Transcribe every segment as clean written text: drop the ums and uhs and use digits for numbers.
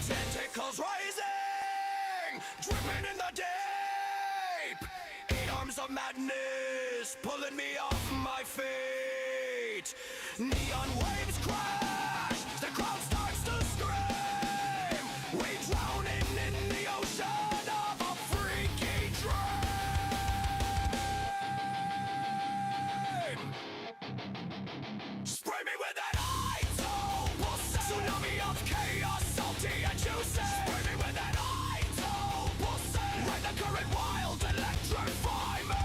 Tentacles rising, dripping in the deep. 8 arms of madness, pulling me off my feet. Neon waves crash, the crowd starts to scream. We drowning in the ocean of a freaky dream. Spray me with that idol, tsunami of chaos, salty and juicy. Spray me with that idol, ride the current wild, electrify me.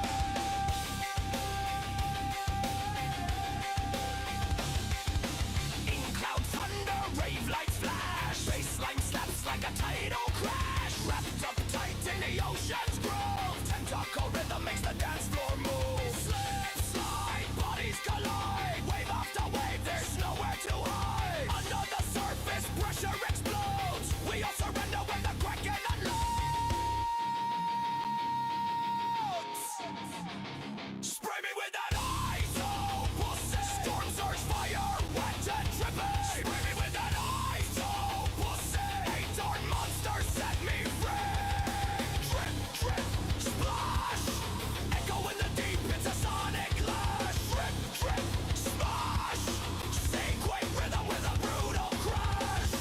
In cloud thunder, rave lights flash, baseline slaps like a tidal crash. Wrapped up tight in the ocean's groove, tentacle rhythm makes the dance floor move. Slip, slide, bodies collide, wave after wave, there's nowhere to hide. Under the surface, pressure explodes. We all surrender when the kraken unloads. Spray me with that ISO pussy. Storm surge, fire, wet and dripping. Spray me with that ISO pussy. 8 dark monsters set me free. Drip, drip, splash. Echo in the deep, it's a sonic clash. Drip, drip, smash. Sequence rhythm with a brutal crash.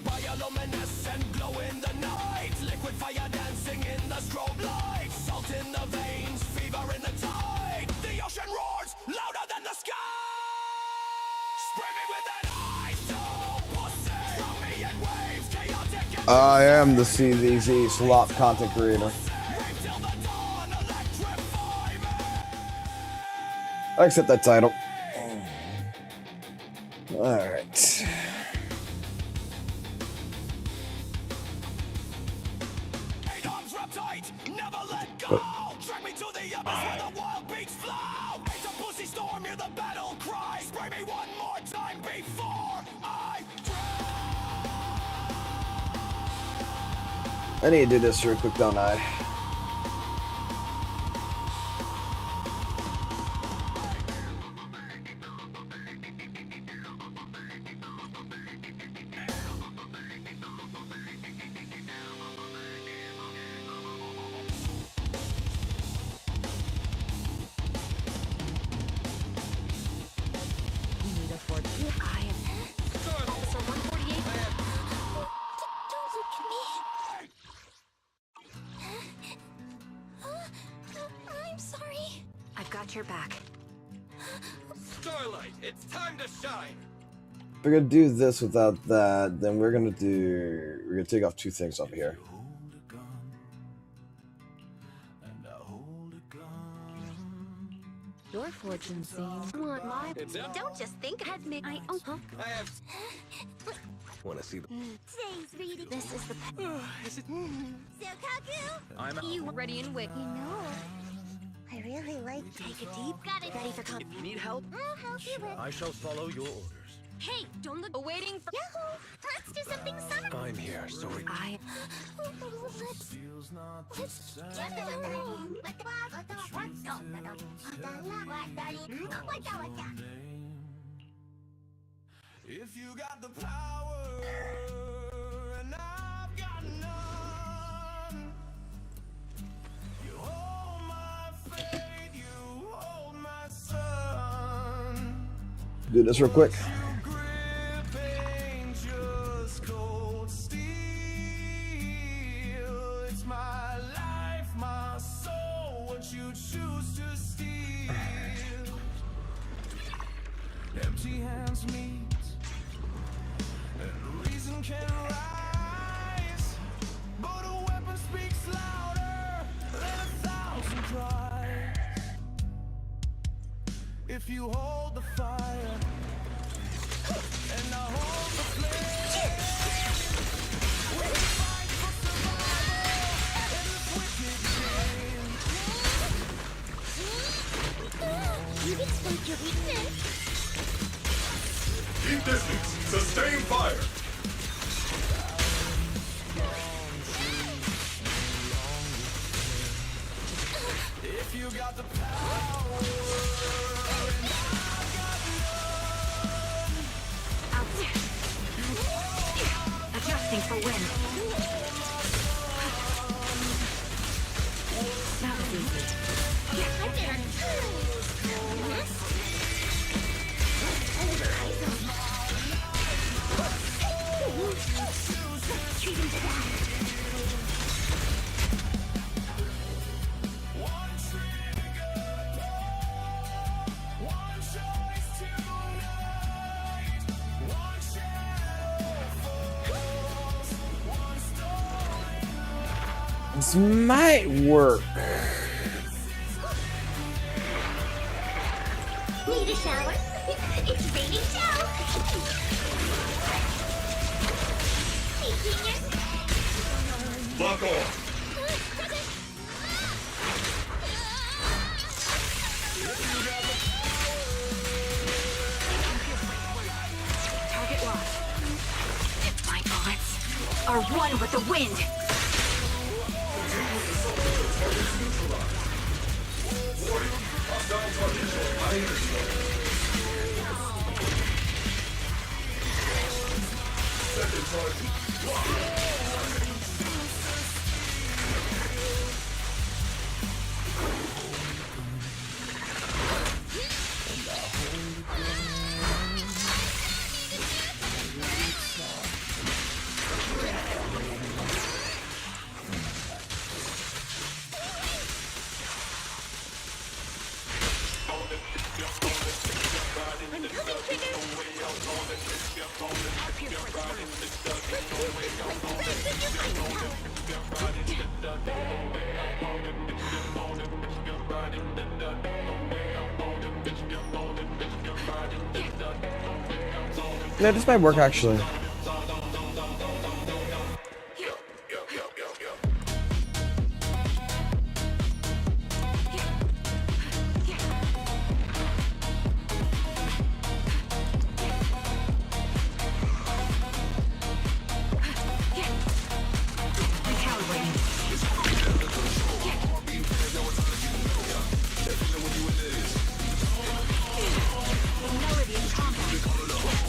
Bioluminescent glow in the night. Liquid fire dancing in the strobe light. Salt in the veins, fever in the tide. The ocean roars louder than the sky. Spray me with that ISO pussy. Throw me in waves, chaotic and I am the CVZ slop content creator. rave till the dawn, electrify me. I accept that title. Alright. Eight arms wrapped tight, never let go. Drag me to the abyss where the wild beats flow. It's a pussy storm, hear the battle cry. Spray me one more time before I I need to do this real quick, don't I? Need a fortune. I am. Officer 148. Don't look at me. I'm sorry. I've got your back. Starlight, it's time to shine. If we're gonna do this without that, then we're gonna take off 2 things up here. Hold a gun, and I hold a gun. Your fortune seems. Want my? It's up. Don't just think ahead, Mick. I I have. Wanna see the. Today's reading. This is the. Is it? Zokaku. I'm. You ready and wait? You know. I really like. Take a deep. Got it. Ready for If you need help, I'll help you with. I shall follow your orders. Hey, don't look. Waiting for. Yahoo! Let's do something summer. I'm here, so we. If you got the power and I've got none, you hold my faith, you hold my son. Do this real quick. Gripping just cold steel. It's my life, my soul, what you choose to steal. Empty hands meet, and reason can rise, but a weapon speaks louder than 1,000 cries. If you hold the fire, and I hold the flame, we fight for survival in this wicked game. You exploit your weakness. Keep distance. Sustain fire. If you got the power, Out there. Adjusting for wind. That was easy. I'm there. Treat him to that. one trigger pull, one choice tonight, one shadow falls, one story. This might work. Need a shower? It's raining too. Hey, genius. Lock on. Target lost. My bullets are one with the wind. Second target. I'm coming, Trigger. Yeah, this might work actually.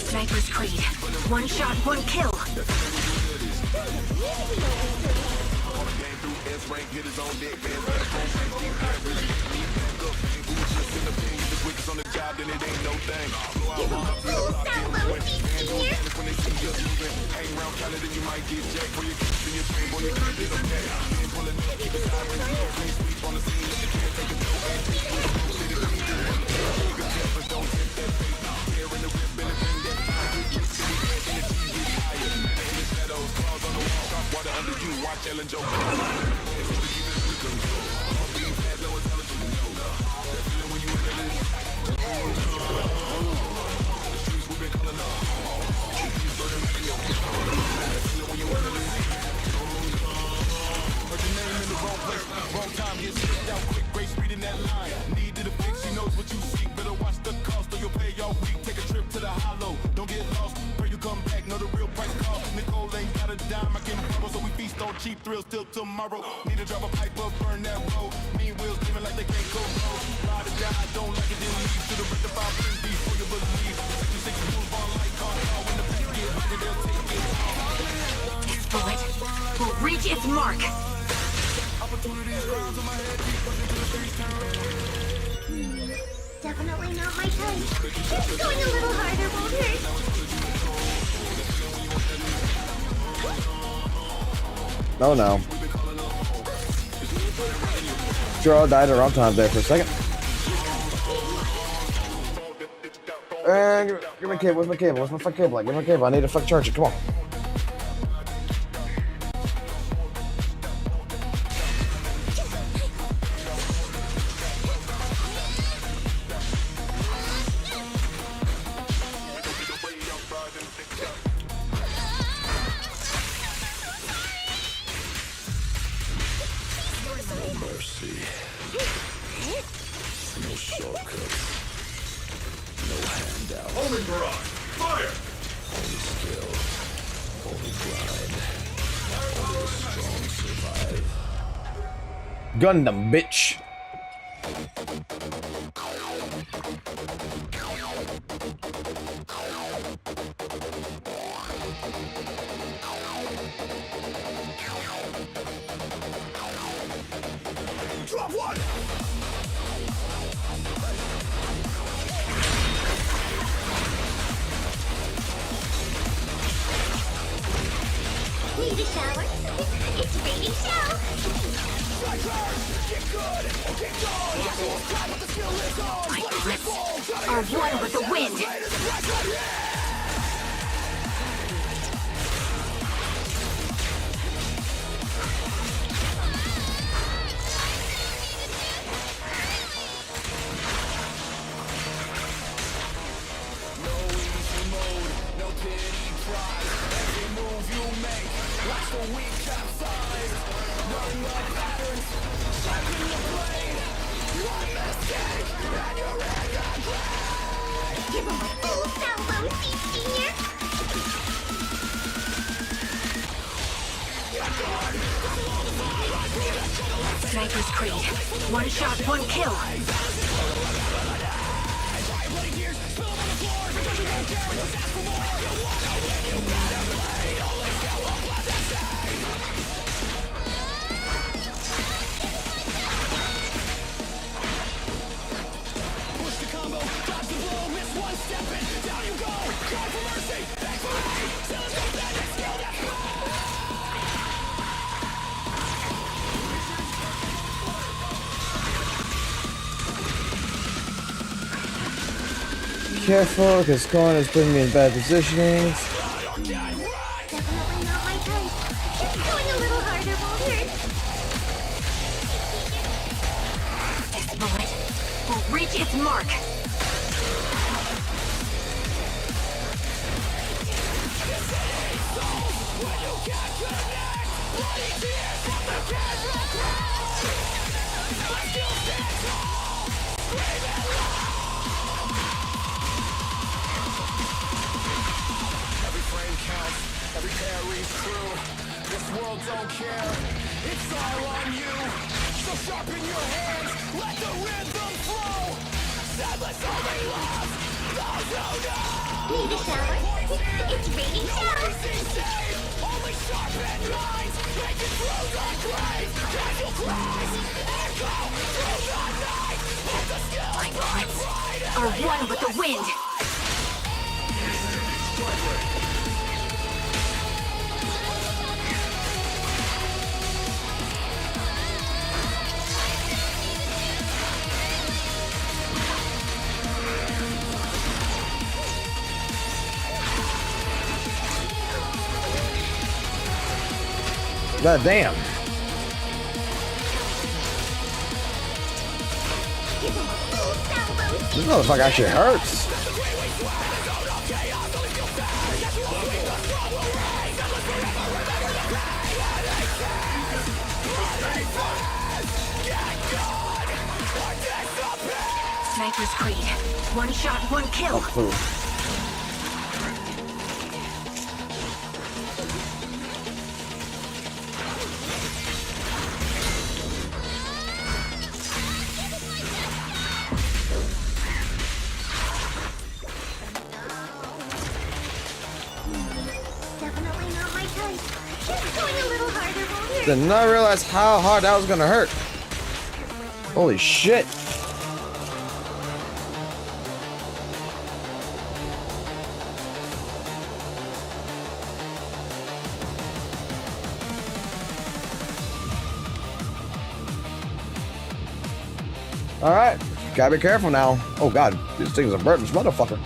Sniper's Creed. One shot, one kill. Cheap thrills till tomorrow. Need to drop a pipe up, burn that road. Mean wheels living like they can't go road. Ride or die, don't like it, then leave. To the rectified friends before you believe. 66 move on like car. When the pack get ready, they'll take it. This bullet will reach its mark. Definitely not my type. It's going a little harder, won't it? Oh no. Sure, I died around time there for a second. Give me a cable. Where's my cable? Where's my fucking cable? Give me a cable. I need to fucking charge it. Come on. Homing barrage. Fire. Gundam, bitch. Drop one! Need a shower? It's raining shower. Get good! Get going! GachaWars time with the skill is on! My grips are one with the wind. No easy mode, no pity prize. Every move you make, watch the weak capsize. Learn the patterns, sharpen the blade. One mistake, and you're in the grave. Give him a full salvo, senior. Sniper's Creed. One shot, one kill. Push the combo, dodge the blow, miss one step in, down you go. Cry for mercy, beg for aid. Telescope that next skill that Careful, because corners putting me in bad positionings. Definitely not my type. Just going a little harder won't hurt. This bullet will reach its mark. every frame counts, every parry's true. This world don't care, it's all on you. So sharpen your hands, let the rhythm flow. Zenless only loves those who know. Need a shower? It's raining shower. Only sharpened minds make it through the grave. Casual cries echo through the night. Let the skill My grips are one with the wind. God damn. Give him a full salvo, This senior. motherfucker actually hurts. Sniper's Creed. One shot, one kill. Oh, fool. Definitely not my type. Just going a little harder won't hurt. Did not realize how hard that was gonna hurt. Holy shit. Alright, gotta be careful now. Oh god, this thing's a burden, this motherfucker.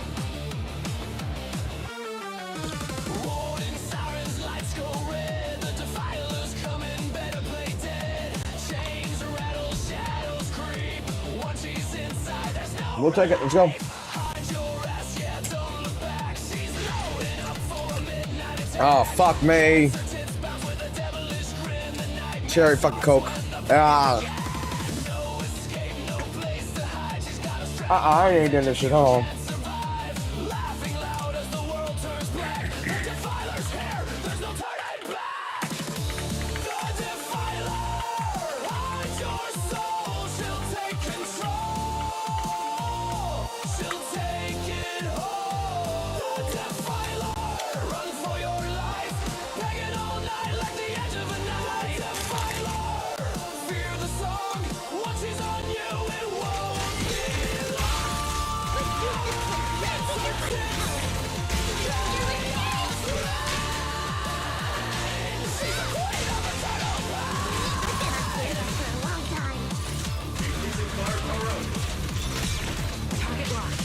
Rolling sirens, lights go red. The defilers coming, better play dead. Chains rattle, shadows creep. Once she's inside, there's no We'll take it, let's go. hide your ass. Yeah, don't look back. She's loading up for a midnight attack. Oh, fuck me. Tits bounce with a devilish grin. The night Cherry fucking coke. Ah. no escape, no place to hide. She's got a I ain't doing this shit. Hold on. Target locked.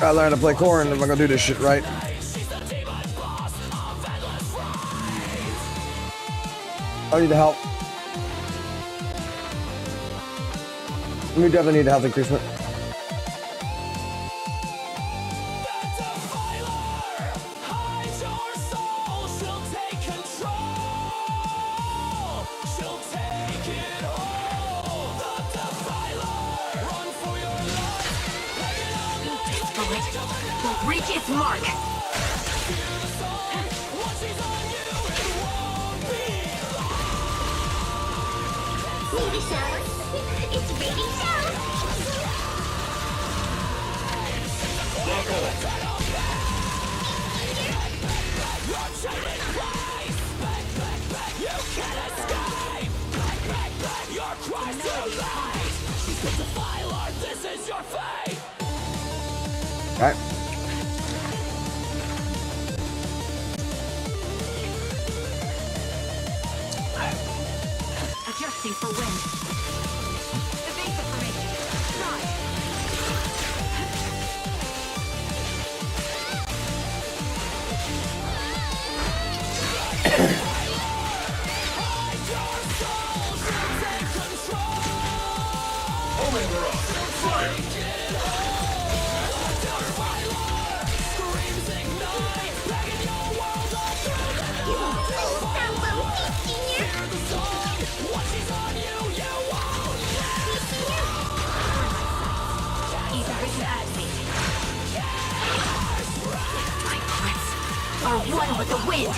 I learned to play corn if I'm gonna do this shit right. I need the help. We definitely need a health increasement. Will reach its mark. Need a shower? It's raining shower. Alright. Adjusting for wind. Evasive formation. Try. Homing barrage. Fire. Evasion activate. My threats are one with the wind.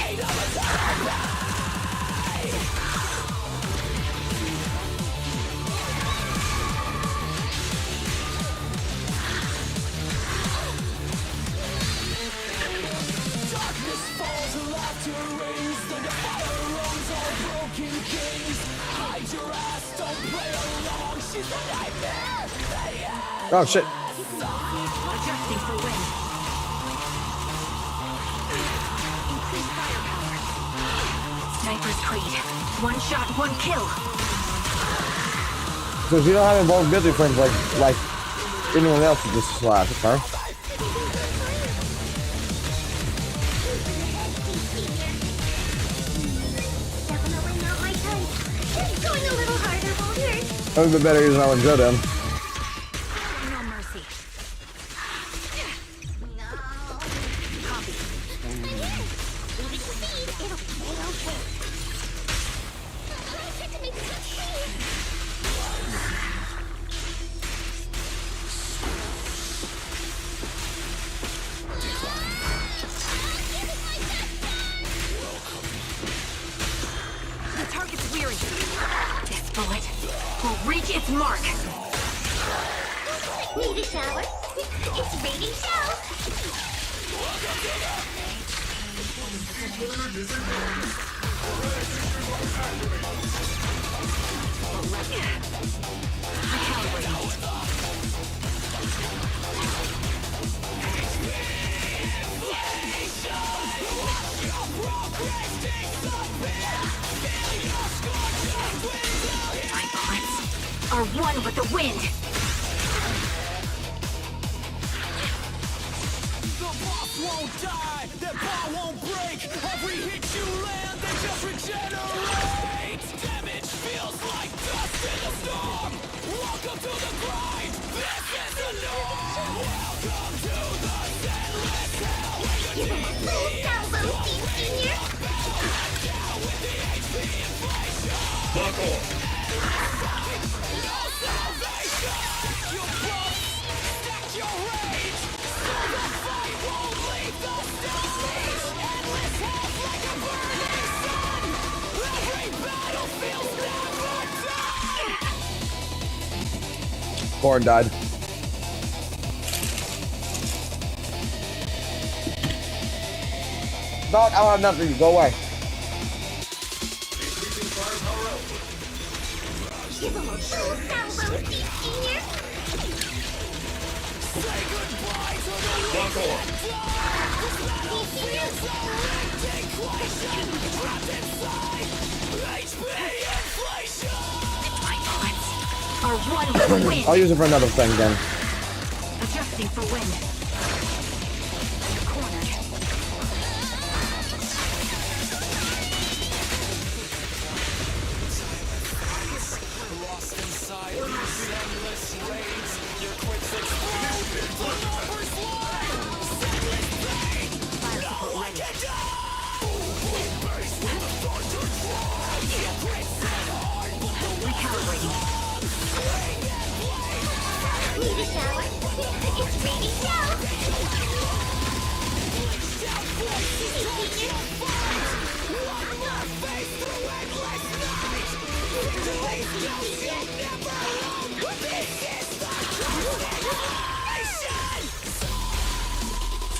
Oh shit. Adjusting for wind. Increased firepower. Sniper's creed. One shot, one kill. So you don't have invulnerability frames like anyone else with this slash, okay? Definitely not my type. Just going a little harder won't hurt. That would be better using that one Joe then. No mercy. No. Copy. I'm here. Moving speed. It'll be okay. I had to make it speed. The target's weary. This bullet will reach its mark. Need a shower? It's raining shower. My bullets are one with the wind. The boss won't die, that bar won't break. Every hit you land, they just regenerate. Buckle. Corn died. Dog, I don't have nothing. Go away. Increasing firepower output. Give him a full salvo, Senior. Buckle. My bullets are one with the wind. I'll use it for another thing then. Adjusting for wind. Cornered. Lost inside these endless raids. Your quips explode. The numbers lie. Zenless pain. Now I can go. Base with the thunder drive. Your quips and hard, but the Recalibrating. Need a shower? It's ready now.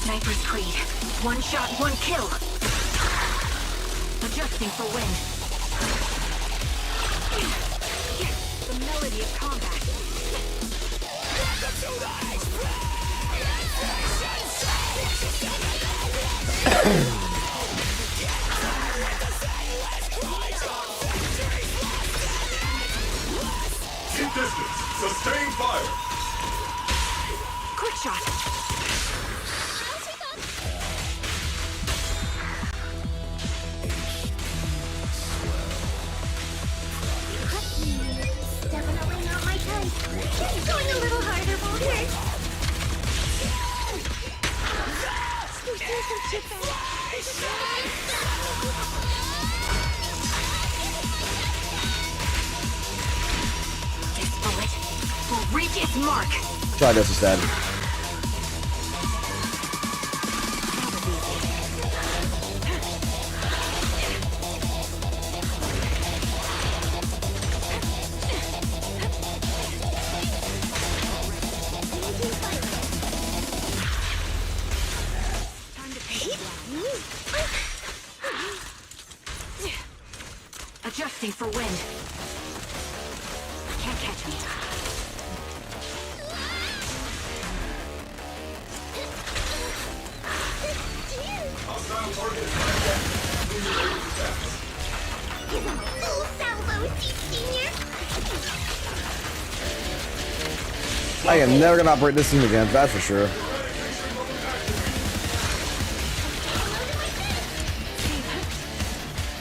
Sniper's Creed. One shot, one kill. Adjusting for wind. The melody of combat. Keep distance. Sustain fire. Quick shot. Definitely not my type. Going a little harder won't hurt. There's some chip This bullet will reach its mark. Try this instead. Time to pace it. Adjusting for wind. Can't catch me. Hostile target is hijacked. Stimulating attacks. Give him a full salvo, Senior. I am never gonna operate this thing again, that's for sure.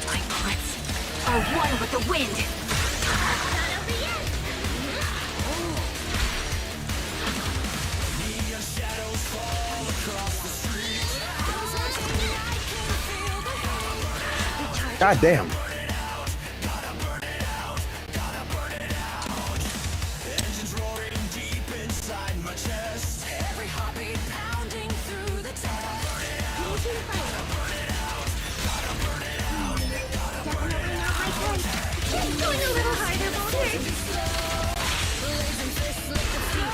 My bullets are one with the wind. Not over yet. God damn. engines roaring deep inside my chest. Every heartbeat pounding through the test. Definitely not my type. Going a little harder won't hurt.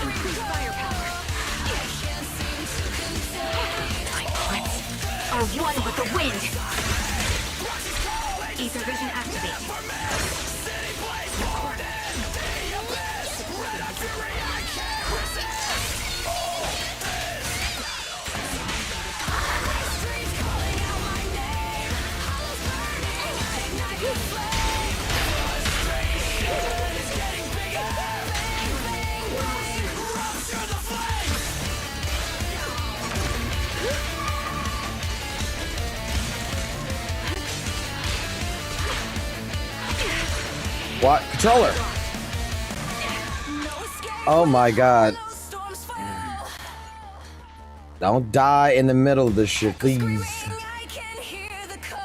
Increased firepower. My bullets are one with the wind. Ether vision activate. What? Controller! Oh my god. Don't die in the middle of this shit, please. I can hear the call.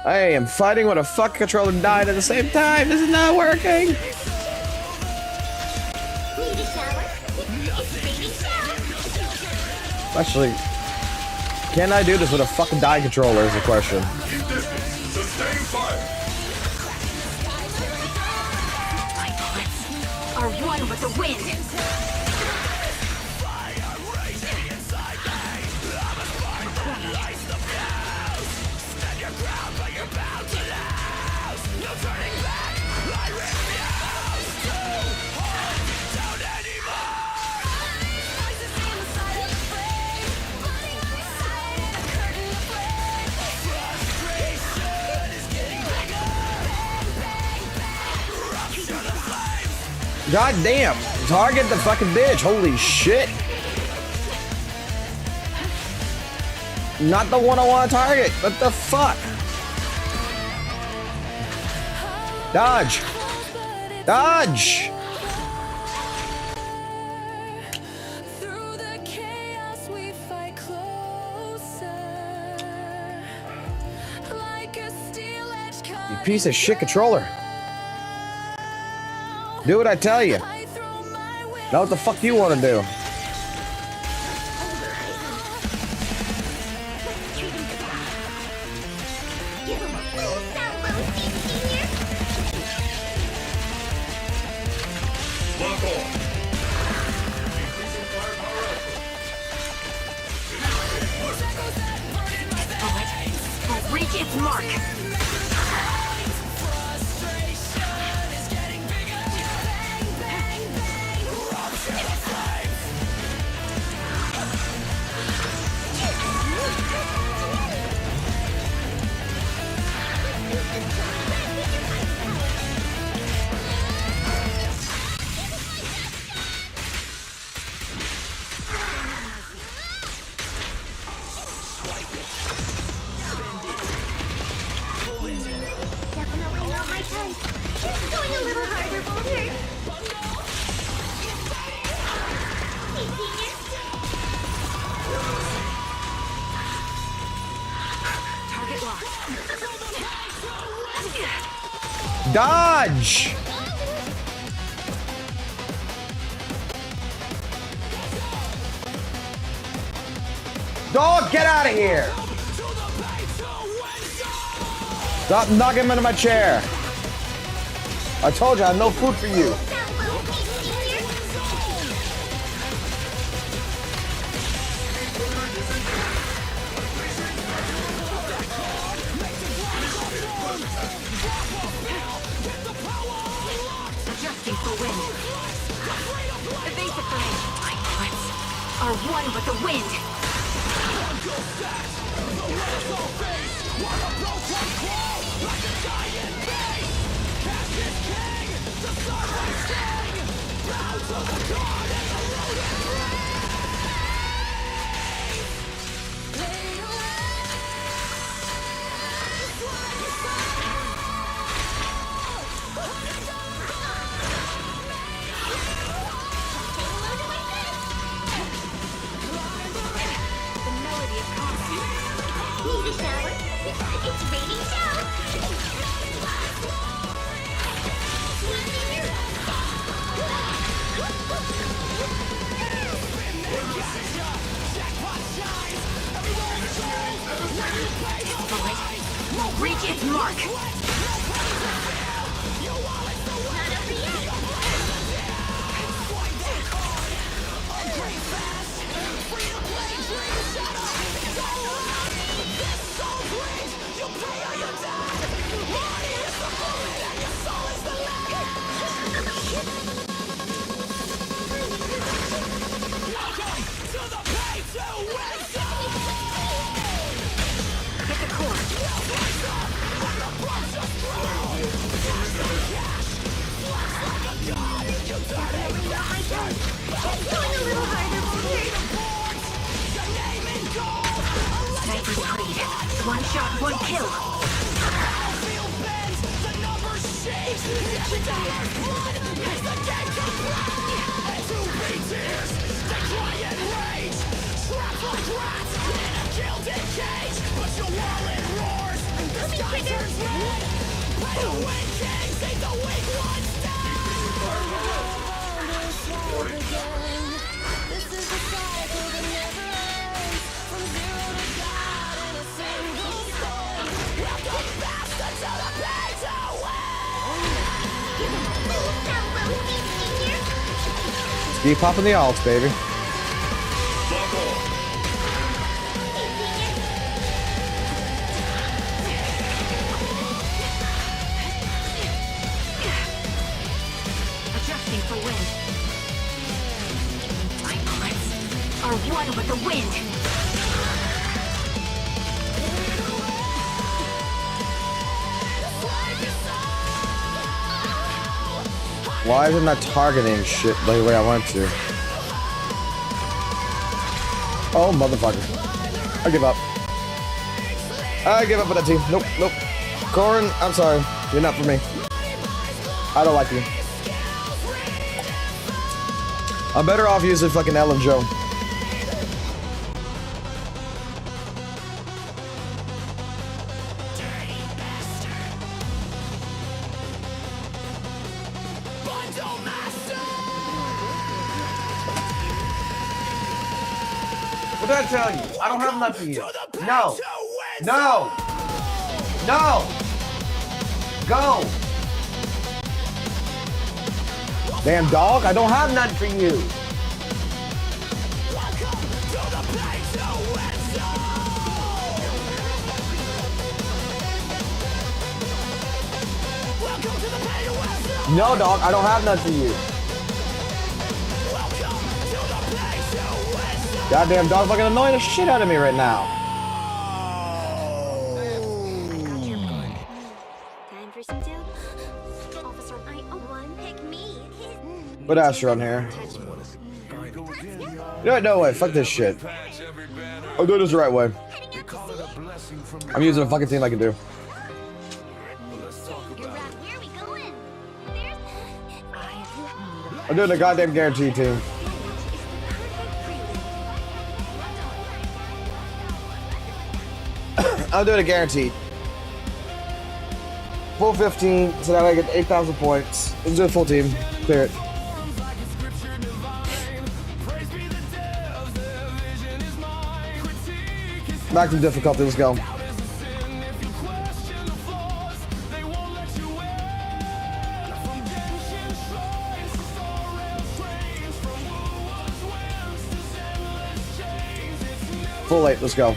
I am fighting with a fuck controller dying at the same time. This is not working. Need a shower? It's baby shower. Actually, can I do this with a fucking dying controller is the question. Keep distance. Sustain fire. My bullets are one with the wind. God damn. Target the fucking bitch. Holy shit. Not the one I want to target. What the fuck? Dodge. Dodge. Through the chaos we fight closer. Like a steel-edged You piece of shit controller. Do what I tell you. I throw my weight. Now what the fuck do you want to do? Give him a full salvo, senior. Lock on. Increasing firepower output. Bullet will reach its mark. Definitely not my type. Keep going a little harder, Boulder. Hey, senior. Target locked. Dodge. Dog, get out of here. Stop knocking him into my chair. I told you I have no food for you. Salvo, senior. Adjusting for wind. Evasive grenade. My bullets are one with the wind. The melody of combat. Need a shower? It's baby shower. Bullet will reach its mark. Not over yet. Hit the core. Definitely not my type. Keep going a little harder, Boulder. Sniper's creed. One shot, one kill. Keep popping the alts, baby. Lock on. Adjusting for wind. My bullets are one with the wind. Why is it not targeting shit the way I want to? Oh, motherfucker. I give up. I give up on that team. Nope, nope. Corin, I'm sorry. You're not for me. I don't like you. I'm better off using fucking Ellen Joe. What did I tell you? I don't have enough for you. No. No. No. Go. Damn dog, I don't have nothing for you. No dog, I don't have nothing for you. Goddamn dog fucking annoying the shit out of me right now. Time for some dope. Officer, I own one. Pick me. What else are on here? You know what? No way. Fuck this shit. I'm doing this the right way. I'm using a fucking team I can do. You're right. Where are we going? I'm doing a goddamn guarantee team. I'm doing a guaranteed. Full 15, so that I get 8,000 points. Let's do a full team. Clear it. Back to difficulty, let's go. Full 8, let's go.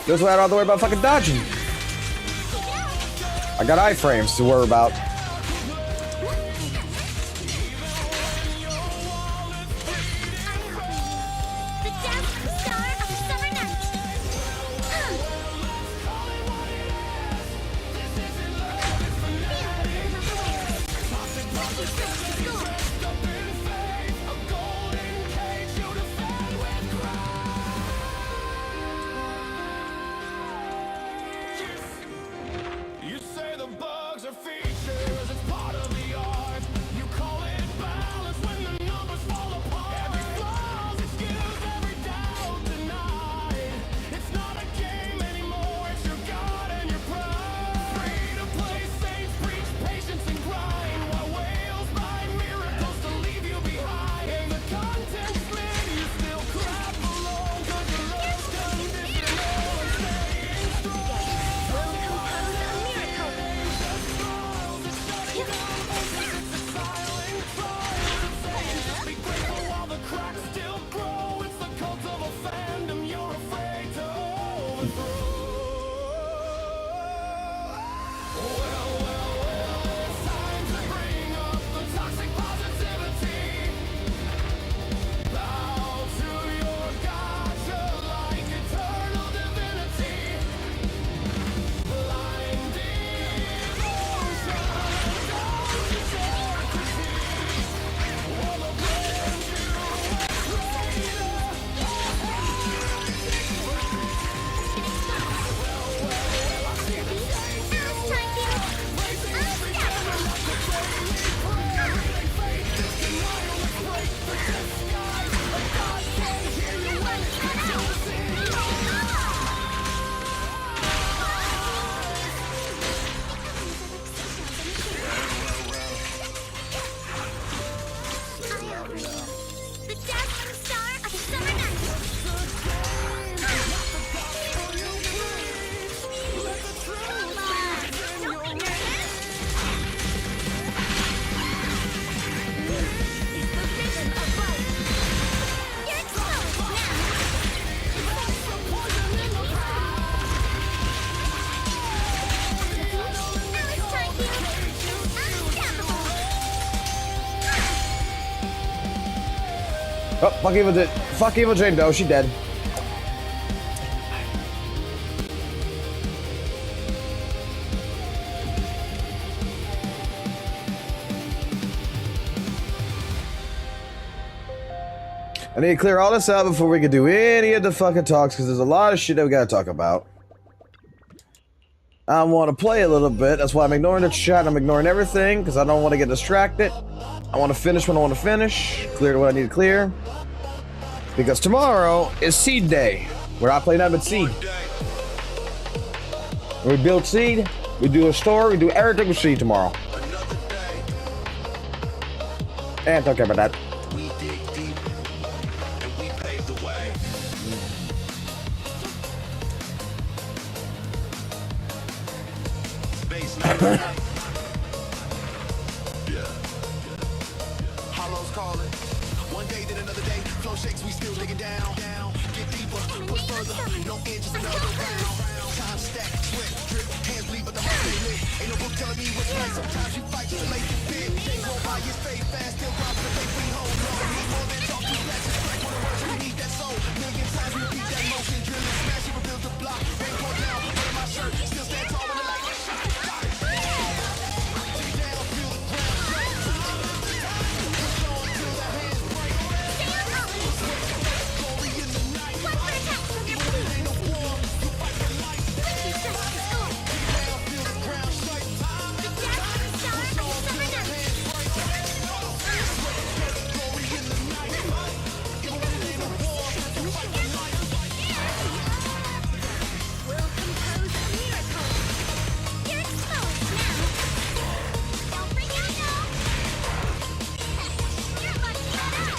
This way I don't have to worry about fucking dodging. I got iframes to worry about. The dazzling star of the summer night. You say the bugs are featured. Oh, fuck evil Jane Doe, she dead. I need to clear all this out before we can do any of the fucking talks, because there's a lot of shit that we gotta talk about. I want to play a little bit, that's why I'm ignoring the chat, I'm ignoring everything, because I don't want to get distracted. I want to finish when I want to finish, clear what I need to clear. Because tomorrow is Seed Day, where I play nothing but Seed. We build Seed, we do a store, we do everything with Seed tomorrow. And don't care about that. We dig deep and we pave the way. Baseline. Hollows calling. One day, then another day. Flow shakes, we still digging down. Get deeper, push further. No inches, another round. Time stack, sweat, drip, hands bleed, but the heart stay lit. Ain't no book telling me what's right. Sometimes you fight just to make it fit. Days roll by, you fade fast, still robbing the faith we hold. No, need more than talk, two flashes, strike one of words, you need that soul. Million times repeat that motion, drilling, smash, you rebuild the block. Rain pour down, put in my shirt, still stand tall when the light is shot. Dig down, feel the ground shake. Push on till the hands break. Glory in the night. Even when it ain't no war, you fight for life. Dig down, feel the ground shake. Push on till the hands break. Glory in the night. Even when it ain't no war, you fight for life. Will compose a miracle. You're exposed now. Don't freak out now. You're about to get out.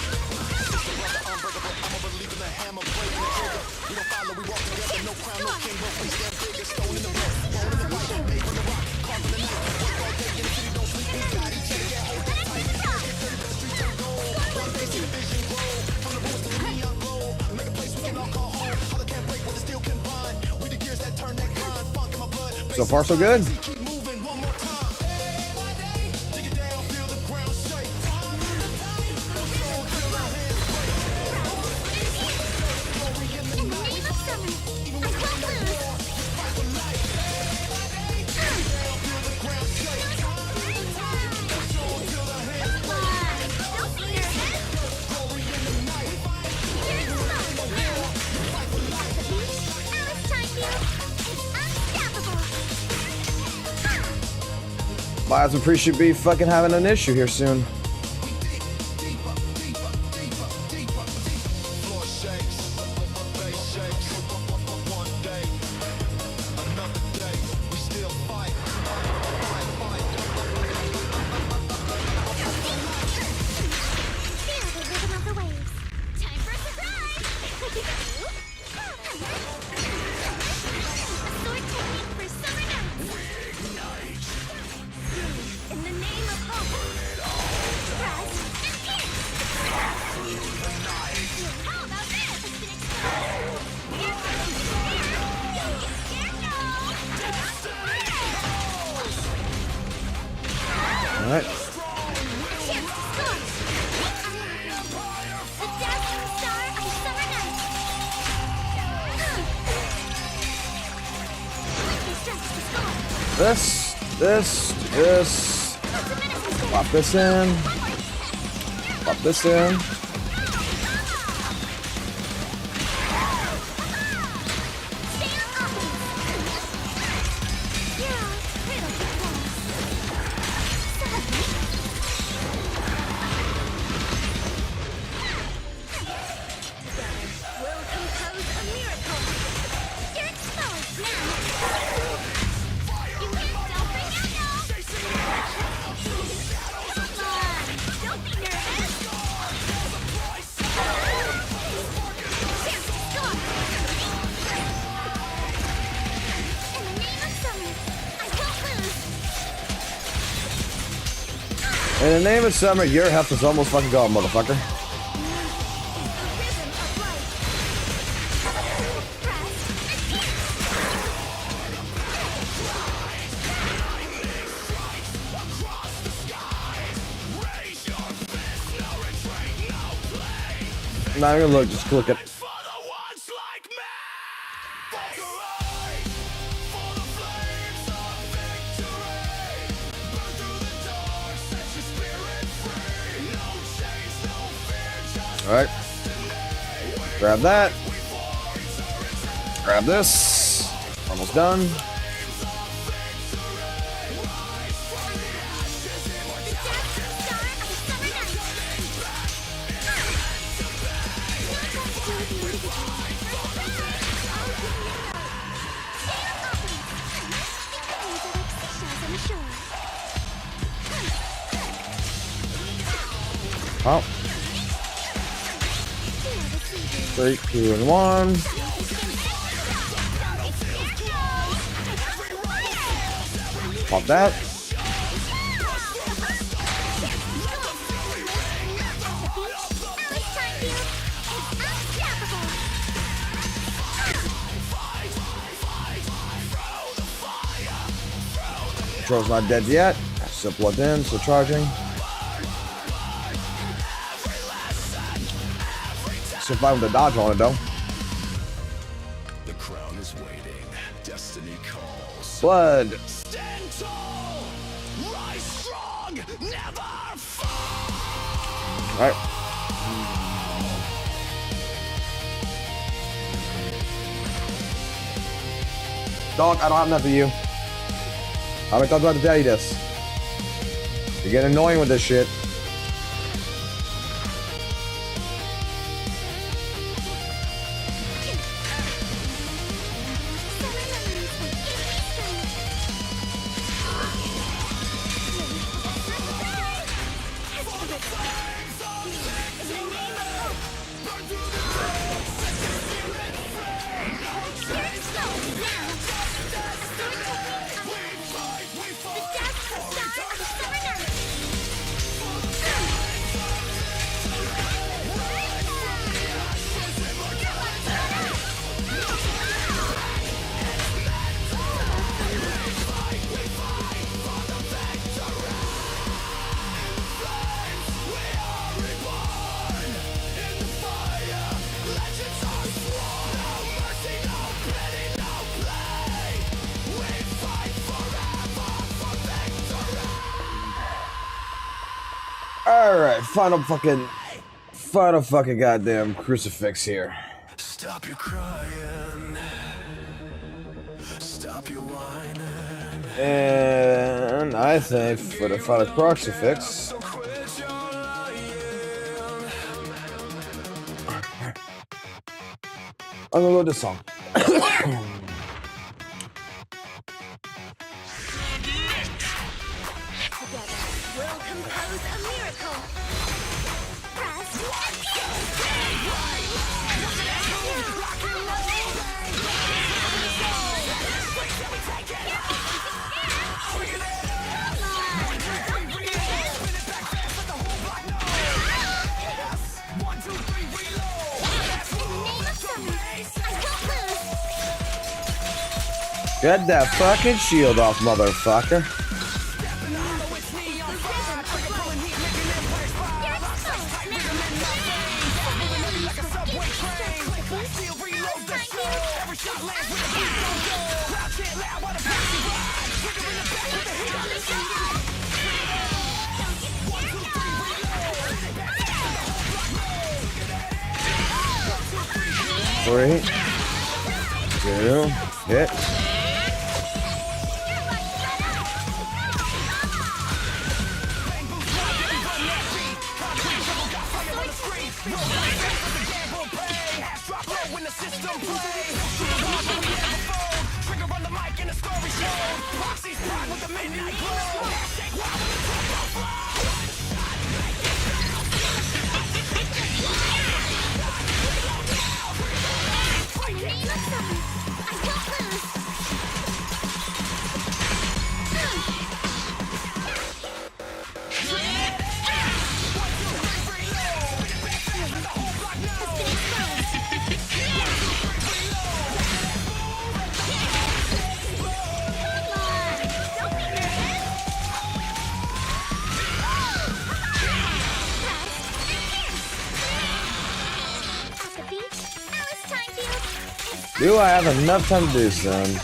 Unbreakable, I'm a believer in the hammer, breaking the trigger. We don't follow, we walk together, no crown, no king, but we stand bigger. Stone in the blood, bone in the white, made from the rock, carved in the night. Work all day in the city, don't sleep, we got each other, yeah, hold that tight. Let's get dirty, but the streets turn gold. One day see the vision grow, from the roots to the neon glow. Make a place we can all call home. All can't break what the steel can bind. We the gears that turn that grind, funk in my blood. So far, so good. Keep moving one more time. Dig it down, feel the ground shake. Push on till the hands break. Glory in the In the night. name of summer, I won't lose. Fight for life. Down, feel the ground shake. Push on till the hands break. Don't be nervous. Glory in the night. You're exposed now. At the beach, Alice time view is unstoppable. Miles and Priest should be fucking having an issue here soon. Deeper, deeper, deeper, deeper. Floor shakes, bass shakes. One day, another day, we still fight. Feel the rhythm of the waves. Time for a surprise. Sword technique for summer nights. In the name of hope, trust, and peace. How about this? You're getting scared. Don't get scared, no. Alright. Chance to score. The dazzling star of summer nights. Quickly stretch to score. This. That's a menacing Pop this in. Pop this in. Stay on offense. You're all riddled with flaws. Will compose a miracle. You're exposed now. You can't don't freak out now. Come on, don't be nervous. Chance to score. In the name of summer, I won't lose. In the name of summer, your health is almost fucking gone, motherfucker. The rhythm of life. Press not even gonna look, just click it. For the ones like me. Victory. For the flames of victory. Burn through the dark, set your spirit free. No chains, no fear, just All right. Grab that. Grab this. Almost done. Oh. 3, 2, and 1. Pop that. Control's not dead yet. Still plugged in, still charging. Still fine with the dodge on it though. the crown is waiting. Destiny calls. Blood. Stand tall. Rise strong. Never fall. Alright. Dog, I don't have enough for you. How many times do I have to tell you this? You're getting annoying with this shit. Alright, final fucking goddamn crucifix here. Stop your crying. Stop your whining. And I think for the final crucifix, Quit your lying. I'm gonna load this song. We'll compose a miracle. Get that fucking shield off, motherfucker. Three, 2, hit. Do I have enough time to do, son?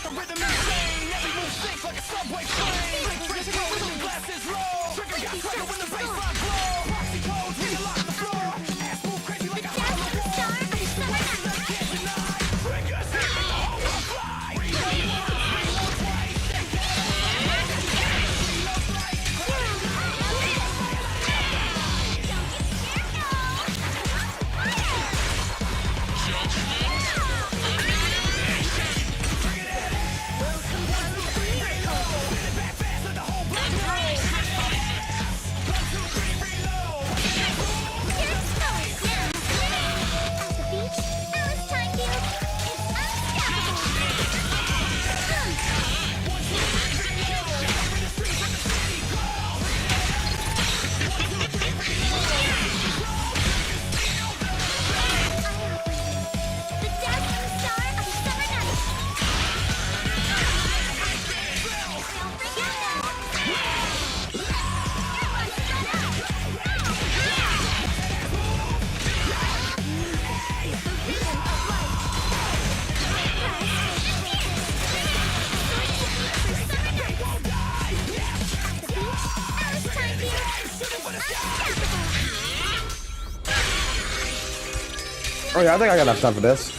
Oh yeah, I think I got enough time for this.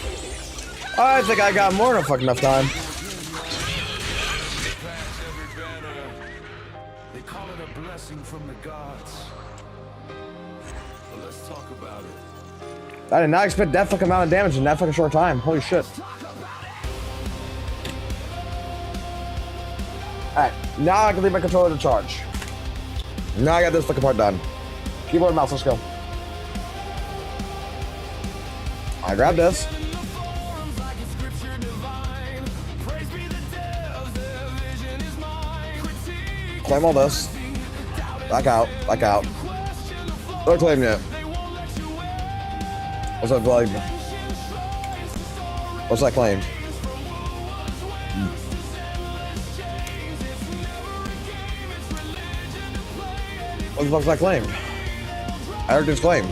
I think I got more than fucking enough time. They call it a blessing from the gods. But let's talk about it. I did not expect that fucking amount of damage in that fucking short time. Holy shit. Alright, now I can leave my controller to charge. Now I got this fucking part done. Keyboard and mouse, let's go. I grabbed this. Claim all this. Back out, back out. Don't claim yet. What's that claim? What's that claimed? What the fuck's that claimed? I heard it's claimed.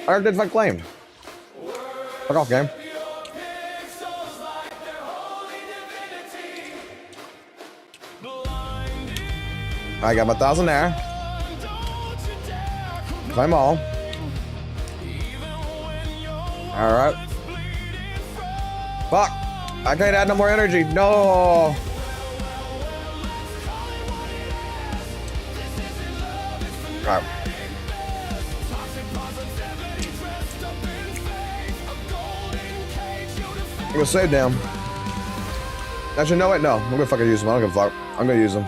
I heard it's claimed. Fuck off, game. I got my 1,000 there. Claim all. Alright. Fuck. I can't add no more energy. No. Alright. I'm gonna save them. Actually, no, wait, no. I'm gonna fucking use them. I don't give a fuck. I'm gonna use them.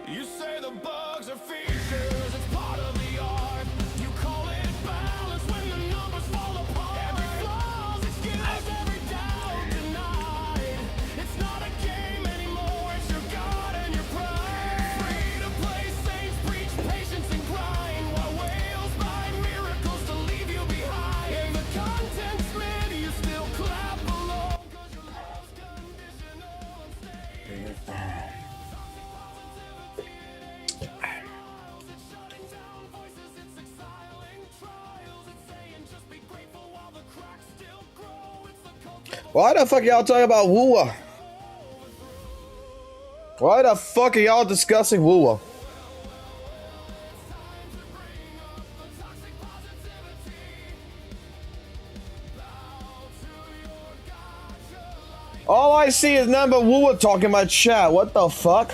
You say the bugs are features, it's part of the art. You call it balance when the numbers fall apart. Every flaw's excuse, every doubt denied. It's not a game anymore, it's your God and your pride. Free to play, saints preach patience and grind, while whales find miracles to leave you behind. And the content's mid, you still clap along, 'cause your love's conditional and stay. Why the fuck y'all talking about WUWA? Why the fuck are y'all discussing WUWA? All I see is nothing but WUWA talking about chat. What the fuck?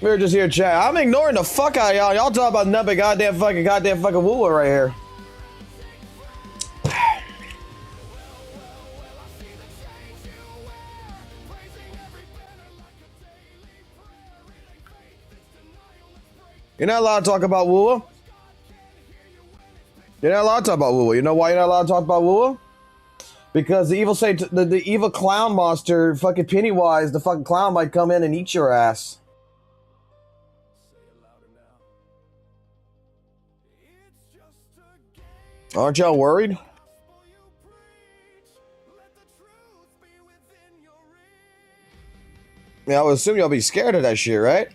We're just here chat. I'm ignoring the fuck out of y'all. Y'all talking about nothing but goddamn fucking WUWA right here. You're not allowed to talk about WUWA. You're not allowed to talk about WUWA. You know why you're not allowed to talk about WUWA? Because the the evil clown monster, fucking Pennywise, the fucking clown might come in and eat your ass. Aren't y'all worried? Yeah, I would assume y'all be scared of that shit, right?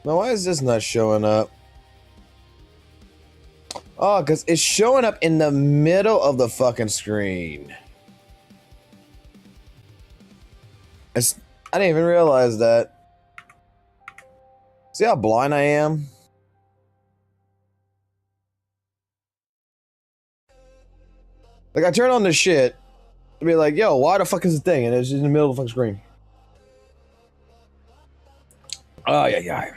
Now, why is this not showing up? Oh, because it's showing up in the middle of the fucking screen. I didn't even realize that. See how blind I am? Like, I turn on this shit and be like, yo, why the fuck is the thing? And it's in the middle of the fucking screen. Oh, yeah.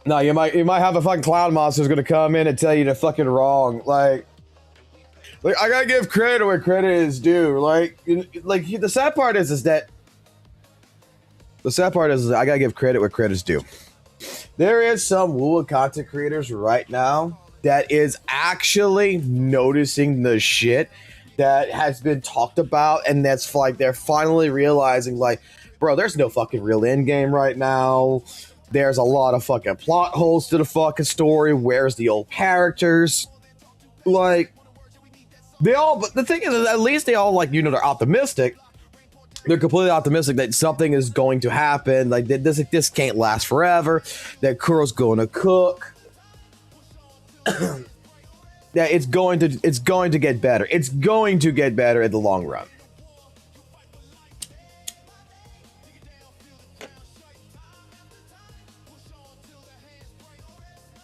No, you might have a fucking clown monster who's gonna come in and tell you they're fucking wrong. Like I gotta give credit where credit is due. The sad part is that I gotta give credit where credit's due. There is some WUWA content creators right now that is actually noticing the shit that has been talked about, and that's like they're finally realizing, like, bro, there's no fucking real end game right now. There's a lot of fucking plot holes to the fucking story. Where's the old characters? Like, but the thing is, at least they all, like, they're optimistic. They're completely optimistic that something is going to happen. Like, this can't last forever. That Kuro's going to cook. That it's going to get better. It's going to get better in the long run.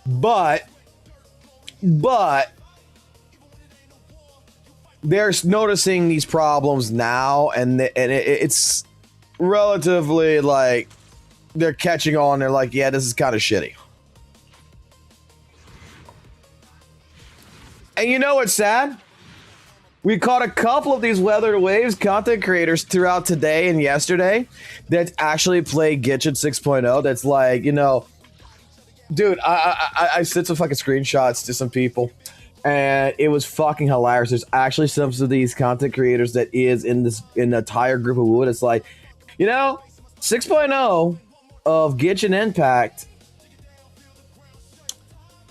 But they're noticing these problems now, and it's relatively like they're catching on. They're like, yeah, this is kind of shitty. And you know what's sad? We caught a couple of these Weathered Waves content creators throughout today and yesterday that actually play Gitchin 6.0. That's like, dude, I sent some fucking screenshots to some people, and it was fucking hilarious. There's actually some of these content creators that is in the entire group of WUWA. It's like, 6.0 of Gitchin Impact,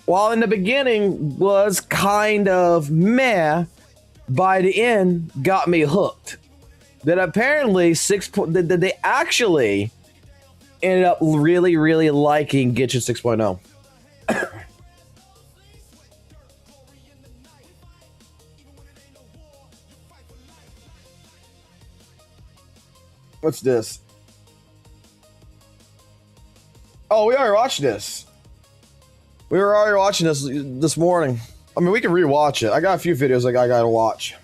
while in the beginning was kind of meh, by the end got me hooked. That apparently that they actually ended up really, really liking Gitchin 6.0. What's this? Oh, we already watched this. We were already watching this morning. I mean, we can rewatch it. I got a few videos I gotta watch.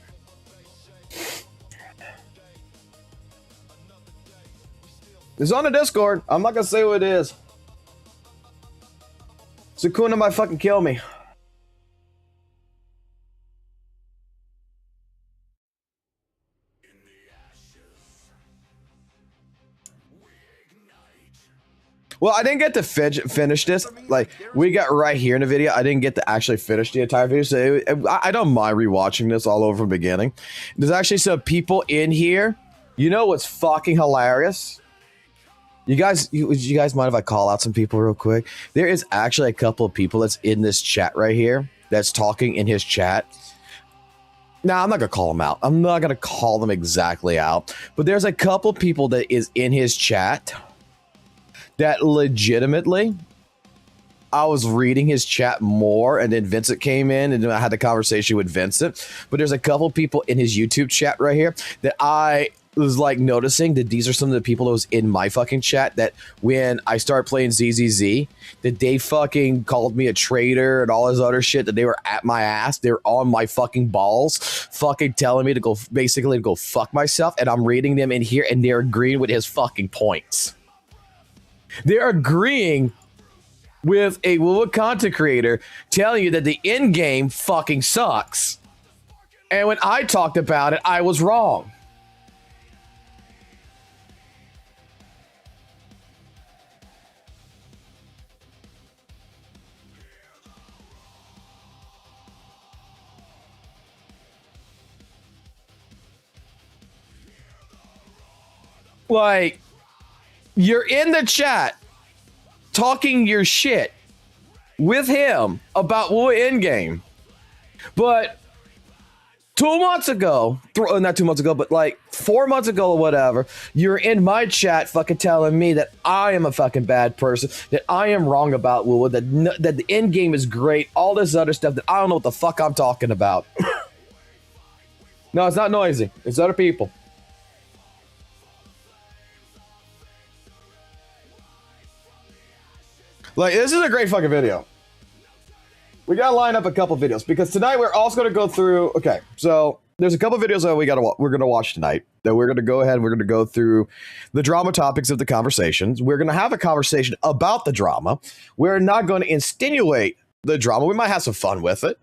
It's on the Discord. I'm not gonna say what it is. Sukuna might fucking kill me. Well, I didn't get to finish this. Like, we got right here in the video. I didn't get to actually finish the entire video. So I don't mind rewatching this all over from the beginning. There's actually some people in here. You know what's fucking hilarious? You guys mind if I call out some people real quick? There is actually a couple of people that's in this chat right here that's talking in his chat. Now, I'm not going to call them out. I'm not going to call them exactly out. But there's a couple people that is in his chat that legitimately, I was reading his chat more, and then Vincent came in, and then I had the conversation with Vincent. But there's a couple people in his YouTube chat right here that I was like noticing that these are some of the people that was in my fucking chat that when I started playing ZZZ, that they fucking called me a traitor and all this other shit, that they were at my ass. They're on my fucking balls, fucking telling me to go, basically to go fuck myself. And I'm reading them in here, and they're agreeing with his fucking points. They're agreeing with a WUWA content creator telling you that the end game fucking sucks. And when I talked about it, I was wrong. Like, you're in the chat talking your shit with him about WUWA Endgame. But 2 months ago, not 2 months ago, but like 4 months ago or whatever, you're in my chat fucking telling me that I am a fucking bad person, that I am wrong about WUWA, that the end game is great, all this other stuff that I don't know what the fuck I'm talking about. No, it's not noisy. It's other people. Like, this is a great fucking video. We gotta line up a couple videos because tonight we're also gonna go through. Okay, so there's a couple videos that we're gonna watch tonight. That we're gonna go ahead. We're gonna go through the drama topics of the conversations. We're gonna have a conversation about the drama. We're not going to insinuate the drama. We might have some fun with it,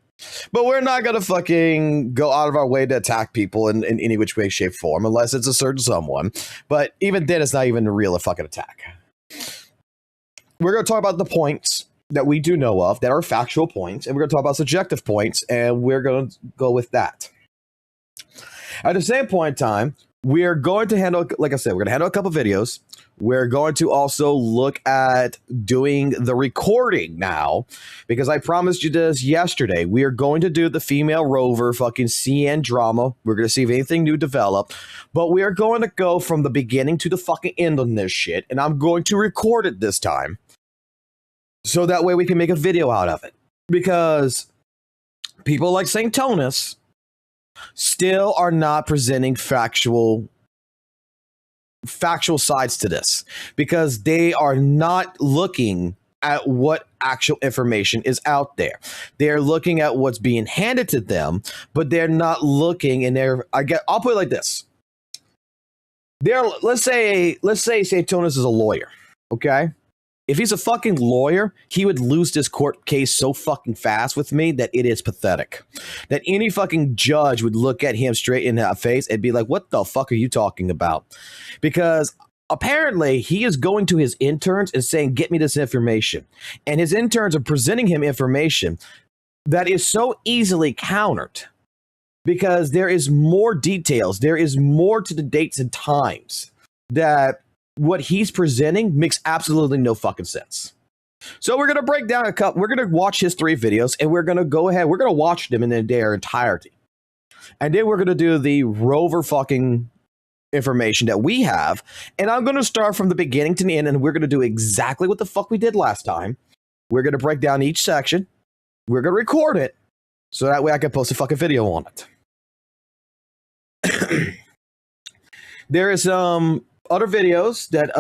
but we're not gonna fucking go out of our way to attack people in any which way, shape, form, unless it's a certain someone. But even then, it's not even a real fucking attack. We're gonna talk about the points that we do know of that are factual points, and we're going to talk about subjective points, and we're going to go with that. At the same point in time, we're going to handle, like I said, we're going to handle a couple videos. We're going to also look at doing the recording now, because I promised you this yesterday. We are going to do the female rover fucking CN drama. We're going to see if anything new developed, but we are going to go from the beginning to the fucking end on this shit, and I'm going to record it this time. So that way we can make a video out of it. Because people like St. Tonus still are not presenting factual sides to this. Because they are not looking at what actual information is out there. They're looking at what's being handed to them, but they're not looking, and I'll put it like this. Let's say St. Tonus is a lawyer, okay? If he's a fucking lawyer, he would lose this court case so fucking fast with me that it is pathetic. That any fucking judge would look at him straight in the face and be like, what the fuck are you talking about? Because apparently he is going to his interns and saying, get me this information. And his interns are presenting him information that is so easily countered because there is more details. There is more to the dates and times that what he's presenting makes absolutely no fucking sense. So we're going to break down we're going to watch his 3 videos, and we're going to go ahead. We're going to watch them in their entirety. And then we're going to do the rover fucking information that we have. And I'm going to start from the beginning to the end, and we're going to do exactly what the fuck we did last time. We're going to break down each section. We're going to record it so that way I can post a fucking video on it. There is other videos that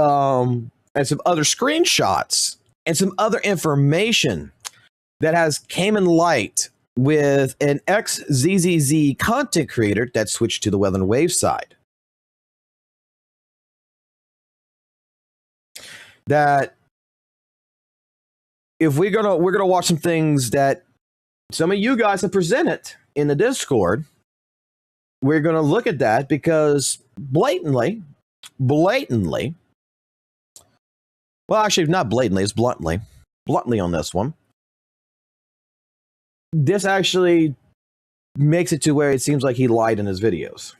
and some other screenshots and some other information that has came in light with an ex-ZZZ content creator that switched to the Weather and Wave side. That if we're gonna watch some things that some of you guys have presented in the Discord, we're gonna look at that because blatantly, well, actually, not blatantly, it's bluntly on this one. This actually makes it to where it seems like he lied in his videos.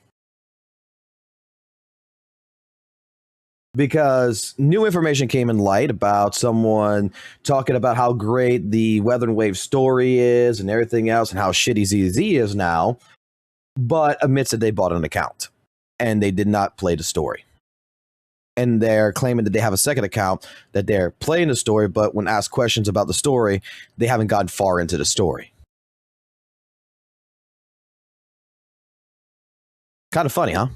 Because new information came in light about someone talking about how great the Weather and Wave story is and everything else and how shitty ZZ is now, but admits that they bought an account and they did not play the story. And they're claiming that they have a second account that they're playing the story, but when asked questions about the story, they haven't gotten far into the story. Kind of funny, huh?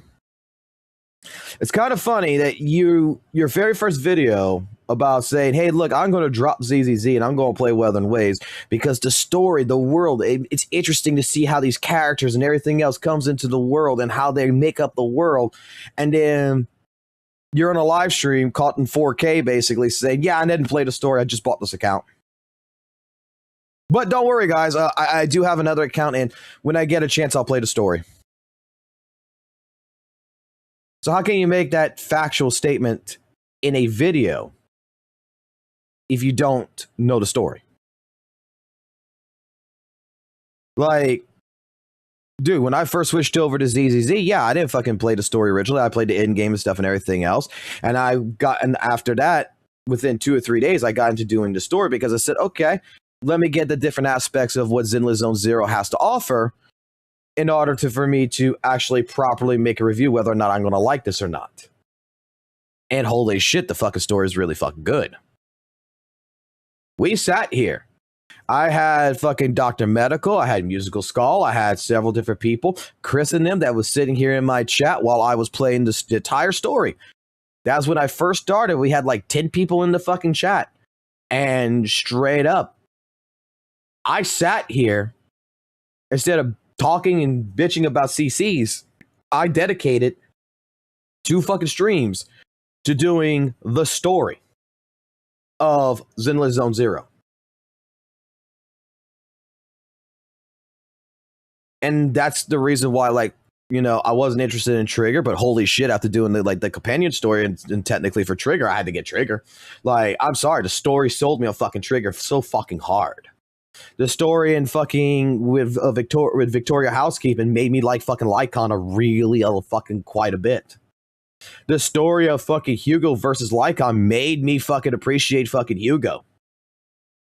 It's kind of funny that your very first video about saying, hey, look, I'm going to drop ZZZ and I'm going to play Weather and Waves because the story, the world, it's interesting to see how these characters and everything else comes into the world and how they make up the world. And then you're on a live stream caught in 4K basically saying, yeah, I didn't play the story. I just bought this account. But don't worry, guys. I do have another account, and when I get a chance, I'll play the story. So how can you make that factual statement in a video if you don't know the story? Like, Dude, when I first switched over to ZZZ, yeah, I didn't fucking play the story originally. I played the end game and stuff and everything else. And after that, within 2 or 3 days, I got into doing the story because I said, okay, let me get the different aspects of what Zenless Zone Zero has to offer in order for me to actually properly make a review whether or not I'm going to like this or not. And holy shit, the fucking story is really fucking good. We sat here. I had fucking Dr. Medical, I had Musical Skull, I had several different people, Chris and them, that was sitting here in my chat while I was playing the entire story. That's when I first started. We had like 10 people in the fucking chat. And straight up, I sat here, instead of talking and bitching about CCs, I dedicated 2 fucking streams to doing the story of Zenless Zone Zero. And that's the reason why, like, you know, I wasn't interested in Trigger, but holy shit, after doing the companion story and technically for Trigger, I had to get Trigger. Like, I'm sorry, the story sold me on fucking Trigger so fucking hard. The story and fucking with Victoria Housekeeping made me like fucking Lycon really fucking quite a bit. The story of fucking Hugo versus Lycon made me fucking appreciate fucking Hugo.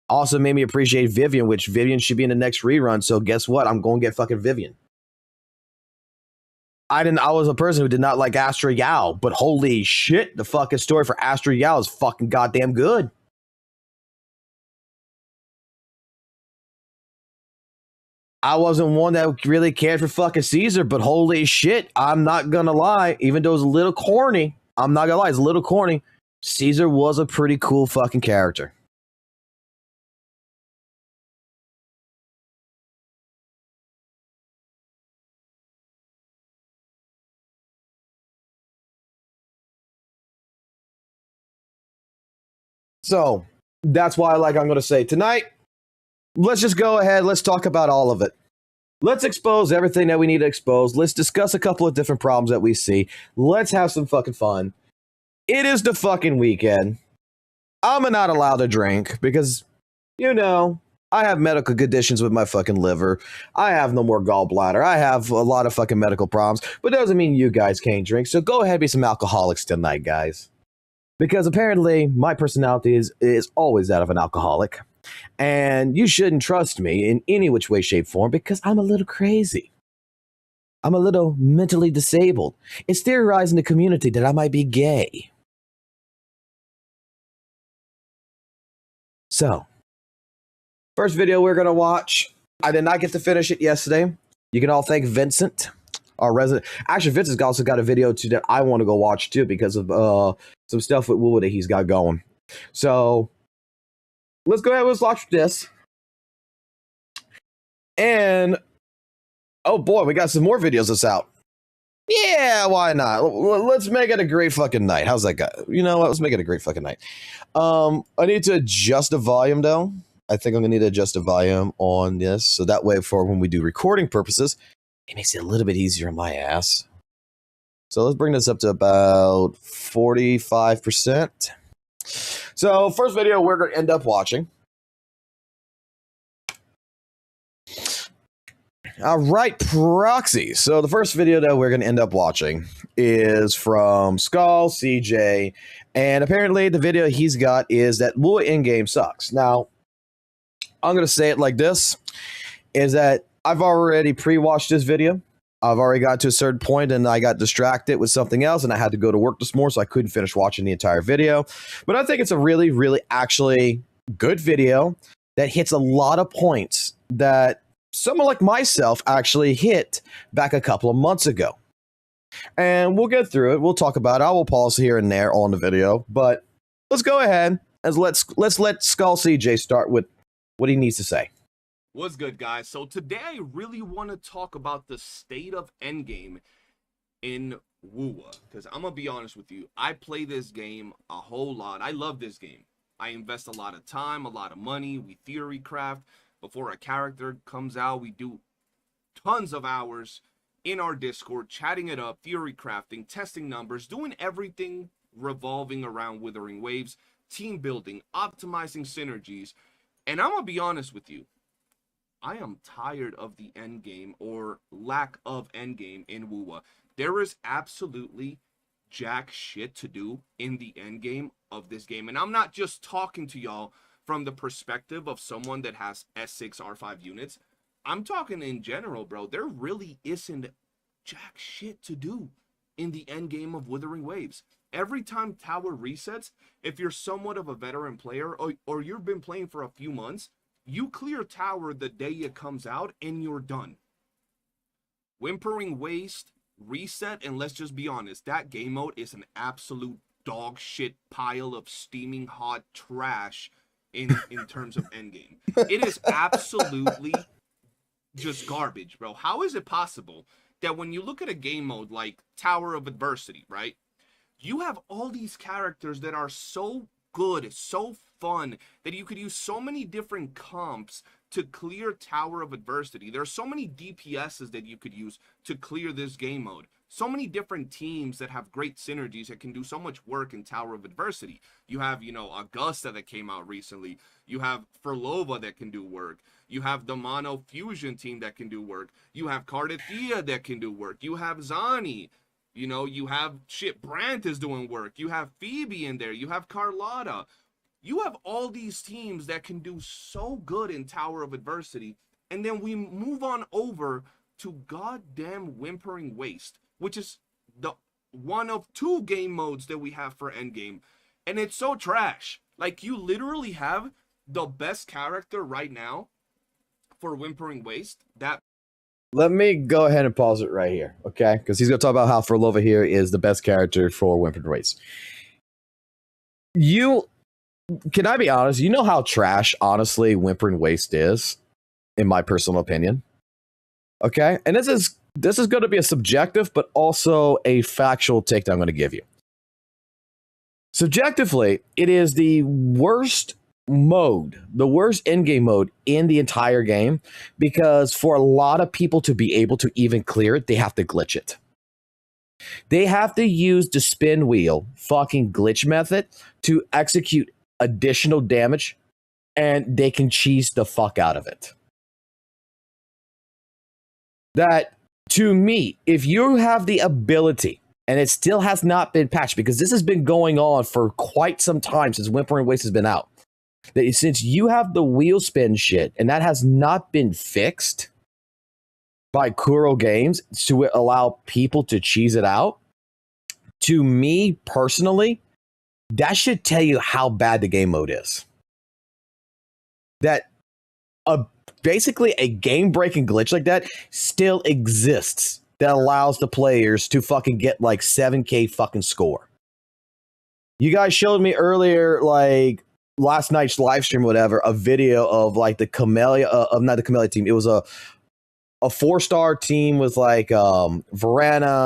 Also made me appreciate Vivian, which Vivian should be in the next rerun. So guess what? I'm going to get fucking Vivian. I was a person who did not like Astra Yao, but holy shit, the fucking story for Astra Yao is fucking goddamn good. I wasn't one that really cared for fucking Caesar, but holy shit, I'm not gonna lie. Even though it was a little corny, I'm not gonna lie, it's a little corny. Caesar was a pretty cool fucking character. So that's why, like, I'm going to say tonight, let's just go ahead. Let's talk about all of it. Let's expose everything that we need to expose. Let's discuss a couple of different problems that we see. Let's have some fucking fun. It is the fucking weekend. I'm not allowed to drink because, you know, I have medical conditions with my fucking liver. I have no more gallbladder. I have a lot of fucking medical problems, but it doesn't mean you guys can't drink. So go ahead and be some alcoholics tonight, guys. Because apparently my personality is always that of an alcoholic. And you shouldn't trust me in any which way, shape, form, because I'm a little crazy. I'm a little mentally disabled. It's theorized in the community that I might be gay. So, first video we're going to watch. I did not get to finish it yesterday. You can all thank Vincent, our resident. Actually, Vincent's also got a video too that I want to go watch too because of some stuff with WUWA that he's got going. So let's go ahead and let's watch this. And oh boy, we got some more videos that's out. Yeah, why not? Let's make it a great fucking night. How's that go? You know what? Let's make it a great fucking night. I need to adjust the volume though. I think I'm gonna need to adjust the volume on this so that way for when we do recording purposes, it makes it a little bit easier on my ass. So let's bring this up to about 45%. So first video we're going to end up watching. All right, proxy. So the first video that we're going to end up watching is from Skull, CJ, and apparently the video he's got is that WUWA in-game sucks. Now, I'm going to say it like this, is that I've already pre-watched this video. I've already got to a certain point and I got distracted with something else and I had to go to work this morning, so I couldn't finish watching the entire video. But I think it's a really, really actually good video that hits a lot of points that someone like myself actually hit back a couple of months ago. And we'll get through it. We'll talk about it. I will pause here and there on the video, but let's go ahead and let's let Skull CJ start with what he needs to say. What's good, guys? So today I really want to talk about the state of endgame in WUWA, because I'm gonna be honest with you, I play this game a whole lot. I love this game. I invest a lot of time, a lot of money. We theory craft before a character comes out. We do tons of hours in our Discord, chatting it up, theory crafting, testing numbers, doing everything revolving around Withering Waves, team building, optimizing synergies. And I'm gonna be honest with you, I am tired of the end game or lack of end game in WUWA. There is absolutely jack shit to do in the end game of this game. And I'm not just talking to y'all from the perspective of someone that has S6 R5 units. I'm talking in general, bro. There really isn't jack shit to do in the end game of Withering Waves. Every time tower resets, if you're somewhat of a veteran player or you've been playing for a few months, you clear tower the day it comes out and you're done. Whimpering Waste, reset, and let's just be honest, that game mode is an absolute dog shit pile of steaming hot trash in terms of endgame. It is absolutely just garbage, bro. How is it possible that when you look at a game mode like Tower of Adversity, right? You have all these characters that are so good, so fun, that you could use so many different comps to clear Tower of Adversity. There are so many DPSs that you could use to clear this game mode. So many different teams that have great synergies that can do so much work in Tower of Adversity. You have, you know, Augusta that came out recently. You have Furlova that can do work. You have the Mono Fusion team that can do work. You have Cardathea that can do work. You have Zani. You know, you have Brandt is doing work. You have Phoebe in there. You have Carlotta. You have all these teams that can do so good in Tower of Adversity. And then we move on over to goddamn Whimpering Waste, which is the one of two game modes that we have for Endgame. And it's so trash. Like, you literally have the best character right now for Whimpering Waste. That Let me go ahead and pause it right here, okay? Because he's going to talk about how Furlova here is the best character for Whimpering Waste. Can I be honest? You know how trash, honestly, Whimpering Waste is, in my personal opinion. Okay? And this is going to be a subjective, but also a factual take that I'm going to give you. Subjectively, it is the worst mode, the worst endgame mode in the entire game, because for a lot of people to be able to even clear it, they have to glitch it. They have to use the spin wheel fucking glitch method to execute additional damage, and they can cheese the fuck out of it. That, to me, if you have the ability, and it still has not been patched, because this has been going on for quite some time since Whimpering Waste has been out, that since you have the wheel spin shit, and that has not been fixed by Kuro Games to allow people to cheese it out, to me personally, that should tell you how bad the game mode is. That basically a game-breaking glitch like that still exists that allows the players to fucking get like 7K fucking score. You guys showed me earlier, like last night's live stream, whatever, a video of like the Camellia, not the Camellia team. It was a 4-star team with like Verana,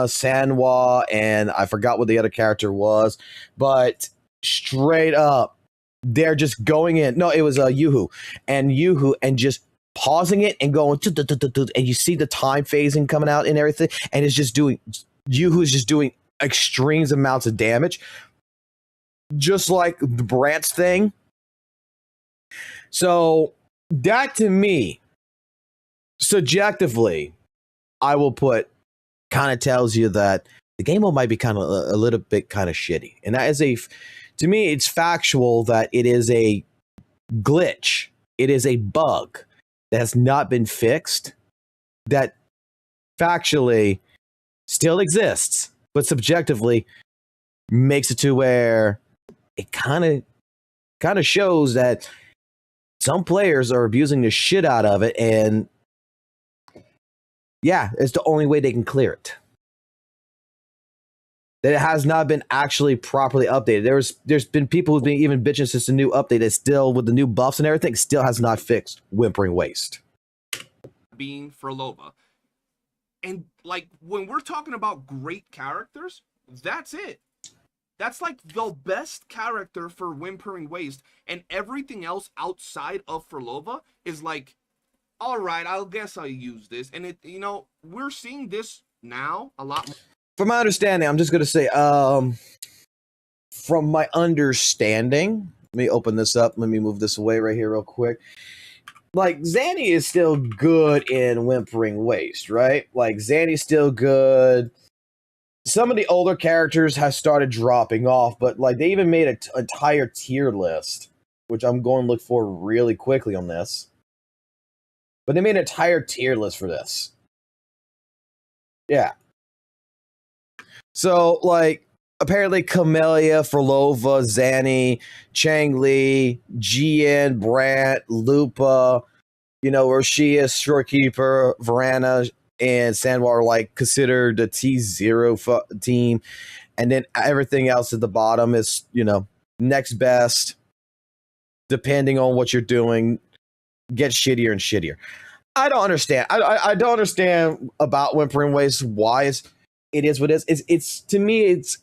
Sanwa, and I forgot what the other character was, but straight up, they're just going in. No, it was Yuhu, and just pausing it and going, and you see the time phasing coming out and everything, and it's just doing, Yuhu is just doing extreme amounts of damage, just like the Brandt's thing. So that, to me, subjectively, I will put, kind of tells you that the game mode might be kind of a little bit kind of shitty. And that is to me, it's factual that it is a glitch. It is a bug that has not been fixed, that factually still exists, but subjectively makes it to where it kind of shows that some players are abusing the shit out of it, and yeah, it's the only way they can clear it. That it has not been actually properly updated. There's been people who've been even bitching since the new update that still, with the new buffs and everything, still has not fixed Whimpering Waste. Being Furlova. And like, when we're talking about great characters, that's it. That's like the best character for Whimpering Waste, and everything else outside of Furlova is like, all right, I guess I'll use this. And it, you know, we're seeing this now a lot more. From my understanding, I'm just going to say, from my understanding, let me open this up. Let me move this away right here real quick. like Zanny is still good in Whimpering Waste, right? Like Zanny's still good. Some of the older characters have started dropping off, but like they even made an entire tier list, which I'm going to look for really quickly on this. But they made an entire tier list for this. Yeah. So like apparently Camellia, Furlova, Zanny, Chang Li, Jian, Brandt, Lupa, you know, Rashia, Shorekeeper, Varana, and Sandwar are like considered the T0 team. And then everything else at the bottom is, you know, next best, depending on what you're doing, get shittier and shittier. I don't understand. I don't understand about Whimpering Waste why it is what it is. It's to me, it's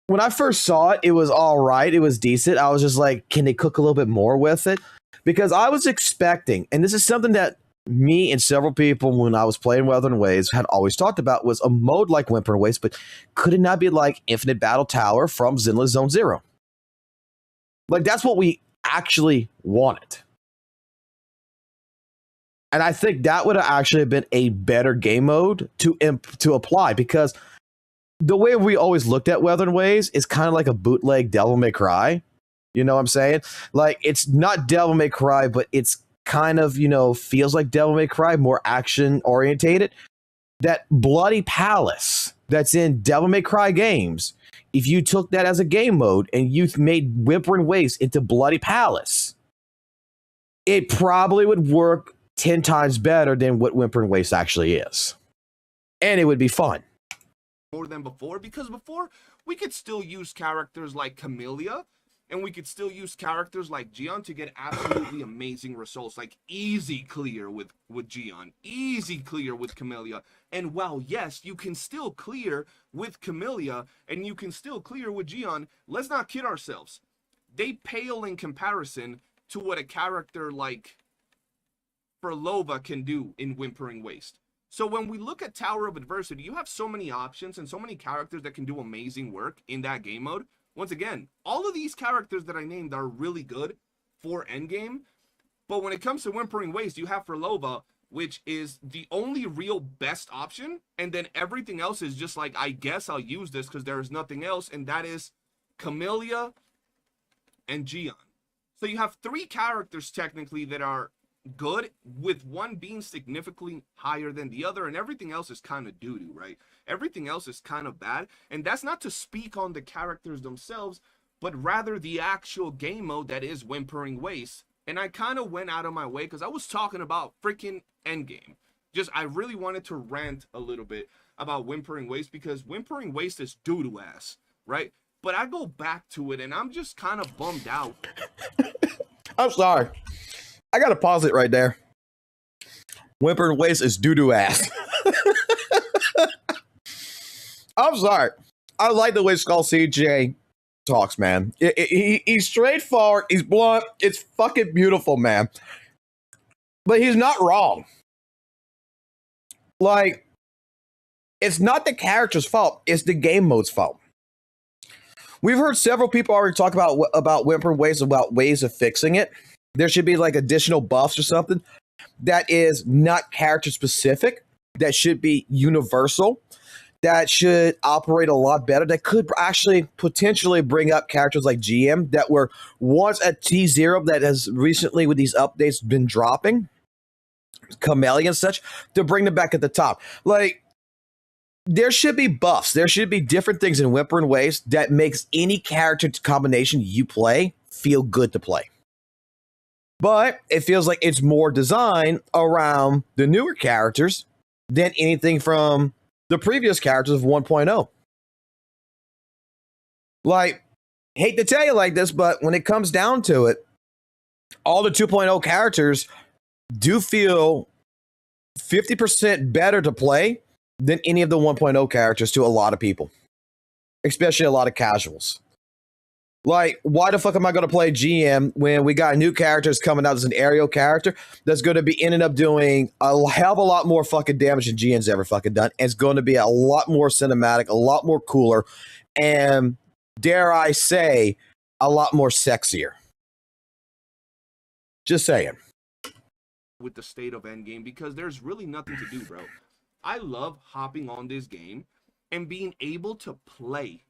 when I first saw it, it was all right. It was decent. I was just like, can they cook a little bit more with it? Because I was expecting, and this is something that me and several people when I was playing Wuthering Waves had always talked about, was a mode like Whimpering Waste, but could it not be like Infinite Battle Tower from Zenless Zone Zero? Like that's what we actually wanted. And I think that would have actually been a better game mode to apply, because the way we always looked at Wuthering Waves is kind of like a bootleg Devil May Cry. You know what I'm saying? Like, it's not Devil May Cry, but it's kind of, you know, feels like Devil May Cry, more action orientated. That Bloody Palace that's in Devil May Cry games, if you took that as a game mode and you made Whimpering Waste into Bloody Palace, it probably would work 10 times better than what Whimpering Waste actually is. And it would be fun. More than before, because before we could still use characters like Camellia, and we could still use characters like Gion to get absolutely amazing results, like easy clear with Gion, easy clear with Camellia. And while yes, you can still clear with Camellia and you can still clear with Gion, let's not kid ourselves. They pale in comparison to what a character like Furlova can do in Whimpering Waste. So when we look at Tower of Adversity, you have so many options and so many characters that can do amazing work in that game mode. Once again, all of these characters that I named are really good for endgame. But when it comes to Whimpering Waste, you have Furlova, which is the only real best option. And then everything else is just like, I guess I'll use this because there is nothing else. And that is Camellia and Gion. So you have three characters technically that are good, with one being significantly higher than the other, and everything else is kind of doo-doo, right? Everything else is kind of bad, and that's not to speak on the characters themselves, but rather the actual game mode that is Whimpering Waste. And I kind of went out of my way because I was talking about freaking endgame. Just, I really wanted to rant a little bit about Whimpering Waste, because Whimpering Waste is doo-doo ass, right? But I go back to it, and I'm just kind of bummed out. I'm sorry. I gotta pause it right there. Whimpering Waste is doo-doo ass. I'm sorry. I like the way Skull CJ talks, man. He's straightforward. He's blunt. It's fucking beautiful, man. But he's not wrong. Like, it's not the character's fault. It's the game mode's fault. We've heard several people already talk about Whimpering Waste, about ways of fixing it. There should be like additional buffs or something that is not character specific, that should be universal, that should operate a lot better, that could actually potentially bring up characters like GM that were once at T0 that has recently with these updates been dropping, Camellia and such, to bring them back at the top. Like, there should be buffs. There should be different things in Whimpering Waste that makes any character combination you play feel good to play. But it feels like it's more designed around the newer characters than anything from the previous characters of 1.0. Like, hate to tell you like this, but when it comes down to it, all the 2.0 characters do feel 50% better to play than any of the 1.0 characters to a lot of people, especially a lot of casuals. Like, why the fuck am I going to play GM when we got new characters coming out as an aerial character that's going to be ending up doing a hell of a lot more fucking damage than GM's ever fucking done? It's going to be a lot more cinematic, a lot more cooler, and dare I say, a lot more sexier. Just saying. With the state of Endgame, because there's really nothing to do, bro. I love hopping on this game and being able to play,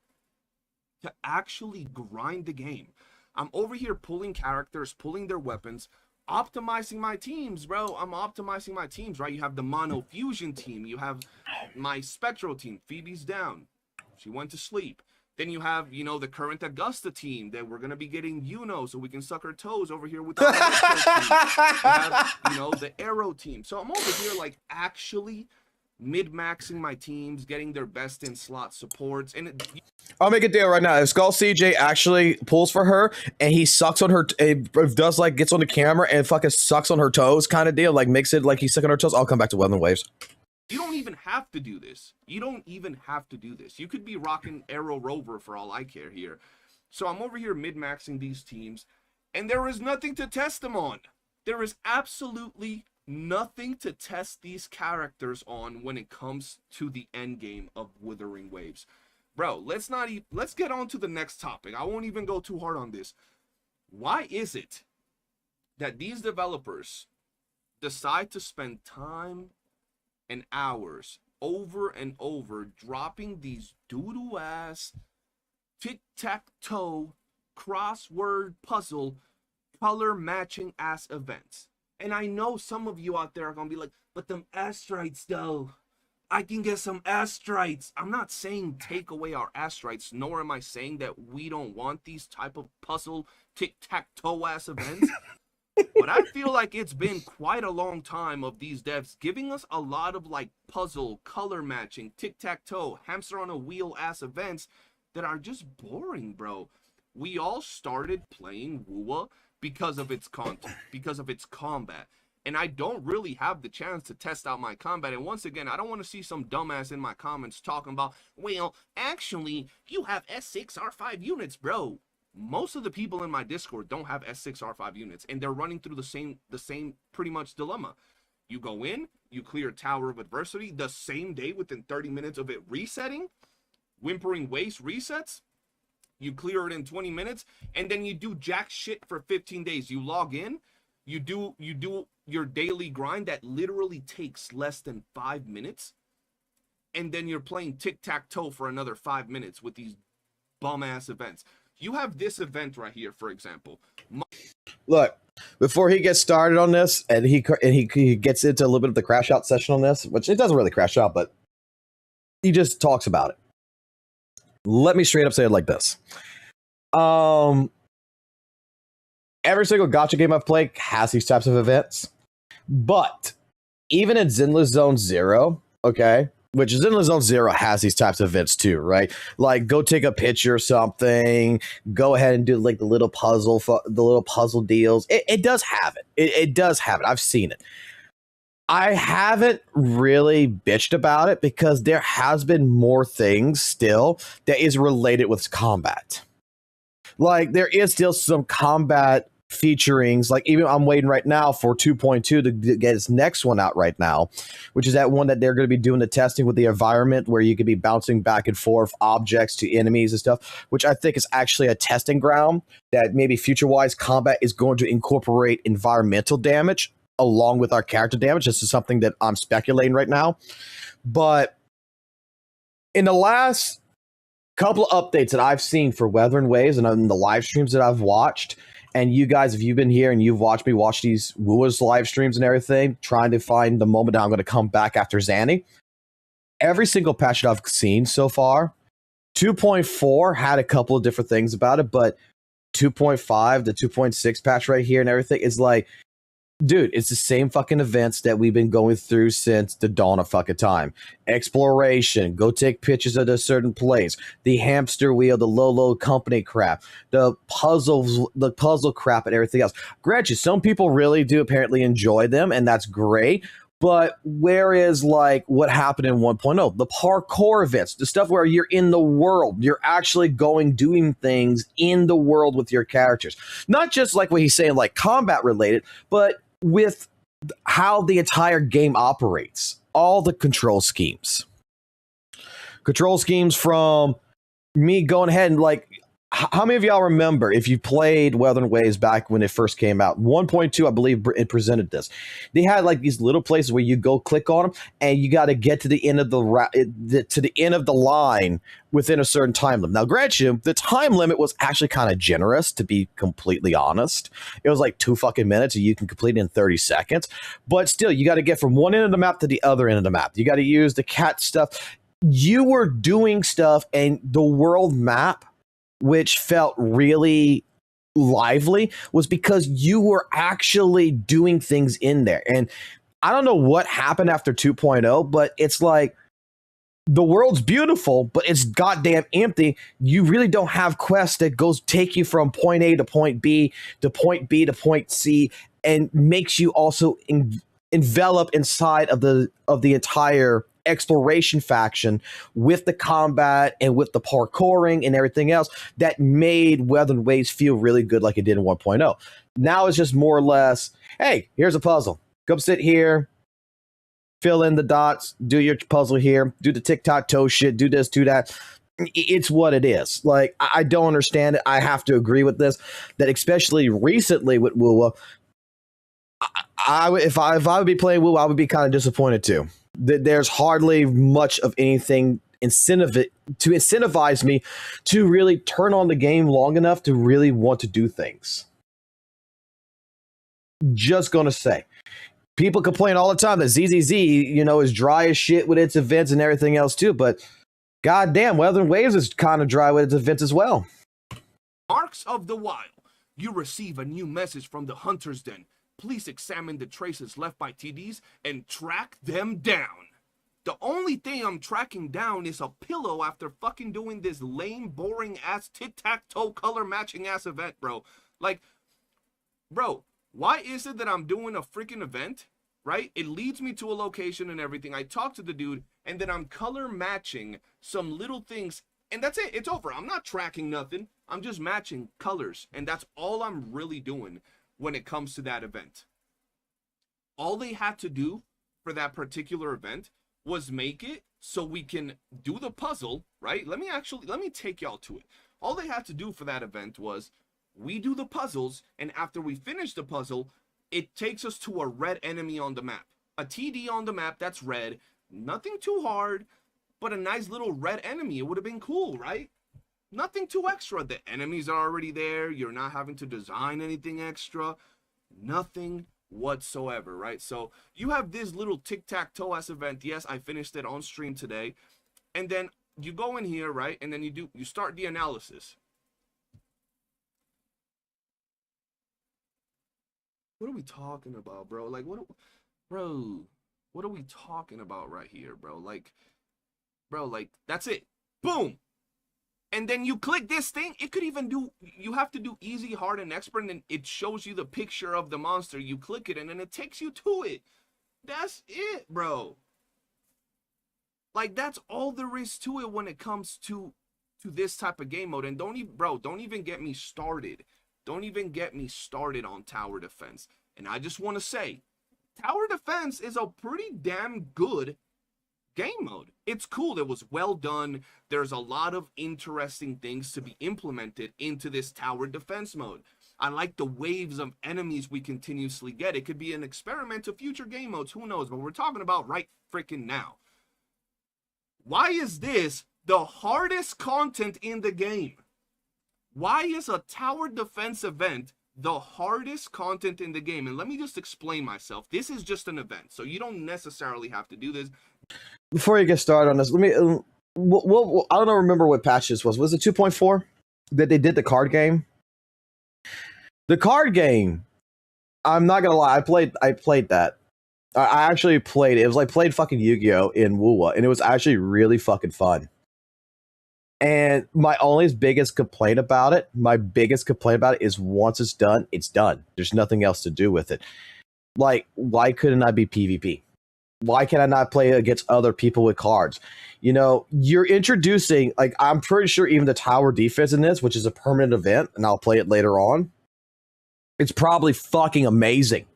to actually grind the game. I'm over here pulling characters, pulling their weapons, optimizing my teams, bro. I'm optimizing my teams, right? You have the Mono Fusion team. You have my Spectral team. Phoebe's down. She went to sleep. Then you have, you know, the current Augusta team that we're going to be getting so we can suck her toes over here with the team. You have, you know, the Arrow team. So I'm over here, like, actually mid-maxing my teams, getting their best in slot supports. And I'll make a deal right now. If Skull CJ actually pulls for her and he sucks on her, does like gets on the camera and fucking sucks on her toes kind of deal, like makes it like he's sucking her toes, I'll come back to Weather Waves. You don't even have to do this. You don't even have to do this. You could be rocking Arrow Rover for all I care here. So I'm over here mid-maxing these teams, and there is nothing to test them on. There is absolutely nothing to test these characters on when it comes to the end game of Wuthering Waves. Bro, let's get on to the next topic. I won't even go too hard on this. Why is it that these developers decide to spend time and hours over and over dropping these doo-doo ass tic-tac-toe crossword puzzle color matching ass events? And I know some of you out there are gonna be like, but them astrites though, I can get some astrites. I'm not saying take away our astrites, nor am I saying that we don't want these type of puzzle tic-tac-toe ass events. But I feel like it's been quite a long time of these devs giving us a lot of like puzzle, color matching, tic-tac-toe, hamster on a wheel ass events that are just boring, bro. We all started playing WUWA because of its content, because of its combat. And I don't really have the chance to test out my combat. And once again, I don't want to see some dumbass in my comments talking about, well, actually, you have S6 R5 units, bro. Most of the people in my Discord don't have S6 R5 units, and they're running through the same pretty much dilemma. You go in, you clear Tower of Adversity the same day within 30 minutes of it resetting. Whimpering Waste resets. You clear it in 20 minutes, and then you do jack shit for 15 days. You log in, you do your daily grind that literally takes less than 5 minutes, and then you're playing tic-tac-toe for another 5 minutes with these bum-ass events. You have this event right here, for example. Look, before he gets started on this, and he gets into a little bit of the crash out session on this, which it doesn't really crash out, but he just talks about it. Let me straight up say it like this. Every single gacha game I've played has these types of events, but even in Zenless Zone Zero, okay, which Zenless Zone Zero has these types of events too, right? Like go take a picture or something, go ahead and do like the little puzzle deals. It does have it. It does have it. I've seen it. I haven't really bitched about it because there has been more things still that is related with combat. Like there is still some combat featurings. Like even I'm waiting right now for 2.2 to get its next one out right now, which is that one that they're going to be doing the testing with the environment where you could be bouncing back and forth objects to enemies and stuff, which I think is actually a testing ground that maybe future-wise combat is going to incorporate environmental damage along with our character damage. This is something that I'm speculating right now. But in the last couple of updates that I've seen for Wuthering Waves and in the live streams that I've watched, and you guys, if you've been here and you've watched me watch these WUWA's live streams and everything, trying to find the moment that I'm going to come back after Zanny, every single patch that I've seen so far, 2.4 had a couple of different things about it, but 2.5, the 2.6 patch right here and everything is like, dude, it's the same fucking events that we've been going through since the dawn of fucking time. Exploration, go take pictures at a certain place, the hamster wheel, the low company crap, the puzzles, the puzzle crap and everything else. Granted, some people really do apparently enjoy them, and that's great. But where is like what happened in 1.0? The parkour events, the stuff where you're in the world, you're actually doing things in the world with your characters. Not just like what he's saying, like combat related, but with how the entire game operates. All the control schemes. Control schemes from me going ahead and like, how many of y'all remember if you played Weather and Waves back when it first came out? 1.2, I believe it presented this. They had like these little places where you go click on them, and you got to get to the end of the end of the line within a certain time limit. Now, grant you, the time limit was actually kind of generous, to be completely honest. It was like 2 fucking minutes, and you can complete it in 30 seconds. But still, you got to get from one end of the map to the other end of the map. You got to use the cat stuff. You were doing stuff, and the world map, which felt really lively, was because you were actually doing things in there. And I don't know what happened after 2.0, but it's like the world's beautiful, but it's goddamn empty. You really don't have quests that take you from point A to point B to point B to point C, and makes you also envelop inside of the entire exploration faction with the combat and with the parkouring and everything else that made Weather and Waves feel really good, like it did in 1.0. Now it's just more or less, hey, here's a puzzle. Come sit here, fill in the dots, do your puzzle here, do the tic-tac-toe shit, do this, do that. It's what it is. Like, I don't understand it. I have to agree with this, that especially recently with WUWA, if I would be playing WUWA, I would be kind of disappointed too. There's hardly much of anything to incentivize me to really turn on the game long enough to really want to do things. Just gonna say, people complain all the time that ZZZ, is dry as shit with its events and everything else too, but goddamn, Weather and Waves is kind of dry with its events as well. Marks of the Wild. You receive a new message from the Hunter's Den. Please examine the traces left by TDs and track them down. The only thing I'm tracking down is a pillow after fucking doing this lame, boring ass tic-tac-toe color matching ass event, bro. Like, bro, why is it that I'm doing a freaking event, right? It leads me to a location and everything. I talk to the dude, and then I'm color matching some little things, and that's it. It's over. I'm not tracking nothing. I'm just matching colors, and that's all I'm really doing when it comes to that event. All they had to do for that particular event was make it so we can do the puzzle, right? Let me take y'all to it. All they had to do for that event was we do the puzzles, and after we finish the puzzle, it takes us to a red enemy on the map. A TD on the map that's red, nothing too hard, but a nice little red enemy. It would have been cool, right? Nothing too extra. The enemies are already there. You're not having to design anything extra. Nothing whatsoever, right? So you have this little tic-tac-toe ass event. Yes, I finished it on stream today. And then you go in here, right? And then you start the analysis. What are we talking about, bro? Like, what are we talking about right here, bro? Like, that's it. Boom. And then you click this thing, it could even do, you have to do easy, hard, and expert, and then it shows you the picture of the monster. You click it, and then it takes you to it. That's it, bro. Like, that's all there is to it when it comes to this type of game mode. And don't even get me started. Don't even get me started on tower defense. And I just want to say, tower defense is a pretty damn good game mode. It's cool. It was well done. There's a lot of interesting things to be implemented into this tower defense mode. I like the waves of enemies we continuously get. It could be an experiment to future game modes. Who knows? But we're talking about right freaking now. Why is this the hardest content in the game? Why is a tower defense event the hardest content in the game? And let me just explain myself. This is just an event, so you don't necessarily have to do this. Before you get started on this, let me. I don't remember what patch this was. Was it 2.4 that they did the card game? The card game. I'm not gonna lie. I played that. I actually played it. It was like played fucking Yu-Gi-Oh in WUWA, and it was actually really fucking fun. And my biggest complaint about it is once it's done, it's done. There's nothing else to do with it. Like, why couldn't I be PvP? Why can I not play against other people with cards? You're introducing, like, I'm pretty sure even the tower defense in this, which is a permanent event, and I'll play it later on, it's probably fucking amazing.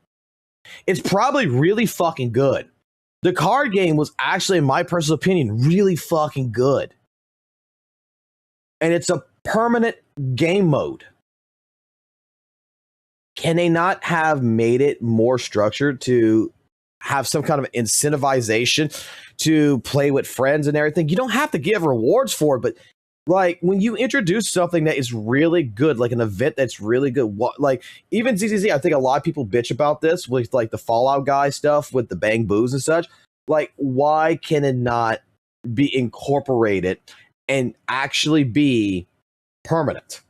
It's probably really fucking good. The card game was actually, in my personal opinion, really fucking good. And it's a permanent game mode. Can they not have made it more structured to have some kind of incentivization to play with friends and everything? You don't have to give rewards for it, but like when you introduce something that is really good, like an event that's really good, what like even ZZZ, I think a lot of people bitch about this with like the Fallout guy stuff with the bang boos and such. Like, why can it not be incorporated and actually be permanent?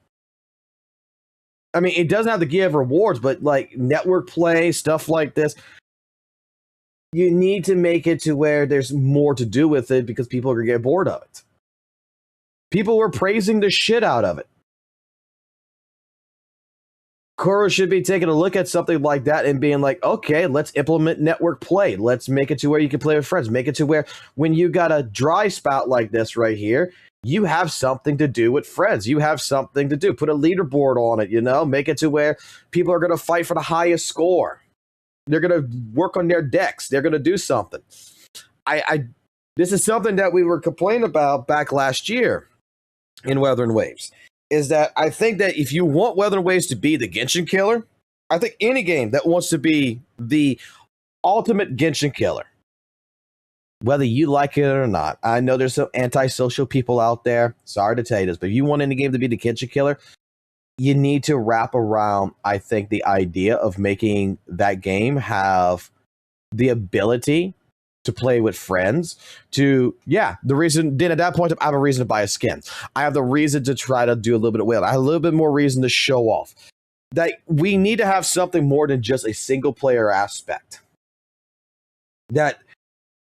I mean, it doesn't have to give rewards, but like network play, stuff like this, you need to make it to where there's more to do with it because people are going to get bored of it. People were praising the shit out of it. Kuro should be taking a look at something like that and being like, okay, let's implement network play. Let's make it to where you can play with friends. Make it to where when you got a dry spout like this right here, you have something to do with friends. You have something to do. Put a leaderboard on it, you know? Make it to where people are going to fight for the highest score. They're going to work on their decks. They're going to do something. This is something that we were complaining about back last year in Weather and Waves, is that I think that if you want Weather and Waves to be the Genshin killer, I think any game that wants to be the ultimate Genshin killer, whether you like it or not, I know there's some antisocial people out there. Sorry to tell you this, but if you want any game to be the Genshin killer, you need to wrap around, I think, the idea of making that game have the ability to play with friends, the reason, then at that point, I have a reason to buy a skin. I have the reason to try to do a little bit of whale. I have a little bit more reason to show off. That we need to have something more than just a single player aspect. That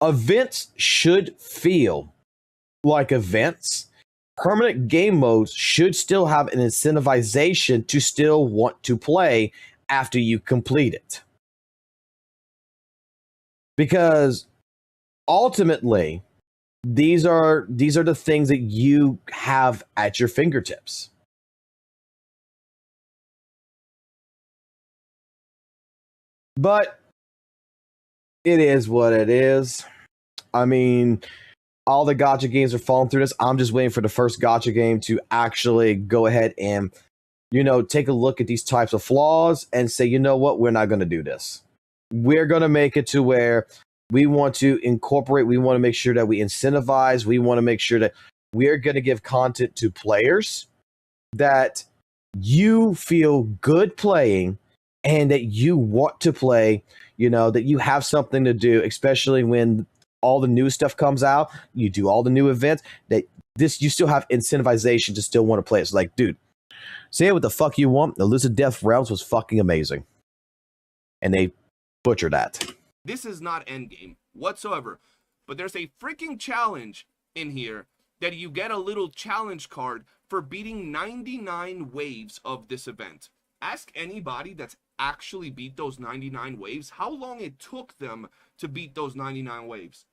events should feel like events. Permanent game modes should still have an incentivization to still want to play after you complete it. Because ultimately, these are the things that you have at your fingertips. But it is what it is. I mean, all the gacha games are falling through this. I'm just waiting for the first gacha game to actually go ahead and, take a look at these types of flaws and say, you know what, we're not going to do this. We're going to make it to where we want to incorporate, we want to make sure that we incentivize, we want to make sure that we're going to give content to players that you feel good playing and that you want to play, that you have something to do, especially when all the new stuff comes out, you do all the new events, that you still have incentivization to still want to play. It's like, dude, say what the fuck you want. Elusive Death Realms was fucking amazing. And they butchered that. This is not endgame whatsoever, but there's a freaking challenge in here that you get a little challenge card for beating 99 waves of this event. Ask anybody that's actually beat those 99 waves how long it took them to beat those 99 waves.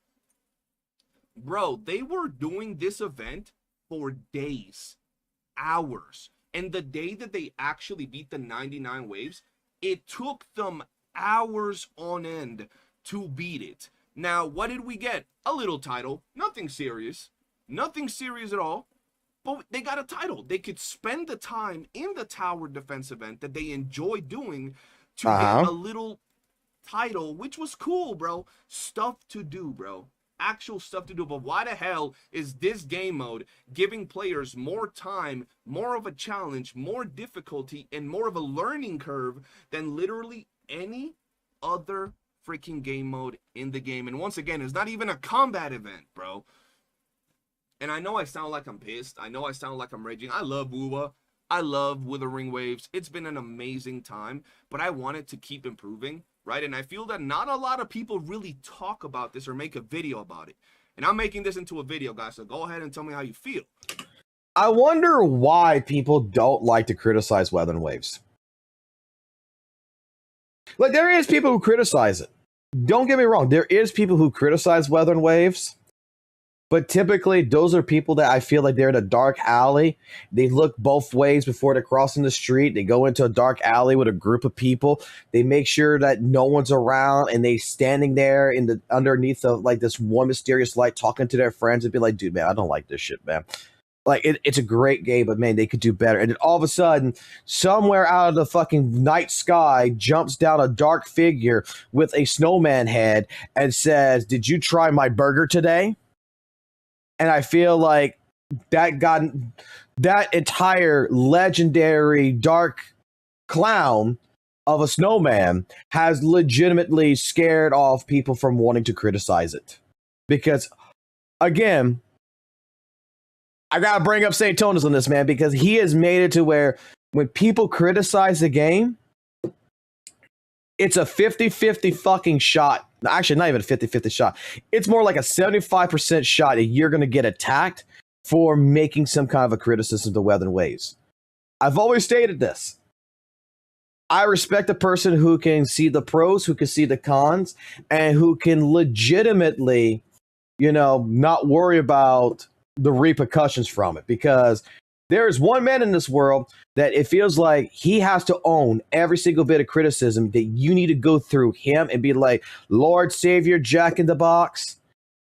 Bro, they were doing this event for days, hours, and the day that they actually beat the 99 waves, it took them hours on end to beat it. Now, what did we get? A little title. Nothing serious at all, but they got a title. They could spend the time in the tower defense event that they enjoy doing to get a little title, which was cool, bro. Stuff to do, bro. Actual stuff to do. But why the hell is this game mode giving players more time, more of a challenge, more difficulty, and more of a learning curve than literally any other freaking game mode in the game? And once again, it's not even a combat event, bro. And I know I sound like I'm pissed. I know I sound like I'm raging. I love WUWA. I love Withering Waves. It's been an amazing time, but I want it to keep improving, right? And I feel that not a lot of people really talk about this or make a video about it. And I'm making this into a video, guys, so go ahead and tell me how you feel. I wonder why people don't like to criticize Weather and Waves. Like, there is people who criticize it. Don't get me wrong. There is people who criticize Weather and Waves. But typically, those are people that I feel like they're in a dark alley. They look both ways before they're crossing the street. They go into a dark alley with a group of people. They make sure that no one's around, and they standing there in the underneath of like this one mysterious light talking to their friends and be like, dude, man, I don't like this shit, man. Like it's a great game, but man, they could do better. And then all of a sudden, somewhere out of the fucking night sky jumps down a dark figure with a snowman head and says, "Did you try my burger today?" And I feel like that entire legendary dark clown of a snowman has legitimately scared off people from wanting to criticize it. Because again, I gotta bring up St. Tonus on this, man, because he has made it to where when people criticize the game, it's a 50-50 fucking shot. Actually, not even a 50-50 shot. It's more like a 75% shot that you're gonna get attacked for making some kind of a criticism to Weather and Waves. I've always stated this. I respect a person who can see the pros, who can see the cons, and who can legitimately, not worry about the repercussions from it. Because there is one man in this world that it feels like he has to own every single bit of criticism, that you need to go through him and be like, Lord, Savior, Jack in the Box,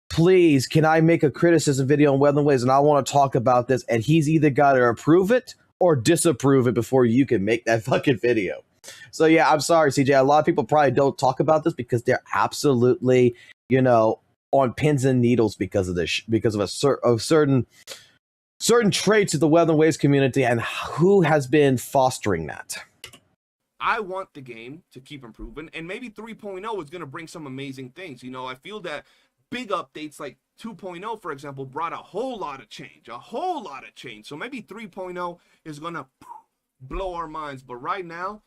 please, can I make a criticism video on Weather and Waves? And I want to talk about this. And he's either got to approve it or disapprove it before you can make that fucking video. So yeah, I'm sorry, CJ. A lot of people probably don't talk about this because they're absolutely, on pins and needles because of this, because of certain traits of the Weather and Waves community and who has been fostering that. I want the game to keep improving, and maybe 3.0 is going to bring some amazing things. I feel that big updates like 2.0, for example, brought a whole lot of change. So maybe 3.0 is going to blow our minds. But right now,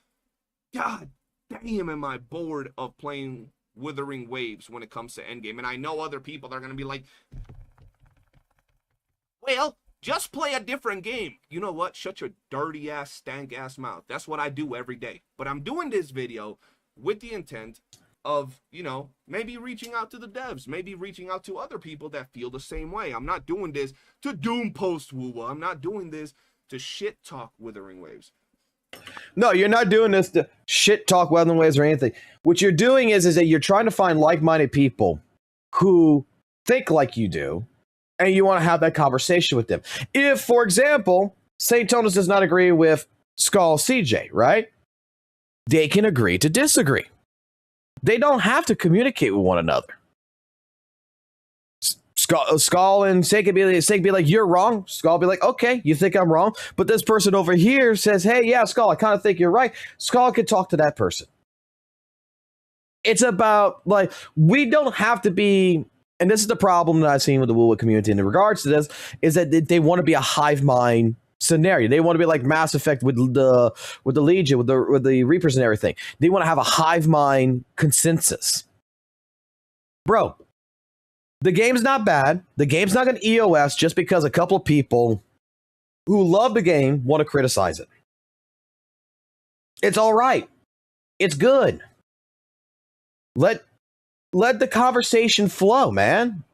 God damn, am I bored of playing Withering Waves when it comes to endgame. And I know other people are going to be like, well, just play a different game. You know what? Shut your dirty ass, stank ass mouth. That's what I do every day. But I'm doing this video with the intent of, maybe reaching out to the devs, maybe reaching out to other people that feel the same way. I'm not doing this to doom post WUWA. I'm not doing this to shit talk Withering Waves. No, you're not doing this to shit talk Weather and Waves or anything. What you're doing is that you're trying to find like-minded people who think like you do, and you want to have that conversation with them. If, for example, St. Tonus does not agree with Skull CJ, right? They can agree to disagree. They don't have to communicate with one another. Skull and Say could be like, you're wrong. Skull be like, okay, you think I'm wrong. But this person over here says, hey, yeah, Skull, I kind of think you're right. Skull could talk to that person. It's about, like, we don't have to be, and this is the problem that I've seen with the WUWA community in regards to this, is that they want to be a hive mind scenario. They want to be like Mass Effect with the Legion, with the Reapers and everything. They want to have a hive mind consensus. Bro, the game's not bad. The game's not going to EOS just because a couple of people who love the game want to criticize it. It's all right. It's good. Let the conversation flow, man.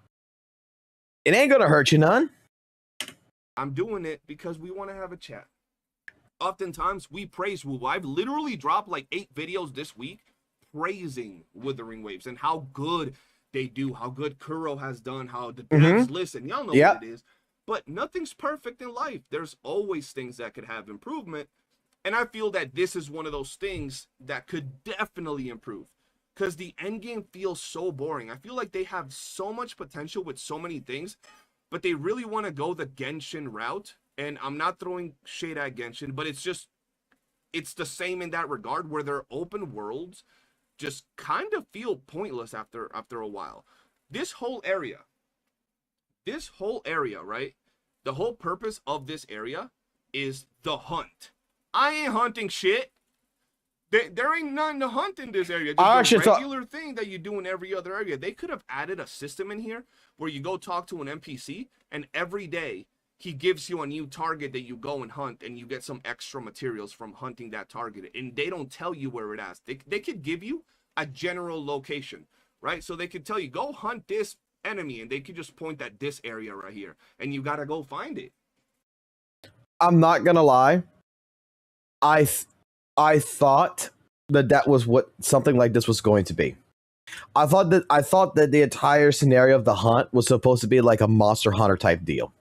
It ain't going to hurt you none. I'm doing it because we want to have a chat. Oftentimes, we praise WUWA. I've literally dropped like 8 videos this week praising Withering Waves and how good they do, how good Kuro has done, how the devs listen. Y'all know what it is. But nothing's perfect in life. There's always things that could have improvement. And I feel that this is one of those things that could definitely improve. Because the endgame feels so boring. I feel like they have so much potential with so many things, but they really want to go the Genshin route. And I'm not throwing shade at Genshin, but it's the same in that regard, where their open worlds just kind of feel pointless after a while. This whole area, right? The whole purpose of this area is the hunt. I ain't hunting shit. There ain't nothing to hunt in this area. Just a regular thing that you do in every other area. They could have added a system in here where you go talk to an NPC, and every day he gives you a new target that you go and hunt, and you get some extra materials from hunting that target. And they don't tell you where it is. They could give you a general location, right? So they could tell you, go hunt this enemy, and they could just point at this area right here, and you got to go find it. I'm not going to lie. I thought that was what something like this was going to be. I thought that the entire scenario of the hunt was supposed to be like a Monster Hunter type deal.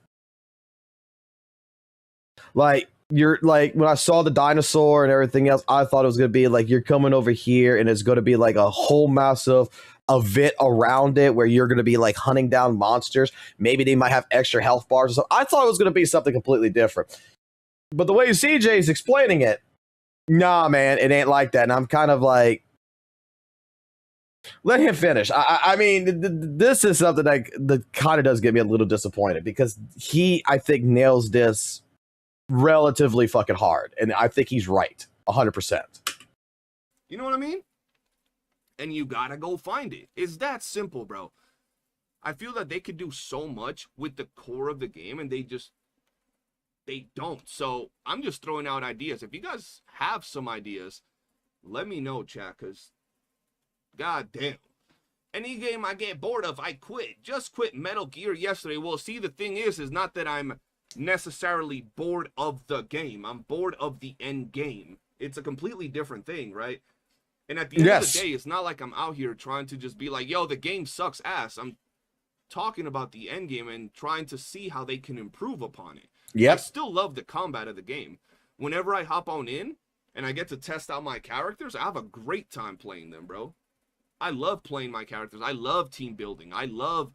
Like, you're like, when I saw the dinosaur and everything else, I thought it was going to be like you're coming over here and it's going to be like a whole massive event around it where you're going to be like hunting down monsters. Maybe they might have extra health bars or something. I thought it was going to be something completely different. But the way CJ is explaining it, nah, man, it ain't like that. And I'm kind of like, let him finish. I mean, this is something that kind of does get me a little disappointed because he, I think, nails this relatively fucking hard. And I think he's right, 100%. You know what I mean? And you gotta go find it. It's that simple, bro. I feel that they could do so much with the core of the game, and they don't. So I'm just throwing out ideas. If you guys have some ideas, let me know, chat, because god damn. Any game I get bored of, I quit. Just quit Metal Gear yesterday. Well, see, the thing is not that I'm necessarily bored of the game. I'm bored of the end game. It's a completely different thing, right? And at the end of the day, it's not like I'm out here trying to just be like, yo, the game sucks ass. I'm talking about the end game and trying to see how they can improve upon it. I still love the combat of the game. Whenever I hop on in and I get to test out my characters, I have a great time playing them, bro. I love playing my characters. I love team building. I love,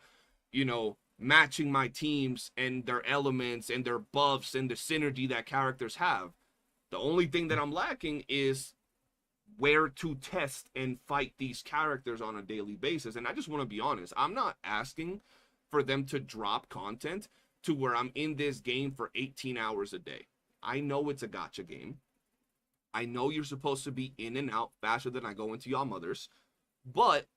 you know, matching my teams and their elements and their buffs and the synergy that characters have. The only thing that I'm lacking is where to test and fight these characters on a daily basis. And I just want to be honest, I'm not asking for them to drop content to where I'm in this game for 18 hours a day. I know it's a gacha game. I know you're supposed to be in and out faster than I go into y'all mothers, but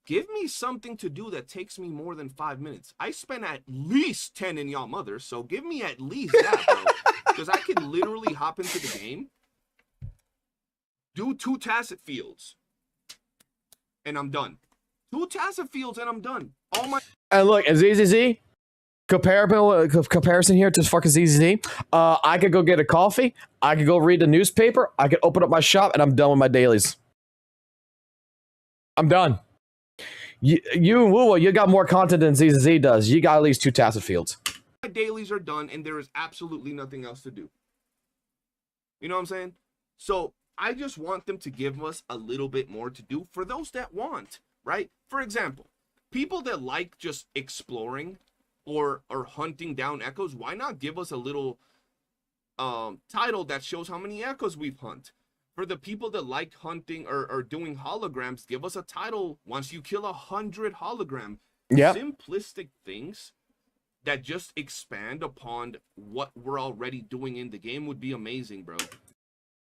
give me something to do that takes me more than 5 minutes. I spend at least 10 in y'all mothers, so give me at least that, bro. Because I can literally hop into the game, do 2 tacit fields, and I'm done. 2 tacit fields, and I'm done. All my... And look, as ZZZ, comparison here to fucking ZZZ, I could go get a coffee, I could go read the newspaper, I could open up my shop, and I'm done with my dailies. I'm done. You and WUWA, you got more content than ZZZ does. You got at least 2 tacit fields. My dailies are done, and there is absolutely nothing else to do. You know what I'm saying? So I just want them to give us a little bit more to do for those that want, right? For example, people that like just exploring or hunting down echoes, why not give us a little title that shows how many echoes we've hunted? For the people that like hunting or doing holograms, give us a title once you kill 100 hologram. Simplistic things that just expand upon what we're already doing in the game would be amazing, bro.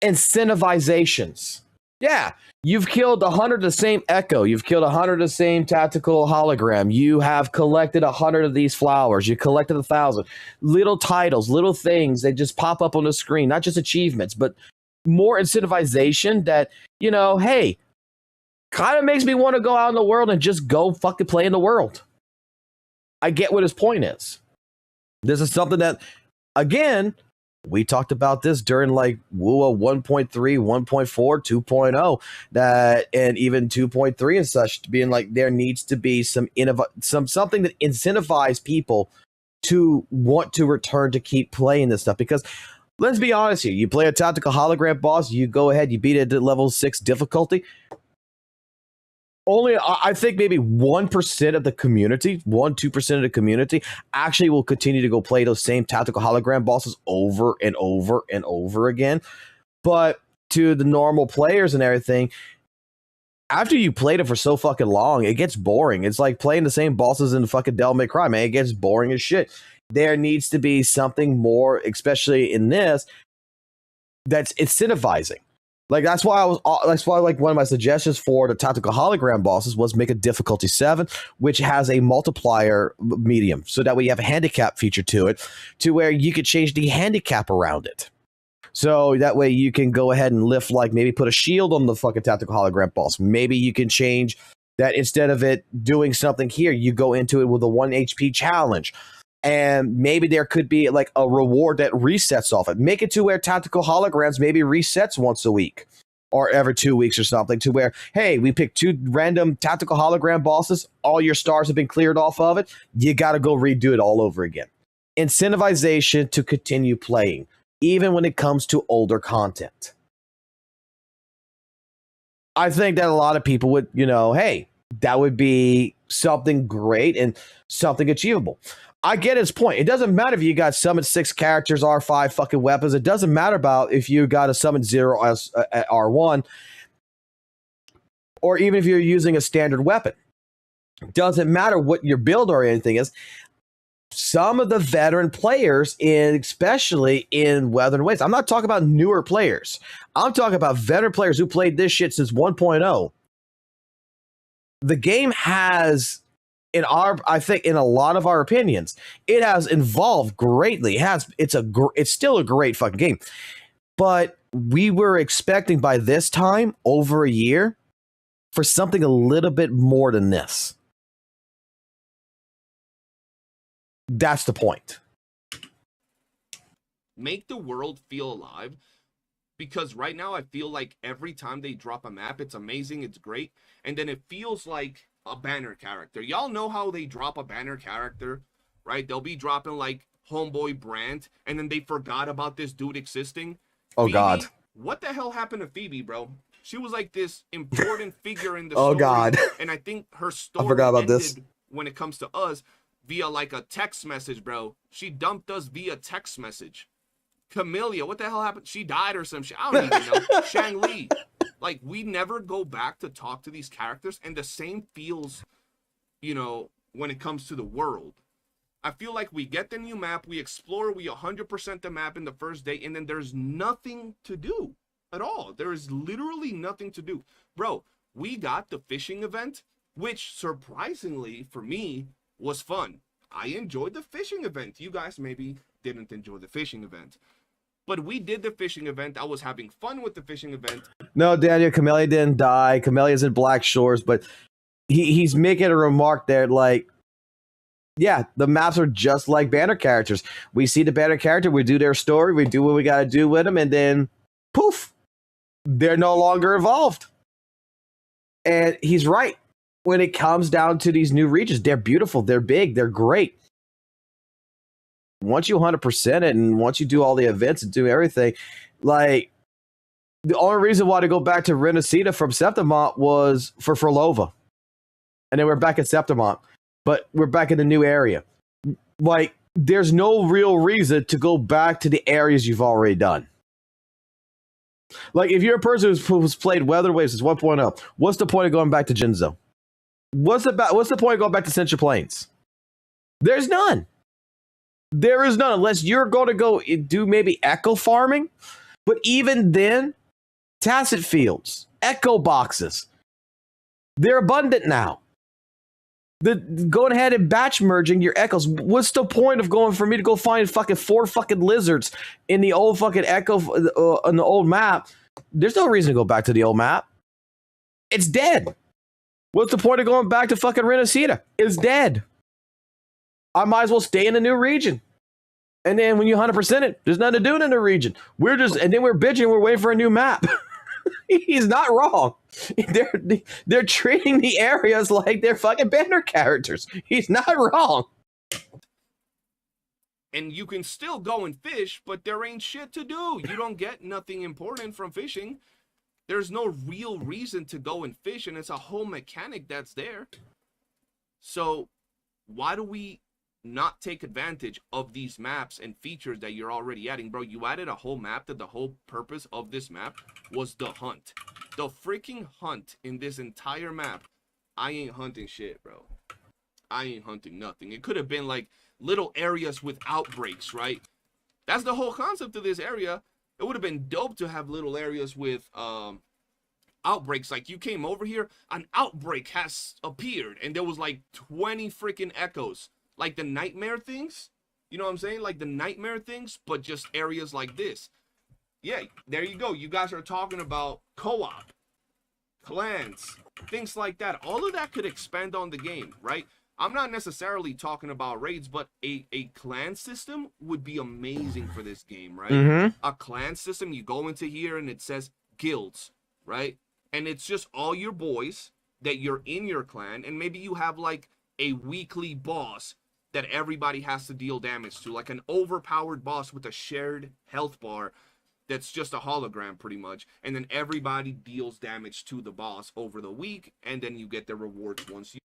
Incentivizations. Yeah, you've killed 100 of the same echo. You've killed 100 of the same tactical hologram. You have collected 100 of these flowers. You collected 1,000. Little titles, little things that just pop up on the screen. Not just achievements, but more incentivization that, you know, hey, kind of makes me want to go out in the world and just go fucking play in the world. I get what his point is. This is something that, again, we talked about this during like WUWA 1.3, 1.4, 2.0, that, and even 2.3 and such, being like there needs to be something that incentivizes people to want to return to keep playing this stuff. Because let's be honest here, you play a tactical hologram boss, you go ahead, you beat it at level 6 difficulty. Only, I think maybe 1% of the community, 2% of the community actually will continue to go play those same tactical hologram bosses over and over and over again. But to the normal players and everything, after you played it for so fucking long, it gets boring. It's like playing the same bosses in fucking Devil May Cry, man. It gets boring as shit. There needs to be something more, especially in this, that's incentivizing. Like that's why like one of my suggestions for the tactical hologram bosses was make a difficulty 7, which has a multiplier medium, so that way you have a handicap feature to it, to where you could change the handicap around it. So that way you can go ahead and lift, like maybe put a shield on the fucking tactical hologram boss. Maybe you can change that instead of it doing something here, you go into it with a 1 HP challenge. And maybe there could be like a reward that resets off it. Make it to where tactical holograms maybe resets once a week or every 2 weeks or something, to where, hey, we picked 2 random tactical hologram bosses. All your stars have been cleared off of it. You got to go redo it all over again. Incentivization to continue playing. even when it comes to older content. I think that a lot of people would, hey, that would be something great and something achievable. I get his point. It doesn't matter if you got summoned 6 characters, R5 fucking weapons. It doesn't matter about if you got a summon 0 as R1, or even if you're using a standard weapon. It doesn't matter what your build or anything is. Some of the veteran players, especially in Weathered Waves, I'm not talking about newer players. I'm talking about veteran players who played this shit since 1.0. The game has, I think in a lot of our opinions, it has evolved greatly. It's still a great fucking game. But we were expecting by this time, over a year, for something a little bit more than this. That's the point. Make the world feel alive, because right now I feel like every time they drop a map, it's amazing, it's great, and then it feels like a banner character. Y'all know how they drop a banner character, right? They'll be dropping like Homeboy Brand, and then they forgot about this dude existing. Oh, Phoebe, God. What the hell happened to Phoebe, bro? She was like this important figure in the Oh, story. God. And I think her story I forgot about ended this. when it comes to us via like a text message, bro. She dumped us via text message. Camellia, what the hell happened? She died or some shit. I don't even know. Shang-Li. Like, we never go back to talk to these characters, and the same feels, when it comes to the world. I feel like we get the new map, we explore, we 100% the map in the first day, and then there's nothing to do at all. There is literally nothing to do. Bro, we got the fishing event, which surprisingly, for me, was fun. I enjoyed the fishing event. You guys maybe didn't enjoy the fishing event. But we did the fishing event. I was having fun with the fishing event. No, Daniel, Camellia didn't die. Camelia's in Black Shores, but he's making a remark there like, yeah, the maps are just like banner characters. We see the banner character, we do their story, we do what we got to do with them, and then poof, they're no longer involved. And he's right. When it comes down to these new regions, they're beautiful, they're big, they're great. Once you 100% it, and once you do all the events and do everything, like, the only reason why to go back to Renacida from Septimont was for Lova. And then we're back at Septimont. But we're back in the new area. Like, there's no real reason to go back to the areas you've already done. Like, if you're a person who's played Weather Waves since 1.0, what's the point of going back to Jinzo? What's the point of going back to Central Plains? There's none. There is none, unless you're going to go do maybe echo farming. But even then, tacit fields, echo boxes, they're abundant now. Going ahead and batch merging your echoes. What's the point of going for me to go find fucking 4 fucking lizards in the old fucking echo on the old map? There's no reason to go back to the old map. It's dead. What's the point of going back to fucking Renacida? It's dead. I might as well stay in the new region. And then when you 100% it, there's nothing to do in the new region. And then we're bitching, we're waiting for a new map. He's not wrong. They're treating the areas like they're fucking banner characters. He's not wrong. And you can still go and fish, but there ain't shit to do. You don't get nothing important from fishing. There's no real reason to go and fish, and it's a whole mechanic that's there. So why do we not take advantage of these maps and features that you're already adding? Bro, you added a whole map that the whole purpose of this map was the hunt. The freaking hunt in this entire map. I ain't hunting shit, bro. I ain't hunting nothing. It could have been like little areas with outbreaks, right? That's the whole concept of this area. It would have been dope to have little areas with outbreaks. Like, you came over here, an outbreak has appeared, and there was like 20 freaking echoes. Like the nightmare things, you know what I'm saying? Like the nightmare things, but just areas like this. Yeah, there you go. You guys are talking about co-op, clans, things like that. All of that could expand on the game, right? I'm not necessarily talking about raids, but a clan system would be amazing for this game, right? Mm-hmm. A clan system, you go into here and it says guilds, right? And it's just all your boys that you're in your clan, and maybe you have like a weekly boss that everybody has to deal damage to, like an overpowered boss with a shared health bar that's just a hologram pretty much, and then everybody deals damage to the boss over the week, and then you get the rewards once you...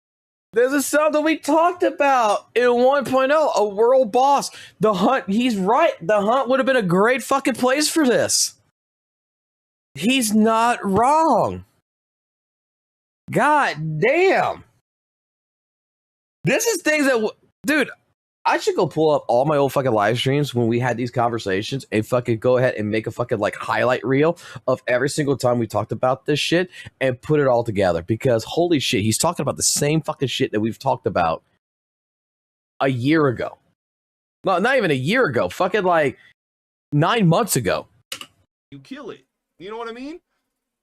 This is something we talked about in 1.0, a world boss. The hunt, he's right. The hunt would have been a great fucking place for this. He's not wrong. God damn. This is things that, dude, I should go pull up all my old fucking live streams when we had these conversations and fucking go ahead and make a fucking like highlight reel of every single time we talked about this shit and put it all together, because holy shit, he's talking about the same fucking shit that we've talked about a year ago. No, not even a year ago, fucking like 9 months ago. You kill it. You know what I mean?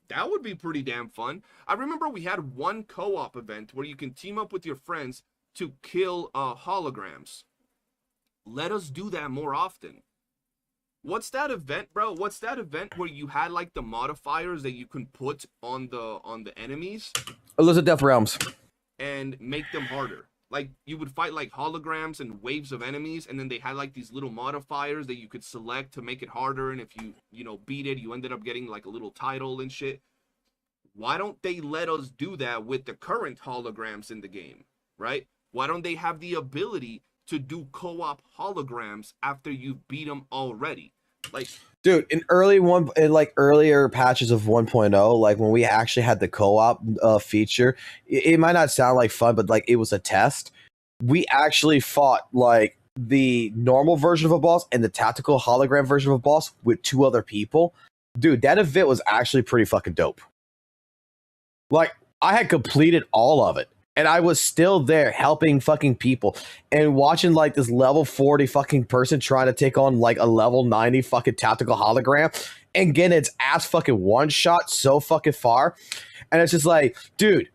That would be pretty damn fun. I remember we had one co-op event where you can team up with your friends to kill holograms. Let us do that more often. What's that event, bro? What's that event where you had like the modifiers that you can put on the enemies? Elizabeth Death Realms. And make them harder. Like you would fight like holograms and waves of enemies, and then they had like these little modifiers that you could select to make it harder, and if you know beat it, you ended up getting like a little title and shit. Why don't they let us do that with the current holograms in the game, right? Why don't they have the ability to do co-op holograms after you've beat them already? Like, dude, in earlier patches of 1.0, like when we actually had the co-op feature, it might not sound like fun, but like it was a test. We actually fought like the normal version of a boss and the tactical hologram version of a boss with 2 other people. Dude, that event was actually pretty fucking dope. Like, I had completed all of it, and I was still there helping fucking people and watching like this level 40 fucking person trying to take on like a level 90 fucking tactical hologram and get its ass fucking one shot so fucking far. And it's just like, dude,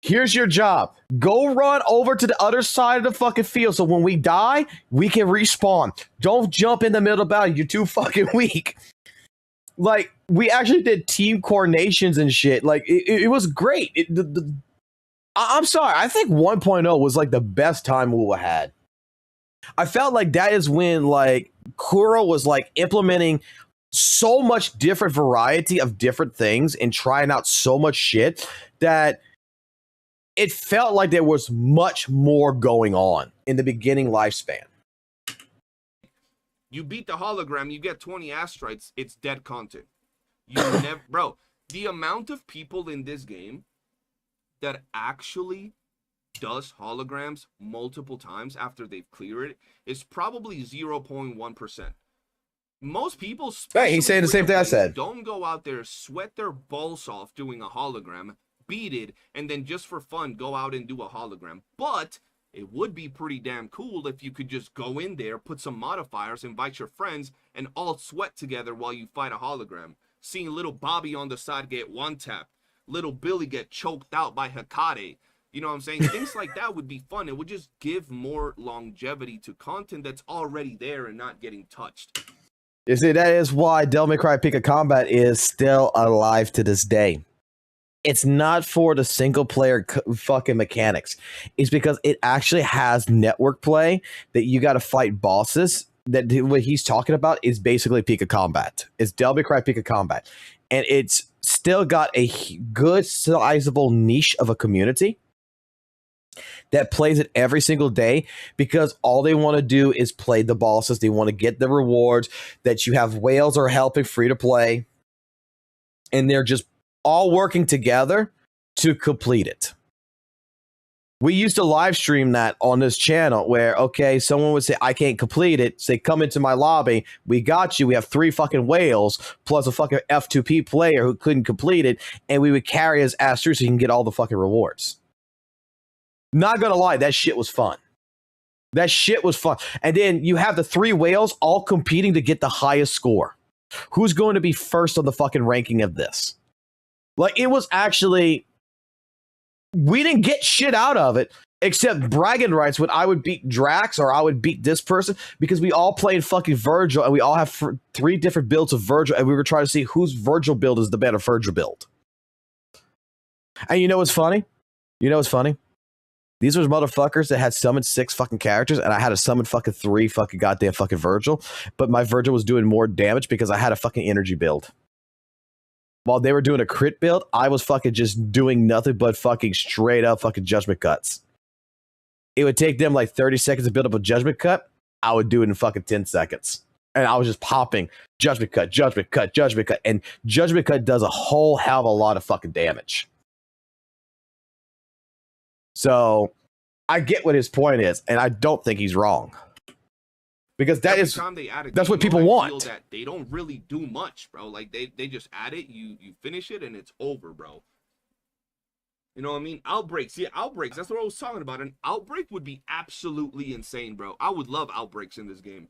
here's your job. Go run over to the other side of the fucking field so when we die, we can respawn. Don't jump in the middle of the battle. You're too fucking weak. Like, we actually did team coordinations and shit. Like, it was great. I'm sorry. I think 1.0 was like the best time WUWA had. I felt like that is when like Kuro was like implementing so much different variety of different things and trying out so much shit that it felt like there was much more going on in the beginning lifespan. you beat the hologram, you get 20 asteroids, it's dead content. You never, bro, the amount of people in this game that actually does holograms multiple times after they've cleared it is probably 0.1%. Most people, hey, he's saying the same thing I said. Don't go out there, sweat their balls off doing a hologram, beat it, and then just for fun go out and do a hologram. But it would be pretty damn cool if you could just go in there, put some modifiers, invite your friends, and all sweat together while you fight a hologram. Seeing little Bobby on the side get one tap, little Billy get choked out by Hecate. You know what I'm saying? Things like that would be fun. It would just give more longevity to content that's already there and not getting touched. You see, that is why Devil May Cry Pick a Combat is still alive to this day. It's not for the single player fucking mechanics. It's because it actually has network play that you got to fight bosses. That what he's talking about is basically Pick a Combat. It's Devil May Cry Pick a Combat. And it's still got a good sizable niche of a community that plays it every single day because all they want to do is play the bosses. They want to get the rewards that you have. Whales are helping free to play, and they're just all working together to complete it. We used to live stream that on this channel where, okay, someone would say, I can't complete it. Say, come into my lobby. We got you. We have 3 fucking whales plus a fucking F2P player who couldn't complete it. And we would carry his ass through so you can get all the fucking rewards. Not gonna lie, that shit was fun. That shit was fun. And then you have the 3 whales all competing to get the highest score. Who's going to be first on the fucking ranking of this? Like, it was actually... We didn't get shit out of it except bragging rights when I would beat Drax or I would beat this person because we all played fucking Virgil and we all have 3 different builds of Virgil and we were trying to see whose Virgil build is the better Virgil build. And you know what's funny? You know what's funny? These were motherfuckers that had summoned 6 fucking characters, and I had to summon fucking 3 fucking goddamn fucking Virgil. But my Virgil was doing more damage because I had a fucking energy build. While they were doing a crit build, I was fucking just doing nothing but fucking straight up fucking judgment cuts. It would take them like 30 seconds to build up a judgment cut. I would do it in fucking 10 seconds. And I was just popping judgment cut, judgment cut, judgment cut. And judgment cut does a whole hell of a lot of fucking damage. So I get what his point is, and I don't think he's wrong. Because Every time they add a that's game what people mode, I want. feel that they don't really do much, bro. Like they just add it, you finish it, and it's over, bro. You know what I mean? Outbreaks. Yeah, outbreaks. That's what I was talking about. An outbreak would be absolutely insane, bro. I would love outbreaks in this game.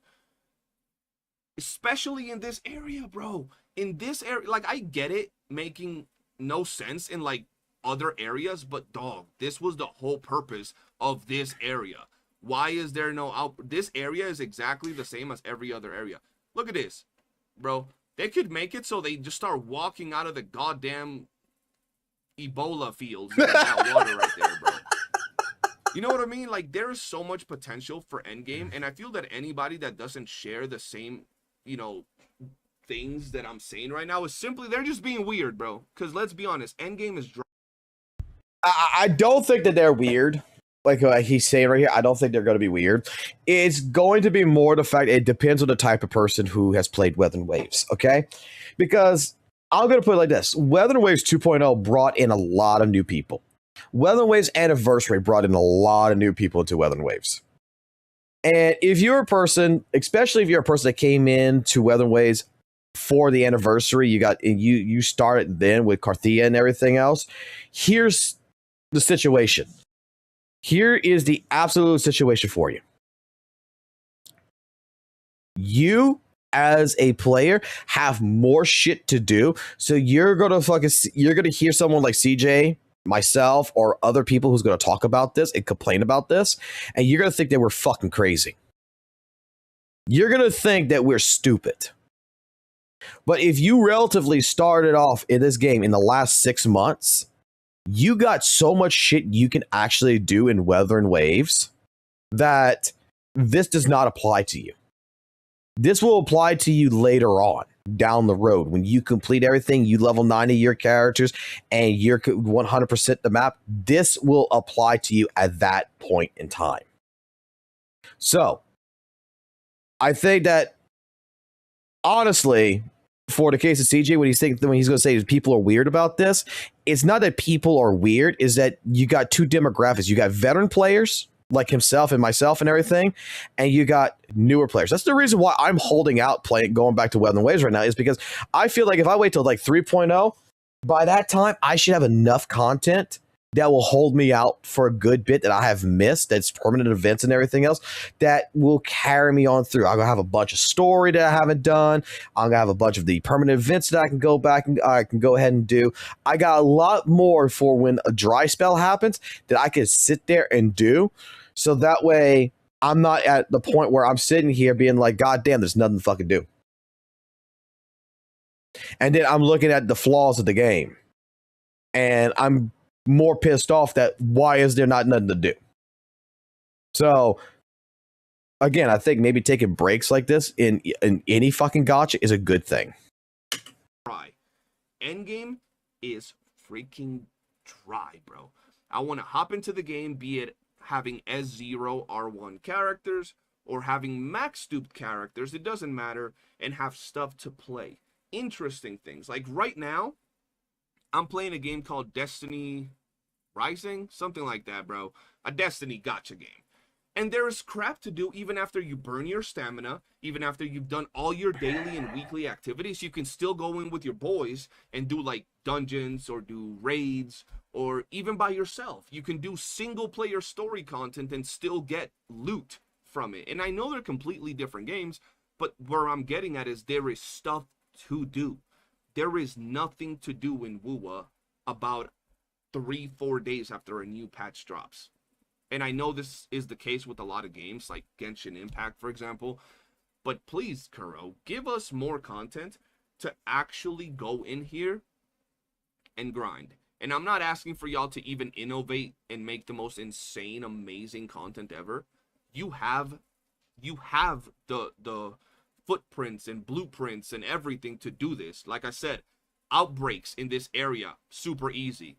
Especially in this area, bro. In this area, like, I get it making no sense in, like, other areas, but, dog, this was the whole purpose of this area. Why is there no out? This area is exactly the same as every other area. Look at this, bro. They could make it so they just start walking out of the goddamn Ebola fields in that water right there, bro. You know what I mean? Like, there is so much potential for Endgame, and I feel that anybody that doesn't share the same, you know, things that I'm saying right now is simply, they're just being weird, bro. Because let's be honest, Endgame is dry. I don't think that they're weird. Like he's saying right here, I don't think they're going to be weird. It's going to be more the fact it depends on the type of person who has played Weather and Waves, okay? Because I'm going to put it like this. Weather and Waves 2.0 brought in a lot of new people. Weather and Waves Anniversary brought in a lot of new people into Weather and Waves. And if you're a person, especially if you're a person that came in to Weather and Waves for the anniversary, you started then with Carthia and everything else. Here's the situation. Here is the absolute situation for you. You, as a player, have more shit to do. So you're gonna hear someone like CJ, myself, or other people who's gonna talk about this and complain about this, and you're gonna think that we're fucking crazy. You're gonna think that we're stupid. But if you relatively started off in this game in the last 6 months, you got so much shit you can actually do in Weather and Waves that this does not apply to you. This will apply to you later on down the road when you complete everything, you level 90 your characters, and you're 100% the map. This will apply to you at that point in time. So, I think that honestly, for the case of CJ, when he's going to say people are weird about this, it's not that people are weird, is that you got two demographics. You got veteran players like himself and myself and everything, and you got newer players. That's the reason why I'm holding out going back to Weather and Waves right now, is because I feel like if I wait till like 3.0, by that time I should have enough content that will hold me out for a good bit that I have missed, that's permanent events and everything else, that will carry me on through. I'm going to have a bunch of story that I haven't done. I'm going to have a bunch of the permanent events that I can go back and I can go ahead and do. I got a lot more for when a dry spell happens that I can sit there and do. So that way I'm not at the point where I'm sitting here being like, God damn, there's nothing to fucking do. And then I'm looking at the flaws of the game. And I'm more pissed off that why is there not nothing to do? So again, I think maybe taking breaks like this in any fucking gacha is a good thing. Dry. Endgame is freaking dry, bro. I want to hop into the game, be it having S0 R1 characters or having max duped characters, it doesn't matter, and have stuff to play. Interesting things. Like right now, I'm playing a game called Destiny Rising, something like that, bro. A Destiny gacha game. And there is crap to do even after you burn your stamina, even after you've done all your daily and weekly activities. You can still go in with your boys and do like dungeons or do raids, or even by yourself. You can do single player story content and still get loot from it. And I know they're completely different games, but where I'm getting at is there is stuff to do. There is nothing to do in WUWA about 3-4 days after a new patch drops. And I know this is the case with a lot of games like Genshin Impact, for example, but please, Kuro, give us more content to actually go in here and grind. And I'm not asking for y'all to even innovate and make the most insane, amazing content ever. You have the footprints and blueprints and everything to do this. Like I said, outbreaks in this area, super easy.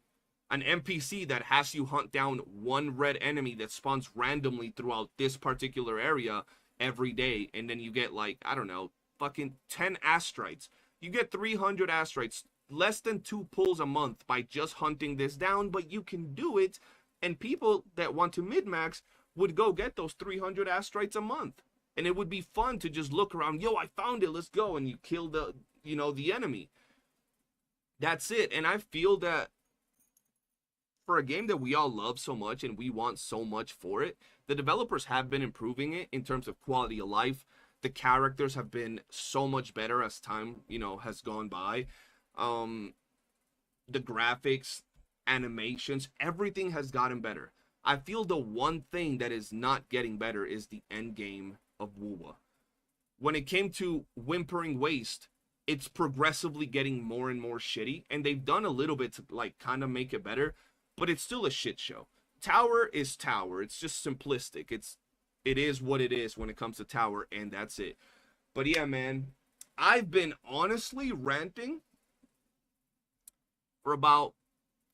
An NPC that has you hunt down one red enemy that spawns randomly throughout this particular area every day, and then you get like, I don't know, fucking 10 astrites. You get 300 astrites, less than 2 pulls a month by just hunting this down, but you can do it, and people that want to min-max would go get those 300 astrites a month. And it would be fun to just look around, yo, I found it, let's go, and you kill the, you know, the enemy. That's it. And I feel that for a game that we all love so much and we want so much for it, the developers have been improving it in terms of quality of life. The characters have been so much better as time, you know, has gone by. The graphics, animations, everything has gotten better. I feel the one thing that is not getting better is the end game of WUWA. When it came to Whimpering Waste, it's progressively getting more and more shitty, and they've done a little bit to like kind of make it better, but it's still a shit show. Tower is Tower. It's just simplistic. It is what it is when it comes to Tower, and that's it. But yeah, man, I've been honestly ranting for about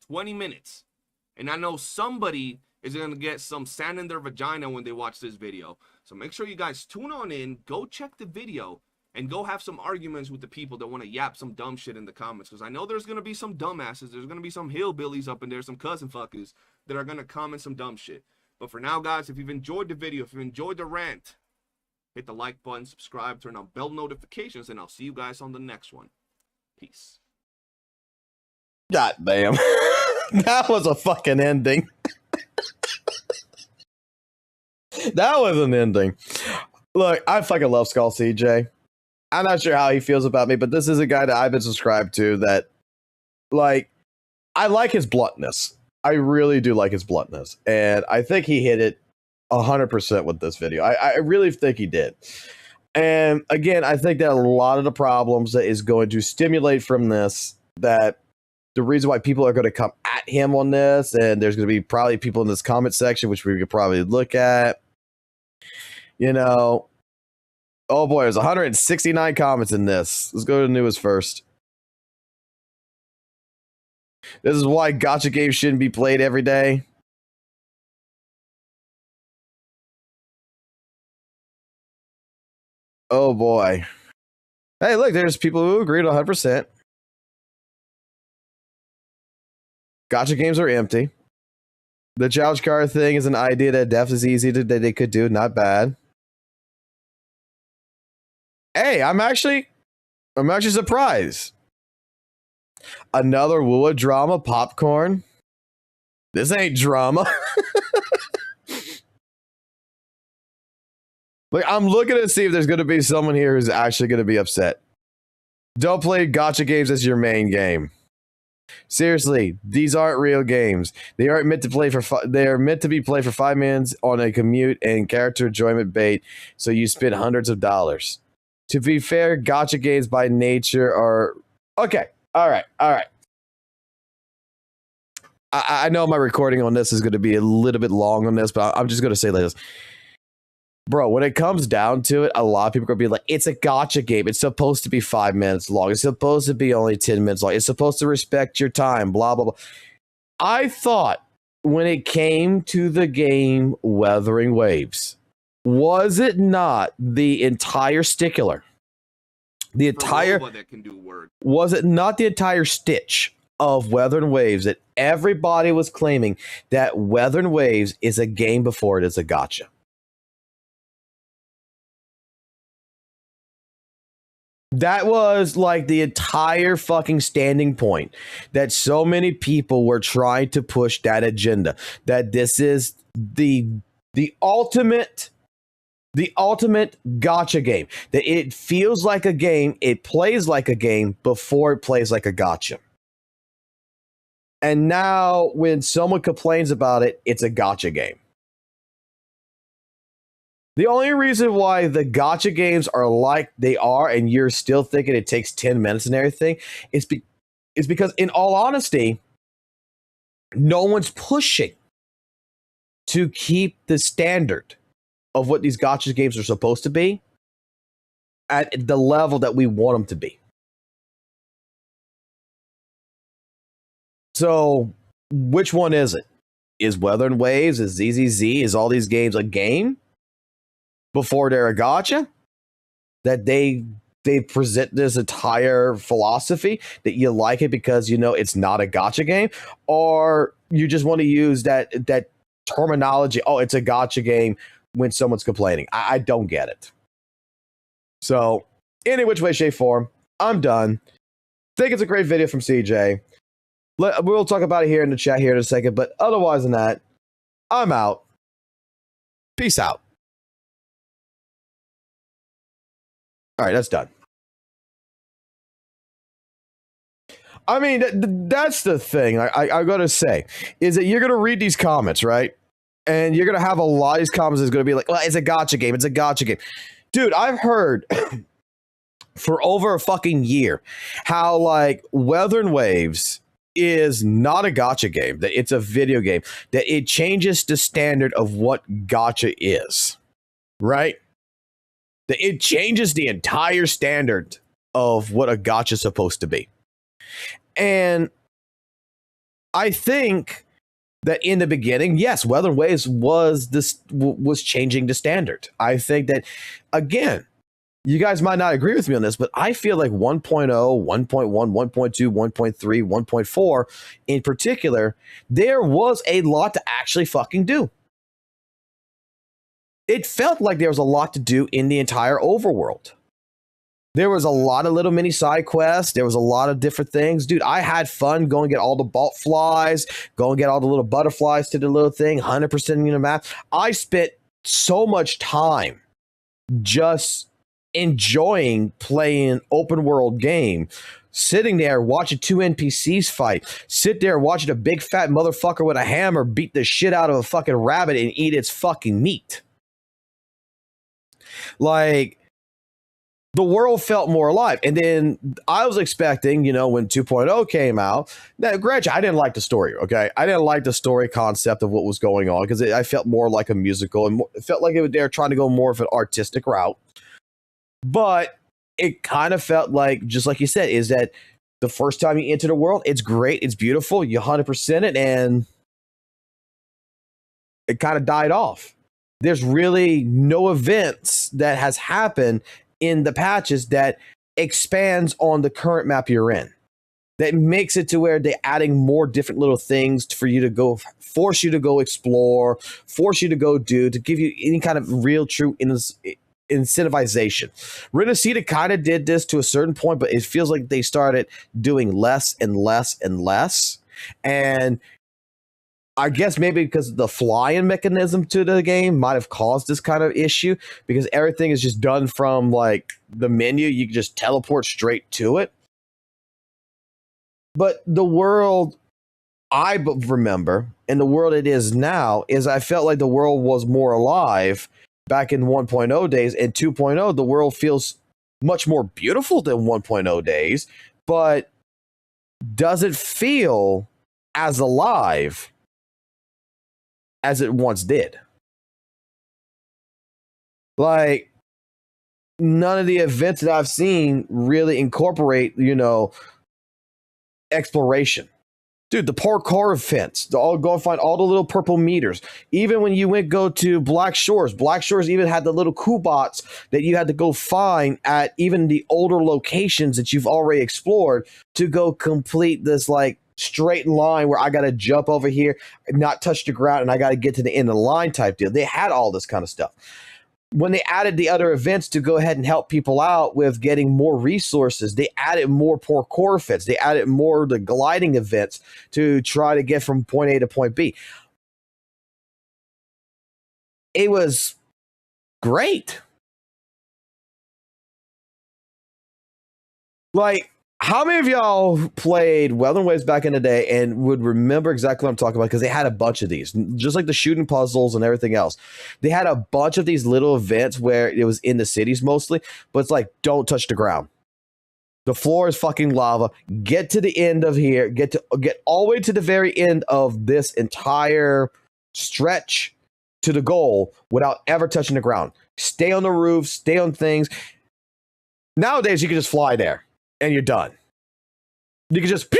20 minutes. And I know somebody is going to get some sand in their vagina when they watch this video. So make sure you guys tune on in, go check the video, and go have some arguments with the people that want to yap some dumb shit in the comments. Because I know there's going to be some dumbasses. There's going to be some hillbillies up in there, some cousin fuckers that are going to comment some dumb shit. But for now, guys, if you've enjoyed the video, if you enjoyed the rant, hit the like button, subscribe, turn on bell notifications, and I'll see you guys on the next one. Peace. God damn. That was a fucking ending. That was an ending. Look, I fucking love Skull CJ. I'm not sure how he feels about me, but this is a guy that I've been subscribed to that, like, I like his bluntness. I really do like his bluntness. And I think he hit it 100% with this video. I really think he did. And again, I think that a lot of the problems that is going to stimulate from this, that the reason why people are going to come at him on this, and there's going to be probably people in this comment section, which we could probably look at, you know, oh boy, there's 169 comments in this. Let's go to the newest first. This is why gacha games shouldn't be played every day. Oh boy. Hey, look, there's people who agreed 100%. Gacha games are empty. The challenge card thing is an idea that definitely is easy that they could do. Not bad. Hey, I'm actually surprised. Another WUWA drama popcorn. This ain't drama. Like, I'm looking to see if there's going to be someone here who's actually going to be upset. Don't play gacha games as your main game. Seriously, these aren't real games. They aren't meant to play for. They are meant to be played for 5 minutes on a commute and character enjoyment bait. So you spend hundreds of dollars. To be fair, gacha games by nature are okay. All right. I know my recording on this is going to be a little bit long on this, but I'm just going to say like this. Bro, when it comes down to it, a lot of people are going to be like, it's a gacha game. It's supposed to be 5 minutes long. It's supposed to be only 10 minutes long. It's supposed to respect your time, blah, blah, blah. I thought when it came to the game Wuthering Waves, was it not the entire stickler? The entire that can do work. Was it not the entire stitch of Wuthering Waves that everybody was claiming that Wuthering Waves is a game before it is a gacha? That was like the entire fucking standing point, that so many people were trying to push that agenda, that this is the ultimate gacha game, that it feels like a game, it plays like a game before it plays like a gacha. And now when someone complains about it, it's a gacha game. The only reason why the gacha games are like they are and you're still thinking it takes 10 minutes and everything is because, in all honesty, no one's pushing to keep the standard of what these gacha games are supposed to be at the level that we want them to be. So, which one is it? Is Weather and Waves, is ZZZ, is all these games a game before they're a gacha? That they present this entire philosophy that you like it because you know it's not a gacha game, or you just want to use that terminology, oh, it's a gacha game when someone's complaining. I don't get it. So, any which way, shape, form, I'm done. Think it's a great video from CJ. We'll talk about it here in the chat here in a second, but otherwise than that, I'm out. Peace out. All right, that's done. I mean, that's the thing I got to say, is that you're going to read these comments, right? And you're going to have a lot of these comments that's going to be like, well, it's a gacha game. It's a gacha game. Dude, I've heard for over a fucking year how, like, Weather and Waves is not a gacha game, that it's a video game, that it changes the standard of what gacha is, right? That it changes the entire standard of what a gacha is supposed to be. And I think that in the beginning, yes, Weather and Waves was changing the standard. I think that, again, you guys might not agree with me on this, but I feel like 1.0, 1.1, 1.2, 1.3, 1.4 in particular, there was a lot to actually fucking do. It felt like there was a lot to do in the entire overworld. There was a lot of little mini side quests. There was a lot of different things. Dude, I had fun going get all the bolt flies, go and get all the little butterflies to the little thing, 100% in the map. I spent so much time just enjoying playing an open world game, sitting there watching two NPCs fight, sit there watching a big fat motherfucker with a hammer beat the shit out of a fucking rabbit and eat its fucking meat. Like, the world felt more alive. And then I was expecting, you know, when 2.0 came out, that granted, I didn't like the story, okay? I didn't like the story concept of what was going on because I felt more like a musical and it felt like they were trying to go more of an artistic route. But it kind of felt like, just like you said, is that the first time you enter the world, it's great, it's beautiful, you 100% it, and it kind of died off. There's really no events that has happened in the patches that expands on the current map you're in. That makes it to where they're adding more different little things for you to go, force you to go explore, force you to go do, to give you any kind of real true incentivization. Renacita kind of did this to a certain point, but it feels like they started doing less and less and less. And I guess maybe because the flying mechanism to the game might have caused this kind of issue, because everything is just done from like the menu. You can just teleport straight to it. But the world I remember and the world it is now is I felt like the world was more alive back in 1.0 days, and 2.0, the world feels much more beautiful than 1.0 days, but doesn't feel as alive as it once did. Like, none of the events that I've seen really incorporate, you know, exploration. Dude, the parkour events, go and find all the little purple meters. Even when you go to Black Shores even had the little Kubots that you had to go find at even the older locations that you've already explored to go complete this like straight line where I got to jump over here, not touch the ground, and I got to get to the end of the line type deal. They had all this kind of stuff. When they added the other events to go ahead and help people out with getting more resources, they added more parkour events. They added more of the gliding events to try to get from point A to point B. It was great. Like, how many of y'all played Weather and Waves back in the day and would remember exactly what I'm talking about? Because they had a bunch of these, just like the shooting puzzles and everything else. They had a bunch of these little events where it was in the cities mostly, but it's like, don't touch the ground. The floor is fucking lava. Get to the end of here. Get all the way to the very end of this entire stretch to the goal without ever touching the ground. Stay on the roof. Stay on things. Nowadays, you can just fly there and you're done. You can just,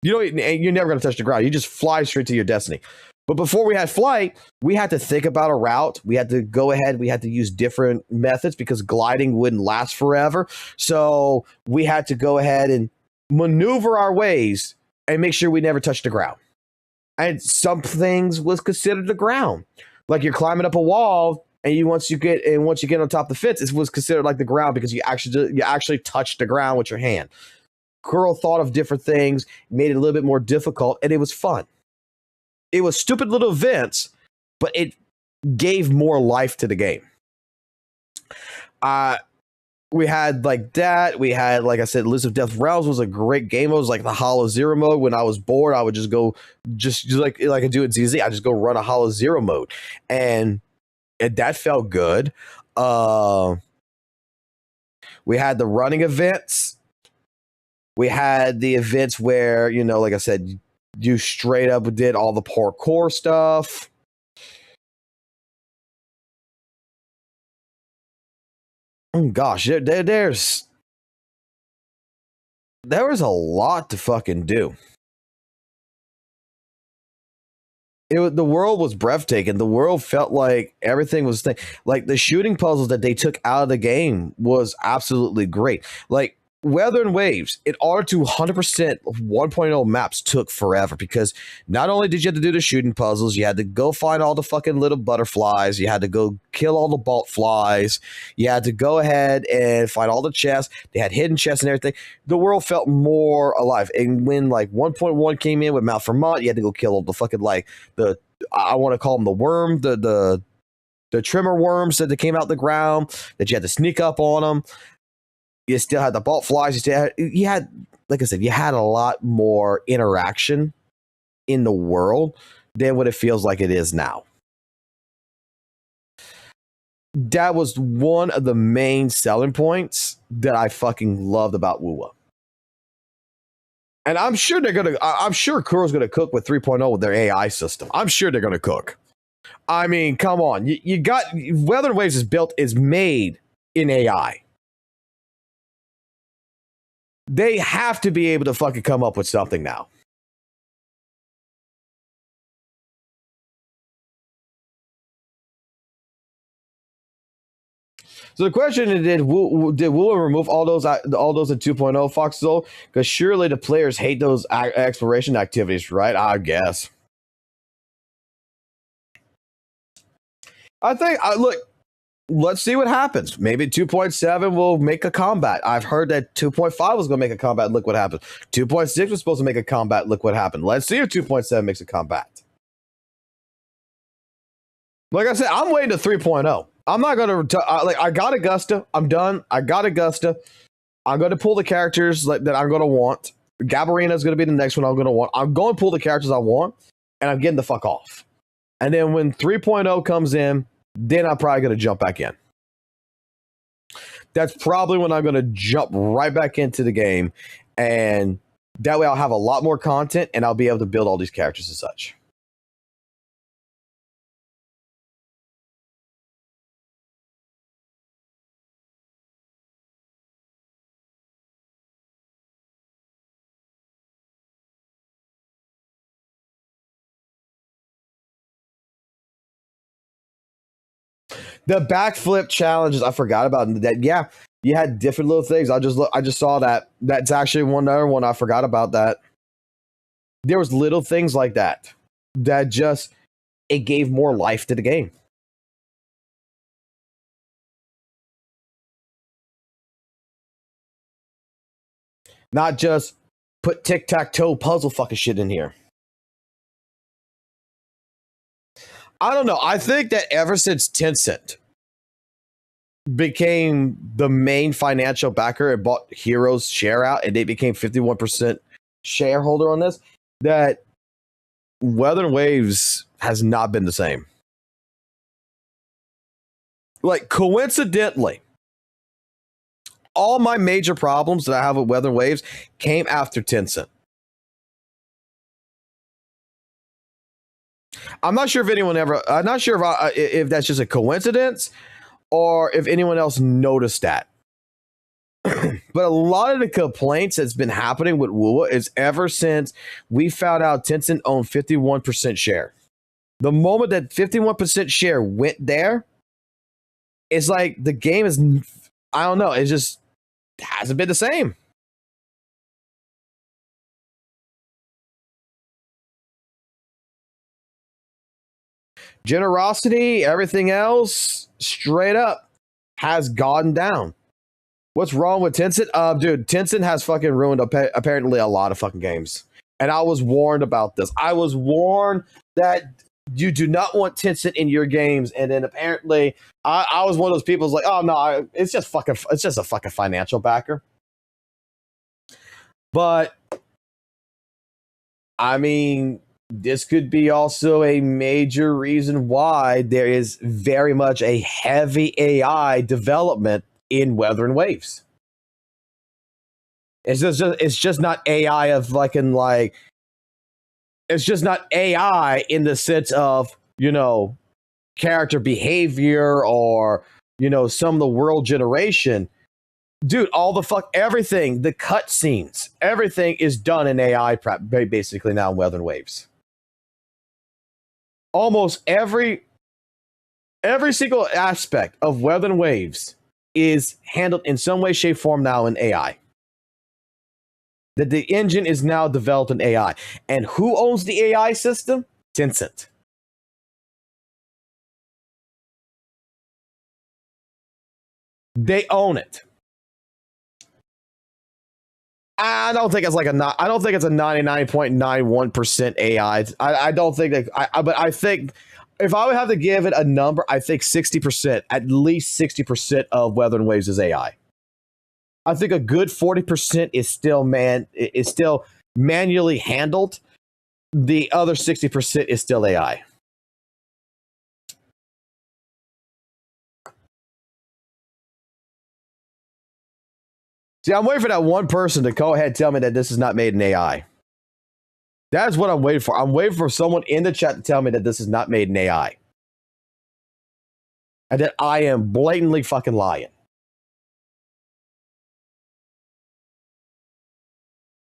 you're never going to touch the ground. You just fly straight to your destiny. But before we had flight, we had to think about a route. We had to go ahead. We had to use different methods because gliding wouldn't last forever. So we had to go ahead and maneuver our ways and make sure we never touched the ground. And some things was considered the ground. Like you're climbing up a wall and once you get on top of the fence, it was considered like the ground because you actually touched the ground with your hand. Curl thought of different things, made it a little bit more difficult, and it was fun. It was stupid little events, but it gave more life to the game. We had like that. We had, like I said, List of Death Realms was a great game. It was like the Hollow Zero mode. When I was bored, I would just go, just like I do in ZZ, I just go run a Hollow Zero mode. And that felt good. We had the running events. We had the events where, like I said, you straight up did all the parkour stuff. Oh, gosh, there was a lot to fucking do. The world was breathtaking. The world felt like everything was like the shooting puzzles that they took out of the game was absolutely great. Like Weather and Waves, in order to 100% 1.0 maps took forever because not only did you have to do the shooting puzzles, you had to go find all the fucking little butterflies, you had to go kill all the bolt flies, you had to go ahead and find all the chests. They had hidden chests and everything. The world felt more alive. And when like 1.1 came in with Mount Vermont, you had to go kill all the fucking I want to call them the worm, the trimmer worms that came out the ground that you had to sneak up on them. You still had the bolt flies. You had, like I said, you had a lot more interaction in the world than what it feels like it is now. That was one of the main selling points that I fucking loved about WUWA. And I'm sure Kuro's gonna cook with 3.0 with their AI system. I'm sure they're gonna cook. I mean, come on. You got Weather and Waves is made in AI. They have to be able to fucking come up with something now. So the question is, did WUWA remove all those in 2.0, Foxzole? Because surely the players hate those exploration activities, right? I guess. I think, look, let's see what happens. Maybe 2.7 will make a combat. I've heard that 2.5 was going to make a combat. Look what happened. 2.6 was supposed to make a combat. Look what happened. Let's see if 2.7 makes a combat. Like I said, I'm waiting to 3.0. I'm not going to, I got Augusta. I'm done. I got Augusta. I'm going to pull the characters that I'm going to want. Gabarina is going to be the next one I'm going to want. I'm going to pull the characters I want, and I'm getting the fuck off. And then when 3.0 comes in, then I'm probably going to jump back in. That's probably when I'm going to jump right back into the game. And that way I'll have a lot more content and I'll be able to build all these characters and such. The backflip challenges, I forgot about that. Yeah, you had different little things. I just saw that. That's actually another one I forgot about. That there was little things like that just it gave more life to the game. Not just put tic-tac-toe puzzle fucking shit in here. I don't know. I think that ever since Tencent became the main financial backer and bought Heroes share out, and they became 51% shareholder on this, that Weather and Waves has not been the same. Like, coincidentally, all my major problems that I have with Weather Waves came after Tencent. I'm not sure if anyone ever. I'm not sure if that's just a coincidence or if anyone else noticed that. But a lot of the complaints that's been happening with WUWA is ever since we found out Tencent owned 51% share. The moment that 51% share went there, it's like the game is, I don't know, it just hasn't been the same. Generosity, everything else, straight up, has gone down. What's wrong with Tencent? Dude, Tencent has fucking ruined apparently a lot of fucking games. And I was warned about this. I was warned that you do not want Tencent in your games. And then apparently, I was one of those people who's like, oh no, it's just a fucking financial backer. But I mean, this could be also a major reason why there is very much a heavy AI development in Weather and Waves. It's just not AI of it's just not AI in the sense of, you know, character behavior or, you know, some of the world generation. Dude, everything, the cutscenes, everything is done in AI basically now in Weather and Waves. Almost every single aspect of Weather and Waves is handled in some way, shape, form now in AI. That the engine is now developed in AI. And who owns the AI system? Tencent. They own it. I don't think it's a 99.91% AI. I don't think that. But I think if I would have to give it a number, I think 60%, at least 60% of Weather and Waves is AI. I think a good 40% is still manually handled. The other 60% is still AI. See, I'm waiting for that one person to go ahead and tell me that this is not made in AI. That's what I'm waiting for. I'm waiting for someone in the chat to tell me that this is not made in AI. And that I am blatantly fucking lying.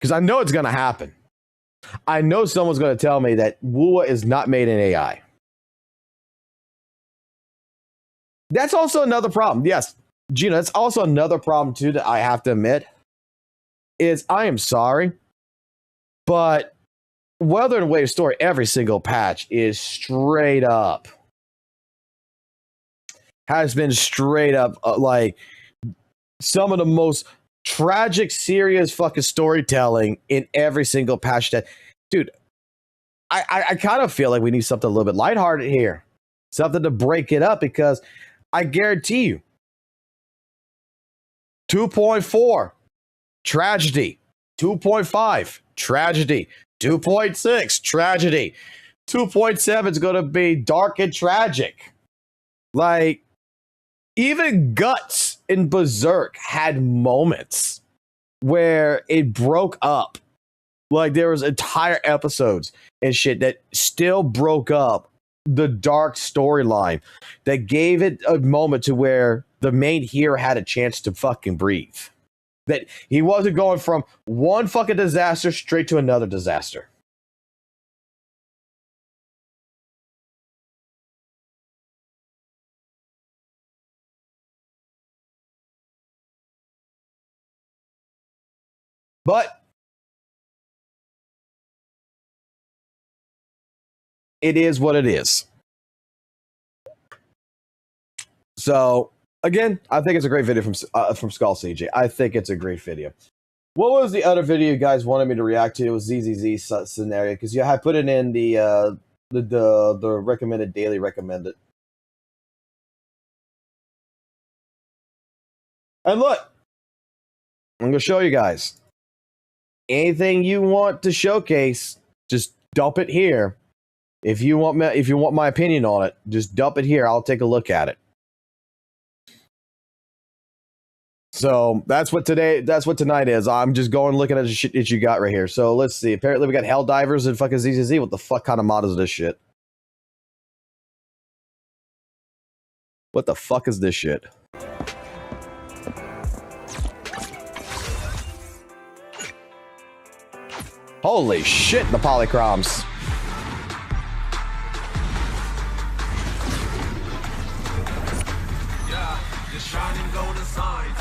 Because I know it's going to happen. I know someone's going to tell me that WUWA is not made in AI. That's also another problem. Yes, Gina, that's also another problem, too, that I have to admit. Is I am sorry, but Weather and Wave Story, every single patch is straight up. Has been straight up, like, some of the most tragic, serious fucking storytelling in every single patch. That, dude, I kind of feel like we need something a little bit lighthearted here, something to break it up, because I guarantee you, 2.4 tragedy, 2.5 tragedy, 2.6 tragedy, 2.7 is going to be dark and tragic. Like, even Guts in Berserk had moments where it broke up. Like, there was entire episodes and shit that still broke up the dark storyline, that gave it a moment to where the main hero had a chance to fucking breathe. That he wasn't going from one fucking disaster straight to another disaster. But it is what it is. So, again, I think it's a great video from Skull CJ. I think it's a great video. What was the other video you guys wanted me to react to? It was ZZZ scenario, because I put it in the recommended daily recommended. And look, I'm gonna show you guys. Anything you want to showcase, just dump it here. If you want my opinion on it, just dump it here. I'll take a look at it. So that's what tonight is. I'm just going looking at the shit that you got right here. So let's see. Apparently we got Helldivers and fucking ZZZ. What the fuck kind of mod is this shit? What the fuck is this shit? Holy shit, the polychroms. Yeah, the shining golden signs.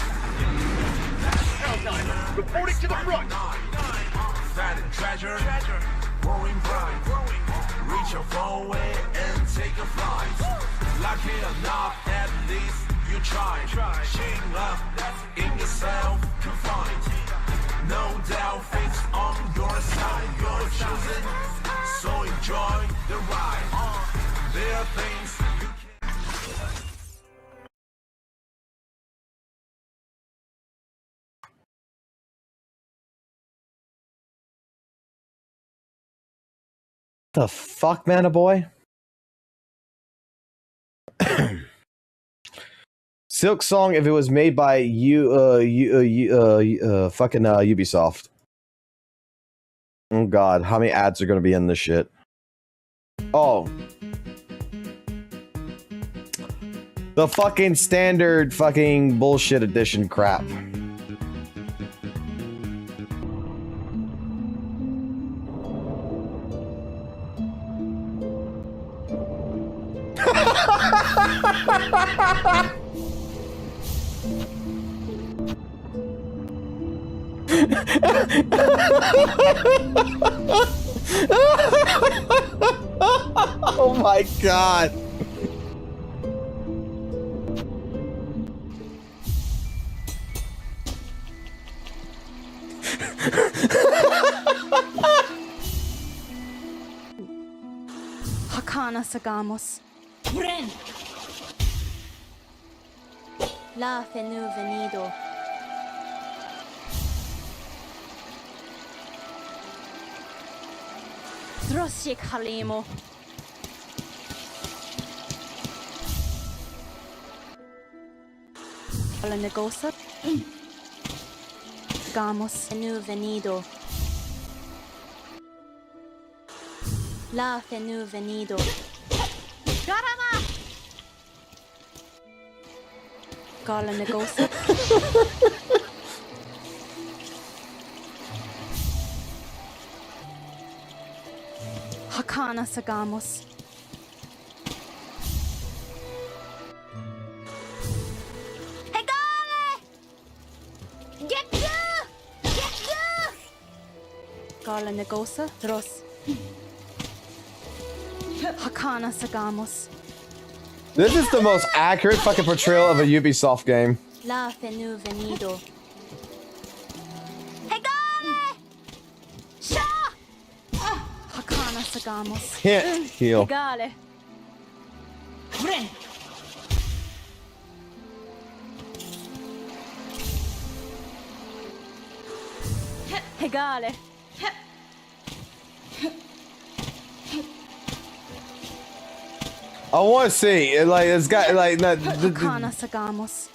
Reporting to the front. Fat and treasure, growing bright. Reach your phone way and take a flight. Lucky enough, at least you tried. Shame love that's in yourself confined. No doubt fate's on your side. You're choosing, so enjoy the ride. There are things you can't. The fuck, man, boy. Silk Song if it was made by fucking Ubisoft. Oh god, how many ads are gonna be in this shit? Oh. The fucking standard fucking bullshit edition crap. Oh my god. Hakana Sagamos. Bren! La Fenu Venido. Droshik Halimo. La Negosa. Gamos Fenu Venido. La Fenu Venido. Garama! Gala Negosa. Hakana Sagamos. Hegare! Get go! Get go! Gala Negosa. Dros. Hakana Sagamos. This is the most accurate fucking portrayal of a Ubisoft game. La Fenu Venido. Hegare! Shaw! Hakana Sagamos. Hint, heal. Egale. Bren. Egale. I want to see. Like, it's got like that. Hakana Sagamos.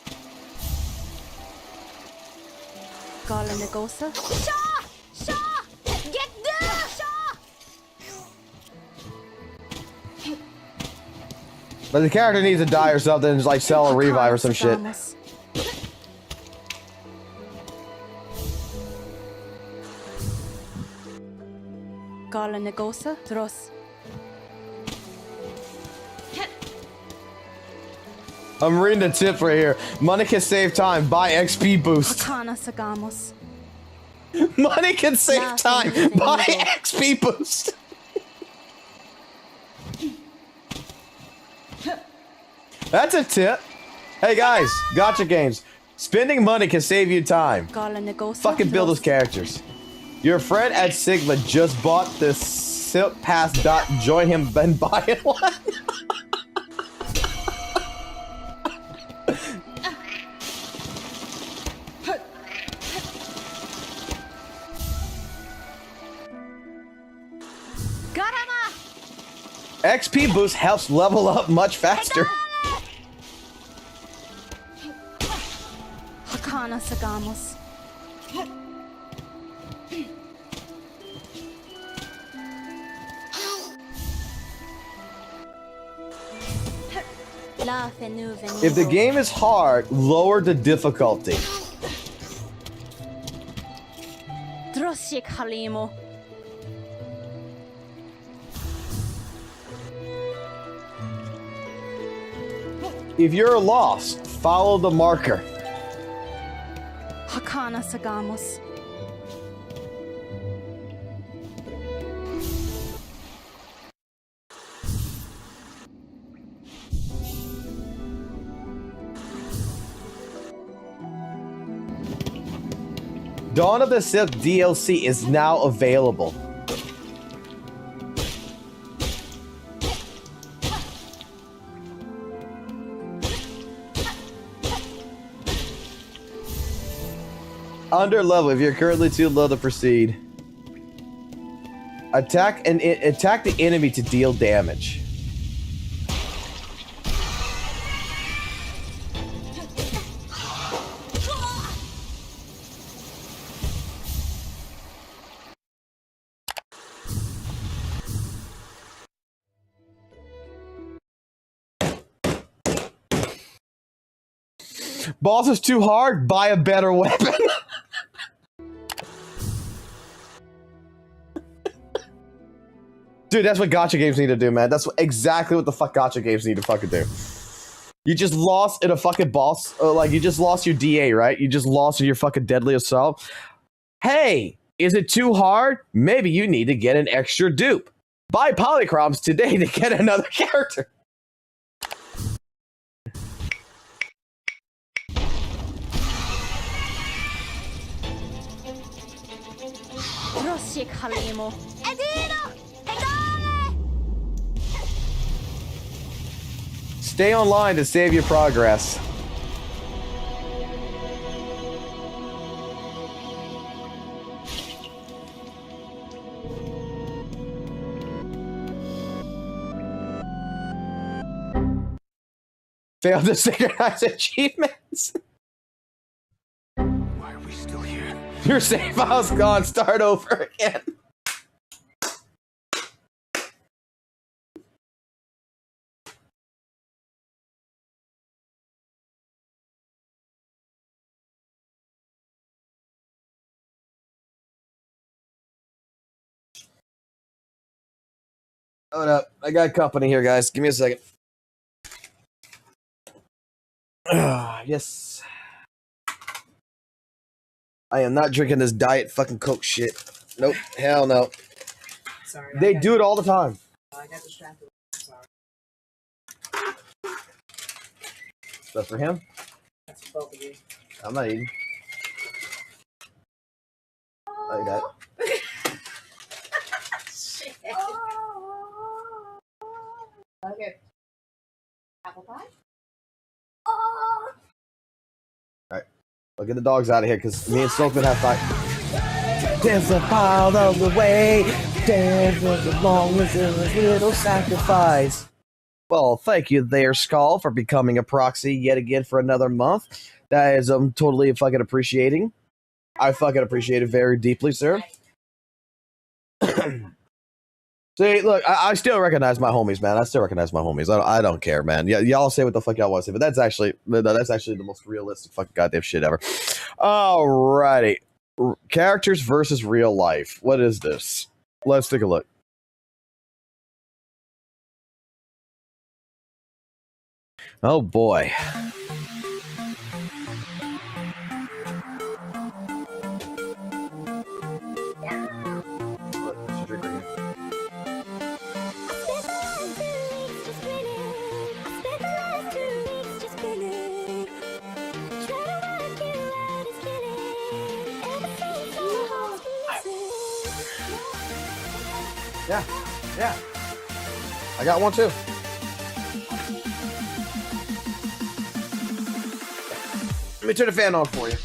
Gala Negosa. Shaw! Shaw! Get go! Shaw! But the character needs to die or something, and just like sell a revive or some shit. Sagamos. Gala Negosa. Dros. I'm reading the tip right here. Money can save time. Buy XP boost. Hakana Sagamos. Money can save time. Buy XP boost. That's a tip. Hey guys, gotcha games. Spending money can save you time. Gala Negosa. Fucking build those Dros. characters. Your friend at Sigma just bought this Silk Pass. Join him and buy it one. Garama! XP boost helps level up much faster. Hakana Sagamos. If the game is hard, lower the difficulty. Droshik Halimo. If you're lost, follow the marker. Hakana Sagamos. Dawn of the Sith DLC is now available. Under level if you're currently too low to proceed. Attack the enemy to deal damage. Boss is too hard, buy a better weapon. Dude, that's what gacha games need to do, man. That's exactly what the fuck gacha games need to fucking do. You just lost in a fucking boss, like you just lost your DA, right? You just lost in your fucking deadly assault. Hey, is it too hard? Maybe you need to get an extra dupe. Buy polychroms today to get another character. Droshik Halimo. Stay online to save your progress. Failed to synchronize achievements. Why are we still here? Your save file's gone. Start over again. Hold up. I got company here, guys. Give me a second. Yes. I am not drinking this diet fucking Coke shit. Nope. Hell no. Sorry. They do it all the time. I got distracted. I'm sorry. Is that for him? That's for both of you. I'm not eating. I got it. Okay. Apple pie? I'll get the dogs out of here because me and Smokeman have fight. Dance a pile of the way. Dance as long as there's a little sacrifice. Well, thank you there, Skull, for becoming a proxy yet again for another month. That is totally fucking appreciating. I fucking appreciate it very deeply, sir. See, look, I still recognize my homies, man. I still recognize my homies. I don't care, man. Y'all say what the fuck y'all want to say, but that's actually the most realistic fucking goddamn shit ever. Alrighty. Characters versus real life. What is this? Let's take a look. Oh boy. Yeah. I got one too. Let me turn the fan on for you.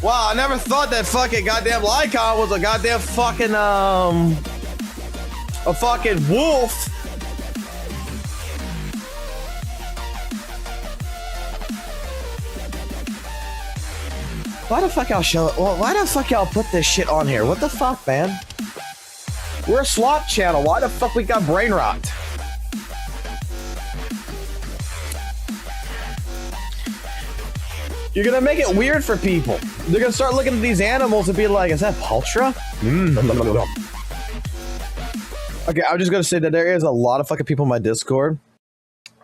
Wow, I never thought that fucking goddamn Lycon was a goddamn fucking, a fucking wolf. Why the fuck y'all show it? Well, why the fuck y'all put this shit on here? What the fuck, man? We're a swap channel. Why the fuck we got brain rot? You're gonna make it weird for people. They're gonna start looking at these animals and be like, is that Paltra? Okay, I'm just gonna say that there is a lot of fucking people in my Discord.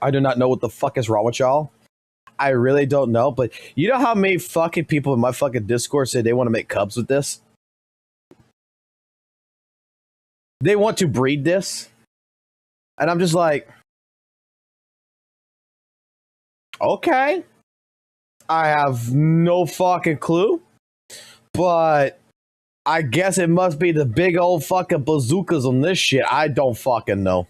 I do not know what the fuck is wrong with y'all. I really don't know, but you know how many fucking people in my fucking Discord say they want to make cubs with this? They want to breed this. And I'm just like, okay. I have no fucking clue. But I guess it must be the big old fucking bazookas on this shit. I don't fucking know.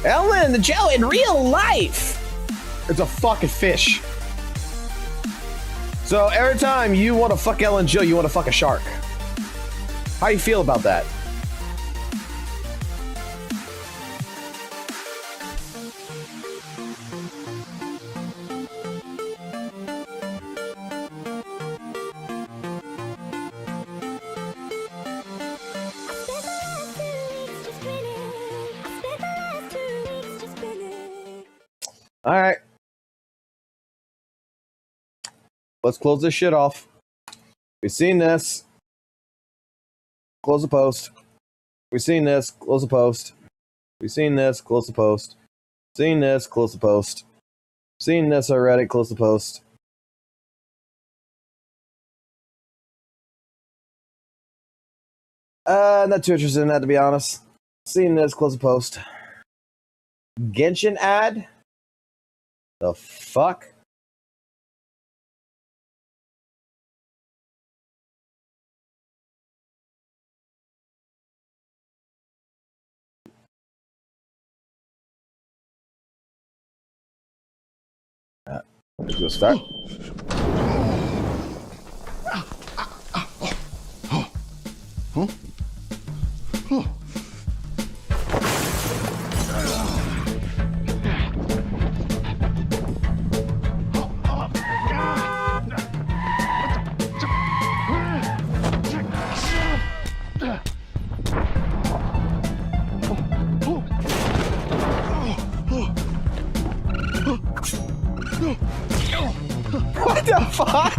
Ellen, Joe, in real life, it's a fucking fish. So every time you want to fuck Ellen Jill, you want to fuck a shark. How you feel about that? All right. Let's close this shit off. We've seen this. Close the post. We've seen this. Close the post. We've seen this. Close the post. Seen this. Close the post. Seen this already. Close the post. Not too interested in that, to be honest. Seen this. Close the post. Genshin ad? The fuck? Let's go start. What the fuck?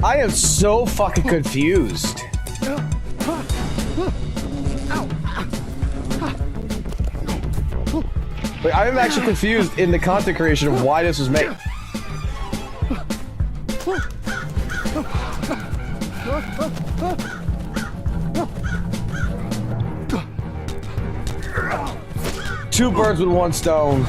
I am so fucking confused. Like, I am actually confused in the content creation of why this was made. Two birds with one stone.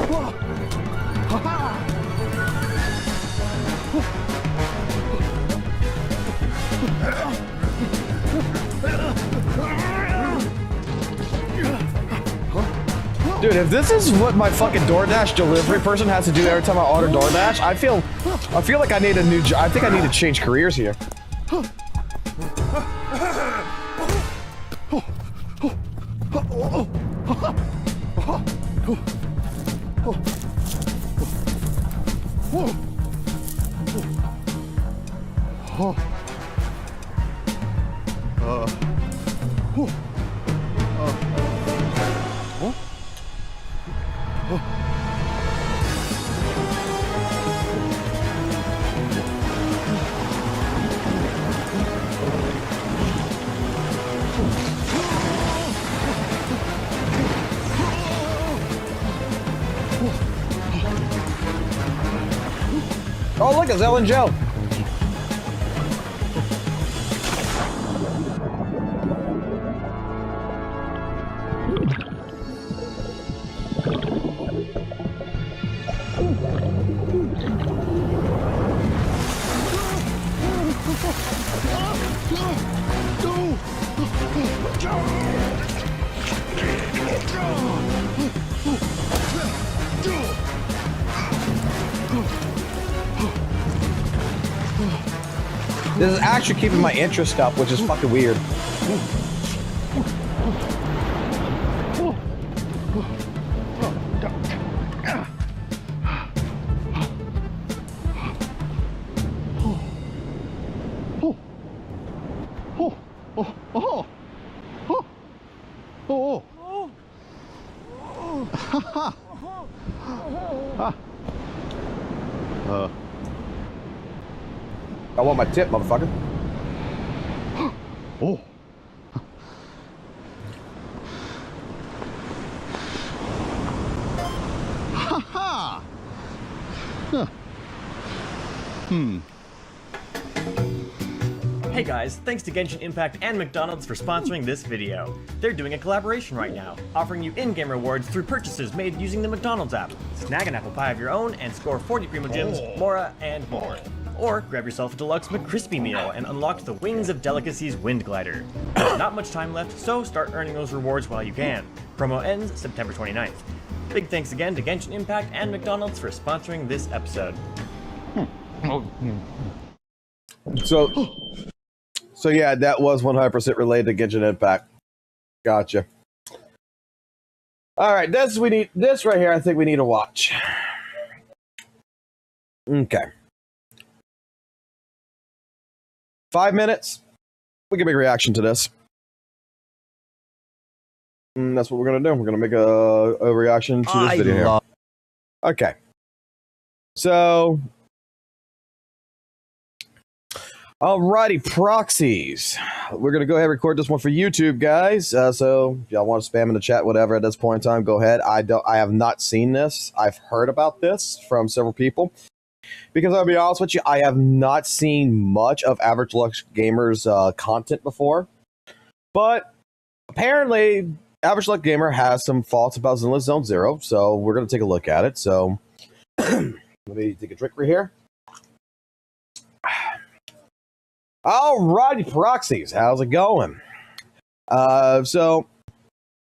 Dude, if this is what my fucking DoorDash delivery person has to do every time I order DoorDash, I feel like I need a new job. I think I need to change careers here. Oh, look, it's Ellen Joe. This is actually keeping my interest up, which is fucking weird. I want my tip, motherfucker. Oh. Ha ha. Hey guys, thanks to Genshin Impact and McDonald's for sponsoring this video. They're doing a collaboration right now, offering you in-game rewards through purchases made using the McDonald's app. Snag an apple pie of your own and score 40 Primo Gems, Mora, and more. Or grab yourself a deluxe McCrispy meal and unlock the Wings of Delicacies Wind Glider. There's not much time left, so start earning those rewards while you can. Promo ends September 29th. Big thanks again to Genshin Impact and McDonald's for sponsoring this episode. So yeah, that was 100% related to Genshin Impact. Gotcha. All right, this right here. I think we need to watch. Okay. 5 minutes. We can make a reaction to this. That's what we're gonna do. We're gonna make a reaction to this video here. Okay. So, alrighty, proxies. We're gonna go ahead and record this one for YouTube, guys. So if y'all want to spam in the chat, whatever, at this point in time, go ahead. I have not seen this. I've heard about this from several people. Because I'll be honest with you, I have not seen much of Average Lux Gamer's content before. But apparently, Average Lux Gamer has some thoughts about Zenless Zone Zero, so we're going to take a look at it. So, let me take a drink right here. Alrighty, proxies, how's it going? So,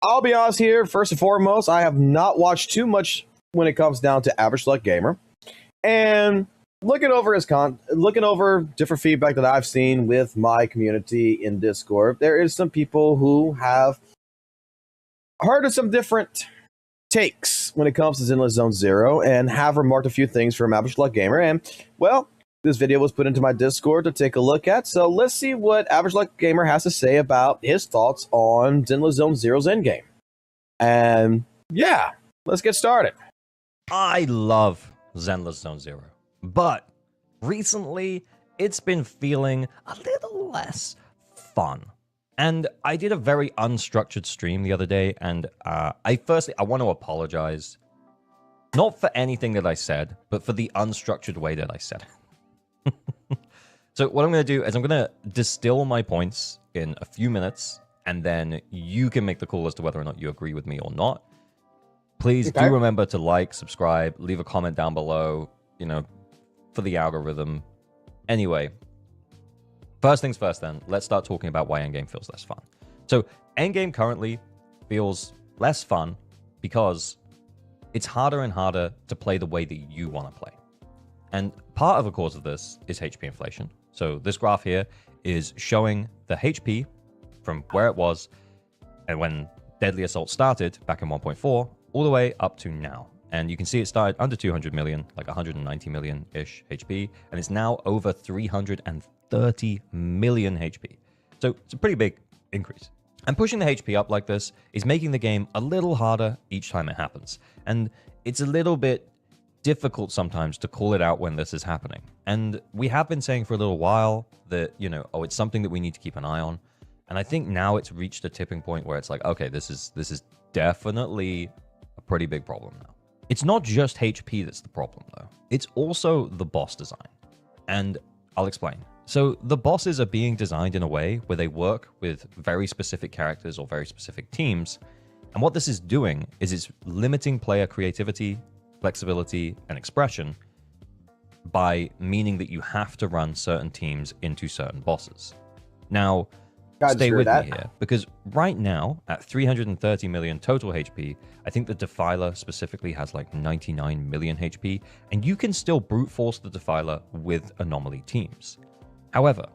I'll be honest here, first and foremost, I have not watched too much when it comes down to Average Lux Gamer. And looking over different feedback that I've seen with my community in Discord, there is some people who have heard of some different takes when it comes to Zenless Zone Zero and have remarked a few things from Average Lux Gamer. And, well, this video was put into my Discord to take a look at, so let's see what Average Lux Gamer has to say about his thoughts on Zenless Zone Zero's endgame. And, yeah, let's get started. I love Zenless Zone Zero, but recently it's been feeling a little less fun. And I did a very unstructured stream the other day, and I want to apologize, not for anything that I said, but for the unstructured way that I said it. So what I'm going to do is I'm going to distill my points in a few minutes, and then you can make the call as to whether or not you agree with me or not. Please do remember to like, subscribe, leave a comment down below, for the algorithm. Anyway, first things first then, let's start talking about why Endgame feels less fun. So, Endgame currently feels less fun because it's harder and harder to play the way that you want to play. And part of the cause of this is HP inflation. So, this graph here is showing the HP from where it was and when Deadly Assault started back in 1.4 all the way up to now. And you can see it started under 200 million, like 190 million-ish HP, and it's now over 330 million HP. So it's a pretty big increase. And pushing the HP up like this is making the game a little harder each time it happens. And it's a little bit difficult sometimes to call it out when this is happening. And we have been saying for a little while that, it's something that we need to keep an eye on. And I think now it's reached a tipping point where it's like, okay, this is definitely a pretty big problem now. It's not just HP that's the problem, though. It's also the boss design. And I'll explain. So the bosses are being designed in a way where they work with very specific characters or very specific teams. And what this is doing is it's limiting player creativity, flexibility, and expression by meaning that you have to run certain teams into certain bosses. Now, stay with me here, because right now, at 330 million total HP, I think the Defiler specifically has like 99 million HP, and you can still brute force the Defiler with anomaly teams. However,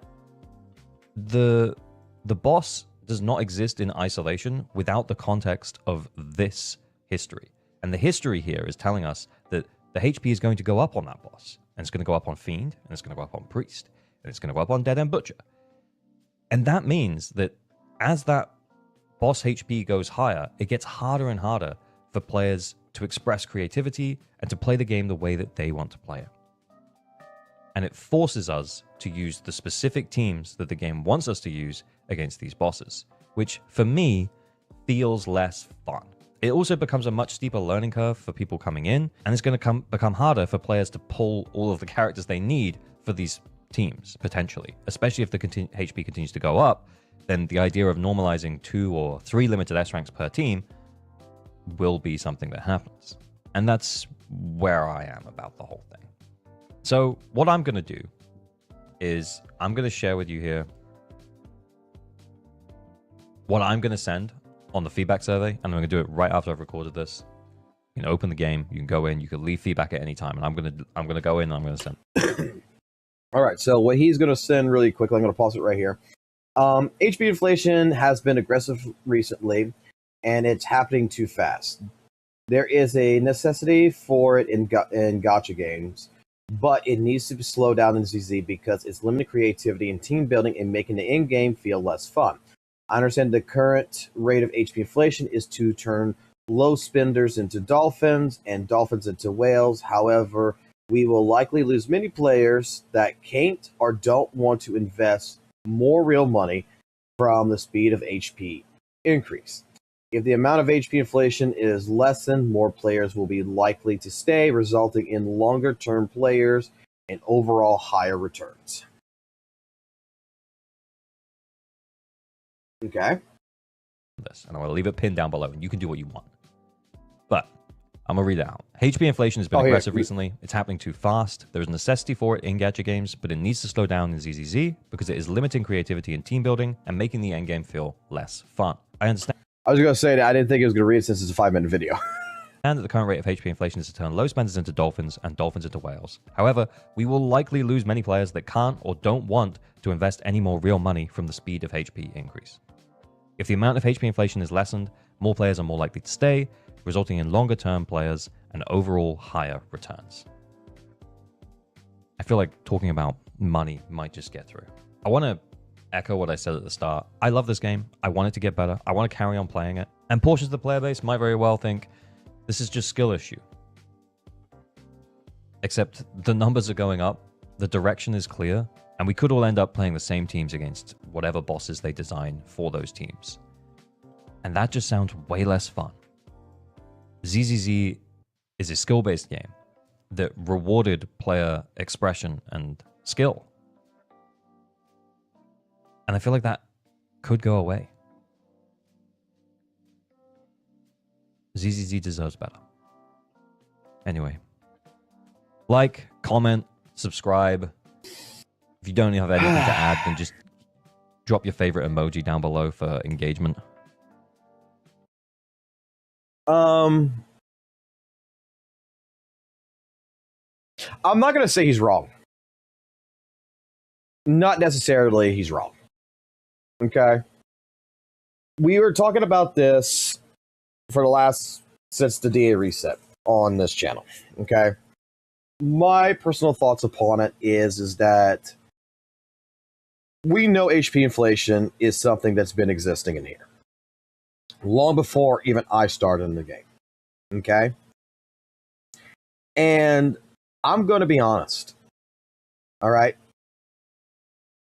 the boss does not exist in isolation without the context of this history. And the history here is telling us that the HP is going to go up on that boss, and it's going to go up on Fiend, and it's going to go up on Priest, and it's going to go up on Dead End Butcher. And that means that as that boss HP goes higher, it gets harder and harder for players to express creativity and to play the game the way that they want to play it. And it forces us to use the specific teams that the game wants us to use against these bosses, which for me feels less fun. It also becomes a much steeper learning curve for people coming in, and it's going to become harder for players to pull all of the characters they need for these teams, potentially. Especially if the HP continues to go up, then the idea of normalizing 2 or 3 limited S ranks per team will be something that happens. And that's where I am about the whole thing. So what I'm going to do is I'm going to share with you here what I'm going to send on the feedback survey, and I'm going to do it right after I've recorded this. You can open the game, you can go in, you can leave feedback at any time, and I'm going to go in and I'm going to send. All right, so what he's going to send really quickly, I'm going to pause it right here. HP inflation has been aggressive recently, and it's happening too fast. There is a necessity for it in gacha games, but it needs to be slowed down in ZZ because it's limiting creativity and team building and making the end game feel less fun. I understand the current rate of HP inflation is to turn low spenders into dolphins and dolphins into whales. However, we will likely lose many players that can't or don't want to invest more real money from the speed of HP increase. If the amount of HP inflation is lessened, more players will be likely to stay, resulting in longer-term players and overall higher returns. Okay. This, and I'm going to leave it pinned down below, and you can do what you want. But I'm going to read it out. HP inflation has been aggressive recently. It's happening too fast. There's a necessity for it in gacha games, but it needs to slow down in ZZZ because it is limiting creativity and team building and making the endgame feel less fun. I understand. I was going to say that I didn't think it was going to read it since it's a 5-minute video. And that the current rate of HP inflation is to turn low spenders into dolphins and dolphins into whales. However, we will likely lose many players that can't or don't want to invest any more real money from the speed of HP increase. If the amount of HP inflation is lessened, more players are more likely to stay, resulting in longer-term players and overall higher returns. I feel like talking about money might just get through. I want to echo what I said at the start. I love this game. I want it to get better. I want to carry on playing it. And portions of the player base might very well think this is just skill issue. Except the numbers are going up, the direction is clear, and we could all end up playing the same teams against whatever bosses they design for those teams. And that just sounds way less fun. ZZZ is a skill-based game that rewarded player expression and skill. And I feel like that could go away. ZZZ deserves better. Anyway, like, comment, subscribe. If you don't have anything to add, then just drop your favorite emoji down below for engagement. I'm not going to say he's wrong. Not necessarily he's wrong. Okay? We were talking about this for the last, since the DA reset on this channel. Okay? My personal thoughts upon it is that we know HP inflation is something that's been existing in here long before even I started in the game. Okay? And I'm going to be honest. All right?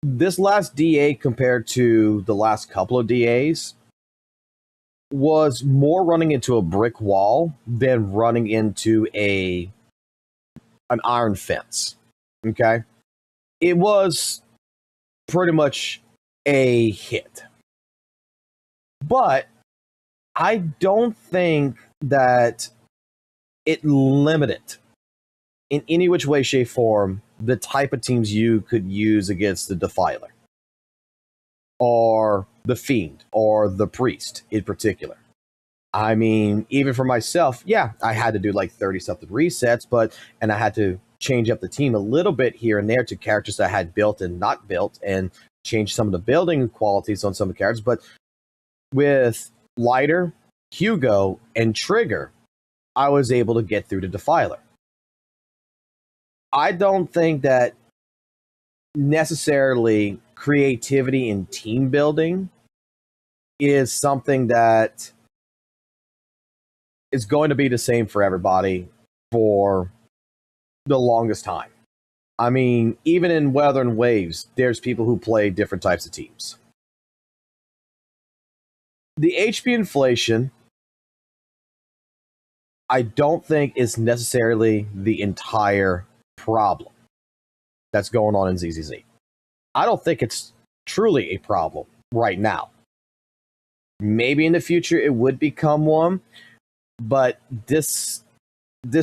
This last DA compared to the last couple of DAs, was more running into a brick wall than running into an iron fence. Okay? It was pretty much a hit. But I don't think that it limited in any which way, shape, form the type of teams you could use against the Defiler or the Fiend or the Priest in particular. I mean, even for myself, yeah, I had to do like 30-something resets, and I had to change up the team a little bit here and there to characters that I had built and not built and change some of the building qualities on some of the characters. But with Lighter, Hugo, and Trigger, I was able to get through the Defiler. I don't think that necessarily creativity in team building is something that is going to be the same for everybody for the longest time. I mean, even in Weather and Waves, there's people who play different types of teams. The HP inflation, I don't think is necessarily the entire problem that's going on in ZZZ. I don't think it's truly a problem right now. Maybe in the future it would become one, but this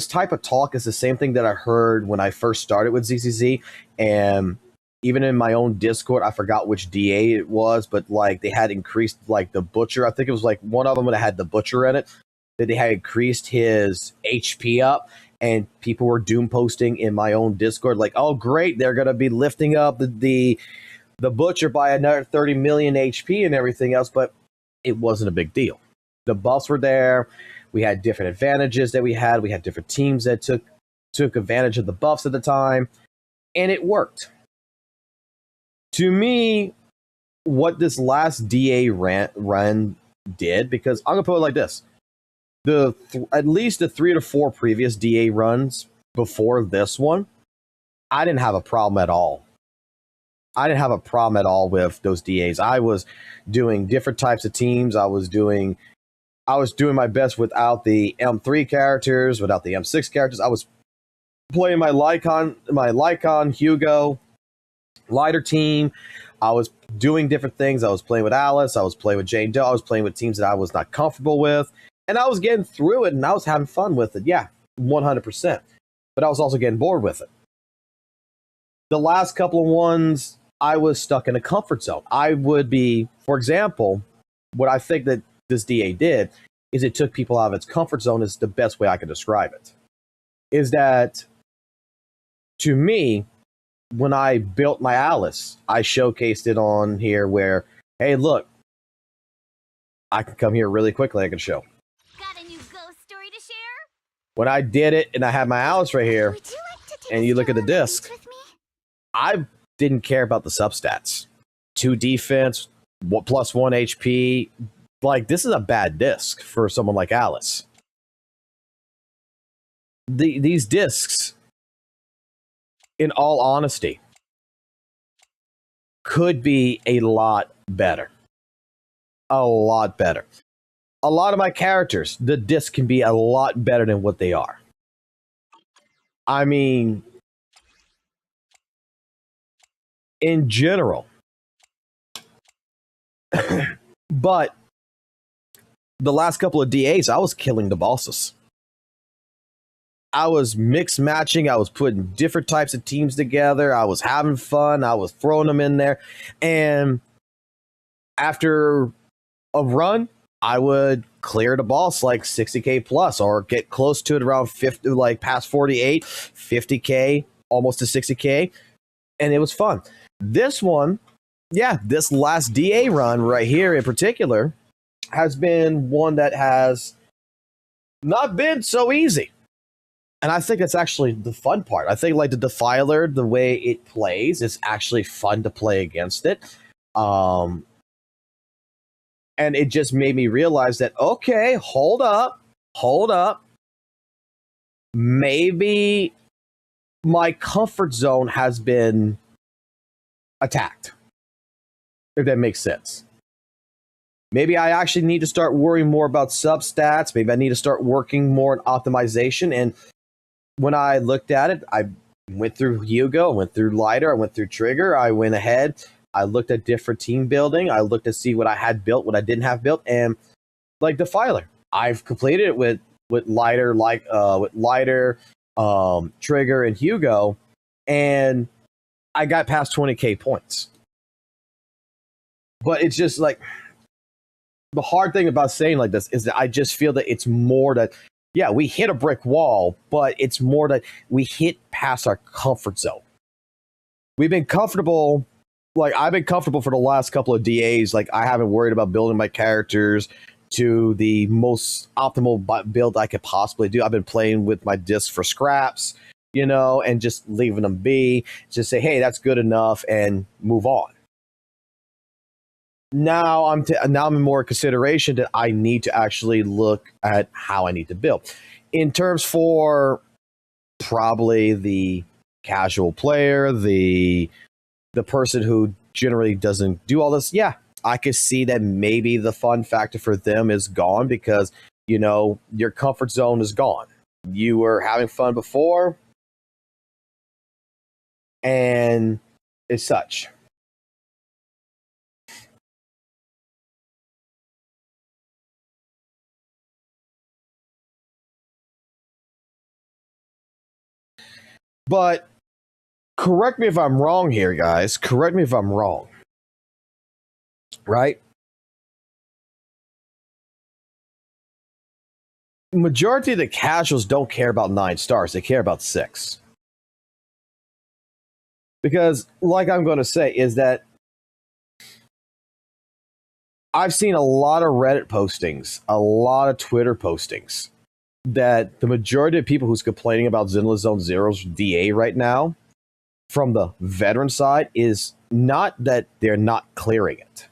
type of talk is the same thing that I heard when I first started with ZZZ, and even in my own Discord, I forgot which DA it was, but like they had increased like the Butcher. I think it was like one of them that had the Butcher in it, that they had increased his HP up, and people were doom posting in my own Discord like, oh great, they're gonna be lifting up the Butcher by another 30 million HP and everything else, but it wasn't a big deal. The buffs were there. We had different advantages that we had. We had different teams that took advantage of the buffs at the time, and it worked. To me, what this last DA run did, because I'm gonna put it like this: at least the 3 to 4 previous DA runs before this one, I didn't have a problem at all. I didn't have a problem at all with those DAs. I was doing different types of teams. I was doing my best without the M3 characters, without the M6 characters. I was playing my Lycon, Hugo, Lighter team. I was doing different things. I was playing with Alice. I was playing with Jane Doe. I was playing with teams that I was not comfortable with. And I was getting through it, and I was having fun with it. Yeah, 100%. But I was also getting bored with it. The last couple of ones, I was stuck in a comfort zone. I would be, for example, what I think that this DA did is it took people out of its comfort zone is the best way I could describe it. Is that, to me, when I built my Alice, I showcased it on here where, hey, look, I can come here really quickly, I can show. Got a new ghost story to share? When I did it and I had my Alice right here, Would you like to take and you look at the stroll on disc, beach with me? I didn't care about the substats. 2 defense, plus 1 HP. Like, this is a bad disc for someone like Alice. These discs, in all honesty, could be a lot better. A lot better. A lot of my characters, the discs can be a lot better than what they are. I mean, in general. But the last couple of DAs, I was killing the bosses. I was mix matching. I was putting different types of teams together. I was having fun. I was throwing them in there. And after a run, I would clear the boss like 60k plus, or get close to it around 50, like past 48, 50k, almost to 60k. And it was fun. This one, yeah, this last DA run right here in particular has been one that has not been so easy. And I think that's actually the fun part. I think like the Defiler, the way it plays, it's actually fun to play against it. And it just made me realize that, okay, hold up. Maybe my comfort zone has been attacked, if that makes sense. Maybe I actually need to start worrying more about substats. Maybe I need to start working more on optimization. And when I looked at it, I went through Hugo, I went through Lighter, I went through Trigger. I went ahead, I looked at different team building. I looked to see what I had built, what I didn't have built, and like Defiler, I've completed it with Lighter, Trigger, and Hugo, and I got past 20k points. But it's just like, the hard thing about saying like this is that I just feel that it's more that, yeah, we hit a brick wall, but it's more that we hit past our comfort zone. We've been comfortable, like I've been comfortable for the last couple of DAs. Like I haven't worried about building my characters to the most optimal build I could possibly do. I've been playing with my discs for scraps, you know, and just leaving them be. Just say, hey, that's good enough, and move on. Now I'm in more consideration that I need to actually look at how I need to build. In terms for probably the casual player, the person who generally doesn't do all this, yeah, I could see that maybe the fun factor for them is gone because, you know, your comfort zone is gone. You were having fun before, and it's such. But correct me if I'm wrong here, guys. Correct me if I'm wrong. Right? Majority of the casuals don't care about 9 stars. They care about 6. Because, like I'm going to say, is that I've seen a lot of Reddit postings, a lot of Twitter postings, that the majority of people who's complaining about Zenless Zone Zero's DA right now from the veteran side is not that they're not clearing it.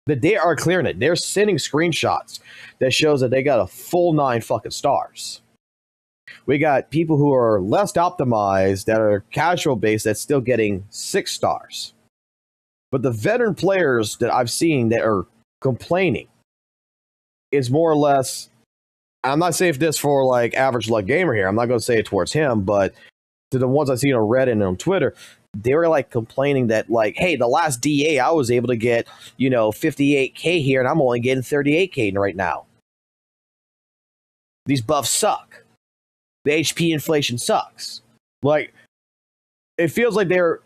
That they are clearing it. They're sending screenshots that shows that they got a full 9 fucking stars. We got people who are less optimized that are casual based that's still getting 6 stars. But the veteran players that I've seen that are complaining is more or less, I'm not saying this for like average luck gamer here. I'm not going to say it towards him, but to the ones I've seen on Reddit and on Twitter, they were like complaining that like, hey, the last DA I was able to get, you know, 58k here, and I'm only getting 38k right now. These buffs suck. The HP inflation sucks. Like, it feels like they're,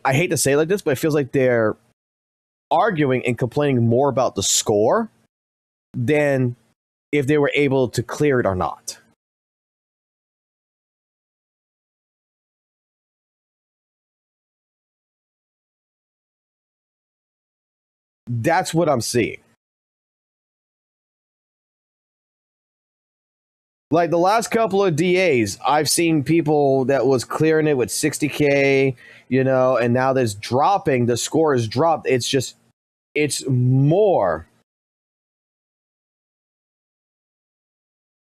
I hate to say it like this, but it feels like they're arguing and complaining more about the score than if they were able to clear it or not. That's what I'm seeing. Like the last couple of DAs, I've seen people that was clearing it with 60k, you know, and now there's dropping, the score is dropped. It's just, it's more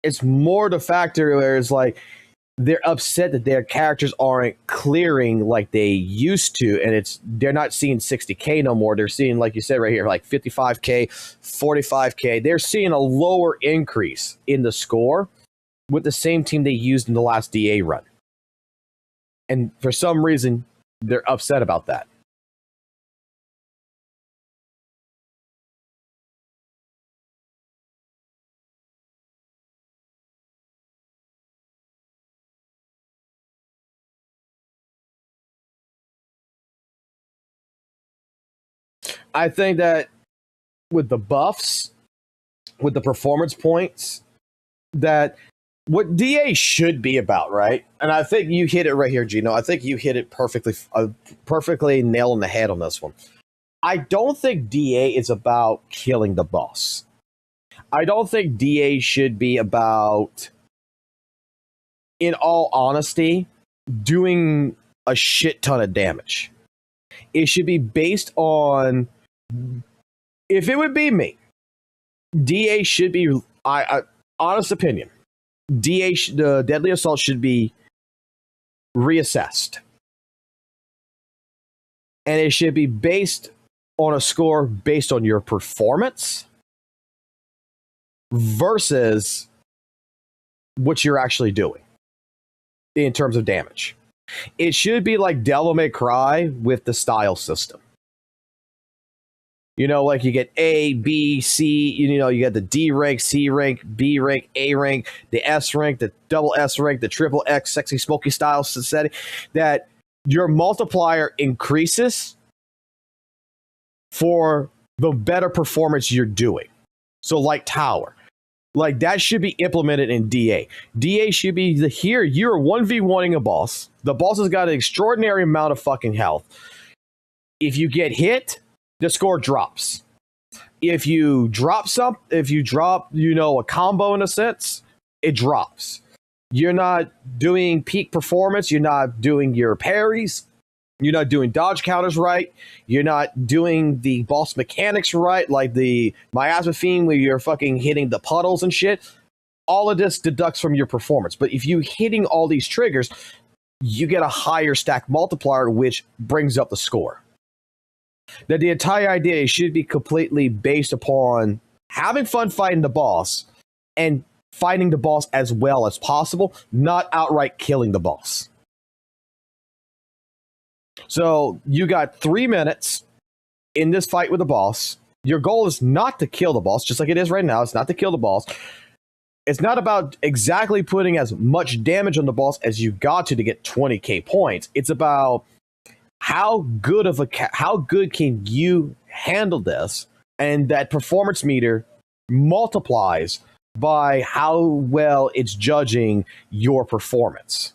the factor where it's like they're upset that their characters aren't clearing like they used to, and they're not seeing 60k no more. They're seeing, like you said right here, like 55k, 45k. They're seeing a lower increase in the score with the same team they used in the last DA run. And for some reason, they're upset about that. I think that with the buffs, with the performance points, that what DA should be about, right? And I think you hit it right here, Gino. I think you hit it perfectly nail on the head on this one. I don't think DA is about killing the boss. I don't think DA should be about, in all honesty, doing a shit ton of damage. It should be based on, if it would be me, DA should be, honest opinion, DA, the Deadly Assault should be reassessed. And it should be based on a score based on your performance versus what you're actually doing in terms of damage. It should be like Devil May Cry with the style system. You know, like you get A, B, C, you know, you get the D rank, C rank, B rank, A rank, the S rank, the double S rank, the triple X, sexy smoky style setting, that your multiplier increases for the better performance you're doing. So like Tower. Like that should be implemented in DA. DA should be here you're 1v1ing a boss. The boss has got an extraordinary amount of fucking health. If you get hit, the score drops. If you drop, you know, a combo in a sense, it drops. You're not doing peak performance. You're not doing your parries. You're not doing dodge counters right. You're not doing the boss mechanics right, like the miasma theme where you're fucking hitting the puddles and shit. All of this deducts from your performance. But if you're hitting all these triggers, you get a higher stack multiplier, which brings up the score. That the entire idea should be completely based upon having fun fighting the boss and fighting the boss as well as possible, not outright killing the boss. So you got 3 minutes in this fight with the boss. Your goal is not to kill the boss, just like it is right now. It's not to kill the boss. It's not about exactly putting as much damage on the boss as you got to get 20k points. It's about how good can you handle this, and that performance meter multiplies by how well it's judging your performance.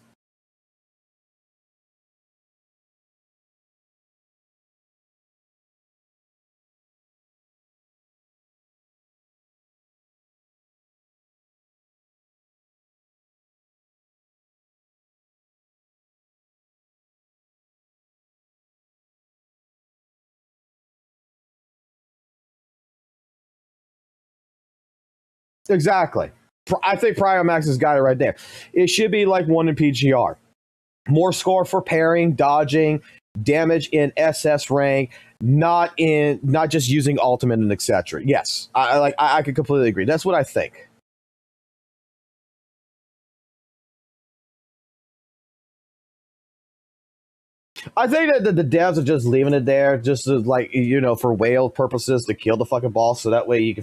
Exactly. I think Priomax has got it right there. It should be like one in PGR. More score for parrying, dodging, damage in SS rank, not just using ultimate and etc. Yes, I could completely agree. That's what I think. I think that the devs are just leaving it there, just to, like, you know, for whale purposes, to kill the fucking boss, so that way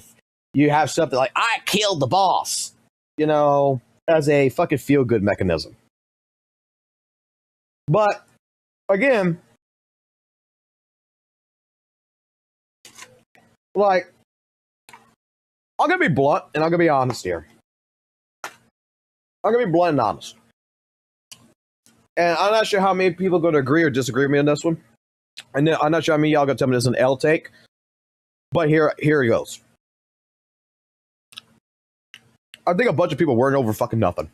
you have something like, I killed the boss, you know, as a fucking feel-good mechanism. But, again, like, I'm going to be blunt, and I'm going to be honest here. I'm going to be blunt and honest. And I'm not sure how many people are going to agree or disagree with me on this one. And then I'm not sure how many y'all going to tell me this is an L take. But here it goes. I think a bunch of people weren't over fucking nothing.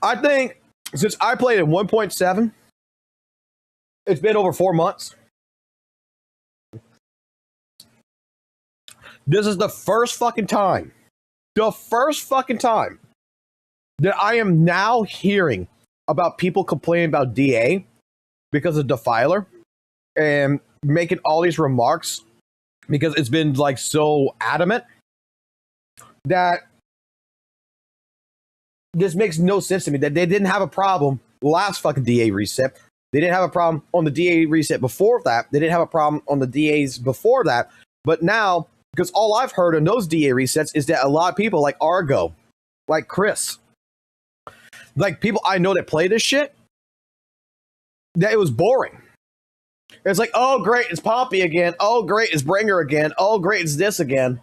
I think since I played at 1.7, it's been over 4 months. This is the first fucking time that I am now hearing about people complaining about DA because of Defiler and making all these remarks because it's been like so adamant that this makes no sense to me. That they didn't have a problem last fucking DA reset. They didn't have a problem on the DA reset before that. They didn't have a problem on the DAs before that. But now, because all I've heard on those DA resets is that a lot of people like Argo, like Chris, like people I know that play this shit, that it was boring. It's like, oh great, it's Poppy again. Oh great, it's Bringer again. Oh great, it's this again.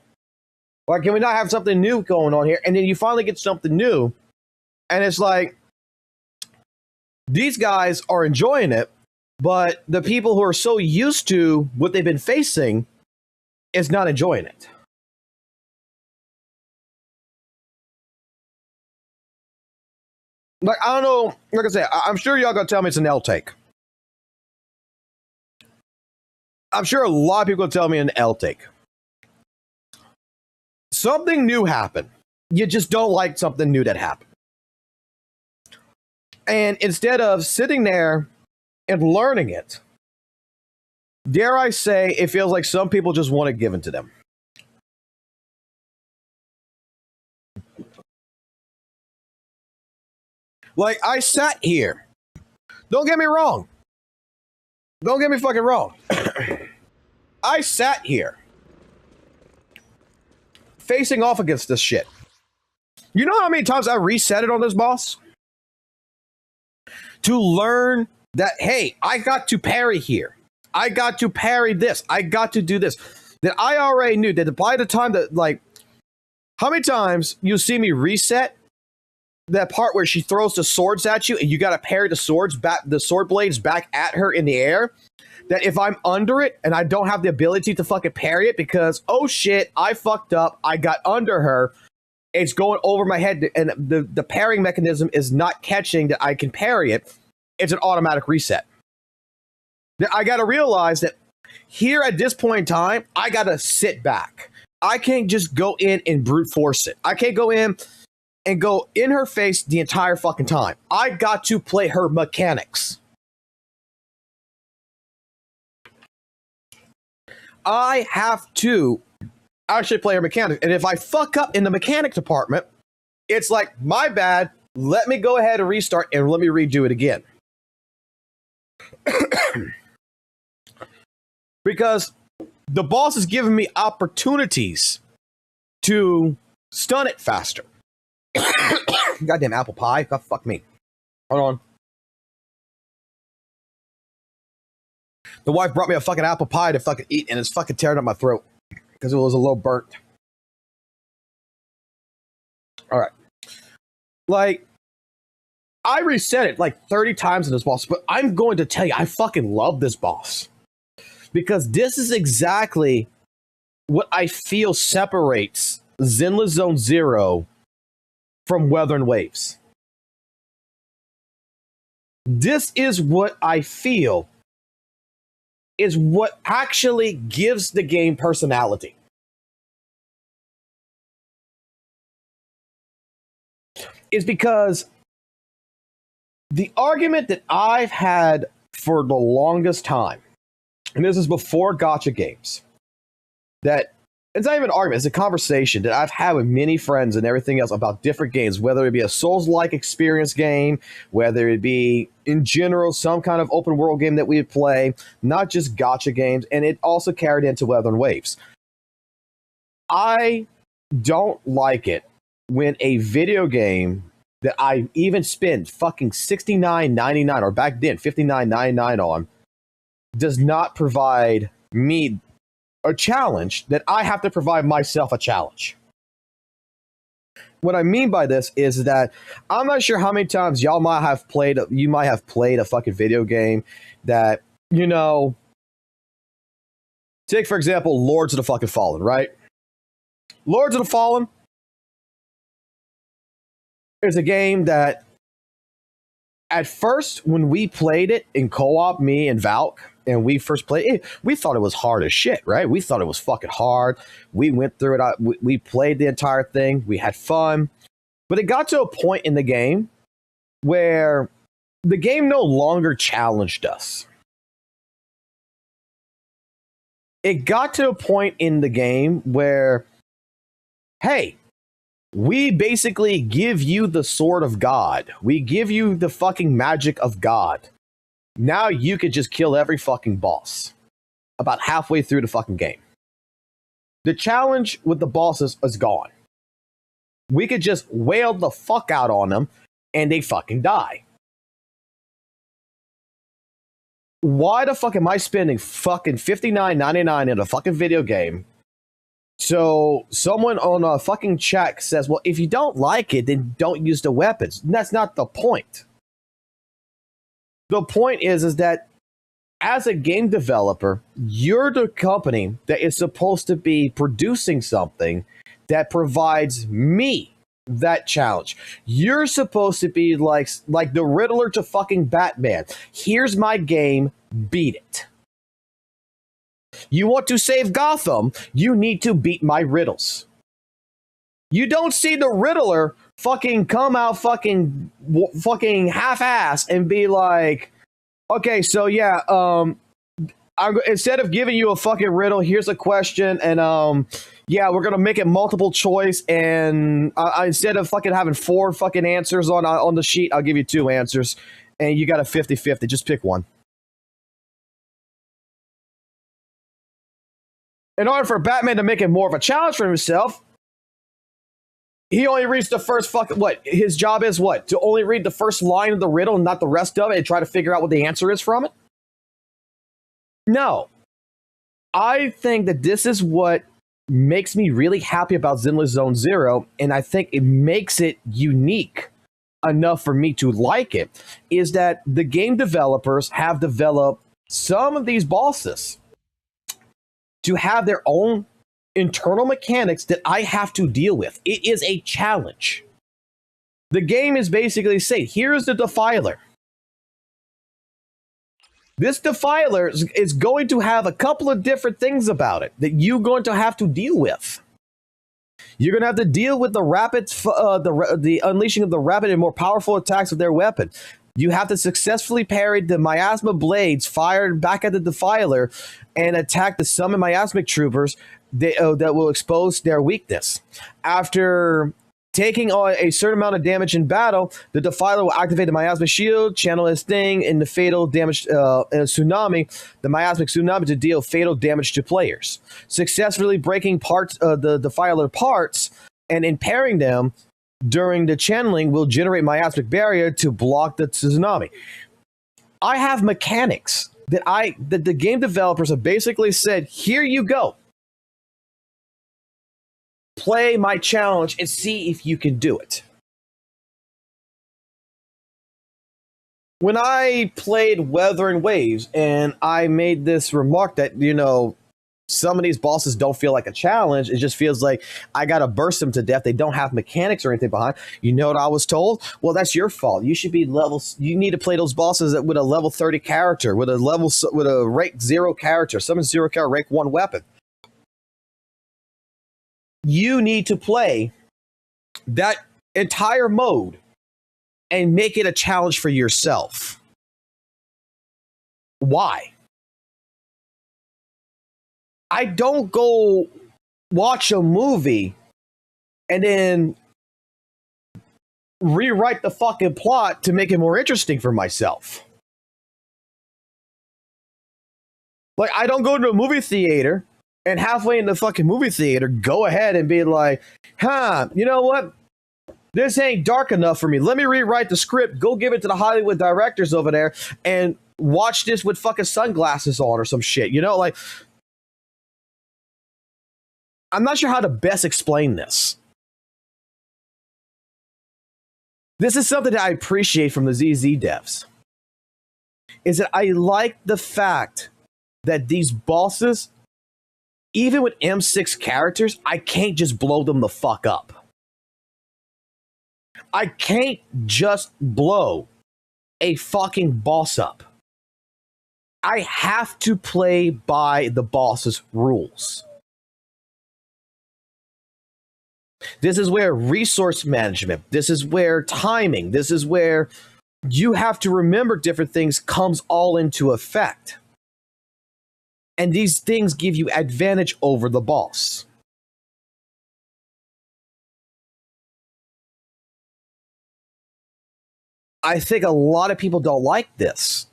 Like, can we not have something new going on here? And then you finally get something new, and it's like, these guys are enjoying it, but the people who are so used to what they've been facing is not enjoying it. Like, I don't know, like I said, I'm sure y'all gonna tell me it's an L take. I'm sure a lot of people will tell me an L take. Something new happened. You just don't like something new that happened. And instead of sitting there and learning it dare I say, it feels like some people just want it given to them. Like, I sat here. Don't get me wrong. Don't get me fucking wrong. I sat here facing off against this shit. You know how many times I reset it on this boss? To learn that, hey, I got to parry here. I got to parry this. I got to do this. That I already knew that by the time that, like, how many times you see me reset that part where she throws the swords at you and you got to parry the swords back, the sword blades back at her in the air? That if I'm under it and I don't have the ability to fucking parry it because, oh shit, I fucked up, I got under her, it's going over my head and the parrying mechanism is not catching that I can parry it, it's an automatic reset. Now, I got to realize that here at this point in time, I got to sit back. I can't just go in and brute force it. I can't go in and go in her face the entire fucking time. I got to play her mechanics. I have to actually play her mechanics. And if I fuck up in the mechanic department, it's like, my bad. Let me go ahead and restart and let me redo it again. Because the boss is giving me opportunities to stun it faster. Goddamn apple pie. God, fuck me. Hold on. The wife brought me a fucking apple pie to fucking eat, and it's fucking tearing up my throat because it was a little burnt. All right. Like, I reset it like 30 times in this boss, but I'm going to tell you, I fucking love this boss. Because this is exactly what I feel separates Zenless Zone Zero from Weathering Waves. This is what I feel is what actually gives the game personality. Is because the argument that I've had for the longest time, and this is before gacha games, that it's not even an argument, it's a conversation that I've had with many friends and everything else about different games, whether it be a Souls-like experience game, whether it be, in general, some kind of open world game that we would play, not just gacha games, and it also carried into Weathering Waves. I don't like it when a video game that I even spend fucking $69.99, or back then $59.99 on, does not provide me a challenge that I have to provide myself a challenge. What I mean by this is that I'm not sure how many times you might have played a fucking video game that, you know, take for example Lords of the fucking Fallen, right? Lords of the Fallen is a game that at first when we played it in co-op, me and Valk, and we first played it, we thought it was hard as shit, right? We thought it was fucking hard. We went through it. We played the entire thing. We had fun. But it got to a point in the game where the game no longer challenged us. It got to a point in the game where, hey, we basically give you the sword of God. We give you the fucking magic of God. Now you could just kill every fucking boss about halfway through the fucking game. The challenge with the bosses is gone. We could just wail the fuck out on them and they fucking die. Why the fuck am I spending fucking $59.99 in a fucking video game? So someone on a fucking chat says, well, if you don't like it, then don't use the weapons. And that's not the point. The point is that as a game developer, you're the company that is supposed to be producing something that provides me that challenge. You're supposed to be like the Riddler to fucking Batman. Here's my game, beat it. You want to save Gotham, you need to beat my riddles. You don't see the Riddler fucking come out fucking half-ass and be like, okay, so yeah, Instead of giving you a fucking riddle, here's a question, and yeah, we're gonna make it multiple choice, and instead of fucking having 4 fucking answers on the sheet, I'll give you 2 answers, and you got a 50-50. Just pick one. In order for Batman to make it more of a challenge for himself, he only reads the first fucking, what? His job is what? To only read the first line of the riddle and not the rest of it and try to figure out what the answer is from it? No. I think that this is what makes me really happy about Zenless Zone Zero, and I think it makes it unique enough for me to like it, is that the game developers have developed some of these bosses to have their own internal mechanics that I have to deal with. It is a challenge. The game is basically saying, here's the Defiler. This Defiler is going to have a couple of different things about it that you're going to have to deal with. You're going to have to deal with the rapid, the unleashing of the rapid and more powerful attacks of their weapon. You have to successfully parry the miasma blades fired back at the Defiler and attack the summon miasmic troopers that will expose their weakness. After taking on a certain amount of damage in battle, the Defiler will activate the miasmic shield, channel his thing in the fatal damage tsunami, the miasmic tsunami, to deal fatal damage to players. Successfully breaking the Defiler parts and impairing them during the channeling will generate miasmic barrier to block the tsunami. I have mechanics that the game developers have basically said, here you go. Play my challenge and see if you can do it. When I played Weathering Waves and I made this remark that, you know, some of these bosses don't feel like a challenge. It just feels like I got to burst them to death. They don't have mechanics or anything behind. You know what I was told? Well, that's your fault. You should be you need to play those bosses with a level 30 character, with a rank 0 character, summon 0 character, rank 1 weapon. You need to play that entire mode and make it a challenge for yourself. Why? I don't go watch a movie and then rewrite the fucking plot to make it more interesting for myself. Like, I don't go to a movie theater and halfway in the fucking movie theater, go ahead and be like, you know what? This ain't dark enough for me. Let me rewrite the script, go give it to the Hollywood directors over there, and watch this with fucking sunglasses on or some shit. You know, like, I'm not sure how to best explain this. This is something that I appreciate from the ZZ devs. Is that I like the fact that these bosses, even with M6 characters, I can't just blow them the fuck up. I can't just blow a fucking boss up. I have to play by the boss's rules. This is where resource management, this is where timing, this is where you have to remember different things comes all into effect. And these things give you advantage over the boss. I think a lot of people don't like this.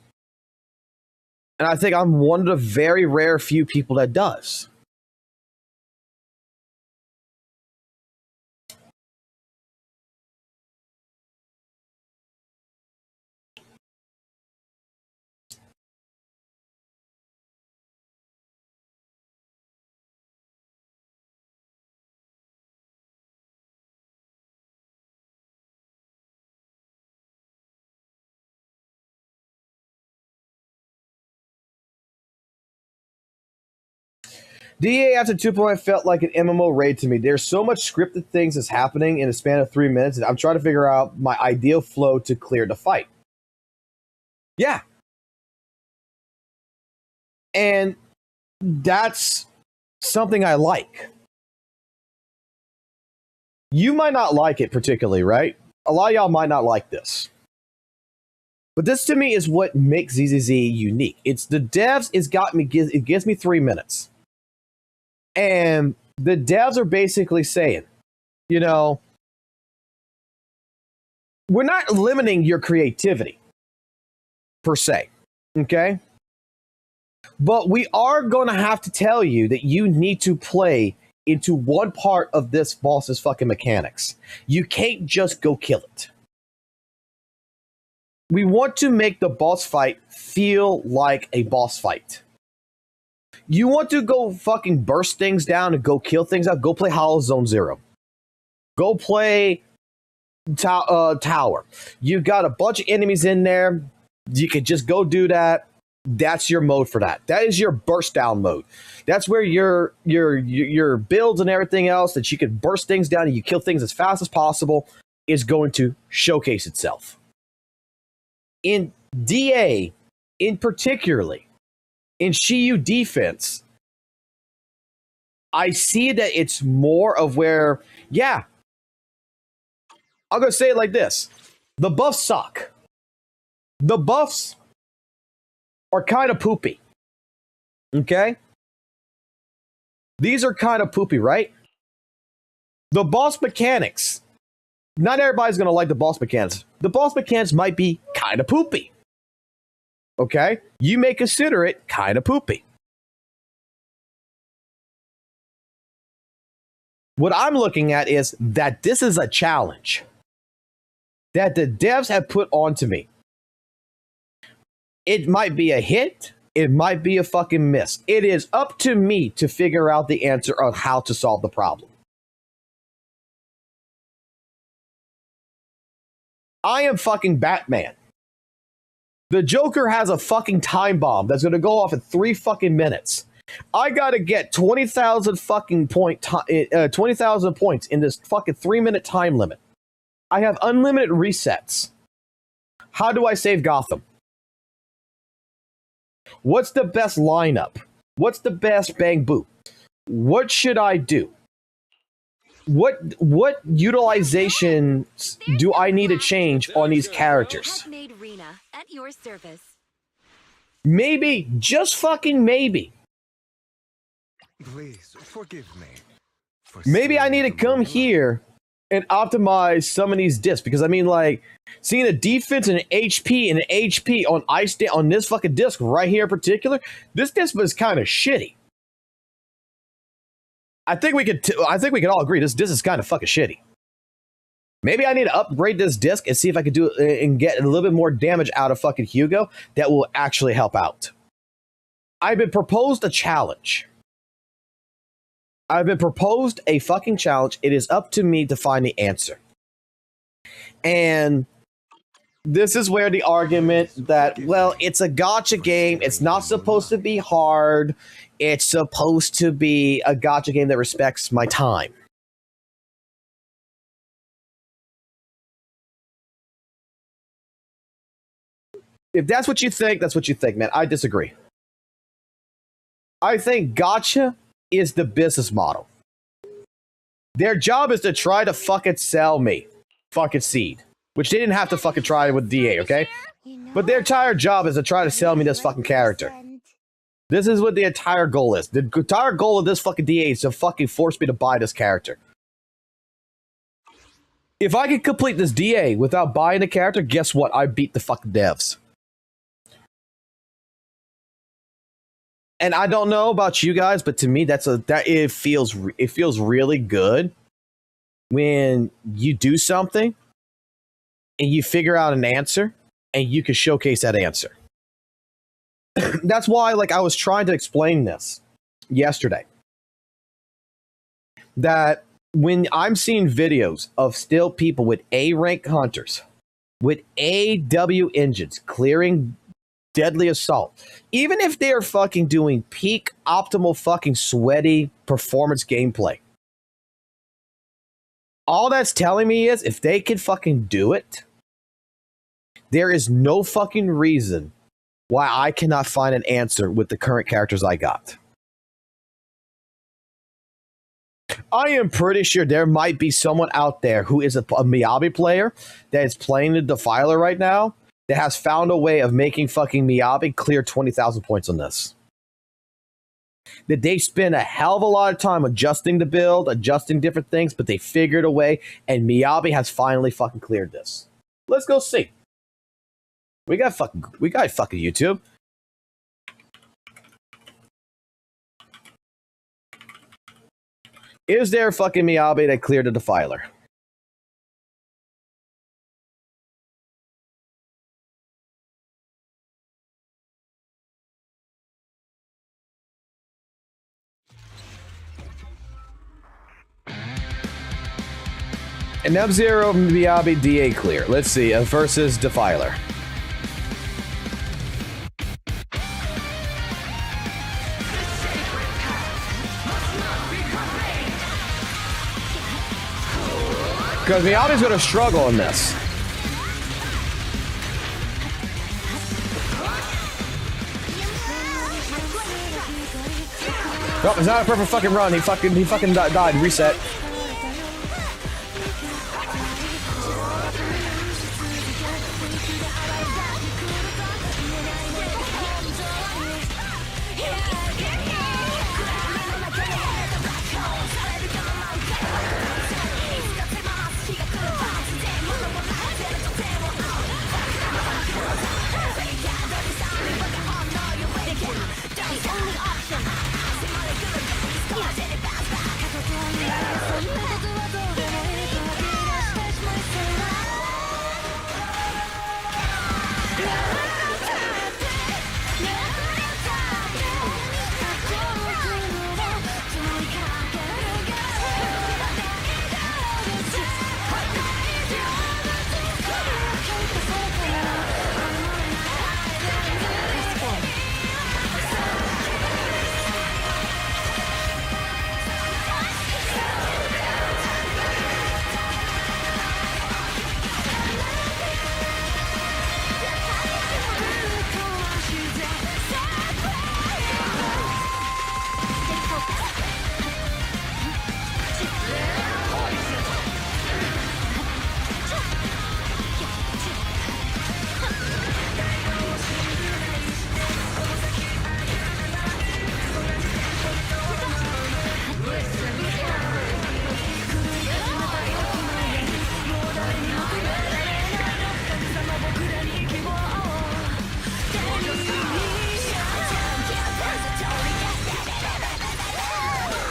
And I think I'm one of the very rare few people that does. DA after 2.0 felt like an MMO raid to me. There's so much scripted things that's happening in a span of 3 minutes, and I'm trying to figure out my ideal flow to clear the fight. Yeah. And that's something I like. You might not like it particularly, right? A lot of y'all might not like this. But this to me is what makes ZZZ unique. It's the devs. It gives me 3 minutes, and the devs are basically saying, you know, we're not limiting your creativity per se, okay? But we are going to have to tell you that you need to play into one part of this boss's fucking mechanics. You can't just go kill it. We want to make the boss fight feel like a boss fight. You want to go fucking burst things down and go kill things out, go play Zone Zero. Go play Tower. You got a bunch of enemies in there. You can just go do that. That's your mode for that. That is your burst down mode. That's where your builds and everything else that you can burst things down and you kill things as fast as possible is going to showcase itself. In DA, in particularly, in Shiyu defense, I see that it's more of where, yeah, I'm going to say it like this. The buffs suck. The buffs are kind of poopy. Okay? These are kind of poopy, right? The boss mechanics. Not everybody's going to like the boss mechanics. The boss mechanics might be kind of poopy. Okay? You may consider it kind of poopy. What I'm looking at is that this is a challenge that the devs have put onto me. It might be a hit. It might be a fucking miss. It is up to me to figure out the answer on how to solve the problem. I am fucking Batman. The Joker has a fucking time bomb that's going to go off in 3 fucking minutes. I got to get 20,000 fucking 20,000 points in this fucking 3-minute time limit. I have unlimited resets. How do I save Gotham? What's the best lineup? What's the best bang boot? What should I do? What utilizations do I need to change on these characters? Maybe, just fucking maybe. Please forgive me. Maybe I need to come here and optimize some of these discs, because I mean, like, seeing a defense and an HP on on this fucking disc right here in particular, this disc was kind of shitty. I think we could all agree this disc is kind of fucking shitty. Maybe I need to upgrade this disc and see if I could do it and get a little bit more damage out of fucking Hugo that will actually help out. I've been proposed a challenge. I've been proposed a fucking challenge. It is up to me to find the answer. And this is where the argument that, well, it's a gacha game. It's not supposed to be hard. It's supposed to be a gacha game that respects my time. If that's what you think, that's what you think, man. I disagree. I think gacha is the business model. Their job is to try to fucking sell me fucking Seed, which they didn't have to fucking try with DA, okay? But their entire job is to try to sell me this fucking character. This is what the entire goal is. The entire goal of this fucking DA is to fucking force me to buy this character. If I can complete this DA without buying the character, guess what? I beat the fucking devs. And I don't know about you guys, but to me, it feels really good when you do something and you figure out an answer and you can showcase that answer. That's why, like, I was trying to explain this yesterday. That when I'm seeing videos of still people with A rank hunters, with AW engines clearing deadly assault, even if they are fucking doing peak optimal fucking sweaty performance gameplay, all that's telling me is if they can fucking do it, there is no fucking reason why I cannot find an answer with the current characters I got. I am pretty sure there might be someone out there who is a Miyabi player that is playing the Defiler right now that has found a way of making fucking Miyabi clear 20,000 points on this. That they spend a hell of a lot of time adjusting the build, adjusting different things, but they figured a way, and Miyabi has finally fucking cleared this. Let's go see. We got fucking YouTube. Is there a fucking Miyabi that cleared the Defiler? And F-Zero Miyabi DA clear. Let's see. Versus Defiler. Because Miyabi's going to struggle in this. Nope, it's not a perfect fucking run. He fucking died. Reset.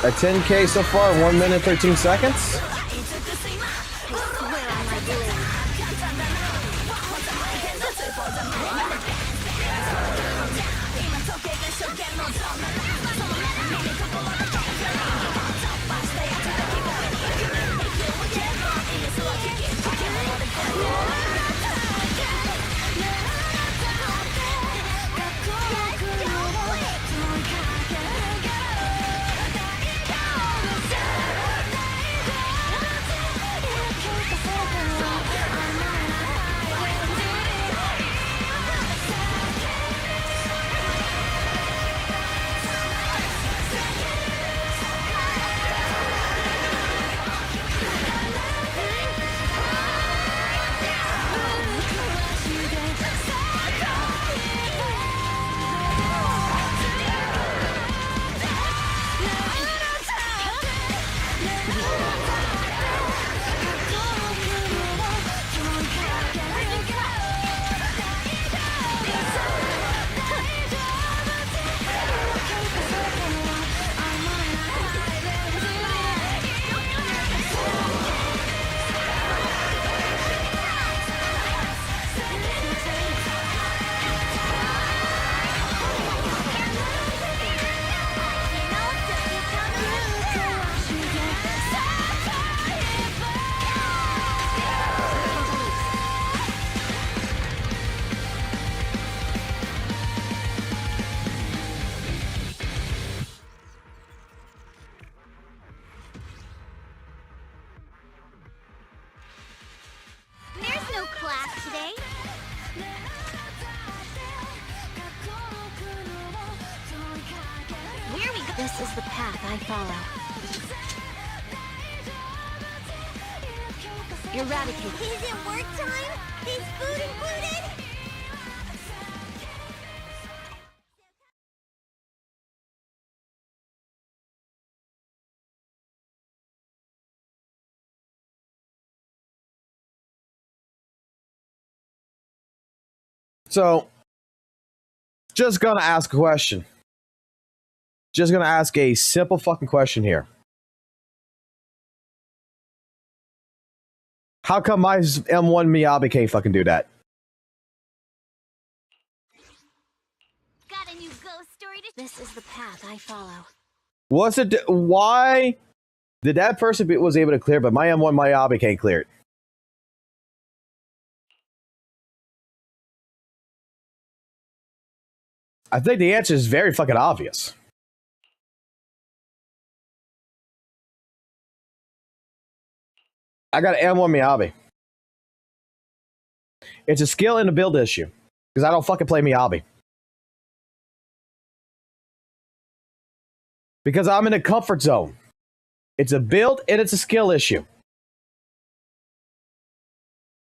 A 10K so far, 1 minute, 13 seconds. This is the path I follow. Eradicate. Is it work time? Is food included? So, just gonna ask a question. Just gonna ask a simple fucking question here. How come my M1 Miyabi can't fucking do that? Got a new ghost story to... This is the path I follow. What's it? Why did that person was able to clear, but my M1 Miyabi can't clear it? I think the answer is very fucking obvious. I got an M1 Miyabi. It's a skill and a build issue. Because I don't fucking play Miyabi. Because I'm in a comfort zone. It's a build and it's a skill issue.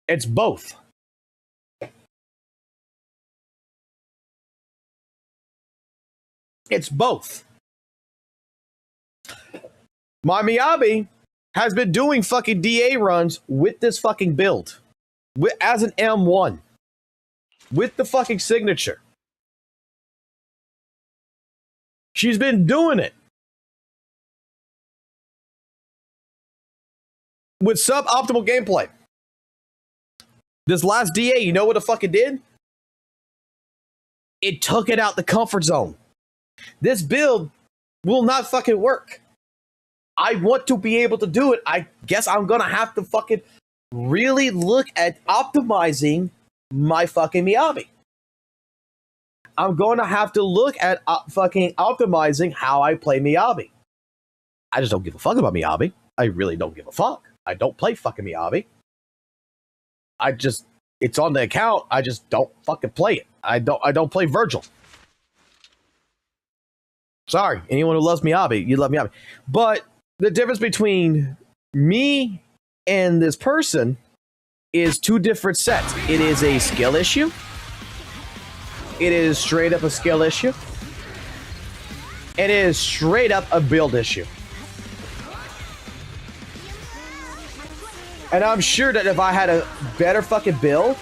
It's both. It's both. My Miyabi has been doing fucking DA runs with this fucking build. As an M1. With the fucking signature. She's been doing it. With suboptimal gameplay. This last DA, you know what the fuck it did? It took it out the comfort zone. This build will not fucking work. I want to be able to do it. I guess I'm gonna have to fucking really look at optimizing my fucking Miyabi. I'm going to have to look at fucking optimizing how I play Miyabi. I just don't give a fuck about Miyabi. I really don't give a fuck. I don't play fucking Miyabi. It's on the account. I just don't fucking play it. I don't play Virgil. Sorry, anyone who loves Miyabi, you love Miyabi. But the difference between me and this person is two different sets. It is a skill issue. It is straight up a skill issue. It is straight up a build issue. And I'm sure that if I had a better fucking build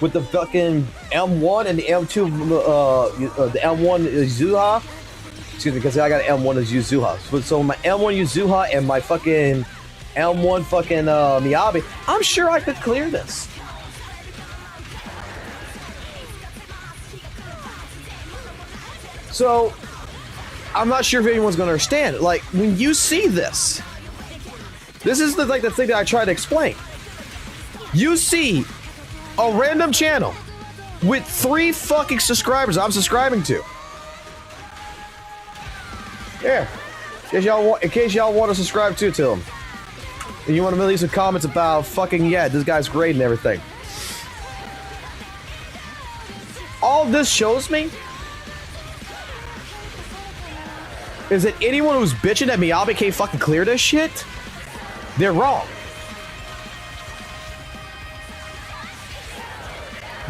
with the fucking M1 and the M2, the M1 Yuzuha, excuse me, because I got an M1 Yuzuha. So my M1 Yuzuha and my fucking M1 fucking Miyabi, I'm sure I could clear this. So, I'm not sure if anyone's going to understand. Like, when you see this, this is the thing that I try to explain. You see a random channel with 3 fucking subscribers I'm subscribing to. Yeah. In case y'all want to subscribe to them. And you want to leave some comments about fucking, yeah, this guy's great and everything. All this shows me is that anyone who's bitching that Miyabi can't fucking clear this shit, they're wrong.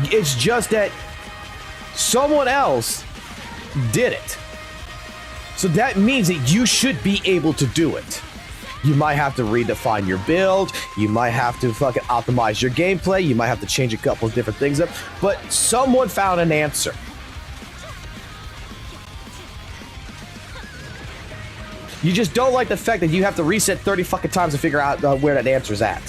It's just that someone else did it. So that means that you should be able to do it. You might have to redefine your build. You might have to fucking optimize your gameplay. You might have to change a couple of different things up. But someone found an answer. You just don't like the fact that you have to reset 30 fucking times to figure out where that answer's at.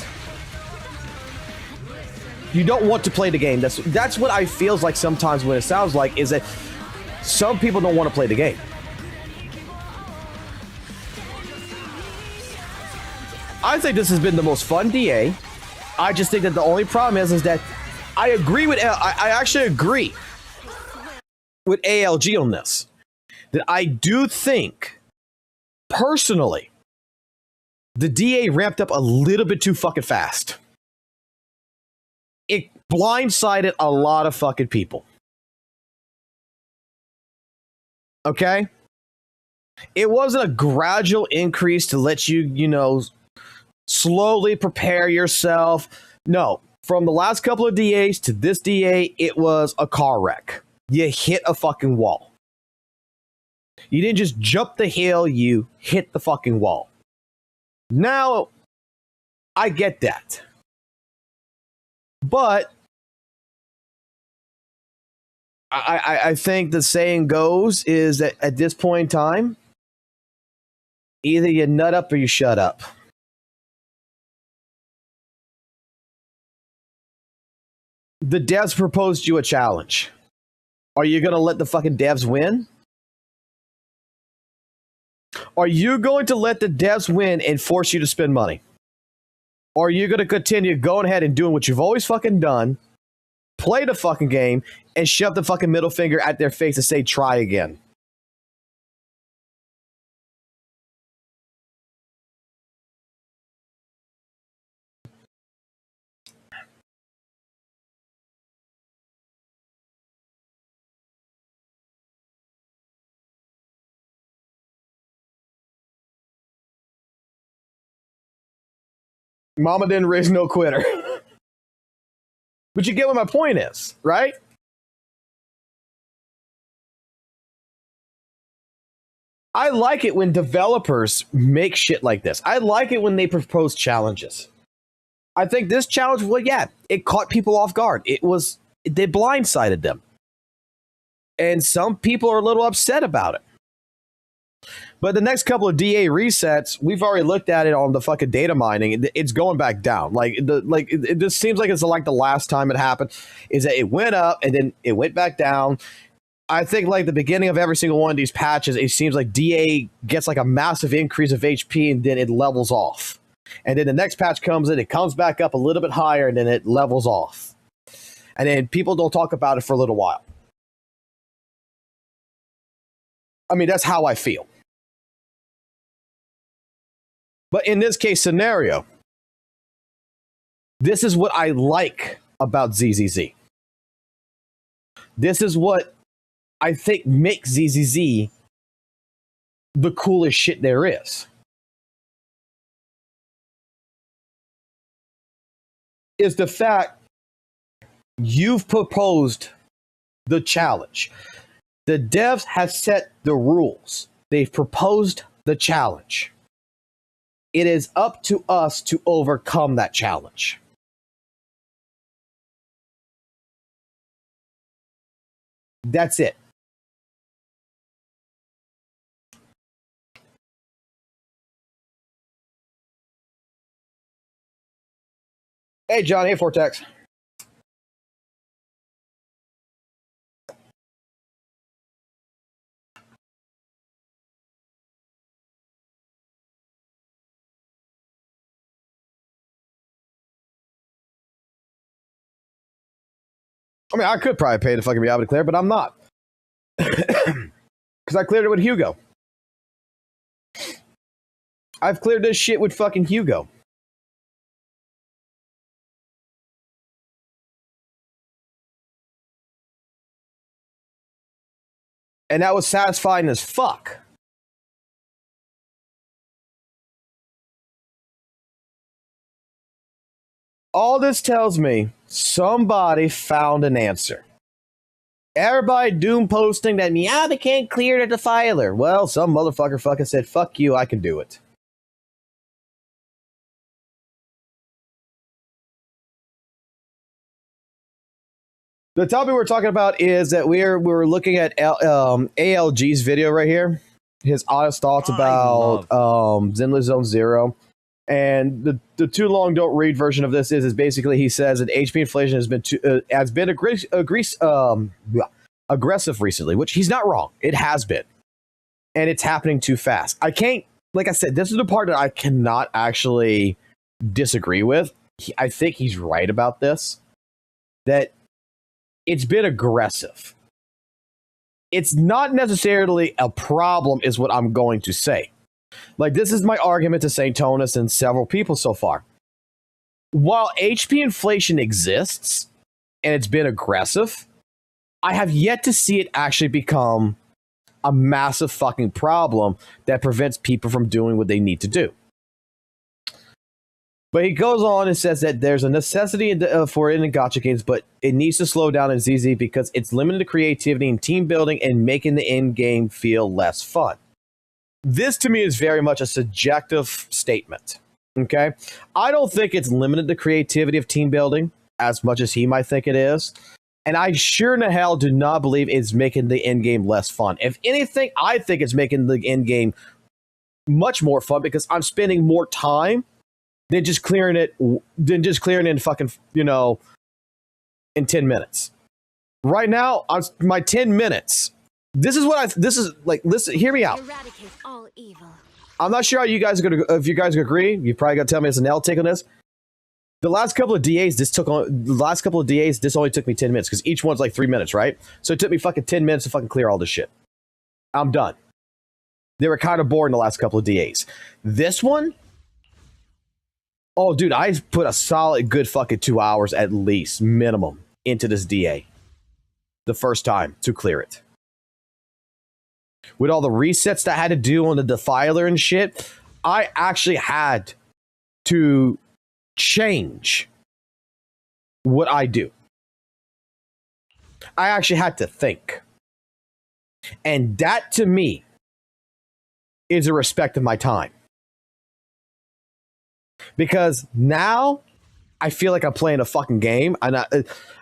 You don't want to play the game. That's what I feels like sometimes when it sounds like is that some people don't want to play the game. I think this has been the most fun DA. I just think that the only problem is that I agree with I actually agree with ALG on this. That I do think personally the DA ramped up a little bit too fucking fast. It blindsided a lot of fucking people. Okay? It wasn't a gradual increase to let you, you know, slowly prepare yourself. No, from the last couple of DAs to this DA, it was a car wreck. You hit a fucking wall. You didn't just jump the hill, you hit the fucking wall. Now, I get that. But I think the saying goes is that at this point in time, either you nut up or you shut up. The devs proposed you a challenge. Are you going to let the fucking devs win? Are you going to let the devs win and force you to spend money? Or are you going to continue going ahead and doing what you've always fucking done, play the fucking game, and shove the fucking middle finger at their face and say, try again? Mama didn't raise no quitter. But you get what my point is, right? I like it when developers make shit like this. I like it when they propose challenges. I think this challenge, well, yeah, it caught people off guard. They blindsided them. And some people are a little upset about it. But the next couple of DA resets, we've already looked at it on the fucking data mining. It's going back down. It just seems like it's like the last time it happened, is that it went up and then it went back down. I think like the beginning of every single one of these patches, it seems like DA gets like a massive increase of HP and then it levels off. And then the next patch comes in, it comes back up a little bit higher and then it levels off. And then people don't talk about it for a little while. I mean, that's how I feel. But in this case scenario, this is what I like about ZZZ. This is what I think makes ZZZ the coolest shit there is. Is the fact you've proposed the challenge. The devs have set the rules. They've proposed the challenge. It is up to us to overcome that challenge. That's it. Hey, John. Hey, Vortex. I mean, I could probably pay to fucking be able to clear, but I'm not. Because I cleared it with Hugo. I've cleared this shit with fucking Hugo. And that was satisfying as fuck. All this tells me, somebody found an answer. Everybody doom posting that they can't clear the defiler. Well, some motherfucker fucking said, fuck you, I can do it. The topic we're talking about is that we're looking at ALG's video right here. His honest thoughts about Zenless Zone Zero. And the too long don't read version of this is basically he says that HP inflation has been aggressive recently, which he's not wrong. It has been, and it's happening too fast. I can't, like I said, this is the part that I cannot actually disagree with. I think he's right about this. That it's been aggressive. It's not necessarily a problem, is what I'm going to say. Like, this is my argument to St. Tonus and several people so far. While HP inflation exists, and it's been aggressive, I have yet to see it actually become a massive fucking problem that prevents people from doing what they need to do. But he goes on and says that there's a necessity for it in gacha games, but it needs to slow down in ZZ because it's limited to creativity and team building and making the end game feel less fun. This to me is very much a subjective statement. Okay? I don't think it's limited to creativity of team building as much as he might think it is. And I sure in the hell do not believe it's making the end game less fun. If anything, I think it's making the end game much more fun because I'm spending more time than just clearing it in fucking, in 10 minutes. Right now, my 10 minutes. Listen, hear me out. Eradicate all evil. I'm not sure how you guys are going to, if you guys agree, you probably got to tell me it's an L take on this. The last couple of DAs, this only took me 10 minutes because each one's like 3 minutes, right? So it took me fucking 10 minutes to fucking clear all this shit. I'm done. They were kind of bored in the last couple of DAs. This one, oh, dude, I put a solid good fucking 2 hours at least, minimum, into this DA. The first time to clear it. With all the resets that I had to do on the defiler and shit, I actually had to change what I do. I actually had to think. And that to me is a respect of my time. Because now I feel like I'm playing a fucking game and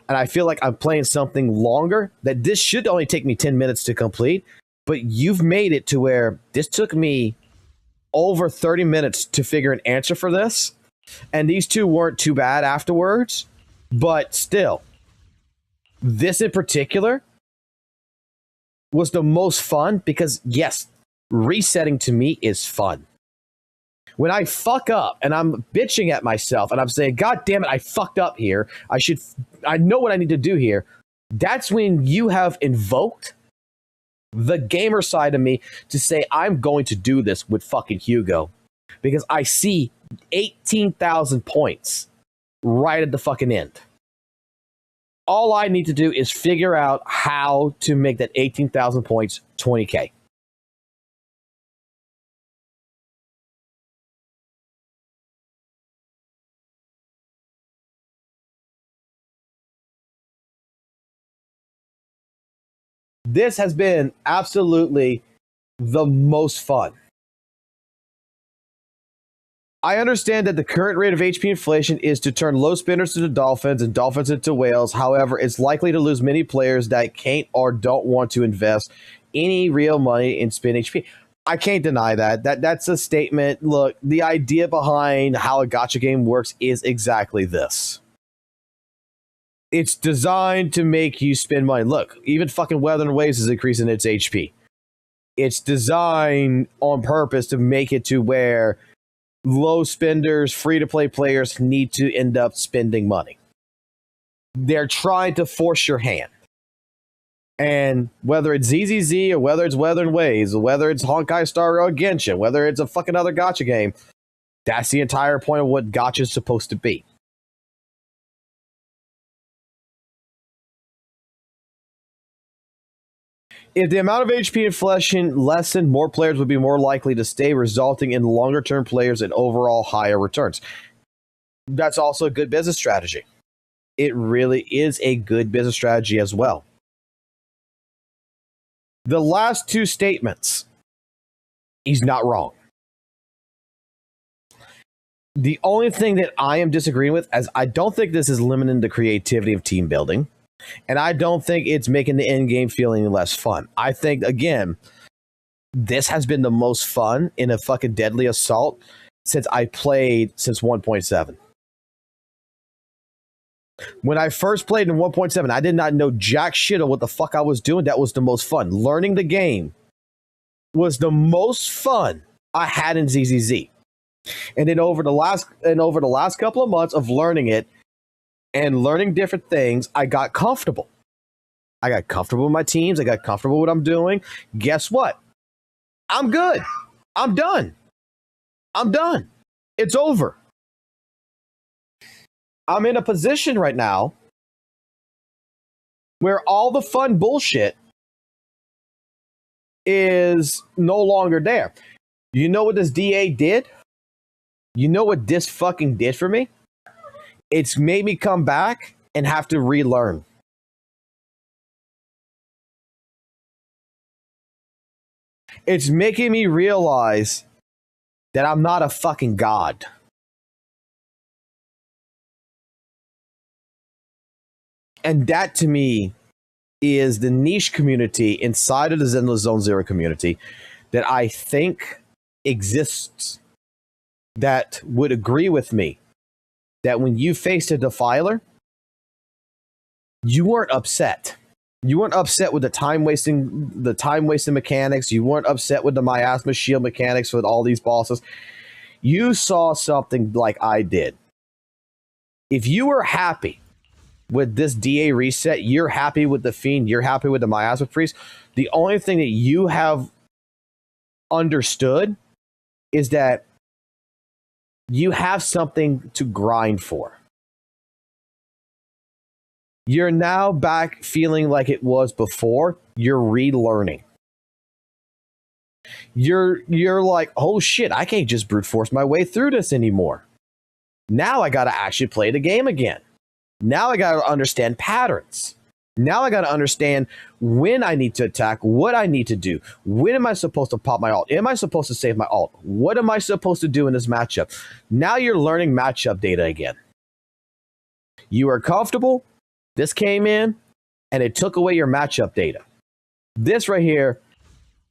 I feel like I'm playing something longer that this should only take me 10 minutes to complete, but you've made it to where this took me over 30 minutes to figure an answer for this. And these two weren't too bad afterwards, but still, this in particular was the most fun because, yes, resetting to me is fun. When I fuck up and I'm bitching at myself and I'm saying, God damn it, I fucked up here. I know what I need to do here. That's when you have invoked the gamer side of me to say, I'm going to do this with fucking Hugo because I see 18,000 points right at the fucking end. All I need to do is figure out how to make that 18,000 points 20K. This has been absolutely the most fun. I understand that the current rate of HP inflation is to turn low spinners into dolphins and dolphins into whales. However, it's likely to lose many players that can't or don't want to invest any real money in spin HP. I can't deny that. That's a statement. Look, the idea behind how a gacha game works is exactly this. It's designed to make you spend money. Look, even fucking Weathering Waves is increasing its HP. It's designed on purpose to make it to where low spenders, free-to-play players need to end up spending money. They're trying to force your hand. And whether it's ZZZ or whether it's Weathering Waves, or whether it's Honkai Star Rail Genshin, whether it's a fucking other gacha game, that's the entire point of what gacha is supposed to be. If the amount of HP inflation lessened, more players would be more likely to stay, resulting in longer-term players and overall higher returns. That's also a good business strategy. It really is a good business strategy as well. The last two statements, he's not wrong. The only thing that I am disagreeing with is I don't think this is limiting the creativity of team building. And I don't think it's making the end game feeling less fun. I think, again, this has been the most fun in a fucking Deadly Assault since I played since 1.7. When I first played in 1.7, I did not know jack shit of what the fuck I was doing. That was the most fun. Learning the game was the most fun I had in ZZZ. And then over the last couple of months of learning it, and learning different things, I got comfortable. I got comfortable with my teams. I got comfortable with what I'm doing. Guess what? I'm good. I'm done. I'm done. It's over. I'm in a position right now where all the fun bullshit is no longer there. You know what this DA did? You know what this fucking did for me? It's made me come back and have to relearn. It's making me realize that I'm not a fucking god. And that to me is the niche community inside of the Zenless Zone Zero community that I think exists that would agree with me that when you faced a defiler, you weren't upset. You weren't upset with the time wasting mechanics. You weren't upset with the miasma shield mechanics with all these bosses. You saw something like I did. If you were happy with this DA reset, you're happy with the Fiend, you're happy with the miasma priest, the only thing that you have understood is that you have something to grind for. You're now back feeling like it was before. You're relearning. You're like, oh shit, I can't just brute force my way through this anymore. Now I got to actually play the game again. Now I got to understand patterns. Now I got to understand when I need to attack, what I need to do. When am I supposed to pop my ult? Am I supposed to save my ult? What am I supposed to do in this matchup? Now you're learning matchup data again. You are comfortable. This came in and it took away your matchup data. This right here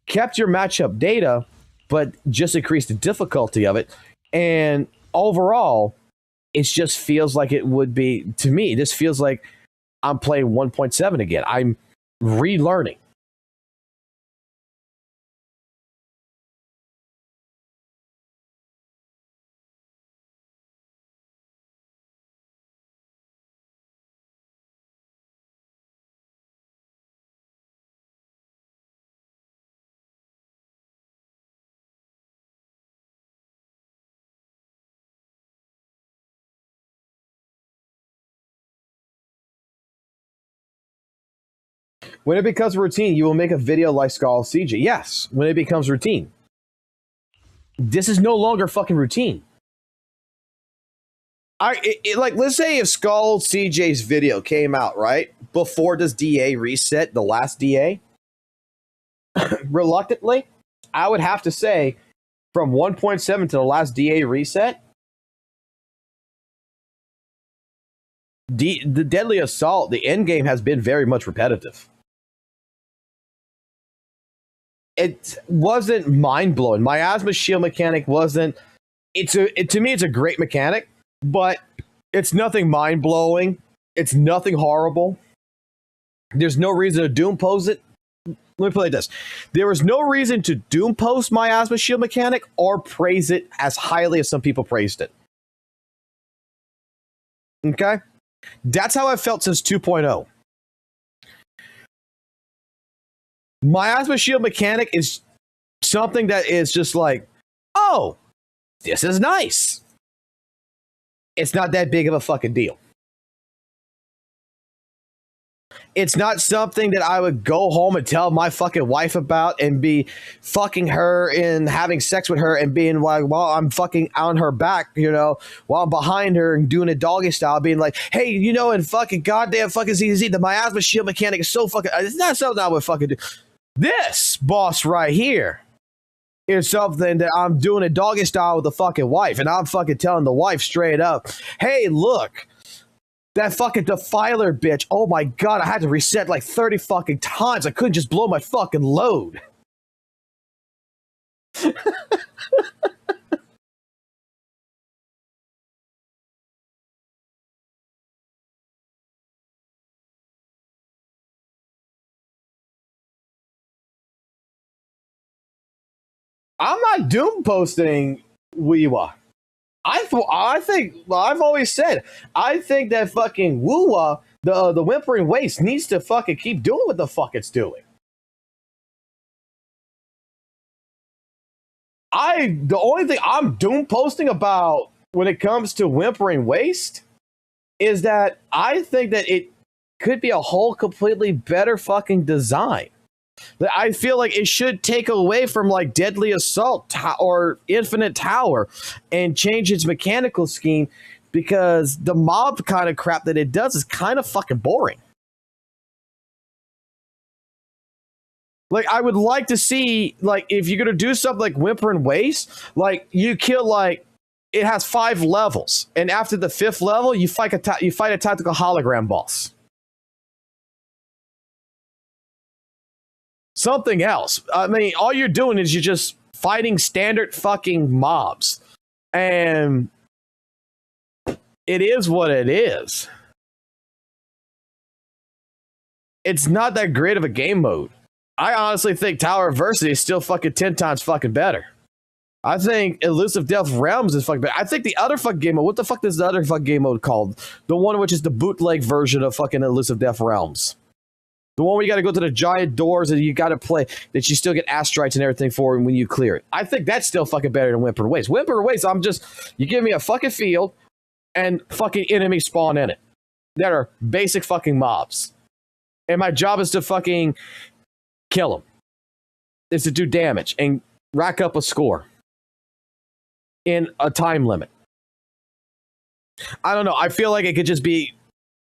kept your matchup data, but just increased the difficulty of it. And overall, it just feels like it would be, to me, this feels like I'm playing 1.7 again. I'm relearning. When it becomes routine, you will make a video like Skull CJ. Yes, when it becomes routine. This is no longer fucking routine. Like, let's say if Skull CJ's video came out, right? Before this DA reset, the last DA. Reluctantly, I would have to say, from 1.7 to the last DA reset, the Deadly Assault, the end game has been very much repetitive. It wasn't mind-blowing. Miasma shield mechanic wasn't... to me, it's a great mechanic, but it's nothing mind-blowing. It's nothing horrible. There's no reason to doom post it. Let me play this. There was no reason to doom post Miasma shield mechanic or praise it as highly as some people praised it. Okay? That's how I felt since 2.0. Miasma shield mechanic is something that is just like, oh, this is nice. It's not that big of a fucking deal. It's not something that I would go home and tell my fucking wife about and be fucking her and having sex with her and being like, while I'm fucking on her back, you know, while I'm behind her and doing a doggy style, being like, hey, you know, and fucking goddamn fucking ZZ, the miasma shield mechanic is so fucking, it's not something I would fucking do. This boss right here is something that I'm doing a doggy style with the fucking wife, and I'm fucking telling the wife straight up, hey, look, that fucking defiler bitch, oh my god, I had to reset like 30 fucking times. I couldn't just blow my fucking load. I'm not doom posting WUWA. I think, well, I've always said, I think that fucking WUWA, the Whimpering Waste, needs to fucking keep doing what the fuck it's doing. The only thing I'm doom posting about when it comes to Whimpering Waste is that I think that it could be a whole completely better fucking design. I feel like it should take away from like Deadly Assault or Infinite Tower and change its mechanical scheme, because the mob kind of crap that it does is kind of fucking boring. Like, I would like to see, like, if you're going to do something like Whimpering Waste, like, you kill, like, it has 5 levels, and after the 5th level, you fight a tactical hologram boss. something else. I mean, all you're doing is you're just fighting standard fucking mobs. And it is what it is. It's not that great of a game mode. I honestly think Tower of Adversity is still fucking 10 times fucking better. I think Elusive Death Realms is fucking better. I think the other fucking game mode, what the fuck is the other fucking game mode called? The one which is the bootleg version of fucking Elusive Death Realms. The one where you gotta go to the giant doors and you gotta play, that you still get asteroids and everything for when you clear it. I think that's still fucking better than Whimper Waste. Whimper Waste, you give me a fucking field and fucking enemies spawn in it. That are basic fucking mobs. And my job is to fucking kill them. Is to do damage and rack up a score. In a time limit. I don't know. I feel like it could just be,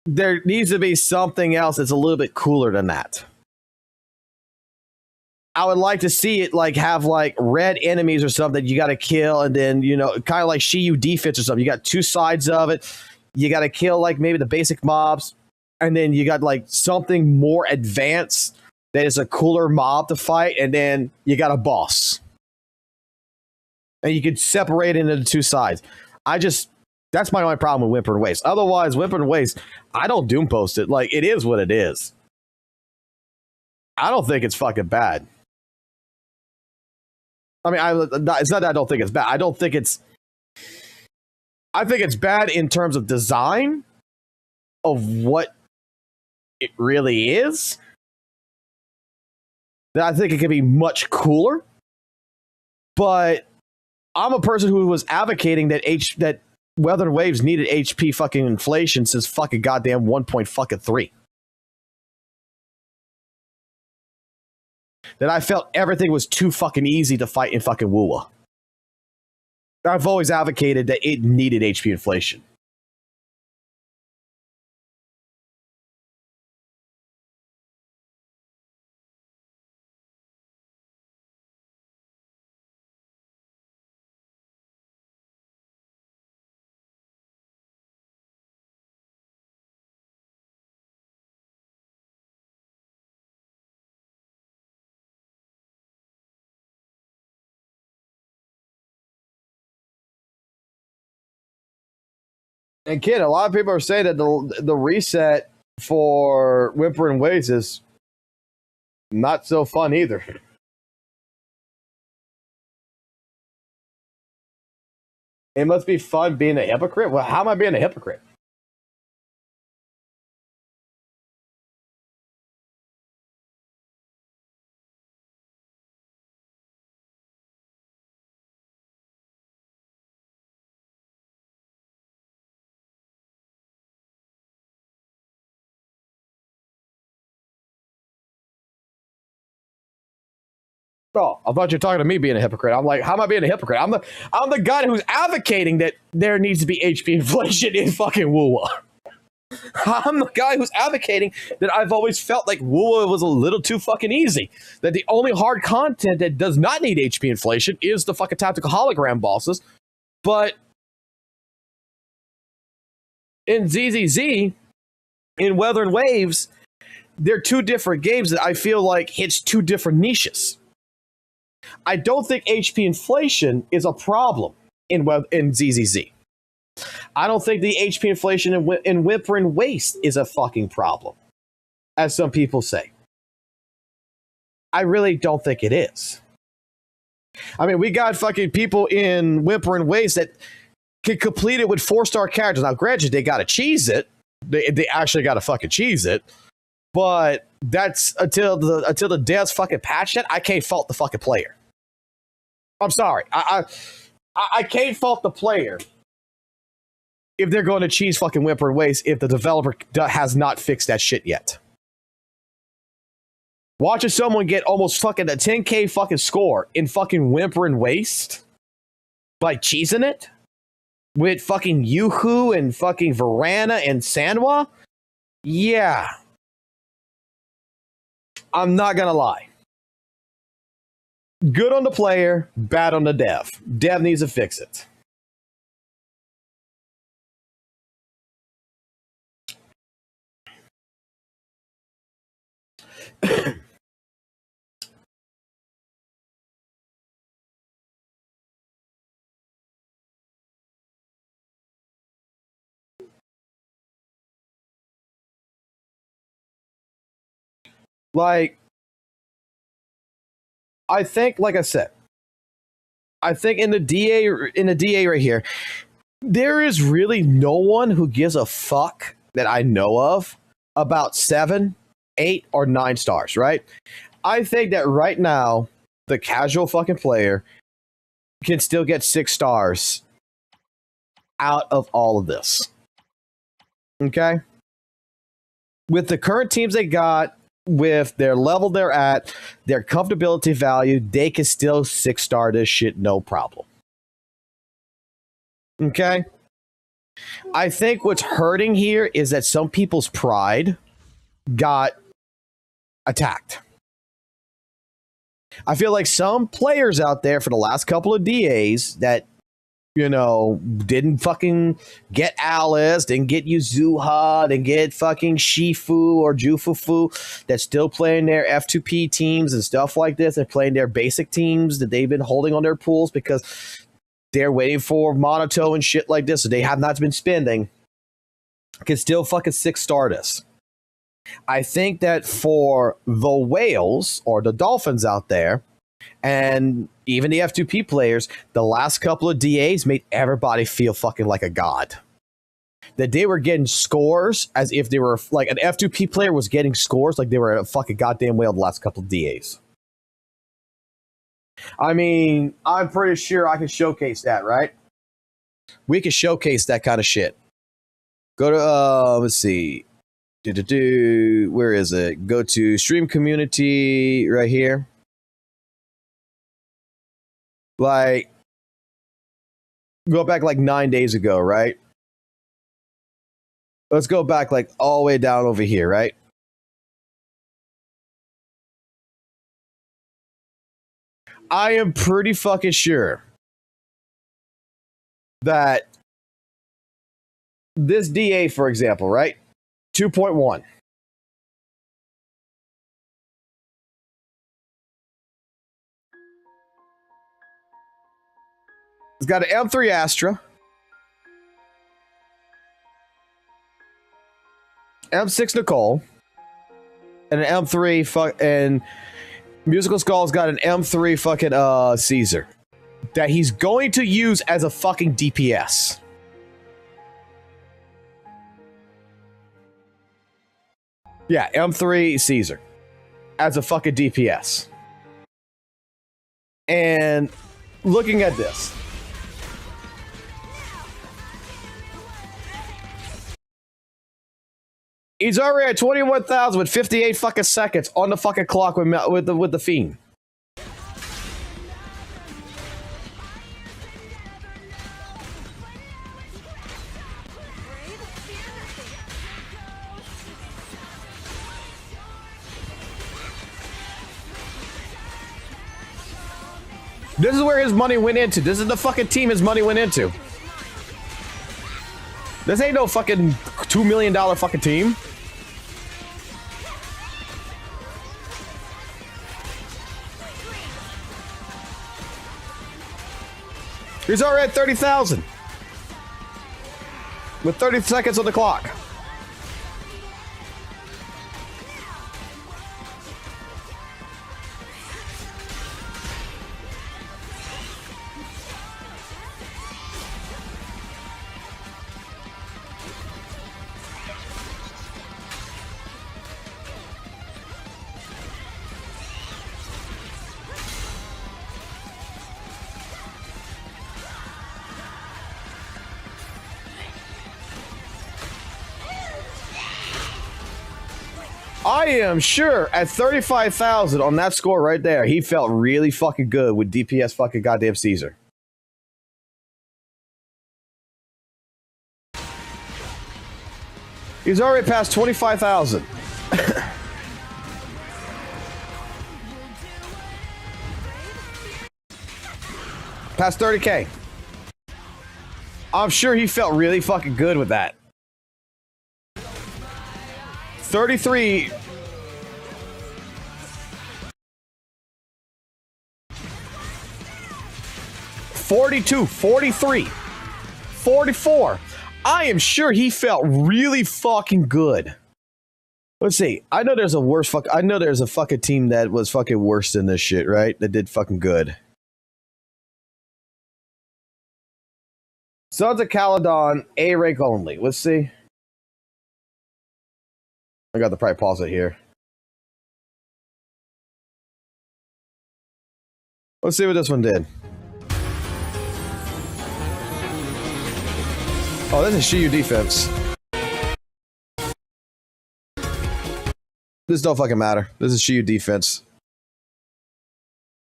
there needs to be something else that's a little bit cooler than that. I would like to see it like have like red enemies or something you got to kill, and then, you know, kind of like Shiyu defense or something. You got two sides of it. You got to kill like maybe the basic mobs, and then you got like something more advanced that is a cooler mob to fight, and then you got a boss. And you could separate it into the two sides. That's my only problem with Whimper and Waste. Otherwise, Whimper and Waste, I don't doom post it. Like, it is what it is. I don't think it's fucking bad. I mean, it's not that I don't think it's bad. I think it's bad in terms of design of what it really is. That I think it could be much cooler. But I'm a person who was advocating that Weather and Waves needed HP fucking inflation since fucking goddamn 1.3. That I felt everything was too fucking easy to fight in fucking WUWA. I've always advocated that it needed HP inflation. And kid, a lot of people are saying that the reset for Whimper and Waves is not so fun either. It must be fun being a hypocrite. Well, how am I being a hypocrite? Oh, I thought you were talking to me being a hypocrite. I'm like, how am I being a hypocrite? I'm the guy who's advocating that there needs to be HP inflation in fucking WUWA. I'm the guy who's advocating that I've always felt like WUWA was a little too fucking easy. That the only hard content that does not need HP inflation is the fucking tactical hologram bosses. But in ZZZ, in Weather and Waves, they're two different games that I feel like hits two different niches. I don't think HP inflation is a problem in ZZZ. I don't think the HP inflation in Whimper and Waste is a fucking problem, as some people say. I really don't think it is. I mean, we got fucking people in Whimper and Waste that can complete it with 4-star characters. Now, granted, they gotta cheese it. They actually gotta fucking cheese it. But that's until the devs fucking patch it, I can't fault the fucking player. I'm sorry. I can't fault the player if they're going to cheese fucking Whimper and Waste if the developer has not fixed that shit yet. Watching someone get almost fucking a 10k fucking score in fucking Whimper and Waste by cheesing it with fucking Yoo-Hoo and fucking Varana and Sanwa, yeah. I'm not gonna lie. Good on the player, bad on the dev. Dev needs to fix it. Like, I think, like I said, I think in the DA right here, there is really no one who gives a fuck that I know of about 7, 8, or 9 stars, right? I think that right now, the casual fucking player can still get 6 stars out of all of this. Okay? With the current teams they got, with their level they're at, their comfortability value, they can still 6-star this shit, no problem. Okay? I think what's hurting here is that some people's pride got attacked. I feel like some players out there for the last couple of DAs that, you know, didn't fucking get Alice, didn't get Yuzuha, didn't get fucking Shifu or Jufufu, that's still playing their F2P teams and stuff like this. They're playing their basic teams that they've been holding on their pools because they're waiting for Monato and shit like this, so they have not been spending. Can still fucking 6-star this. I think that for the whales or the dolphins out there, and even the F2P players, the last couple of DAs made everybody feel fucking like a god. That they were getting scores as if they were like an F2P player was getting scores like they were a fucking goddamn whale the last couple of DAs. I mean, I'm pretty sure I can showcase that, right? We can showcase that kind of shit. Go to, let's see. Where is it? Go to stream community right here. Like, go back like 9 days ago, right? Let's go back like all the way down over here, right? I am pretty fucking sure that this DA, for example, right? 2.1. It's got an M3 Astra, M6 Nicole, and an M3 and Musical Skull's got an M3 fucking Caesar that he's going to use as a fucking DPS. Yeah, M3 Caesar as a fucking DPS. And looking at this, he's already at 21,000 with 58 fucking seconds on the fucking clock with the Fiend. This is where his money went into. This is the fucking team his money went into. This ain't no fucking $2 million fucking team. He's already at 30,000 with 30 seconds on the clock. I am sure at 35,000 on that score right there, he felt really fucking good with DPS fucking goddamn Caesar. He's already past 25,000. Past 30K. I'm sure he felt really fucking good with that. 33. $42, $43, $44. I am sure he felt really fucking good Let's see. I know there's a worse fuck. I know there's a fucking team that was fucking worse than this shit, right? That did fucking good. Sons of Caledon, A rank only. Let's see. I got to probably pause it here. Let's see what this one did. Oh, this is Shiyu defense. This don't fucking matter. This is Shiyu defense.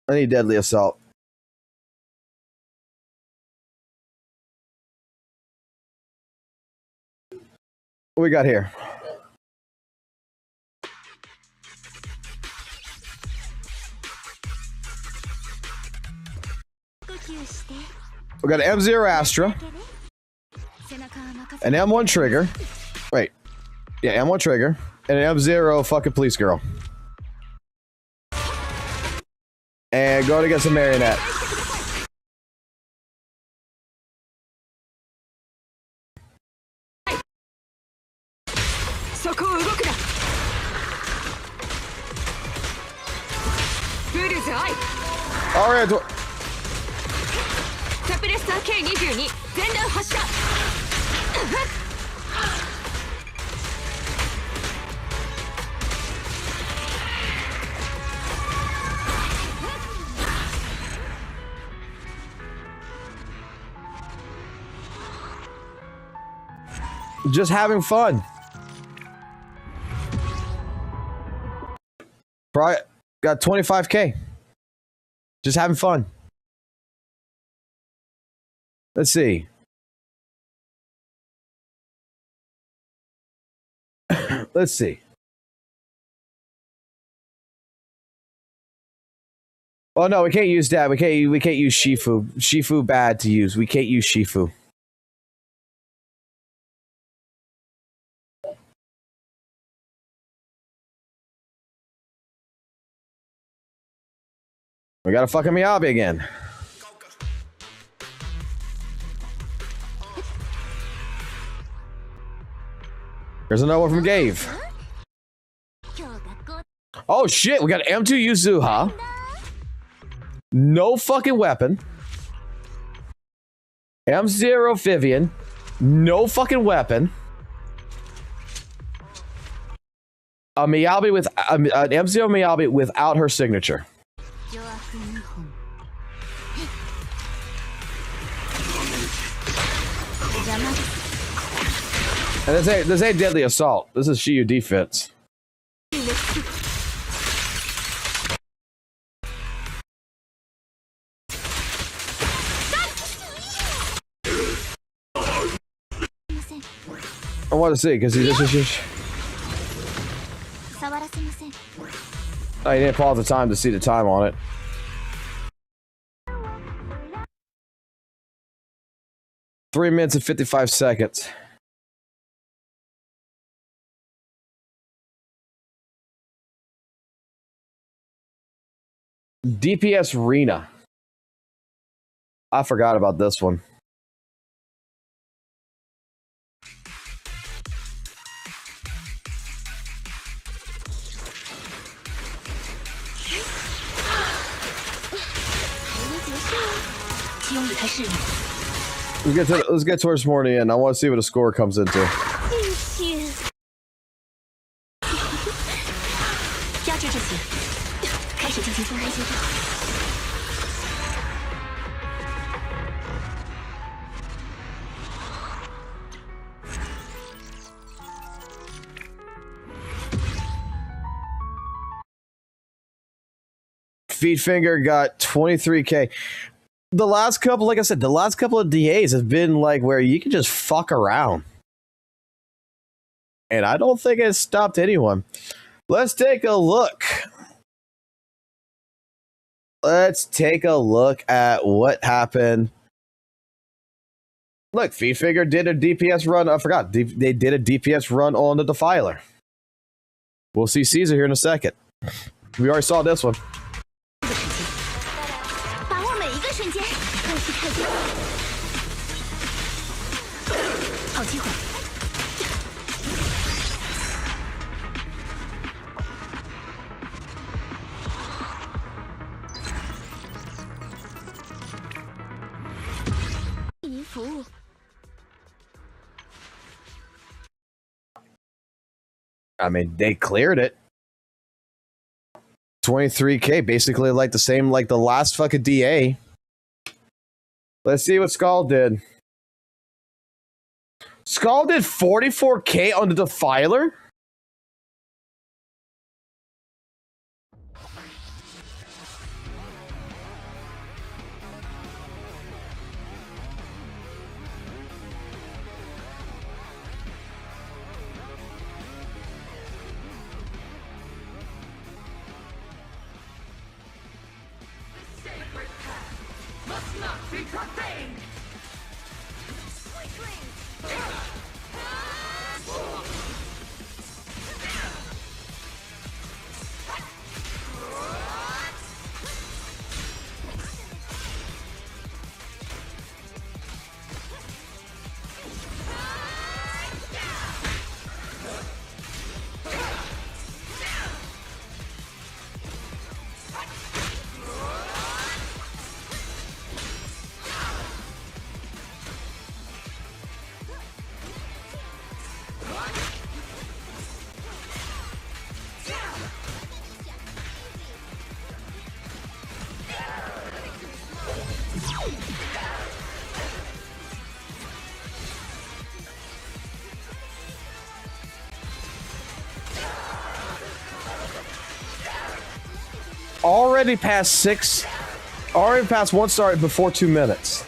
I need deadly assault. What we got here? We got an M0 Astra, an M1 trigger. Wait, yeah, M1 trigger, and an M0 fucking police girl. And going against a marionette. All right. Just having fun. Probably got 25K. Just having fun. Let's see. Let's see. Oh no, we can't use that. We can't use Shifu. Shifu bad to use. We can't use Shifu. We got a fucking Miyabi again. There's another one from Gave. Oh shit, we got M2 Yuzuha. No fucking weapon. M0 Vivian. No fucking weapon. A Miyabi with an M0 Miyabi without her signature. And this ain't deadly assault. This is Shiyu defense. I want to see because he just. I didn't pause the time to see the time on it. Three minutes and 55 seconds. DPS Rena. I forgot about this one. Let's get towards morning end. I want to see what a score comes into. Feet Finger got 23K. The last couple, like I said, the last couple of DAs have been like where you can just fuck around. And I don't think it's stopped anyone. Let's take a look. Let's take a look at what happened. Look, Feet Finger did a DPS run. I forgot. They did a DPS run on the Defiler. We'll see Caesar here in a second. We already saw this one. I mean, they cleared it. 23K, basically like the same like the last fucking DA. Let's see what Skull did. Skull did 44K on the Defiler? Must not be profaned. Already past 6. Already past 1 star before 2 minutes.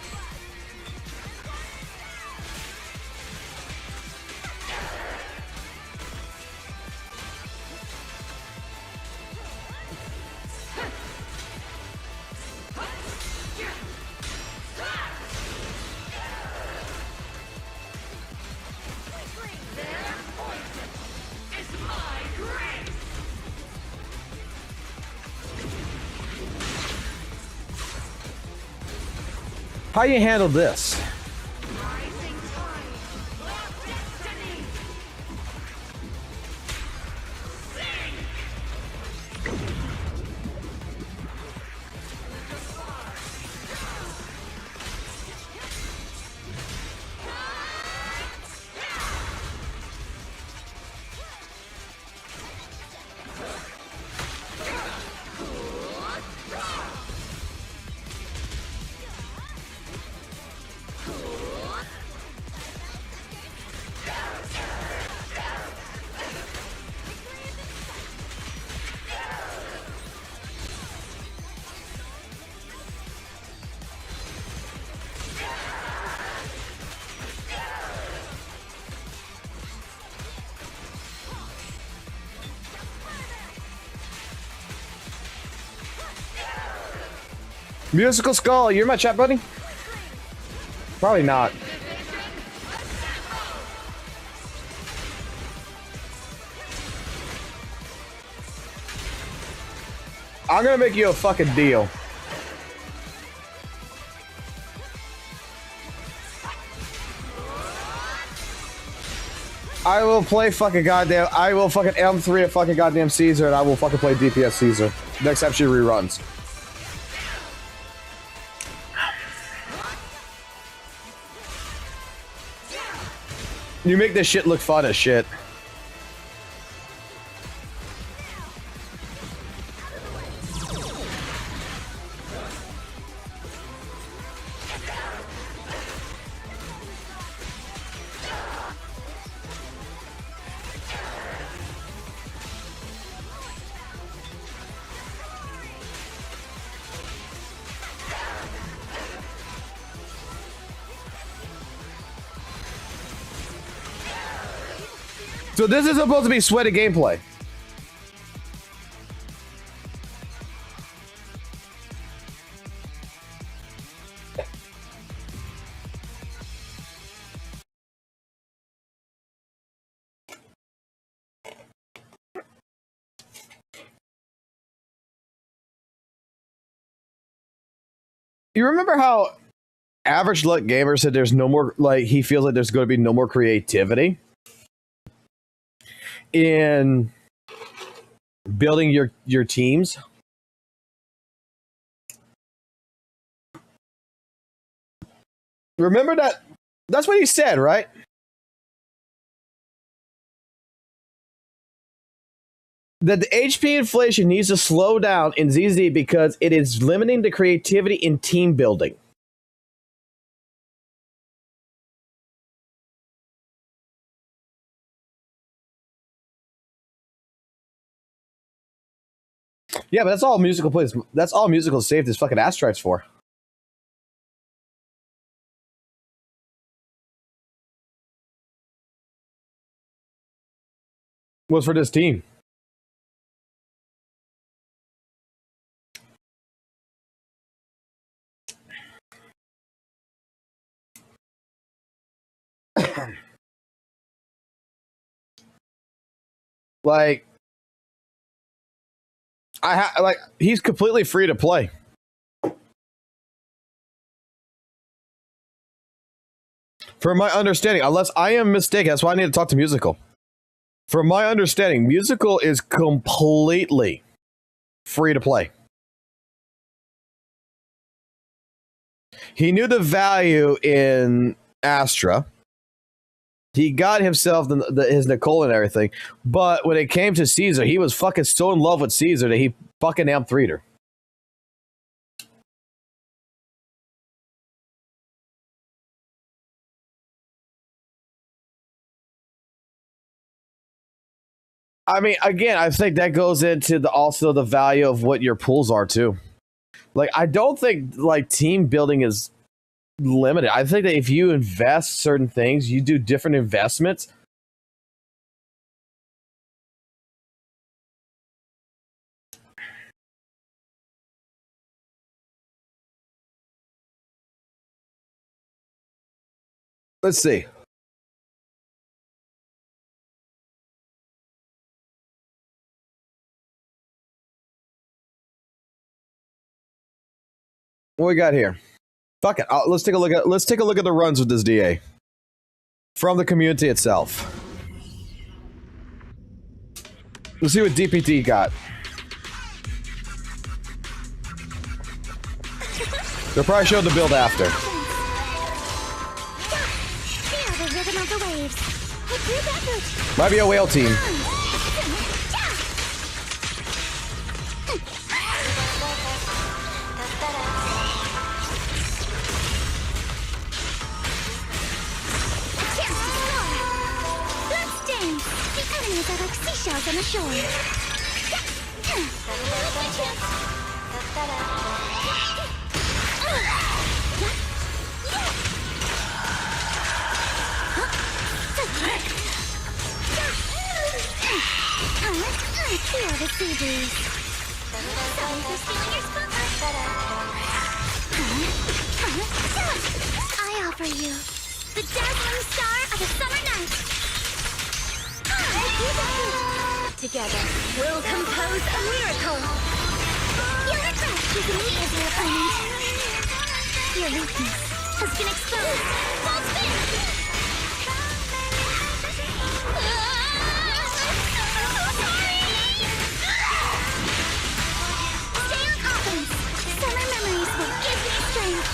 How you handle this? Musical Skull, you're my chat buddy? Probably not. I'm gonna make you a fucking deal. I will play fucking goddamn. I will fucking M3 a fucking goddamn Caesar, and I will fucking play DPS Caesar. Next time she reruns. You make this shit look fun as shit. So this is supposed to be sweaty gameplay. You remember how Average Luck Gamer said there's no more, like, he feels like there's going to be no more creativity in building your teams? Remember that? That's what he said, right? that the HP inflation needs to slow down in ZZ because it is limiting the creativity in team building. Yeah, but that's all musical plays. That's all musical saved his fucking ass strikes for. Was for this team. Like, he's completely free to play. From my understanding, unless I am mistaken, that's why I need to talk to Musical. From my understanding, Musical is completely free to play. He knew the value in Astra. He got himself his Nicole and everything. But when it came to Caesar, he was fucking so in love with Caesar that he fucking M3'd her. I mean, again, I think that goes into also the value of what your pools are too. Like, I don't think like team building is limited. I think that if you invest certain things, you do different investments. Let's see. What we got here? Fuck it. Let's take a look at the runs with this DA from the community itself. Let's see what DPT got. They'll probably show the build after. Feel the rhythm of the waves. Hey, do that boot. Might be a whale team. Are like seashells on the shore. Feel the sea breeze. Sorry for stealing your spotlight. I offer you the dazzling star of a summer night. Together, we'll compose a miracle. You'll regret choosing me as your opponent. Your weakness has been exposed. Full spin! Stay on offense. Summer memories will give me strength.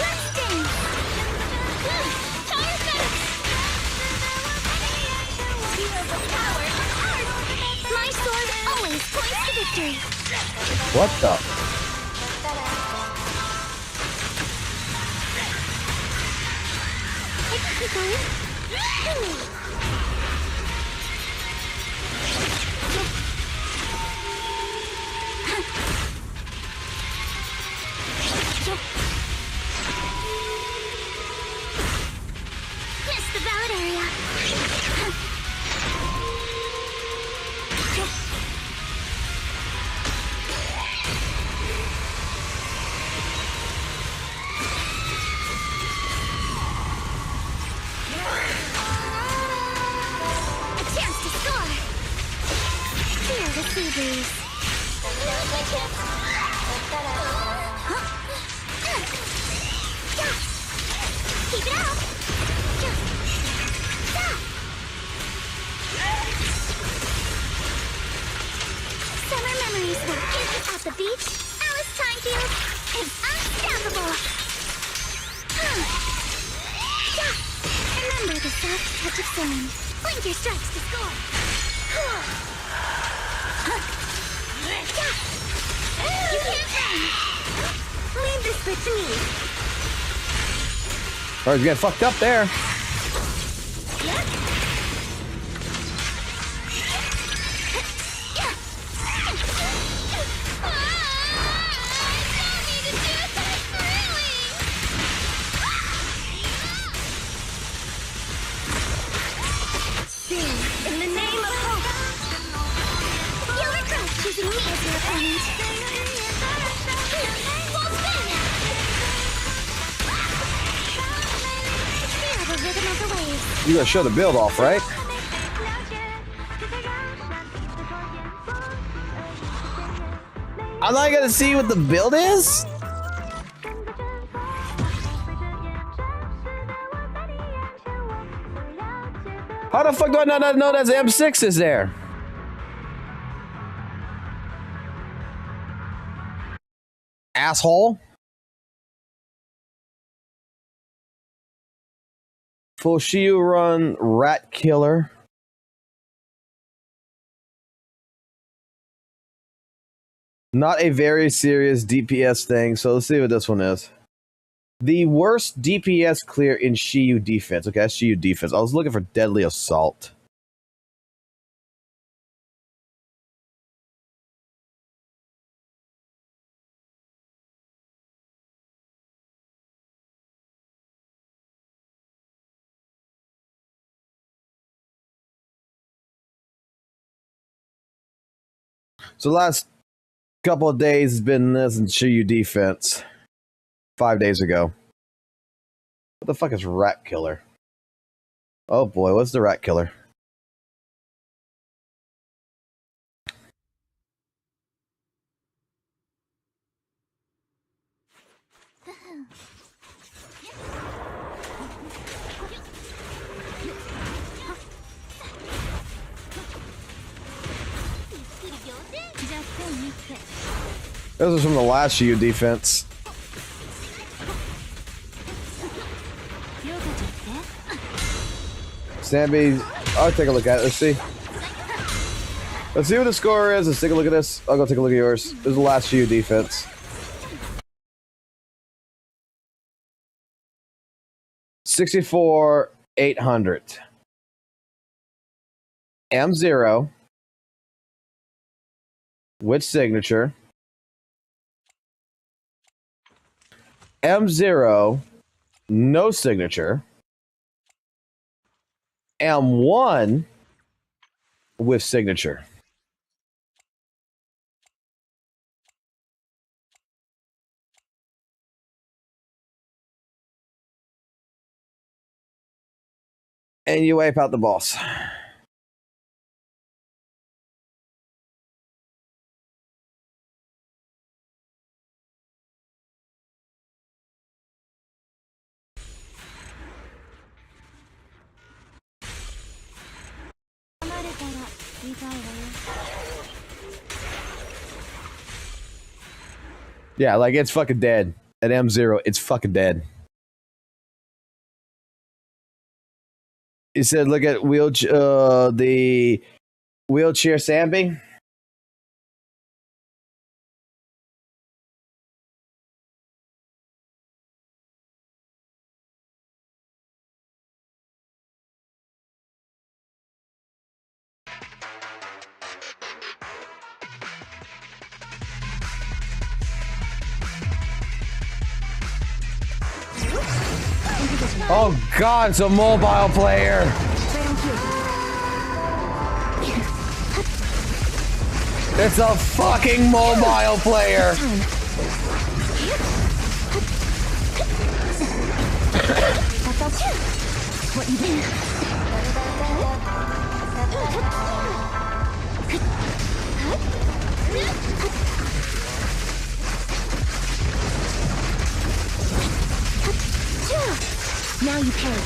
Let's dance. Perfect! Feel the power of art. My sword always points to victory. What the? Keep going. Miss the ballad area. Sea breeze. Keep it up. Summer memories will give you at the beach. Alice Timefield is unstoppable. Remember the soft touch of sand. Blink your strikes to score. You can't run! Leave this bit to me! Or you get fucked up there. In the name of hope! You regret choosing me as your opponent. Full spin! Feel the rhythm of the waves. You gotta show the build off, right? I'm not gonna see what the build is? How the fuck do I not know that M6 is there? Asshole. Full Shiyu run, Rat Killer. Not a very serious DPS thing, so let's see what this one is. The worst DPS clear in Shiyu defense. Okay, that's Shiyu defense. I was looking for Deadly Assault. So the last couple of days has been this in Shiyu defense. 5 days ago. What the fuck is Rat Killer? Oh boy, what's the Rat Killer? This is from the last Shiyu defense. Samby, I'll take a look at it. Let's see. Let's see what the score is. Let's take a look at this. I'll go take a look at yours. This is the last Shiyu defense. 64,800. M0. With signature. M0. No signature. M1 with signature. And you wipe out the boss. Yeah, like it's fucking dead. At M0, it's fucking dead. He said, look at the wheelchair Samby. Oh god, it's a mobile player. It's a fucking mobile player. Now you pay.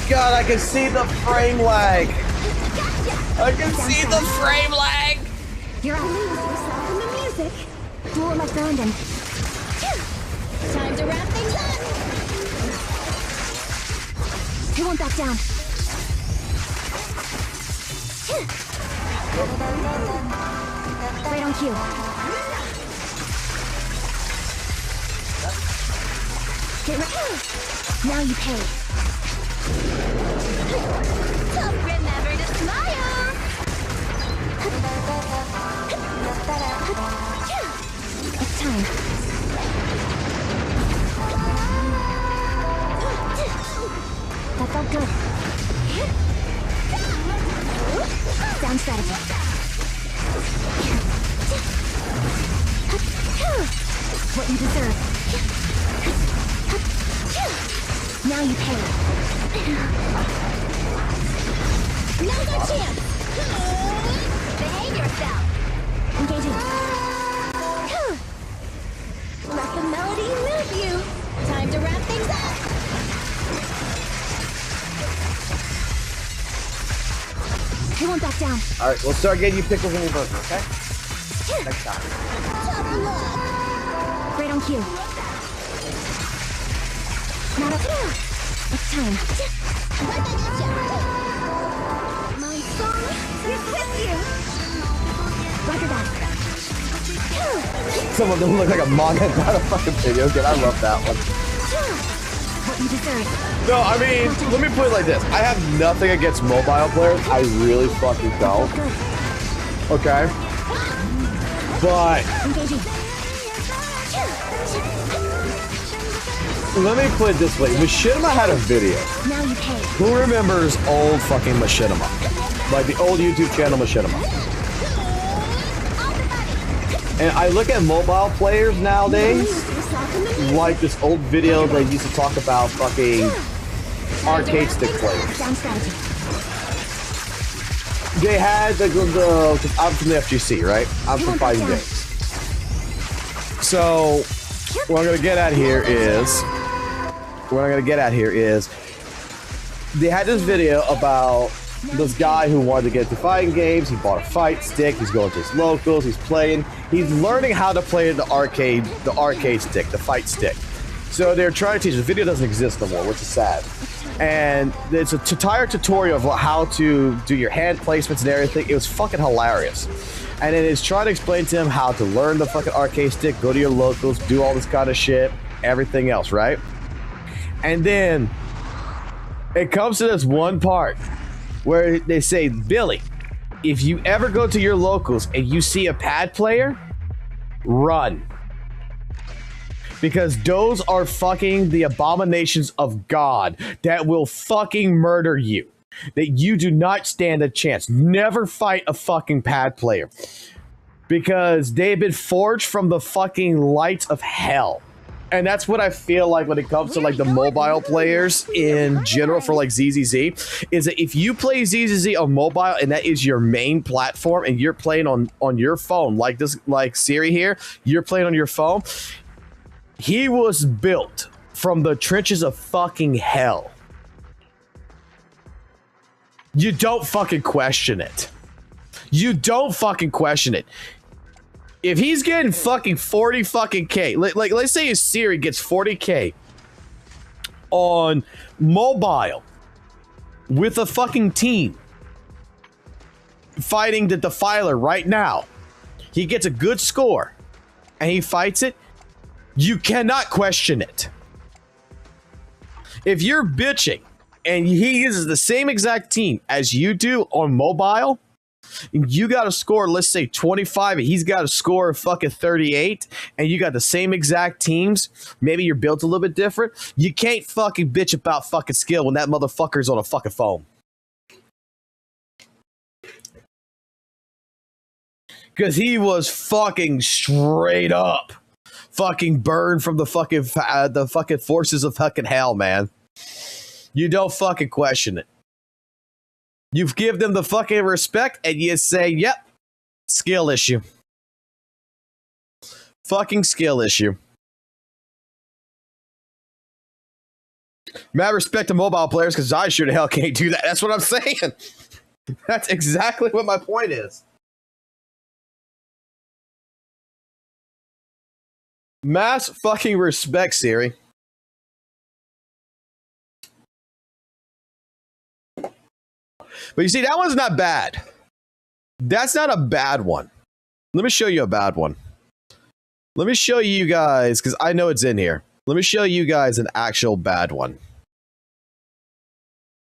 God, I can see the frame lag. I can see the frame lag. You're out. Lose yourself in the music. Duel like Brandon. Time to wrap things up. He won't back down. Right on cue. Get ready. Now you pay. Remember to smile. It's time. That felt good. Sound strategy. What you deserve. Now you pay. Now's our chance. Behave yourself. Engaging. Let the melody move you. Time to wrap things up. I won't back down. All right, we'll start getting you pickles in your burger, okay? Next time. Tough luck. Right on cue. Not up here. It's time. My song is with you. Roger that. Some of them look like a manga, not a fucking video game. I love that one. What you deserve. No, I mean, let me put it like this. I have nothing against mobile players. I really fucking don't. Good. Okay? But Engaging. let me put it this way. Machinima had a video. Now you pay. Who remembers old fucking Machinima? Like the old YouTube channel Machinima. And I look at mobile players nowadays, like this old video they used to talk about fucking arcade stick players. Sound strategy. They had the I'm from the FGC, right? I'm from fighting games. So what I'm gonna get at here is they had this video about this guy who wanted to get into fighting games. He bought a fight stick. He's going to his locals. He's playing. He's learning how to play the arcade stick, the fight stick. So they're trying to teach. The video doesn't exist no more, which is sad. And it's a entire tutorial of how to do your hand placements and everything. It was fucking hilarious. And it is trying to explain to him how to learn the fucking arcade stick, go to your locals, do all this kind of shit, everything else, right? And then it comes to this one part where they say, Billy, if you ever go to your locals and you see a pad player, run. Because those are fucking the abominations of God that will fucking murder you. That you do not stand a chance. Never fight a fucking pad player. Because they have been forged from the fucking lights of hell. And that's what I feel like when it comes to like the mobile players in general for like ZZZ, is that if you play ZZZ on mobile and that is your main platform and you're playing on your phone, like this, like Siri here, you're playing on your phone, he was built from the trenches of fucking hell. You don't fucking question it. You don't fucking question it. If he's getting fucking 40 fucking K, like let's say his Siri gets 40K on mobile with a fucking team fighting the Defiler right now, he gets a good score and he fights it, you cannot question it. If you're bitching and he uses the same exact team as you do on mobile, you got to score, let's say 25, and he's got to score fucking 38, and you got the same exact teams, maybe you're built a little bit different, you can't fucking bitch about fucking skill when that motherfucker's on a fucking phone. Because he was fucking straight up fucking burned from the fucking forces of fucking hell, man. You don't fucking question it. You give them the fucking respect and you say, yep, skill issue. Fucking skill issue. Mad respect to mobile players because I sure the hell can't do that. That's what I'm saying. That's exactly what my point is. Mass fucking respect, Siri. But you see, that one's not bad. That's not a bad one. Let me show you a bad one. Let me show you guys, because I know it's in here. Let me show you guys an actual bad one.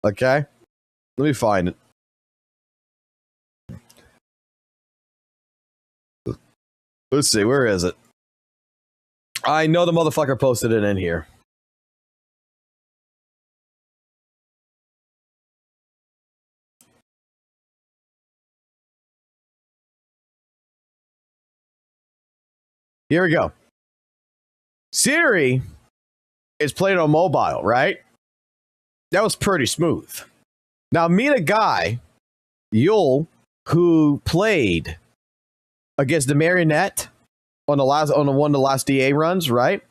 Okay? Let me find it. Let's see, where is it? I know the motherfucker posted it in here. Here we go. Siri is playing on mobile, right? That was pretty smooth. Now meet a guy, Yul, who played against the Marionette on one of the last DA runs, right?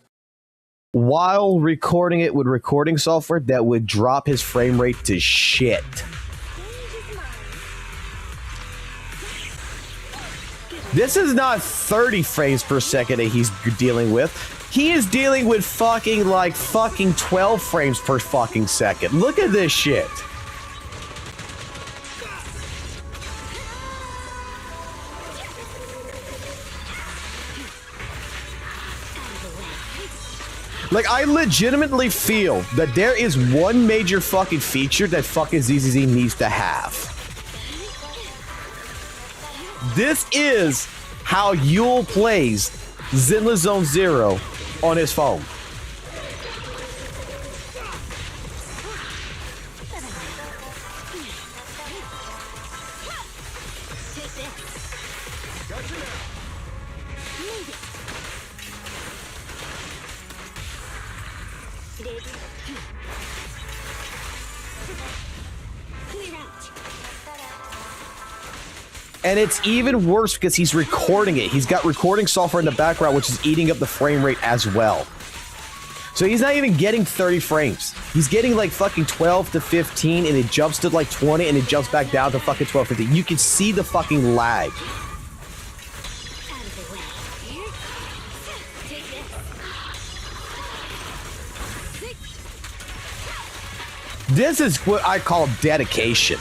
While recording it with recording software that would drop his frame rate to shit. This is not 30 frames per second that he's dealing with. He is dealing with fucking 12 frames per fucking second. Look at this shit. Like, I legitimately feel that there is one major fucking feature that fucking ZZZ needs to have. This is how Yul plays Zenless Zone Zero on his phone. And it's even worse because he's recording it. He's got recording software in the background, which is eating up the frame rate as well. So he's not even getting 30 frames. He's getting like fucking 12 to 15, and it jumps to like 20, and it jumps back down to fucking 12, 15. You can see the fucking lag. This is what I call dedication.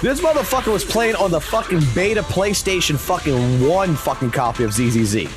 This motherfucker was playing on the fucking beta PlayStation fucking 1 fucking copy of ZZZ.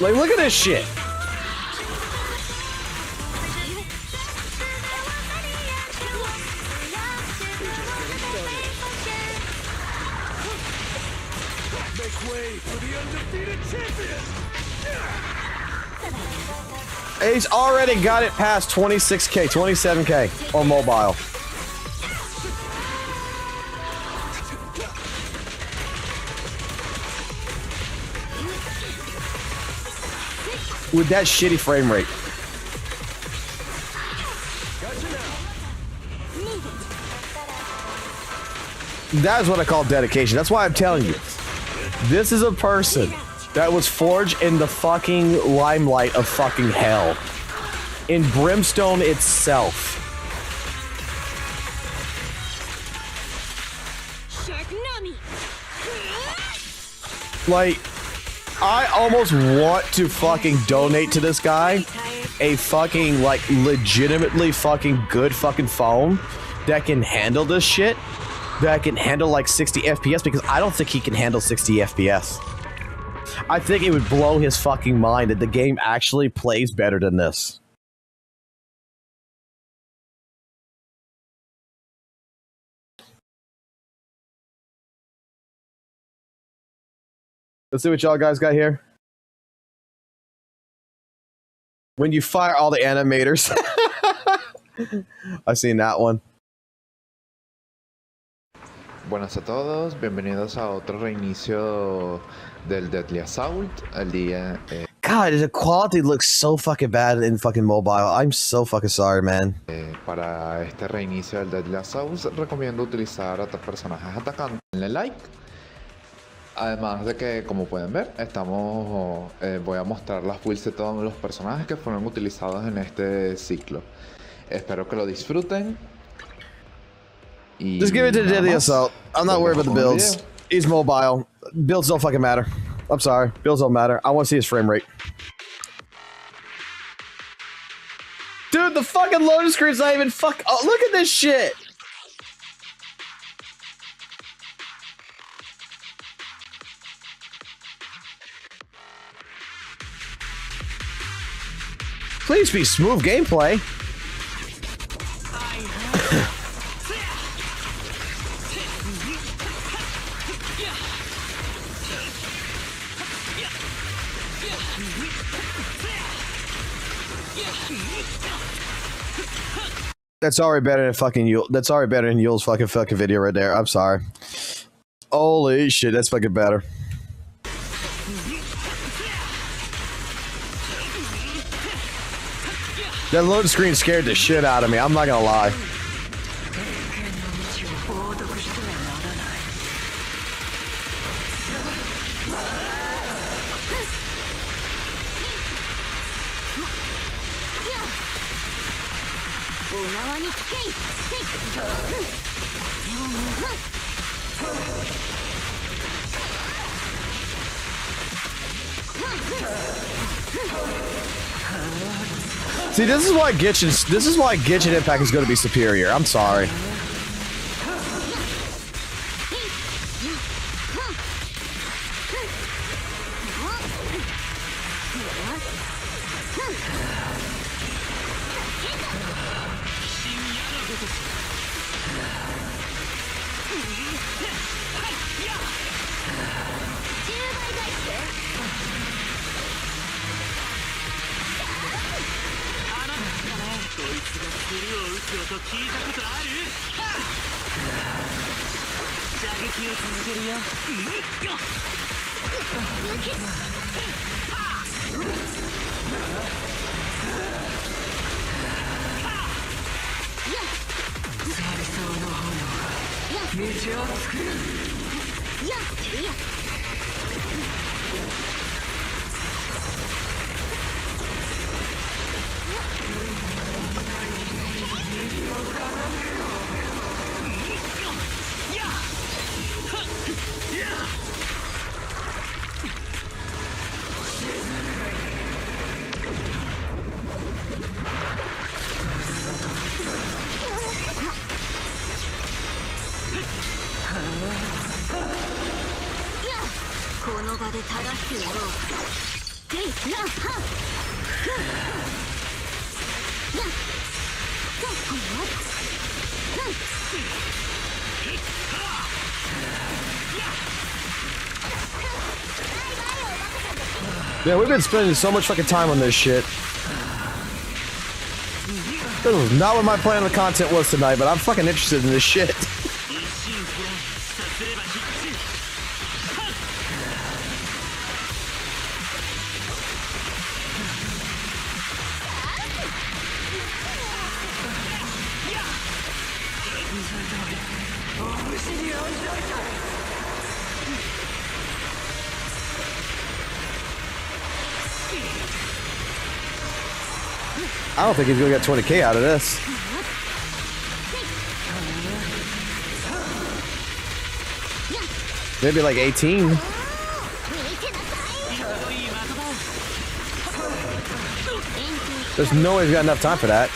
Like, look at this shit. Make way for the undefeated champion! He's already got it past 26K, 27K on mobile. With that shitty frame rate. That is what I call dedication. That's why I'm telling you. This is a person that was forged in the fucking limelight of fucking hell. In brimstone itself. Like, I almost want to fucking donate to this guy a fucking, like, legitimately fucking good fucking phone that can handle this shit. That can handle, like, 60 FPS, because I don't think he can handle 60 FPS. I think it would blow his fucking mind that the game actually plays better than this. Let's see what y'all guys got here. When you fire all the animators. I've seen that one. Buenas a todos, bienvenidos a otro reinicio del Deadly Assault. El día God, the quality looks so fucking bad in fucking mobile. I'm so fucking sorry, man. Para este reinicio del Deadly Assault recomiendo utilizar a 3 personajes atacantes. Denle like. Además de que, como pueden ver, voy a mostrar las builds de todos los personajes que fueron utilizados en este ciclo. Espero que lo disfruten. Just give it to Deadly Assault. I'm not worried about the builds. He's mobile. Builds don't fucking matter. I'm sorry. Builds don't matter. I want to see his frame rate. Dude, the fucking loading screen's not even fuck. Oh, look at this shit. Please be smooth gameplay. That's already better than fucking Yule. That's already better than Yule's fucking video right there. I'm sorry. Holy shit, that's fucking better. That loading screen scared the shit out of me. I'm not gonna lie. See, this is why Genshin Impact is going to be superior. I'm sorry. Yeah, we've been spending so much fucking time on this shit. This was not what my plan of the content was tonight, but I'm fucking interested in this shit. I don't think he's gonna get 20k out of this. Maybe like 18. There's no way he's got enough time for that.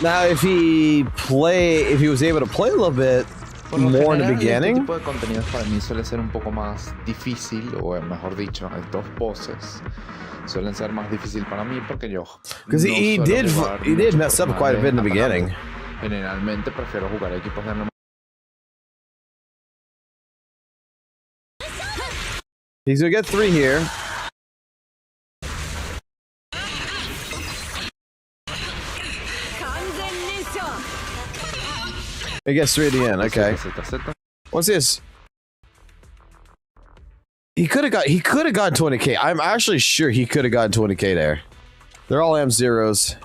Now, if he was able to play a little bit Por lo more in the general, beginning, este tipo de contenidos para mí suele ser un poco más difícil, o mejor dicho, estos bosses suelen ser más difícil para mí porque yo because no he suelo did jugar he did muchos mess up quite a bit in the personajes beginning. atacantes. Generalmente prefiero jugar equipos de arma. He's gonna get 3 here. He gets 3 at the end. Okay. What's this? He could have gotten 20k. I'm actually sure he could have gotten 20k there. They're all M0s.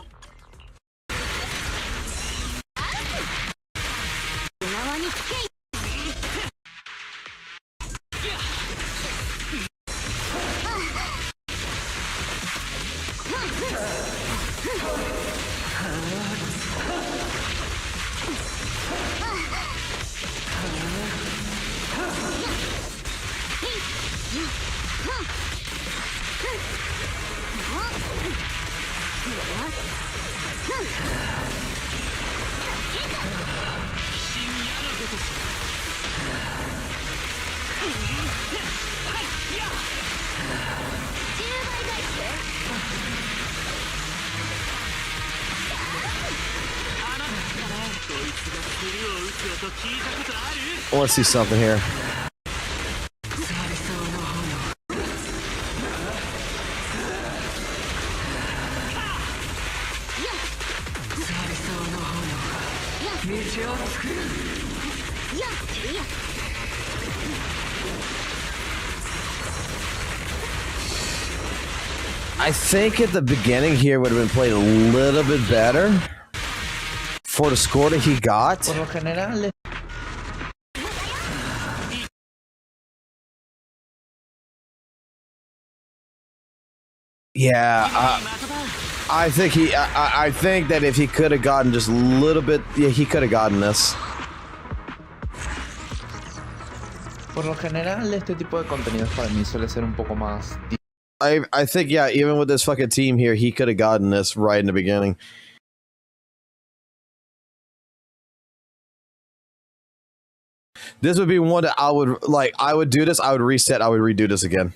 I want to see something here. I think at the beginning here would have been played a little bit better for the score that he got. Por lo general, Yeah, I think I think that if he could have gotten just a little bit, yeah, he could have gotten this. por lo general, este tipo de contenidos para mí suele ser un poco más I think, yeah, even with this fucking team here, he could have gotten this right in the beginning. This would be one that I would like. I would do this. I would reset. I would redo this again.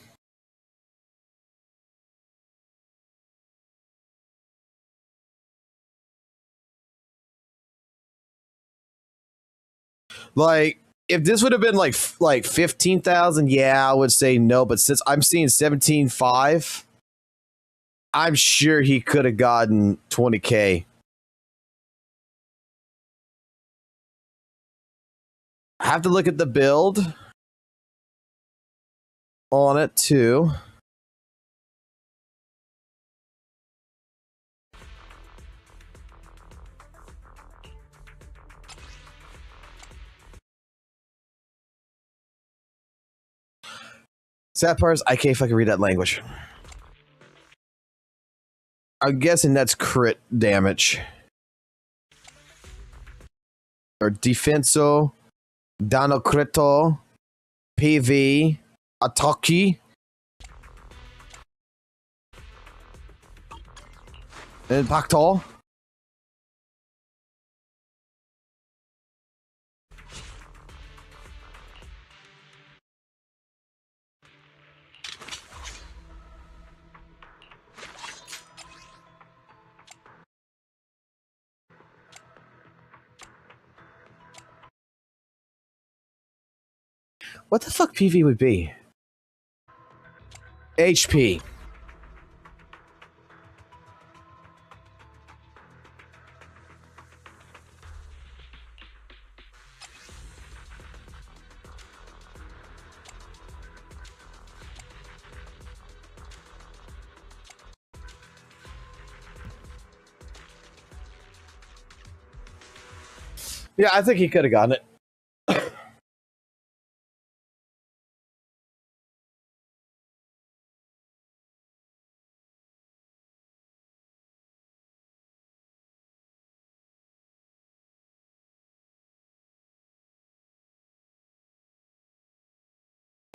Like, if this would have been like 15,000, yeah, I would say no. But since I'm seeing 17.5, I'm sure he could have gotten 20k. I have to look at the build on it too. Sad part is I can't fucking read that language. I'm guessing that's crit damage. Or defenso, dano crito, PV, attacki. Impacto. What the fuck PV would be? HP. Yeah, I think he could have gotten it.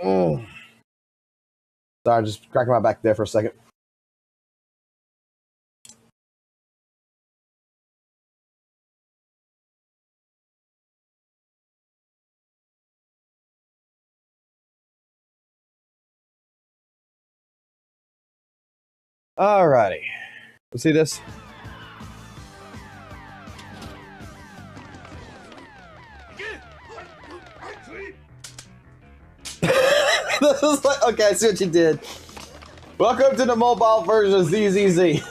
Oh. Sorry, just cracking my back there for a second. Alrighty. Let's see this. This is like, okay, I see what you did. Welcome to the mobile version of ZZZ.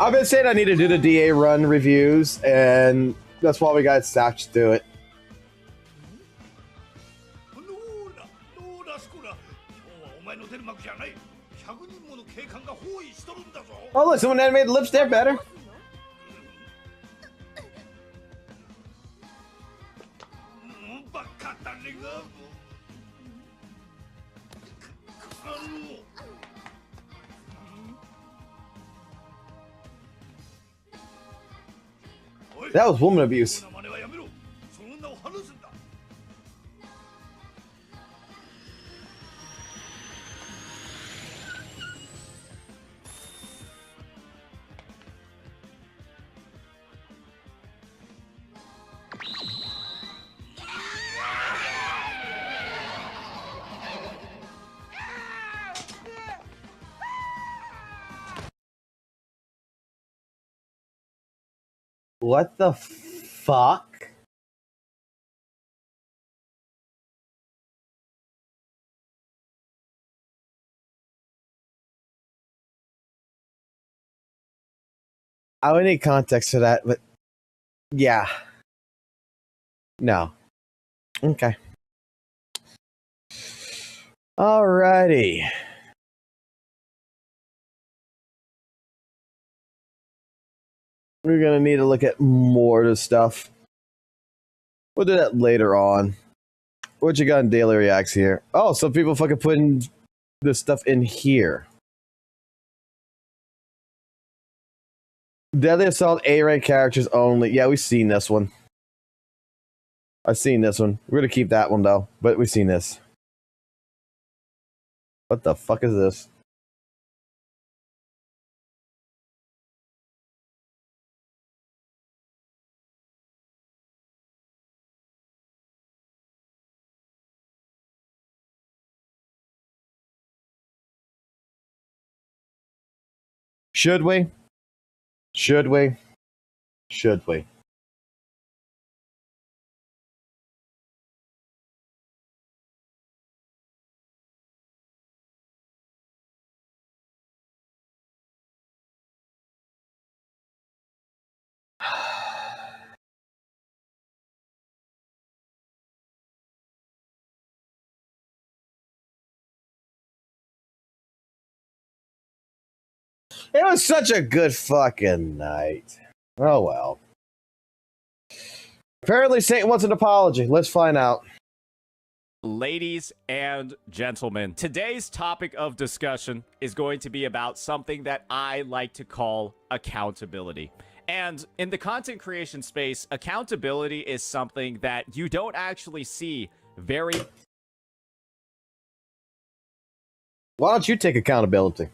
I've been saying I need to do the DA run reviews, and that's why we got Satch to do it. Oh, look, someone animated the lips there better. That was woman abuse. What the fuck? I would need context for that, but yeah. No. Okay. Alrighty. We're gonna need to look at more of the stuff. We'll do that later on. What you got in daily reacts here? Oh, some people fucking putting this stuff in here. Deadly Assault A-rank characters only. Yeah, we've seen this one. I've seen this one. We're gonna keep that one though, but we've seen this. What the fuck is this? Should we? Should we? Should we? It was such a good fucking night. Oh well. Apparently Satan wants an apology. Let's find out. Ladies and gentlemen, today's topic of discussion is going to be about something that I like to call accountability. And in the content creation space, accountability is something that you don't actually see very... Why don't you take accountability?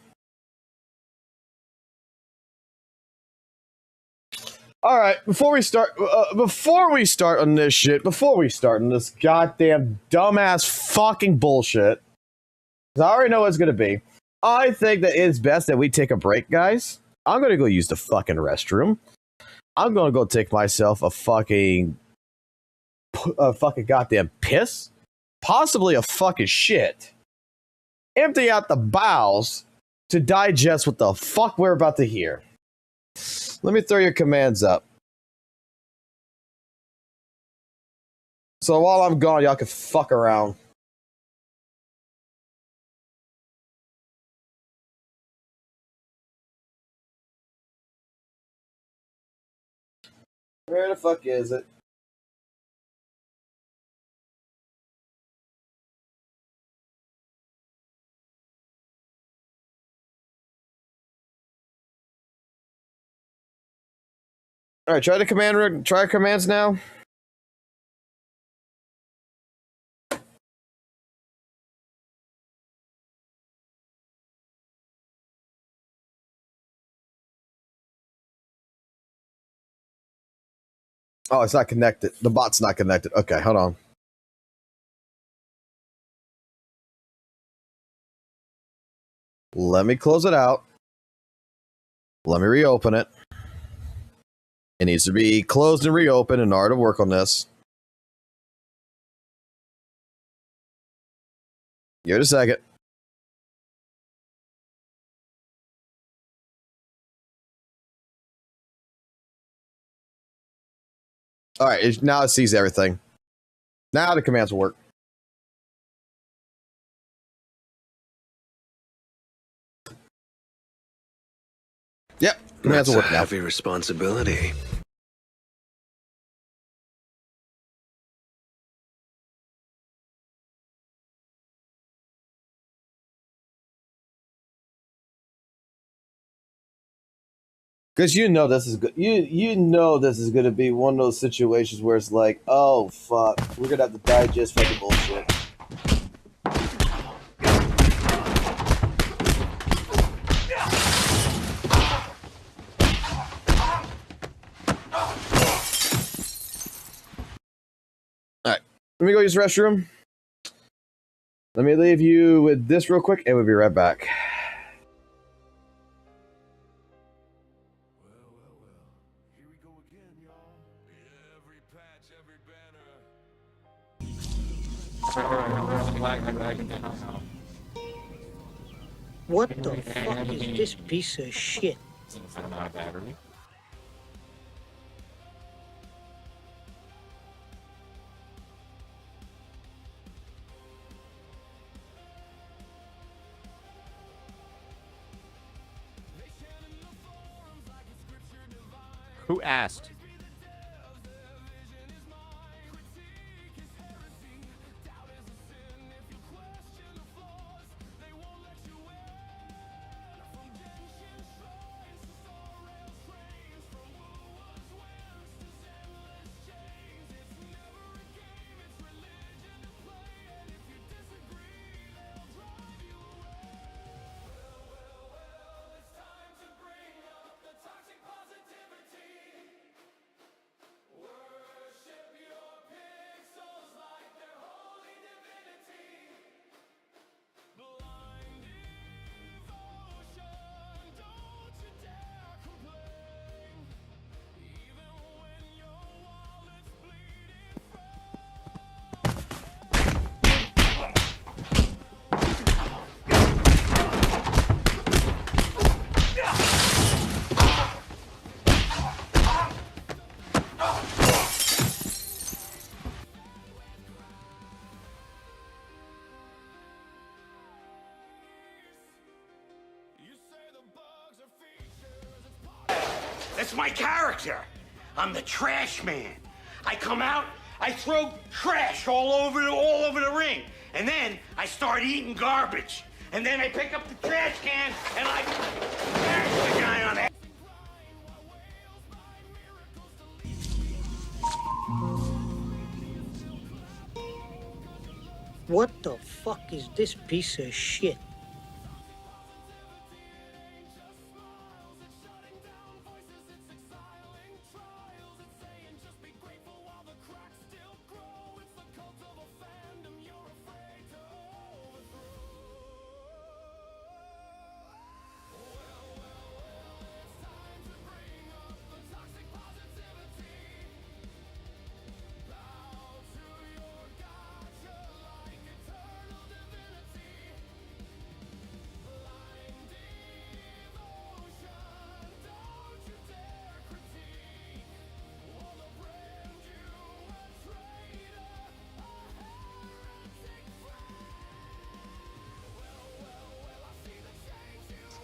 All right, before we start on this shit, before we start on this goddamn dumbass fucking bullshit, because I already know what it's gonna be. I think that it's best that we take a break, guys. I'm gonna go use the fucking restroom. I'm gonna go take myself a fucking goddamn piss, possibly a fucking shit. Empty out the bowels to digest what the fuck we're about to hear. Let me throw your commands up. So while I'm gone, y'all can fuck around. Where the fuck is it? All right, try the command. Try commands now. Oh, it's not connected. The bot's not connected. Okay, hold on. Let me close it out. Let me reopen it. It needs to be closed and reopened in order to work on this. Give it a second. All right, now it sees everything. Now the commands will work. Yep, commands will work now. Heavy responsibility. Because you know this is good. You know this is going to be one of those situations where it's like, oh fuck, we're gonna have to digest fucking bullshit. All right, let me go use the restroom. Let me leave you with this real quick, and we'll be right back. What the fuck is this piece of shit? Who asked? That's my character. I'm the trash man. I come out, I throw trash all over the ring, and then I start eating garbage. And then I pick up the trash can and I smash the guy on the head. What the fuck is this piece of shit?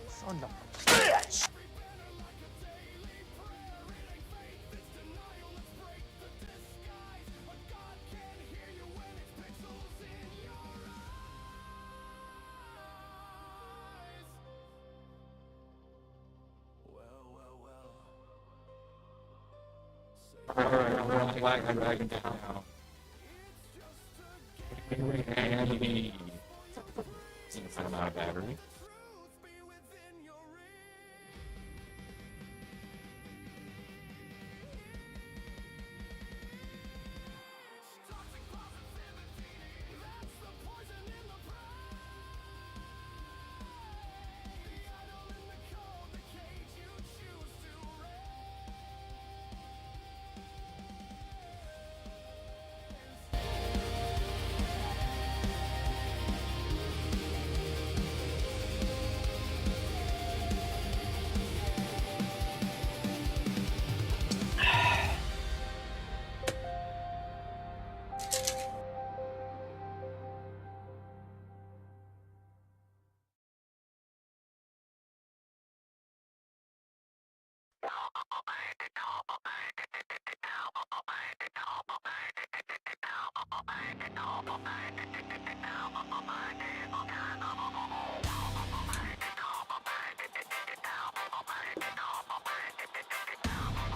Son of a bitch! Alright, I'm running like I'm dragging down now. Since I'm out of battery.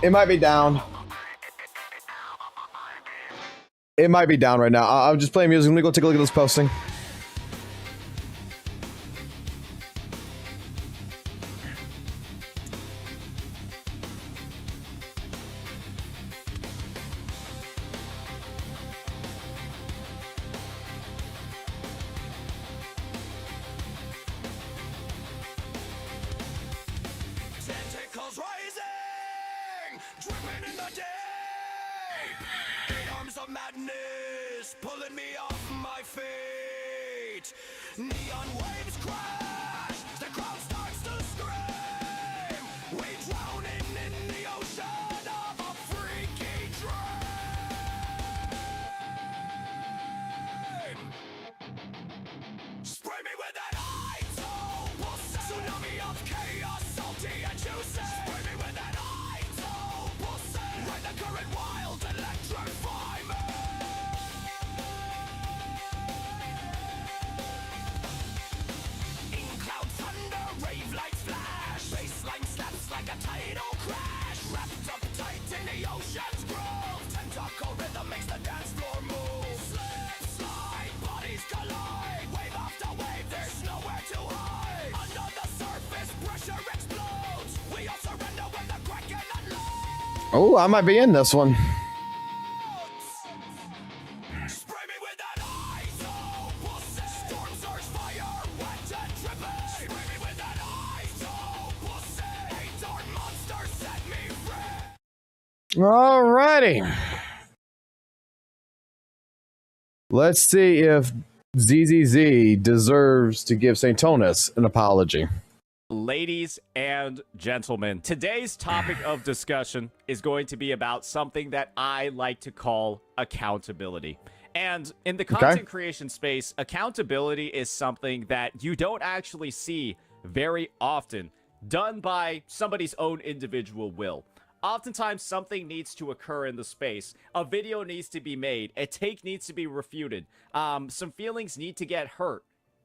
It might be down. It might be down right now. I'm just playing music. Let me go take a look at this posting. Tentacles rising, dripping in the deep. 8 arms of madness, pulling me off my feet. Neon waves crash, the crowd starts to scream. We drowning in the ocean of a freaky dream. Spray me with that idol, tsunami of chaos, salty and juicy. Spray me with that idol, ride the current wild, electrify me. In cloud thunder, rave lights flash, baseline snaps like a tidal crash. Wrapped up tight in the ocean's groove, tentacle rhythm makes the dance floor move. Slip, slide, bodies collide, wave after wave, there's nowhere to hide. Under the surface, pressure explodes. We all surrender when the kraken unloads. Oh, I might be in this one. Spray me with that idol, pussy. Storm surge fire, wet and dripping. Spray me with that idol, pussy. 8 dark monsters set me free. Alrighty. Let's see if ZZZ deserves to give St. Tonis an apology. Ladies and gentlemen, today's topic of discussion is going to be about something that I like to call accountability. And in the content creation space, accountability is something that you don't actually see very often done by somebody's own individual will. Oftentimes, something needs to occur in the space. A video needs to be made. A take needs to be refuted. Some feelings need to get hurt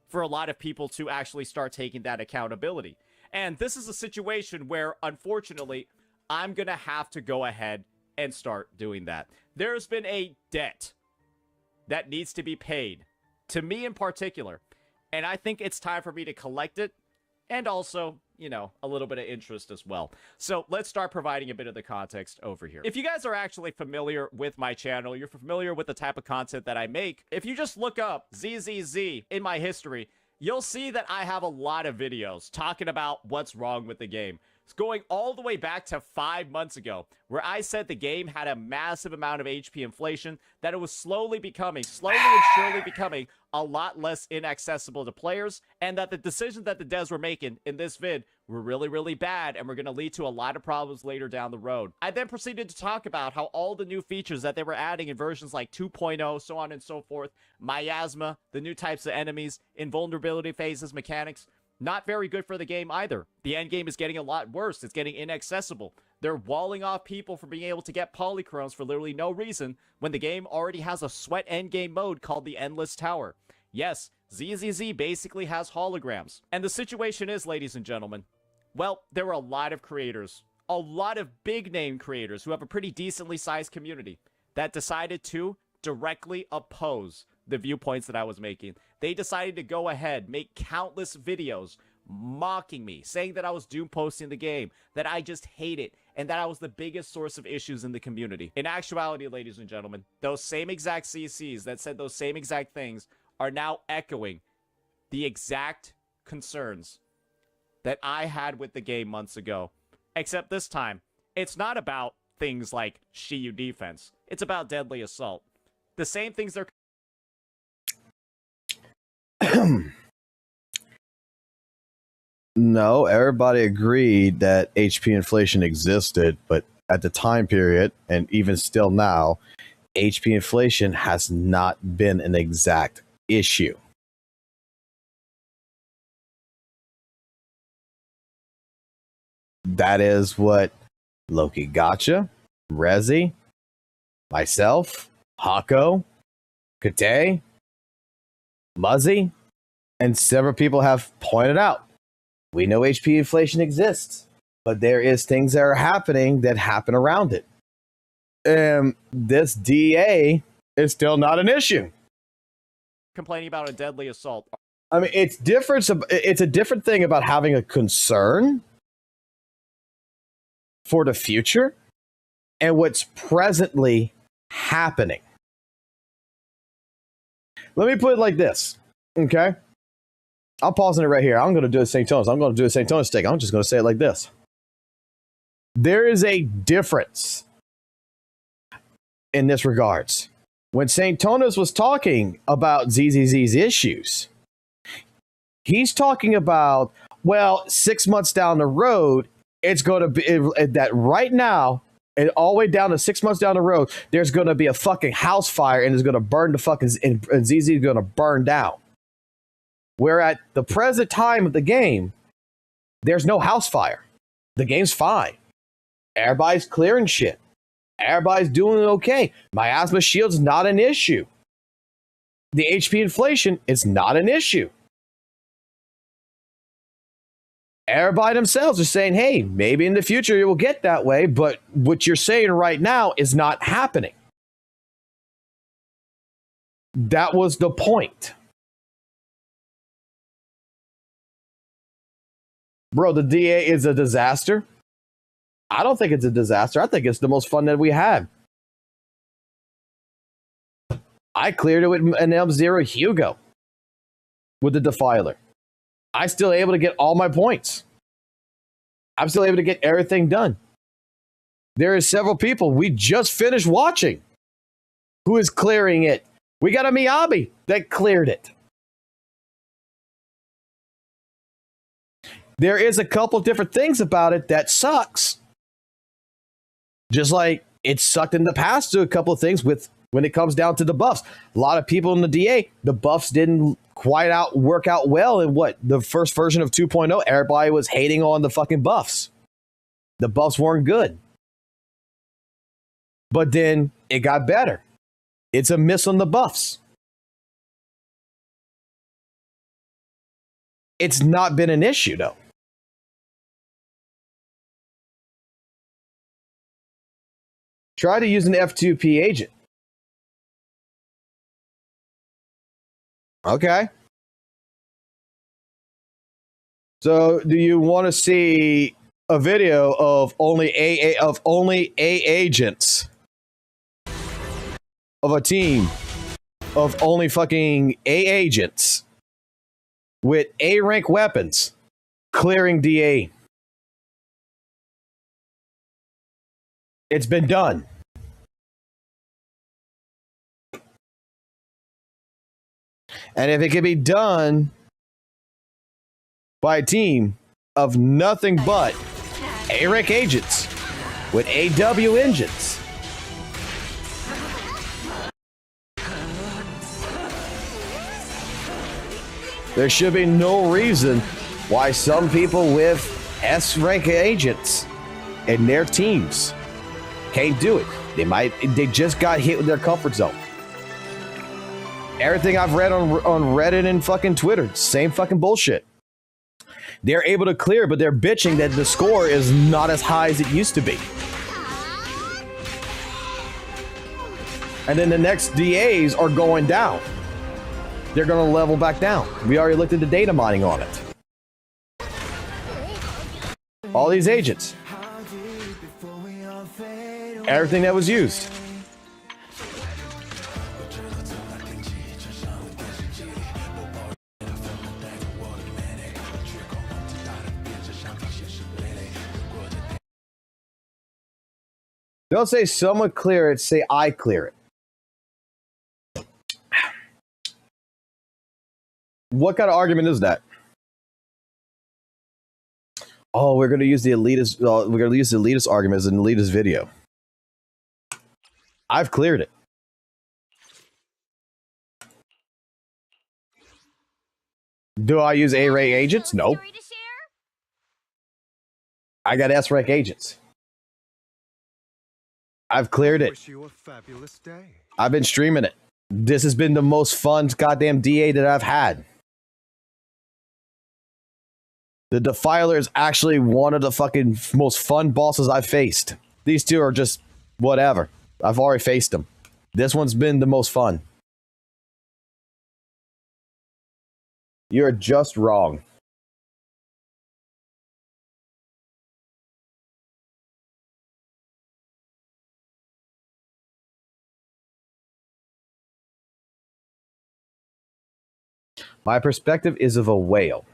for a lot of people to actually start taking that accountability. And this is a situation where, unfortunately, I'm going to have to go ahead and start doing that. There's been a debt that needs to be paid, to me in particular, and I think it's time for me to collect it, and also, you know, a little bit of interest as well. So let's start providing a bit of the context over here. If you guys are actually familiar with my channel, you're familiar with the type of content that I make, if you just look up ZZZ in my history, you'll see that I have a lot of videos talking about what's wrong with the game. It's going all the way back to 5 months ago, where I said the game had a massive amount of HP inflation, that it was slowly and surely becoming a lot less inaccessible to players, and that the decisions that the devs were making in this vid were really bad and were going to lead to a lot of problems later down the road. I then proceeded to talk about how all the new features that they were adding in versions like 2.0, so on and so forth, miasma, the new types of enemies, invulnerability phases, mechanics, not very good for the game either. The end game is getting a lot worse. It's getting inaccessible. They're walling off people from being able to get polychromes for literally no reason when the game already has a sweat endgame mode called the Endless Tower. Yes, ZZZ basically has holograms. And the situation is, ladies and gentlemen, well, there were a lot of creators a lot of big name creators who have a pretty decently sized community that decided to directly oppose the viewpoints that I was making. They decided to go ahead, make countless videos mocking me, saying that I was doom posting the game, that I just hate it, and that I was the biggest source of issues in the community. In actuality, ladies and gentlemen, those same exact CCs that said those same exact things are now echoing the exact concerns that I had with the game months ago. Except this time, it's not about things like Shiyu defense. It's about deadly assault. The same things they're... No, everybody agreed that HP inflation existed, but at the time period, and even still now, HP inflation has not been an exact issue. That is what Loki Gacha, Rezi, myself, Hako, Kate, Muzzy, and several people have pointed out. We know HP inflation exists, but there is things that are happening that happen around it. This DA is still not an issue. Complaining about a deadly assault. I mean, it's different. It's a different thing about having a concern for the future and what's presently happening. Let me put it like this, okay? I'm pausing it right here. I'm going to do a St. Thomas. I'm going to do a St. Thomas stick. I'm just going to say it like this. There is a difference in this regards. When St. Thomas was talking about ZZZ's issues, he's talking about, well, 6 months down the road, it's going to be that right now, and all the way down to 6 months down the road, there's going to be a fucking house fire and it's going to burn the fucking, and ZZ is going to burn down. Where at the present time of the game, there's no house fire. The game's fine. Everybody's clearing shit. Everybody's doing okay. Miasma shield's not an issue. The HP inflation is not an issue. Everybody themselves are saying, hey, maybe in the future it will get that way, but what you're saying right now is not happening. That was the point. Bro, the DA is a disaster. I don't think it's a disaster. I think it's the most fun that we had. I cleared it with an M0 Hugo with the Defiler. I'm still able to get all my points. I'm still able to get everything done. There are several people we just finished watching who is clearing it. We got a Miyabi that cleared it. There is a couple different things about it that sucks. Just like it sucked in the past to a couple of things with when it comes down to the buffs. A lot of people in the DA, the buffs didn't quite work out well in what? The first version of 2.0, everybody was hating on the fucking buffs. The buffs weren't good. But then it got better. It's a miss on the buffs. It's not been an issue, though. Try to use an F2P agent. Okay. So, do you want to see a video of only A agents of a team of only fucking A agents with A rank weapons clearing DA? It's been done. And if it can be done by a team of nothing but A-rank agents with AW engines, there should be no reason why some people with S-rank agents in their teams can't do it. They just got hit with their comfort zone. Everything I've read on Reddit and fucking Twitter, same fucking bullshit. They're able to clear, but they're bitching that the score is not as high as it used to be. And then the next DAs are going down. They're going to level back down. We already looked at the data mining on it. All these agents. Everything that was used. Don't say someone clear it, say I clear it. What kind of argument is that? Oh, we're going to use the elitist. We're going to use the elitist argument as an elitist video. I've cleared it. Do I use A-rank agents? Nope. I got S-rank agents. I've cleared it. I've been streaming it. This has been the most fun goddamn DA that I've had. The Defiler is actually one of the fucking most fun bosses I've faced. These two are just whatever. I've already faced them. This one's been the most fun. You're just wrong. My perspective is of a whale.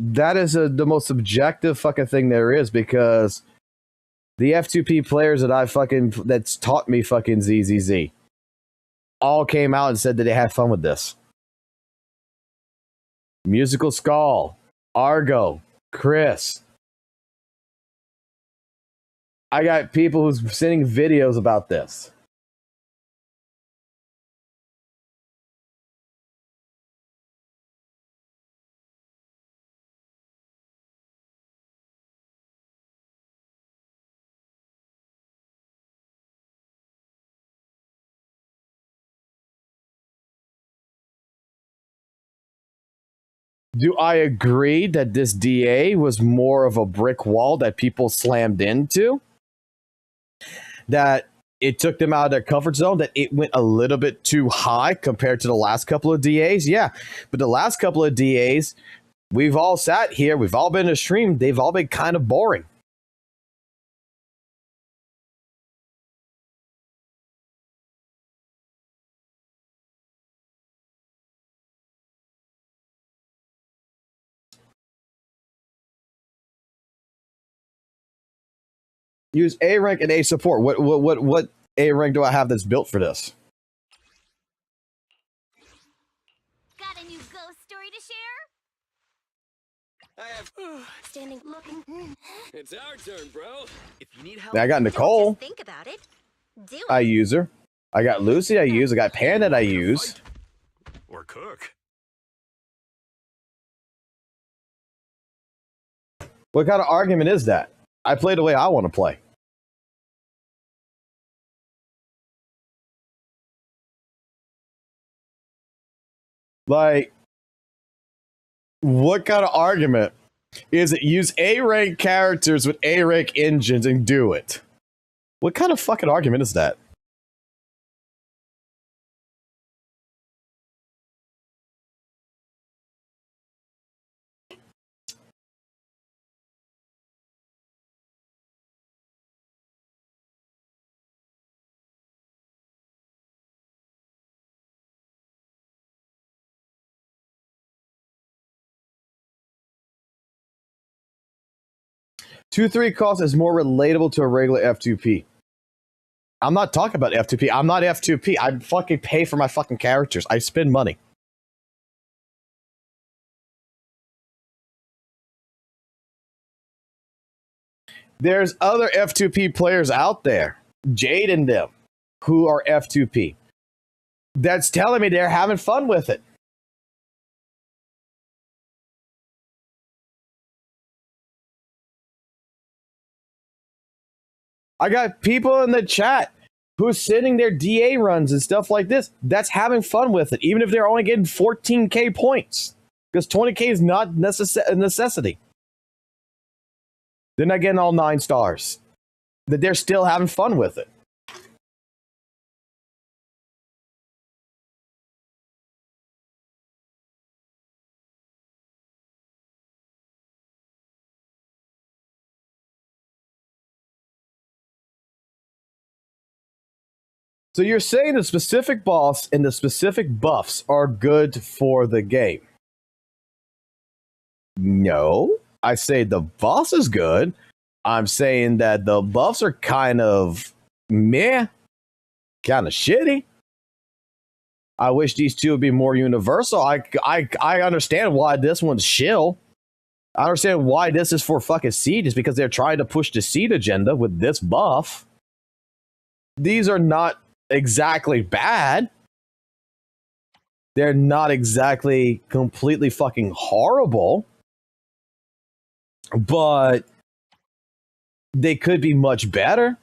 That is the most subjective fucking thing there is, because the F2P players that's taught me fucking ZZZ all came out and said that they had fun with this. Musical Skull, Argo, Chris. I got people who's sending videos about this. Do I agree that this DA was more of a brick wall that people slammed into? That it took them out of their comfort zone, that it went a little bit too high compared to the last couple of DAs? Yeah, but the last couple of DAs, we've all sat here, we've all been to stream, they've all been kind of boring. Use A rank and A support. What A rank do I have that's built for this? Got a new ghost story to share? I have Standing looking. It's our turn, bro. If you need help, I got Nicole. Just think about it. Do it. I use her. I got Lucy. I use. I got Panda. I use. or cook. What kind of argument is that? I play the way I want to play. Like, what kind of argument is it? Use A-rank characters with A-rank engines and do it. What kind of fucking argument is that? Two 3 cost is more relatable to a regular F2P. I'm not talking about F2P. I'm not F2P. I fucking pay for my fucking characters. I spend money. There's other F2P players out there, Jade and them, who are F2P. That's telling me they're having fun with it. I got people in the chat who's sending their DA runs and stuff like this. That's having fun with it, even if they're only getting 14k points. Because 20k is not a necessity. They're not getting all 9 stars. That they're still having fun with it. So you're saying the specific boss and the specific buffs are good for the game? No. I say the boss is good. I'm saying that the buffs are kind of meh, kind of shitty. I wish these two would be more universal. I understand why this one's shill. I understand why this is for fucking Seed, is because they're trying to push the Seed agenda with this buff. These are not exactly bad. They're not exactly completely fucking horrible. But they could be much better.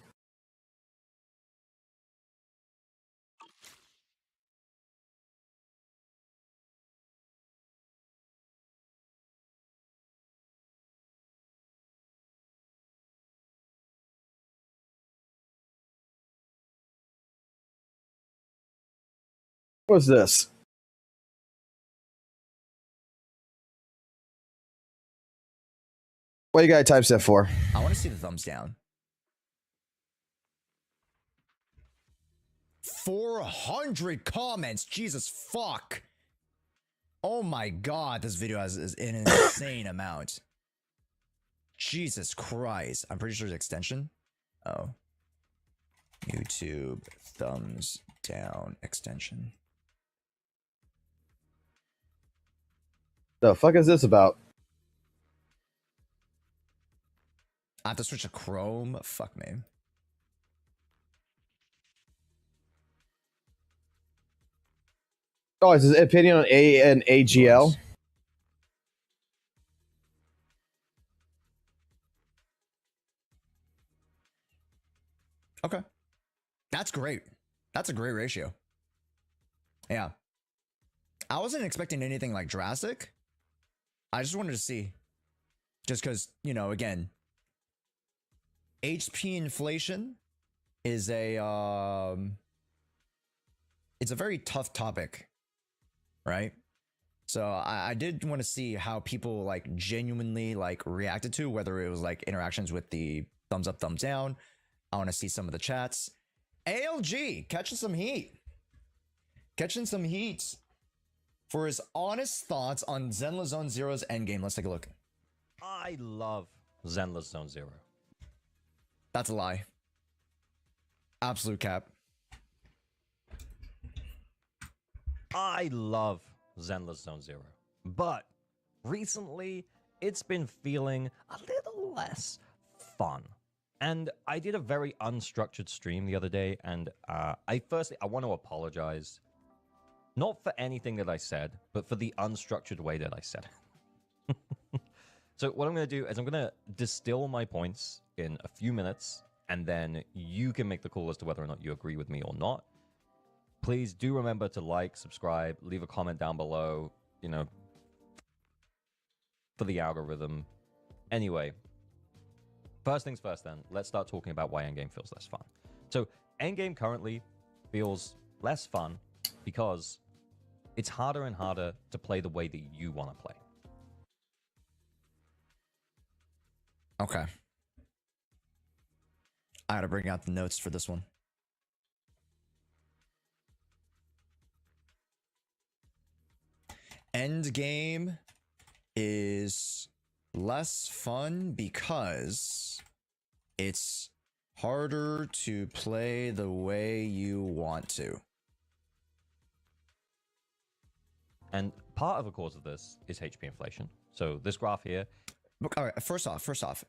What's this? What you got typeset for? I want to see the thumbs down. 400 comments. Jesus fuck. Oh my god, this video has an insane amount. Jesus Christ. I'm pretty sure it's extension. Oh. YouTube thumbs down extension. The fuck is this about? I have to switch to Chrome. Fuck me. Oh, it's his opinion on A and AGL. Nice. Okay. That's great. That's a great ratio. Yeah. I wasn't expecting anything like drastic. I just wanted to see. Just because, you know, again, HP inflation is a it's a very tough topic, right? So I did want to see how people like genuinely like reacted to, whether it was like interactions with the thumbs up, thumbs down. I want to see some of the chats. ALG catching some heat. Catching some heat for his honest thoughts on Zenless Zone Zero's endgame. Let's take a look. I love Zenless Zone Zero. That's a lie. Absolute cap. I love Zenless Zone Zero. But recently, it's been feeling a little less fun. And I did a very unstructured stream the other day, and I want to apologize. Not for anything that I said, but for the unstructured way that I said it. So what I'm going to do is I'm going to distill my points in a few minutes, and then you can make the call as to whether or not you agree with me or not. Please do remember to like, subscribe, leave a comment down below, you know, for the algorithm. Anyway, first things first then, let's start talking about why Endgame feels less fun. So Endgame currently feels less fun because it's harder and harder to play the way that you want to play. Okay. I gotta bring out the notes for this one. Endgame is less fun because it's harder to play the way you want to. And part of the cause of this is HP inflation. So this graph here. Look, all right, first off,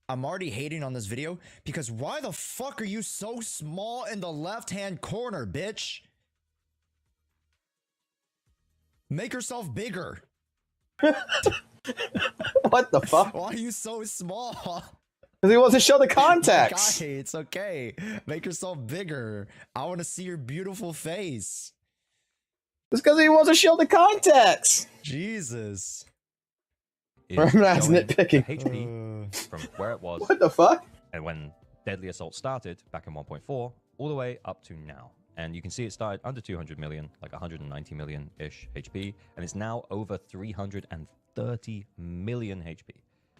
I'm already hating on this video because why the fuck are you so small in the left-hand corner, bitch? Make yourself bigger. What the fuck? Why are you so small? Because he wants to show the context. Guy, it's okay. Make yourself bigger. I want to see your beautiful face. It's because he wants to show the context. Jesus. Is That's showing nitpicking. the HP from where it was. What the fuck? And when Deadly Assault started back in 1.4, all the way up to now. And you can see it started under 200 million, like 190 million-ish HP, and it's now over 330 million HP.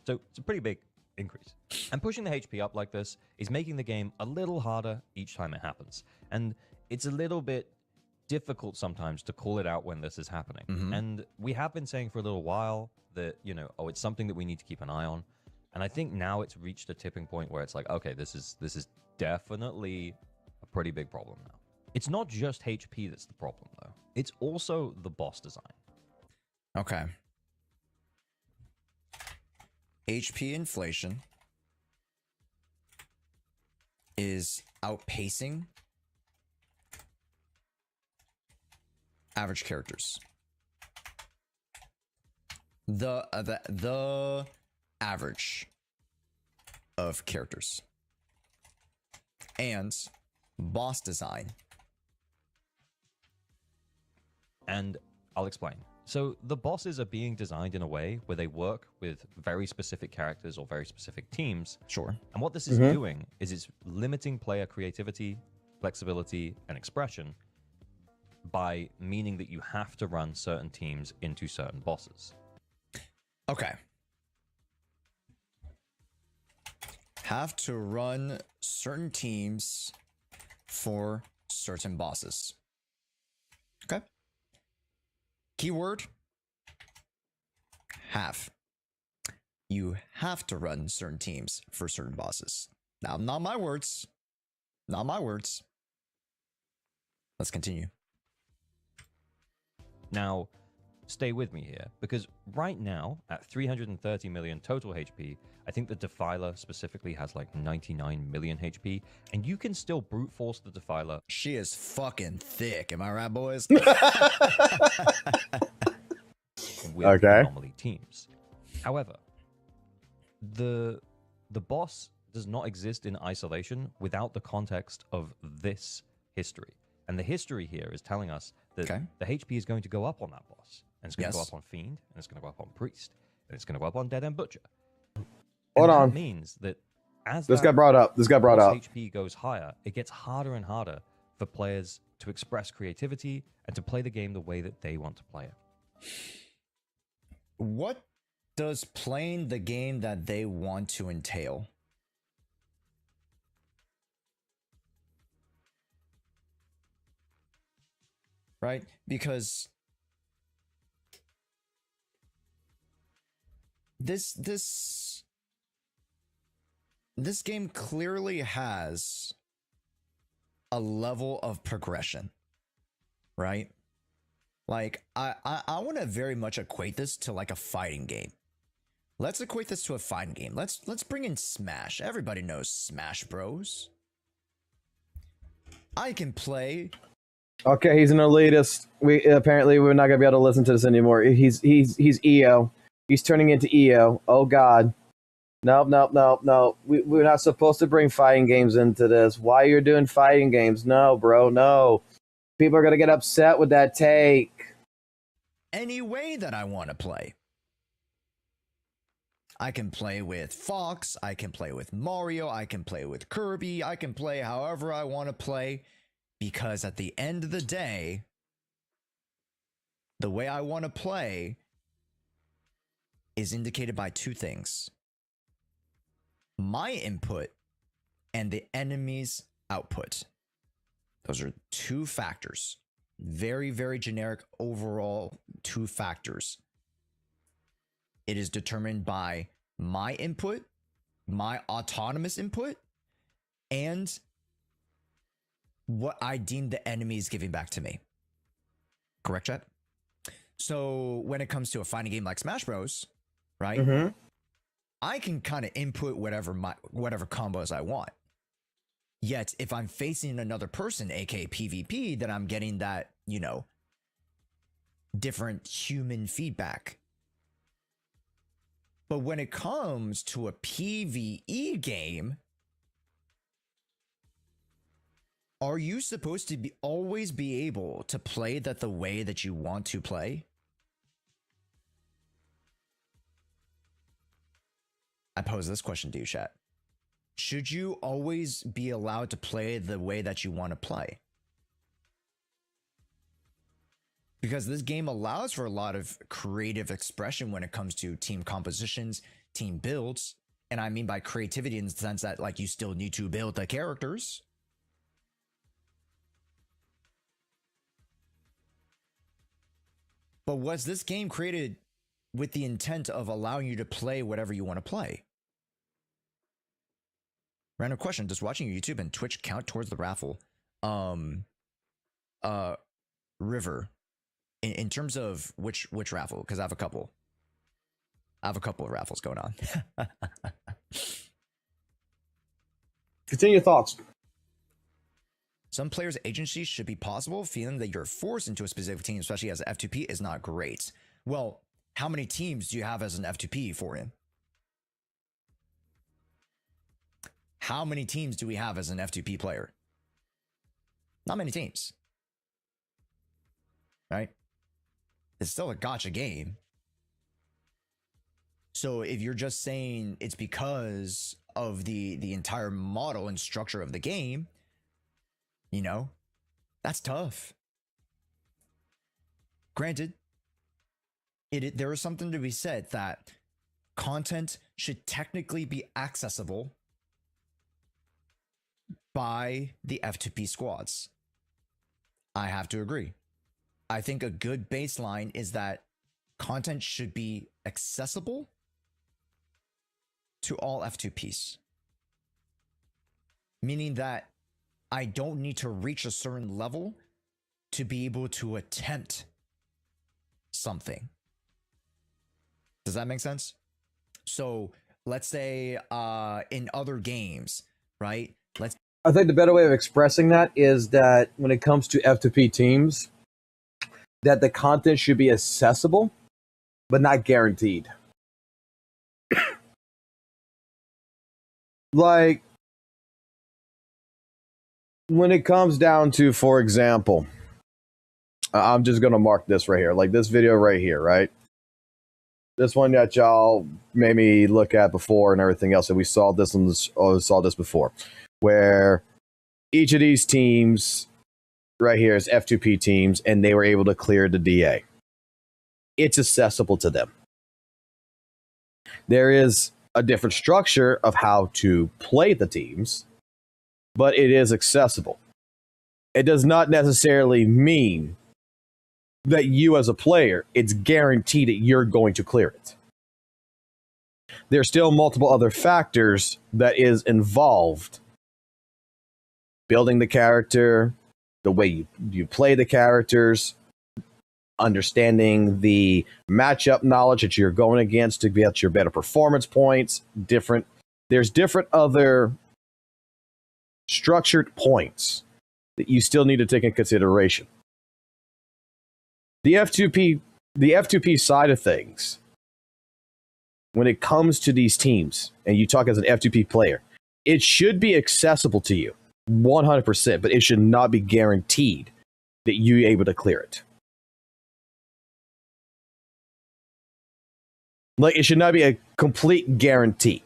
So it's a pretty big increase. And pushing the HP up like this is making the game a little harder each time it happens. And it's a little bit difficult sometimes to call it out when this is happening. And we have been saying for a little while that, you know, oh, it's something that we need to keep an eye on. And I think now it's reached a tipping point where it's like, okay, this is definitely a pretty big problem now. It's not just HP that's the problem, though. It's also the boss design. Okay. HP inflation is outpacing average characters. The average of characters. And boss design. And I'll explain. So the bosses are being designed in a way where they work with very specific characters or very specific teams. Sure. And what this is doing is it's limiting player creativity, flexibility, and expression by meaning that you have to run certain teams into certain bosses. Okay. Have to run certain teams for certain bosses. Okay. Keyword. Have. You have to run certain teams for certain bosses. Now, not my words. Not my words. Let's continue. Now, stay with me here, because right now, at 330 million total HP, I think the Defiler specifically has like 99 million HP, and you can still brute force the Defiler. She is fucking thick, am I right, boys? With Okay. anomaly teams. However, the boss does not exist in isolation without the context of this history. And the history here is telling us that the HP is going to go up on that boss. And it's going to go up on Fiend, and it's going to go up on Priest, and it's going to go up on Dead End Butcher. Hold and on. That means that as This got brought up. HP goes higher, it gets harder and harder for players to express creativity and to play the game the way that they want to play it. What does playing the game that they want to entail? Right? Because this game clearly has a level of progression, right? Like, I want to very much equate this to like a fighting game. Let's equate this to a fighting game. Let's bring in Smash. Everybody knows Smash Bros. I can play. Okay, he's an elitist. We're not gonna be able to listen to this anymore. He's EO. He's turning into EO. Oh God. No. We're not supposed to bring fighting games into this. Why you're doing fighting games? No, bro, no. People are gonna get upset with that take. Any way that I want to play. I can play with Fox, I can play with Mario, I can play with Kirby, I can play however I want to play, because at the end of the day, the way I want to play is indicated by two things. My input and the enemy's output. Those are two factors. Very, very generic overall two factors. It is determined by my input, my autonomous input, and what I deem the enemy is giving back to me. Correct, chat? So when it comes to a fighting game like Smash Bros, right? I can kind of input whatever combos I want. Yet if I'm facing another person, aka PvP, then I'm getting that, you know, different human feedback. But when it comes to a PvE game, are you supposed to always be able to play that the way that you want to play? I pose this question to you, chat. Should you always be allowed to play the way that you want to play? Because this game allows for a lot of creative expression when it comes to team compositions, team builds. And I mean by creativity in the sense that, like, you still need to build the characters. But was this game created with the intent of allowing you to play whatever you want to play? Random question. Does watching YouTube and Twitch count towards the raffle? River. In terms of which raffle? Because I have a couple. I have a couple of raffles going on. Continue your thoughts. Some players' agency should be possible. Feeling that you're forced into a specific team, especially as an F2P, is not great. Well, how many teams do you have as an F2P for him? How many teams do we have as an F2P player? Not many teams. Right? It's still a gacha game. So if you're just saying it's because of the entire model and structure of the game, you know, that's tough. Granted, there is something to be said that content should technically be accessible by the F2P squads. I have to agree. I think a good baseline is that content should be accessible to all F2Ps. Meaning that I don't need to reach a certain level to be able to attempt something. Does that make sense? So let's say in other games, right? I think the better way of expressing that is that when it comes to F2P teams, that the content should be accessible, but not guaranteed. Like, when it comes down to, for example, I'm just going to mark this right here, like this video right here, right? This one that y'all made me look at before and everything else, and we saw this before, where each of these teams right here is F2P teams, and they were able to clear the DA. It's accessible to them. There is a different structure of how to play the teams, but it is accessible. It does not necessarily mean that you as a player, it's guaranteed that you're going to clear it. There's still multiple other factors that is involved. Building the character, the way you play the characters, understanding the matchup knowledge that you're going against to get your better performance points. There's different other structured points that you still need to take into consideration. The F2P side of things, when it comes to these teams, and you talk as an F2P player, it should be accessible to you 100%, but it should not be guaranteed that you're able to clear it. Like, it should not be a complete guarantee.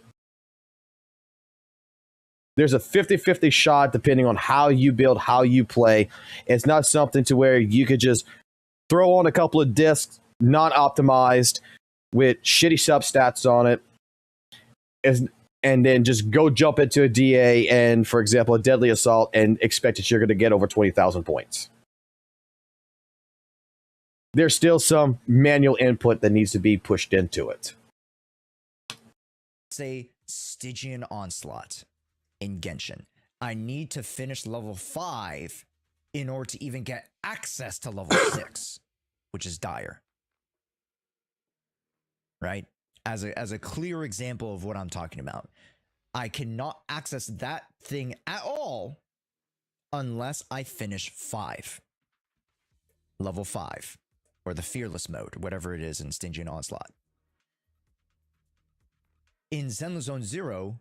There's a 50-50 shot depending on how you build, how you play. It's not something to where you could just throw on a couple of discs, not optimized, with shitty substats on it, and then just go jump into a DA and, for example, a Deadly Assault and expect that you're going to get over 20,000 points. There's still some manual input that needs to be pushed into it. Say Stygian Onslaught in Genshin. I need to finish level 5 in order to even get access to level 6, which is dire. Right? As a clear example of what I'm talking about. I cannot access that thing at all unless I finish 5. Level 5. Or the Fearless mode, whatever it is in Stygian Onslaught. in Zenless Zone Zero,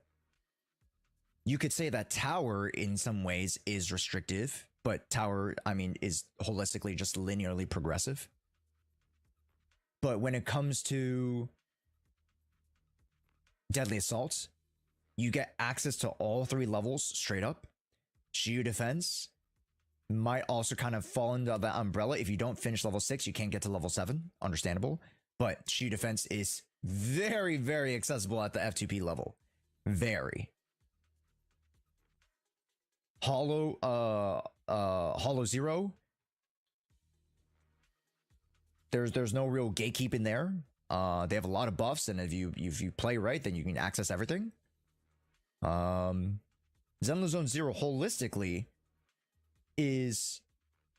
you could say that Tower in some ways is restrictive, but Tower, I mean, is holistically just linearly progressive. But when it comes to Deadly Assault, you get access to all 3 levels straight up. Shiyu Defense might also kind of fall under the umbrella. If you don't finish level 6, you can't get to level 7. Understandable. But Shiyu Defense is very, very accessible at the F2P level. Very. Hollow Zero. There's no real gatekeeping there. They have a lot of buffs, and if you play right, then you can access everything. Zenless Zone Zero holistically is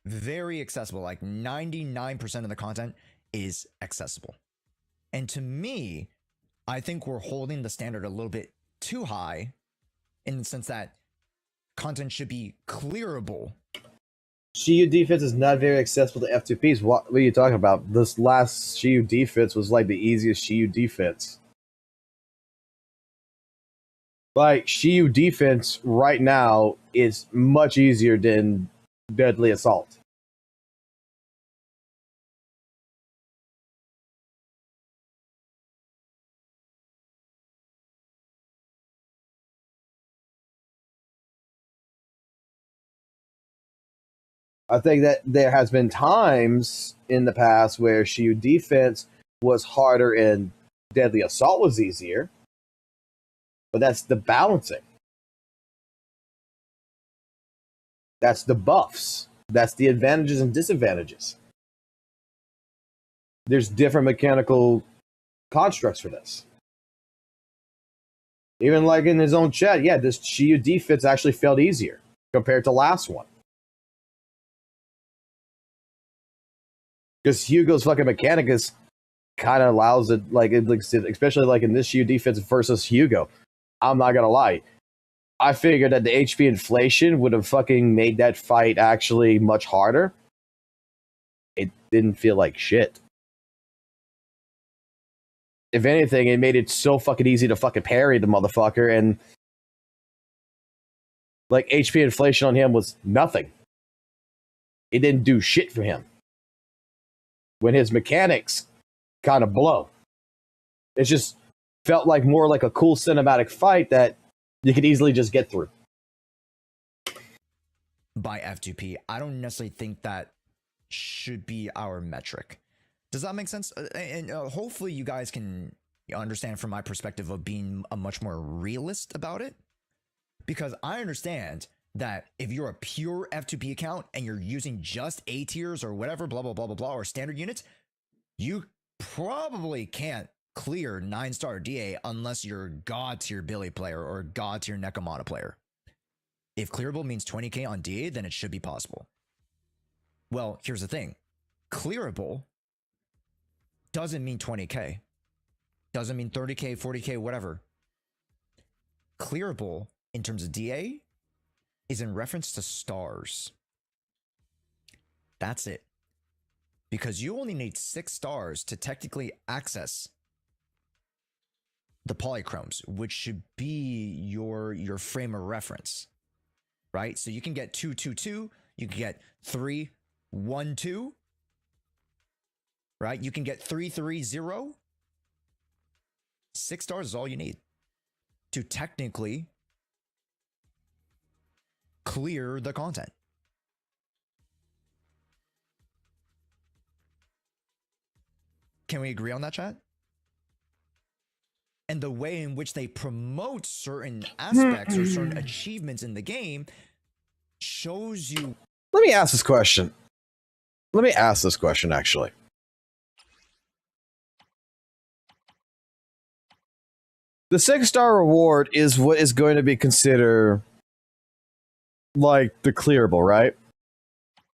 very accessible. Like 99% of the content is accessible. And to me, I think we're holding the standard a little bit too high in the sense that content should be clearable. Shiyu defense is not very accessible to F2Ps. What are you talking about? This last Shiyu defense was like the easiest Shiyu defense. Like, Shiyu defense right now is much easier than Deadly Assault. I think that there has been times in the past where Shiyu defense was harder and Deadly Assault was easier. But that's the balancing. That's the buffs. That's the advantages and disadvantages. There's different mechanical constructs for this. Even like in his own chat, yeah, this Shiyu defense actually felt easier compared to last one. Because Hugo's fucking mechanic is kind of allows it, like, especially like in this Shiyu defense versus Hugo. I'm not gonna lie. I figured that the HP inflation would have fucking made that fight actually much harder. It didn't feel like shit. If anything, it made it so fucking easy to fucking parry the motherfucker, and like HP inflation on him was nothing. It didn't do shit for him. When his mechanics kind of blow. It just felt like more like a cool cinematic fight that you could easily just get through. By F2P, I don't necessarily think that should be our metric. Does that make sense? And hopefully you guys can understand from my perspective of being a much more realist about it. Because I understand that if you're a pure F2P account and you're using just A tiers or whatever, blah, blah, blah, blah, blah, or standard units, you probably can't clear 9-star DA unless you're a god tier Billy player or a god tier Nekomata player. If clearable means 20k on DA, then it should be possible. Well, here's the thing. Clearable doesn't mean 20k. Doesn't mean 30k, 40k, whatever. Clearable in terms of DA is in reference to stars. That's it. Because you only need 6 stars to technically access the polychromes, which should be your frame of reference, right? So you can get 222, you can get 312, right? You can get 330. 6 stars is all you need to technically clear the content. Can we agree on that, chat? And the way in which they promote certain aspects or certain achievements in the game shows you. Let me ask this question. Actually. The 6-star reward is what is going to be considered like the clearable, right?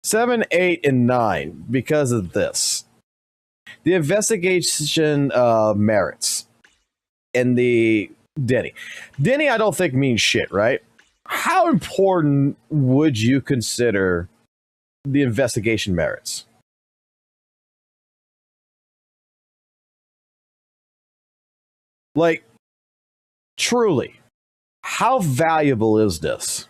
7, 8, and 9 because of this. The investigation merits and the Denny. Denny, I don't think means shit, right? How important would you consider the investigation merits? Like, truly, how valuable is this?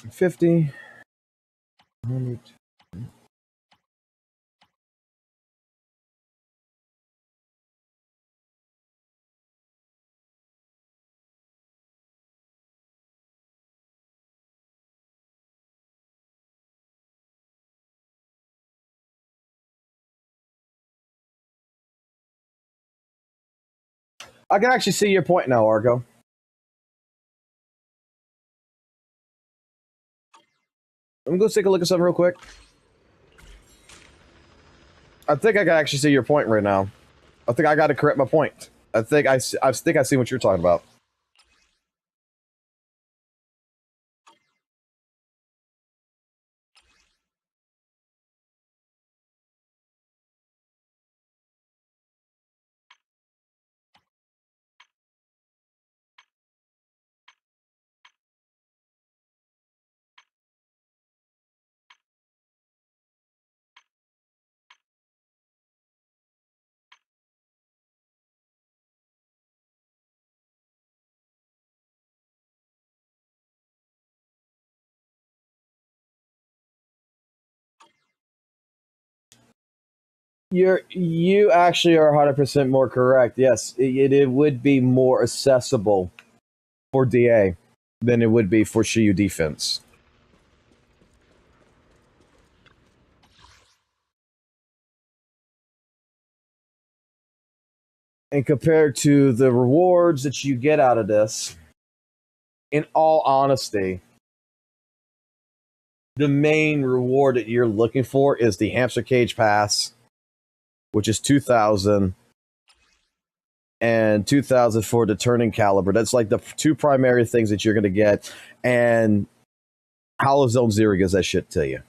$50, $100. I can actually see your point now, Argo. Let me go take a look at something real quick. I think I can actually see your point right now. I think I got to correct my point. I think I see what you're talking about. You actually are 100% more correct. Yes, it would be more accessible for DA than it would be for Shiyu defense. And compared to the rewards that you get out of this, in all honesty, the main reward that you're looking for is the Hamster Cage Pass, which is 2,000, and 2,000 for the Turning Caliber. That's like the two primary things that you're going to get, and Hollow Zone Zero gives that shit to you.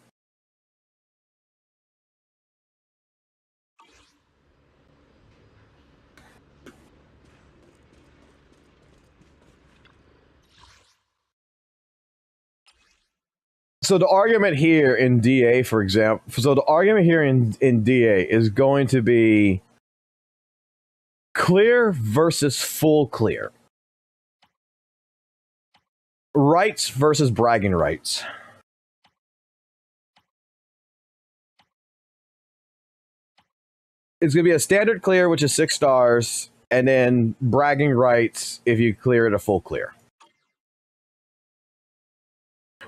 So the argument here in DA, for example, in DA is going to be clear versus full clear. Rights versus bragging rights. It's going to be a standard clear, which is 6 stars, and then bragging rights if you clear it a full clear.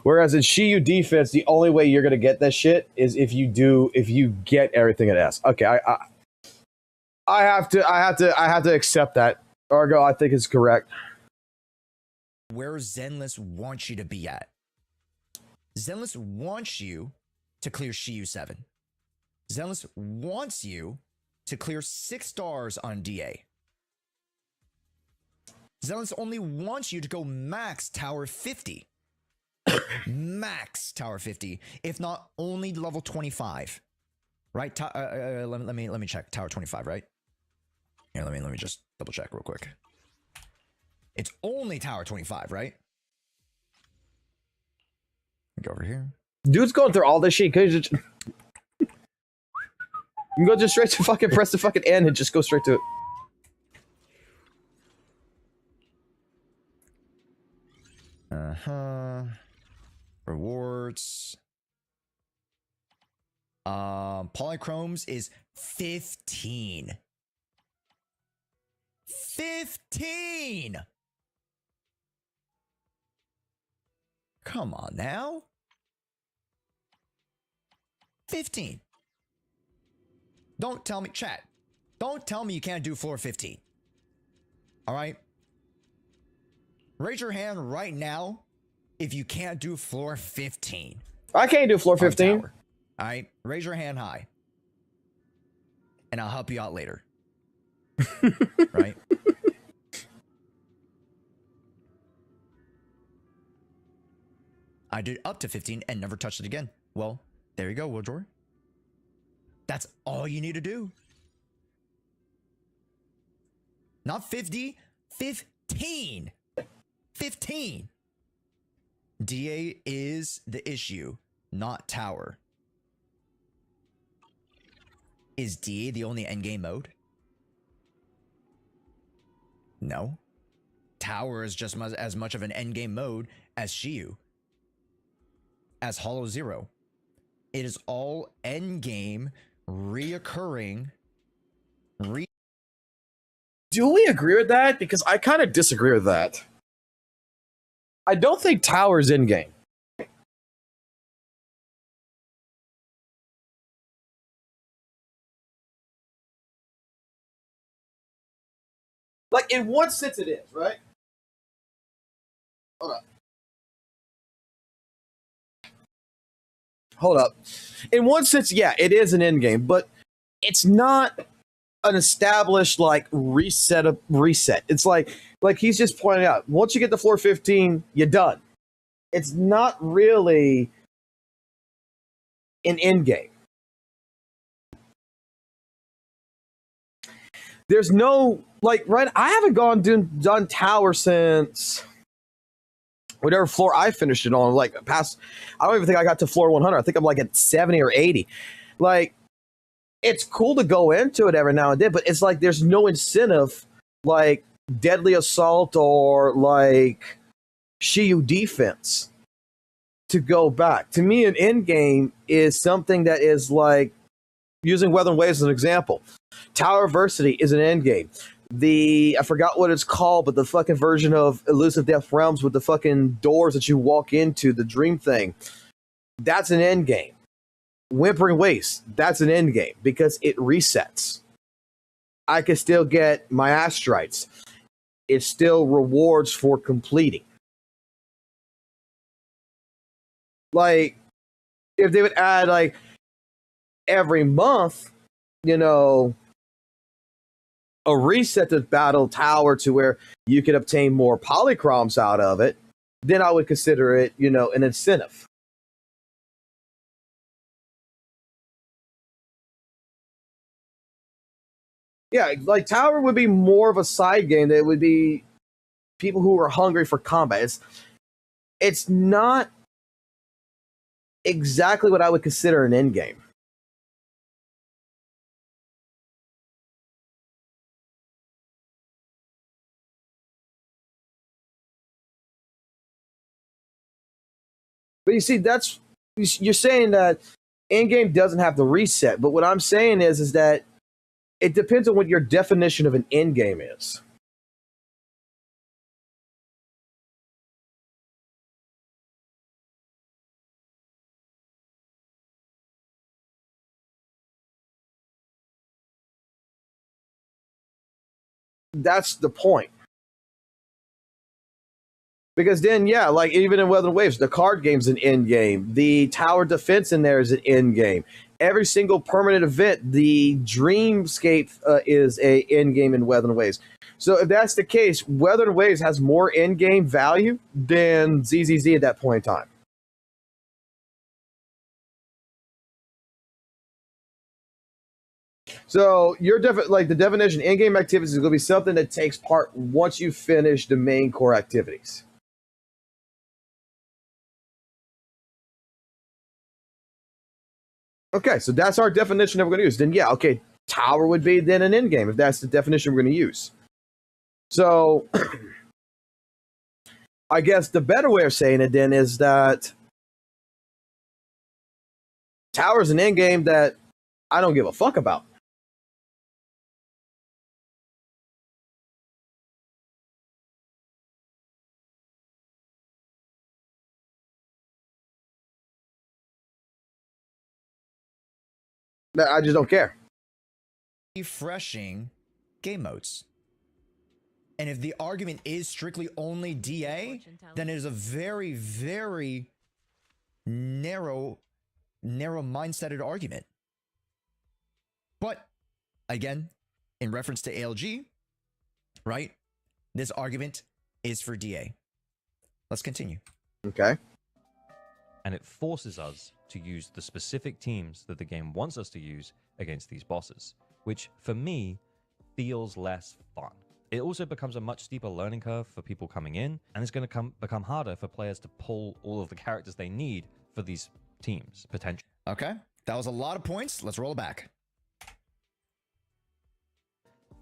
Whereas in Shiyu defense, the only way you're gonna get that shit is if you get everything at S. Okay, I have to accept that. Argo, I think is correct. Where Zenless wants you to be at. Zenless wants you to clear Shiyu 7. Zenless wants you to clear 6 stars on DA. Zenless only wants you to go max Tower 50. Max Tower 50, if not only level 25, right? Let me check. Tower 25, right? Here, let me just double check real quick. It's only Tower 25, right? Go over here. Dude's going through all this shit. You can go just straight to fucking press the fucking N and just go straight to it. Rewards. Polychromes is 15. 15! Come on now. 15. Don't tell me, chat. Don't tell me you can't do floor 15. All right? Raise your hand right now if you can't do floor 15. I can't do floor 15. All right, raise your hand high, and I'll help you out later. Right? I did up to 15 and never touched it again. Well, there you go, Woodrow. That's all you need to do. Not 50, 15. 15. DA is the issue, not tower. Is DA the only endgame mode? No. Tower is just as much of an endgame mode as Shiyu, as Hollow Zero. It is all endgame, reoccurring. Do we agree with that? Because I kind of disagree with that. I don't think Tower's in game. Like, in one sense it is, right? Hold up. Hold up. In one sense, yeah, it is an end game, but it's not an established like reset. It's like he's just pointing out, once you get to floor 15, you're done. It's not really an end game. There's no like, right, I haven't done Tower since whatever floor I finished it on, like past, I don't even think I got to floor 100. I think I'm like at 70 or 80. Like, it's cool to go into it every now and then, but it's like there's no incentive like Deadly Assault or like Shiyu Defense to go back. To me, an end game is something that is like, using Weather and Waves as an example, Tower Versity is an end game. I forgot what it's called, but the fucking version of Elusive Death Realms with the fucking doors that you walk into, the dream thing, that's an end game. Whimpering Waste, that's an end game because it resets. I can still get my Astrites. It still rewards for completing. Like, if they would add, like, every month, you know, a reset to Battle Tower to where you can obtain more polychromes out of it, then I would consider it, you know, an incentive. Yeah, like Tower would be more of a side game that would be people who are hungry for combat. It's not exactly what I would consider an end game. But you see, you're saying that end game doesn't have to reset. But what I'm saying is that it depends on what your definition of an end game is. That's the point. Because then, yeah, like even in Weather and Waves, the card game's an end game. The tower defense in there is an end game. Every single permanent event, the Dreamscape is a end game in Weather and Waves. So if that's the case, Weather and Waves has more end game value than ZZZ at that point in time. So your the definition end game activities is going to be something that takes part once you finish the main core activities. Okay, so that's our definition that we're going to use. Then, yeah, okay, tower would be then an end game if that's the definition we're going to use. So, I guess the better way of saying it then is that tower is an end game that I don't give a fuck about. I just don't care. Refreshing game modes. And if the argument is strictly only DA, then it is a very, very narrow mindseted argument. But again, in reference to ALG, right? This argument is for DA. Let's continue. Okay. And it forces us to use the specific teams that the game wants us to use against these bosses, which for me feels less fun. It also becomes a much steeper learning curve for people coming in, and it's going to become harder for players to pull all of the characters they need for these teams, potentially. Okay, that was a lot of points. Let's roll it back.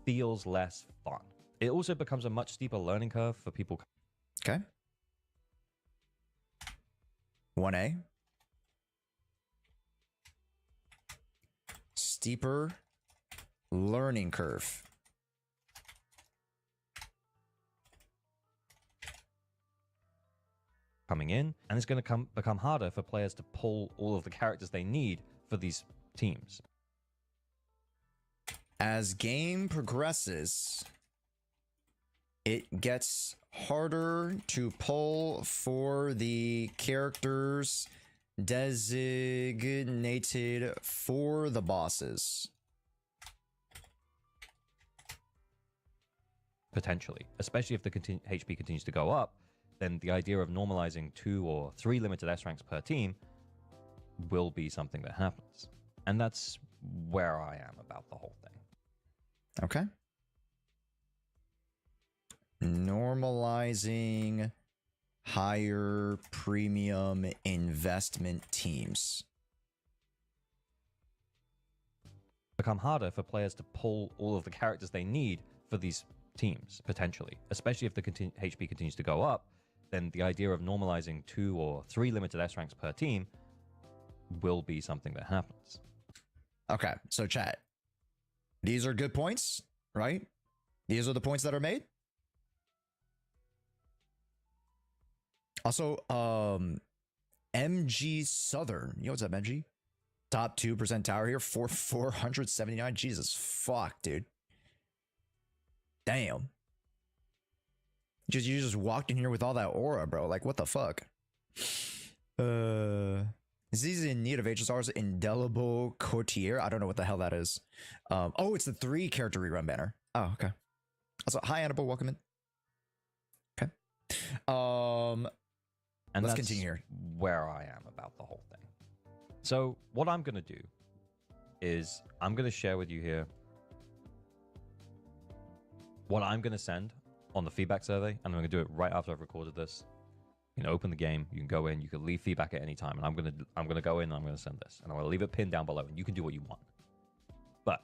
Feels less fun. It also becomes a much steeper learning curve for people. Okay. 1A. Steeper learning curve. Coming in, and it's going to become harder for players to pull all of the characters they need for these teams. As game progresses, it gets harder to pull for the characters designated for the bosses. Potentially, especially if the HP continues to go up, then the idea of normalizing 2 or 3 limited S ranks per team will be something that happens. And that's where I am about the whole thing. Okay. Normalizing higher premium investment teams. Become harder for players to pull all of the characters they need for these teams, potentially, especially if the HP continues to go up, then the idea of normalizing 2 or 3 limited S ranks per team will be something that happens. Okay, so chat. These are good points, right? These are the points that are made. Also, MG Southern. Yo, what's up, MG? Top 2% tower here for 479. Jesus fuck, dude. Damn. You just walked in here with all that aura, bro. Like, what the fuck? Is these in need of HSR's indelible courtier? I don't know what the hell that is. Oh, it's the 3 character rerun banner. Oh, okay. Also, hi, Annabelle. Welcome in. Okay. And let's that's continue here. Where I am about the whole thing. So what I'm going to do is I'm going to share with you here what I'm going to send on the feedback survey, and I'm going to do it right after I've recorded this. You can open the game, you can go in, you can leave feedback at any time, and I'm going to go in and I'm going to send this, and I'm going to leave it pinned down below, and you can do what you want. But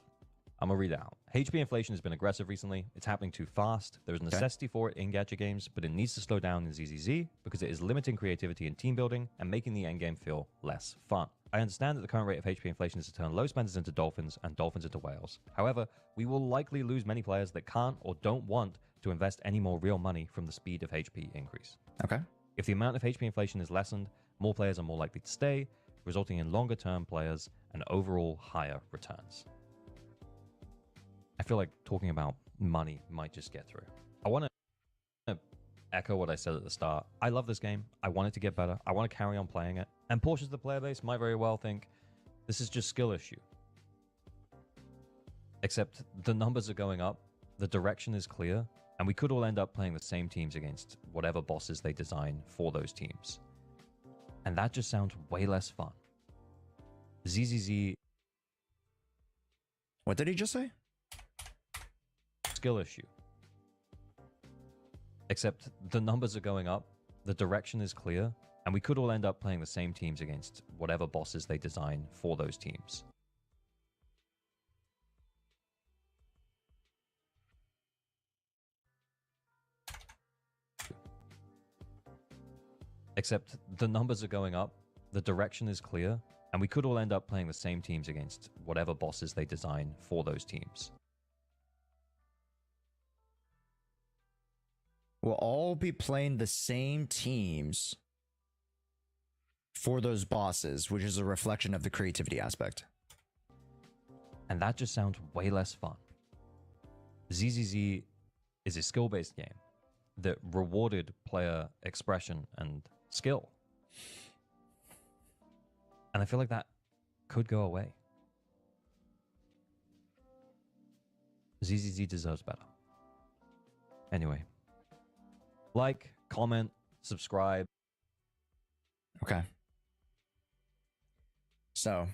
I'm going to read it out. HP inflation has been aggressive recently. It's happening too fast. There's a necessity for it in gacha games, but it needs to slow down in ZZZ because it is limiting creativity and team building and making the endgame feel less fun. I understand that the current rate of HP inflation is to turn low spenders into dolphins and dolphins into whales. However, we will likely lose many players that can't or don't want to invest any more real money from the speed of HP increase. Okay. If the amount of HP inflation is lessened, more players are more likely to stay, resulting in longer-term players and overall higher returns. I feel like talking about money might just get through. I want to echo what I said at the start. I love this game. I want it to get better. I want to carry on playing it. And portions of the player base might very well think this is just skill issue. Except the numbers are going up, the direction is clear, and we could all end up playing the same teams against whatever bosses they design for those teams. And that just sounds way less fun. ZZZ... What did he just say? Skill issue. Except the numbers are going up, the direction is clear, and we could all end up playing the same teams against whatever bosses they design for those teams. Except the numbers are going up, the direction is clear, and we could all end up playing the same teams against whatever bosses they design for those teams. We'll all be playing the same teams for those bosses, which is a reflection of the creativity aspect. And that just sounds way less fun. ZZZ is a skill-based game that rewarded player expression and skill. And I feel like that could go away. ZZZ deserves better. Anyway, like, comment, subscribe. Okay. So,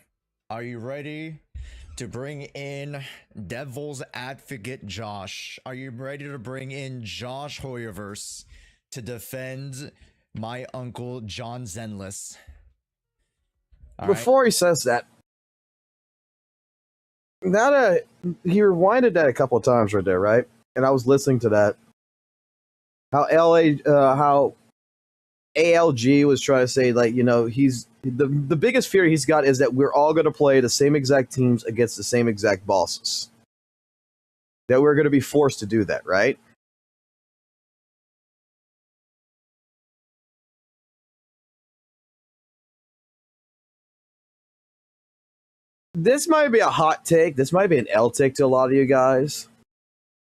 are you ready to bring in Devil's Advocate Josh? Are you ready to bring in Josh Hoyerverse to defend my uncle John Zenless? Before he says that, he rewinded that a couple of times right there, right? And I was listening to that. How ALG was trying to say, like, you know, he's the biggest fear he's got is that we're all going to play the same exact teams against the same exact bosses. That we're going to be forced to do that, right? This might be a hot take. This might be an L take to a lot of you guys.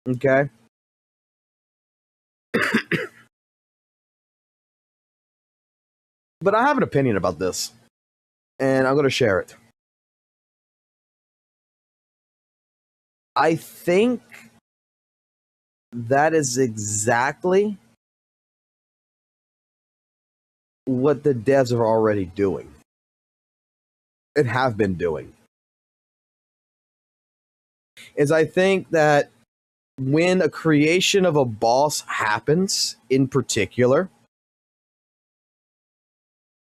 Okay. But I have an opinion about this, and I'm going to share it. I think that is exactly what the devs are already doing and have been doing. Is I think that when a creation of a boss happens, in particular,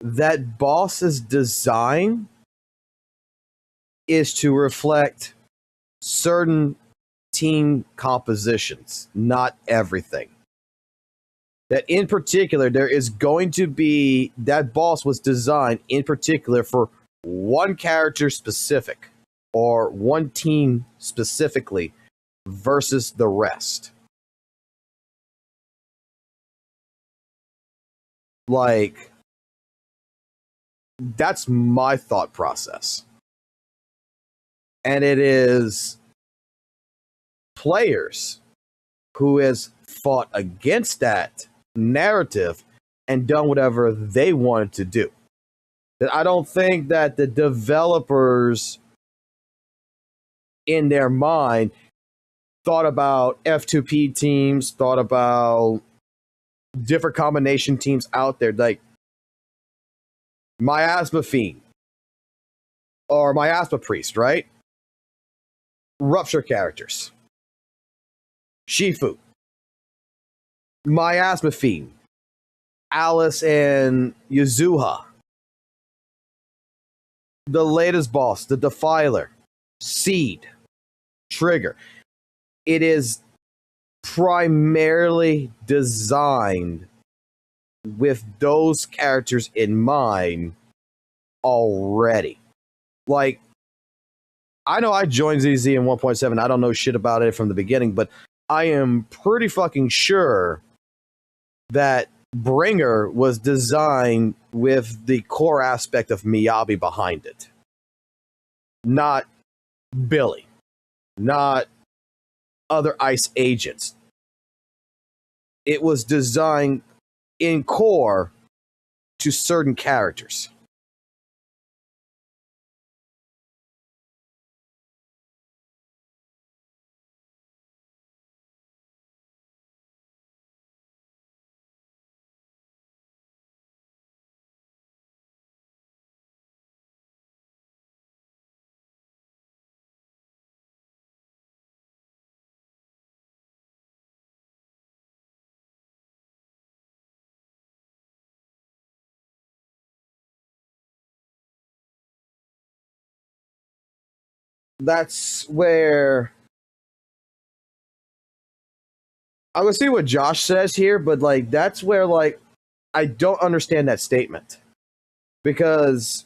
that boss's design is to reflect certain team compositions, not everything. That in particular, there is going to be, that boss was designed in particular for one character specific or one team specifically versus the rest. Like, that's my thought process. And it is players who has fought against that narrative and done whatever they wanted to do. That I don't think that the developers in their mind thought about F2P teams, thought about different combination teams out there, like Miasma Fiend or Miasma Priest, right? Rupture characters. Shifu. Miasma Fiend. Alice and Yuzuha. The latest boss, the Defiler. Seed. Trigger. It is primarily designed with those characters in mind already. Like, I know I joined ZZ in 1.7. I don't know shit about it from the beginning, but I am pretty fucking sure that Bringer was designed with the core aspect of Miyabi behind it. Not Billy. Not other ICE agents. It was designed in core to certain characters. That's where I'm gonna see what Josh says here, but like that's where like I don't understand that statement because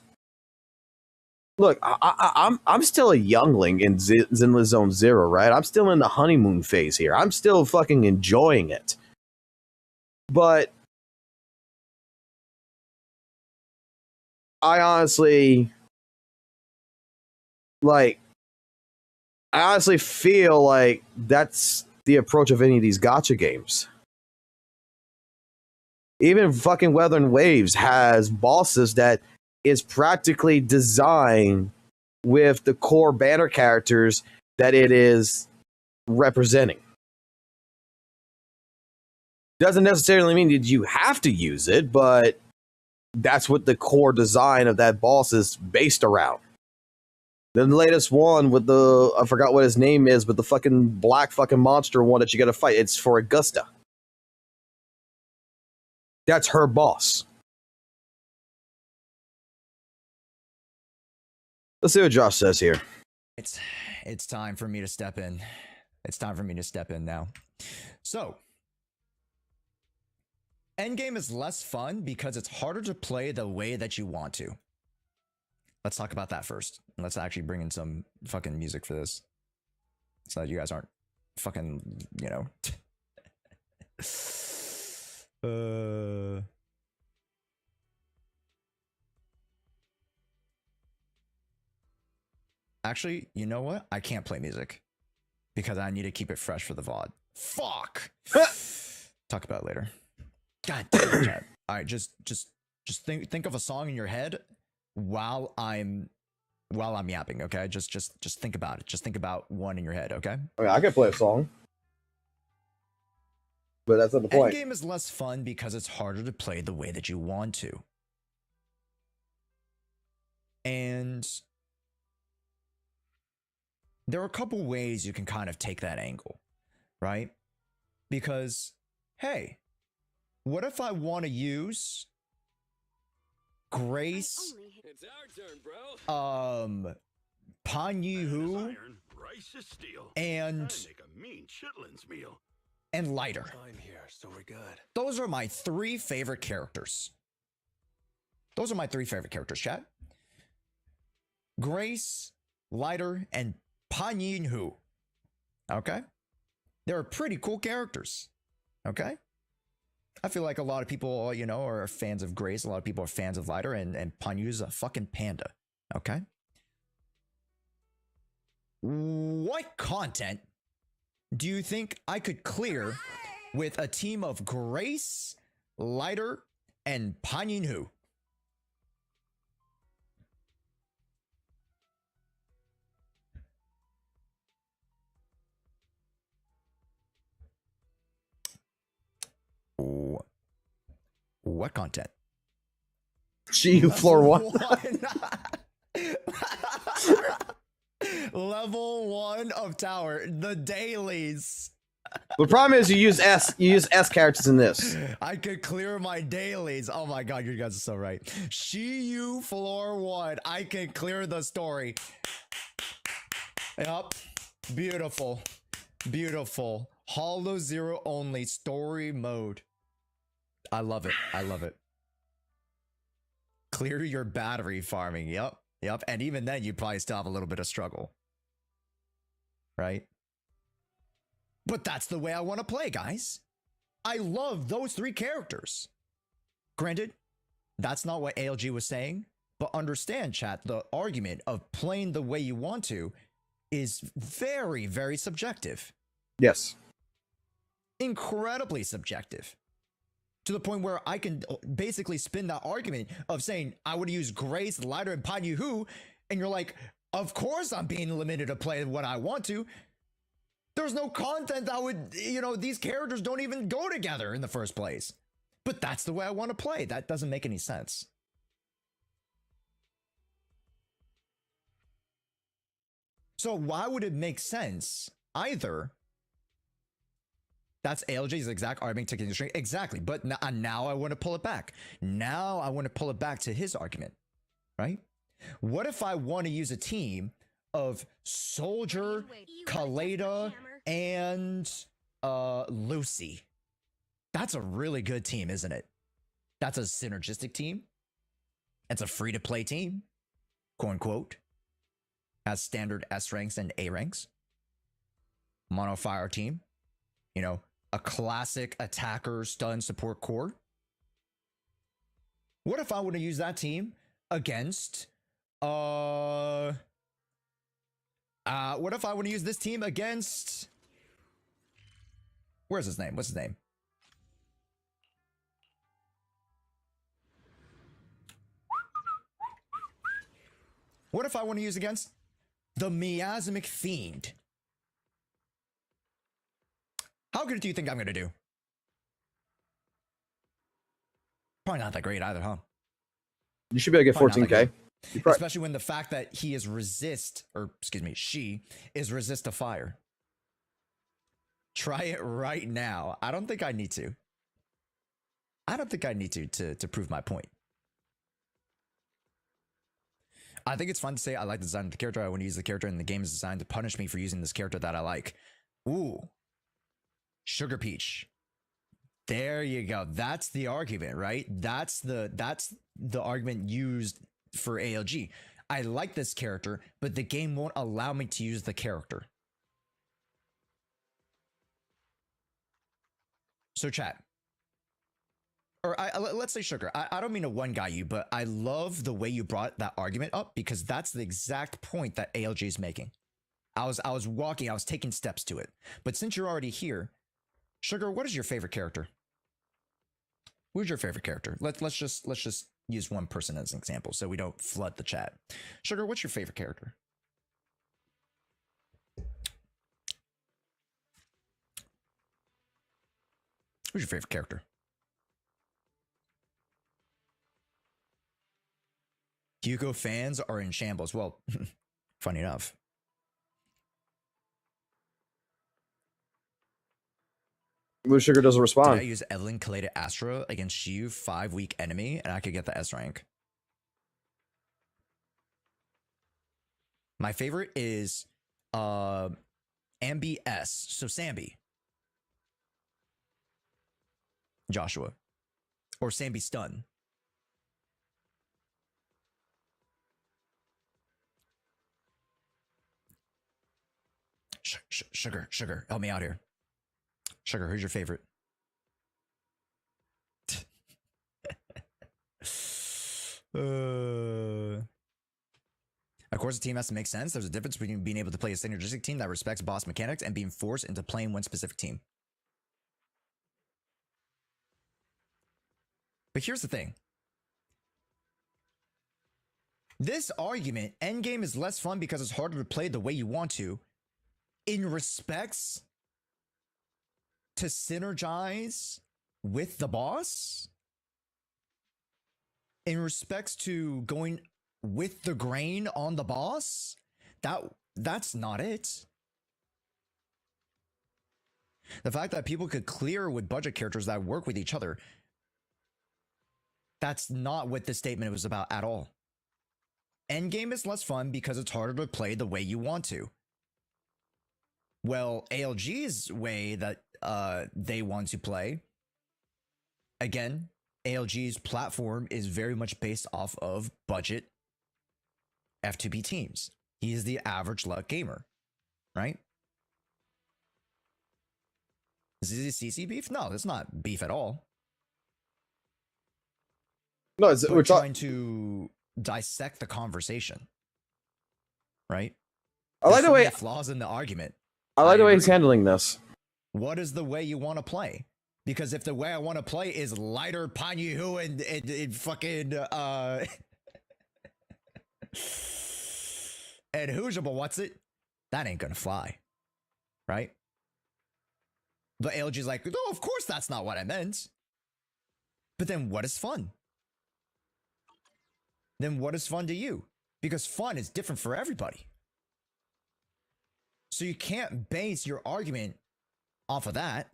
look, I'm still a youngling in Zenless Zone Zero, right? I'm still in the honeymoon phase here. I'm still fucking enjoying it, but I honestly like. I honestly feel like that's the approach of any of these gacha games. Even fucking Weathering Waves has bosses that is practically designed with the core banner characters that it is representing. Doesn't necessarily mean that you have to use it, but that's what the core design of that boss is based around. Then the latest one with the, I forgot what his name is, but the fucking black fucking monster one that you gotta fight, it's for Augusta. That's her boss. Let's see what Josh says here. It's time for me to step in. It's time for me to step in now. So, Endgame is less fun because it's harder to play the way that you want to. Let's talk about that first. Let's actually bring in some fucking music for this, so that you guys aren't fucking, you know. Actually, you know what? I can't play music because I need to keep it fresh for the VOD. Fuck. Talk about it later. God damn it, chat. All right, just think of a song in your head while I'm yapping. Okay, just think about it. Just think about one in your head. Okay. I mean, I can play a song, but that's not the point. Endgame is less fun because it's harder to play the way that you want to, and there are a couple ways you can kind of take that angle, right? Because, hey, what if I want to use Grace, It's our turn, bro. Pan Yi-Hu, Rice is steel. and Make a mean chitlins meal. Lighter. I'm here, so we're good. Those are my three favorite characters. Those are my three favorite characters, chat. Grace, Lighter, and Pan Yi-Hu. Okay? They're pretty cool characters. Okay? I feel like a lot of people, you know, are fans of Grace. A lot of people are fans of Lighter, and Pan Yi-Hu's a fucking panda. Okay? What content do you think I could clear with a team of Grace, Lighter, and Pan Yi-Hu? What content? GU floor one. Level 1 of tower, the dailies. The problem is you use S characters in this. I could clear my dailies. Oh my god, you guys are so right. GU floor 1. I can clear the story. Yep. Beautiful. Beautiful. Hollow Zero only story mode. I love it. I love it. Clear your battery farming. Yep. Yep. And even then, you'd probably still have a little bit of struggle. Right? But that's the way I want to play, guys. I love those three characters. Granted, that's not what ALG was saying. But understand, chat, the argument of playing the way you want to is very, very subjective. Yes. Incredibly subjective. To the point where I can basically spin that argument of saying, I would use Grace, Lighter, and Pan Yi-Hu, and you're like, of course I'm being limited to play what I want to. There's no content that would, you know, these characters don't even go together in the first place. But that's the way I want to play. That doesn't make any sense. So why would it make sense either? That's ALJ's exact argument taking the string. Exactly. But now I want to pull it back. Now I want to pull it back to his argument, right? What if I want to use a team of Soldier, Kaleda, and Lucy? That's a really good team, isn't it? That's a synergistic team. It's a free-to-play team, quote unquote. Has standard S ranks and A ranks. Mono fire team. You know, a classic attacker stun support core. What if I want to use that team against what if I want to use this team against Where's his name? What's his name? What if I want to use against the Miasmic Fiend? How good do you think I'm going to do? Probably not that great either, huh? You should be able to get 14K. Especially when the fact that he is she is resist to fire. Try it right now. I don't think I need to. I don't think I need to prove my point. I think it's fun to say I like the design of the character. I want to use the character, and the game is designed to punish me for using this character that I like. Ooh. Sugar Peach. There you go. That's the argument, right? That's the argument used for ALG. I like this character, but the game won't allow me to use the character. So chat. Or let's say Sugar. I don't mean to one guy you, but I love the way you brought that argument up because that's the exact point that ALG is making. I was taking steps to it. But since you're already here, Sugar, what is your favorite character? Who's your favorite character? Let's just use one person as an example so we don't flood the chat. Sugar, what's your favorite character? Who's your favorite character? Hugo fans are in shambles. Well, funny enough. Blue Sugar doesn't respond. Did I use Evelyn Collated Astra against Shiyu 5-week enemy and I could get the S rank? My favorite is Ambi S. So Sambi. Joshua. Or Sambi Stun. Sugar, help me out here. Sugar, who's your favorite? Of course, the team has to make sense. There's a difference between being able to play a synergistic team that respects boss mechanics and being forced into playing one specific team. But here's the thing. This argument, endgame is less fun because it's harder to play the way you want to, in respects to synergize with the boss, in respects to going with the grain on the boss, that's not it. The fact that people could clear with budget characters that work with each other, that's not what this statement was about at all. Endgame is less fun because it's harder to play the way you want to. Well, ALG's way that they want to play, again, ALG's platform is very much based off of budget F2B teams. He is the average luck gamer, right? Is this CC beef? No, that's not beef at all. No, we're trying to dissect the conversation, right? I like the way flaws in the argument. I like the way he's handling this. What is the way you want to play? Because if the way I want to play is lighter Panyu and fucking and Hoojable, what's it? That ain't gonna fly, right? But ALG's like, no, of course that's not what I meant. But then what is fun? Then what is fun to you? Because fun is different for everybody. So you can't base your argument off of that.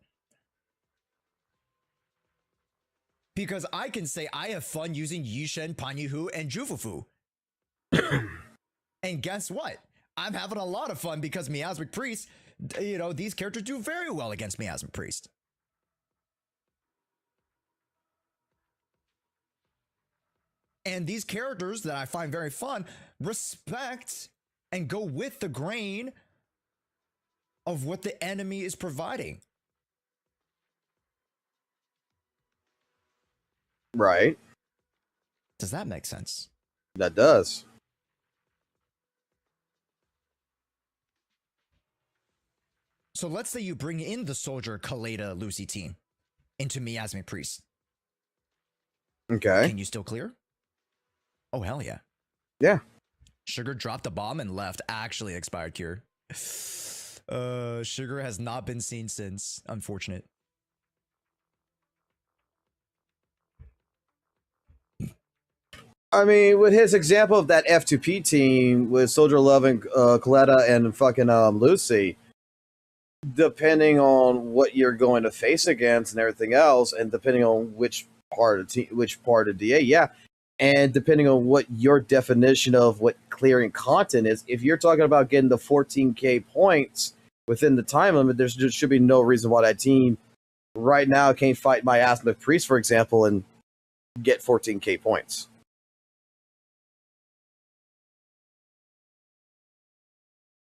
Because I can say I have fun using Yishen, Panyuhu, and Jufufu. And guess what? I'm having a lot of fun because Miasmic Priest, you know, these characters do very well against Miasmic Priest. And these characters that I find very fun respect and go with the grain of what the enemy is providing. Right. Does that make sense? That does. So let's say you bring in the soldier Kaleda Lucy team into Miasmic Priest. Okay. Can you still clear? Oh, hell yeah. Yeah. Sugar dropped a bomb and left. Actually expired cure. Sugar has not been seen since. Unfortunate. I mean, with his example of that F2P team with Soldier Love and Coletta and fucking Lucy, depending on what you're going to face against and everything else, and depending on which part of DA, yeah, and depending on what your definition of what clearing content is, if you're talking about getting the 14k points within the time limit, there should be no reason why that team right now can't fight my Miasmic Priest, for example, and get 14k points.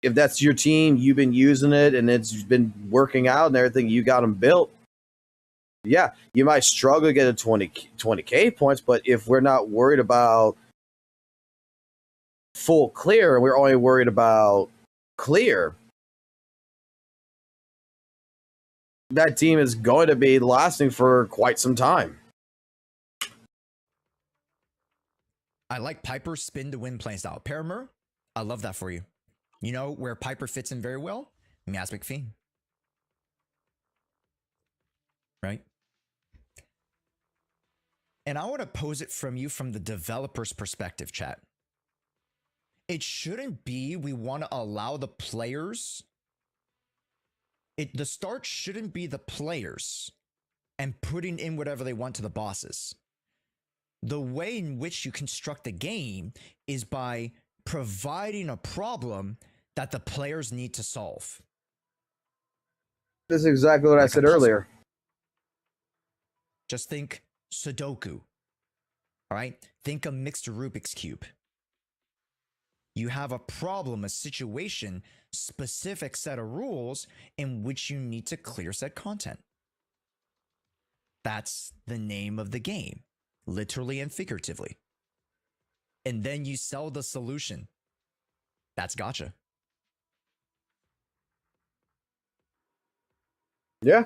If that's your team, you've been using it and it's been working out and everything, you got them built. Yeah, you might struggle to get a 20k points, but if we're not worried about full clear and we're only worried about clear, that team is going to be lasting for quite some time. I like Piper's spin to win playing style. Paramur, I love that for you. You know where Piper fits in very well? Miasmic Fiend. Right? And I want to pose it from you from the developer's perspective, chat. It shouldn't be we want to allow the players. The start shouldn't be the players and putting in whatever they want to the bosses. The way in which you construct the game is by providing a problem that the players need to solve. This is exactly what I said earlier. Just think Sudoku. All right? Think a mixed Rubik's Cube. You have a problem, a situation, specific set of rules in which you need to clear said content. That's the name of the game, literally and figuratively. And then you sell the solution. That's gacha. Yeah,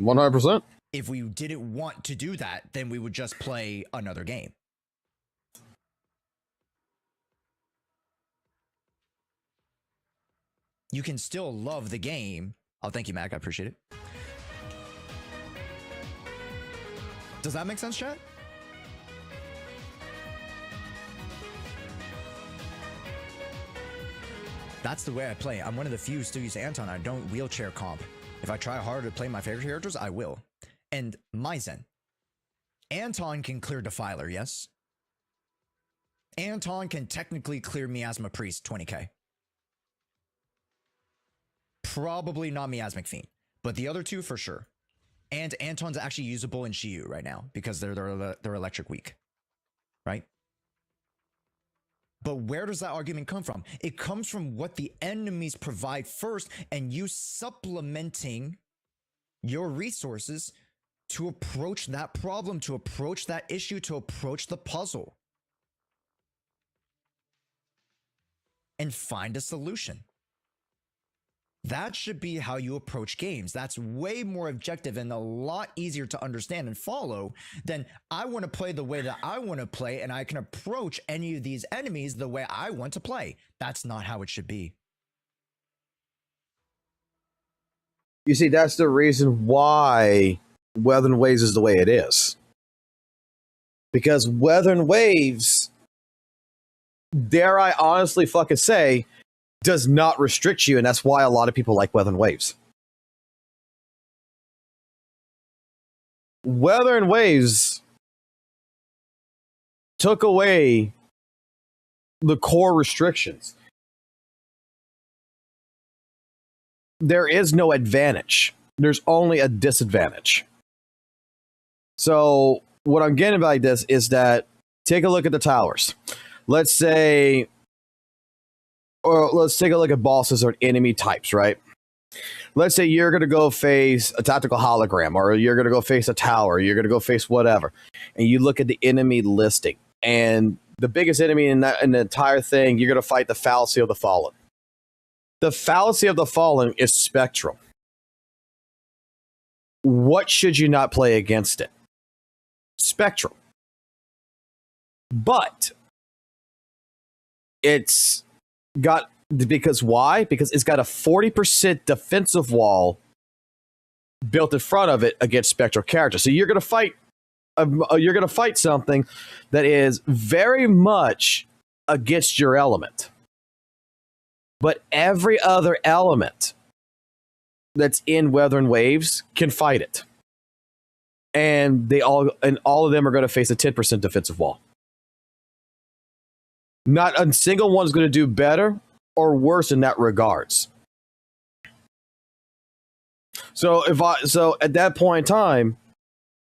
100%. If we didn't want to do that, then we would just play another game. You can still love the game. Oh, thank you, Mac. I appreciate it. Does that make sense, chat? That's the way I play. I'm one of the few still use Anton. I don't wheelchair comp. If I try hard to play my favorite characters, I will. And Myzen. Anton can clear Defiler, yes? Anton can technically clear Miasma Priest 20k. Probably not Miasmic Fiend, but the other two for sure. And Anton's actually usable in Shiyu right now because they're electric weak, right? But where does that argument come from? It comes from what the enemies provide first and you supplementing your resources to approach that problem, to approach that issue, to approach the puzzle. And find a solution. That should be how you approach games. That's way more objective and a lot easier to understand and follow than I want to play the way that I want to play and I can approach any of these enemies the way I want to play. That's not how it should be. You see, that's the reason why Weather and Waves is the way it is. Because Weather and Waves, dare I honestly fucking say, does not restrict you, and that's why a lot of people like Weather and Waves. Weather and Waves took away the core restrictions. There is no advantage. There's only a disadvantage. So what I'm getting by this is that take a look at the towers. Let's say, or let's take a look at bosses or enemy types, right? Let's say you're going to go face a tactical hologram, or you're going to go face a tower, you're going to go face whatever. And you look at the enemy listing, and the biggest enemy in the entire thing, you're going to fight the Fallacy of the Fallen. The fallacy of the following is Spectrum. What should you not play against it? Spectrum. But it's got, because why? Because it's got a 40% defensive wall built in front of it against Spectral characters. So you're going to fight something that is very much against your element. But every other element that's in Weather and Waves can fight it. And all of them are going to face a 10% defensive wall. Not a single one is going to do better or worse in that regards. So at that point in time,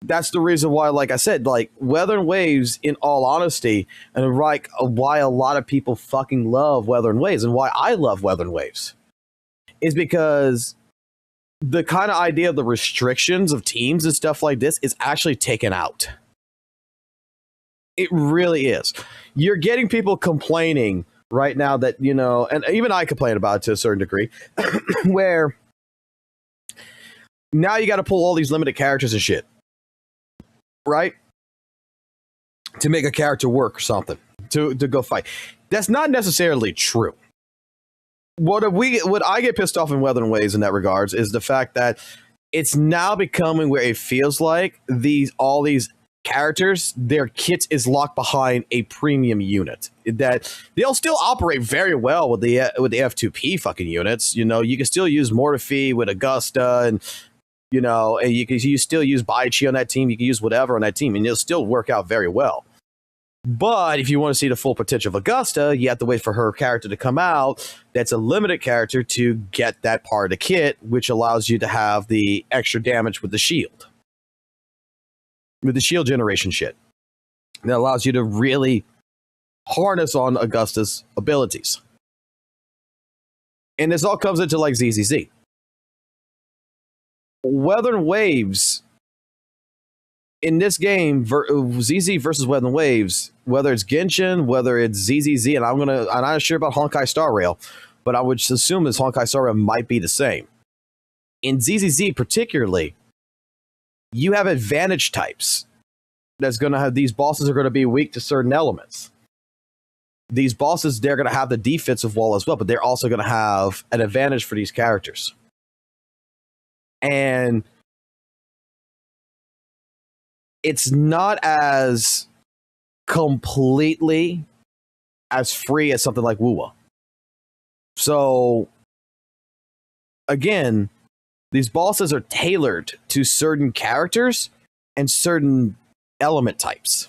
that's the reason why, like I said, like Weather and Waves, in all honesty, and like why a lot of people fucking love Weather and Waves, and why I love Weather and Waves, is because the kind of idea of the restrictions of teams and stuff like this is actually taken out. It really is. You're getting people complaining right now that, you know, and even I complain about it to a certain degree, where now you got to pull all these limited characters and shit, right? To make a character work or something, to go fight. That's not necessarily true. What I get pissed off in Weather and Waves in that regards is the fact that it's now becoming where it feels like all these characters, their kit is locked behind a premium unit. That they'll still operate very well with the F2P fucking units. You know, you can still use Mortifi with Augusta, and you know, and you still use Baichi on that team. You can use whatever on that team, and it'll still work out very well. But if you want to see the full potential of Augusta, you have to wait for her character to come out. That's a limited character to get that part of the kit, which allows you to have the extra damage with the shield. With the shield generation shit. That allows you to really harness on Augusta's abilities. And this all comes into like ZZZ. Weather and Waves in this game, ZZ versus Weather and Waves, whether it's Genshin, whether it's ZZZ, and I'm not sure about Honkai Star Rail, but I would assume this Honkai Star Rail might be the same. In ZZZ particularly, you have advantage types. That's going to have, these bosses are going to be weak to certain elements. These bosses, they're going to have the defensive wall as well, but they're also going to have an advantage for these characters. And it's not as completely as free as something like WUWA. So, again, these bosses are tailored to certain characters and certain element types.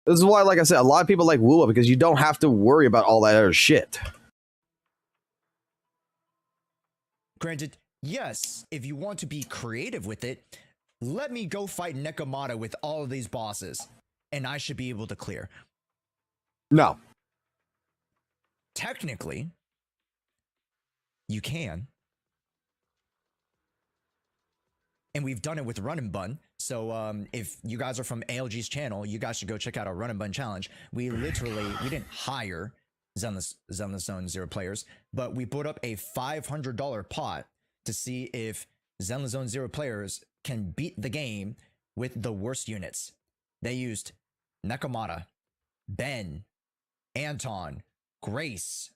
This is why, like I said, a lot of people like WUWA, because you don't have to worry about all that other shit. Granted, yes, if you want to be creative with it, let me go fight Nekomata with all of these bosses, and I should be able to clear. No. Technically, you can. And we've done it with Run and Bun. So if you guys are from ALG's channel, you guys should go check out our Run and Bun challenge. We didn't hire Zenless Zone Zero players, but we put up a $500 pot to see if Zenless Zone Zero players can beat the game with the worst units. They used Nekomata, Ben, Anton, Grace,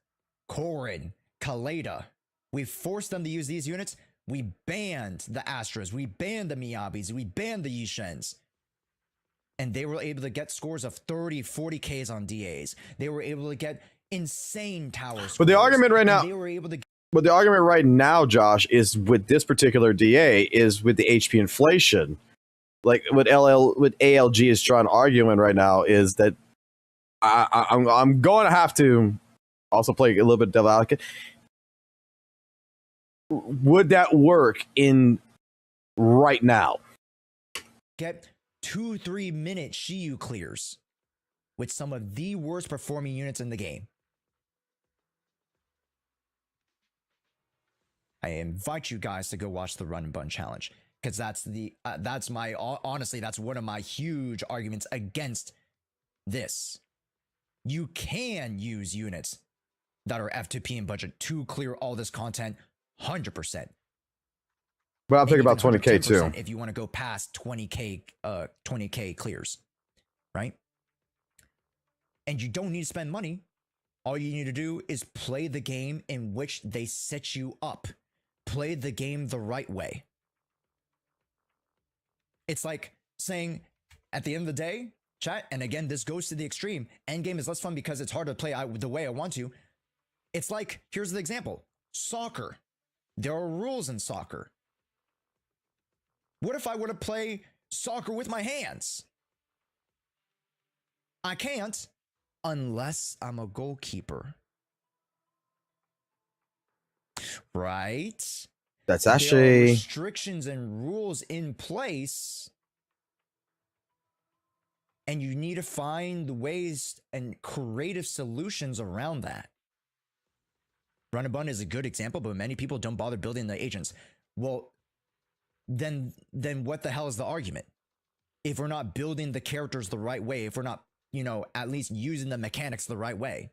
Korin, Kaleda. We forced them to use these units. We banned the Astras, we banned the Miyabis, we banned the Yishens. And they were able to get scores of 30, 40Ks on DAs. They were able to get insane tower scores. But the argument right now, they were able to. But the argument right now, Josh, is with this particular DA is with the HP inflation. Like what ALG is trying to argue in right now is that I'm going to have to also play a little bit devil advocate. Would that work in right now? Get 2-3 minute Shiyu clears with some of the worst performing units in the game. I invite you guys to go watch the Run and Bun challenge, because that's my honestly, that's one of my huge arguments against this. You can use units that are F2P in budget to clear all this content 100%. But I'm thinking about 20K too. 110% if you want to go past 20K clears, right? And you don't need to spend money. All you need to do is play the game in which they set you up. Play the game the right way. It's like saying, at the end of the day, chat, and again, this goes to the extreme, endgame is less fun because it's hard to play the way I want to. It's like, here's the example. Soccer. There are rules in soccer. What if I were to play soccer with my hands? I can't unless I'm a goalkeeper. Right? That's There are actually restrictions and rules in place. And you need to find the ways and creative solutions around that. Run and Bun is a good example, but many people don't bother building the agents. Well, then what the hell is the argument? If we're not building the characters the right way, if we're not, at least using the mechanics the right way.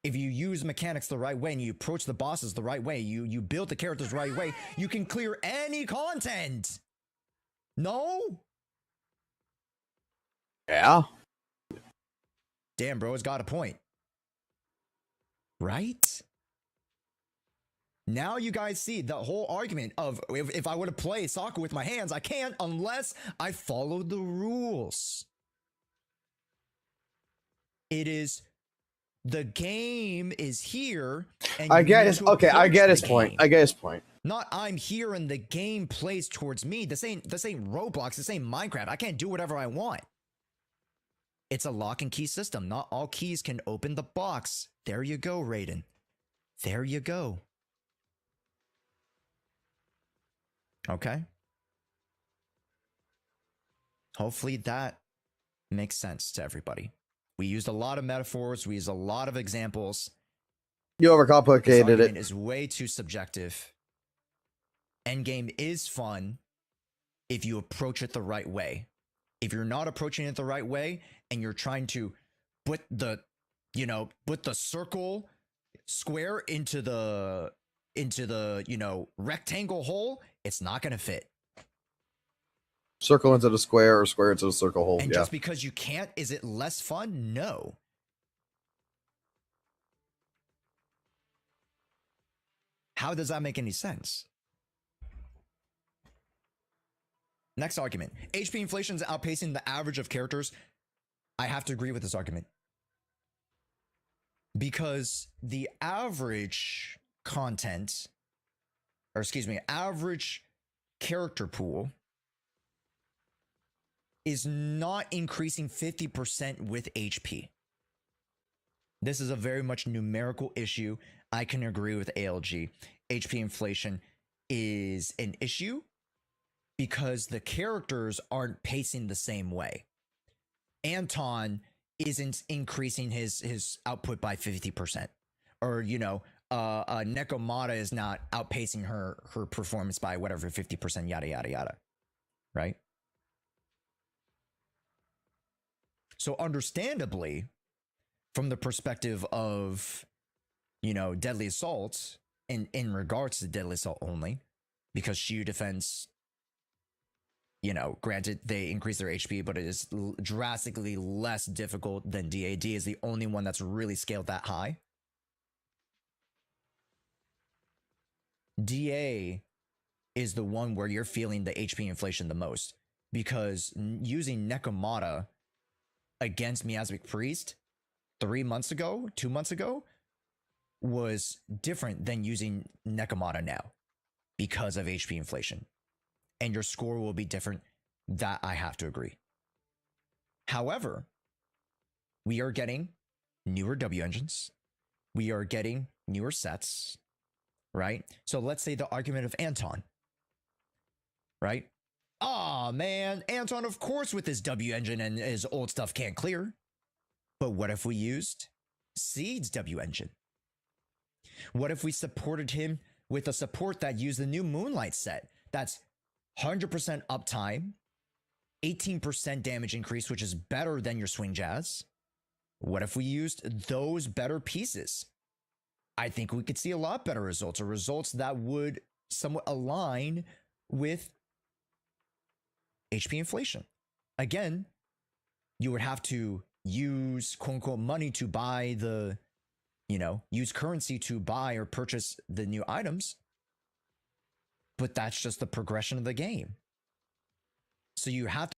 If you use mechanics the right way and you approach the bosses the right way, you build the characters the right way, you can clear any content. No? Yeah. Damn, bro, it's got a point. Right? Now you guys see the whole argument of if I were to play soccer with my hands, I can't unless I follow the rules. It is, the game is here. And I you get need his to I get approach his the point. game. I get his point. Not I'm here and the game plays towards me. This ain't Roblox, this ain't Minecraft. I can't do whatever I want. It's a lock and key system. Not all keys can open the box. There you go, Raiden. There you go. Okay. Hopefully that makes sense to everybody. We used a lot of metaphors. We used a lot of examples. You This overcomplicated argument it. is way too subjective. Endgame is fun if you approach it the right way. If you're not approaching it the right way and you're trying to put the circle square into the rectangle hole, it's not going to fit. Circle into the square or square into the circle hole. And Yeah. just because you can't, is it less fun? No. How does that make any sense? Next argument. HP inflation is outpacing the average of characters. I have to agree with this argument. Because the average content, or excuse me, average character pool is not increasing 50% with HP. This is a very much numerical issue. I can agree with ALG. HP inflation is an issue because the characters aren't pacing the same way. Anton isn't increasing his output by 50%. Or, Nekomata is not outpacing her performance by whatever 50%, yada, yada, yada. Right? So understandably, from the perspective of, Deadly Assault, in regards to Deadly Assault only, because Shiyu defense, granted they increase their HP, but it is drastically less difficult than DA. DA is the only one that's really scaled that high. DA is the one where you're feeling the HP inflation the most, because using Nekomata against Miasmic Priest 2 months ago, was different than using Nekomata now because of HP inflation. And your score will be different. That I have to agree. However, we are getting newer W engines. We are getting newer sets, right? So let's say the argument of Anton, right? Aw, man, Anton, of course, with his W engine and his old stuff can't clear. But what if we used Seed's W engine? What if we supported him with a support that used the new Moonlight set? That's 100% uptime, 18% damage increase, which is better than your swing jazz. What if we used those better pieces? I think we could see a lot better results, or results that would somewhat align with HP inflation. Again, you would have to use quote unquote money to buy the, use currency to buy or purchase the new items. But that's just the progression of the game. So you have to.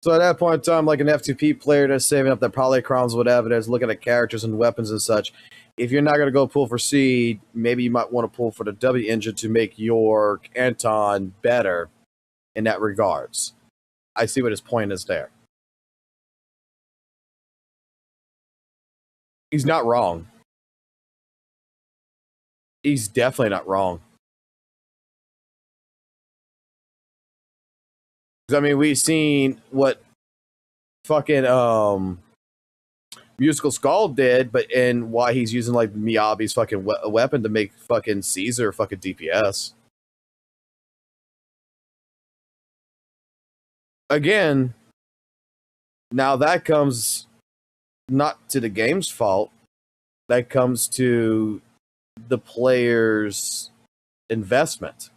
So at that point in time, like an F2P player that's saving up their polychrons, whatever, that's looking at characters and weapons and such, if you're not going to go pull for seed, maybe you might want to pull for the W engine to make your Anton better in that regards. I see what his point is there. He's not wrong. He's definitely not wrong. I mean, we've seen what fucking Musical Skull did, and why he's using like Miyabi's fucking weapon to make fucking Caesar fucking DPS. Again, now that comes not to the game's fault. That comes to the player's investment.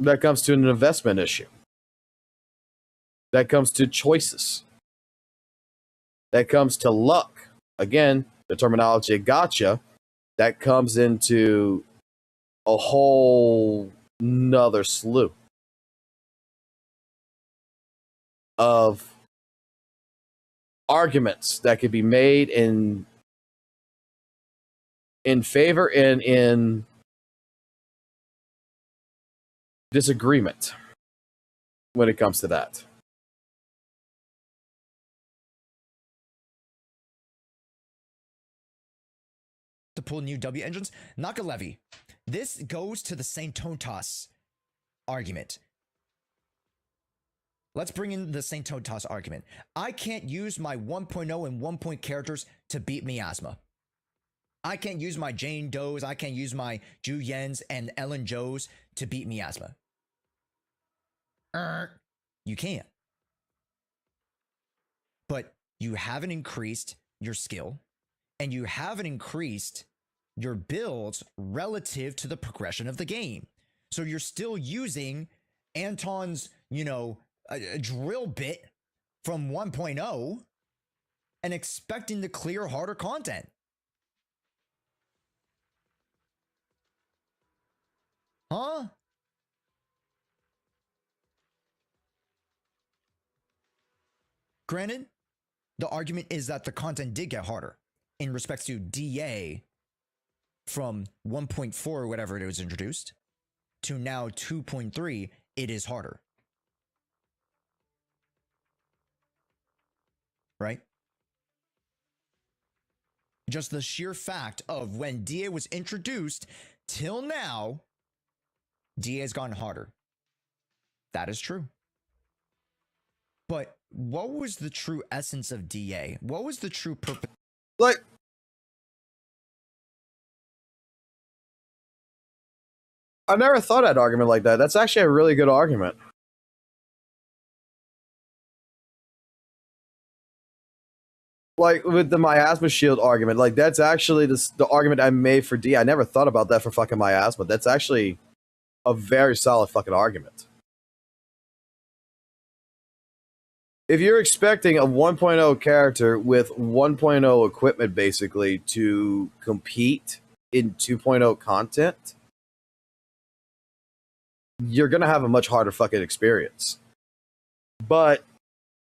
That comes to an investment issue. That comes to choices. That comes to luck. Again, the terminology of gacha, that comes into a whole nother slew of arguments that could be made in favor and in disagreement when it comes to that. To pull new W engines, Nakalevi. This goes to the Saint Totas argument. Let's bring in the Saint Totas argument. I can't use my 1.0 and 1 point characters to beat Miasma. I can't use my Jane Does, I can't use my Ju Yens and Ellen Joes to beat Miasma. You can't. But you haven't increased your skill, and you haven't increased your builds relative to the progression of the game. So you're still using Anton's, a drill bit from 1.0 and expecting to clear harder content. Huh? Granted, the argument is that the content did get harder in respects to DA from 1.4 or whatever it was introduced to now 2.3. It is harder. Right? Just the sheer fact of when DA was introduced till now, DA has gone harder. That is true. But what was the true essence of DA? What was the true purpose? Like, I never thought of that argument like that. That's actually a really good argument. Like with the miasma shield argument, like that's actually the argument I made for D. I never thought about that for fucking miasma. That's actually a very solid fucking argument. If you're expecting a 1.0 character with 1.0 equipment basically to compete in 2.0 content, you're going to have a much harder fucking experience. But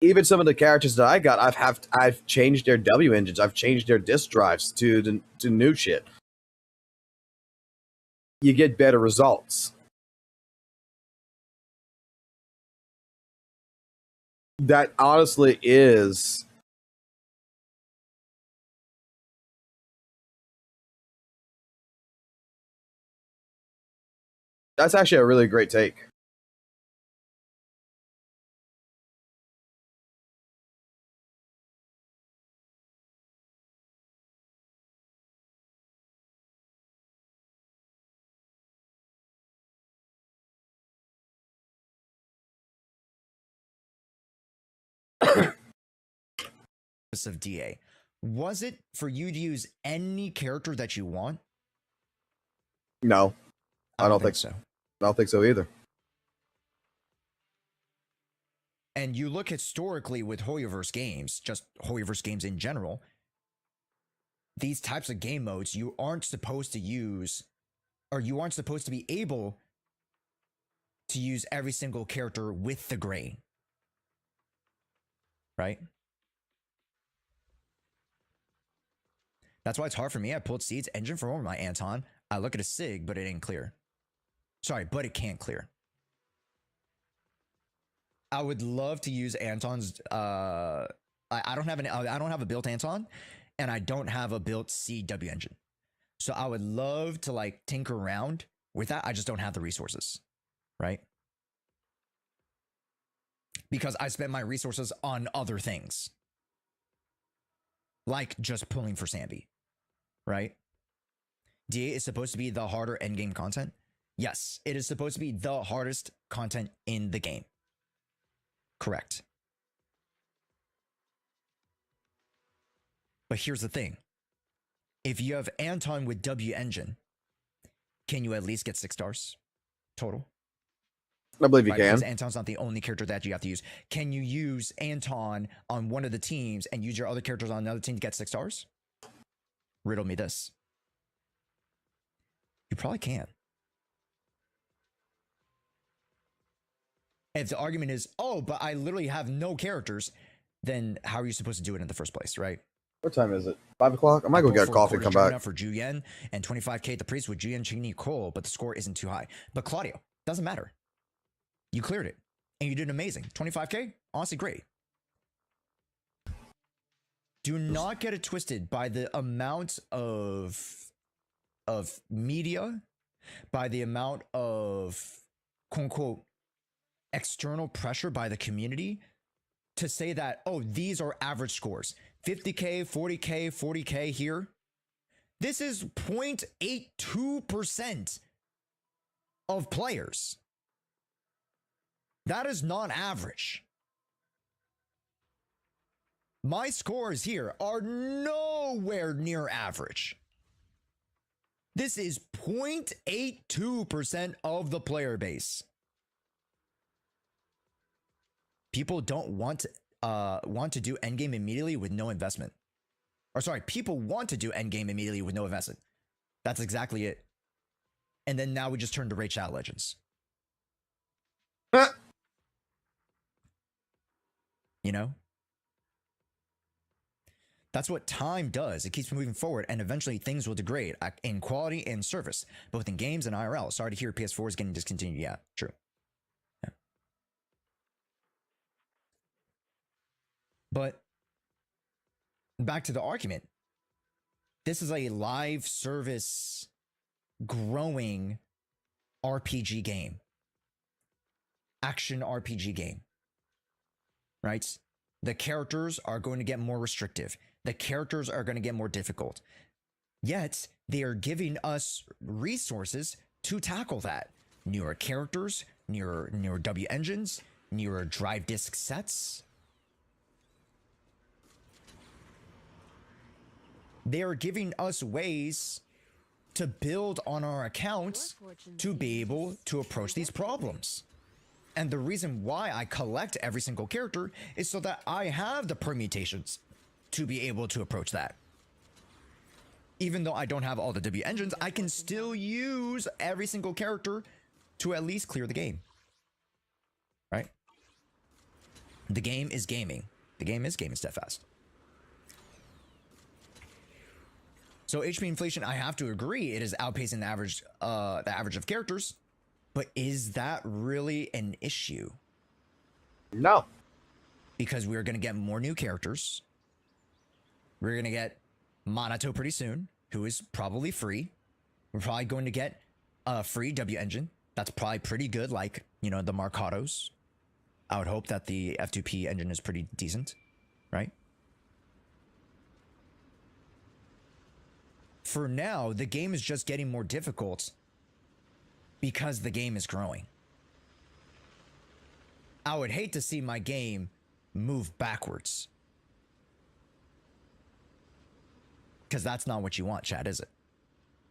even some of the characters that I got, I've changed their W engines. I've changed their disk drives to new shit. You get better results. That honestly is that's actually a really great take. of DA? Was it for you to use any character that you want? No, I don't think so. I don't think so either. And you look historically with Hoyoverse games, just Hoyoverse games in general, these types of game modes, you aren't supposed to use, or you aren't supposed to be able to use every single character with the grain. Right? That's why it's hard for me. I pulled Seed's engine for my Anton. I look at a Sig, but it ain't clear. Sorry, but it can't clear. I would love to use Anton's. I don't have a built Anton, and I don't have a built CW engine. So I would love to like tinker around with that. I just don't have the resources, right? Because I spend my resources on other things, like just pulling for Sambi, right? DA is supposed to be the harder endgame content. Yes, it is supposed to be the hardest content in the game. Correct. But here's the thing. If you have Anton with W engine, can you at least get 6 stars total? I believe you can. Because Anton's not the only character that you have to use. Can you use Anton on one of the teams and use your other characters on another team to get 6 stars? Riddle me this. You probably can. If the argument is, oh, but I literally have no characters, then how are you supposed to do it in the first place, right? What time is it? 5 o'clock? I might go get a coffee and come back. For Juyen and 25k at the priest with Juyen, Chini, Cole, but the score isn't too high. But Claudio, doesn't matter. You cleared it. And you did amazing. 25k? Honestly, great. Do not get it twisted by the amount of media, by the amount of quote unquote external pressure by the community to say that, oh, these are average scores. 50k, 40k, 40k here. This is 0.82% of players. That is not average. My scores here are nowhere near average. This is 0.82% of the player base. People don't want to do endgame immediately with no investment. Or sorry, people want to do endgame immediately with no investment. That's exactly it. And then now we just turn to Raid Shadow Legends. You know? That's what time does. It keeps moving forward, and eventually things will degrade in quality and service, both in games and IRL. Sorry to hear PS4 is getting discontinued. Yeah, true. Yeah. But back to the argument. This is a live service growing RPG game. Action RPG game. Right? The characters are going to get more restrictive. The characters are going to get more difficult. Yet, they are giving us resources to tackle that. Newer characters, newer W engines, newer drive disk sets. They are giving us ways to build on our accounts to be able to approach these problems. And the reason why I collect every single character is so that I have the permutations to be able to approach that. Even though I don't have all the W engines, I can still use every single character to at least clear the game. Right? The game is gaming. The game is gaming steadfast. So HP inflation, I have to agree, it is outpacing the average of characters. But is that really an issue? No. Because we're going to get more new characters. We're going to get Monato pretty soon, who is probably free. We're probably going to get a free W engine. That's probably pretty good, like, you know, the Marcados. I would hope that the F2P engine is pretty decent, right? For now, the game is just getting more difficult because the game is growing. I would hate to see my game move backwards. Because that's not what you want, chat, is it?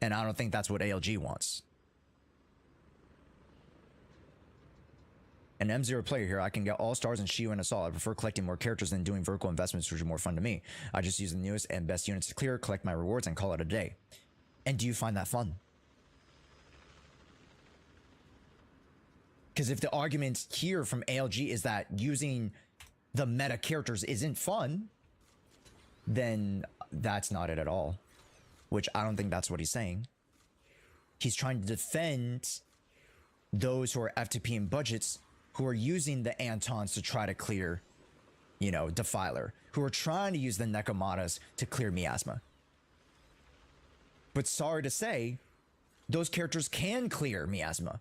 And I don't think that's what ALG wants. An M0 player here, I can get all stars and Shiyu and Assault. I prefer collecting more characters than doing vertical investments, which are more fun to me. I just use the newest and best units to clear, collect my rewards, and call it a day. And do you find that fun? Because if the argument here from ALG is that using the meta characters isn't fun, then that's not it at all. Which I don't think that's what he's saying. He's trying to defend those who are FTP in budgets who are using the Antons to try to clear, you know, Defiler, who are trying to use the Nekomatas to clear Miasma. But sorry to say, those characters can clear Miasma.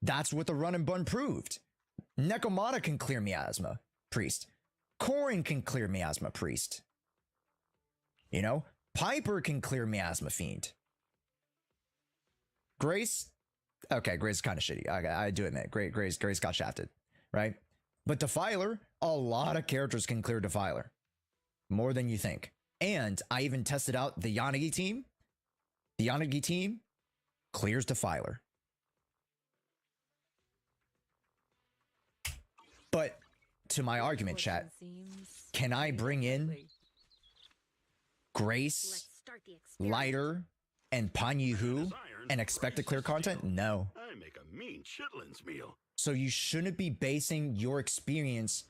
That's what the run and bun proved. Nekomata can clear Miasma Priest. Corrin can clear Miasma Priest. You know, Piper can clear Miasma Fiend. Grace, okay, Grace is kind of shitty. I do admit, Grace got shafted, right? But Defiler, a lot of characters can clear Defiler. More than you think. And I even tested out the Yanagi team. The Yanagi team clears Defiler. But to my argument, chat, can I bring in Grace, Lighter, and Pan Yu and expect to clear content? No. I make a mean chitlins meal. So you shouldn't be basing your experience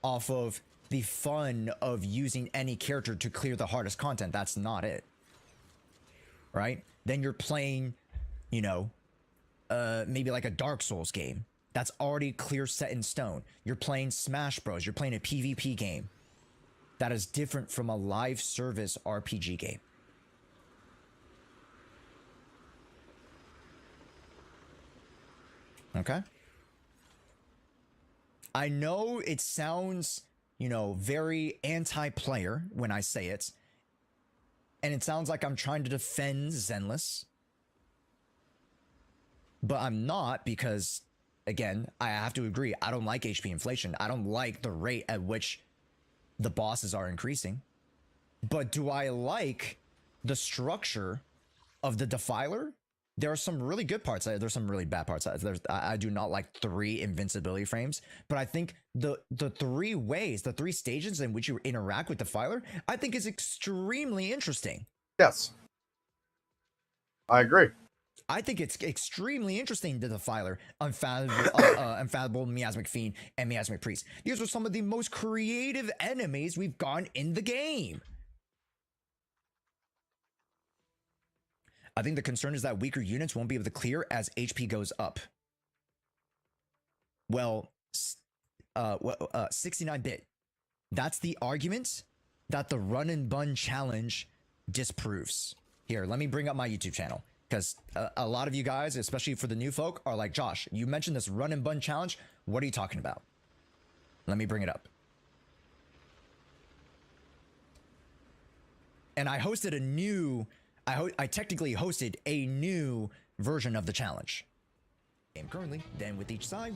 off of the fun of using any character to clear the hardest content. That's not it. Right? Then you're playing, you know, maybe like a Dark Souls game. That's already clear, set in stone. You're playing Smash Bros. You're playing a PvP game. That is different from a live service RPG game. Okay? I know it sounds, you know, very anti-player when I say it. And it sounds like I'm trying to defend Zenless. But I'm not, because, again, I have to agree, I don't like HP inflation. I don't like the rate at which the bosses are increasing. But do I like the structure of the Defiler? There are some really good parts. There's some really bad parts. I do not like 3 invincibility frames, but I think the 3 ways, the 3 stages in which you interact with Defiler, I think is extremely interesting. Yes. I agree. I think it's extremely interesting, the Defiler, Unfathomable, Miasmic Fiend, and Miasmic Priest. These are some of the most creative enemies we've gotten in the game. I think the concern is that weaker units won't be able to clear as HP goes up. Well, 69-bit. That's the argument that the Run and Bun challenge disproves. Here, let me bring up my YouTube channel. Because a lot of you guys, especially for the new folk, are like, Josh, you mentioned this Run and Bun challenge. What are you talking about? Let me bring it up. And I hosted a new... I technically hosted a new version of the challenge. Game currently, then with each side.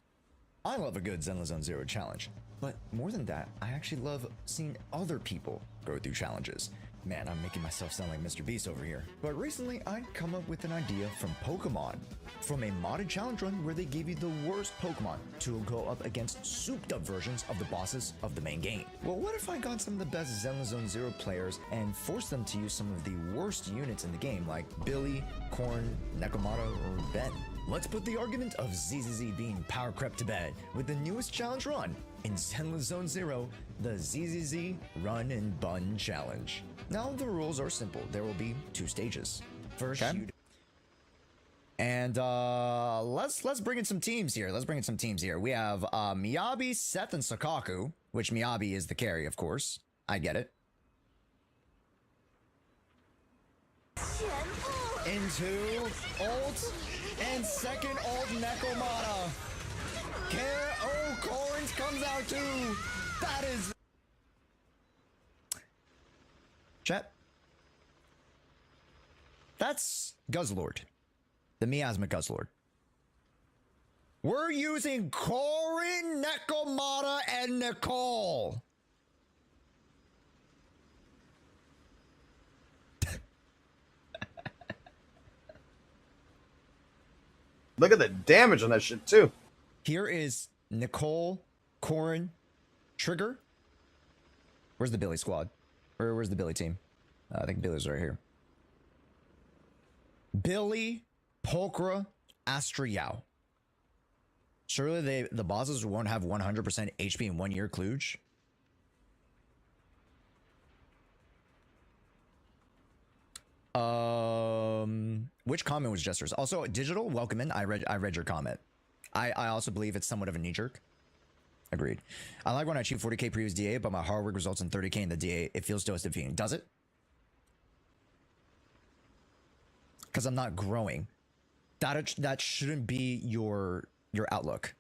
I love a good Zenless Zone Zero challenge. But more than that, I actually love seeing other people go through challenges. Man, I'm making myself sound like Mr. Beast over here. But recently, I'd come up with an idea from Pokemon. From a modded challenge run where they gave you the worst Pokemon to go up against souped up versions of the bosses of the main game. Well, what if I got some of the best Zenless Zone Zero players and forced them to use some of the worst units in the game, like Billy, Corrin, Nekomata, or Ben? Let's put the argument of ZZZ being power crept to bed with the newest challenge run in Zenless Zone Zero, the ZZZ Run and Bun Challenge. Now, the rules are simple. There will be 2 stages. First, and let's bring in some teams here. We have Miyabi, Seth, and Sakaku, which Miyabi is the carry, of course. I get it. Into ult and second ult Nekomata. Oh, Corrin comes out too. That is... Chat. That's Guzzlord. The Miasma Guzzlord. We're using Corin, Nekomata, and Nicole. Look at the damage on that shit too. Here is Nicole, Corin, Trigger. Where's the Billy squad? Where's the Billy team? I think Billy's right here. Billy, Polkra, Astra Yao. Surely the bosses won't have 100% HP in 1 year, Kluge. Which comment was Jester's? Also, Digital, welcome in. I read your comment. I also believe it's somewhat of a knee jerk. Agreed. I like when I achieve 40k previous DA, but my hard work results in 30k in the DA. It feels so defeating. Does it? Because I'm not growing. That shouldn't be your outlook.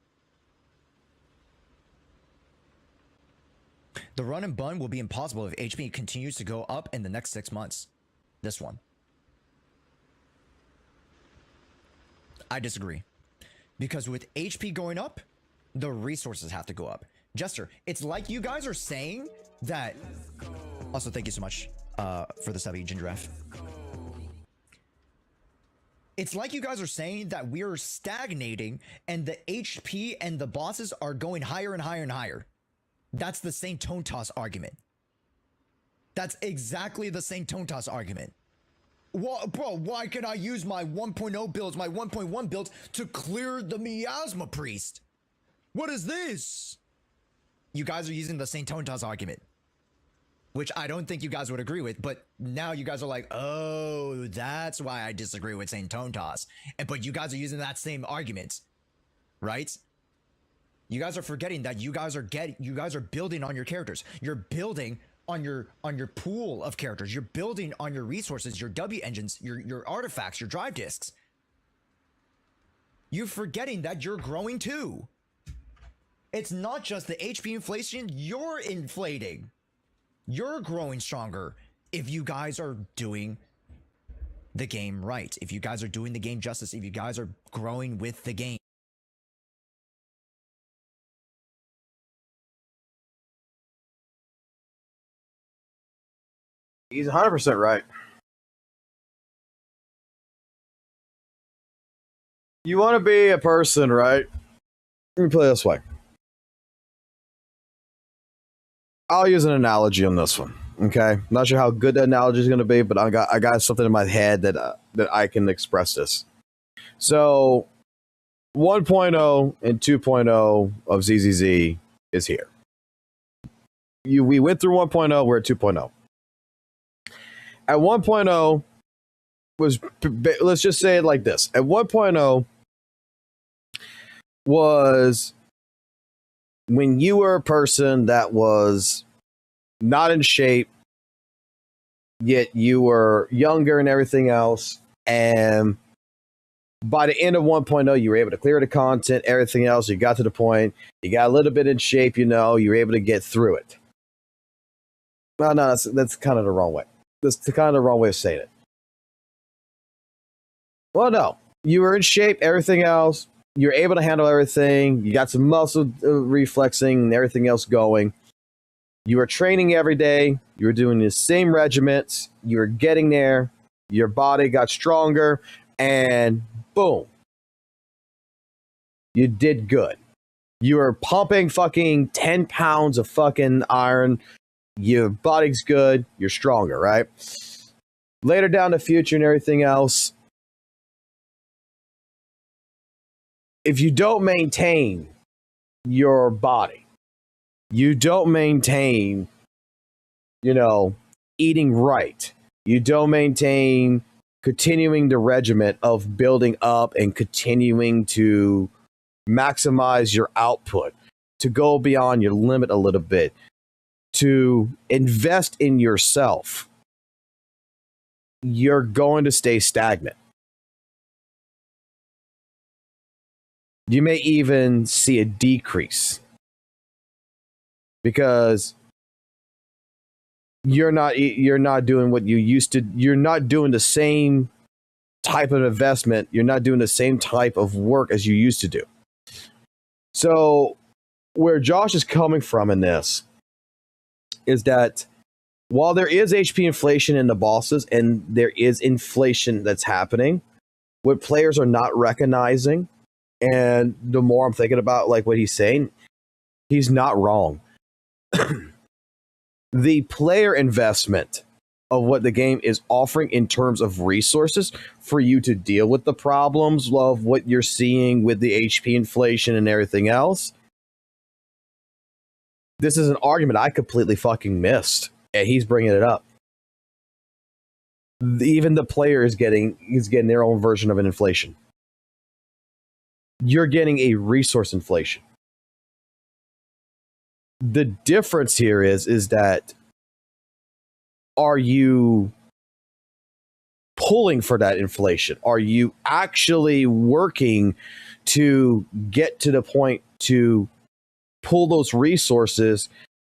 The run and bun will be impossible if HP continues to go up in the next 6 months. This one. I disagree. Because with HP going up, the resources have to go up. Jester, it's like you guys are saying that... Also, thank you so much for the sub, Ginger F. It's like you guys are saying that we're stagnating and the HP and the bosses are going higher and higher and higher. That's the same tone toss argument. That's exactly the same tone toss argument. Well, bro, why can I use my 1.0 builds, my 1.1 builds to clear the Miasma Priest? What is this? You guys are using the same tone toss argument, which I don't think you guys would agree with, but now you guys are like, oh, that's why I disagree with saying tone toss. But you guys are using that same argument, right? You guys are forgetting that you guys are building on your characters. You're building on your pool of characters. You're building on your resources, your W engines, your artifacts, your drive disks. You're forgetting that you're growing too. It's not just the HP inflation, you're inflating. You're growing stronger if you guys are doing the game right. If you guys are doing the game justice, if you guys are growing with the game. He's 100% right. You want to be a person, right? Let me play it this way. I'll use an analogy on this one. Okay, not sure how good the analogy is going to be, but I got something in my head that I can express this. So, 1.0 and 2.0 of ZZZ is here. We went through 1.0. We're at 2.0. At 1.0 was, let's just say it like this. At 1.0 was when you were a person that was not in shape, yet you were younger and everything else. And by the end of 1.0, you were able to clear the content, everything else. You got to the point, you got a little bit in shape, you were able to get through it. Well, no, that's kind of the wrong way. That's kind of the wrong way of saying it. Well, no. You were in shape, everything else. You're able to handle everything. You got some muscle reflexing and everything else going. You were training every day. You were doing the same regiments. You were getting there. Your body got stronger. And boom. You did good. You were pumping fucking 10 pounds of fucking iron. Your body's good, you're stronger, right? Later down the future and everything else, if you don't maintain your body, you don't maintain, eating right, you don't maintain continuing the regiment of building up and continuing to maximize your output, to go beyond your limit a little bit, to invest in yourself, you're going to stay stagnant. You may even see a decrease because you're not doing what you used to. You're not doing the same type of investment. You're not doing the same type of work as you used to do. So where Josh is coming from in this is that while there is HP inflation in the bosses and there is inflation that's happening, what players are not recognizing, and the more I'm thinking about like what he's saying, he's not wrong. The player investment of what the game is offering in terms of resources for you to deal with the problems of what you're seeing with the HP inflation and everything else. This is an argument I completely fucking missed, and he's bringing it up. Even the player is getting their own version of an inflation. You're getting a resource inflation. The difference here is that are you pulling for that inflation? Are you actually working to get to the point to pull those resources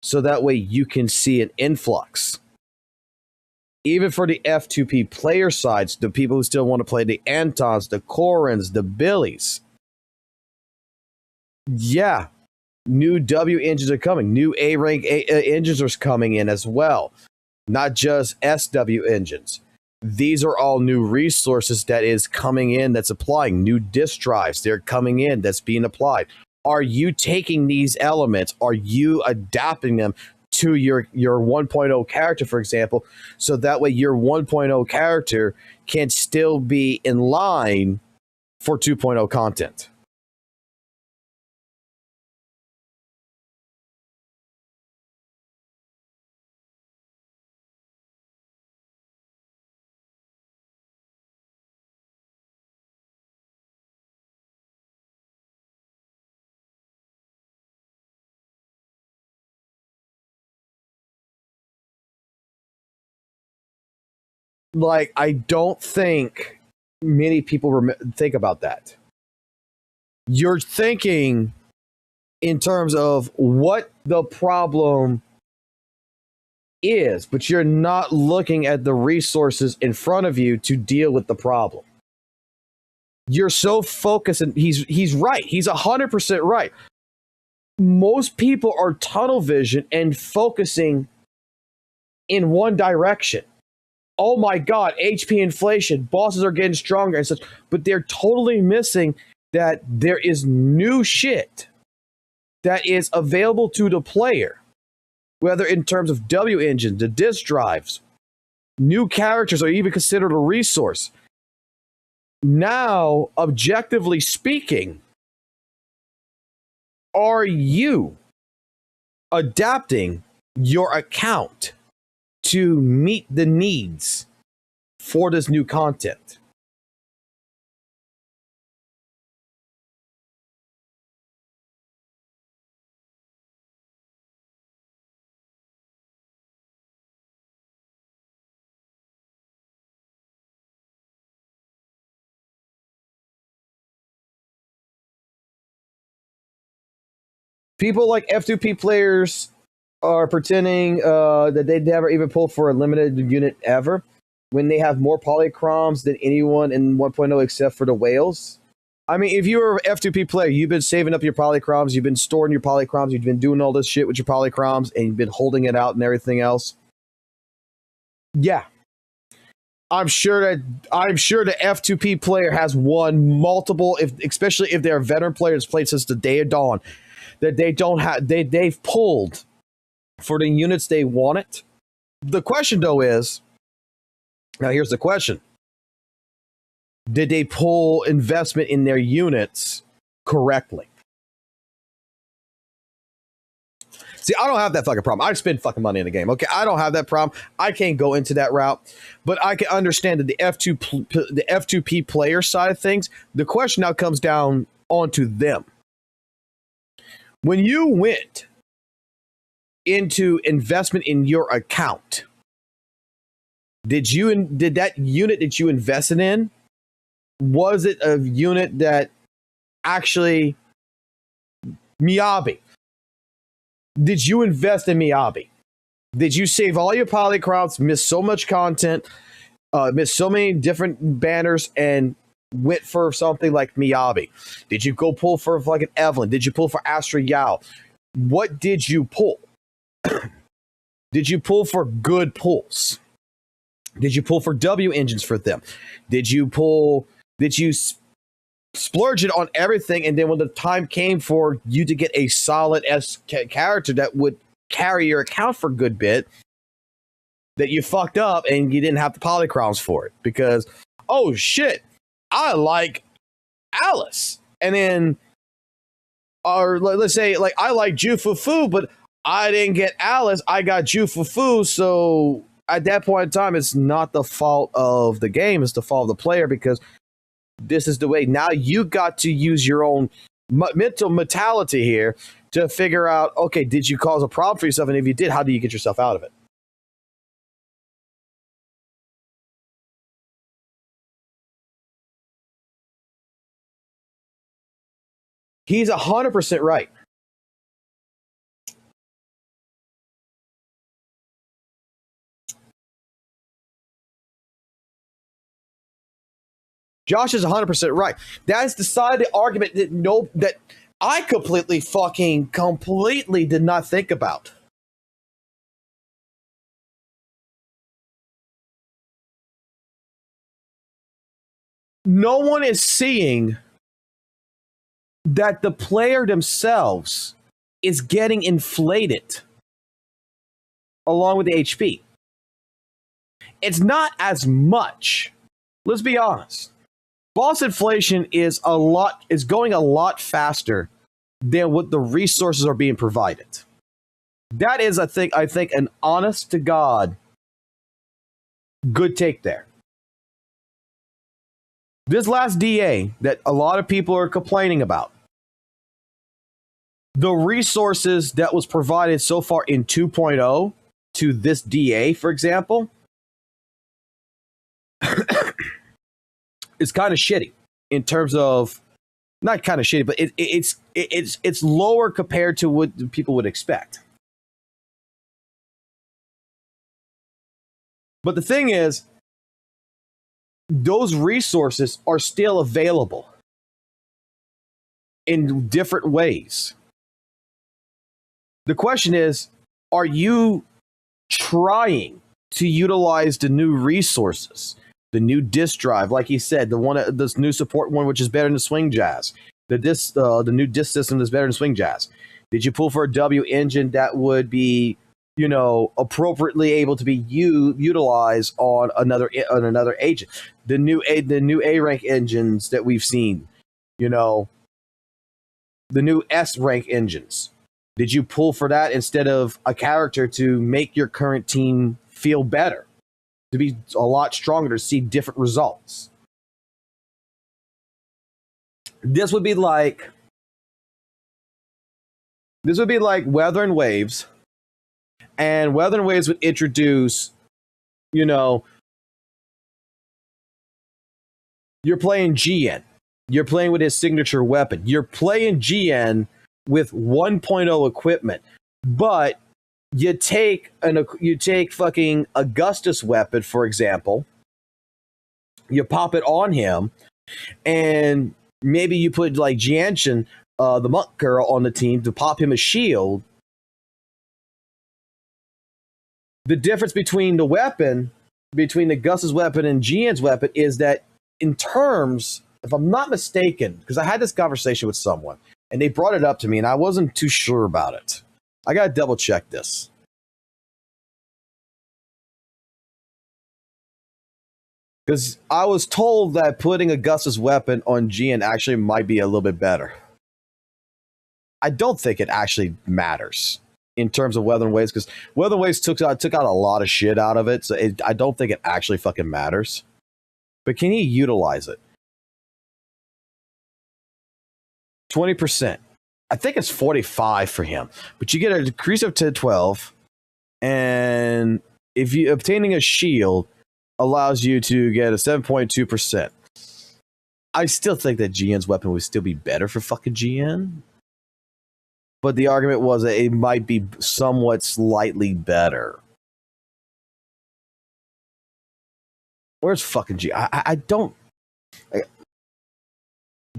so that way you can see an influx? Even for the F2P player sides, the people who still want to play the Antons, the Corins, the Billies. Yeah, new W engines are coming. New A rank engines are coming in as well. Not just SW engines. These are all new resources that is coming in that's applying. New disk drives, they're coming in that's being applied. Are you taking these elements? Are you adapting them to your 1.0 character, for example, so that way your 1.0 character can still be in line for 2.0 content? Like, I don't think many people think about that. You're thinking in terms of what the problem is, but you're not looking at the resources in front of you to deal with the problem. You're so focused, and he's right. He's 100% right. Most people are tunnel vision and focusing in one direction. Oh my God, HP inflation, bosses are getting stronger and such, but they're totally missing that there is new shit that is available to the player, whether in terms of W engines, the disk drives, new characters are even considered a resource. Now, objectively speaking, are you adapting your account to meet the needs for this new content? People like F2P players are pretending that they never even pulled for a limited unit ever when they have more polychroms than anyone in 1.0 except for the whales. I mean, if you're an F2P player, you've been saving up your polychroms, you've been storing your polychroms, you've been doing all this shit with your polychroms, and you've been holding it out and everything else. Yeah. I'm sure the F2P player has won multiple, especially if they're a veteran player that's played since the day of dawn, that they've pulled for the units they wanted. The question, though, is, now here's the question. Did they pull investment in their units correctly? See, I don't have that fucking problem. I spend fucking money in the game. Okay, I don't have that problem. I can't go into that route. But I can understand that the F2P player side of things, the question now comes down onto them. When you went into investment in your account, did that unit that you invested in, was it a unit that actually Miyabi? Did you invest in Miyabi? Did you save all your polychroms, miss so much content, miss so many different banners, and went for something like Miyabi? Did you go pull for like an Evelyn? Did you pull for Astra Yao? What did you pull? Did you pull for good pulls? Did you pull for W engines for them? Did you splurge it on everything, and then when the time came for you to get a solid character that would carry your account for a good bit, that you fucked up and you didn't have the polycrons for it because, oh shit, I like Alice. And then, or let's say, like, I like Jufufu, but I didn't get Alice, I got Jufufu. So at that point in time, it's not the fault of the game, it's the fault of the player, because this is the way. Now you got to use your own mental mentality here to figure out, okay, did you cause a problem for yourself? And if you did, how do you get yourself out of it? He's 100% right. Josh is 100% right. That's the side of the argument that I completely did not think about. No one is seeing that the player themselves is getting inflated along with the HP. It's not as much. Let's be honest. Boss inflation is going a lot faster than what the resources are being provided. That is, I think, an honest to God good take there. This last DA that a lot of people are complaining about, the resources that was provided so far in 2.0 to this DA, for example, is kind of shitty in terms of, not kind of shitty, but it's lower compared to what people would expect. But the thing is, those resources are still available in different ways. The question is, are you trying to utilize the new resources? The new disk drive, like he said, this new support one, which is better than Swing Jazz. The new disk system is better than Swing Jazz. Did you pull for a W engine that would be, appropriately able to be utilized on another agent? The new A rank engines that we've seen, the new S rank engines. Did you pull for that instead of a character to make your current team feel better? To be a lot stronger, to see different results. This would be like Weather and Waves, and Weather and Waves would introduce, you're playing GN, you're playing with his signature weapon, you're playing GN with 1.0 equipment, but you take fucking Augustus weapon, for example, you pop it on him, and maybe you put like Jianshin, the monk girl, on the team to pop him a shield. The difference between between Augustus weapon and Jian's weapon is that, in terms, if I'm not mistaken, because I had this conversation with someone and they brought it up to me and I wasn't too sure about it. I gotta double check this. Because I was told that putting Augustus' weapon on Gian actually might be a little bit better. I don't think it actually matters in terms of Weather and Waves, because Weather and Waves took out a lot of shit out of it, so I don't think it actually fucking matters. But can he utilize it? 20%. I think it's 45 for him, but you get a decrease of 12, and if you obtaining a shield allows you to get a 7.2%. I still think that GN's weapon would still be better for fucking GN, but the argument was that it might be somewhat slightly better. Where's fucking G? I don't.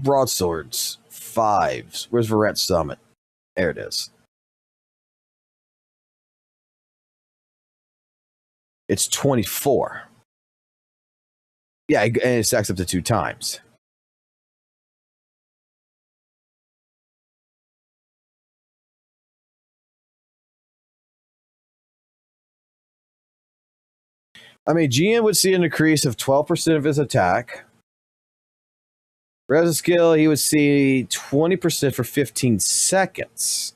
Broadswords, 5s. Where's Varette Summit? There it is. It's 24. Yeah, and it stacks up to 2 times. I mean, GN would see an increase of 12% of his attack. Res skill, he would see 20% for 15 seconds.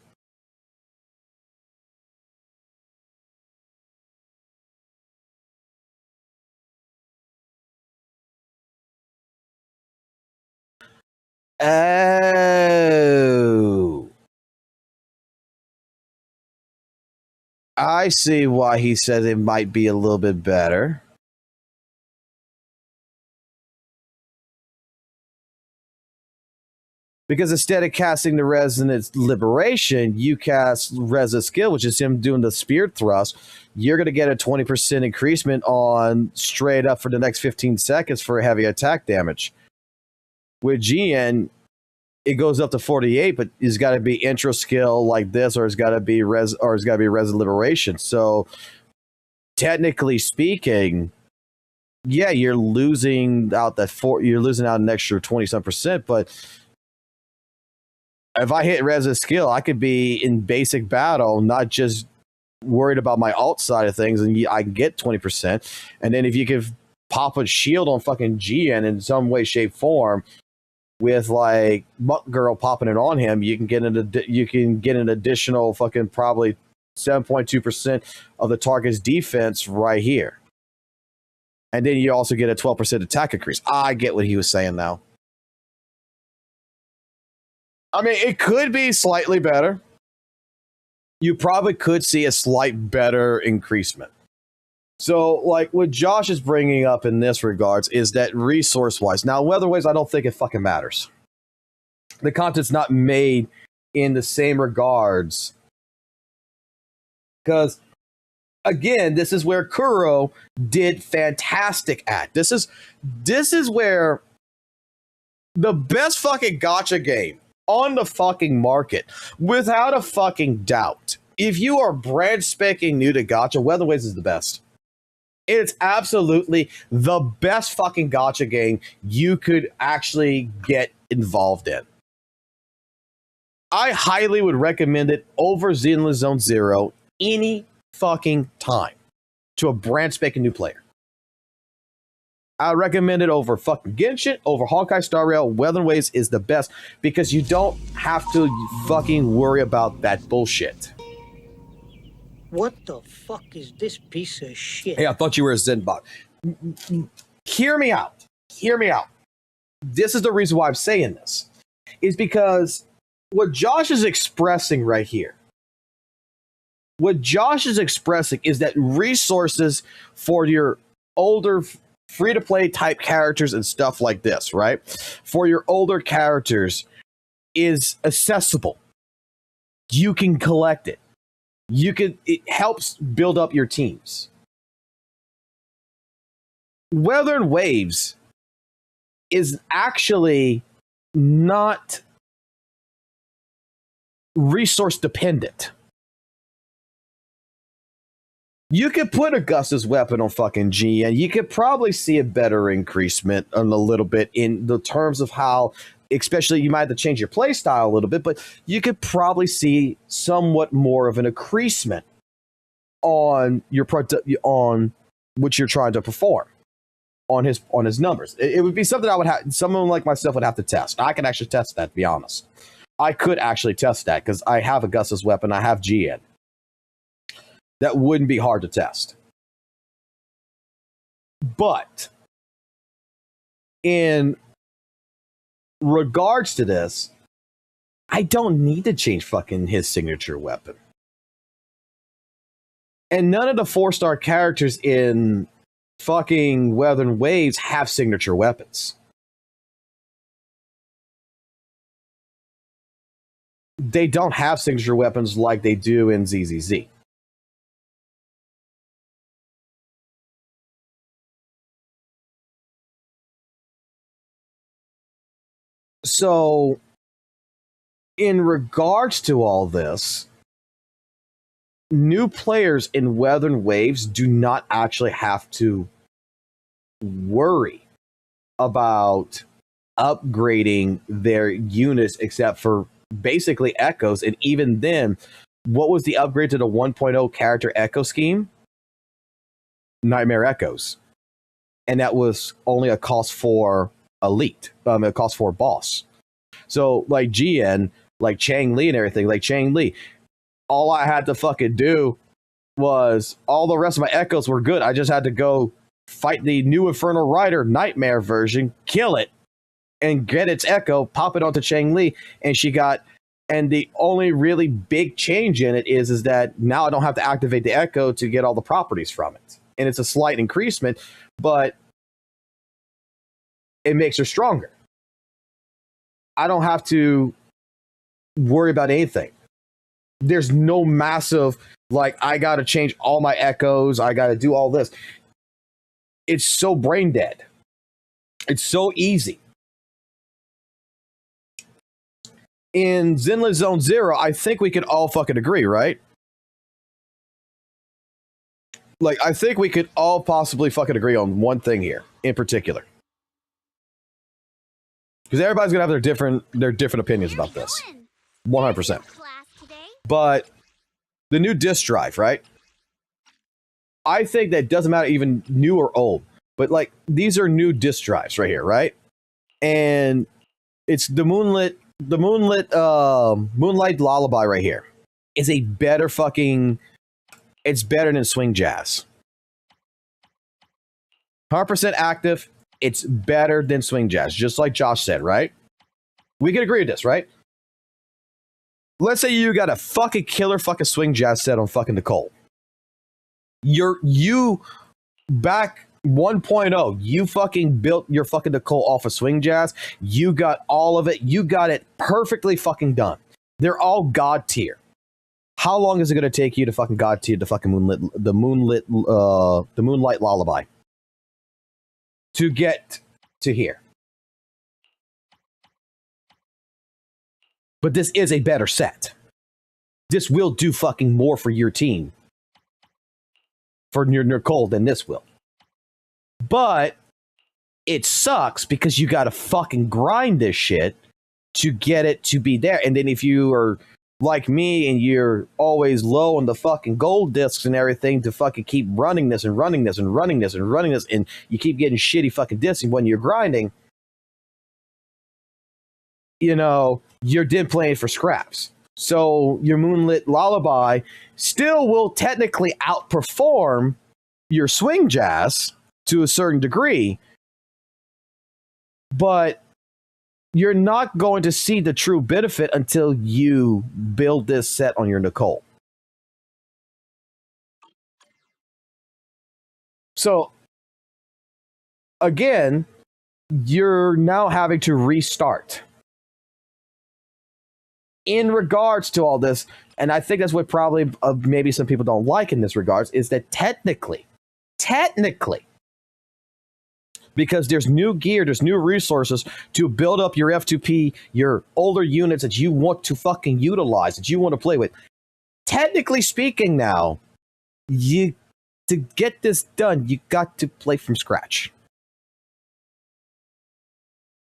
Oh. I see why he said it might be a little bit better. Because instead of casting the Resonance Liberation, you cast Reza Skill, which is him doing the Spear Thrust. You're going to get a 20% increasement on straight up for the next 15 seconds for heavy attack damage. With GN, it goes up to 48, but it's got to be intro skill like this, or it's got to be Res Liberation. So, technically speaking, yeah, you're losing out you're losing out an extra 20-some%, but if I hit Res skill, I could be in basic battle, not just worried about my alt side of things, and I can get 20%. And then if you could pop a shield on fucking GN in some way, shape, form, with like Muck Girl popping it on him, you can get an additional fucking probably 7.2% of the target's defense right here. And then you also get a 12% attack increase. I get what he was saying now. I mean, it could be slightly better. You probably could see a slight better increasement. So, like, what Josh is bringing up in this regards is that resource-wise. Now, weather-wise, I don't think it fucking matters. The content's not made in the same regards. Because, again, this is where Kuro did fantastic at. This is where the best fucking gacha game on the fucking market, without a fucking doubt. If you are brand spanking new to gacha, Weatherways is the best. It's absolutely the best fucking gacha game you could actually get involved in. I highly would recommend it over Zenless Zone Zero any fucking time to a brand spanking new player. I recommend it over fucking Genshin, over Honkai Star Rail. Weatherways is the best because you don't have to fucking worry about that bullshit. What the fuck is this piece of shit? Hey, I thought you were a ZenBot. Hear me out. Hear me out. This is the reason why I'm saying this. Is because what Josh is expressing right here, what Josh is expressing is that resources for your older free-to-play type characters and stuff like this, right? For your older characters is accessible. You can collect it. It helps build up your teams. Weather and Waves is actually not resource dependent. You could put Augustus weapon on fucking G, and you could probably see a better increasement on a little bit in the terms of how, especially you might have to change your play style a little bit, but you could probably see somewhat more of an increasement on your on what you're trying to perform on his numbers. It would be something someone like myself would have to test. I can actually test that, to be honest. I could actually test that because I have Augustus weapon, I have GN. That wouldn't be hard to test. But in regards to this, I don't need to change fucking his signature weapon. And none of the 4-star characters in fucking Weather and Waves have signature weapons. They don't have signature weapons like they do in ZZZ. So, in regards to all this, new players in Weathered Waves do not actually have to worry about upgrading their units except for basically echoes. And even then, what was the upgrade to the 1.0 character echo scheme? Nightmare Echoes. And that was only a cost for elite, a cost for boss. So like GN, like Chang Li and everything, like Chang Li, all I had to fucking do was all the rest of my echoes were good. I just had to go fight the new Infernal Rider Nightmare version, kill it, and get its echo, pop it onto Chang Li, and she got. And the only really big change in it is that now I don't have to activate the echo to get all the properties from it. And it's a slight increasement, but it makes her stronger. I don't have to worry about anything. There's no massive, like, I got to change all my echoes. I got to do all this. It's so brain dead. It's so easy. In Zenless Zone Zero, I think we could all fucking agree, right? Like, I think we could all possibly fucking agree on one thing here in particular. Because everybody's gonna have their different opinions about this. 100%. But the new disk drive, right? I think that doesn't matter even new or old. But like, these are new disk drives right here, right? And it's the Moonlight Lullaby right here is a better fucking, it's better than Swing Jazz. 100% active, it's better than Swing Jazz, just like Josh said, right? We can agree with this, right? Let's say you got a fucking killer fucking Swing Jazz set on fucking Nicole. You back 1.0, you fucking built your fucking Nicole off of Swing Jazz. You got all of it. You got it perfectly fucking done. They're all God tier. How long is it going to take you to fucking God tier the fucking Moonlight Lullaby to get to here? But this is a better set. This will do fucking more for your team, for your Nicole, than this will. But it sucks because you got to fucking grind this shit to get it to be there. And then if you are like me and you're always low on the fucking gold discs and everything to fucking keep running this and running this and running this and running this, and you keep getting shitty fucking discs when you're grinding, you know, you're then playing for scraps. So your Moonlit Lullaby still will technically outperform your Swing Jazz to a certain degree, but you're not going to see the true benefit until you build this set on your Nicole. So, again, you're now having to restart. In regards to all this, and I think that's what probably maybe some people don't like in this regards, is that technically, because there's new gear, there's new resources to build up your F2P, your older units that you want to fucking utilize, that you want to play with. Technically speaking now, to get this done, you got to play from scratch.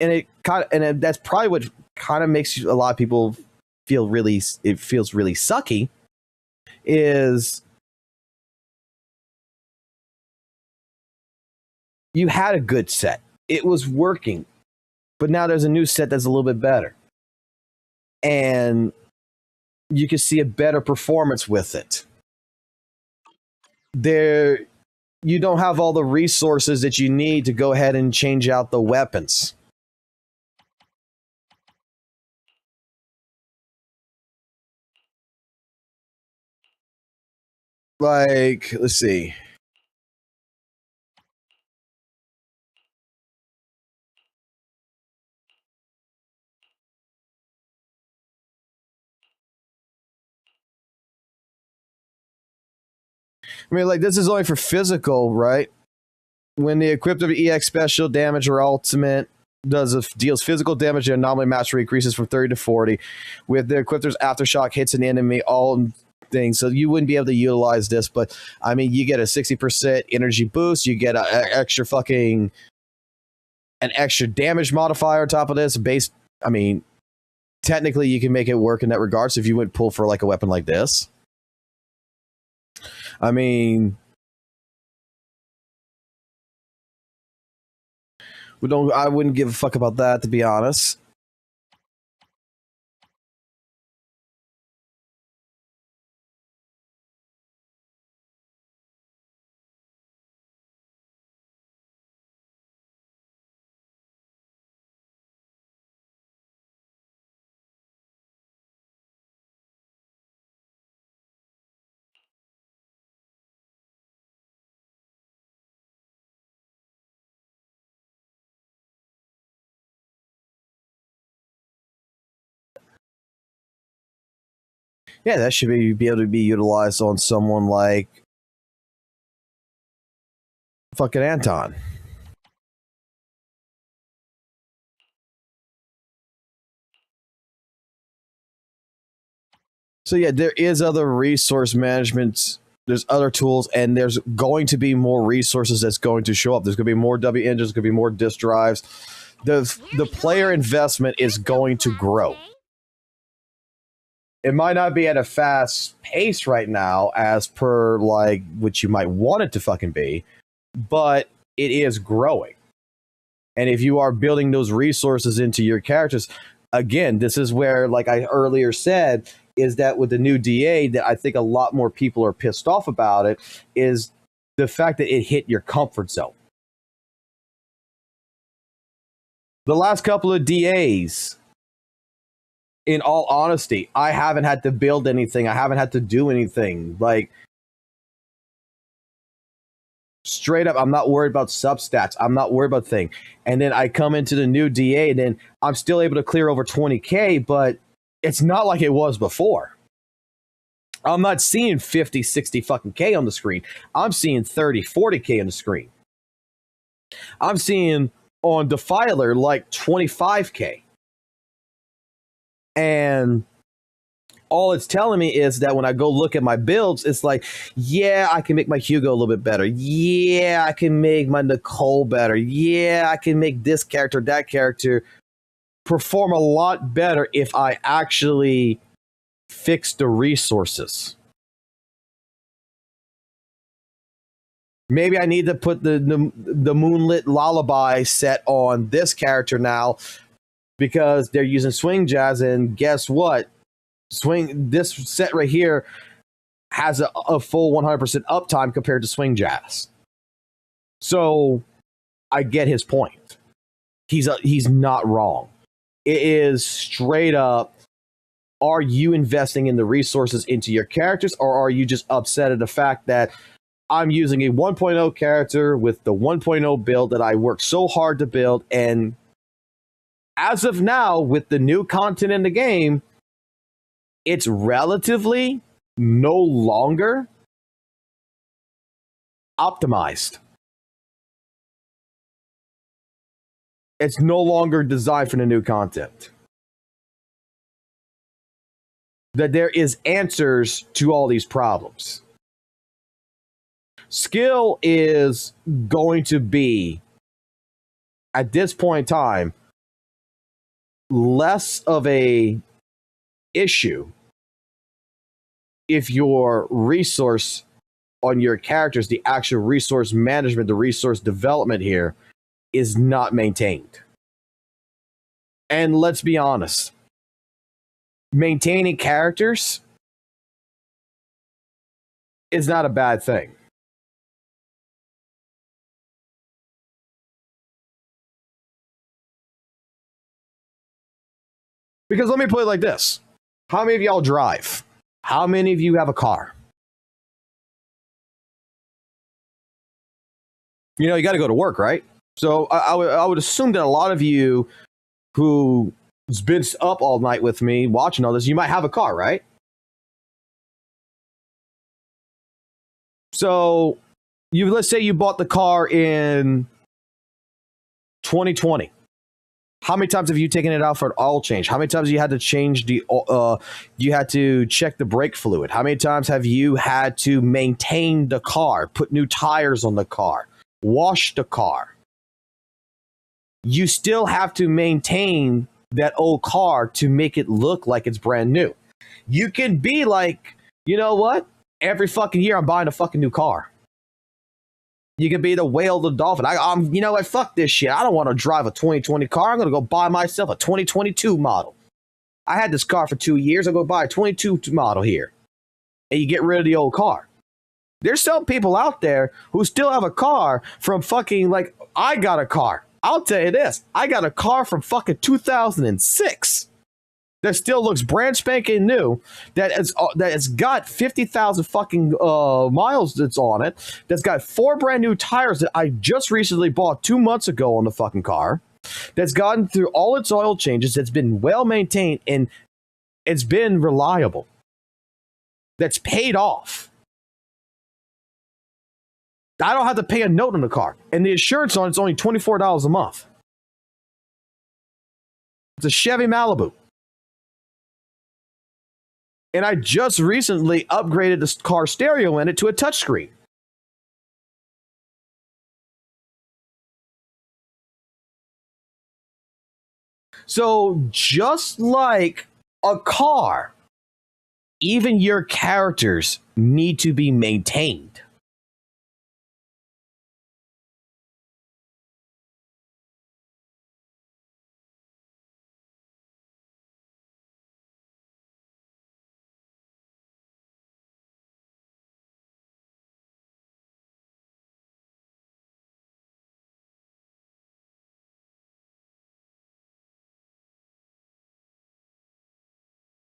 And that's probably what kind of makes a lot of people feels really sucky, is you had a good set. It was working. But now there's a new set that's a little bit better. And you can see a better performance with it. You don't have all the resources that you need to go ahead and change out the weapons. Like, let's see. I mean, like, this is only for physical, right? When the equipped of EX special damage or ultimate, deals physical damage and anomaly mastery increases from 30 to 40. With the equipped, there's aftershock hits an enemy, all things. So you wouldn't be able to utilize this, but I mean, you get a 60% energy boost. You get an extra damage modifier on top of this. I mean, technically, you can make it work in that regard. So if you went pull for like a weapon like this, I mean, I wouldn't give a fuck about that, to be honest. Yeah, that should be able to be utilized on someone like fucking Anton. So yeah, there is other resource management. There's other tools, and there's going to be more resources that's going to show up. There's going to be more W engines, going to be more disk drives. The player investment is going to grow. It might not be at a fast pace right now as per like what you might want it to fucking be, but it is growing. And if you are building those resources into your characters, again, this is where, like I earlier said, is that with the new DA that I think a lot more people are pissed off about it is the fact that it hit your comfort zone. The last couple of DAs, in all honesty, I haven't had to build anything. I haven't had to do anything. Like, straight up, I'm not worried about substats. I'm not worried about thing. And then I come into the new DA, and then I'm still able to clear over 20K, but it's not like it was before. I'm not seeing 50, 60 fucking K on the screen. I'm seeing 30, 40K on the screen. I'm seeing on Defiler like 25K. And all it's telling me is that when I go look at my builds, it's like, yeah, I can make my Hugo a little bit better. Yeah, I can make my Nicole better. Yeah, I can make this character, that character perform a lot better if I actually fix the resources. Maybe I need to put the Moonlit Lullaby set on this character now because they're using Swing Jazz, and guess what? This set right here has a full 100% uptime compared to Swing Jazz. So I get his point. He's not wrong. It is straight up, are you investing in the resources into your characters, or are you just upset at the fact that I'm using a 1.0 character with the 1.0 build that I worked so hard to build, and as of now, with the new content in the game, it's relatively no longer optimized. It's no longer designed for the new content. That there is answers to all these problems. Skill is going to be, at this point in time, less of a issue if your resource on your characters, the actual resource management, the resource development here, is not maintained. And let's be honest, maintaining characters is not a bad thing. Because let me put it like this. How many of y'all drive? How many of you have a car? You know, you got to go to work, right? So I would assume that a lot of you who's been up all night with me watching all this, you might have a car, right? So let's say you bought the car in 2020. How many times have you taken it out for an oil change? How many times you had to change you had to check the brake fluid? How many times have you had to maintain the car, put new tires on the car, wash the car? You still have to maintain that old car to make it look like it's brand new. You can be like, you know what? Every fucking year I'm buying a fucking new car. You can be the whale, the dolphin. I'm, you know what? Fuck this shit. I don't want to drive a 2020 car. I'm going to go buy myself a 2022 model. I had this car for 2 years. I'll go buy a 22 model here. And you get rid of the old car. There's some people out there who still have a car from fucking, like, I got a car. I'll tell you this. I got a car from fucking 2006 that still looks brand spanking new, that it's got 50,000 fucking miles that's on it, that's got 4 brand new tires that I just recently bought 2 months ago on the fucking car, that's gotten through all its oil changes, that's been well maintained, and it's been reliable, that's paid off. I don't have to pay a note on the car, and the insurance on it's only $24 a month. It's a Chevy Malibu. And I just recently upgraded the car stereo in it to a touchscreen. So just like a car, even your characters need to be maintained.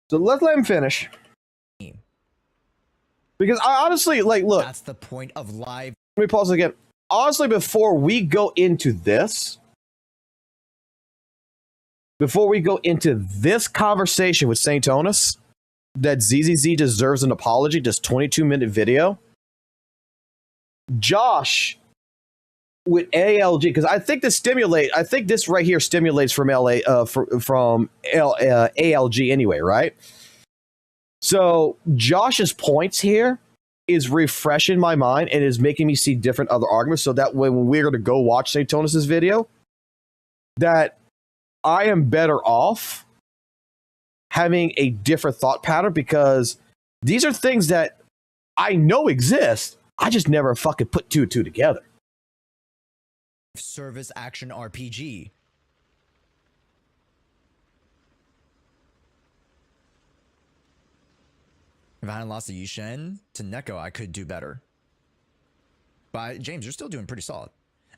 So let's let him finish. Because I honestly, like, look. That's the point of live. Let me pause again. Honestly, before we go into this conversation with St. Onus, that ZZZ deserves an apology, this 22-minute video, Josh with ALG, because I think this right here stimulates from ALG anyway, right? So Josh's points here is refreshing my mind and is making me see different other arguments, so that when we're going to go watch St. Onus's video, that I am better off having a different thought pattern, because these are things that I know exist. I just never fucking put 2 and 2 together. Service action RPG. If I hadn't lost to Yushen to Neko, I could do better. But James, you're still doing pretty solid.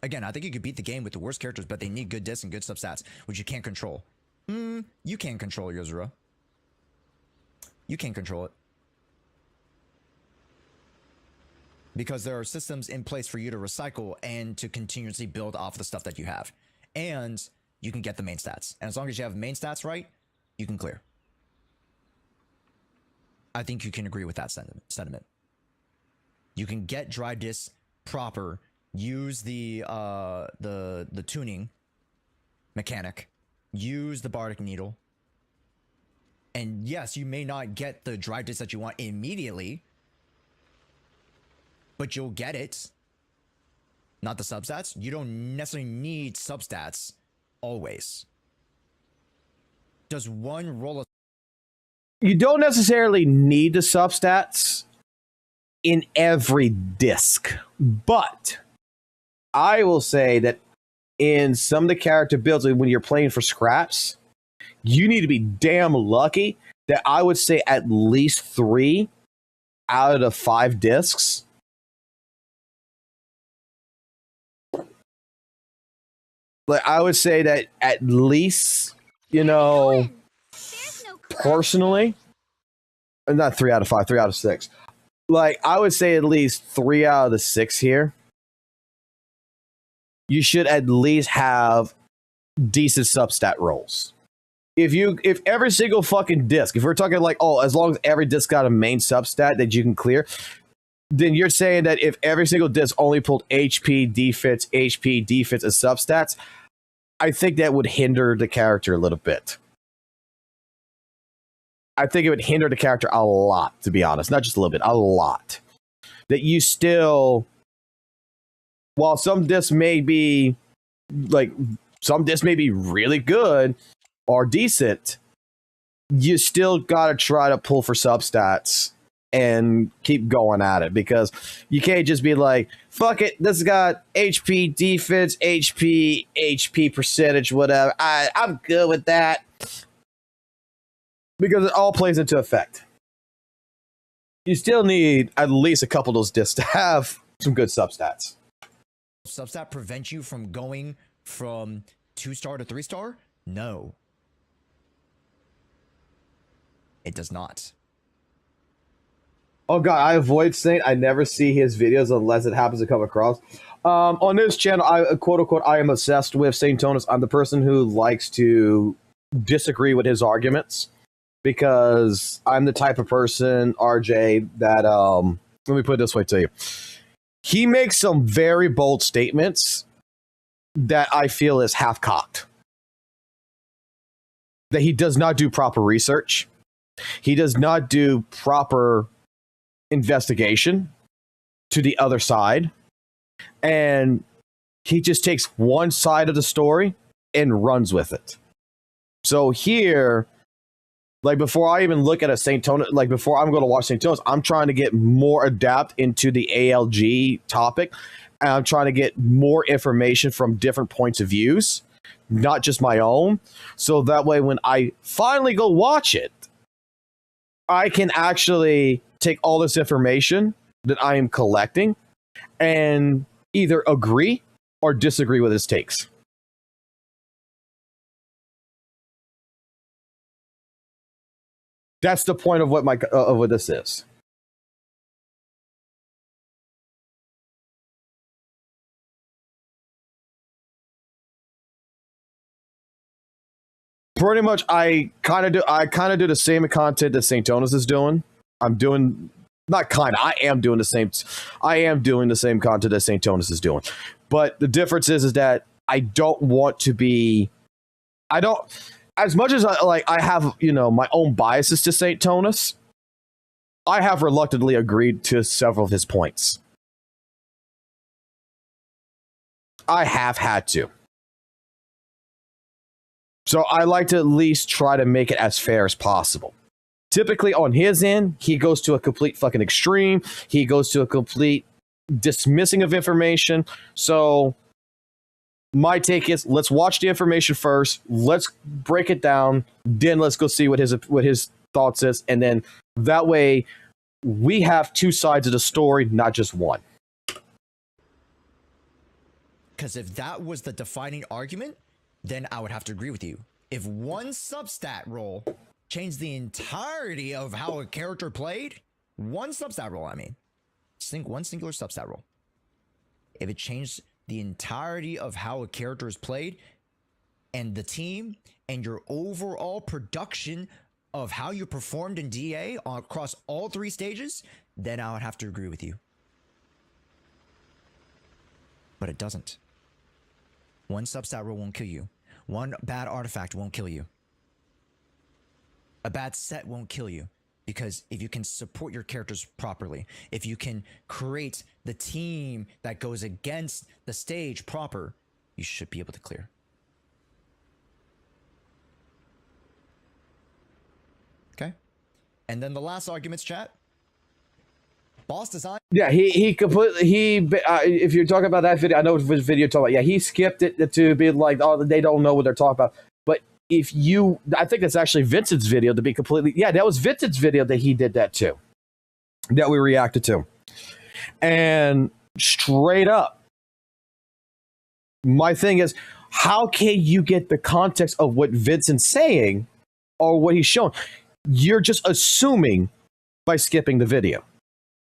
Again, I think you could beat the game with the worst characters, but they need good discs and good substats, which you can't control. You can control Yozura. You can control it. Because there are systems in place for you to recycle and to continuously build off the stuff that you have. And you can get the main stats. And as long as you have main stats right, you can clear. I think you can agree with that sentiment. You can get dry discs proper, use the tuning mechanic, use the bardic needle. And yes, you may not get the dry disc that you want immediately, but you'll get it. Not the substats. You don't necessarily need substats always. Does one roll a... You don't necessarily need the substats in every disc, but I will say that in some of the character builds, when you're playing for scraps, you need to be damn lucky that I would say at least 3 out of the 5 discs like, I would say that at least, you know, personally, not 3 out of 5, 3 out of 6. Like, I would say at least 3 out of the 6 here. You should at least have decent substat rolls. If every single fucking disc, if we're talking like, oh, as long as every disc got a main substat that you can clear, then you're saying that if every single disc only pulled HP, defense, and substats, I think that would hinder the character a little bit. I think it would hinder the character a lot, to be honest. Not just a little bit, a lot. That you still, while some discs may be really good or decent, you still gotta try to pull for substats and keep going at it, because you can't just be like, fuck it, this has got HP, defense, HP percentage, whatever. I'm good with that. Because it all plays into effect. You still need at least a couple of those discs to have some good substats. Substat prevent you from going from 2-star to 3-star? No. It does not. Oh god, I avoid Saint. I never see his videos unless it happens to come across. On this channel, I quote unquote, I am obsessed with Saint Tonus. I'm the person who likes to disagree with his arguments, because I'm the type of person, RJ, that let me put it this way to you. He makes some very bold statements that I feel is half-cocked. That he does not do proper research. He does not do proper investigation to the other side, and he just takes one side of the story and runs with it. So here, like, before I even look at a Saint Tonus, like before I'm going to watch Saint Tonus, I'm trying to get more adept into the ALG topic, and I'm trying to get more information from different points of views, not just my own, so that way when I finally go watch it, I can actually take all this information that I am collecting and either agree or disagree with his takes. That's the point of what what this is. Pretty much, I kind of do the same content that Saint Tonus is doing. I'm doing, not kind of, I am doing the same content that Saint Tonus is doing. But the difference is that I don't want to be, as much as I have, my own biases to Saint Tonus, I have reluctantly agreed to several of his points. I have had to. So I like to at least try to make it as fair as possible. Typically on his end, he goes to a complete fucking extreme. He goes to a complete dismissing of information. So my take is, let's watch the information first. Let's break it down. Then let's go see what his thoughts is. And then that way we have two sides of the story, not just one. Because if that was the defining argument, then I would have to agree with you. If one substat roll changed the entirety of how a character played, one substat roll, one singular substat roll. If it changed the entirety of how a character is played and the team and your overall production of how you performed in DA across all 3 stages, then I would have to agree with you. But it doesn't. One substat roll won't kill you. One bad artifact won't kill you. A bad set won't kill you. Because if you can support your characters properly, if you can create the team that goes against the stage proper, you should be able to clear. Okay? And then the last arguments, chat. Boss design. Yeah, he completely, if you're talking about that video, I know which video you're talking about. Yeah, he skipped it to be like, oh, they don't know what they're talking about. But I think that's actually Vincent's video to be completely, yeah, that was Vincent's video that he did that too, that we reacted to. And straight up, my thing is, how can you get the context of what Vincent's saying or what he's showing? You're just assuming by skipping the video.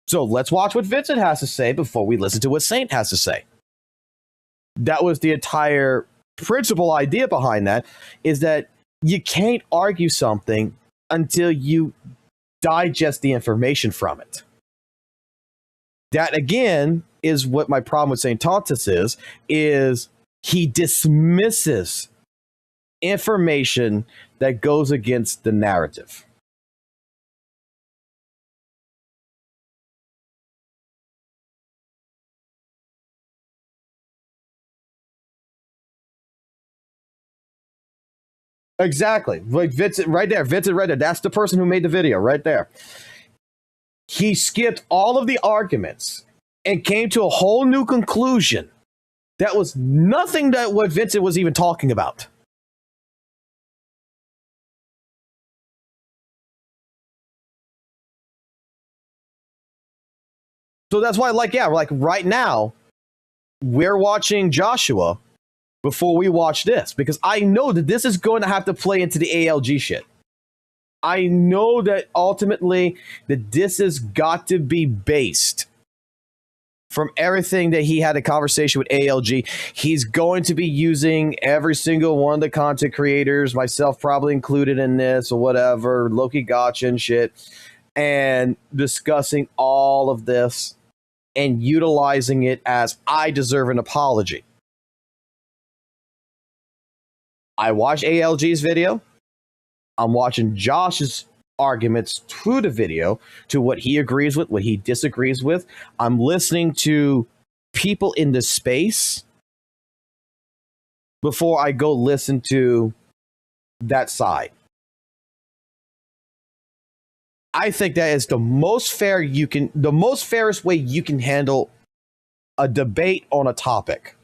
So let's watch what Vincent has to say before we listen to what Saint has to say. That was the entire principal idea behind that, is that you can't argue something until you digest the information from it. That, again, is what my problem with Saint Tonus is he dismisses information that goes against the narrative. Exactly. Like Vincent right there. Vincent right there. That's the person who made the video right there. He skipped all of the arguments and came to a whole new conclusion that was nothing that what Vincent was even talking about. So that's why, like, yeah, like right now, we're watching Joshua before we watch this, because I know that this is going to have to play into the ALG shit. I know that ultimately that this has got to be based from everything that he had a conversation with ALG. He's going to be using every single one of the content creators, myself probably included in this or whatever, Loki Gotcha and shit, and discussing all of this and utilizing it as I deserve an apology. I watched ALG's video. I'm watching Josh's arguments to the video, to what he agrees with, what he disagrees with. I'm listening to people in the space before I go listen to that side. I think that is the most fairest way you can handle a debate on a topic.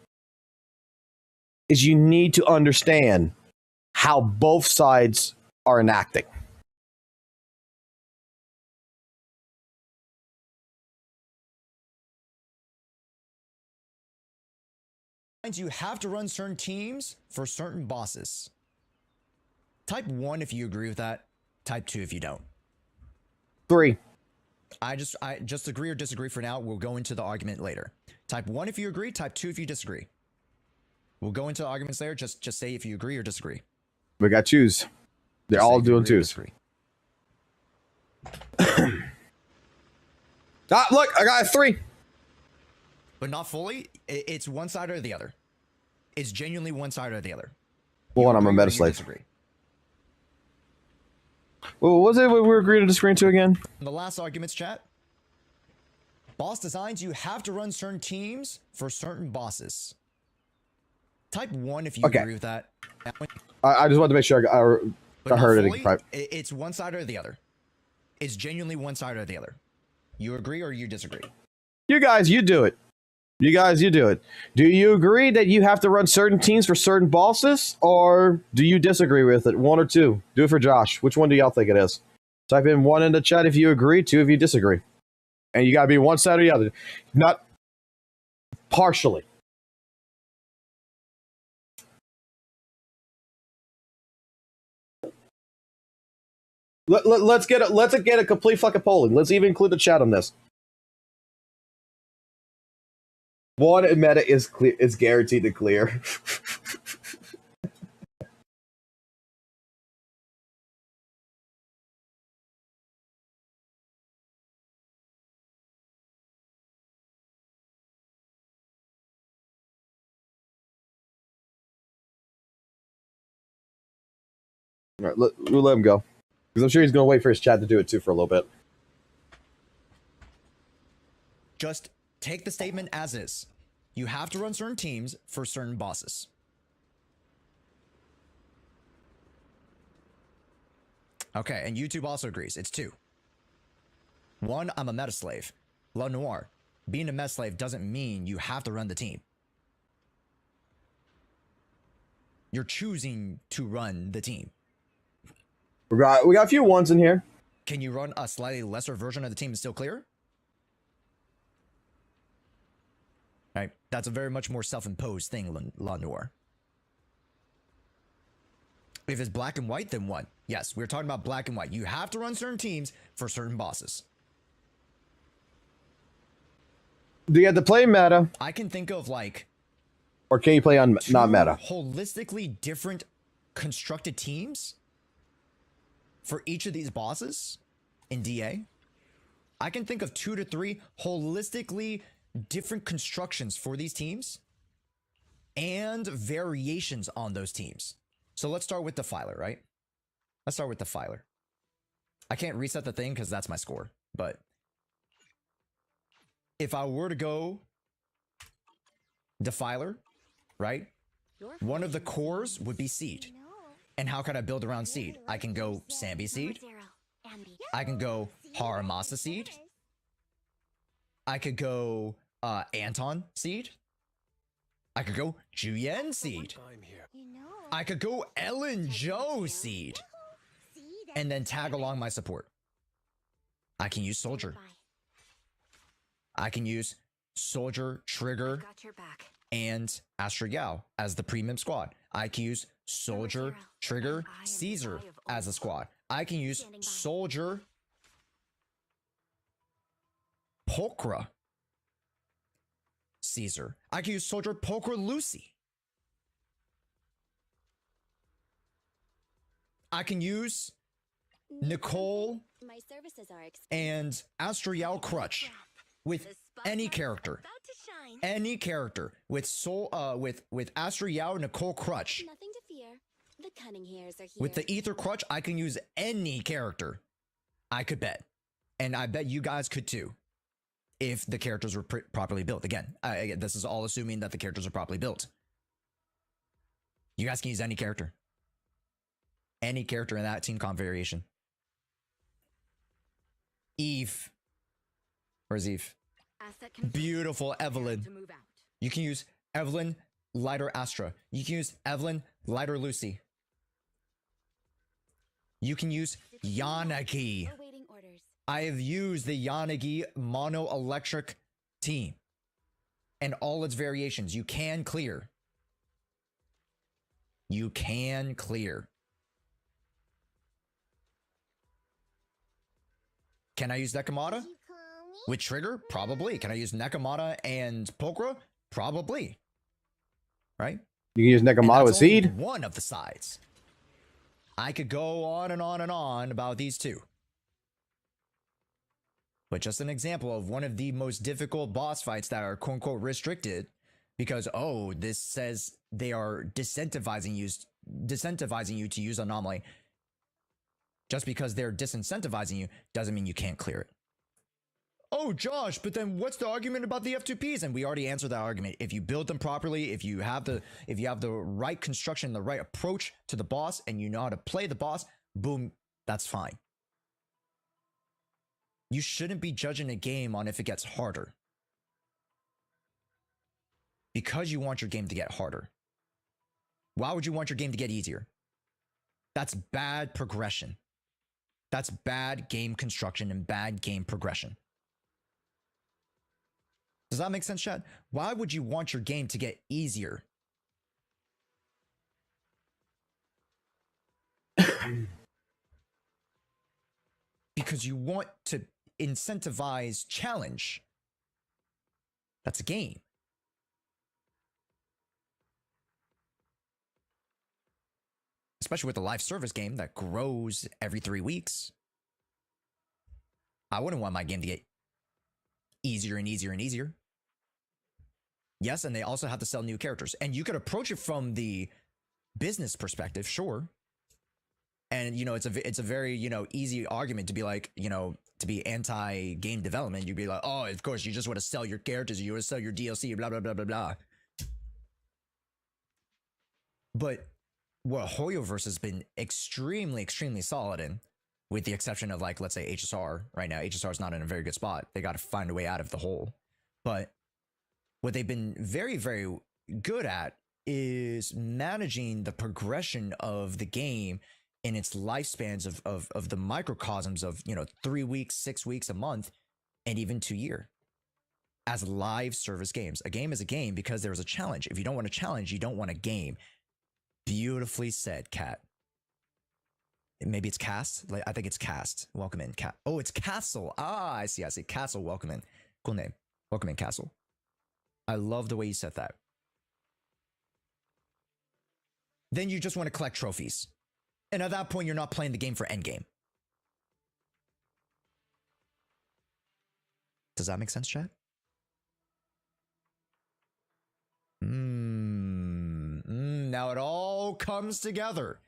Is you need to understand how both sides are enacting. You have to run certain teams for certain bosses. Type 1 if you agree with that. Type 2 if you don't. 3. I just agree or disagree for now. We'll go into the argument later. Type 1 if you agree. Type 2 if you disagree. We'll go into the arguments later. Just say if you agree or disagree. We got twos. They're all doing twos. Look, I got a 3. But not fully. It's one side or the other. It's genuinely one side or the other. Well, I'm a meta slave. Well, what was it we were agreeing to disagree to again? In the last arguments chat. Boss designs, you have to run certain teams for certain bosses. Type 1 if you agree with that. I just wanted to make sure I heard fully, it. It's one side or the other. It's genuinely one side or the other. You agree or you disagree? You guys, you do it. You guys, you do it. Do you agree that you have to run certain teams for certain bosses, or do you disagree with it? 1 or 2? Do it for Josh. Which one do y'all think it is? Type in 1 in the chat if you agree, 2 if you disagree. And you got to be one side or the other. Not partially. Let's get a complete fucking polling. Let's even include the chat on this. 1 in meta is clear, is guaranteed to clear. All right, we'll let him go. Because I'm sure he's going to wait for his chat to do it too for a little bit. Just take the statement as is. You have to run certain teams for certain bosses. Okay, and YouTube also agrees. It's 2. 1, I'm a meta slave. La Noir, being a meta slave doesn't mean you have to run the team. You're choosing to run the team. We got a few 1s in here. Can you run a slightly lesser version of the team and still clear? Right, that's a very much more self-imposed thing, La Noir. If it's black and white, then what? Yes, we're talking about black and white. You have to run certain teams for certain bosses. Do you have to play meta? I can think of like... Or can you play on not meta? Holistically different constructed teams for each of these bosses in DA. I can think of 2 to 3 holistically different constructions for these teams and variations on those teams. So let's start with Defiler, right? Let's start with Defiler. I can't reset the thing because that's my score. But if I were to go Defiler, right? One of the cores would be Seed. And how can I build around Seed? I can go Sambi Seed. I can go Haramasa Seed. I could go Anton Seed. I could go Juyen Seed. I could go Ellen Joe Seed. And then tag along my support. I can use Soldier. I can use Soldier, Trigger, and Astra Yao as the premium squad. I can use Soldier, Trigger, Caesar as a squad. I can use Soldier, Pokra, Caesar. I can use Soldier, Pokra, Lucy. I can use Nicole and Astra Yao Crutch with any character. Any character with with Astra Yao, Nicole Crutch. Nothing to fear. The cunning hairs are here. With the Ether Crutch, I can use any character. I could bet. And I bet you guys could too. If the characters were properly built. Again, this is all assuming that the characters are properly built. You guys can use any character. Any character in that team comp variation. Eve. Where's Eve? Beautiful Evelyn. You can use Evelyn, Lighter Astra. You can use Evelyn, Lighter Lucy. You can use Yanagi. I have used the Yanagi Mono Electric team and all its variations. You can clear. You can clear. Can I use Nekomata? With Trigger? Probably. Can I use Nekomata and Pokra? Probably. Right? You can use Nekomata with Seed? One of the sides. I could go on and on and on about these two. But just an example of one of the most difficult boss fights that are quote-unquote restricted because, oh, this says they are disincentivizing you to use Anomaly. Just because they're disincentivizing you doesn't mean you can't clear it. Oh, Josh, but then what's the argument about the F2Ps? And we already answered that argument. If you build them properly, if you have the right construction, the right approach to the boss, and you know how to play the boss, boom, that's fine. You shouldn't be judging a game on if it gets harder. Because you want your game to get harder. Why would you want your game to get easier? That's bad progression. That's bad game construction and bad game progression. Does that make sense, chat? Why would you want your game to get easier? Because you want to incentivize challenge. That's a game. Especially with a live service game that grows every 3 weeks. I wouldn't want my game to get easier and easier and easier. Yes, and they also have to sell new characters. And you could approach it from the business perspective, sure. And, you know, it's a very, you know, easy argument to be like, you know, to be anti-game development. You'd be like, oh, of course, you just want to sell your characters. You want to sell your DLC, blah, blah, blah, blah, blah. But what Hoyoverse has been extremely, extremely solid in, with the exception of, like, let's say HSR right now. HSR is not in a very good spot. They got to find a way out of the hole. But what they've been very, very good at is managing the progression of the game in its lifespans of the microcosms of, you know, 3 weeks, 6 weeks, a month, and even 2 years as live service games. A game is a game because there's a challenge. If you don't want a challenge, you don't want a game. Beautifully said, Cat. Maybe it's Cast? I think it's Cast. Welcome in, Cat. Oh, it's Castle. Ah, I see. Castle, welcome in. Cool name. Welcome in, Castle. I love the way you said that. Then you just want to collect trophies. And at that point, you're not playing the game for endgame. Does that make sense, chat? now it all comes together.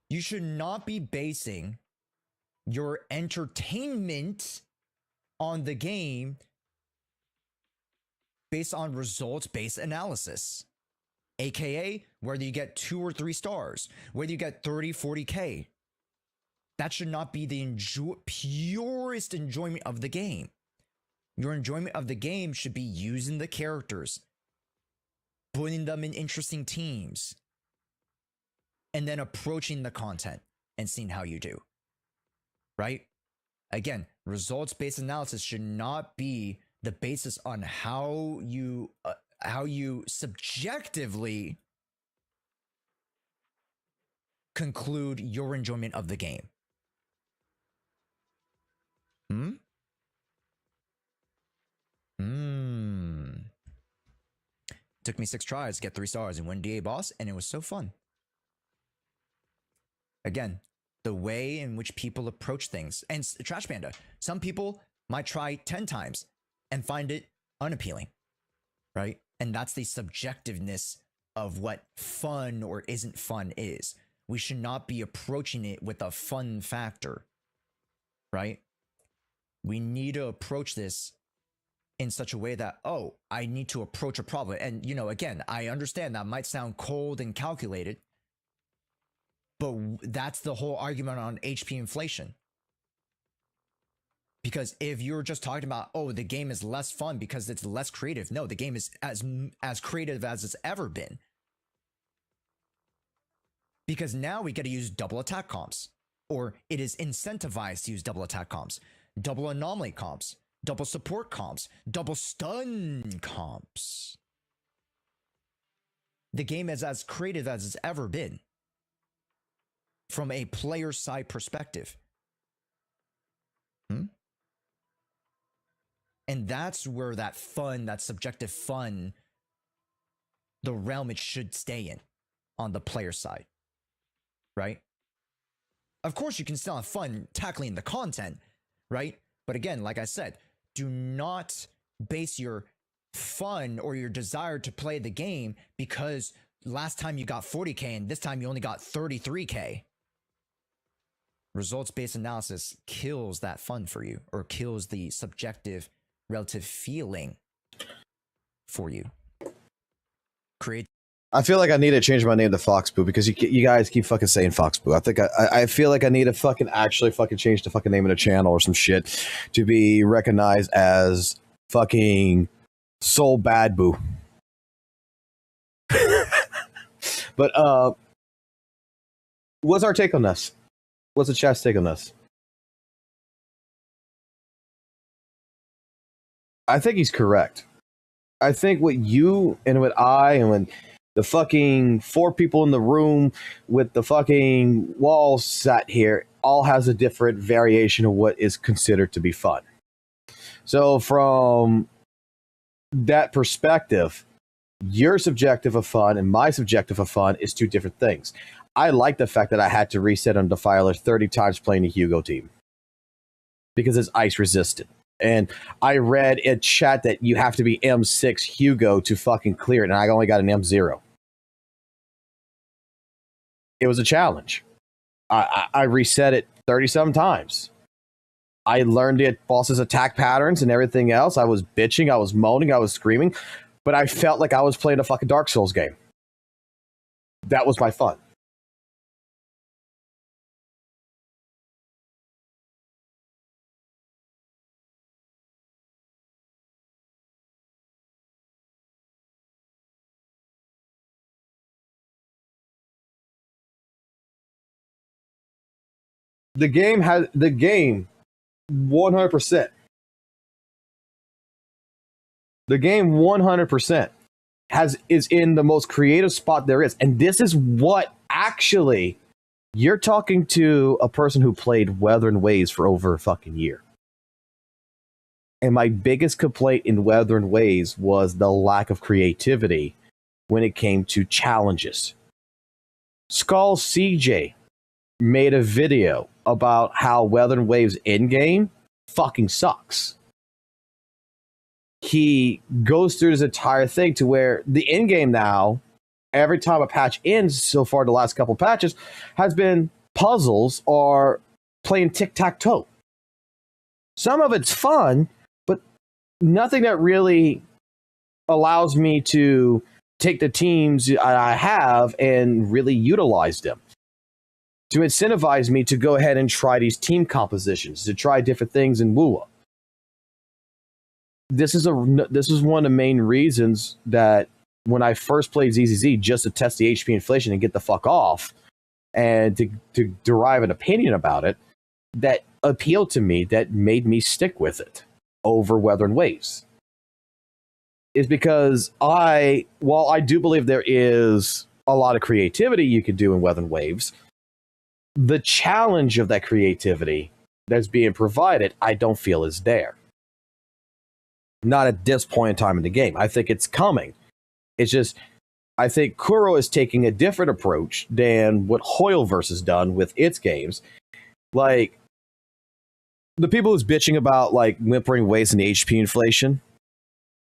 You should not be basing your entertainment on the game based on results-based analysis. AKA, whether you get 2 or 3 stars, whether you get 30, 40K. That should not be the purest enjoyment of the game. Your enjoyment of the game should be using the characters, putting them in interesting teams, and then approaching the content and seeing how you do. Right? Again, results-based analysis should not be the basis on how you subjectively conclude your enjoyment of the game. Took me 6 tries to get 3 stars and win DA boss, and it was so fun. Again, the way in which people approach things. And Trash Panda, some people might try 10 times and find it unappealing, right? And that's the subjectiveness of what fun or isn't fun is. We should not be approaching it with a fun factor, right? We need to approach this in such a way that, oh, I need to approach a problem. And, you know, again, I understand that might sound cold and calculated, but that's the whole argument on HP inflation. Because if you're just talking about, oh, the game is less fun because it's less creative. No, the game is as creative as it's ever been. Because now we get to use double attack comps, or it is incentivized to use double attack comps, double anomaly comps, double support comps, double stun comps. The game is as creative as it's ever been from a player side perspective. And that's where that fun, that subjective fun, the realm it should stay in on the player side, right? Of course, you can still have fun tackling the content, right? But again, like I said, do not base your fun or your desire to play the game because last time you got 40K and this time you only got 33K. Results-based analysis kills that fun for you, or kills the subjective relative feeling for you. I feel like I need to change my name to Foxboo because you guys keep fucking saying Foxboo. I think I feel like I need to fucking actually fucking change the fucking name of the channel or some shit to be recognized as fucking Soul Bad Boo. But what's our take on this? What's the chat's take on this? I think he's correct. I think what you and what I and when the fucking 4 people in the room with the fucking walls sat here all has a different variation of what is considered to be fun. So from that perspective, your subjective of fun and my subjective of fun is 2 different things. I like the fact that I had to reset on Defiler 30 times playing a Hugo team because it's ice resistant. And I read in chat that you have to be M6 Hugo to fucking clear it, and I only got an M0. It was a challenge. I reset it 30-some times. I learned it, boss's attack patterns and everything else. I was bitching, I was moaning, I was screaming, but I felt like I was playing a fucking Dark Souls game. That was my fun. The game 100%. The game 100% is in the most creative spot there is. And this is what actually you're talking to a person who played Weather and Waves for over a fucking year. And my biggest complaint in Weather and Waves was the lack of creativity when it came to challenges. Skull CJ made a video about how Weather and Waves in-game fucking sucks. he goes through this entire thing to where the end game now, every time a patch ends so far, the last couple patches, has been puzzles or playing tic-tac-toe. Some of it's fun, but nothing that really allows me to take the teams I have and really utilize them. To incentivize me to go ahead and try these team compositions, to try different things in WUWA. This is one of the main reasons that when I first played ZZZ, just to test the HP inflation and get the fuck off, and to derive an opinion about it, that appealed to me, that made me stick with it over Weather and Waves, is because while I do believe there is a lot of creativity you could do in Weather and Waves, the challenge of that creativity that's being provided, I don't feel is there. Not at this point in time in the game. I think it's coming. It's just, I think Kuro is taking a different approach than what Hoyoverse has done with its games. Like, the people who's bitching about, like, Whimpering Waste and HP inflation,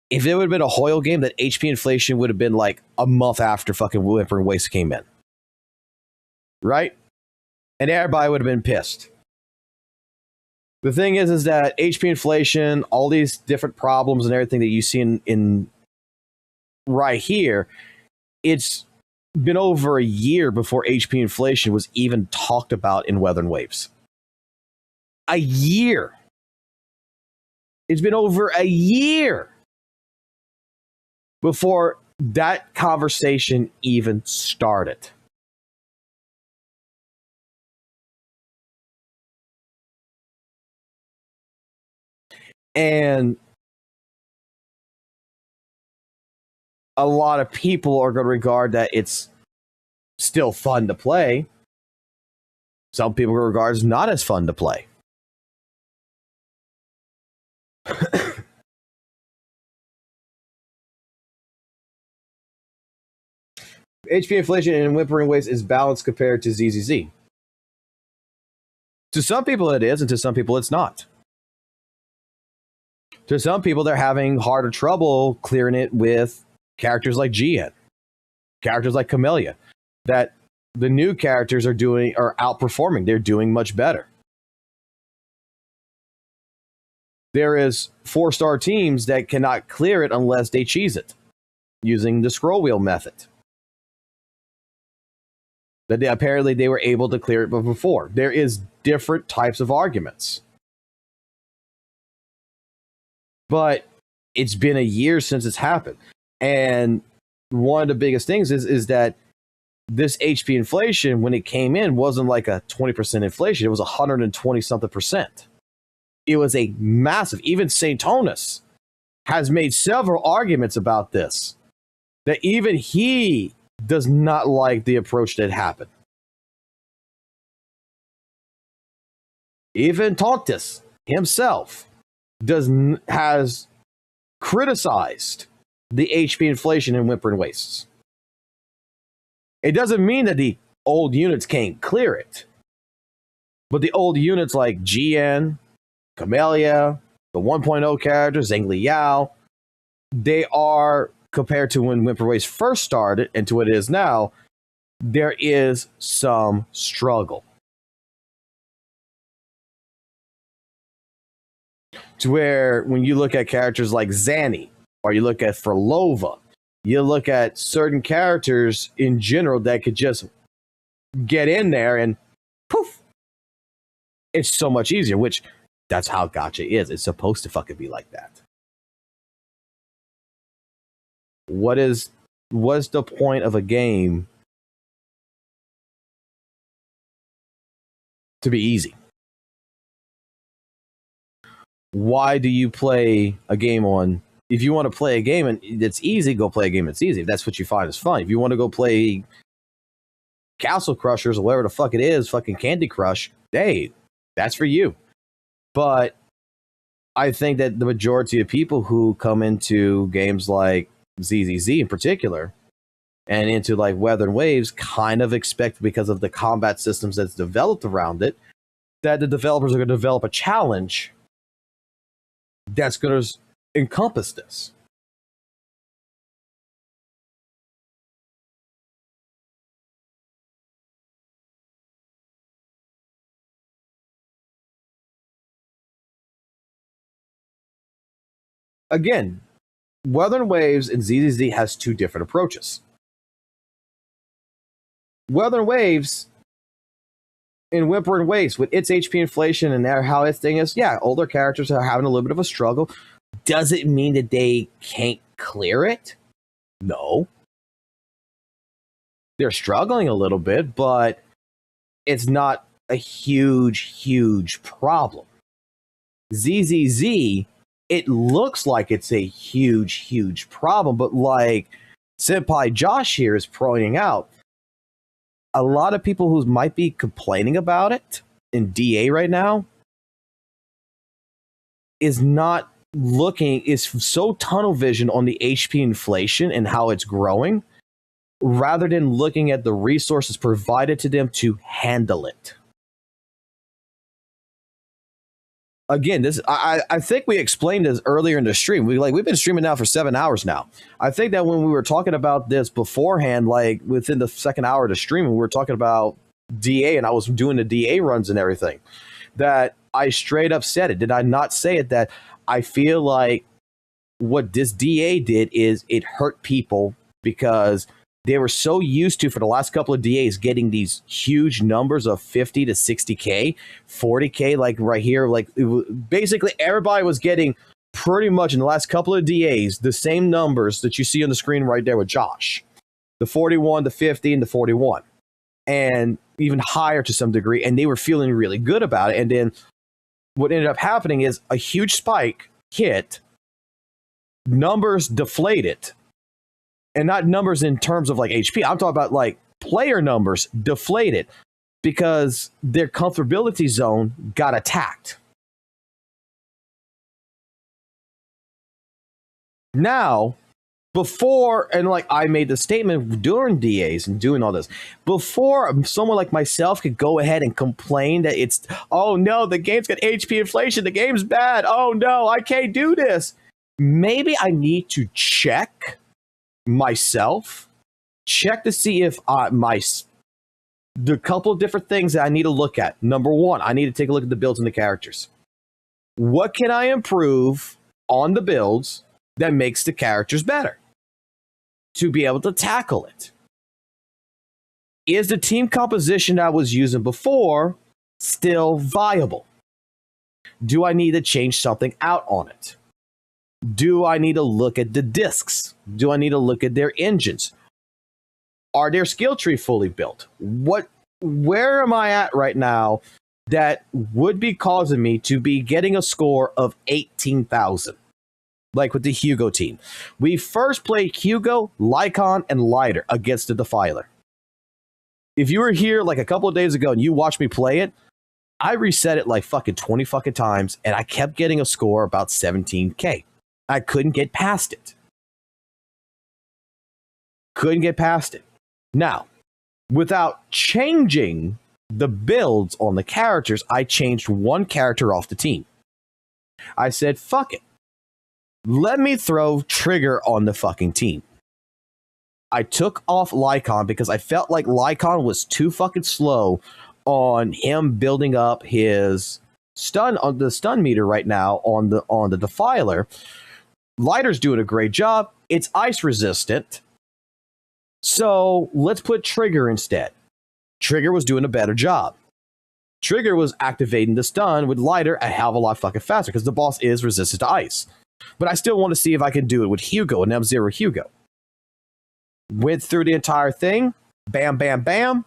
if it would have been a Hoyle game, that HP inflation would have been, like, a month after fucking Whimpering Waste came in. Right? And everybody would have been pissed. The thing is that HP inflation, all these different problems and everything that you see in right here, it's been over a year before HP inflation was even talked about in Weather and Waves. A year. It's been over a year before that conversation even started. And a lot of people are going to regard that it's still fun to play. Some people regard it as not as fun to play. HP inflation in Whimpering Waste is balanced compared to ZZZ. To some people it is, and to some people it's not. To some people, they're having harder trouble clearing it with characters like GN, characters like Camellia, that the new characters are outperforming. They're doing much better. There is 4-star teams that cannot clear it unless they cheese it using the scroll wheel method. That apparently they were able to clear it before. There is different types of arguments. But it's been a year since it's happened. And one of the biggest things is that this HP inflation, when it came in, wasn't like a 20% inflation. It was 120-something percent. It was a massive, even St. Tonus has made several arguments about this, that even he does not like the approach that happened. Even Tontus himself has criticized the HP inflation in Whimpering Wastes. It doesn't mean that the old units can't clear it, but the old units like GN, Camellia, the 1.0 characters, Zhengli Yao, they are, compared to when Whimpering Waste first started and to what it is now, there is some struggle. To where when you look at characters like Zanny, or you look at Frolova, you look at certain characters in general that could just get in there and poof, it's so much easier, which that's how gacha is. It's supposed to fucking be like that. What's the point of a game to be easy? Why do you play a game on? If you want to play a game and it's easy, go play a game that's easy. If that's what you find is fun. If you want to go play Castle Crushers or whatever the fuck it is, fucking Candy Crush, hey, that's for you. But I think that the majority of people who come into games like ZZZ in particular, and into like Weather and Waves, kind of expect, because of the combat systems that's developed around it, that the developers are going to develop a challenge that's going to encompass this. Again, Wuthering Waves and ZZZ has two different approaches. Wuthering Waves in Whimpering Waves with its HP inflation and how its thing is, yeah, older characters are having a little bit of a struggle. Does it mean that they can't clear it? No. They're struggling a little bit, but it's not a huge problem. ZZZ, it looks like it's a huge problem, but like Senpai Josh here is pointing out, a lot of people who might be complaining about it in DA right now is not looking, is so tunnel vision on the HP inflation and how it's growing, rather than looking at the resources provided to them to handle it. Again, this I think we explained this earlier in the stream. We've been streaming now for 7 hours now. I think that when we were talking about this beforehand, like within the second hour of the stream, we were talking about DA and I was doing the DA runs and everything, that I straight up said it. Did I not say it? That I feel like what this DA did is it hurt people because they were so used to, for the last couple of DAs, getting these huge numbers of 50 to 60K, 40K, like right here. Like basically everybody was getting pretty much in the last couple of DAs the same numbers that you see on the screen right there with Josh. The 41, the 50, and the 41. And even higher to some degree. And they were feeling really good about it. And then what ended up happening is a huge spike hit, numbers deflated. And not numbers in terms of like HP. I'm talking about like player numbers deflated because their comfortability zone got attacked. Now, before, and like I made the statement during DAs and doing all this, before someone like myself could go ahead and complain that it's, oh no, the game's got HP inflation, the game's bad, oh no, I can't do this. Maybe I need to check myself, check to see if the couple of different things that I need to look at. Number one, I need to take a look at the builds and the characters. What can I improve on the builds that makes the characters better to be able to tackle it? Is the team composition I was using before still viable? Do I need to change something out on it? Do I need to look at the discs? Do I need to look at their engines? Are their skill tree fully built? Where am I at right now that would be causing me to be getting a score of 18,000? Like with the Hugo team. We first played Hugo, Lycon, and Lighter against the Defiler. If you were here like a couple of days ago and you watched me play it, I reset it like fucking 20 fucking times and I kept getting a score about 17K. I couldn't get past it. Couldn't get past it. Now, without changing the builds on the characters, I changed one character off the team. I said, fuck it. Let me throw Trigger on the fucking team. I took off Lycon because I felt like Lycon was too fucking slow on him building up his stun on the stun meter right now on the Defiler. Lighter's doing a great job. It's ice resistant. So let's put Trigger instead. Trigger was doing a better job. Trigger was activating the stun with Lighter a hell of a lot fucking faster because the boss is resistant to ice. But I still want to see if I can do it with Hugo and M0 Hugo. Went through the entire thing. Bam, bam, bam.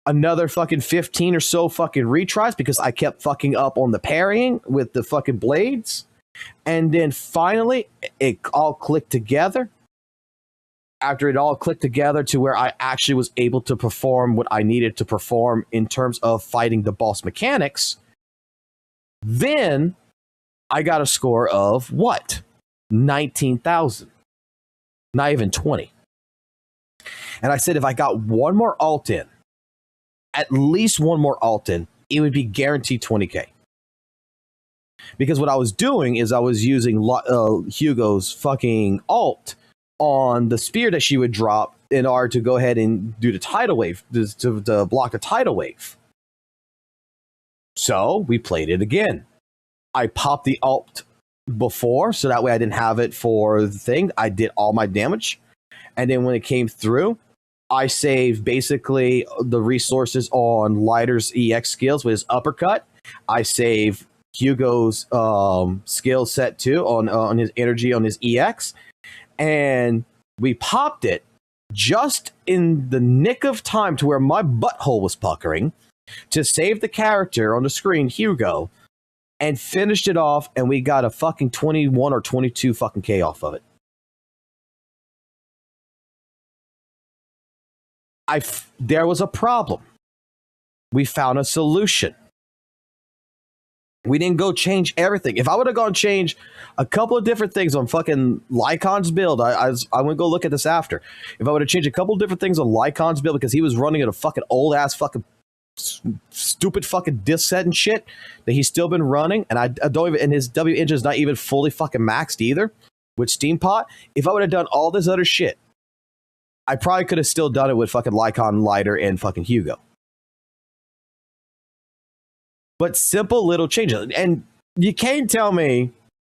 Another fucking 15 or so fucking retries because I kept fucking up on the parrying with the fucking blades. And then finally, it all clicked together. After it all clicked together to where I actually was able to perform what I needed to perform in terms of fighting the boss mechanics, then I got a score of what? 19,000. Not even 20. And I said if I got one more alt in, at least one more alt in, it would be guaranteed 20K. Because what I was doing is I was using Hugo's fucking alt on the spear that she would drop in order to go ahead and do the tidal wave, to block the tidal wave. So we played it again. I popped the alt before, so that way I didn't have it for the thing. I did all my damage. And then when it came through, I saved basically the resources on Lighter's EX skills with his uppercut. I saved Hugo's skill set too on his energy on his EX. And we popped it just in the nick of time to where my butthole was puckering to save the character on the screen, Hugo, and finished it off, and we got a fucking 21 or 22 fucking K off of it. There was a problem. We found a solution. We didn't go change everything. If I would have gone change a couple of different things on fucking Lycon's build, I would go look at this after. If I would have changed a couple of different things on Lycon's build because he was running at a fucking old ass fucking stupid fucking disc set and shit that he's still been running, and I don't even, and his W engine is not even fully fucking maxed either with Steampot. If I would have done all this other shit, I probably could have still done it with fucking Lycon, Lighter, and fucking Hugo. But simple little changes. And you can't tell me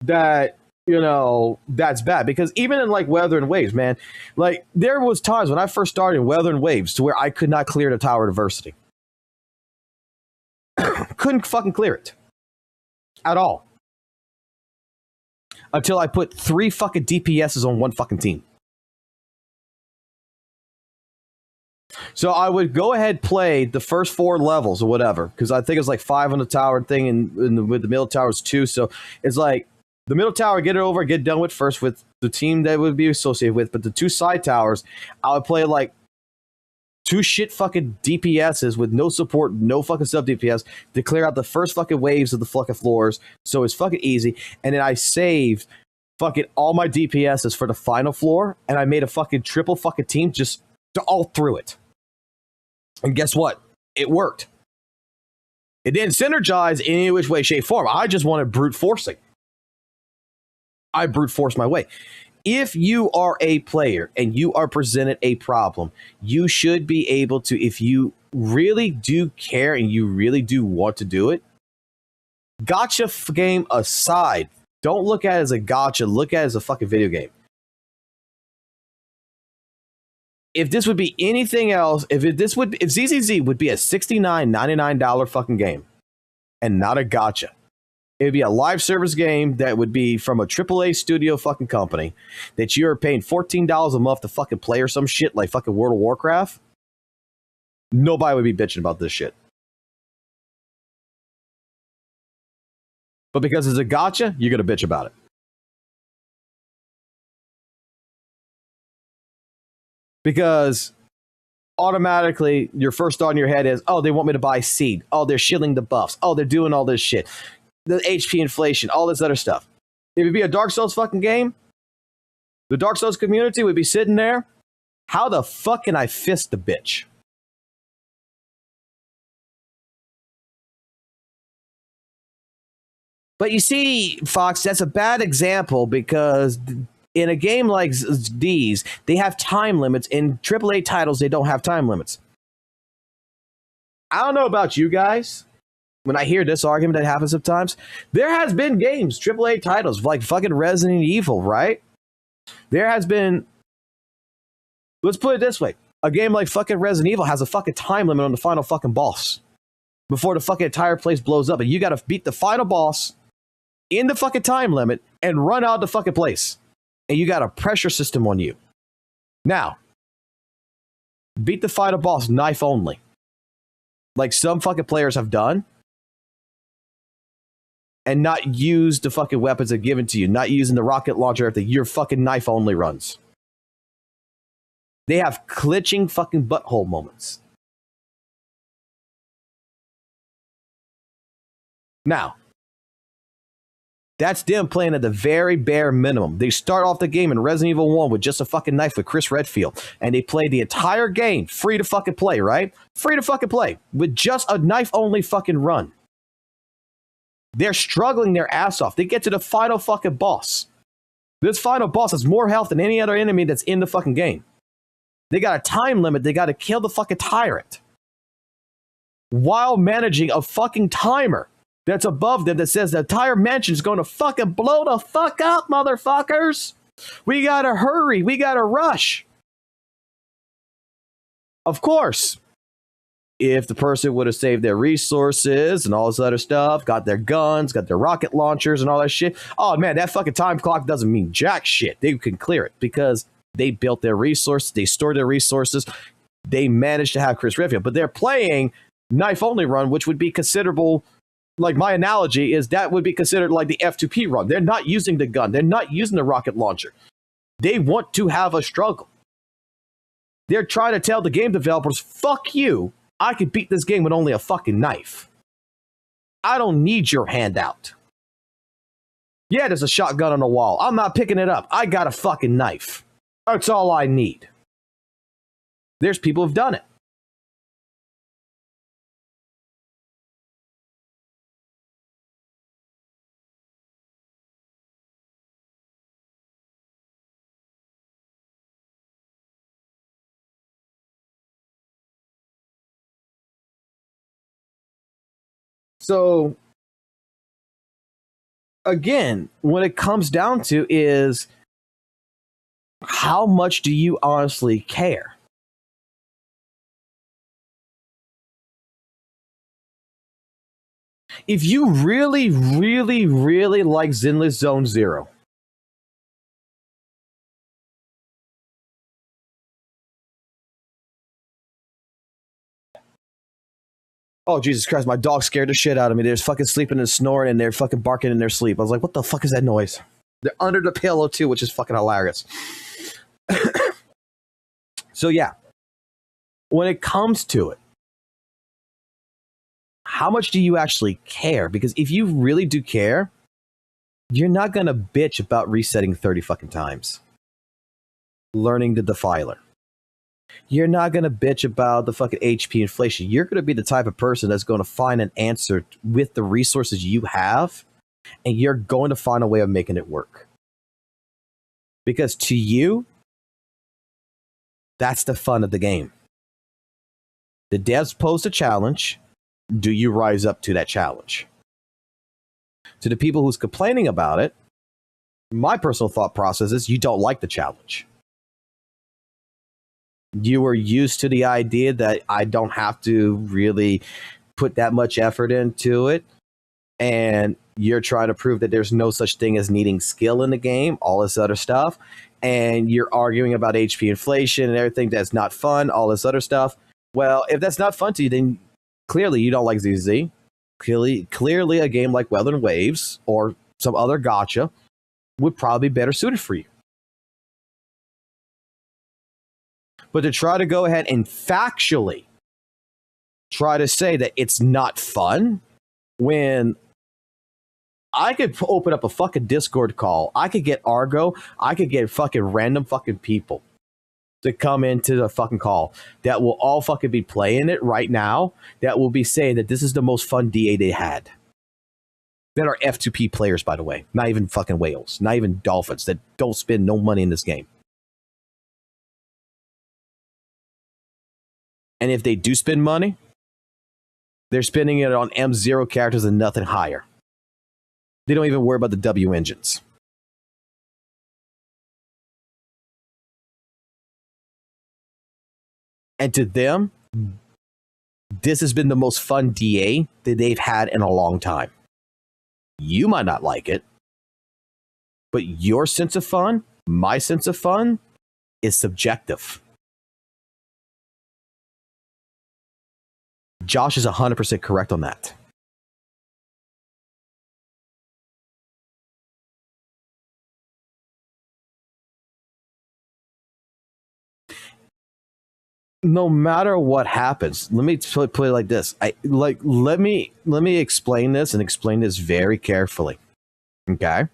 that, you know, that's bad. Because even in like Weather and Waves, man, like there was times when I first started in Weather and Waves to where I could not clear the Tower of Diversity. Couldn't fucking clear it. At all. Until I put 3 fucking DPSs on one fucking team. So I would go ahead play the first 4 levels or whatever, because I think it's like 5 on the tower thing, and with the middle tower is 2. So it's like the middle tower, get it over, get done with first with the team that would be associated with. But the 2 side towers, I would play like 2 shit fucking DPSs with no support, no fucking sub DPS to clear out the first fucking waves of the fucking floors. So it's fucking easy. And then I saved fucking all my DPSs for the final floor, and I made a fucking triple fucking team just all through it. And guess what? It worked. It didn't synergize in any which way, shape, form. I just wanted brute forcing. I brute forced my way. If you are a player and you are presented a problem, you should be able to, if you really do care and you really do want to do it, gotcha game aside, don't look at it as a gotcha, look at it as a fucking video game. If this would be anything else, if ZZZ would be a $69, $99 fucking game and not a gotcha, it would be a live service game that would be from a AAA studio fucking company that you're paying $14 a month to fucking play or some shit like fucking World of Warcraft. Nobody would be bitching about this shit. But because it's a gotcha, you're going to bitch about it. Because automatically your first thought in your head is, oh, they want me to buy seed. Oh, they're shilling the buffs. Oh, they're doing all this shit. The HP inflation, all this other stuff. If it be a Dark Souls fucking game, the Dark Souls community would be sitting there. How the fuck can I fist the bitch? But you see, Fox, that's a bad example because in a game like these, they have time limits. In AAA titles, they don't have time limits. I don't know about you guys. When I hear this argument that happens sometimes, there has been games, AAA titles, like fucking Resident Evil, right? There has been, let's put it this way, a game like fucking Resident Evil has a fucking time limit on the final fucking boss before the fucking entire place blows up, and you gotta beat the final boss in the fucking time limit and run out of the fucking place. And you got a pressure system on you. Now, beat the final boss knife only. Like some fucking players have done. And not use the fucking weapons that are given to you. Not using the rocket launcher after your fucking knife only runs. They have glitching fucking butthole moments. Now, that's them playing at the very bare minimum. They start off the game in Resident Evil 1 with just a fucking knife with Chris Redfield. And they play the entire game free to fucking play, right? Free to fucking play with just a knife only fucking run. They're struggling their ass off. They get to the final fucking boss. This final boss has more health than any other enemy that's in the fucking game. They got a time limit. They got to kill the fucking tyrant while managing a fucking timer that's above them that says the entire mansion is going to fucking blow the fuck up, motherfuckers. We got to hurry. We got to rush. Of course, if the person would have saved their resources and all this other stuff, got their guns, got their rocket launchers and all that shit, oh man, that fucking time clock doesn't mean jack shit. They can clear it because they built their resources, they stored their resources, they managed to have Chris Redfield. But they're playing knife only run, which would be considerable. Like my analogy is that would be considered like the F2P run. They're not using the gun. They're not using the rocket launcher. They want to have a struggle. They're trying to tell the game developers, fuck you. I could beat this game with only a fucking knife. I don't need your handout. Yeah, there's a shotgun on the wall. I'm not picking it up. I got a fucking knife. That's all I need. There's people who've done it. So, again, what it comes down to is how much do you honestly care? If you really, really, really like Zenless Zone Zero, oh, Jesus Christ, my dog scared the shit out of me. They're fucking sleeping and snoring, and they're fucking barking in their sleep. I was like, what the fuck is that noise? They're under the pillow, too, which is fucking hilarious. So, yeah. When it comes to it, how much do you actually care? Because if you really do care, you're not going to bitch about resetting 30 fucking times. Learning the Defiler. You're not going to bitch about the fucking HP inflation. You're going to be the type of person that's going to find an answer with the resources you have, and you're going to find a way of making it work. Because to you, that's the fun of the game. The devs posed a challenge. Do you rise up to that challenge? To the people who's complaining about it, my personal thought process is you don't like the challenge. You were used to the idea that I don't have to really put that much effort into it. And you're trying to prove that there's no such thing as needing skill in the game, all this other stuff. And you're arguing about HP inflation and everything that's not fun, all this other stuff. Well, if that's not fun to you, then clearly you don't like ZZ. Clearly a game like Weather Waves or some other gacha would probably be better suited for you. But to try to go ahead and factually try to say that it's not fun when I could open up a fucking Discord call, I could get Argo, I could get fucking random fucking people to come into the fucking call that will all fucking be playing it right now, that will be saying that this is the most fun DA they had. That are F2P players, by the way. Not even fucking whales. Not even dolphins that don't spend no money in this game. And if they do spend money, they're spending it on M0 characters and nothing higher. They don't even worry about the W engines. And to them, this has been the most fun DA that they've had in a long time. You might not like it, but your sense of fun, my sense of fun, is subjective. Josh is 100% correct on that. No matter what happens, let me put it like this. Let me explain this and explain this very carefully. Okay?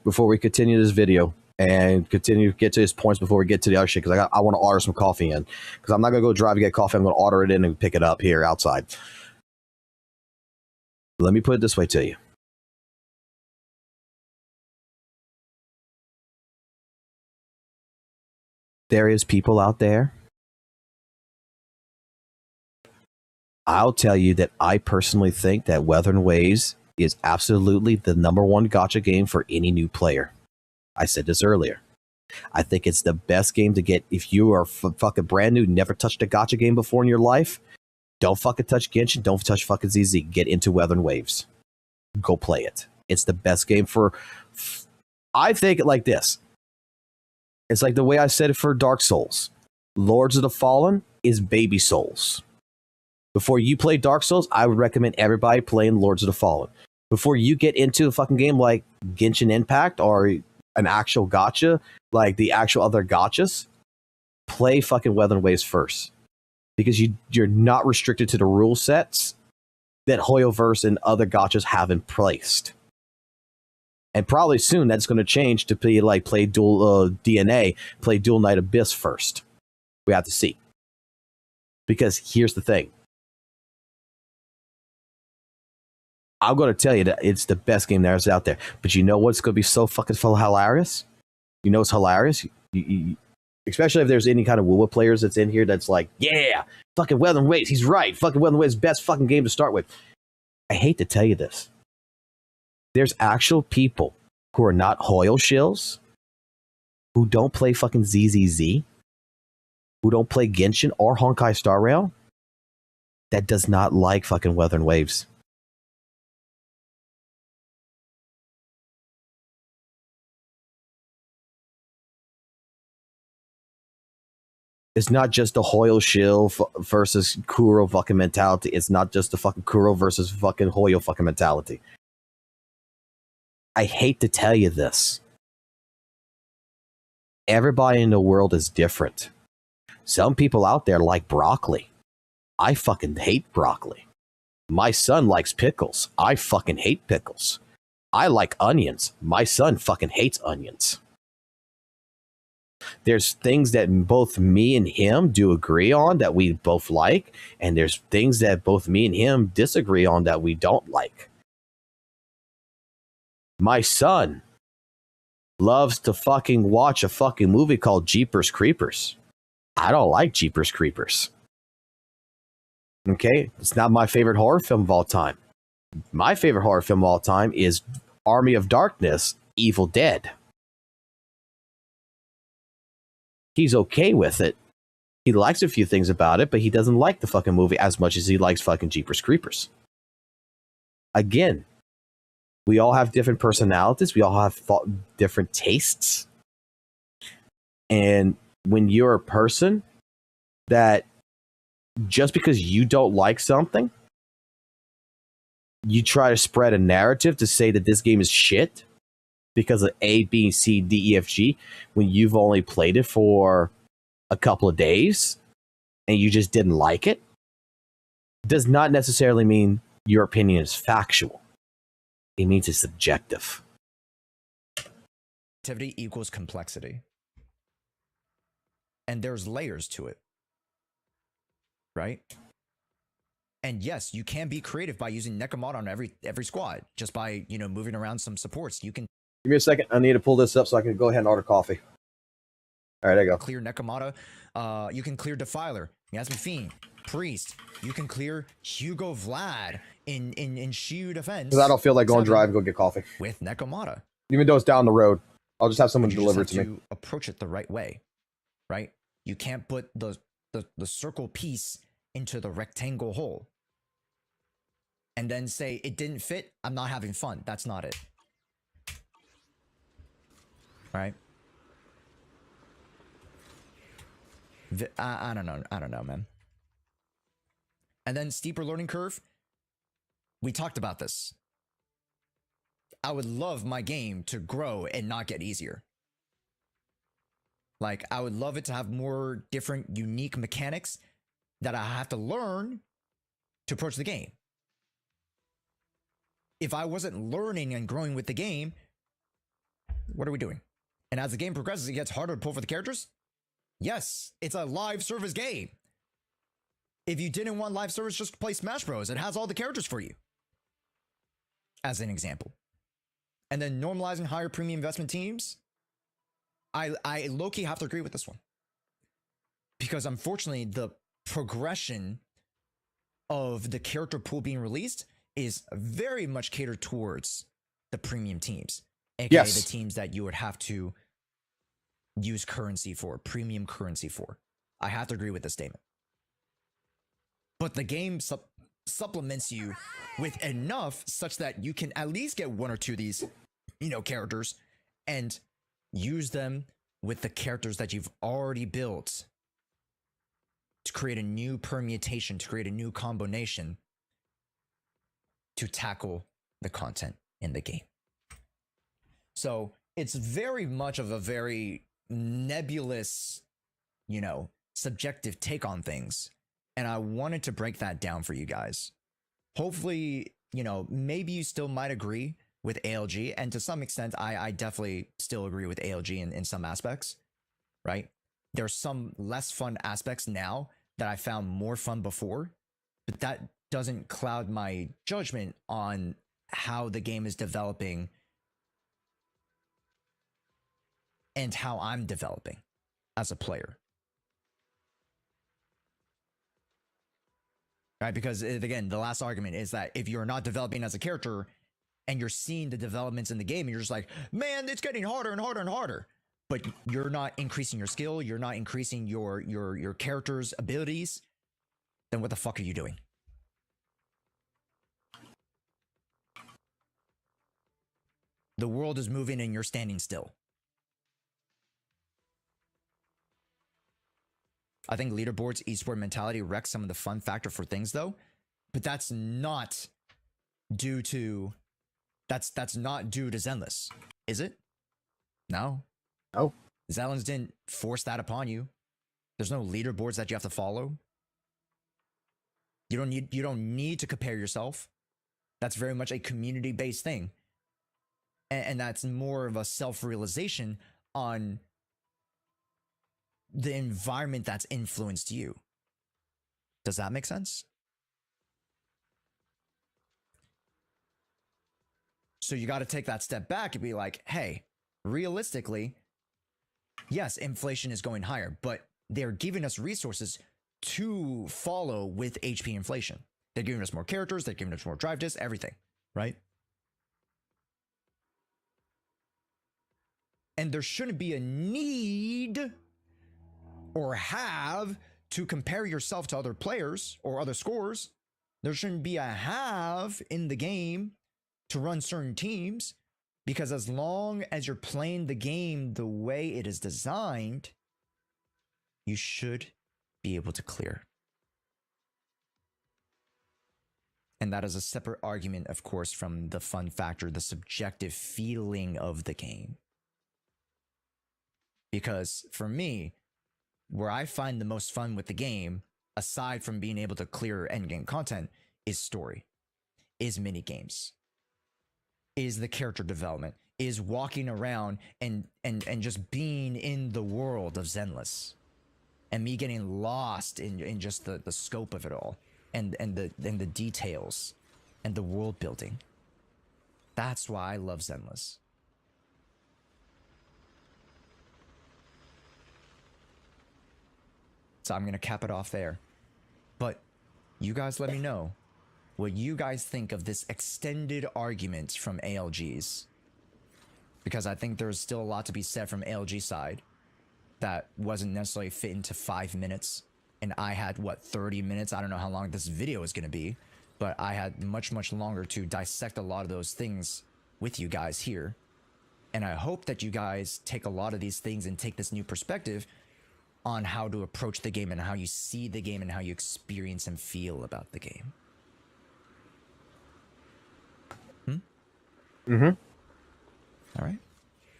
Before we continue this video and continue to get to his points before we get to the other shit, because I want to order some coffee in. Because I'm not going to go drive and get coffee. I'm going to order it in and pick it up here outside. Let me put it this way to you. There is people out there. I'll tell you that I personally think that Wuthering Waves is absolutely the #1 gacha game for any new player. I said this earlier. I think it's the best game to get if you are fucking brand new, never touched a gacha game before in your life. Don't fucking touch Genshin. Don't touch fucking ZZ. Get into Wuthering Waves. Go play it. It's the best game for. I think it like this. It's like the way I said it for Dark Souls. Lords of the Fallen is baby Souls. Before you play Dark Souls, I would recommend everybody playing Lords of the Fallen. Before you get into a fucking game like Genshin Impact or an actual gacha, like the actual other gachas, play fucking Wuthering Waves first. Because you're not restricted to the rule sets that Hoyoverse and other gachas haven't placed. And probably soon that's going to change to be like play dual DNA, play Dual Knight Abyss first. We have to see. Because here's the thing. I'm going to tell you that it's the best game that's out there. But you know what's going to be so fucking hilarious? You know what's hilarious? Especially if there's any kind of WUWA players that's in here that's like, yeah, fucking Wuthering Waves, he's right. Fucking Wuthering Waves, best fucking game to start with. I hate to tell you this. There's actual people who are not Hoyo shills, who don't play fucking ZZZ, who don't play Genshin or Honkai Star Rail, that does not like fucking Wuthering Waves. It's not just the Hoyo shill versus Kuro fucking mentality. It's not just the fucking Kuro versus fucking Hoyo fucking mentality. I hate to tell you this. Everybody in the world is different. Some people out there like broccoli. I fucking hate broccoli. My son likes pickles. I fucking hate pickles. I like onions. My son fucking hates onions. There's things that both me and him do agree on that we both like, and there's things that both me and him disagree on that we don't like. My son loves to fucking watch a fucking movie called Jeepers Creepers. I don't like Jeepers Creepers. Okay? It's not my favorite horror film of all time. My favorite horror film of all time is Army of Darkness, Evil Dead. He's okay with it. He likes a few things about it, but he doesn't like the fucking movie as much as he likes fucking Jeepers Creepers. Again, we all have different personalities. We all have different tastes. And when you're a person that just because you don't like something, you try to spread a narrative to say that this game is shit because of A, B, C, D, E, F, G, when you've only played it for a couple of days and you just didn't like it, does not necessarily mean your opinion is factual. It means it's subjective. Activity equals complexity. And there's layers to it. Right? And yes, you can be creative by using Nekomata on every squad. Just by, moving around some supports. You can give me a second. I need to pull this up so I can go ahead and order coffee. All right, there you go. Clear Nekomata. You can clear Defiler, Yasmin Fiend, Priest. You can clear Hugo Vlad in Shiyu defense. Because I don't feel like going drive and go get coffee. With Nekomata. Even though it's down the road. I'll just have someone deliver it to me. You approach it the right way. Right? You can't put the circle piece into the rectangle hole. And then say, it didn't fit, I'm not having fun. That's not it. Right? I don't know, man. And then steeper learning curve. We talked about this. I would love my game to grow and not get easier. Like, I would love it to have more different, unique mechanics that I have to learn to approach the game. If I wasn't learning and growing with the game, what are we doing? And as the game progresses, it gets harder to pull for the characters? Yes, it's a live service game. If you didn't want live service, just play Smash Bros. It has all the characters for you. as an example. And then normalizing higher premium investment teams, I low-key have to agree with this one. Because unfortunately, the progression of the character pool being released is very much catered towards the premium teams, aka the teams that you would have to use currency for, premium currency for. I have to agree with this statement. But the game supplements you with enough such that you can at least get one or two of these, characters and use them with the characters that you've already built to create a new permutation, to create a new combination to tackle the content in the game. So it's very much of a very nebulous, subjective take on things. And I wanted to break that down for you guys. Hopefully, maybe you still might agree with ALG. And to some extent, I definitely still agree with ALG in some aspects, right? There's some less fun aspects now that I found more fun before, but that doesn't cloud my judgment on how the game is developing and how I'm developing as a player. Right? Because again, the last argument is that if you're not developing as a character and you're seeing the developments in the game and you're just like, man, it's getting harder and harder and harder, but you're not increasing your skill, you're not increasing your character's abilities, then what the fuck are you doing? The world is moving and you're standing still. I think leaderboards, esport mentality wrecks some of the fun factor for things though, but that's not due to Zenless, is it? No. Oh. Zenless didn't force that upon you. There's no leaderboards that you have to follow. You don't need to compare yourself. That's very much a community-based thing. And that's more of a self-realization on the environment that's influenced you. Does that make sense? So you got to take that step back and be like, hey, realistically, yes, inflation is going higher, but they're giving us resources to follow with HP inflation. They're giving us more characters, they're giving us more drive disks, everything, right? And there shouldn't be a need or have to compare yourself to other players or other scores. There shouldn't be a have in the game to run certain teams, because as long as you're playing the game the way it is designed, you should be able to clear. And that is a separate argument, of course, from the fun factor, the subjective feeling of the game. Because for me, where I find the most fun with the game, aside from being able to clear endgame content, is story, is mini games, is the character development, is walking around and just being in the world of Zenless, and me getting lost in just the scope of it all, and the details and the world building. That's why I love Zenless. So I'm going to cap it off there. But you guys let me know what you guys think of this extended argument from ALG's. Because I think there's still a lot to be said from ALG side that wasn't necessarily fit into 5 minutes. And I had, 30 minutes? I don't know how long this video is going to be. But I had much, much longer to dissect a lot of those things with you guys here. And I hope that you guys take a lot of these things and take this new perspective on how to approach the game and how you see the game and how you experience and feel about the game. Mm-hmm. All right.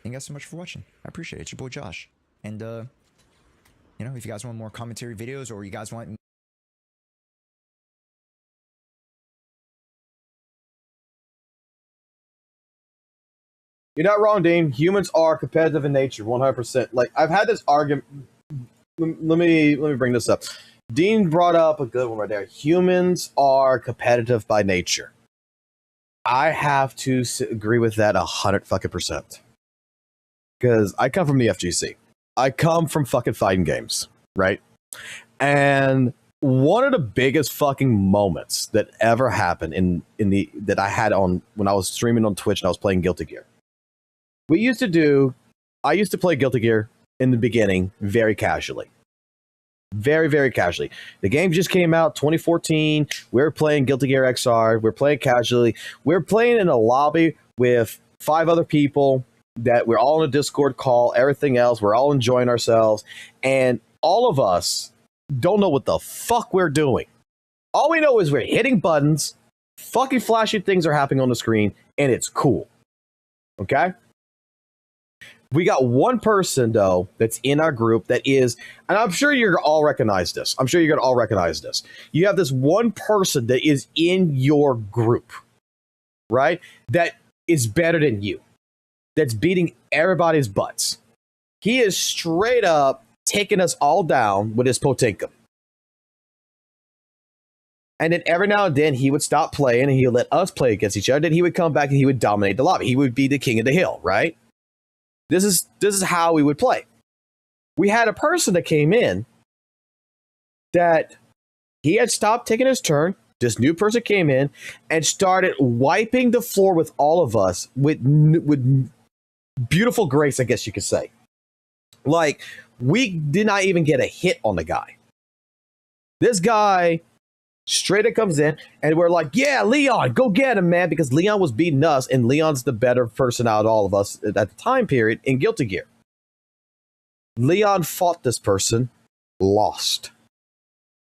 Thank you guys so much for watching. I appreciate it. It's your boy Josh. And, if you guys want more commentary videos or you guys want... You're not wrong, Dean. Humans are competitive in nature, 100%. Like, I've had this argument... Let me bring this up. Dean brought up a good one right there. Humans are competitive by nature. I have to agree with that 100%. Because I come from the FGC. I come from fucking fighting games, right? And one of the biggest fucking moments that ever happened that I had on when I was streaming on Twitch and I was playing Guilty Gear. I used to play Guilty Gear in the beginning very casually. Very, very casually. The game just came out 2014. We were playing Guilty Gear XR. We're playing casually. We're playing in a lobby with 5 other people that we're all in a Discord call, everything else. We're all enjoying ourselves. And all of us don't know what the fuck we're doing. All we know is we're hitting buttons, fucking flashy things are happening on the screen, and it's cool. Okay? We got one person, though, that's in our group that is, and I'm sure you're all recognize this. I'm sure you're going to all recognize this. You have this one person that is in your group, right? That is better than you. That's beating everybody's butts. He is straight up taking us all down with his Potenka. And then every now and then he would stop playing and he would let us play against each other. Then he would come back and he would dominate the lobby. He would be the king of the hill, right? This is how we would play. We had a person that came in that he had stopped taking his turn. This new person came in and started wiping the floor with all of us with beautiful grace, I guess you could say. Like, we did not even get a hit on the guy. This guy straight up comes in and we're like, yeah, Leon, go get him, man, because Leon was beating us and Leon's the better person out of all of us at the time period in Guilty Gear. Leon fought this person, lost.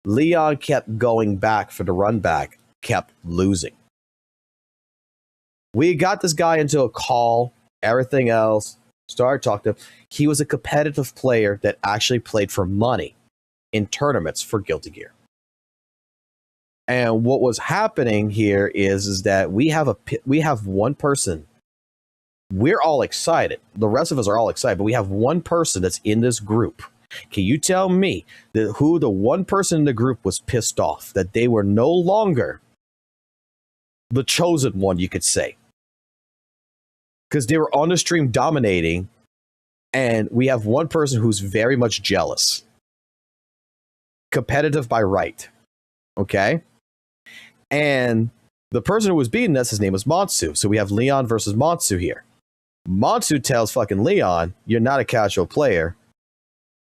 Leon kept going back for the run back, kept losing. We got this guy into a call, everything else, started talking to him. He was a competitive player that actually played for money in tournaments for Guilty Gear. And what was happening here is that we have one person. We're all excited. The rest of us are all excited, but we have one person that's in this group. Can you tell me who the one person in the group was pissed off that they were no longer the chosen one, you could say? Because they were on the stream dominating, and we have one person who's very much jealous. Competitive by right. Okay? And the person who was beating us, his name was Monsu. So we have Leon versus Monsu here. Monsu tells fucking Leon, you're not a casual player.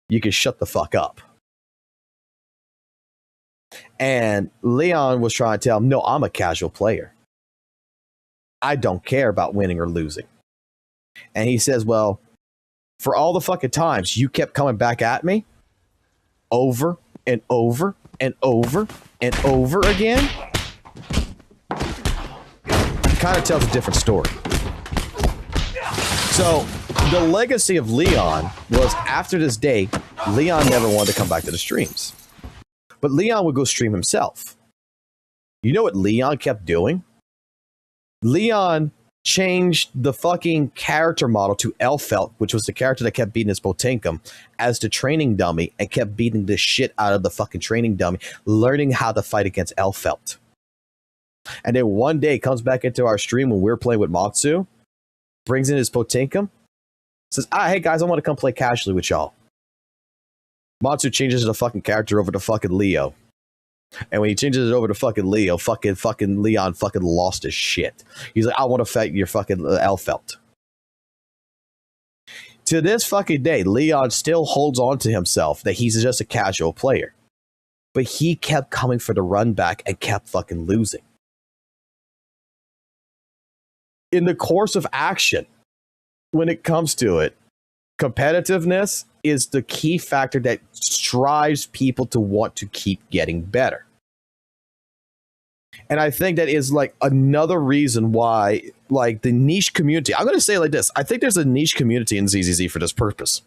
You can shut the fuck up. And Leon was trying to tell him, no, I'm a casual player. I don't care about winning or losing. And he says, well, for all the fucking times you kept coming back at me over and over and over and over again, kind of tells a different story. So the legacy of Leon was, after this day, Leon never wanted to come back to the streams. But Leon would go stream himself. You know what Leon kept doing? Leon changed the fucking character model to Elfelt, which was the character that kept beating his Potenkum, as the training dummy, and kept beating the shit out of the fucking training dummy, learning how to fight against Elfelt. And then one day comes back into our stream when we're playing with Matsu, brings in his Potenkum, says, hey guys, I want to come play casually with y'all. Matsu changes the fucking character over to fucking Leo. And when he changes it over to fucking Leo, fucking Leon fucking lost his shit. He's like, I want to fight your fucking Elfelt. To this fucking day, Leon still holds on to himself that he's just a casual player. But he kept coming for the run back and kept fucking losing. In the course of action, when it comes to it, competitiveness is the key factor that drives people to want to keep getting better. And I think that is like another reason why, like, the niche community, I'm going to say it like this, I think there's a niche community in ZZZ for this purpose.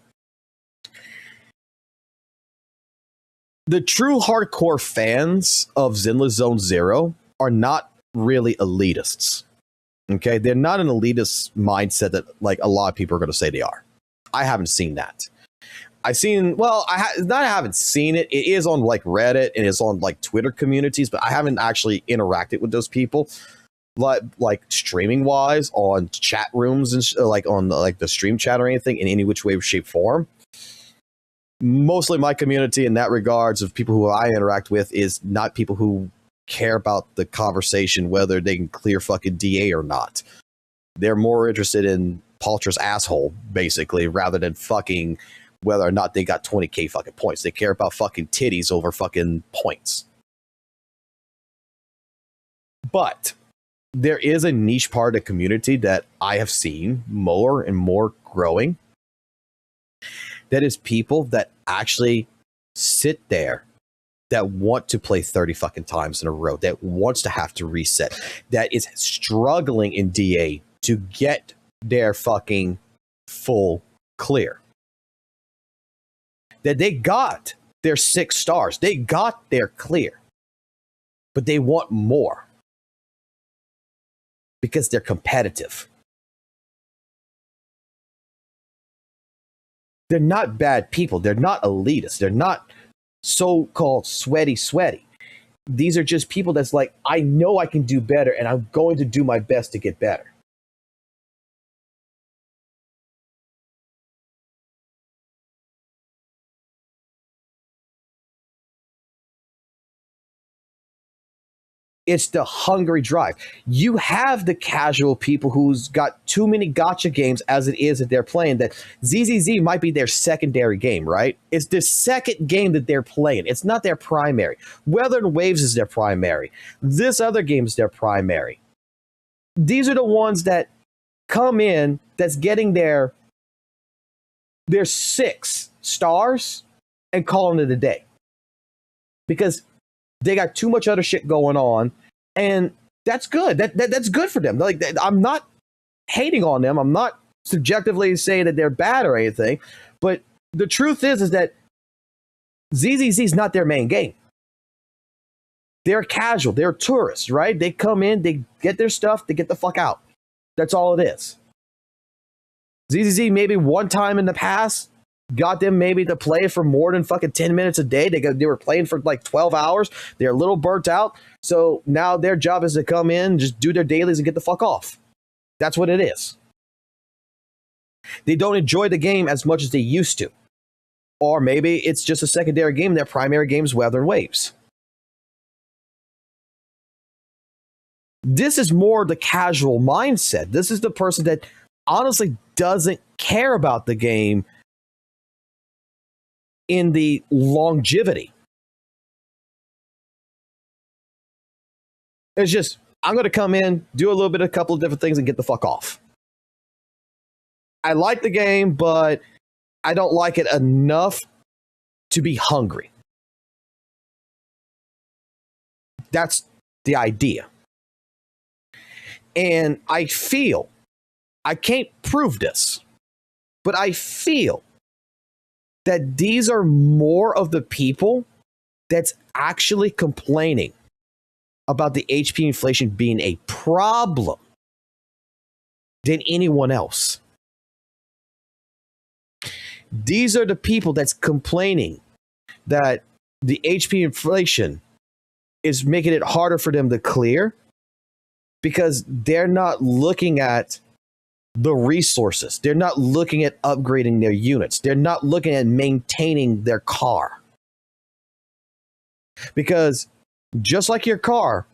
The true hardcore fans of Zenless Zone Zero are not really elitists. Okay, they're not an elitist mindset that like a lot of people are going to say they are. I haven't seen that. I haven't seen it. It is on like Reddit and it's on like Twitter communities, but I haven't actually interacted with those people. like streaming wise on chat rooms and like on like the stream chat or anything in any which way, shape, form. Mostly my community in that regards of people who I interact with is not people who care about the conversation, whether they can clear fucking DA or not. They're more interested in Paltra's asshole, basically, rather than fucking whether or not they got 20k fucking points. They care about fucking titties over fucking points. But there is a niche part of the community that I have seen more and more growing. That is people that actually sit there that want to play 30 fucking times in a row, that wants to have to reset, that is struggling in DA to get their fucking full clear. That they got their 6 stars, they got their clear, but they want more because they're competitive. They're not bad people. They're not elitists. They're not so-called sweaty. These are just people that's like, I know I can do better, and I'm going to do my best to get better. It's the hungry drive. You have the casual people who's got too many gacha games as it is that they're playing, that ZZZ might be their secondary game, right? It's the second game that they're playing. It's not their primary. Weather and Waves is their primary. This other game is their primary. These are the ones that come in that's getting their 6 stars and calling it a day. Because they got too much other shit going on, and that's good. That's good for them. Like, I'm not hating on them. I'm not subjectively saying that they're bad or anything, but the truth is that ZZZ is not their main game. They're casual. They're tourists, right? They come in, they get their stuff, they get the fuck out. That's all it is. ZZZ maybe one time in the past got them maybe to play for more than fucking 10 minutes a day. They were playing for like 12 hours. They're a little burnt out. So now their job is to come in, just do their dailies and get the fuck off. That's what it is. They don't enjoy the game as much as they used to. Or maybe it's just a secondary game. Their primary game is Weather and Waves. This is more the casual mindset. This is the person that honestly doesn't care about the game in the longevity. It's just, I'm going to come in, do a little bit, a couple of different things, and get the fuck off. I like the game, but I don't like it enough to be hungry. That's the idea. And I feel, I can't prove this, but I feel that these are more of the people that's actually complaining about the HP inflation being a problem than anyone else. These are the people that's complaining that the HP inflation is making it harder for them to clear because they're not looking at the resources. They're not looking at upgrading their units. They're not looking at maintaining their car. Because just like your car,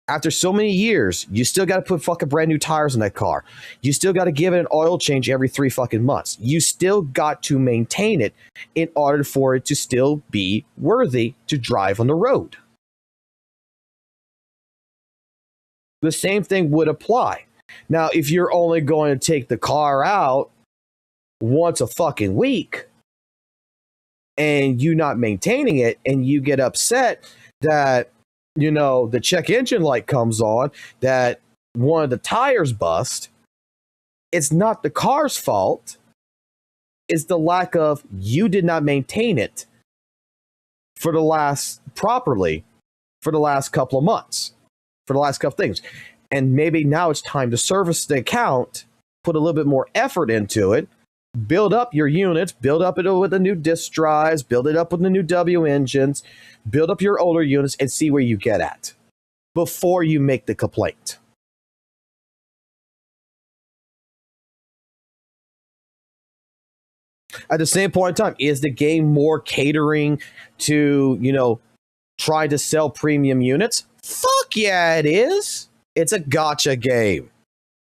after so many years, you still got to put fucking brand new tires in that car. You still got to give it an oil change every 3 fucking months. You still got to maintain it in order for it to still be worthy to drive on the road. The same thing would apply. Now, if you're only going to take the car out once a fucking week and you not maintaining it and you get upset that, you know, the check engine light comes on, that one of the tires bust, it's not the car's fault. It's the lack of you did not maintain it for the last couple of months, for the last couple things. And maybe now it's time to service the account, put a little bit more effort into it, build up your units, build up it with the new disk drives, build it up with the new W engines, build up your older units and see where you get at before you make the complaint. At the same point in time, is the game more catering to, you know, trying to sell premium units? Fuck yeah, it is. It's a gacha game.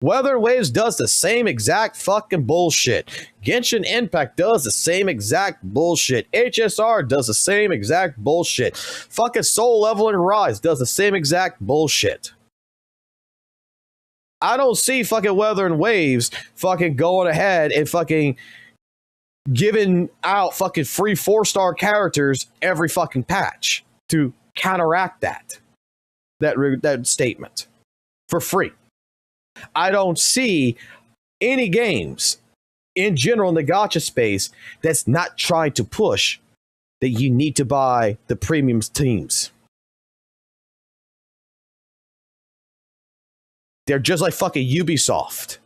Weather and Waves does the same exact fucking bullshit. Genshin Impact does the same exact bullshit. HSR does the same exact bullshit. Fucking Soul Level and Rise does the same exact bullshit. I don't see fucking Weather and Waves fucking going ahead and fucking giving out fucking free 4-star characters every fucking patch to counteract that statement for free. I don't see any games in general in the gacha space that's not trying to push that you need to buy the premium teams. They're just like fucking Ubisoft.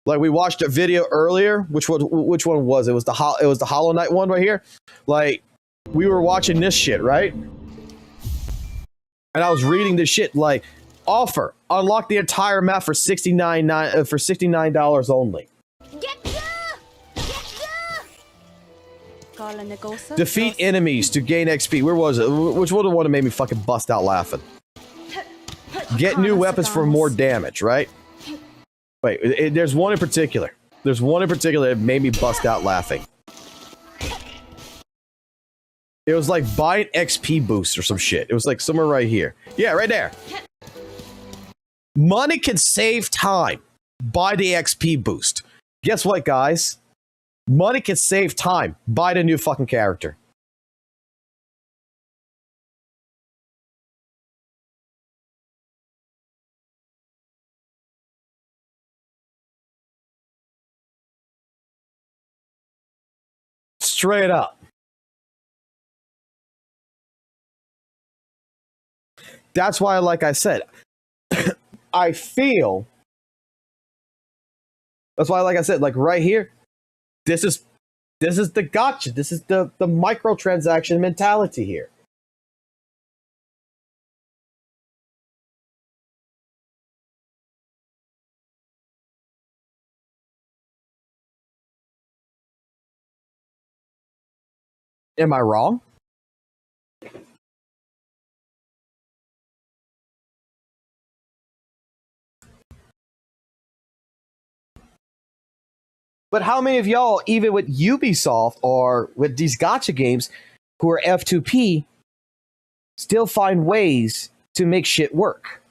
Like we watched a video earlier. Which one was it? It was the Hollow Knight one right here. Like we were watching this shit, right? And I was reading this shit like offer unlock the entire map for $69 only. Defeat enemies to gain XP. Where was it? Which one that made me fucking bust out laughing? Get new weapons for more damage, right? Wait, there's one in particular. There's one in particular that made me bust out laughing. It was like buy an XP boost or some shit. It was like somewhere right here. Yeah, right there. Money can save time. Buy the XP boost. Guess what, guys? Money can save time. Buy the new fucking character. Straight up. That's why, like I said, I feel. That's why, like I said, like right here, this is the gotcha. This is the microtransaction mentality here. Am I wrong? But how many of y'all, even with Ubisoft or with these gacha games who are F2P, still find ways to make shit work?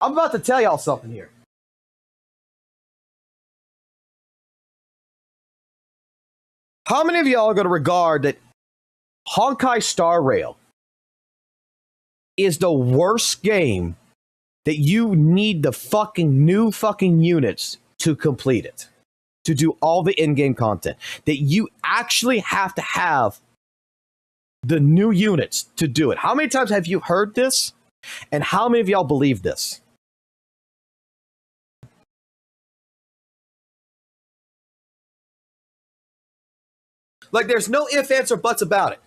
I'm about to tell y'all something here. How many of y'all are going to regard that Honkai Star Rail is the worst game that you need the fucking new fucking units to complete it, to do all the in-game content, that you actually have to have the new units to do it? How many times have you heard this? And how many of y'all believe this? Like, there's no ifs, ands, or buts about it.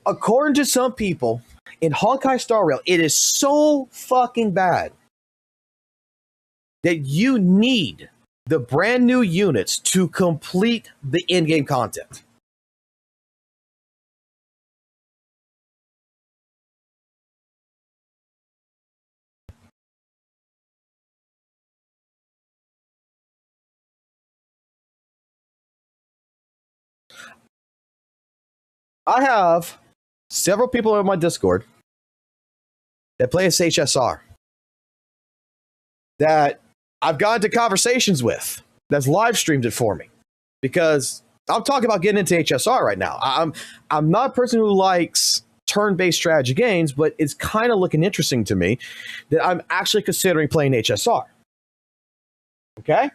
According to some people, in Honkai Star Rail, it is so fucking bad that you need the brand new units to complete the in-game content. I have several people on my Discord that play as HSR that I've gotten into conversations with, that's live streamed it for me, because I'm talking about getting into HSR right now. I'm not a person who likes turn-based strategy games, but it's kind of looking interesting to me that I'm actually considering playing HSR. Okay?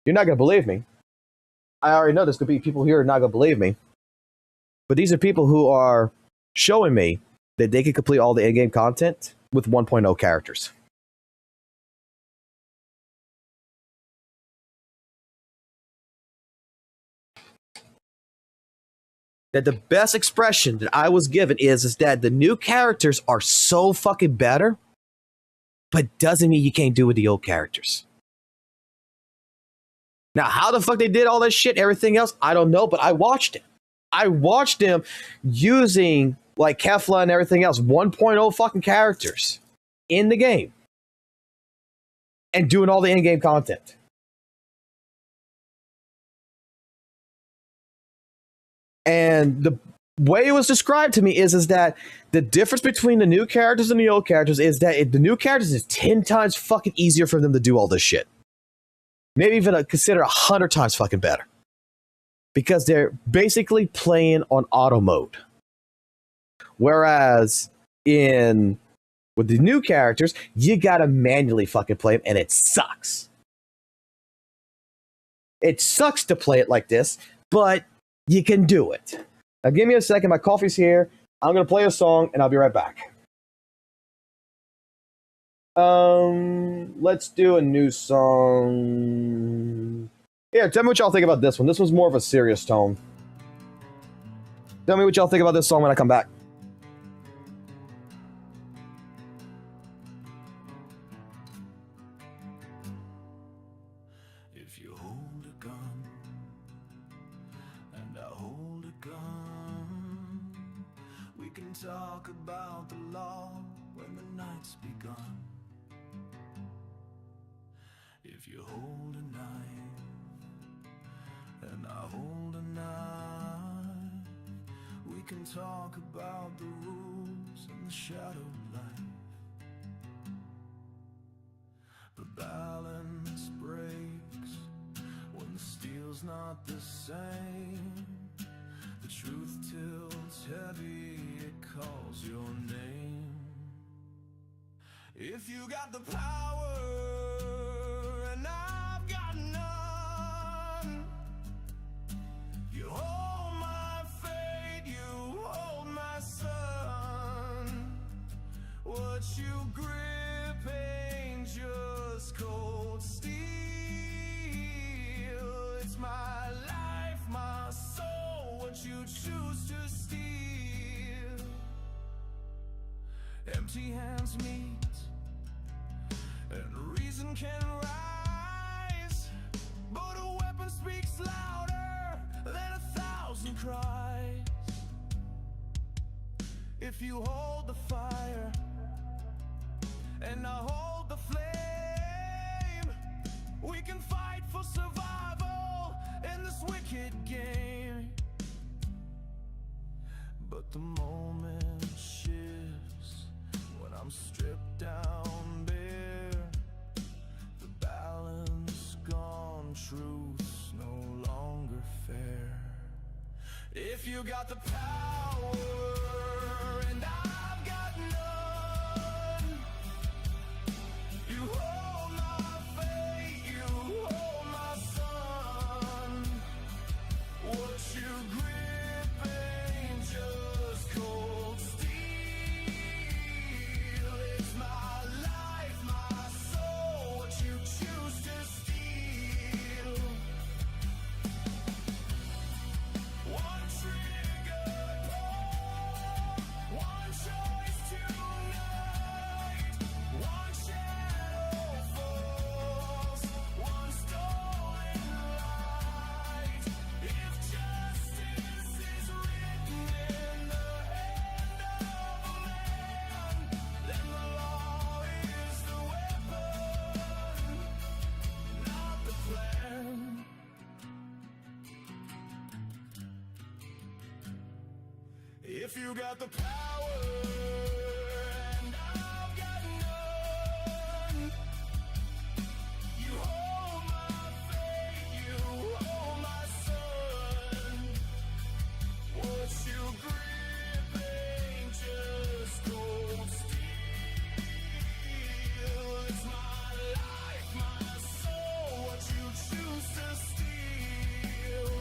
You're not going to believe me. I already know there's going to be people here who are not going to believe me. But these are people who are showing me that they can complete all the in-game content with 1.0 characters. that the best expression that I was given is that the new characters are so fucking better, but doesn't mean you can't do with the old characters. Now, how the fuck they did all that shit, everything else, I don't know, but I watched it. I watched them using like Kefla and everything else, 1.0 fucking characters in the game and doing all the in-game content. And the way it was described to me is that the difference between the new characters and the old characters is that the new characters is 10 times fucking easier for them to do all this shit. Maybe even consider 100 times fucking better. Because they're basically playing on auto mode. Whereas with the new characters, you gotta manually fucking play them, and it sucks. It sucks to play it like this, but you can do it. Now give me a second, my coffee's here. I'm gonna play a song, and I'll be right back. Let's do a new song. Here, tell me what y'all think about this one. This one's more of a serious tone. Tell me what y'all think about this song when I come back. If you hold a gun and I hold a gun, we can talk about the law when the night's begun. If you hold a knife and I hold a knife, we can talk about the rules and the shadow life. The balance breaks when the steel's not the same. The truth tilts heavy, it calls your name. If you got the power and I've got none, you hold my fate, you hold my son. What you grip ain't just cold steel. It's my life, my soul, what you choose to steal. Empty hands meet and reason can rise, but a weapon speaks louder than 1,000 cries. If you hold the fire and I hold the flame, we can fight for survival in this wicked game. But the moment shifts when I'm stripped down bare. The balance gone, truth's no longer fair. If you got the power and I've got none, you hold my fate, you hold my son. What you grip ain't just cold steel. It's my life, my soul, what you choose to steal. One trigger pull, one choice tonight, one shadow falls, one stolen light. If justice is written in the hand of man, then the law is the weapon, not the plan. If you got the power and I've got none, you hold my fate, you hold my son. What you grip ain't just cold steel. It's my life, my soul, what you choose to steal.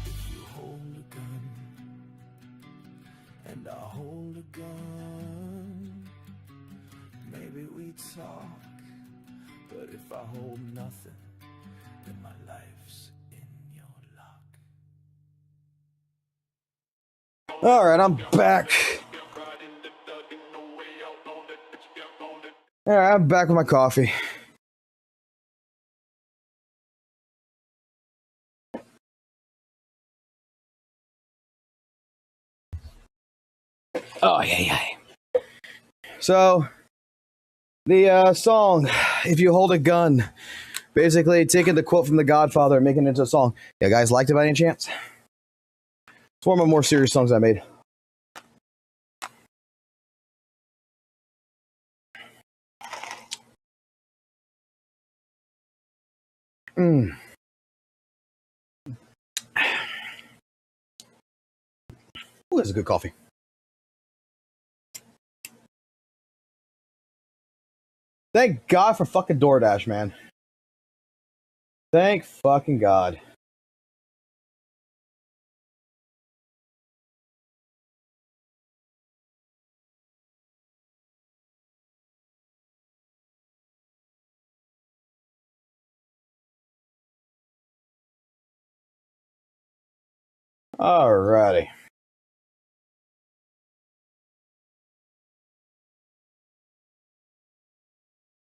If you hold a gun and I hold a gun, maybe we talk, but if I hold nothing, then my life's All right, I'm back. All right, I'm back with my coffee. Oh, yeah. So, the song, If You Hold a Gun, basically taking the quote from The Godfather and making it into a song. Yeah, guys, liked it by any chance? It's one of my more serious songs I made. Ooh, this is a good coffee. Thank God for fucking DoorDash, man. Thank fucking God. Alrighty.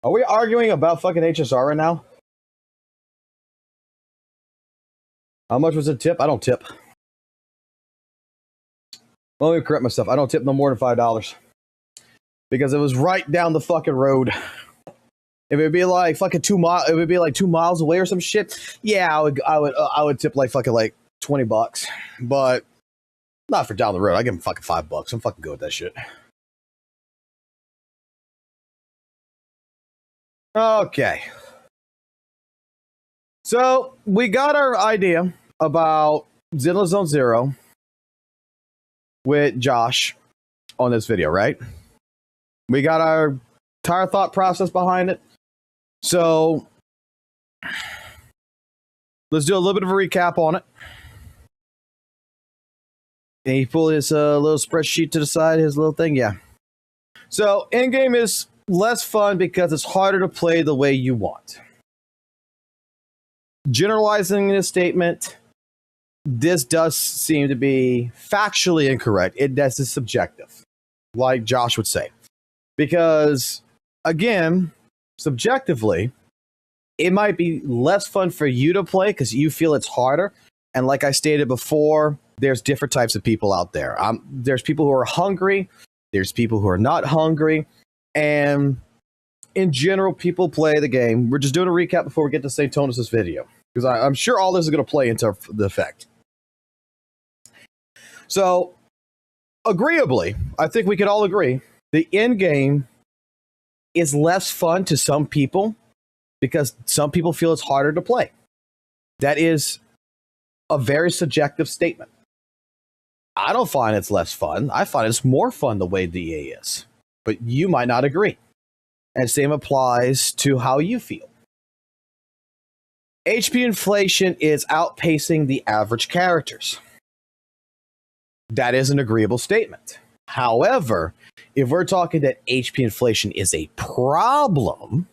Are we arguing about fucking HSR right now? How much was the tip? I don't tip. Well, let me correct myself. I don't tip no more than $5 because it was right down the fucking road. If it'd be like fucking 2 miles, it would be like 2 miles away or some shit. Yeah, I would tip like fucking like $20, but not for down the road. I give him fucking $5. I'm fucking good with that shit. Okay. So we got our idea about Zenless Zone Zero with Josh on this video, right? We got our entire thought process behind it. So let's do a little bit of a recap on it. And he pulled his little spreadsheet to the side, his little thing, yeah. So in-game is less fun because it's harder to play the way you want. Generalizing this statement, this does seem to be factually incorrect. This is subjective, like Josh would say. Because, again, subjectively, it might be less fun for you to play because you feel it's harder. And like I stated before, there's different types of people out there. There's people who are hungry. There's people who are not hungry. And in general, people play the game. We're just doing a recap before we get to St. Tonus' video, because I'm sure all this is going to play into the effect. So, agreeably, I think we could all agree, the end game is less fun to some people because some people feel it's harder to play. That is a very subjective statement. I don't find it's less fun. I find it's more fun the way the EA is. But you might not agree. And same applies to how you feel. HP inflation is outpacing the average characters. That is an agreeable statement. However, if we're talking that HP inflation is a problem,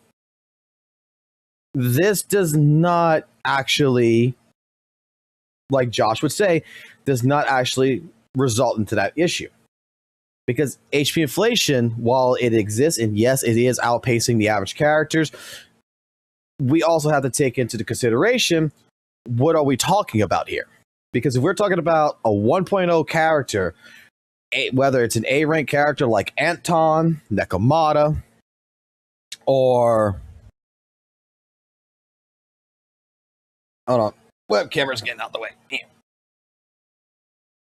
this does not actually, like Josh would say, does not actually result into that issue. Because HP inflation, while it exists, and yes, it is outpacing the average characters, we also have to take into the consideration, what are we talking about here? Because if we're talking about a 1.0 character, whether it's an A-rank character like Anton, Nekomata, or... Hold on. Web camera's getting out the way.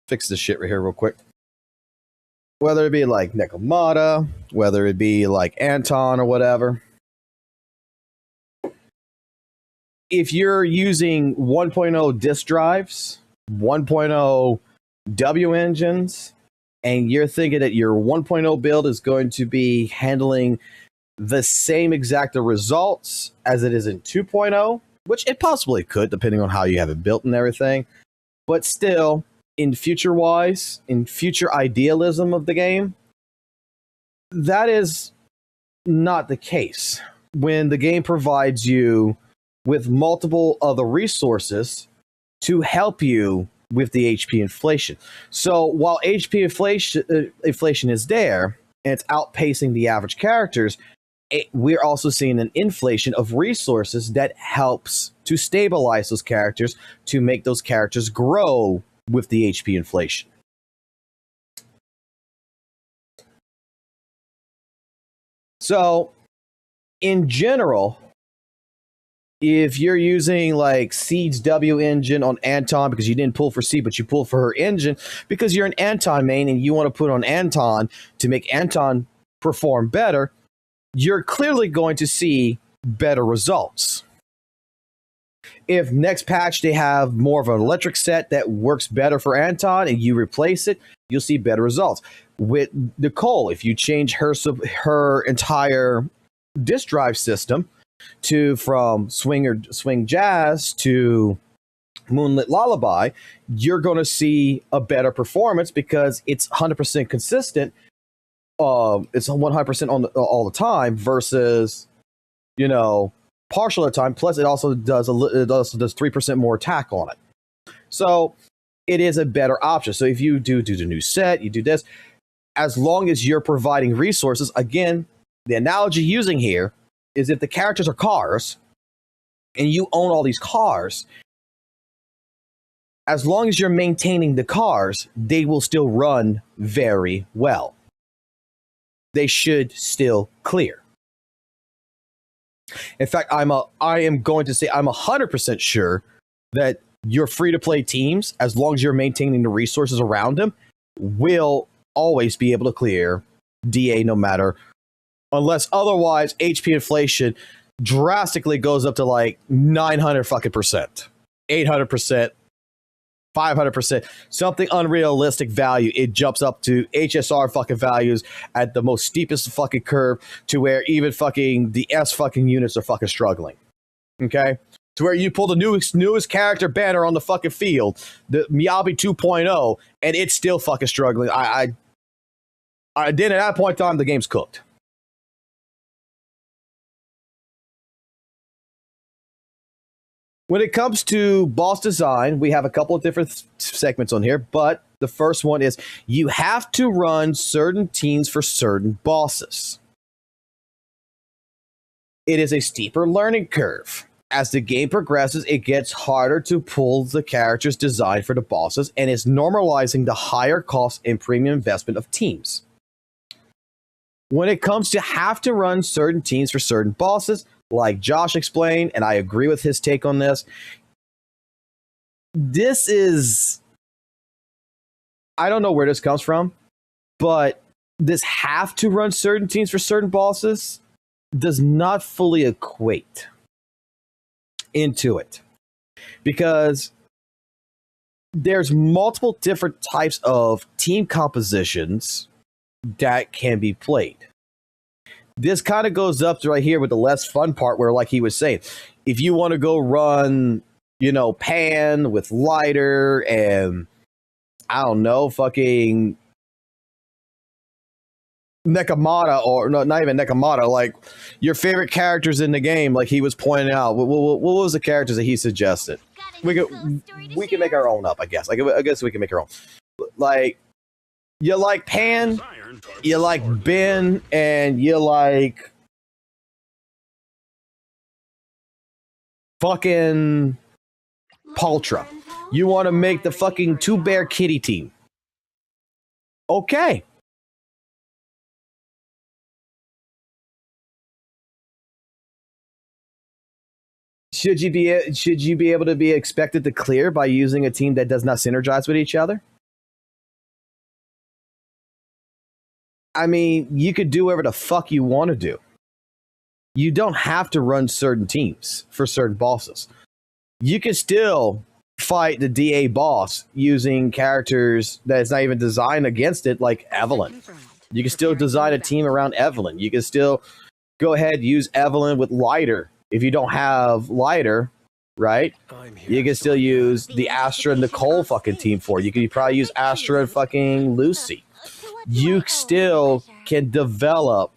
Fix this shit right here real quick. Whether it be like Nekomata, whether it be like Anton or whatever. If you're using 1.0 disk drives, 1.0 W engines, and you're thinking that your 1.0 build is going to be handling the same exact results as it is in 2.0, which it possibly could, depending on how you have it built and everything. But still, in future-wise, in future idealism of the game, that is not the case. When the game provides you with multiple other resources to help you with the HP inflation. So while HP inflation is there and it's outpacing the average characters, we're also seeing an inflation of resources that helps to stabilize those characters, to make those characters grow with the HP inflation. So in general, if you're using like Seed's W engine on Anton because you didn't pull for Seed, but you pull for her engine because you're an Anton main and you want to put on Anton to make Anton perform better, you're clearly going to see better results. If next patch they have more of an electric set that works better for Anton and you replace it, you'll see better results. With Nicole, if you change her entire disk drive system from swing jazz to Moonlit Lullaby, you're going to see a better performance because it's 100% consistent. It's 100% on all the time versus, partial of the time. Plus, it also does 3% more attack on it. So it is a better option. So if you do the new set, you do this, as long as you're providing resources. Again, the analogy using here is if the characters are cars and you own all these cars, as long as you're maintaining the cars, they will still run very well. They should still clear. In fact, I am going to say I'm 100% sure that your free-to-play teams, as long as you're maintaining the resources around them, will always be able to clear DA no matter, unless otherwise HP inflation drastically goes up to like 900 fucking percent, 800%, 500%, something unrealistic value. It jumps up to HSR fucking values at the most steepest fucking curve to where even fucking the S fucking units are fucking struggling. Okay? To where you pull the newest character banner on the fucking field, the Miyabi 2.0, and it's still fucking struggling. Then at that point in time, the game's cooked. When it comes to boss design, we have a couple of different segments on here, but the first one is you have to run certain teams for certain bosses. It is a steeper learning curve. As the game progresses, it gets harder to pull the characters designed for the bosses, and it's normalizing the higher cost and premium investment of teams. When it comes to have to run certain teams for certain bosses, like Josh explained, and I agree with his take on this, this is, I don't know where this comes from, but this have to run certain teams for certain bosses does not fully equate into it, because there's multiple different types of team compositions that can be played. This kind of goes up to right here with the less fun part where, like he was saying, if you want to go run, Pan with Lighter and, I don't know, fucking Nekomata, or no, not even Nekomata, like your favorite characters in the game, like he was pointing out. What was the characters that he suggested? We can make our own up, I guess. I guess we can make our own. Like, you like Pan, you like Ben, and you like fucking Paltra. You want to make the fucking Two Bear Kitty team. Okay. Should you be able to be expected to clear by using a team that does not synergize with each other? I mean, you could do whatever the fuck you want to do. You don't have to run certain teams for certain bosses. You can still fight the DA boss using characters that is not even designed against it, like Evelyn. You can still design a team around Evelyn. You can still go ahead and use Evelyn with Lighter. If you don't have Lighter, right, you can still use the Astra and Nicole fucking team for it. You can probably use Astra and fucking Lucy. You still can develop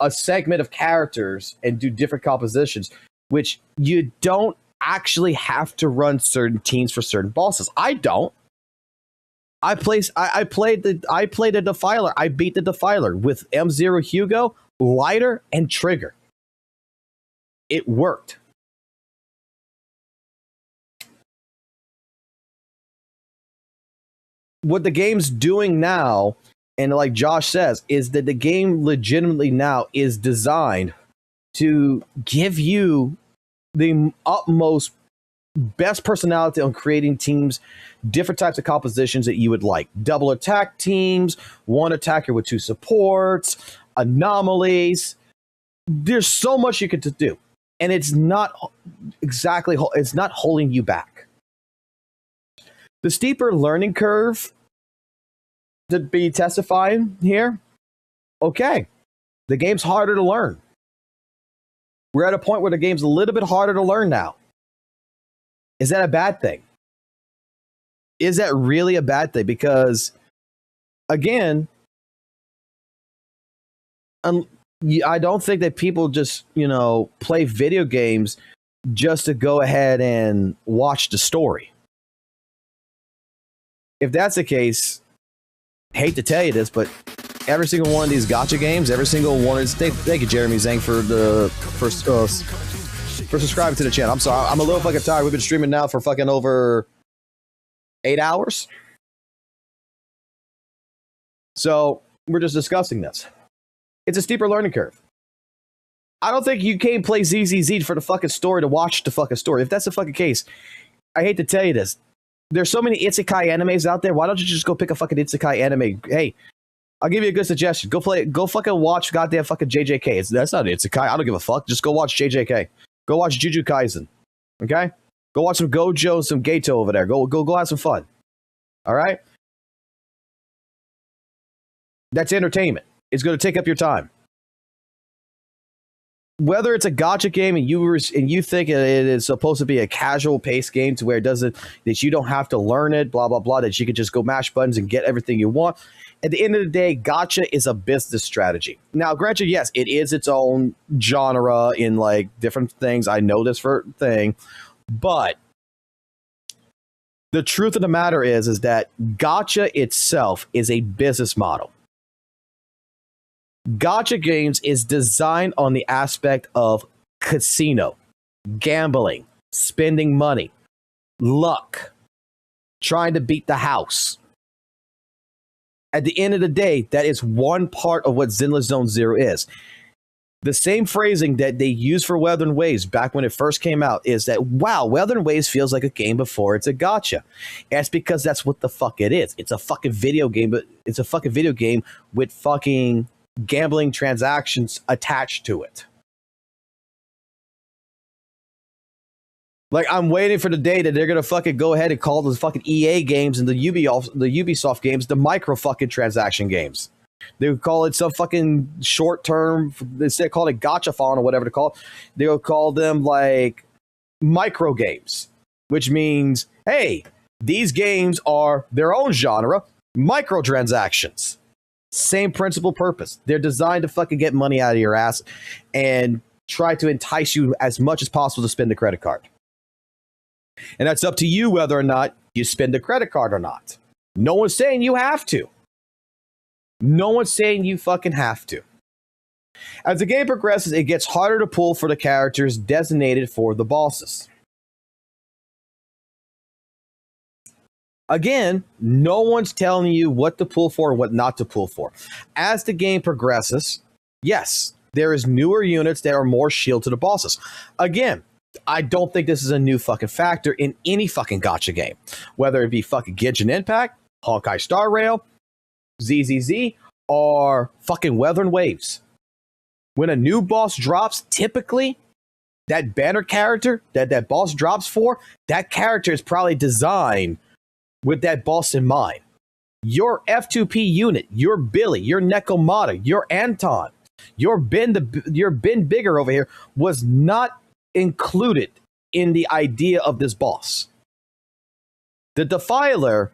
a segment of characters and do different compositions, which you don't actually have to run certain teams for certain bosses. I don't. I played the Defiler. I beat the Defiler with M0 Hugo, Lighter, and Trigger. It worked. What the game's doing now, and like Josh says, is that the game legitimately now is designed to give you the utmost best personality on creating teams, different types of compositions that you would like. Double attack teams, one attacker with two supports, anomalies. There's so much you could do. And it's not holding you back. The steeper learning curve to be testifying here, okay, the game's harder to learn. We're at a point where the game's a little bit harder to learn now. Is that a bad thing? Is that really a bad thing? Because, again, I don't think that people just, play video games just to go ahead and watch the story. If that's the case, hate to tell you this, but every single one of these gacha games, every single one is thank you, Jeremy Zhang, for subscribing to the channel. I'm sorry, I'm a little fucking tired. We've been streaming now for fucking over 8 hours. So we're just discussing this. It's a steeper learning curve. I don't think you came play ZZZ for the fucking story to watch the fucking story. If that's the fucking case, I hate to tell you this. There's so many isekai animes out there. Why don't you just go pick a fucking isekai anime? Hey, I'll give you a good suggestion. Go fucking watch goddamn fucking JJK. That's not an isekai. I don't give a fuck. Just go watch JJK. Go watch Jujutsu Kaisen. Okay? Go watch some Gojo, some Gato over there. Go have some fun. All right? That's entertainment. It's going to take up your time. Whether it's a gacha game and you think it is supposed to be a casual paced game to where that you don't have to learn it, blah blah blah, that you can just go mash buttons and get everything you want. At the end of the day, gacha is a business strategy. Now, granted, yes, it is its own genre in like different things. I know this for thing, but the truth of the matter is that gacha itself is a business model. Gacha games is designed on the aspect of casino, gambling, spending money, luck, trying to beat the house. At the end of the day, that is one part of what Zenless Zone Zero is. The same phrasing that they used for Wuthering Waves back when it first came out is that, wow, Wuthering Waves feels like a game before it's a gacha. And it's because that's what the fuck it is. It's a fucking video game, but it's a fucking video game with fucking gambling transactions attached to it. Like, I'm waiting for the day that they're gonna fucking go ahead and call those fucking EA games and the Ubisoft games the micro fucking transaction games. They would call it some fucking short term. Instead of calling it gachathon or whatever to call it, they would call them like micro games, which means, hey, these games are their own genre, microtransactions. Same principal purpose. They're designed to fucking get money out of your ass and try to entice you as much as possible to spend a credit card. And that's up to you whether or not you spend a credit card or not. No one's saying you have to. No one's saying you fucking have to. As the game progresses, it gets harder to pull for the characters designated for the bosses. Again, no one's telling you what to pull for and what not to pull for. As the game progresses, yes, there is newer units that are more shield to the bosses. Again, I don't think this is a new fucking factor in any fucking gacha game. Whether it be fucking Genshin Impact, Honkai Star Rail, ZZZ, or fucking Wuthering Waves. When a new boss drops, typically, that banner character that boss drops for, that character is probably designed with that boss in mind. Your F2P unit, your Billy, your Nekomata, your Anton, your Ben Bigger over here was not included in the idea of this boss. The Defiler,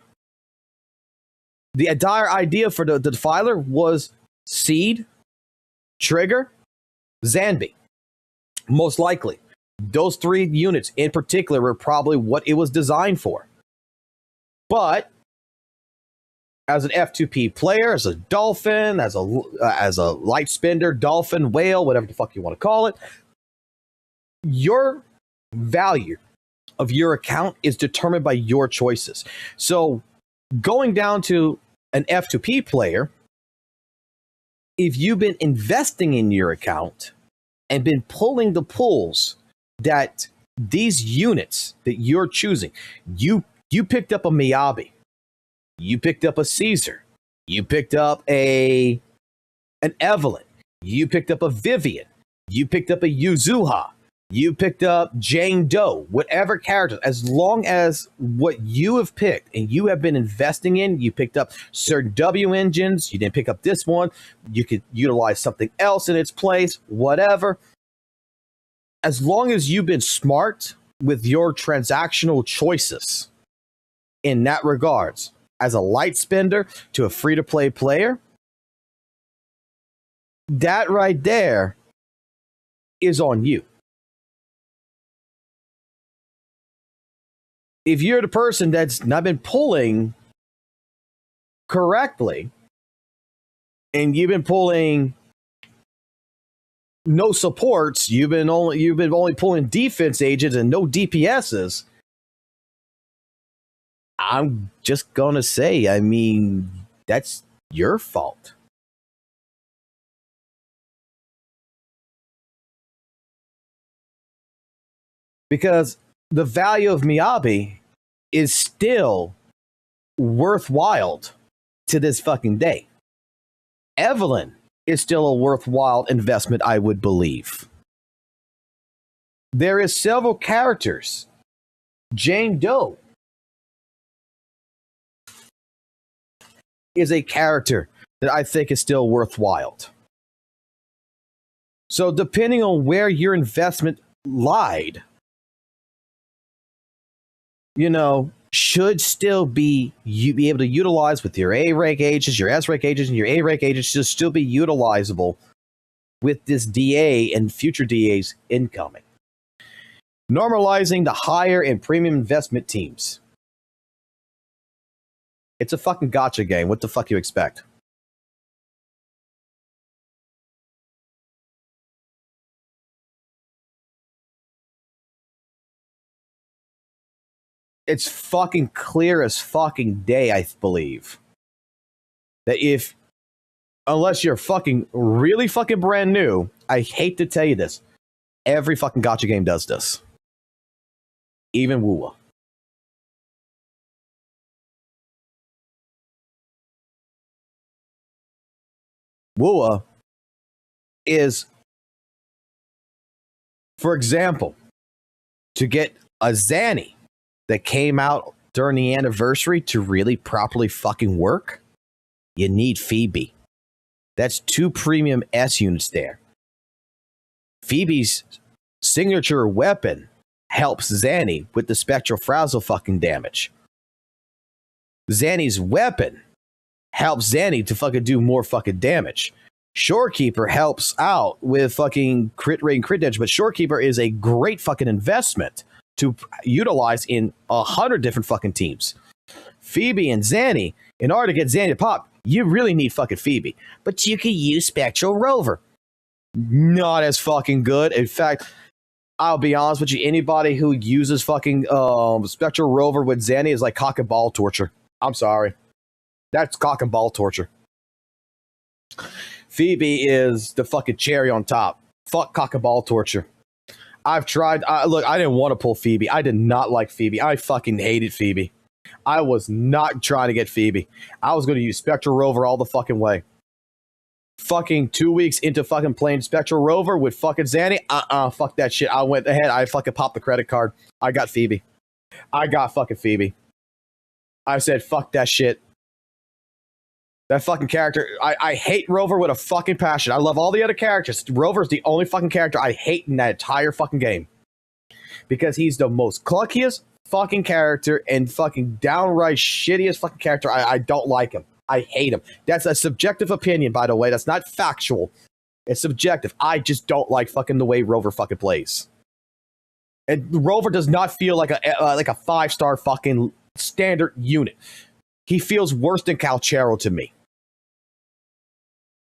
the entire idea for the Defiler was Seed, Trigger, Zanby, most likely. Those 3 units in particular were probably what it was designed for. But as an F2P player, as a dolphin, as a light spender, dolphin, whale, whatever the fuck you want to call it, your value of your account is determined by your choices. So going down to an F2P player, if you've been investing in your account and been pulling the pulls that these units that you're choosing, you picked up a Miyabi, you picked up a Caesar, you picked up an Evelyn, you picked up a Vivian, you picked up a Yuzuha, you picked up Jane Doe, whatever character, as long as what you have picked and you have been investing in, you picked up certain W engines, you didn't pick up this one, you could utilize something else in its place, whatever. As long as you've been smart with your transactional choices in that regards, as a light spender to a free-to-play player, that right there is on you. If you're the person that's not been pulling correctly, and you've been pulling no supports, you've been only pulling defense agents and no DPSs, I'm just gonna say, I mean, that's your fault. Because the value of Miyabi is still worthwhile to this fucking day. Evelyn is still a worthwhile investment, I would believe. There is several characters. Jane Doe is a character that I think is still worthwhile. So depending on where your investment lied, should still be able to utilize with your A rank agents, your S rank agents, and your A rank agents should still be utilizable with this DA and future DAs incoming. Normalizing the higher and premium investment teams. It's a fucking gacha game. What the fuck you expect? It's fucking clear as fucking day, I believe, that unless you're fucking really fucking brand new, I hate to tell you this, every fucking gacha game does this. Even WUWA. WUWA is, for example, to get a Zanny that came out during the anniversary to really properly fucking work, you need Phoebe. That's 2 premium S units there. Phoebe's signature weapon helps Zanny with the spectral frazzle fucking damage. Zanny's weapon helps Zanny to fucking do more fucking damage. Shorekeeper helps out with fucking crit rate and crit damage, but Shorekeeper is a great fucking investment to utilize in 100 different fucking teams. Phoebe and Zanny, in order to get Zanny to pop, you really need fucking Phoebe. But you can use Spectral Rover. Not as fucking good. In fact, I'll be honest with you, anybody who uses fucking Spectral Rover with Zanny is like cock and ball torture. I'm sorry. That's cock and ball torture. Phoebe is the fucking cherry on top. Fuck cock and ball torture. I've tried. Look, I didn't want to pull Phoebe. I did not like Phoebe. I fucking hated Phoebe. I was not trying to get Phoebe. I was going to use Spectral Rover all the fucking way. Fucking 2 weeks into fucking playing Spectral Rover with fucking Zanny. Fuck that shit. I went ahead. I fucking popped the credit card. I got Phoebe. I got fucking Phoebe. I said, fuck that shit. That fucking character, I hate Rover with a fucking passion. I love all the other characters. Rover's the only fucking character I hate in that entire fucking game. Because he's the most clunkiest fucking character and fucking downright shittiest fucking character. I don't like him. I hate him. That's a subjective opinion, by the way. That's not factual. It's subjective. I just don't like fucking the way Rover fucking plays. And Rover does not feel like a 5-star fucking standard unit. He feels worse than Calchero to me.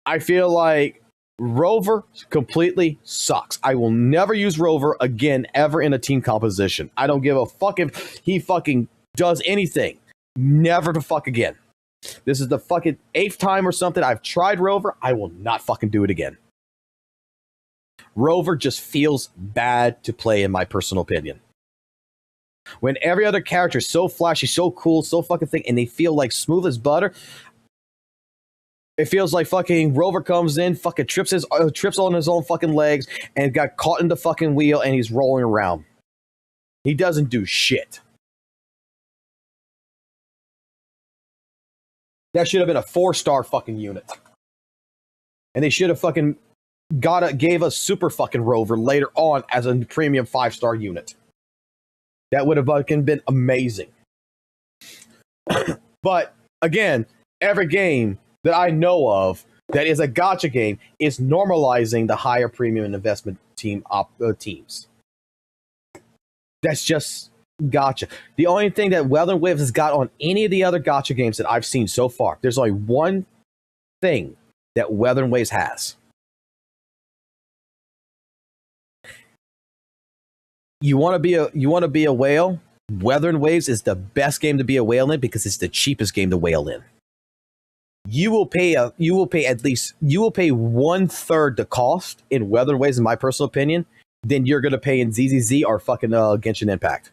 I feel like Rover completely sucks. I will never use Rover again ever in a team composition. I don't give a fuck if he fucking does anything. Never to fuck again. This is the fucking 8th time or something I've tried Rover. I will not fucking do it again. Rover just feels bad to play, in my personal opinion. When every other character is so flashy, so cool, so fucking thing, and they feel like smooth as butter, it feels like fucking Rover comes in, fucking trips on his own fucking legs, and got caught in the fucking wheel, and he's rolling around. He doesn't do shit. That should have been a 4-star fucking unit. And they should have fucking gave us Super fucking Rover later on as a premium 5-star unit. That would have fucking been amazing. But again, every game that I know of that is a gacha game is normalizing the higher premium investment teams. That's just gacha. The only thing that Weather Waves has got on any of the other gacha games that I've seen so far, there's only one thing that Weather Waves has. You want to be a whale? Weather Waves is the best game to be a whale in because it's the cheapest game to whale in. You will pay 1/3 the cost in Weather Waves, in my personal opinion, than you're gonna pay in ZZZ or fucking Genshin Impact.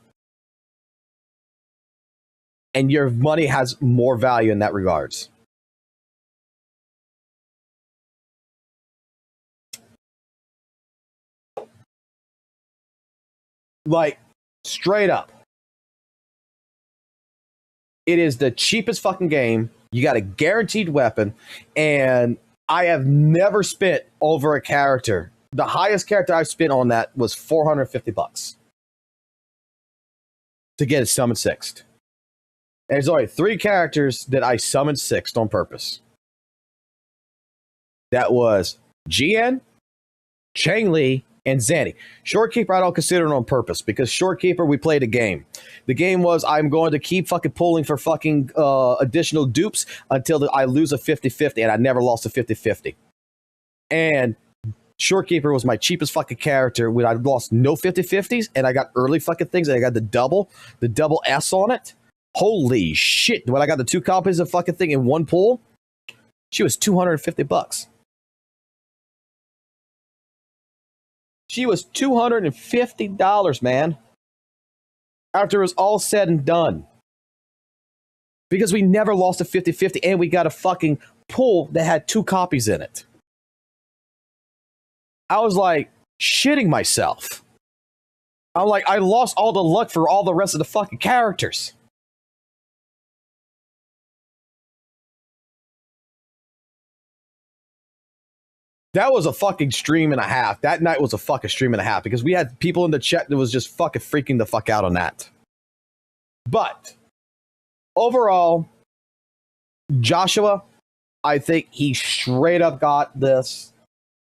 And your money has more value in that regards. Like, straight up. It is the cheapest fucking game. You got a guaranteed weapon, and I have never spent over a character. The highest character I've spent on that was $450 to get it summoned 6th. And there's only 3 characters that I summoned 6th on purpose. That was GN, Chang-Li, and Zanny. Shorekeeper, I don't consider it on purpose because Shorekeeper, we played a game. The game was I'm going to keep fucking pulling for fucking additional dupes until I lose a 50-50, and I never lost a 50-50. And Shorekeeper was my cheapest fucking character when I lost no 50-50s, and I got early fucking things, and I got the double S on it. Holy shit. When I got the 2 copies of fucking thing in one pull, she was $250. She was $250, man. After it was all said and done. Because we never lost a 50-50 and we got a fucking pull that had 2 copies in it. I was like shitting myself. I'm like, I lost all the luck for all the rest of the fucking characters. That was a fucking stream and a half. That night was a fucking stream and a half because we had people in the chat that was just fucking freaking the fuck out on that. But overall, Joshua, I think he straight up got this.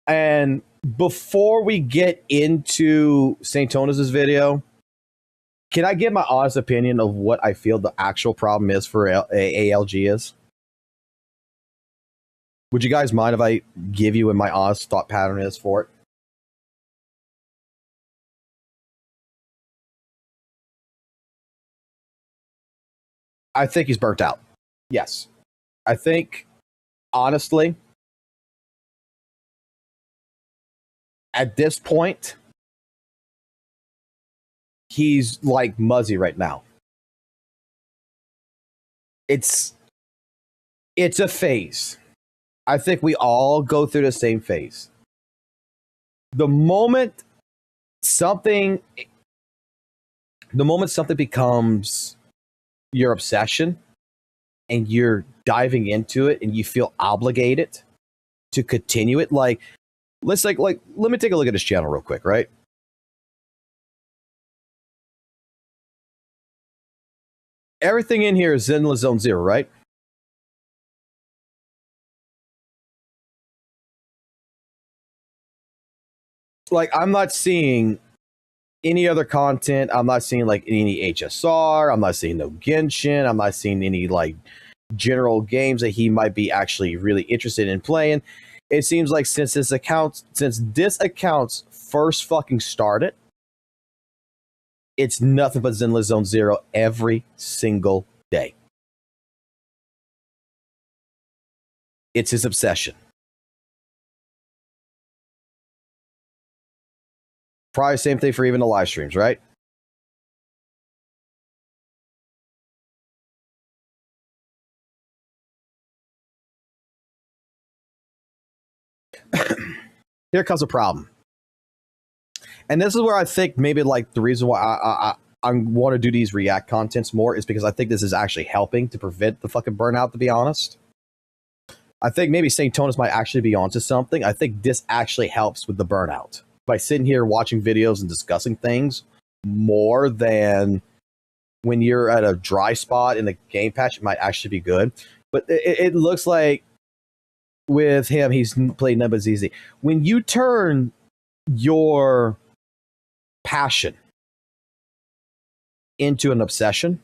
And before we get into St. Tonus' video, can I give my honest opinion of what I feel the actual problem is for ALG is? Would you guys mind if I give you what my honest thought pattern is for it? I think he's burnt out. Yes. I think, honestly, at this point, he's like Muzzy right now. It's a phase. I think we all go through the same phase. The moment something becomes your obsession and you're diving into it and you feel obligated to continue it, like let me take a look at this channel real quick, right? Everything in here is Zenless Zone Zero, right? Like, I'm not seeing any other content. I'm not seeing like any HSR. I'm not seeing no Genshin. I'm not seeing any like general games that he might be actually really interested in playing. It seems like since this account's first fucking started, it's nothing but Zenless Zone Zero every single day. It's his obsession. Probably the same thing for even the live streams, right? Here comes a problem. And this is where I think maybe like the reason why I want to do these React contents more is because I think this is actually helping to prevent the fucking burnout, to be honest. I think maybe St. Tonus might actually be onto something. I think this actually helps with the burnout. By sitting here watching videos and discussing things more than when you're at a dry spot in the game patch, it might actually be good. But it looks like with him, he's played none but ZZ. When you turn your passion into an obsession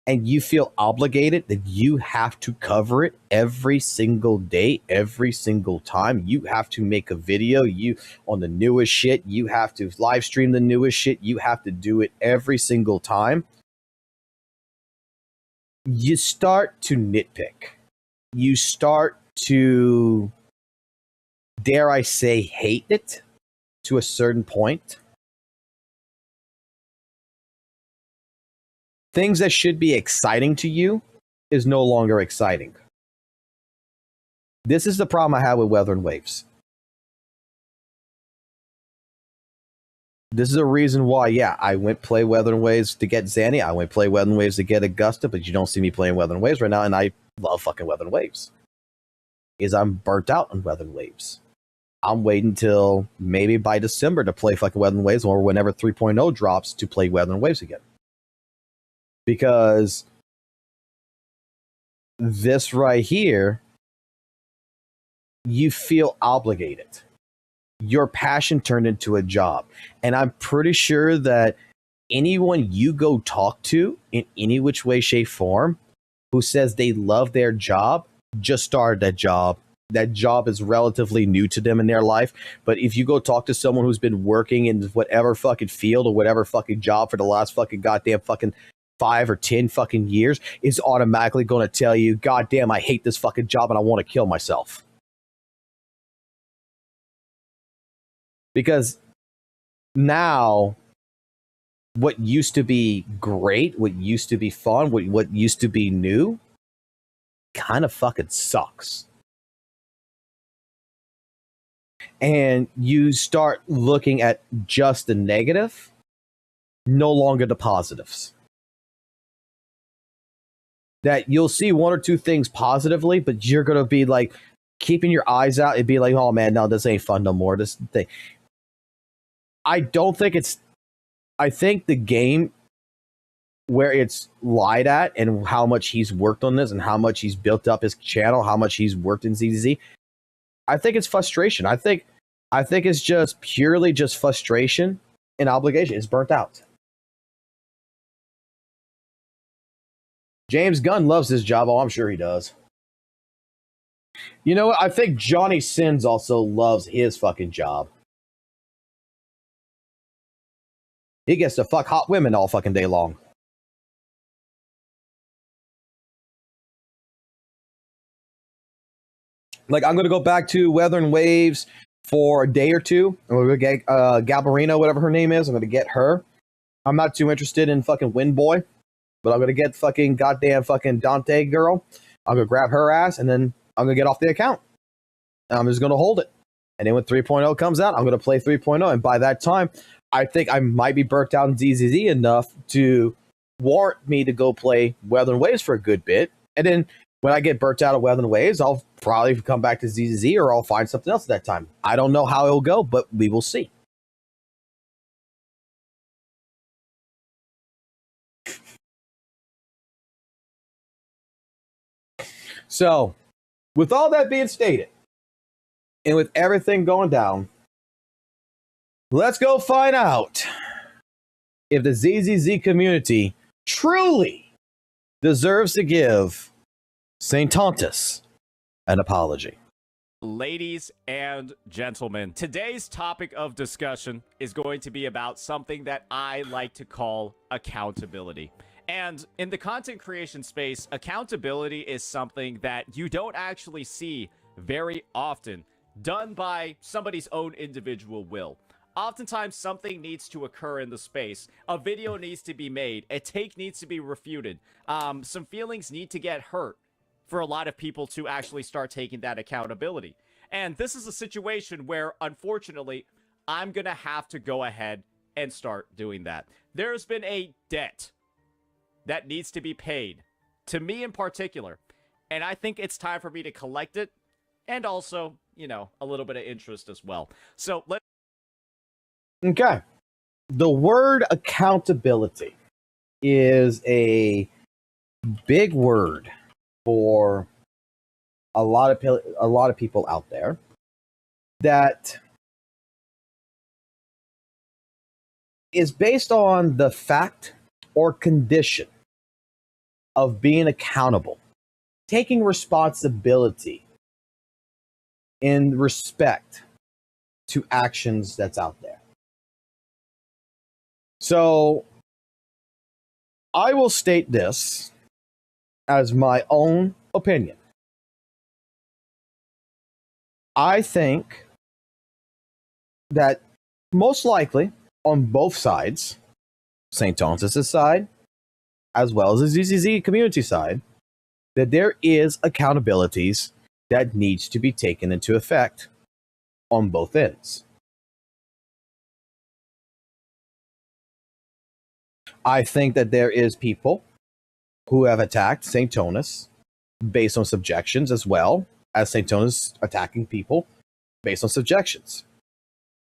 and you feel obligated that you have to cover it every single day, every single time, you have to make a video on the newest shit, you have to live stream the newest shit, you have to do it every single time, you start to nitpick. You start to, dare I say, hate it to a certain point. Things that should be exciting to you is no longer exciting. This is the problem I have with Weather and Waves. This is a reason why, yeah, I went play Weather and Waves to get Zanny. I went play Weather and Waves to get Augusta, but you don't see me playing Weather and Waves right now, and I love fucking Weather and Waves. Is I'm burnt out on Weather and Waves. I'm waiting till maybe by December to play fucking Weather and Waves, or whenever 3.0 drops to play Weather and Waves again. Because this right here, you feel obligated. Your passion turned into a job. And I'm pretty sure that anyone you go talk to in any which way, shape, form, who says they love their job, just started that job. That job is relatively new to them in their life. But if you go talk to someone who's been working in whatever fucking field or whatever fucking job for the last fucking goddamn fucking 5 or 10 fucking years, is automatically going to tell you, God damn, I hate this fucking job and I want to kill myself. Because now, what used to be great, what used to be fun, what used to be new, kind of fucking sucks. And you start looking at just the negative, no longer the positives. That you'll see one or two things positively, but you're going to be like keeping your eyes out and be like, oh man, no, this ain't fun no more. This thing. I think the game where it's lied at and how much he's worked on this and how much he's built up his channel, how much he's worked in ZZZ, I think it's frustration. I think it's just purely just frustration and obligation. It's burnt out. James Gunn loves his job. Oh, I'm sure he does. You know what? I think Johnny Sins also loves his fucking job. He gets to fuck hot women all fucking day long. Like, I'm going to go back to Weather and Waves for a day or two. I'm going to get Gabarino, whatever her name is. I'm going to get her. I'm not too interested in fucking Windboy, but I'm going to get fucking goddamn fucking Dante girl. I'm going to grab her ass, and then I'm going to get off the account. And I'm just going to hold it. And then when 3.0 comes out, I'm going to play 3.0. And by that time, I think I might be burnt out in ZZZ enough to warrant me to go play Weather and Waves for a good bit. And then when I get burnt out of Weather and Waves, I'll probably come back to ZZZ, or I'll find something else at that time. I don't know how it'll go, but we will see. So, with all that being stated, and with everything going down, let's go find out if the ZZZ community truly deserves to give St. Tontus an apology. Ladies and gentlemen, today's topic of discussion is going to be about something that I like to call accountability. And in the content creation space, accountability is something that you don't actually see very often done by somebody's own individual will. Oftentimes, something needs to occur in the space. A video needs to be made. A take needs to be refuted. Some feelings need to get hurt for a lot of people to actually start taking that accountability. And this is a situation where, unfortunately, I'm going to have to go ahead and start doing that. There's been a debt that needs to be paid, to me in particular, and I think it's time for me to collect it, and also, you know, a little bit of interest as well. So let's... Okay. The word accountability is a big word for a lot of people out there that is based on the fact or condition of being accountable, taking responsibility in respect to actions that's out there. So I will state this as my own opinion. I think that most likely on both sides, St. Tonsus' side, as well as the ZZZ community side, that there is accountabilities that needs to be taken into effect on both ends. I think that there is people who have attacked St. Tonus based on subjections, as well as St. Tonus attacking people based on subjections.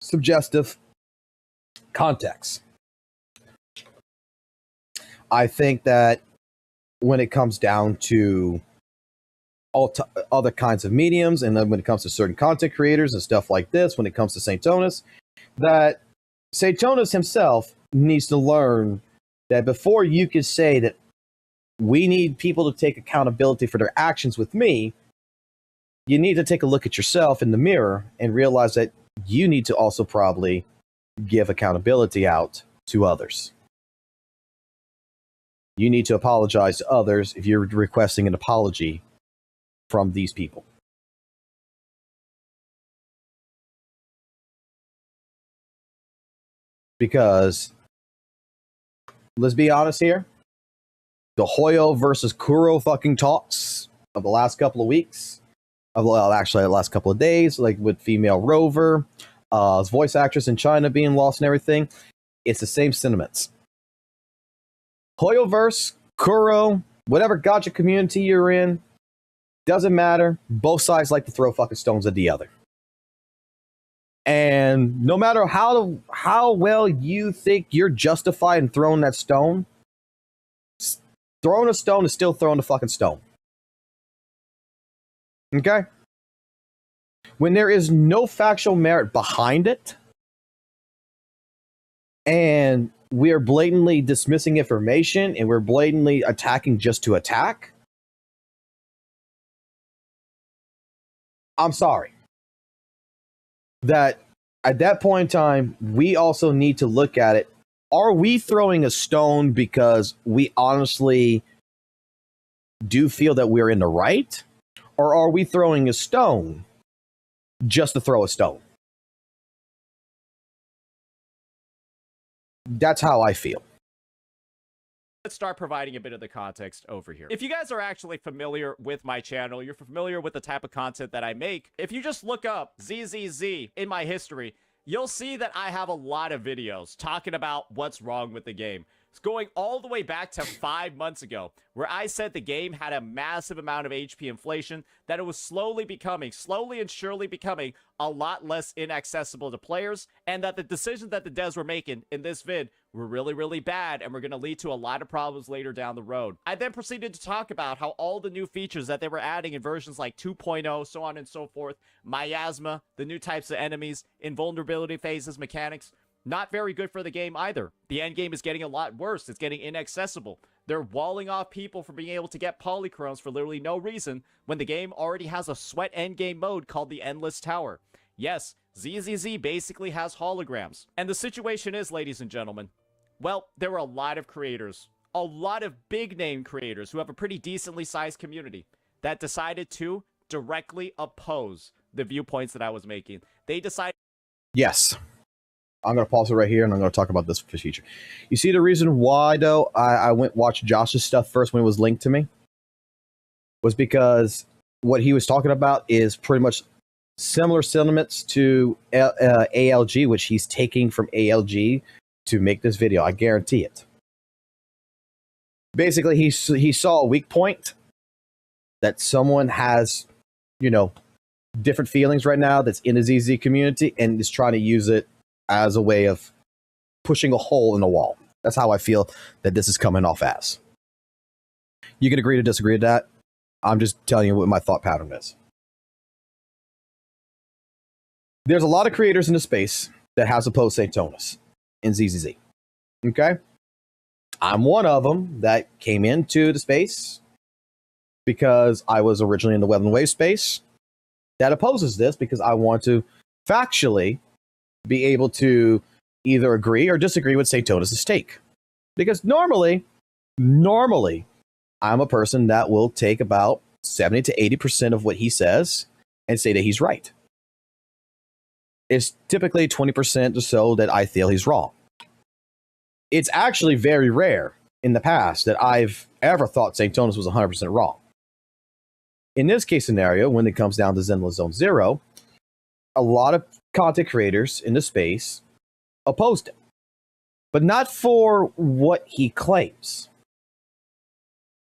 Suggestive context. I think that when it comes down to other kinds of mediums, and then when it comes to certain content creators and stuff like this, when it comes to St. Tonus, that St. Tonus himself needs to learn that before you could say that we need people to take accountability for their actions with me, you need to take a look at yourself in the mirror and realize that you need to also probably give accountability out to others. You need to apologize to others if you're requesting an apology from these people. Because, let's be honest here, the Hoyo versus Kuro fucking talks of the last couple of weeks, actually the last couple of days, like with female Rover, his voice actress in China being lost and everything, it's the same sentiments. Hoyoverse, Kuro, whatever gacha community you're in, doesn't matter. Both sides like to throw fucking stones at the other. And no matter how well you think you're justified in throwing that stone, throwing a stone is still throwing a fucking stone. Okay? When there is no factual merit behind it, and we're blatantly dismissing information, and we're blatantly attacking just to attack, I'm sorry. That at that point in time, we also need to look at it. Are we throwing a stone because we honestly do feel that we're in the right? Or are we throwing a stone just to throw a stone? That's how I feel. Let's start providing a bit of the context over here. If you guys are actually familiar with my channel, you're familiar with the type of content that I make, if you just look up ZZZ in my history, you'll see that I have a lot of videos talking about what's wrong with the game. It's going all the way back to 5 months ago, where I said the game had a massive amount of HP inflation, that it was slowly and surely becoming a lot less inaccessible to players, and that the decisions that the devs were making in this vid were really, really bad and were going to lead to a lot of problems later down the road. I then proceeded to talk about how all the new features that they were adding in versions like 2.0, so on and so forth, miasma, the new types of enemies, invulnerability phases, mechanics, Not very good for the game either. The end game is getting a lot worse. It's getting inaccessible. They're walling off people from being able to get polychromes for literally no reason when the game already has a sweat endgame mode called the Endless Tower. Yes, ZZZ basically has holograms. And the situation is, ladies and gentlemen, well, there were a lot of creators, a lot of big name creators who have a pretty decently sized community that decided to directly oppose the viewpoints that I was making. They decided... Yes. I'm going to pause it right here, and I'm going to talk about this feature. You see the reason why, though, I went watch Josh's stuff first when it was linked to me? Was because what he was talking about is pretty much similar sentiments to ALG, which he's taking from ALG to make this video. I guarantee it. Basically, he saw a weak point that someone has, you know, different feelings right now that's in the ZZ community and is trying to use it as a way of pushing a hole in the wall. That's how I feel that this is coming off as. You can agree to disagree with that. I'm just telling you what my thought pattern is. There's a lot of creators in the space that has opposed Saintonis in ZZZ. Okay? I'm one of them that came into the space because I was originally in the Web and Wave space that opposes this because I want to factually be able to either agree or disagree with Saintonis' take. Because normally, I'm a person that will take about 70 to 80% of what he says and say that he's right. It's typically 20% or so that I feel he's wrong. It's actually very rare in the past that I've ever thought Saintonis was 100% wrong. In this case scenario, when it comes down to Zenless Zone Zero, a lot of content creators in the space opposed him, but not for what he claims.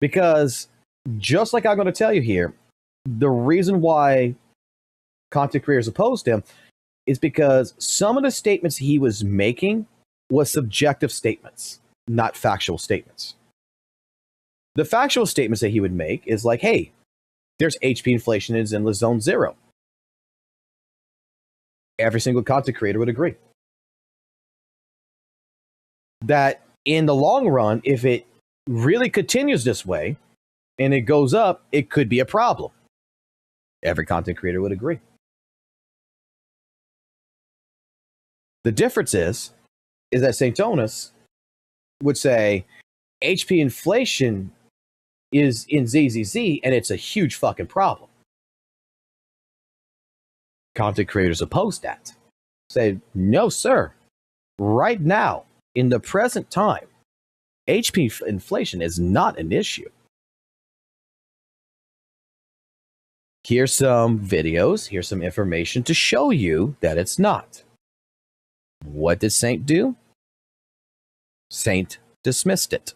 Because just like I'm going to tell you here, the reason why content creators opposed him is because some of the statements he was making was subjective statements, not factual statements. The factual statements that he would make is like, hey, there's HP inflation in Zenless Zone Zero. Every single content creator would agree that in the long run, if it really continues this way and it goes up, it could be a problem. Every content creator would agree. The difference is that Saintonis would say HP inflation is in ZZZ and it's a huge fucking problem. Content creators oppose that. Say, no, sir. Right now, in the present time, HP inflation is not an issue. Here's some videos, here's some information to show you that it's not. What did Saint do? Saint dismissed it.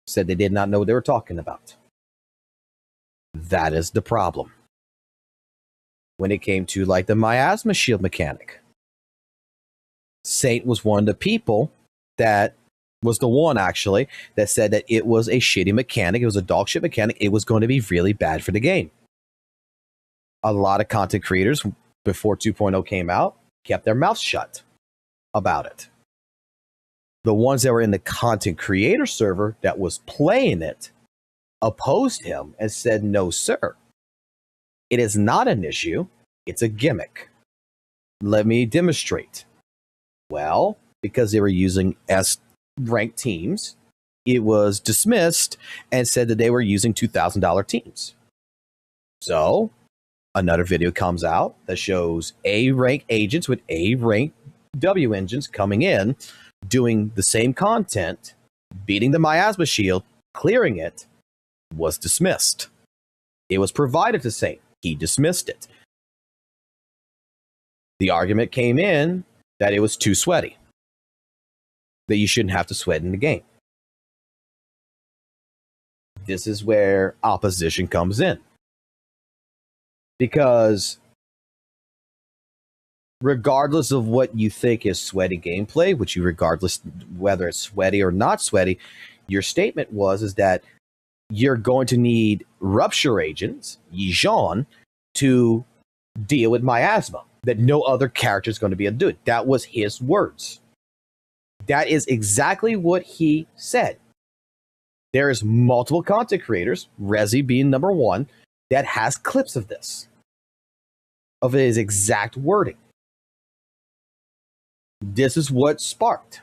Said they did not know what they were talking about. That is the problem. When it came to like the miasma shield mechanic, Saint was one of the people that was the one actually that said that it was a shitty mechanic. It was a dog shit mechanic. It was going to be really bad for the game. A lot of content creators before 2.0 came out kept their mouths shut about it. The ones that were in the content creator server that was playing it opposed him and said, no, sir. It is not an issue. It's a gimmick. Let me demonstrate. Well, because they were using S-ranked teams, it was dismissed and said that they were using $2,000 teams. So, another video comes out that shows A-rank agents with A-rank W engines coming in, doing the same content, beating the miasma shield, clearing it, was dismissed. It was provided to Saint. He dismissed it. The argument came in that it was too sweaty, that you shouldn't have to sweat in the game. This is where opposition comes in. Because regardless of what you think is sweaty gameplay, which you regardless whether it's sweaty or not sweaty, your statement is that you're going to need rupture agents, Yijon, to deal with miasma. that no other character is going to be able to do it. That was his words. That is exactly what he said. There is multiple content creators, Rezi being number one, that has clips of this, of his exact wording. This is what sparked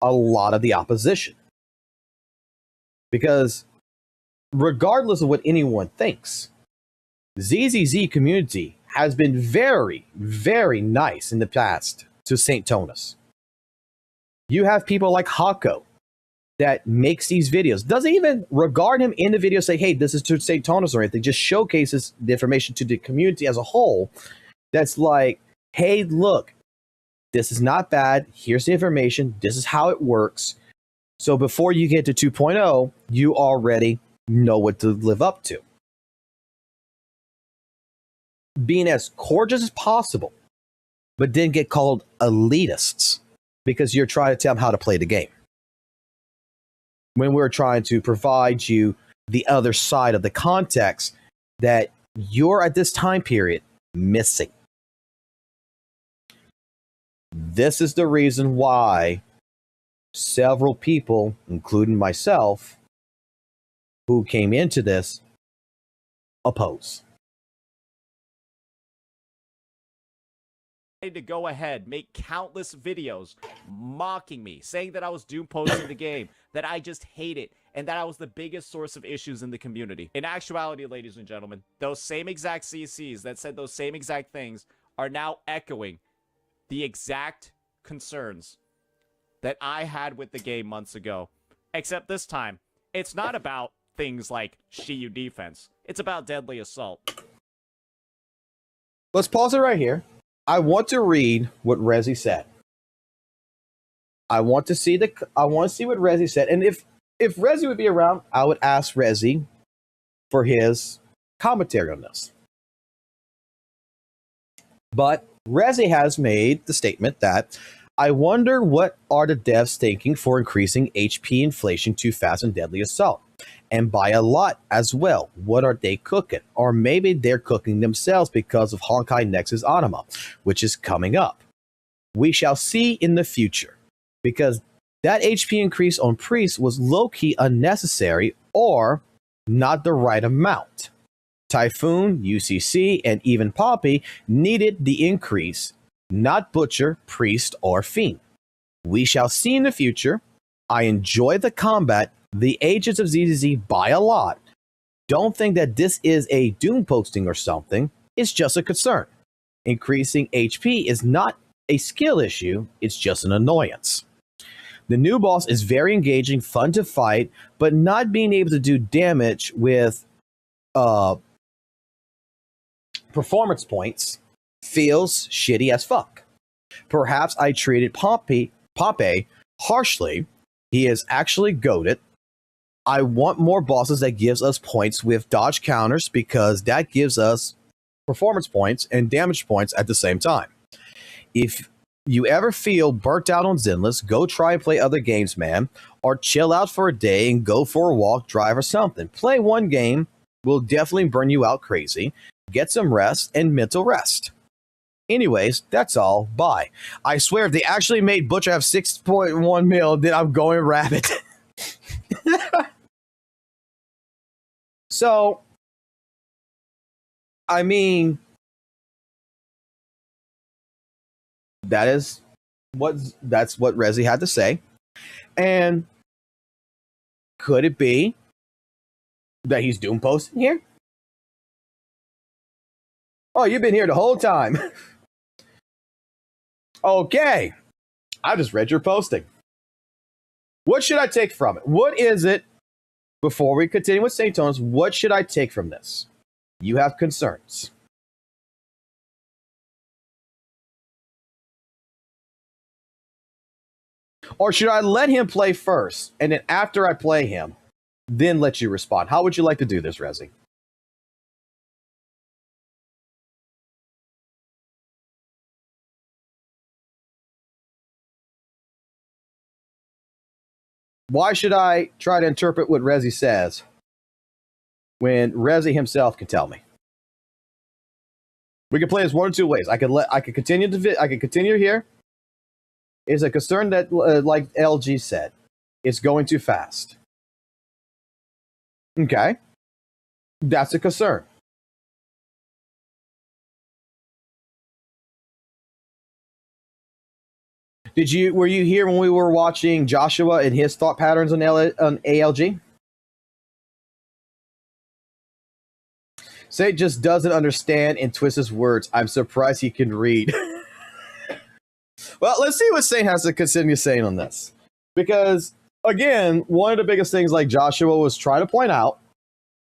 a lot of the opposition. Because regardless of what anyone thinks, ZZZ community has been very, very nice in the past to St. Tonus. You have people like Hako that makes these videos, doesn't even regard him in the video, say, hey, this is to St. Tonus or anything, just showcases the information to the community as a whole. That's like, hey, look, this is not bad. Here's the information. This is how it works. So before you get to 2.0, you already know what to live up to. Being as cordial as possible, but then get called elitists because you're trying to tell them how to play the game. When we're trying to provide you the other side of the context that you're at this time period missing. This is the reason why several people, including myself, who came into this, oppose. To go ahead, make countless videos mocking me, saying that I was doom posting the game, that I just hate it, and that I was the biggest source of issues in the community. In actuality, ladies and gentlemen, those same exact CCs that said those same exact things are now echoing the exact concerns that I had with the game months ago. Except this time, it's not about things like Shiyu defense. It's about deadly assault. Let's pause it right here. I want to read what Rezi said. I want to see what Rezi said. And if Rezi would be around, I would ask Rezi for his commentary on this. But Rezi has made the statement that I wonder what are the devs thinking for increasing HP inflation too fast in Deadly Assault. And by a lot as well. What are they cooking? Or maybe they're cooking themselves because of Honkai Nexus Anima, which is coming up. We shall see in the future. Because that HP increase on Priest was low-key unnecessary or not the right amount. Typhoon, UCC, and even Poppy needed the increase, not Butcher, Priest, or Fiend. We shall see in the future. I enjoy the combat, the Agents of ZZZ by a lot. Don't think that this is a doom posting or something. It's just a concern. Increasing HP is not a skill issue. It's just an annoyance. The new boss is very engaging, fun to fight, but not being able to do damage with performance points feels shitty as fuck. Perhaps I treated Poppy harshly. He is actually goated. I want more bosses that gives us points with dodge counters because that gives us performance points and damage points at the same time. If you ever feel burnt out on Zenless, go try and play other games, man. Or chill out for a day and go for a walk, drive, or something. Play one game will definitely burn you out crazy. Get some rest and mental rest. Anyways, that's all. Bye. I swear, if they actually made Butcher have 6.1 mil, then I'm going rabbit. So, I mean, that's what Rezi had to say. And could it be that he's doom posting here? Oh, you've been here the whole time. Okay. I just read your posting. What should I take from it? What is it? Before we continue with St. Tonus, what should I take from this? You have concerns. Or should I let him play first, and then after I play him, then let you respond? How would you like to do this, Rezi? Why should I try to interpret what Rezi says when Rezi himself can tell me? We can play this one or two ways. I could continue here. Is a concern that, like LG said, it's going too fast. Okay, that's a concern. Were you here when we were watching Joshua and his thought patterns on ALG? Say just doesn't understand and twist his words. I'm surprised he can read. Well, let's see what Saint has to continue saying on this. Because, again, one of the biggest things like Joshua was trying to point out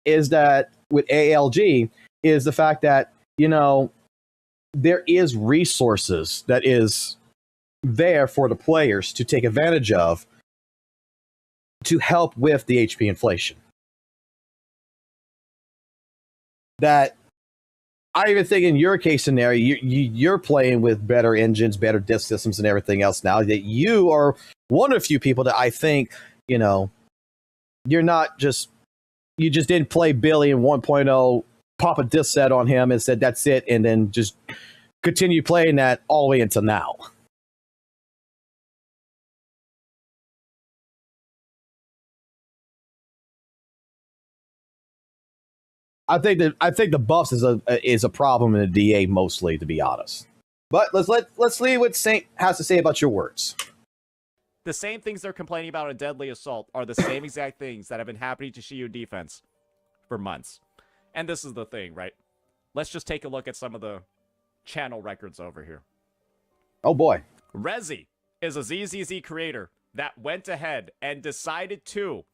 is that with ALG is the fact that, you know, there is resources that is there for the players to take advantage of to help with the HP inflation. That I even think in your case scenario, you're playing with better engines, better disk systems, and everything else now. That you are one of the few people that I think, you know, you just didn't play Billy in 1.0, pop a disk set on him and said that's it, and then just continue playing that all the way until now. I think the buffs is a problem in the DA mostly, to be honest. But let's see what Saint has to say about your words. The same things they're complaining about in Deadly Assault are the same exact things that have been happening to Shiyu defense for months. And this is the thing, right? Let's just take a look at some of the channel records over here. Oh boy. Rezi is a ZZZ creator that went ahead and decided to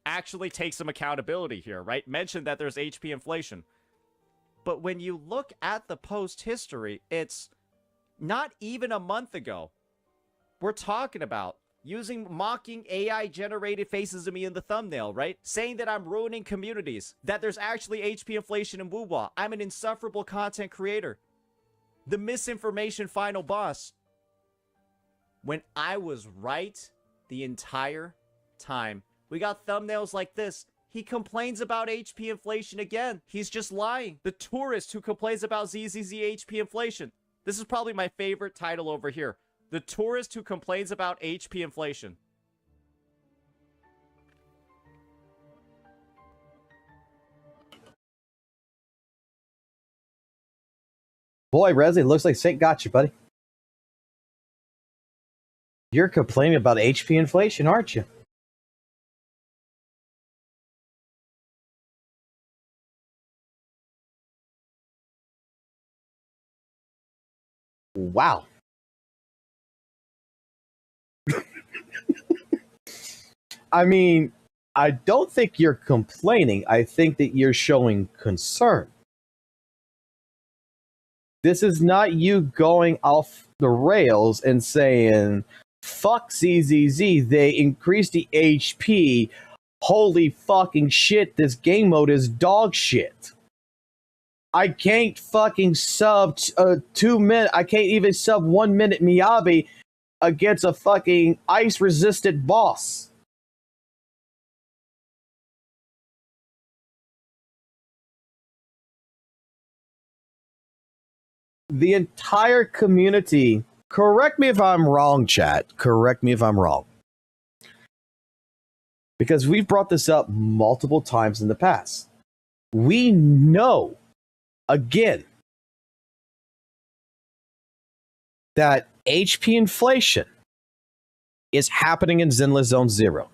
actually take some accountability here, right? Mentioned that there's HP inflation. But when you look at the post history, it's not even a month ago. We're talking about mocking AI generated faces of me in the thumbnail, right? Saying that I'm ruining communities, that there's actually HP inflation in WUWA. I'm an insufferable content creator. The misinformation final boss. When I was right the entire time. We got thumbnails like this. He complains about HP inflation again. He's just lying. The tourist who complains about ZZZ HP inflation. This is probably my favorite title over here. The tourist who complains about HP inflation. Boy, Rezi, looks like Saint got you, buddy. You're complaining about HP inflation, aren't you? Wow. I mean, I don't think you're complaining. I think that you're showing concern. This is not you going off the rails and saying, fuck ZZZ, they increased the HP. Holy fucking shit, this game mode is dog shit. I can't fucking sub 2 minutes. I can't even sub 1 minute Miyabi against a fucking ice resistant boss. The entire community, correct me if I'm wrong, chat. Correct me if I'm wrong. Because we've brought this up multiple times in the past. We know, again, that HP inflation is happening in Zenless Zone Zero.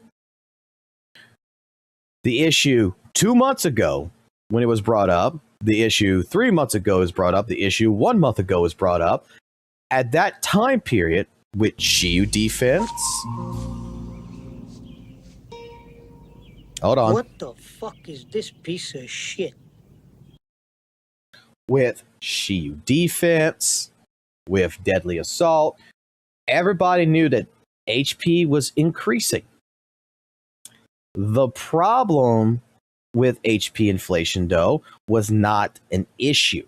The issue 2 months ago, when it was brought up, the issue 3 months ago is brought up, the issue 1 month ago is brought up. At that time period, with Shiyu defense. Hold on. What the fuck is this piece of shit? With Shiyu defense, with Deadly Assault, everybody knew that HP was increasing. The problem with HP inflation, though, was not an issue.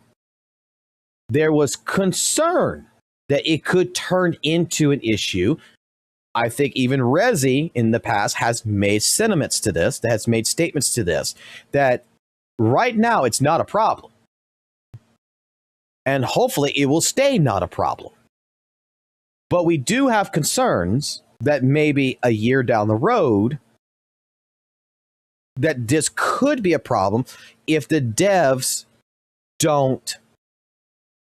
There was concern that it could turn into an issue. I think even Rezi in the past has made sentiments to this, that has made statements to this, that right now it's not a problem. And hopefully it will stay not a problem. But we do have concerns that maybe a year down the road, that this could be a problem if the devs don't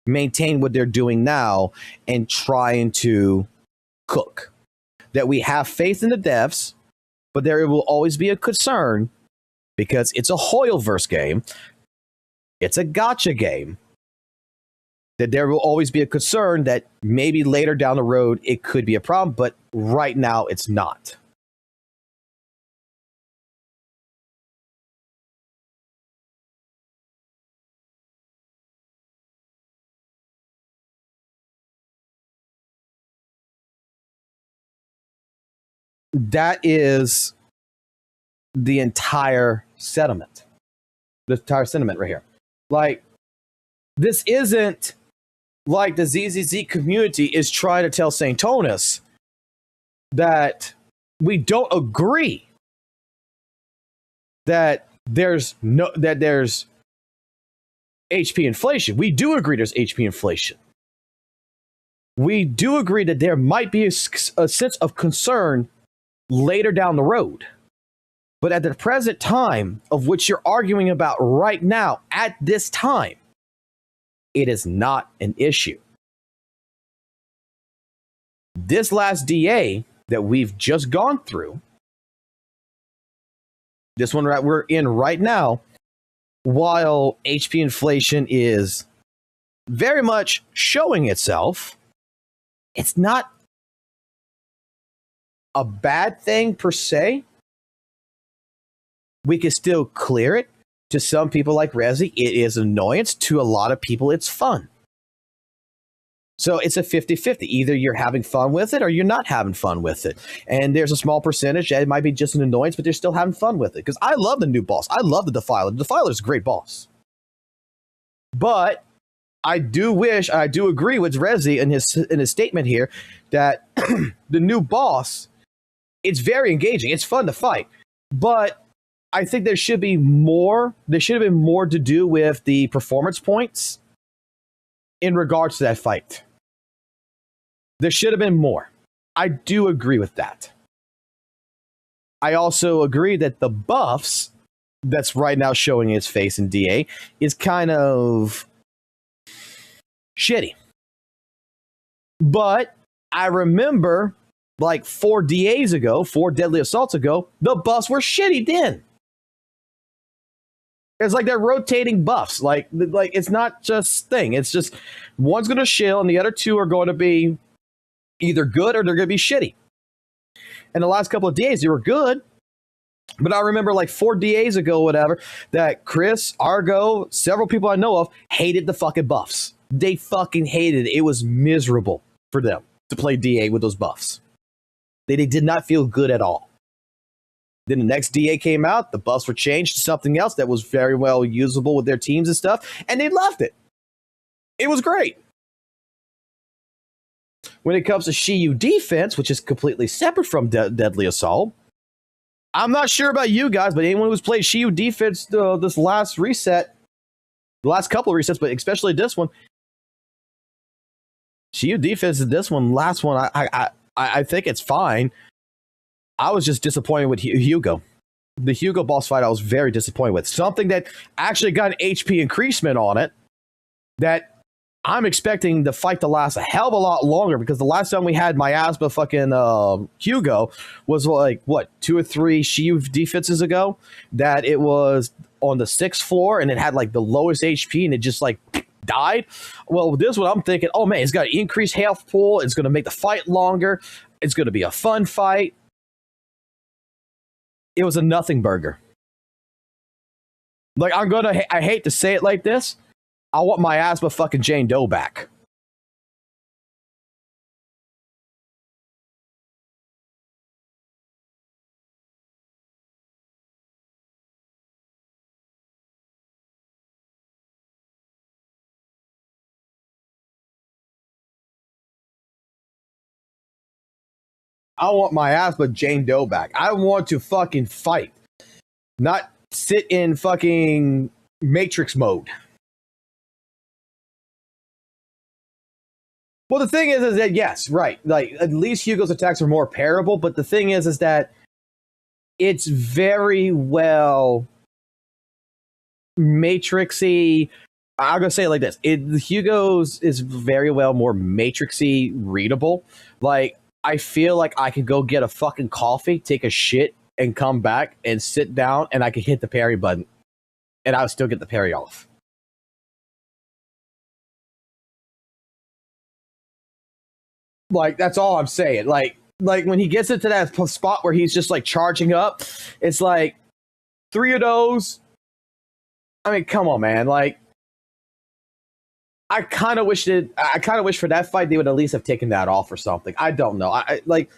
maintain what they're doing now and trying to cook. That we have faith in the devs, but there will always be a concern because it's a Hoyleverse game. It's a gacha game. That there will always be a concern that maybe later down the road it could be a problem, but right now it's not. That is the entire sentiment. The entire sentiment right here. Like, this isn't like the ZZZ community is trying to tell St. Tonus that we don't agree that there's HP inflation. We do agree there's HP inflation. We do agree that there might be a sense of concern later down the road. But at the present time of which you're arguing about right now, at this time, it is not an issue. This last DA that we've just gone through, this one we're in right now, while HP inflation is very much showing itself, it's not a bad thing per se. We can still clear it. To some people like Rezi, it is an annoyance. To a lot of people, it's fun. So it's a 50-50. Either you're having fun with it or you're not having fun with it. And there's a small percentage that it might be just an annoyance, but they're still having fun with it. Because I love the new boss. I love the Defiler. The Defiler is a great boss. But I do agree with Rezi in his statement here that the new boss, it's very engaging. It's fun to fight. But I think there should be more. There should have been more to do with the performance points in regards to that fight. There should have been more. I do agree with that. I also agree that the buffs that's right now showing its face in DA is kind of shitty. But I remember like 4 DAs ago, 4 Deadly Assaults ago, the buffs were shitty then. It's like they're rotating buffs. Like it's not just thing. It's just one's going to shill and the other 2 are going to be either good or they're going to be shitty. And the last couple of DAs, they were good. But I remember like 4 DAs ago, whatever, that Chris, Argo, several people I know of hated the fucking buffs. They fucking hated it. It was miserable for them to play DA with those buffs. They did not feel good at all. Then the next DA came out, the buffs were changed to something else that was very well usable with their teams and stuff, and they loved it. It was great. When it comes to Shiyu defense, which is completely separate from Deadly Assault, I'm not sure about you guys, but anyone who's played Shiyu defense this last reset, the last couple of resets, but especially this one, Shiyu defense is this one, last one, I think it's fine. I was just disappointed with Hugo. The Hugo boss fight, I was very disappointed with. Something that actually got an HP increasement on it that I'm expecting the fight to last a hell of a lot longer, because the last time we had Miasma fucking Hugo was like, what, 2 or 3 Shiyu defenses ago, that it was on the 6th floor and it had like the lowest HP and it just like died. Well, with this one, I'm thinking, oh man, it's got an increased health pool. It's going to make the fight longer. It's going to be a fun fight. It was a nothing burger. Like, I hate to say it like this. I want my asthma fucking Jane Doe back. I want my asthma Jane Doe back. I want to fucking fight. Not sit in fucking Matrix mode. Well, the thing is that yes, right. Like at least Hugo's attacks are more parable, but the thing is that it's very well matrixy. I'm gonna say it like this: Hugo's is very well more matrixy readable. Like I feel like I could go get a fucking coffee, take a shit, and come back and sit down, and I could hit the parry button, and I would still get the parry off. Like that's all I'm saying. Like when he gets into that spot where he's just like charging up, it's like 3 of those. I mean, come on, man. Like I kind of wish for that fight they would at least have taken that off or something. I don't know. I like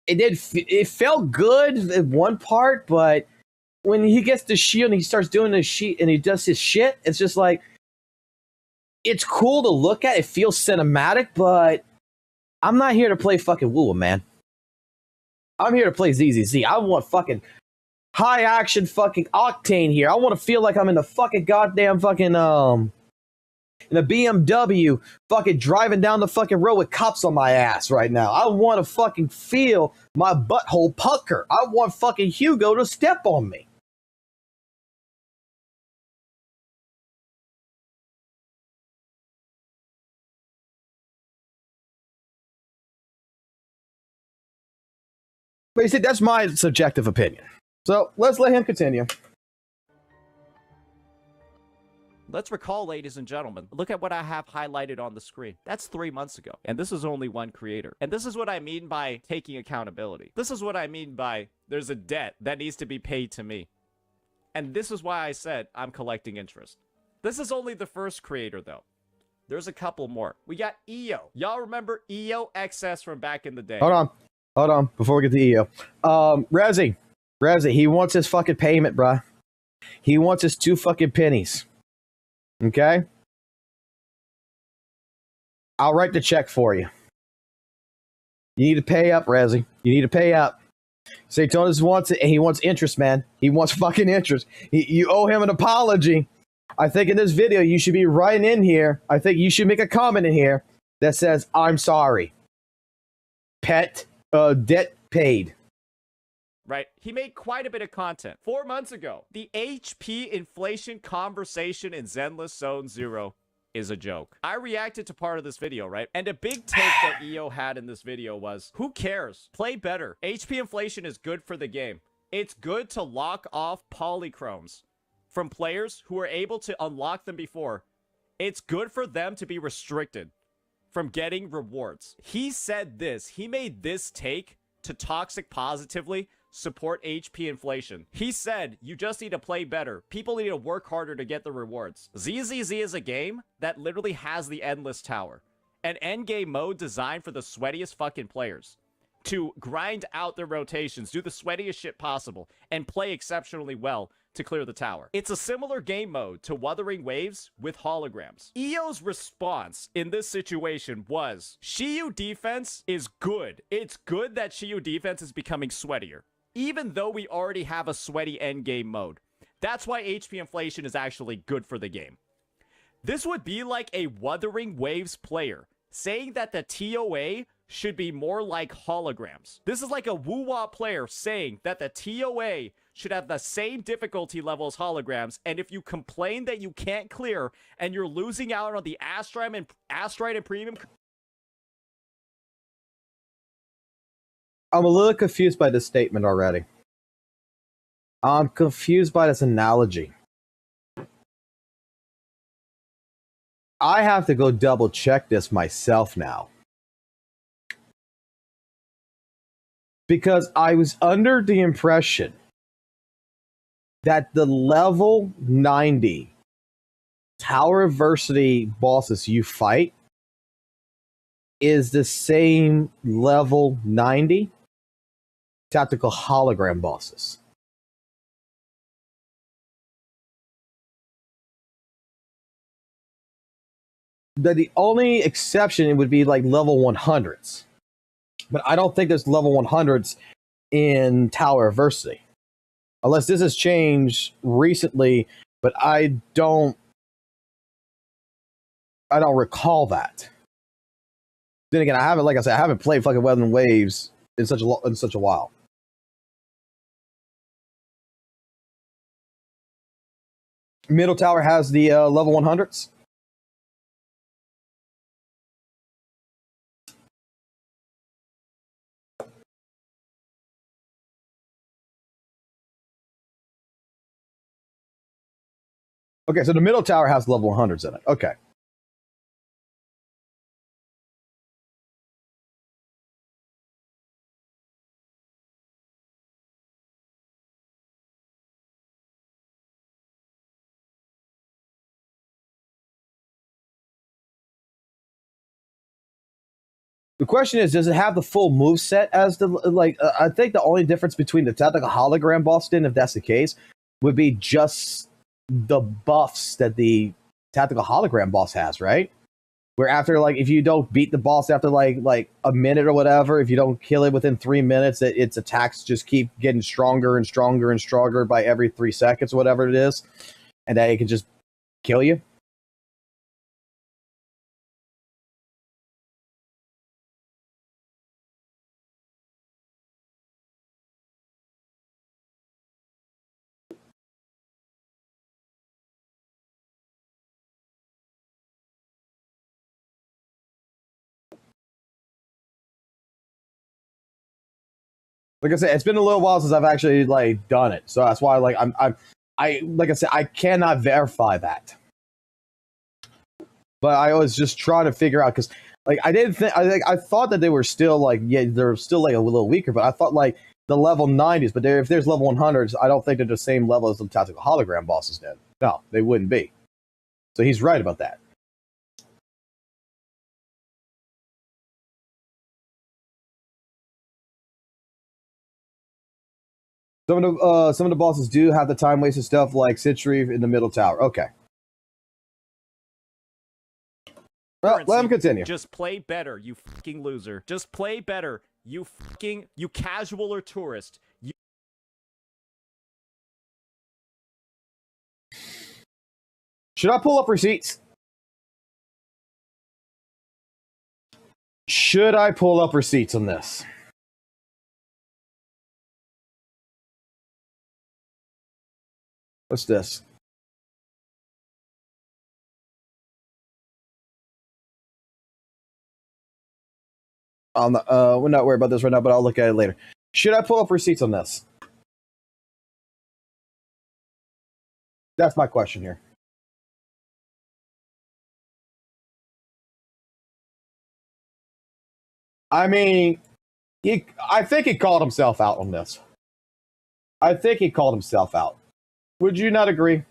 it felt good at one part, but when he gets the shield and he starts doing his shit and he does his shit, it's just like it's cool to look at. It feels cinematic, but I'm not here to play fucking WUWA, man. I'm here to play ZZZ. I want fucking high action fucking octane here. I want to feel like I'm in the fucking goddamn fucking in a BMW fucking driving down the fucking road with cops on my ass right now. I want to fucking feel my butthole pucker. I want fucking Hugo to step on me. But you see, that's my subjective opinion. So let's let him continue. Let's recall, ladies and gentlemen, look at what I have highlighted on the screen. That's 3 months ago. And this is only one creator. And this is what I mean by taking accountability. This is what I mean by there's a debt that needs to be paid to me. And this is why I said I'm collecting interest. This is only the first creator, though. There's a couple more. We got EO. Y'all remember EO XS from back in the day? Hold on. Before we get to EO. Rezzy, he wants his fucking payment, bruh. He wants his 2 fucking pennies. Okay? I'll write the check for you. You need to pay up, Rezzy. You need to pay up. Satonis wants it, and he wants interest, man. He wants fucking interest. You owe him an apology. I think in this video, you should be writing in here. I think you should make a comment in here that says, I'm sorry. Debt paid. Right? He made quite a bit of content. 4 months ago, the HP inflation conversation in Zenless Zone Zero is a joke. I reacted to part of this video, right? And a big take that EO had in this video was, who cares? Play better. HP inflation is good for the game. It's good to lock off polychromes from players who were able to unlock them before. It's good for them to be restricted from getting rewards. He said this. He made this take to Toxic positively support HP inflation. He said, you just need to play better. People need to work harder to get the rewards. ZZZ is a game that literally has the Endless Tower. An endgame mode designed for the sweatiest fucking players to grind out their rotations, do the sweatiest shit possible, and play exceptionally well to clear the tower. It's a similar game mode to Wuthering Waves with holograms. EO's response in this situation was, Shiyu defense is good. It's good that Shiyu defense is becoming sweatier, even though we already have a sweaty endgame mode. That's why HP inflation is actually good for the game. This would be like a Wuthering Waves player saying that the TOA should be more like holograms. This is like a WUWA player saying that the TOA should have the same difficulty level as holograms, and if you complain that you can't clear and you're losing out on the Astrite and Premium... I'm a little confused by this statement already. I'm confused by this analogy. I have to go double check this myself now. Because I was under the impression that the level 90 Tower Adversity bosses you fight is the same level 90 tactical hologram bosses. That the only exception would be like level 100s. But I don't think there's level 100s in Tower Adversity. Unless this has changed recently, but I don't recall that. Then again, I haven't, like I said, I haven't played fucking Weather Waves in such a while. Middle tower has the level 100s. Okay, so the middle tower has level 100s in it. Okay. The question is, does it have the full move set as the I think the only difference between the tactical hologram boss if that's the case, would be just the buffs that the tactical hologram boss has, right? Where after if you don't beat the boss after like a minute or whatever, if you don't kill it within 3 minutes, its attacks just keep getting stronger and stronger and stronger by every 3 seconds, whatever it is, and that it can just kill you. Like I said, it's been a little while since I've actually done it, so that's why I like I said, I cannot verify that. But I was just trying to figure out because I didn't think I thought that they were still they're still a little weaker, but I thought the level 90s. But if there's level 100s, I don't think they're the same level as the tactical hologram bosses did. No, they wouldn't be. So he's right about that. Some of the bosses do have the time wasted stuff like Citrus in the middle tower. Okay. Well, let him continue. Just play better, you fucking loser. Just play better, you casual or tourist. Should I pull up receipts? Should I pull up receipts on this? What's this? We're not worried about this right now, but I'll look at it later. Should I pull up receipts on this? That's my question here. I mean, I think he called himself out on this. I think he called himself out. Would you not agree?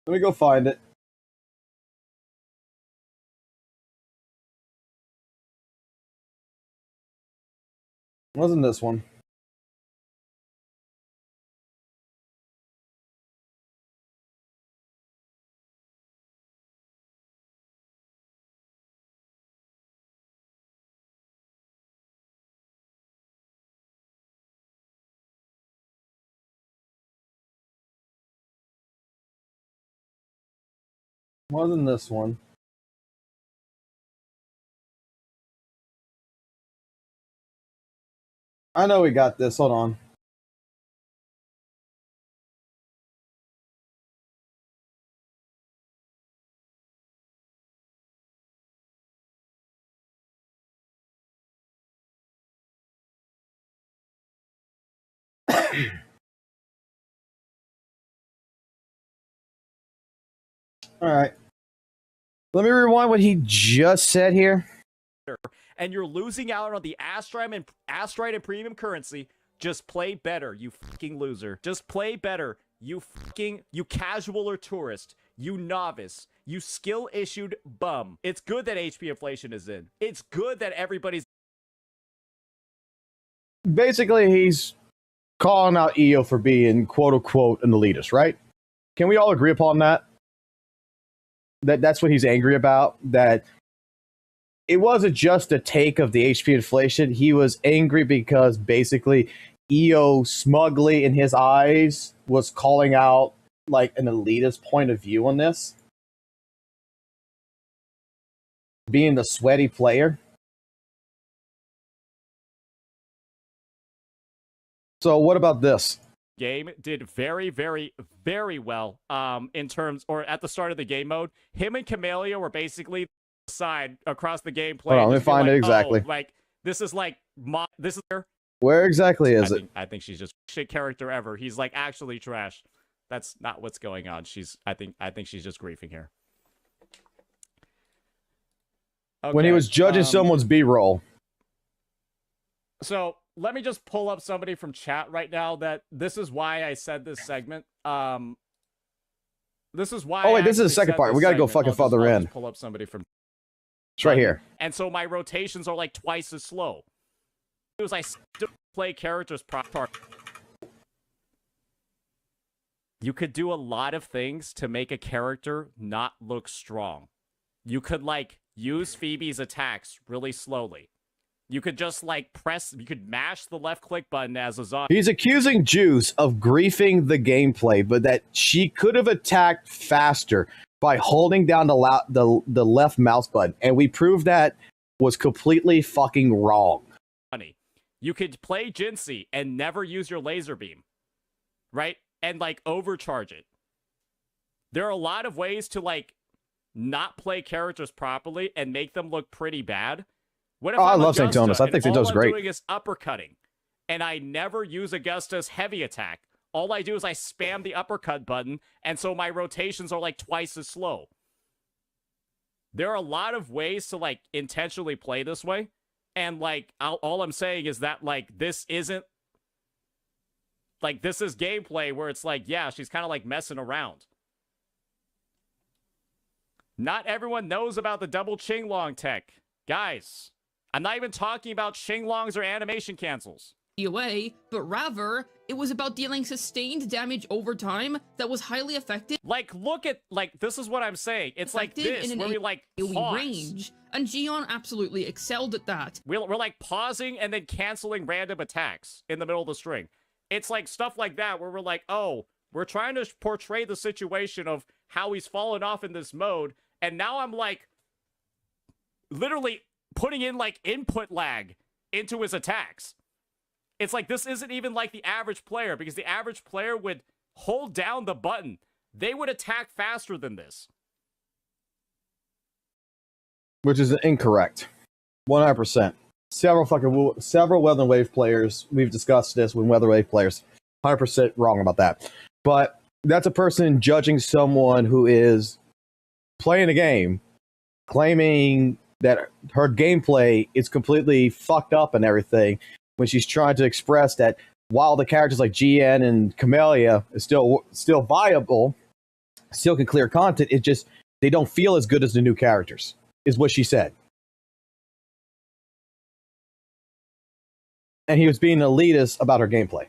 Let me go find it. Wasn't this one? Wasn't this one? I know we got this. Hold on. All right. Let me rewind what he just said here. And you're losing out on the Astrite and premium currency. Just play better, you fucking loser. Just play better, you casual or tourist. You novice. You skill-issued bum. It's good that HP inflation is in. It's good that everybody's... Basically, he's calling out EO for being quote-unquote an elitist, right? Can we all agree upon that? That's what he's angry about. That it wasn't just a take of the HP inflation. He was angry because basically EO smugly in his eyes was calling out like an elitist point of view on this. Being the sweaty player. So what about this? Game did very, very, very well in terms, or at the start of the game mode. Him and Camellia were basically side across the gameplay. Hold on, let me find it exactly. Oh, like, this is like, this is her. Where exactly is it? I think she's just shit character ever. He's like actually trash. That's not what's going on. I think she's just griefing here. Okay, When he was judging someone's B-roll. So let me just pull up somebody from chat right now. That this is why I said this segment. This is why. Oh wait, this is the second part. We gotta go fucking further in. Pull up somebody from. It's right here. And so my rotations are like twice as slow. It was I still play characters proper. You could do a lot of things to make a character not look strong. You could like use Phoebe's attacks really slowly. You could just like you could mash the left click button as a zombie. He's accusing Juice of griefing the gameplay, but that she could have attacked faster by holding down the left mouse button. And we proved that was completely fucking wrong. Funny. You could play Jinsei and never use your laser beam. Right? And like overcharge it. There are a lot of ways to like not play characters properly and make them look pretty bad. What if I love St. Thomas. I think St. Thomas is great. All I'm doing is uppercutting, and I never use Augusta's heavy attack. All I do is I spam the uppercut button, and so my rotations are like twice as slow. There are a lot of ways to like intentionally play this way, and like all I'm saying is that like this isn't like this is gameplay where it's like, yeah, she's kind of like messing around. Not everyone knows about the double Qinglong tech. Guys, I'm not even talking about Qinglongs or animation cancels. Away, but rather, it was about dealing sustained damage over time that was highly effective. Like, look at, like, this is what I'm saying. It's like this, where we, like, pause. Range, and Gion absolutely excelled at that. We're, like, pausing and then canceling random attacks in the middle of the string. It's, like, stuff like that where we're like, oh, we're trying to portray the situation of how he's fallen off in this mode, and now I'm, like, literally putting in, like, input lag into his attacks. It's like, this isn't even like the average player, because the average player would hold down the button. They would attack faster than this. Which is incorrect. 100%. Several Weather Wave players, we've discussed this with Weather Wave players, 100% wrong about that. But that's a person judging someone who is playing a game, claiming that her gameplay is completely fucked up and everything, when she's trying to express that while the characters like GN and Camellia is still viable, still can clear content, it just, they don't feel as good as the new characters, is what she said. And he was being elitist about her gameplay.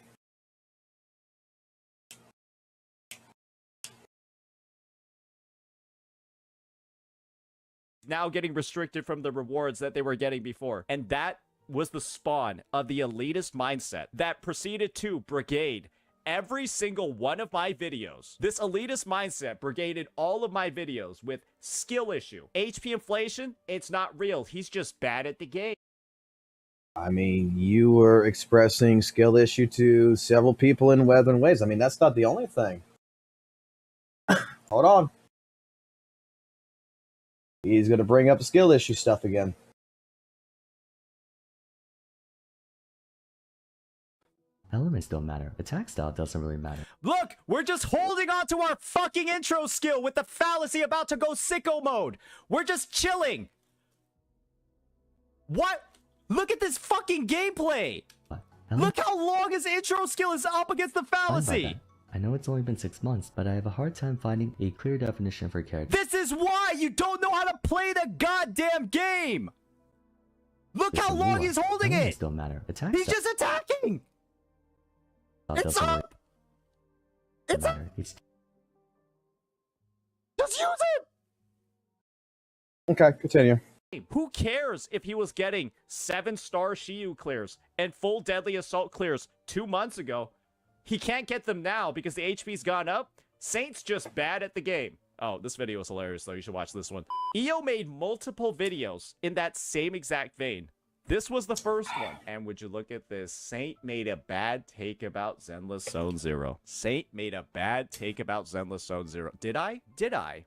Now getting restricted from the rewards that they were getting before. And that was the spawn of the elitist mindset that proceeded to brigade every single one of my videos. This elitist mindset brigaded all of my videos with skill issue. HP inflation, it's not real. He's just bad at the game. I mean, you were expressing skill issue to several people in Weather and Waves. I mean, that's not the only thing. Hold on. He's going to bring up skill issue stuff again. Elements don't matter. Attack style doesn't really matter. Look, we're just holding on to our fucking intro skill with the fallacy about to go sicko mode. We're just chilling. What? Look at this fucking gameplay. Look how long his intro skill is up against the fallacy. I know it's only been 6 months, but I have a hard time finding a clear definition for character. This is why you don't know how to play the goddamn game. Look how long he's holding it. Elements don't matter. Attack He's just attacking. It's up. It's up. It's just use it. Okay, continue. Who cares if he was getting 7-star Shiyu clears and full deadly assault clears 2 months ago? He can't get them now because the HP's gone up. Saint's just bad at the game. Oh, this video is hilarious, though. You should watch this one. EO made multiple videos in that same exact vein. This was the first one. And would you look at this? Saint made a bad take about Zenless Zone Zero. Saint made a bad take about Zenless Zone Zero. Did I? Did I?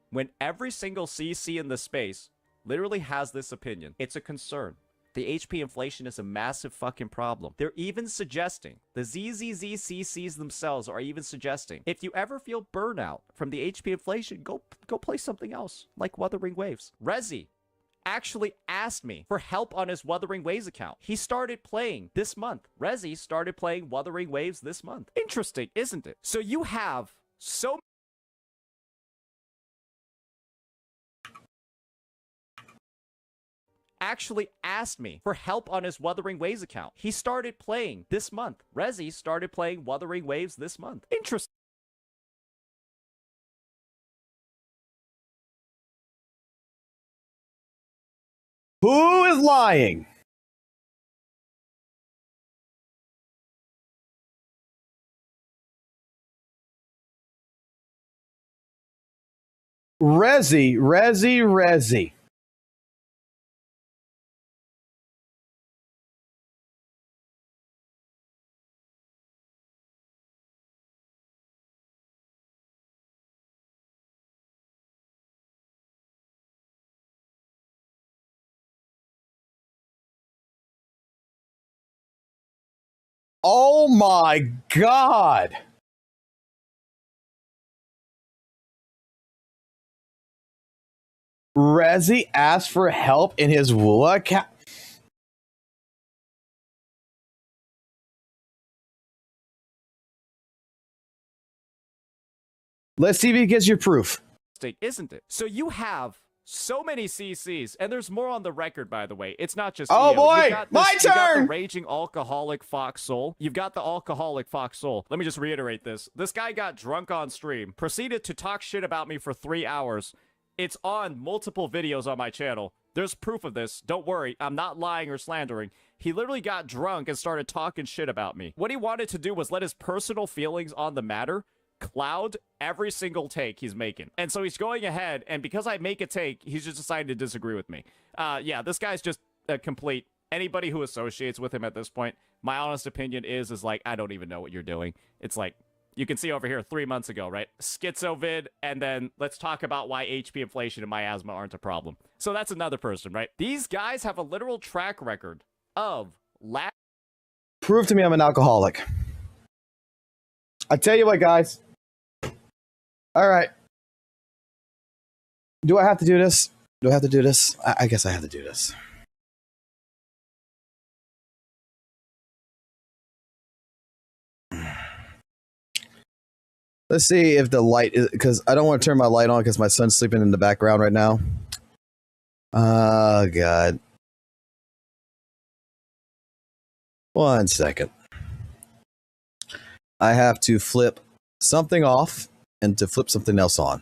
When every single CC in the space literally has this opinion, it's a concern. The HP inflation is a massive fucking problem. They're even suggesting, the ZZZCCs themselves are even suggesting, if you ever feel burnout from the HP inflation, go play something else, like Wuthering Waves. Rezi actually asked me for help on his Wuthering Waves account. He started playing this month. Rezi started playing Wuthering Waves this month. Interesting, isn't it? So you have so actually asked me for help on his Wuthering Waves account. He started playing this month. Rezi started playing Wuthering Waves this month. Interesting. Who is lying? Rezi. Oh my God. Rezi asked for help in his WUWA account. Let's see if he gets your proof. Isn't it? So you have so many CCs, and there's more on the record, by the way. It's not just oh EO. boy, my You got the turn. raging alcoholic Fox Soul. You've got the alcoholic Fox Soul. Let me just reiterate this. This guy got drunk on stream, proceeded to talk shit about me for 3 hours. It's on multiple videos on my channel. There's proof of this. Don't worry, I'm not lying or slandering. He literally got drunk and started talking shit about me. What he wanted to do was let his personal feelings on the matter cloud every single take he's making. And so he's going ahead, and because I make a take, he's just decided to disagree with me. Yeah, this guy's just a complete... Anybody who associates with him at this point, my honest opinion is like, I don't even know what you're doing. It's like, you can see over here 3 months ago, right? Schizo vid, and then let's talk about why HP inflation and my asthma aren't a problem. So that's another person, right? These guys have a literal track record of... Prove to me I'm an alcoholic. I tell you what, guys. All right. Do I have to do this? Do I have to do this? I guess I have to do this. Let's see if the light is, because I don't want to turn my light on because my son's sleeping in the background right now. Oh, God. 1 second. I have to flip something off and to flip something else on.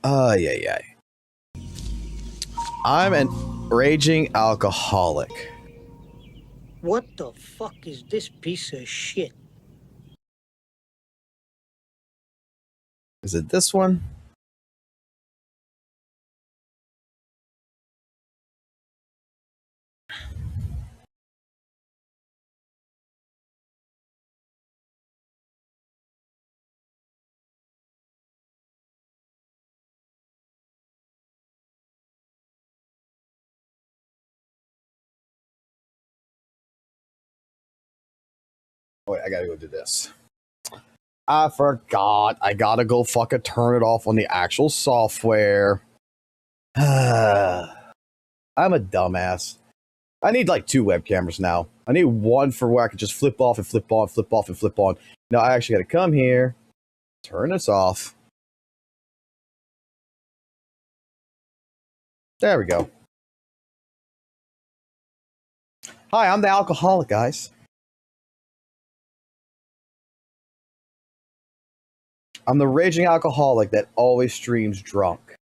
Yeah. I'm an raging alcoholic. What the fuck is this piece of shit? Is it this one? Wait, I gotta go do this. I forgot. I gotta go fucking turn it off on the actual software. I'm a dumbass. I need like 2 web cameras now. I need one for where I can just flip off and flip on, flip off and flip on. No, I actually gotta come here, turn this off. There we go. Hi, I'm the alcoholic, guys. I'm the raging alcoholic that always streams drunk.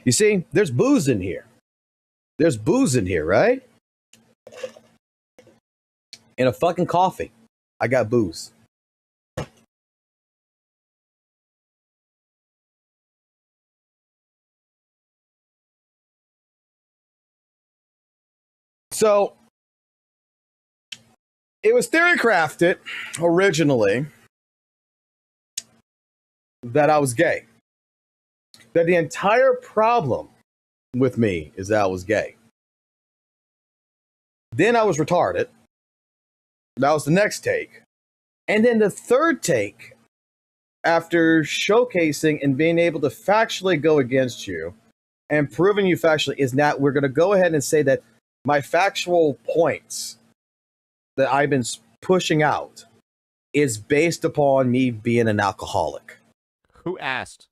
You see, there's booze in here. There's booze in here, right? In a fucking coffee. I got booze. So, it was theory crafted originally that I was gay. That the entire problem with me is that I was gay. Then I was retarded. That was the next take. And then the third take, after showcasing and being able to factually go against you and proving you factually, is that we're going to go ahead and say that my factual points that I've been pushing out is based upon me being an alcoholic. Who asked?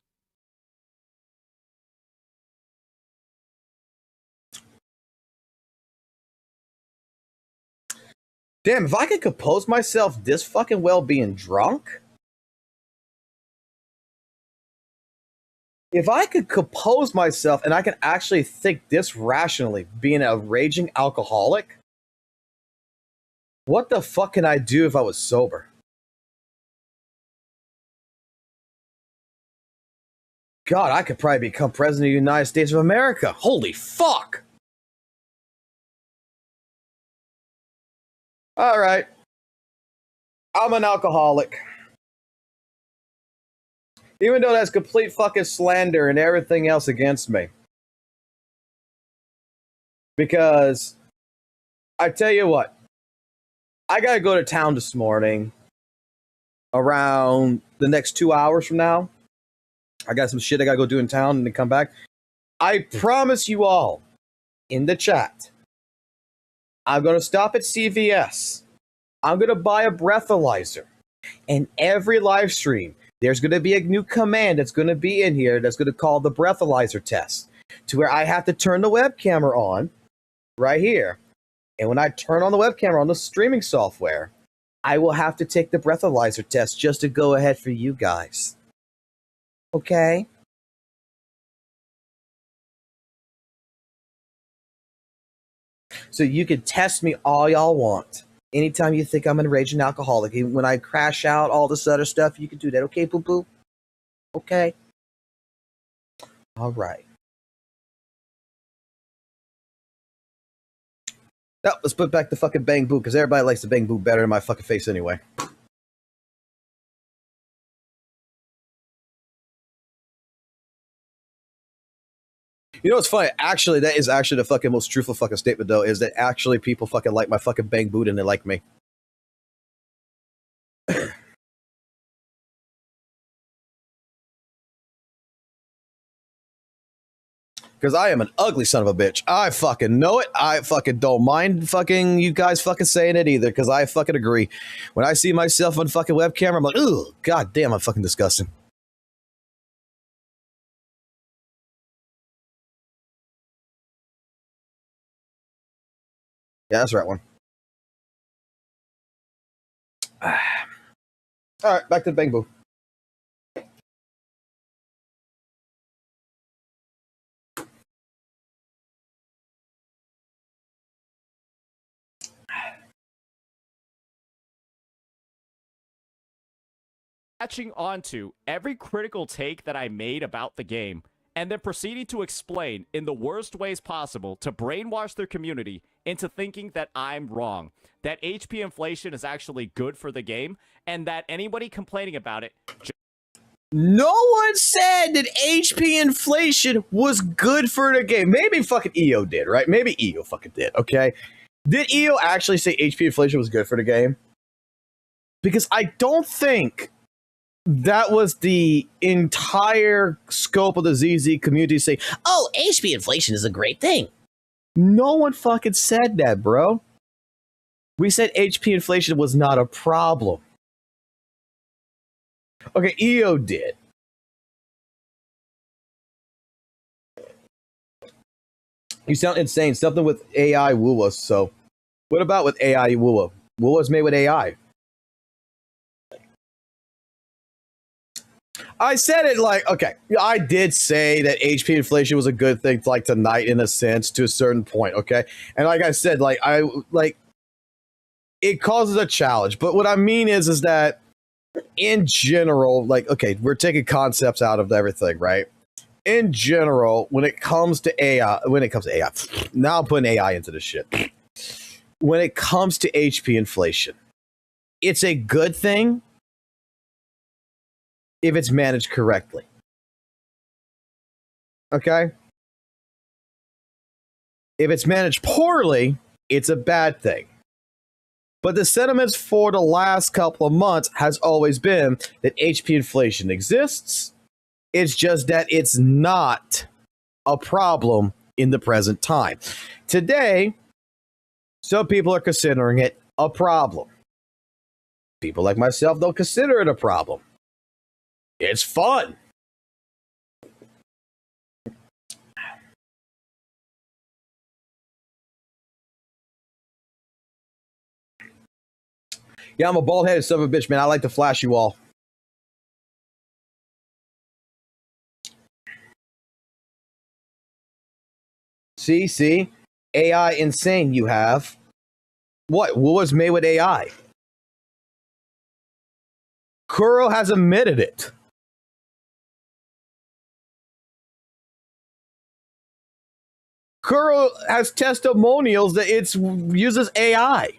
Damn, if I could compose myself this fucking well being drunk, if I could compose myself and I could actually think this rationally, being a raging alcoholic, what the fuck can I do if I was sober? God, I could probably become president of the United States of America. Holy fuck! All right. I'm an alcoholic. Even though that's complete fucking slander and everything else against me. Because, I tell you what, I gotta go to town this morning around the next 2 hours from now. I got some shit I gotta go do in town and then come back. I promise you all, in the chat, I'm gonna stop at CVS. I'm gonna buy a breathalyzer. And every live stream, there's gonna be a new command that's gonna be in here that's gonna call the breathalyzer test. To where I have to turn the web camera on, right here. And when I turn on the web camera on the streaming software, I will have to take the breathalyzer test just to go ahead for you guys. Okay? So you can test me all y'all want. Anytime you think I'm an raging alcoholic. Even when I crash out, all this other stuff, you can do that. Okay, boo-boo? Okay? All right. Now, let's put back the fucking bang boo, because everybody likes the bang boo better in my fucking face anyway. You know what's funny? Actually, that is actually the fucking most truthful fucking statement, though, is that actually people fucking like my fucking bang boot and they like me. Because I am an ugly son of a bitch. I fucking know it. I fucking don't mind fucking you guys fucking saying it either, because I fucking agree. When I see myself on fucking webcam, I'm like, ugh, god damn, I'm fucking disgusting. Yeah, that's the right one. All right, back to the bang boo. Latching onto every critical take that I made about the game, and then proceeding to explain in the worst ways possible to brainwash their community into thinking that I'm wrong, that HP inflation is actually good for the game, and that anybody complaining about it... No one said that HP inflation was good for the game. Maybe fucking EO did, right? Maybe EO fucking did, okay? Did EO actually say HP inflation was good for the game? Because I don't think that was the entire scope of the ZZ community saying, oh, HP inflation is a great thing. No one fucking said that, bro. We said HP inflation was not a problem. Okay, EO did. You sound insane. Something with AI WUWA. So, what about with AI WUWA? WUWA's made with AI. I said it like, okay, I did say that HP inflation was a good thing, like tonight, in a sense, to a certain point, okay? And like I said, it causes a challenge. But what I mean is that in general, like, okay, we're taking concepts out of everything, right? In general, when it comes to AI, now I'm putting AI into this shit. When it comes to HP inflation, it's a good thing if it's managed correctly. Okay? If it's managed poorly, it's a bad thing. But the sentiments for the last couple of months has always been that HP inflation exists. It's just that it's not a problem in the present time. Today, some people are considering it a problem. People like myself don't consider it a problem. It's fun. Yeah, I'm a bald-headed son of a bitch, man. I like to flash you all. See? AI insane you have. What was made with AI? Kuro has admitted it. Kuro has testimonials that it uses AI.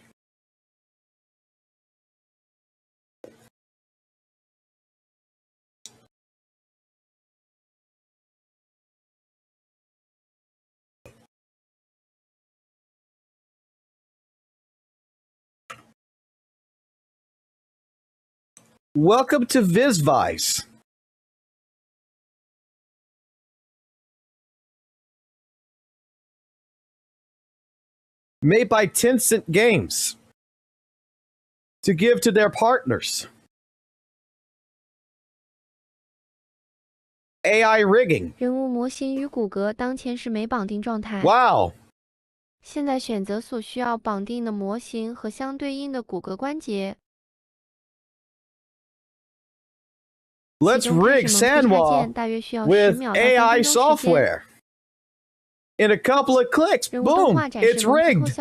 Welcome to VizVice. Made by Tencent Games to give to their partners. AI rigging. 人物模型与骨骼当前是没绑定状态。Wow. 现在选择所需要绑定的模型和相对应的骨骼关节。 Let's rig Sanwa with AI software. In a couple of clicks, boom, it's rigged.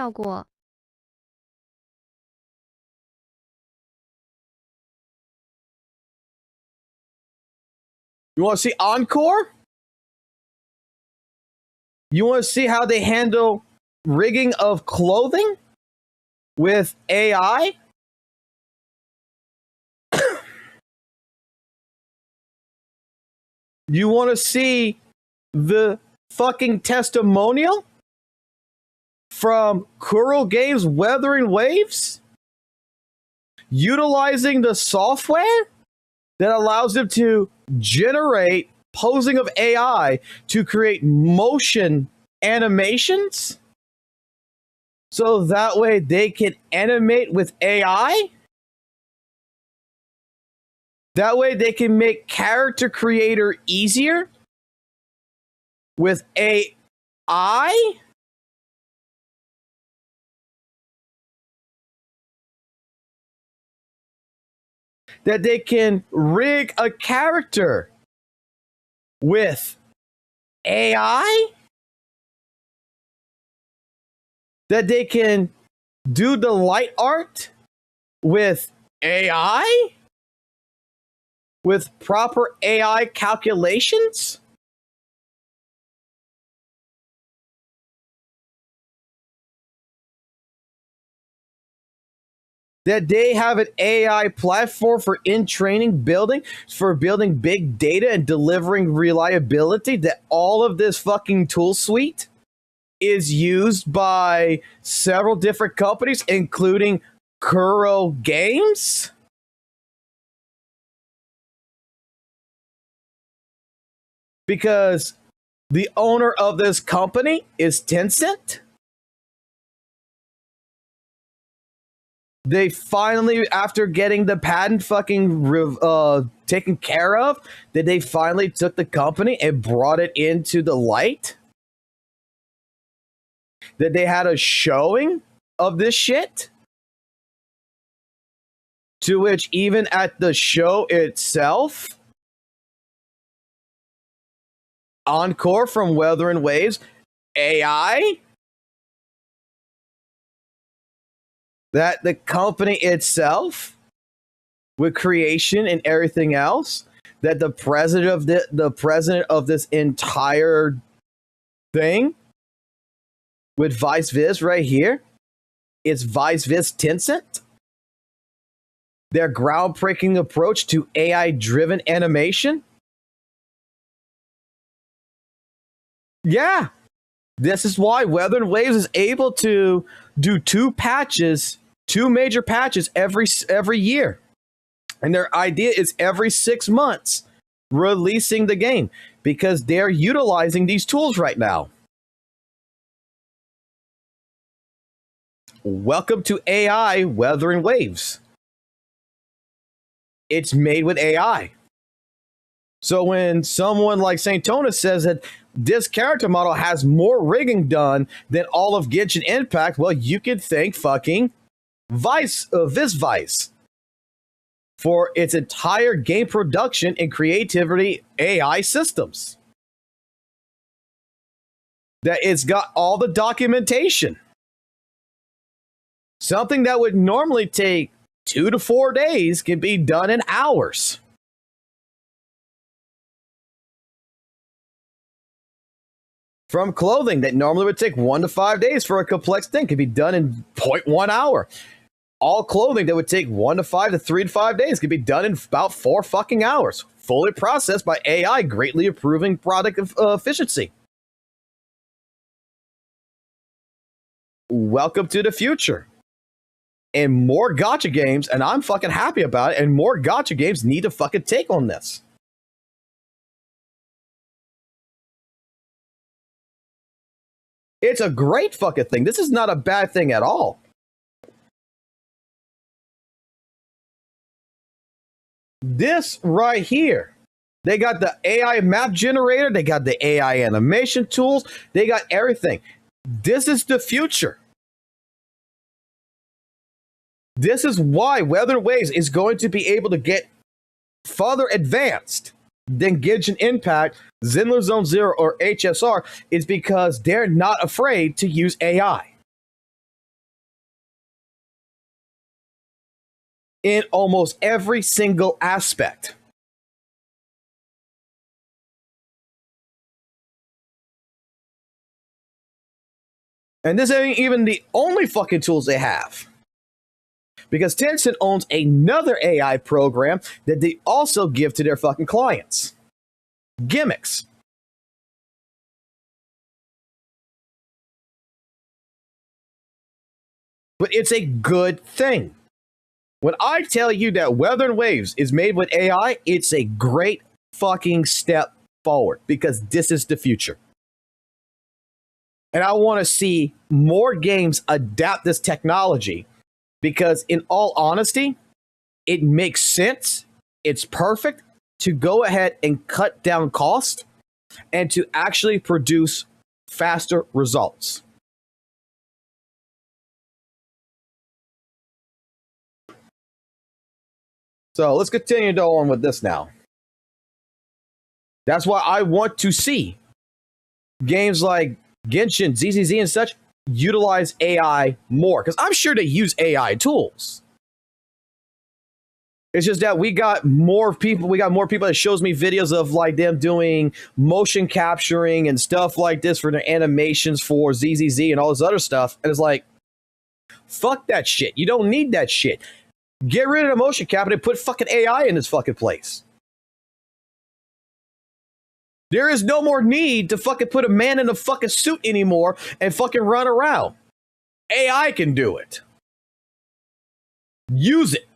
You want to see Encore? You want to see how they handle rigging of clothing with AI? You want to see the fucking testimonial from Kuro Games Weathering Waves? Utilizing the software that allows them to generate posing of AI to create motion animations? So that way they can animate with AI? That way they can make character creator easier with AI? That they can rig a character with AI? That they can do the light art with AI? With proper AI calculations? That they have an AI platform for in-training building, for building big data and delivering reliability, that all of this fucking tool suite is used by several different companies, including Kuro Games? Because the owner of this company is Tencent? They finally, after getting the patent fucking taken care of, that they finally took the company and brought it into the light? That they had a showing of this shit? To which even at the show itself, Encore from Weather and Waves, AI, that the company itself with creation and everything else, that the president of the president of this entire thing with Vice Viz right here, it's Vice Viz Tencent. Their groundbreaking approach to AI driven animation. Yeah, this is why Weather and Waves is able to do two major patches every year. And their idea is every 6 months releasing the game because they're utilizing these tools right now. Welcome to AI Weather and Waves. It's made with AI. So when someone like St. Tona says that this character model has more rigging done than all of Genshin Impact, well, you could thank fucking Vice for its entire game production and creativity AI systems. That it's got all the documentation. Something that would normally take 2 to 4 days can be done in hours. From clothing that normally would take 1 to 5 days for a complex thing can be done in 0.1 hour. All clothing that would take 1 to 5 to 3 to 5 days can be done in about 4 fucking hours. Fully processed by AI, greatly improving product efficiency. Welcome to the future. And more gacha games, and I'm fucking happy about it, and more gacha games need to fucking take on this. It's a great fucking thing. This is not a bad thing at all. This right here. They got the AI map generator. They got the AI animation tools. They got everything. This is the future. This is why Weather Waves is going to be able to get further advanced than Genshin Impact, Zenless Zone Zero, or HSR, is because they're not afraid to use AI. In almost every single aspect. And this ain't even the only fucking tools they have. Because Tencent owns another AI program that they also give to their fucking clients. Gimmicks. But it's a good thing. When I tell you that Weather and Waves is made with AI, it's a great fucking step forward because this is the future. And I want to see more games adapt this technology because, in all honesty, it makes sense. It's perfect to go ahead and cut down cost and to actually produce faster results. So let's continue to go on with this now. That's why I want to see games like Genshin, ZZZ, and such utilize AI more. Because I'm sure they use AI tools. It's just that we got more people that shows me videos of like them doing motion capturing and stuff like this for their animations for ZZZ and all this other stuff. And it's like, fuck that shit. You don't need that shit. Get rid of the motion capture and put fucking AI in this fucking place. There is no more need to fucking put a man in a fucking suit anymore and fucking run around. AI can do it. Use it.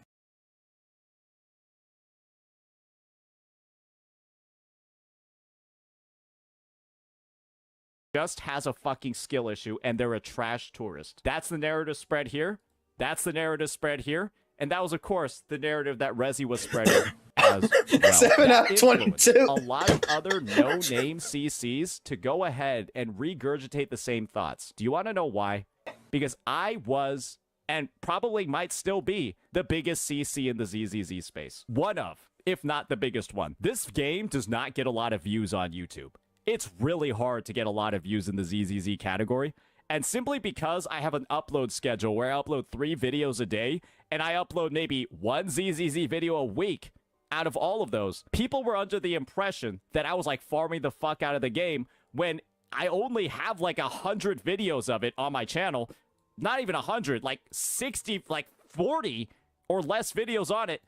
Just has a fucking skill issue and they're a trash tourist. That's the narrative spread here. That's the narrative spread here. And that was, of course, the narrative that Rezi was spreading as well. 7 out of 22. A lot of other no-name CCs to go ahead and regurgitate the same thoughts. Do you want to know why? Because I was, and probably might still be, the biggest CC in the ZZZ space. One of, if not the biggest one. This game does not get a lot of views on YouTube. it's really hard to get a lot of views in the ZZZ category. And simply because I have an upload schedule where I upload 3 videos a day, and I upload maybe 1 ZZZ video a week out of all of those, people were under the impression that I was like farming the fuck out of the game when I only have like 100 videos of it on my channel. Not even 100, like 60, like 40 or less videos on it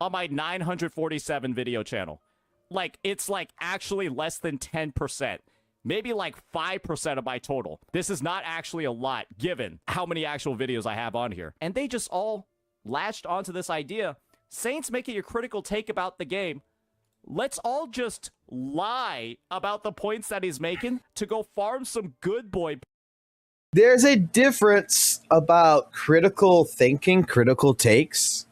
on my 947 video channel. Like, it's like actually less than 10%. Maybe like 5% of my total. This is not actually a lot given how many actual videos I have on here. And they just all latched onto this idea. Saint's making a critical take about the game. Let's all just lie about the points that he's making to go farm some good boy. There's a difference about critical thinking, critical takes,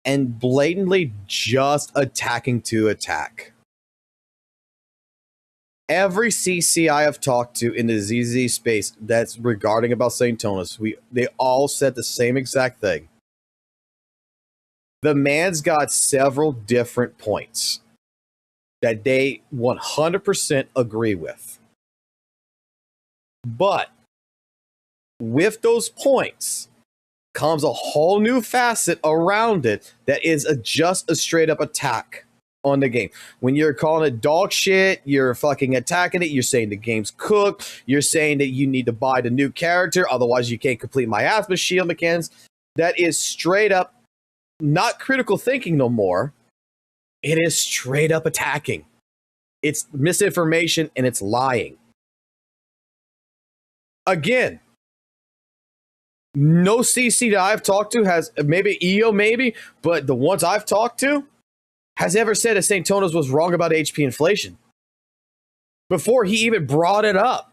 and blatantly just attacking to attack. Every CC I have talked to in the ZZ space that's regarding about St. Tonus, they all said the same exact thing. The man's got several different points that they 100% agree with. But with those points comes a whole new facet around it that is just a straight up attack on the game. When you're calling it dog shit, you're fucking attacking it, you're saying the game's cooked, you're saying that you need to buy the new character, otherwise you can't complete miasma shield mechanics. That is straight up not critical thinking no more. It is straight up attacking. It's misinformation and it's lying. Again, no CC that I've talked to has, maybe EO maybe, but the ones I've talked to has ever said that St. Tonus was wrong about HP inflation. Before he even brought it up.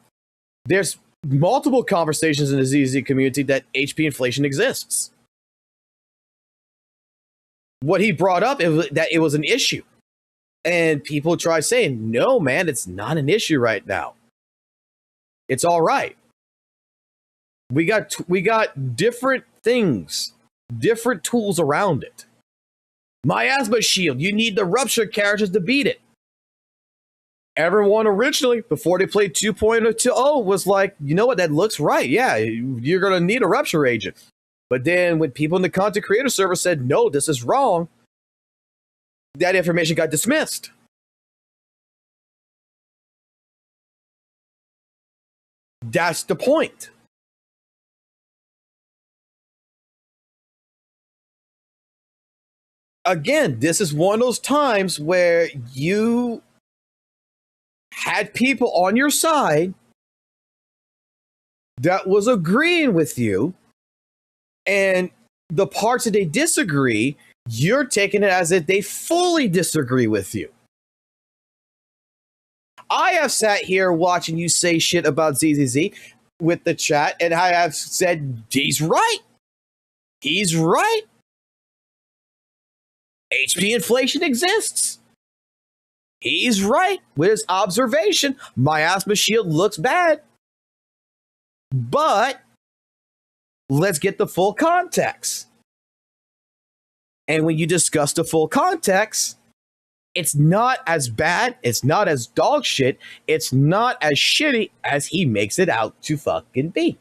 There's multiple conversations in the ZZ community that HP inflation exists. What he brought up is that it was an issue. And people try saying, no, man, it's not an issue right now. It's all right. We got different things, different tools around it. Miasma Shield, you need the Rupture characters to beat it. Everyone originally, before they played 2.0, was like, you know what, that looks right. Yeah, you're going to need a Rupture agent. But then when people in the content creator server said, no, this is wrong, that information got dismissed. That's the point. Again, this is one of those times where you had people on your side that was agreeing with you, and the parts that they disagree, you're taking it as if they fully disagree with you. I have sat here watching you say shit about ZZZ with the chat, and I have said, he's right. He's right. HP inflation exists. He's right with his observation. Miasma Shield looks bad. But let's get the full context. And when you discuss the full context, it's not as bad, it's not as dog shit, it's not as shitty as he makes it out to fucking be.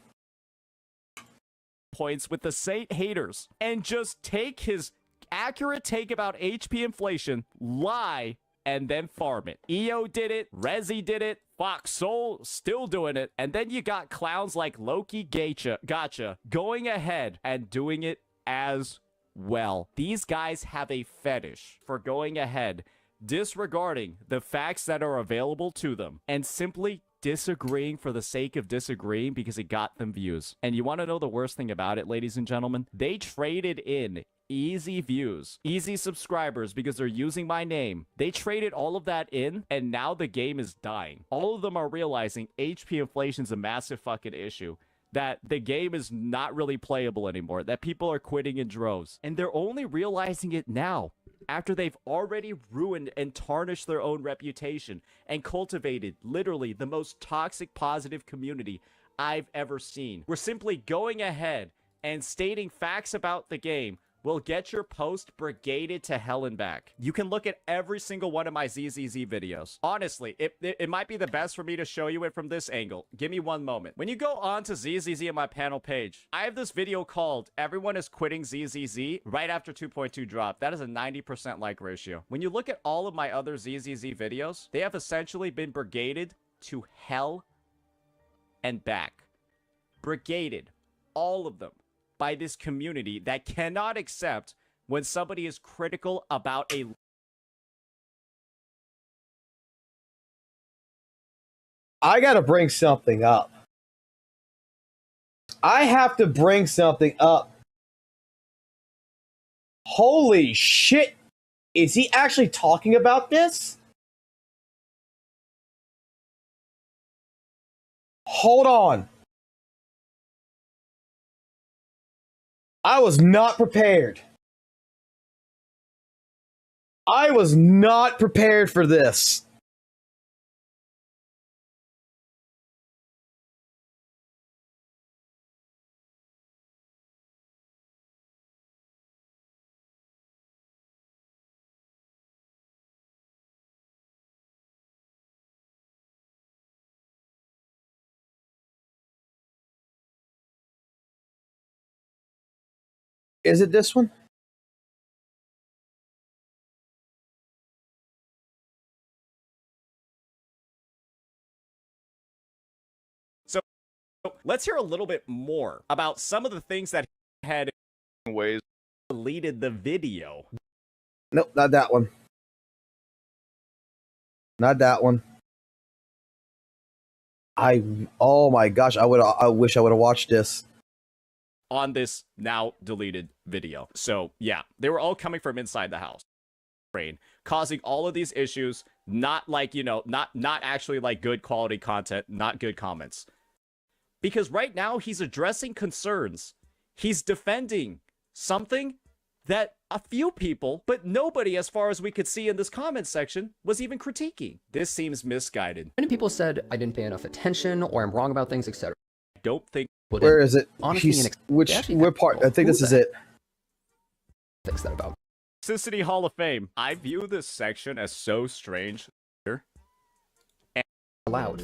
Points with the Saint haters and just take his accurate take about HP inflation, lie, and then farm it. EO did it, Rezi did it, Fox Soul still doing it, and then you got clowns like Loki Gacha going ahead and doing it as well. These guys have a fetish for going ahead, disregarding the facts that are available to them, and simply disagreeing for the sake of disagreeing because it got them views. And you want to know the worst thing about it, ladies and gentlemen? They traded in easy views, easy subscribers because they're using my name. They traded all of that in, and now the game is dying. All of them are realizing HP inflation's a massive fucking issue, that the game is not really playable anymore, that people are quitting in droves. And they're only realizing it now, after they've already ruined and tarnished their own reputation and cultivated literally the most toxic positive community I've ever seen. We're simply going ahead and stating facts about the game will get your post brigaded to hell and back. You can look at every single one of my ZZZ videos. Honestly, it might be the best for me to show you it from this angle. Give me one moment. When you go on to ZZZ on my panel page, I have this video called Everyone is Quitting ZZZ right after 2.2 drop. That is a 90% like ratio. When you look at all of my other ZZZ videos, they have essentially been brigaded to hell and back. Brigaded. All of them. By this community that cannot accept when somebody is critical about a... I gotta bring something up. I have to bring something up. Holy shit. Is he actually talking about this? Hold on. I was not prepared. I was not prepared for this. Is it this one? So let's hear a little bit more about some of the things that had ways deleted the video. Nope, not that one. Not that one. Oh my gosh, I wish I would have watched this. On this now deleted video. So yeah, they were all coming from inside the house, causing all of these issues. Not like, you know, not actually like good quality content, not good comments. Because right now he's addressing concerns. He's defending something that a few people, but nobody, as far as we could see in this comment section, was even critiquing. This seems misguided. Many people said I didn't pay enough attention or I'm wrong about things, etc. I don't think. Where is it? Honestly, what part? I think this is it. Fix that about. Toxicity Hall of Fame. I view this section as so strange. And allowed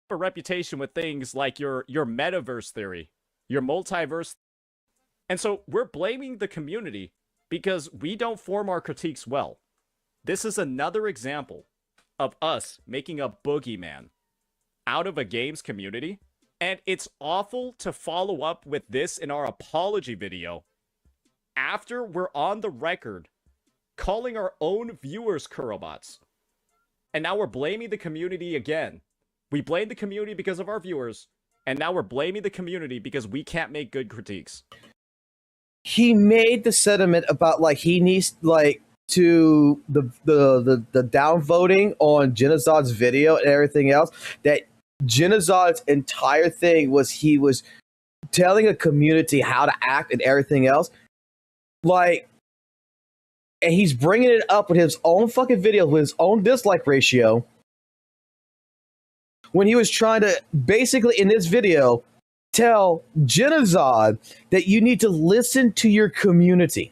a reputation with things like your metaverse theory, your multiverse. And so we're blaming the community because we don't form our critiques well. This is another example of us making a boogeyman out of a games community. And it's awful to follow up with this in our apology video after we're on the record calling our own viewers Kurobots. And now we're blaming the community again. We blame the community because of our viewers, and now we're blaming the community because we can't make good critiques. He made the sentiment about like he needs like to the downvoting on Genozod's video and everything else, that Genozod's entire thing was he was telling a community how to act and everything else. Like, and he's bringing it up with his own fucking video, with his own dislike ratio, when he was trying to basically in this video tell Genozod that you need to listen to your community.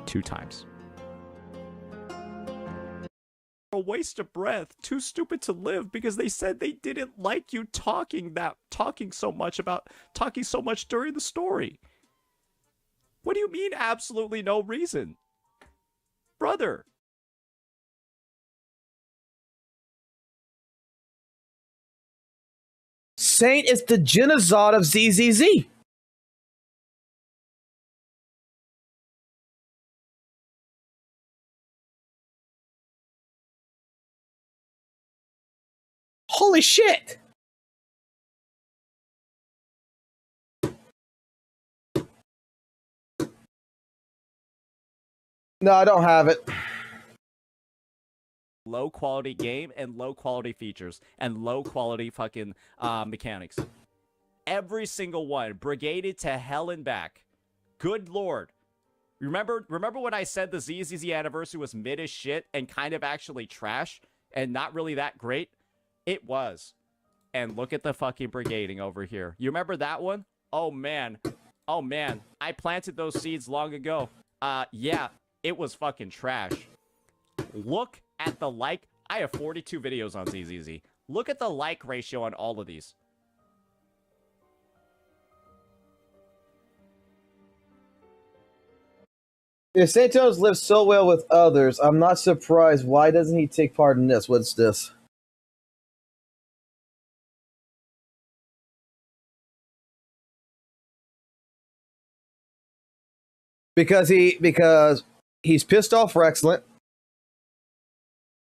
Two times. A waste of breath, too stupid to live, because they said they didn't like you talking so much during the story. What do you mean absolutely no reason? Brother. Saint is the Genozod of ZZZ. Holy shit! No, I don't have it. Low quality game and low quality features and low quality fucking mechanics. Every single one brigaded to hell and back. Good lord. Remember when I said the ZZZ anniversary was mid as shit and kind of actually trash and not really that great? It was. And look at the fucking brigading over here. You remember that one? Oh, man. Oh, man. I planted those seeds long ago. Yeah, it was fucking trash. Look at the like. I have 42 videos on ZZZ. Look at the like ratio on all of these. If Santos lives so well with others, I'm not surprised. Why doesn't he take part in this? What's this? Because he's pissed off Rexlent.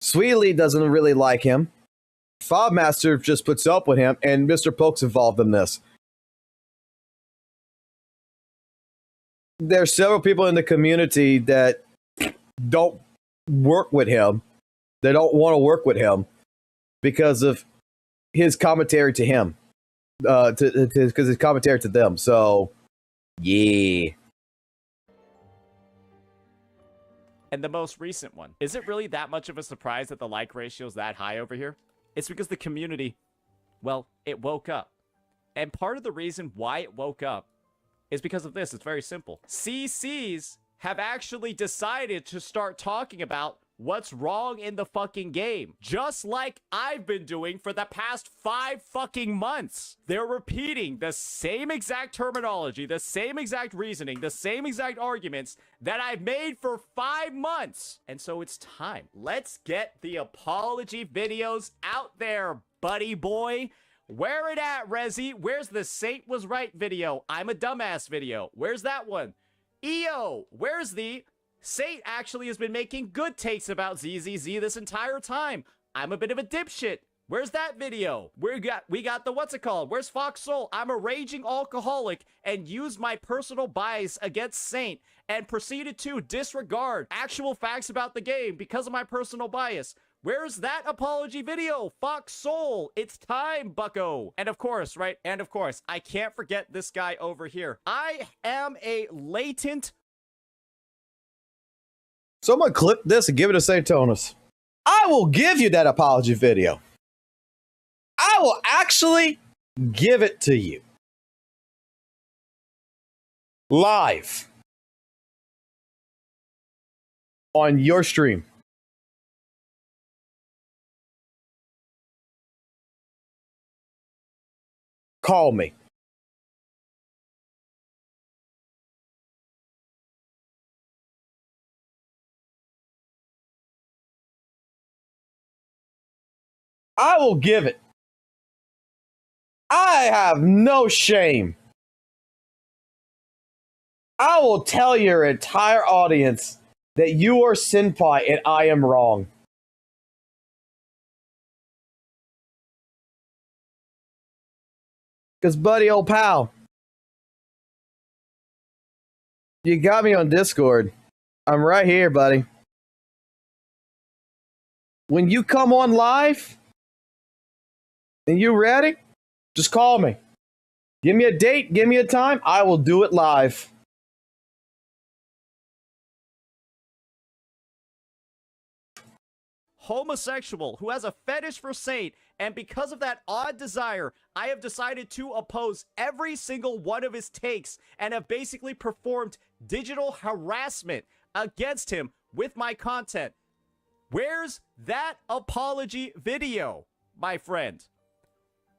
Sweetly doesn't really like him. Fobmaster just puts up with him, and Mr. Poke's involved in this. There's several people in the community that don't work with him. They don't want to work with him because of his commentary to him. Because his commentary to them. So, yeah. And the most recent one. Is it really that much of a surprise that the like ratio is that high over here? It's because the community, well, it woke up. And part of the reason why it woke up is because of this. It's very simple. CCs have actually decided to start talking about what's wrong in the fucking game. Just like I've been doing for the past 5 fucking months. They're repeating the same exact terminology, the same exact reasoning, the same exact arguments that I've made for 5 months. And so it's time. Let's get the apology videos out there, buddy boy. Where it at, Rezi? Where's the Saint was right video? I'm a dumbass video. Where's that one? EO, where's the Saint actually has been making good takes about ZZZ this entire time? I'm a bit of a dipshit. Where's that video? We got the what's it called? Where's Fox Soul? I'm a raging alcoholic and used my personal bias against Saint and proceeded to disregard actual facts about the game because of my personal bias. Where's that apology video? Fox Soul, it's time, bucko. And of course, right? And of course, I can't forget this guy over here. I am a latent... Someone clip this and give it to Santonis. I will give you that apology video. I will actually give it to you. Live. On your stream. Call me. I will give it. I have no shame. I will tell your entire audience that you are senpai and I am wrong. Because, buddy, old pal, you got me on Discord. I'm right here, buddy. When you come on live and you ready, just call me. Give me a date, give me a time. I will do it live. Homosexual who has a fetish for Saint, and because of that odd desire, I have decided to oppose every single one of his takes and have basically performed digital harassment against him with my content. Where's that apology video, my friend?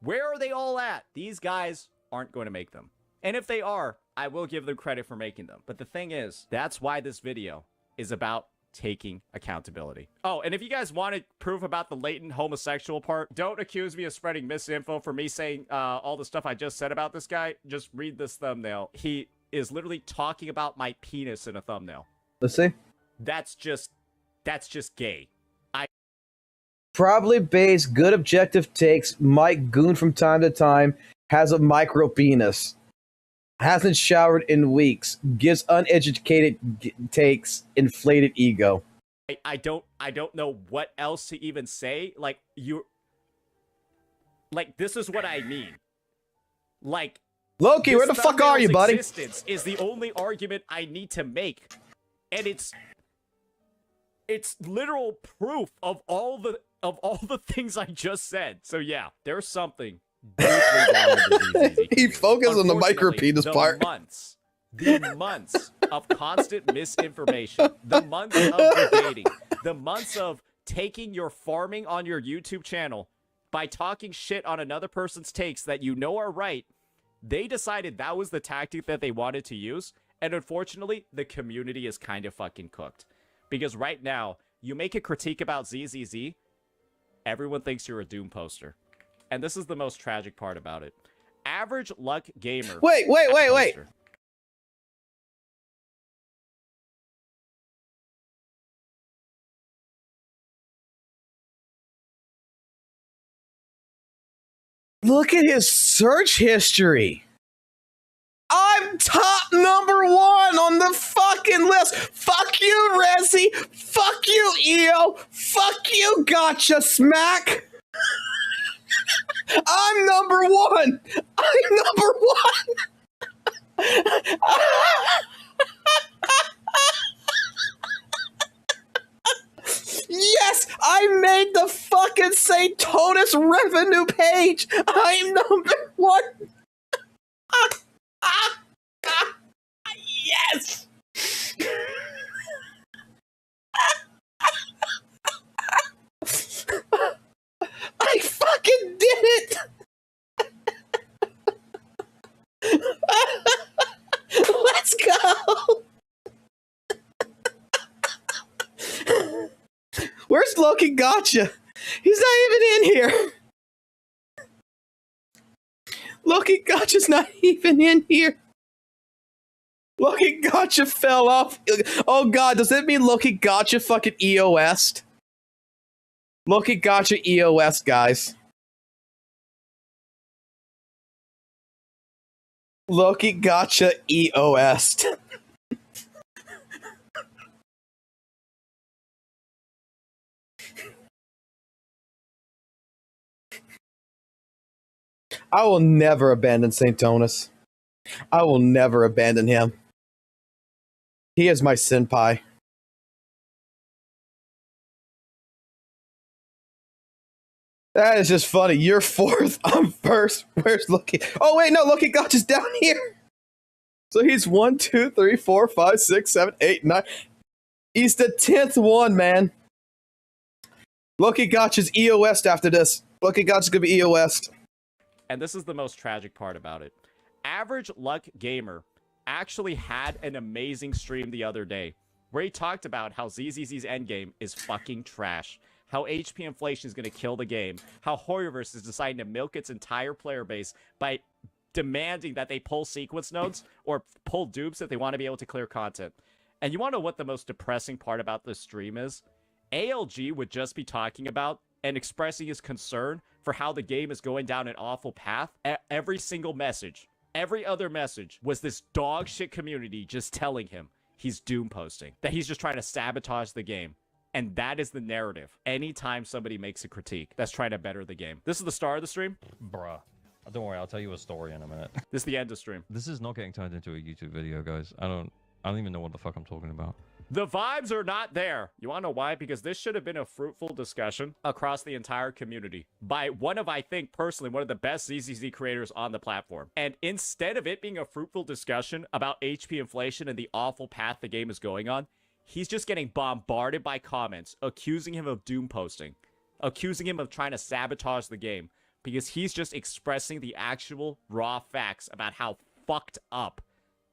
Where are they all at? These guys aren't going to make them. And if they are, I will give them credit for making them. But the thing is, that's why this video is about taking accountability. Oh, and if you guys wanted proof about the latent homosexual part, don't accuse me of spreading misinfo for me saying all the stuff I just said about this guy. Just read this thumbnail. He is literally talking about my penis in a thumbnail. Let's see. That's just gay. Probably based good objective takes. Mike Goon from time to time has a micro penis. Hasn't showered in weeks. Gives uneducated takes. Inflated ego. I don't know what else to even say. Like this is what I mean. Like Loki, where the fuck are you, buddy? Existence is the only argument I need to make, and it's literal proof of all the of all the things I just said. So yeah, there's something deeply wrong with the ZZZ. He focused on the micro Unfortunately, penis part. The months of constant misinformation, the months of debating, the months of taking your farming on your YouTube channel by talking shit on another person's takes that you know are right, they decided that was the tactic that they wanted to use. And unfortunately, the community is kind of fucking cooked. Because right now, you make a critique about ZZZ, everyone thinks you're a Doom poster. And this is the most tragic part about it. Average Luck Gamer. Wait. Look at his search history. I'm top #1 on the fucking list. Fuck you, Resi. Fuck you, EO. Fuck you, Gotcha Smack. I'm #1. I'm #1. Yes, I made the fucking Satonus revenue page. I'm #1. Yes. I fucking did it. Let's go. Where's Loki Gotcha? He's not even in here. Loki Gotcha's not even in here. Loki Gotcha fell off. Oh god, does that mean Loki Gotcha fucking EOS'd? Loki Gotcha EOS, guys. Loki Gotcha EOS'd. I will never abandon St. Tonus. I will never abandon him. He is my senpai. That is just funny. You're 4th, I'm 1st. Where's Loki? Oh wait, no, Loki Gotcha's down here. So he's 1, 2, 3, 4, 5, 6, 7, 8, 9. He's the 10th one, man. Loki Gotcha's EOS'd after this. Loki Gotcha's gonna be EOS'd. And this is the most tragic part about it. Average Luck Gamer actually had an amazing stream the other day where he talked about how ZZZ's endgame is fucking trash, how HP inflation is going to kill the game, how Horrorverse is deciding to milk its entire player base by demanding that they pull sequence nodes or pull dupes if they want to be able to clear content. And you want to know what the most depressing part about this stream is? ALG would just be talking about and expressing his concern for how the game is going down an awful path. Every single message, every other message was this dog shit community just telling him he's doom posting, that he's just trying to sabotage the game. And that is the narrative anytime somebody makes a critique that's trying to better the game. This is the start of the stream. Bruh. Don't worry, I'll tell you a story in a minute. This is the end of stream. This is not getting turned into a YouTube video, guys. I don't even know what the fuck I'm talking about. The vibes are not there. You want to know why? Because this should have been a fruitful discussion across the entire community by one of, I think, personally, one of the best ZZZ creators on the platform. And instead of it being a fruitful discussion about HP inflation and the awful path the game is going on, he's just getting bombarded by comments accusing him of doom posting, accusing him of trying to sabotage the game, because he's just expressing the actual raw facts about how fucked up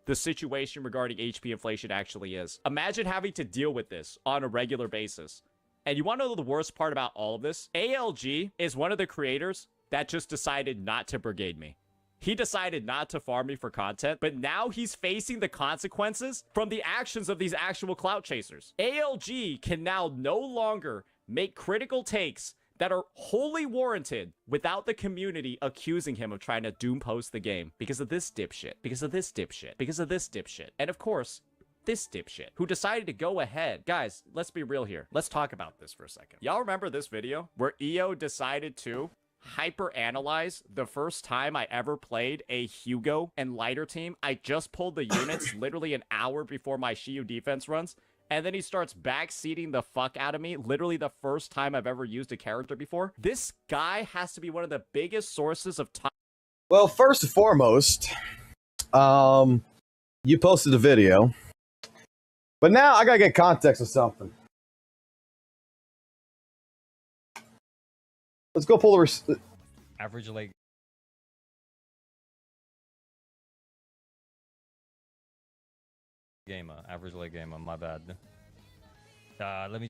the situation regarding HP inflation actually is. Imagine having to deal with this on a regular basis. And you want to know the worst part about all of this? ALG is one of the creators that just decided not to brigade me. He decided not to farm me for content, but now he's facing the consequences from the actions of these actual clout chasers. ALG can now no longer make critical takes that are wholly warranted without the community accusing him of trying to doom post the game because of this dipshit, because of this dipshit, because of this dipshit. And of course, this dipshit who decided to go ahead. Guys, let's be real here. Let's talk about this for a second. Y'all remember this video where EO decided to hyper-analyze the first time I ever played a Hugo and lighter team? I just pulled the units literally an hour before my Shiyu defense runs, and then he starts backseating the fuck out of me, literally the first time I've ever used a character before. This guy has to be one of the biggest sources of time. Well, first and foremost, you posted a video, but now I gotta get context of something. Let's go pull the Average leg. Gamer, average leg gamer, my bad. Let me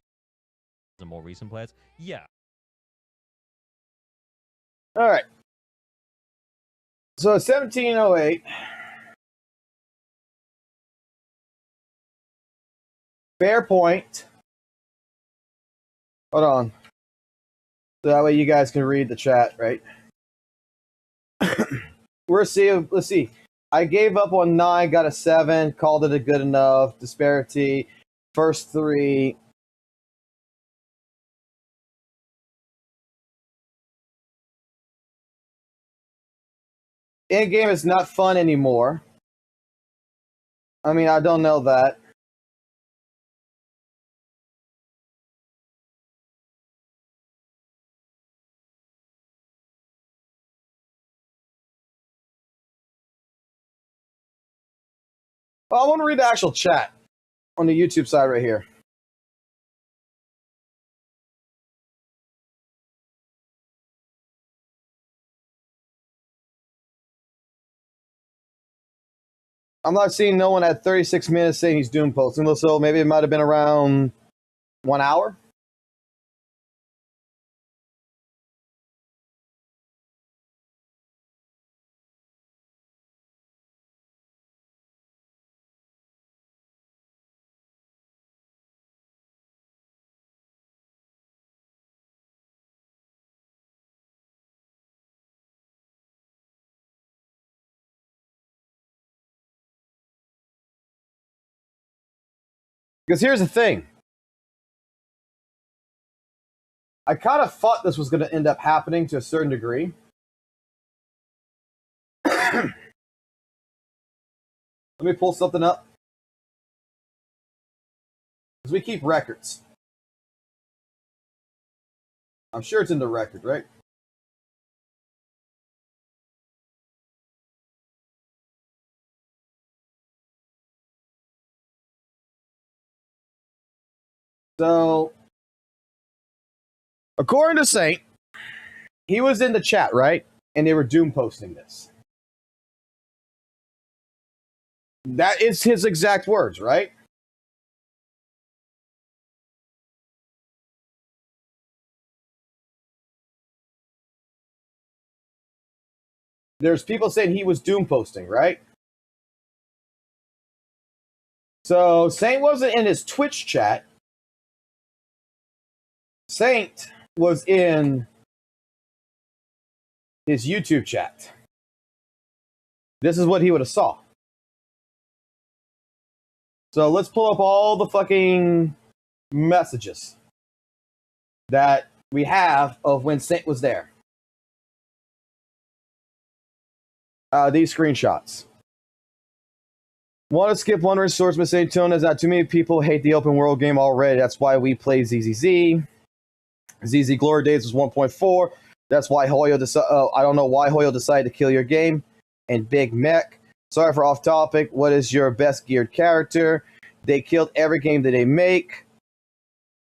the more recent players. Yeah. All right. So 1708. Fair point. Hold on. So that way you guys can read the chat, right? Let's see. I gave up on 9, got a 7, called it a good enough. Disparity. First 3. In-game is not fun anymore. I mean, I don't know that. Well, I want to read the actual chat on the YouTube side right here. I'm not seeing no one at 36 minutes saying he's doom posting, so maybe it might have been around 1 hour. Because here's the thing. I kind of thought this was going to end up happening to a certain degree. Let me pull something up. Because we keep records. I'm sure it's in the record, right? So, according to Saint, he was in the chat, right? And they were doom posting this. That is his exact words, right? There's people saying he was doom posting, right? So, Saint wasn't in his Twitch chat. Saint was in his YouTube chat. This is what he would have saw. So let's pull up all the fucking messages that we have of when Saint was there. These screenshots. Want to skip one resource, Miss Saint Tone is that too many people hate the open world game already. That's why we play ZZZ. ZZ Glory Days was 1.4. That's why Hoyo I don't know why Hoyo decided to kill your game. And Big Mech. Sorry for off topic. What is your best geared character? They killed every game that they make.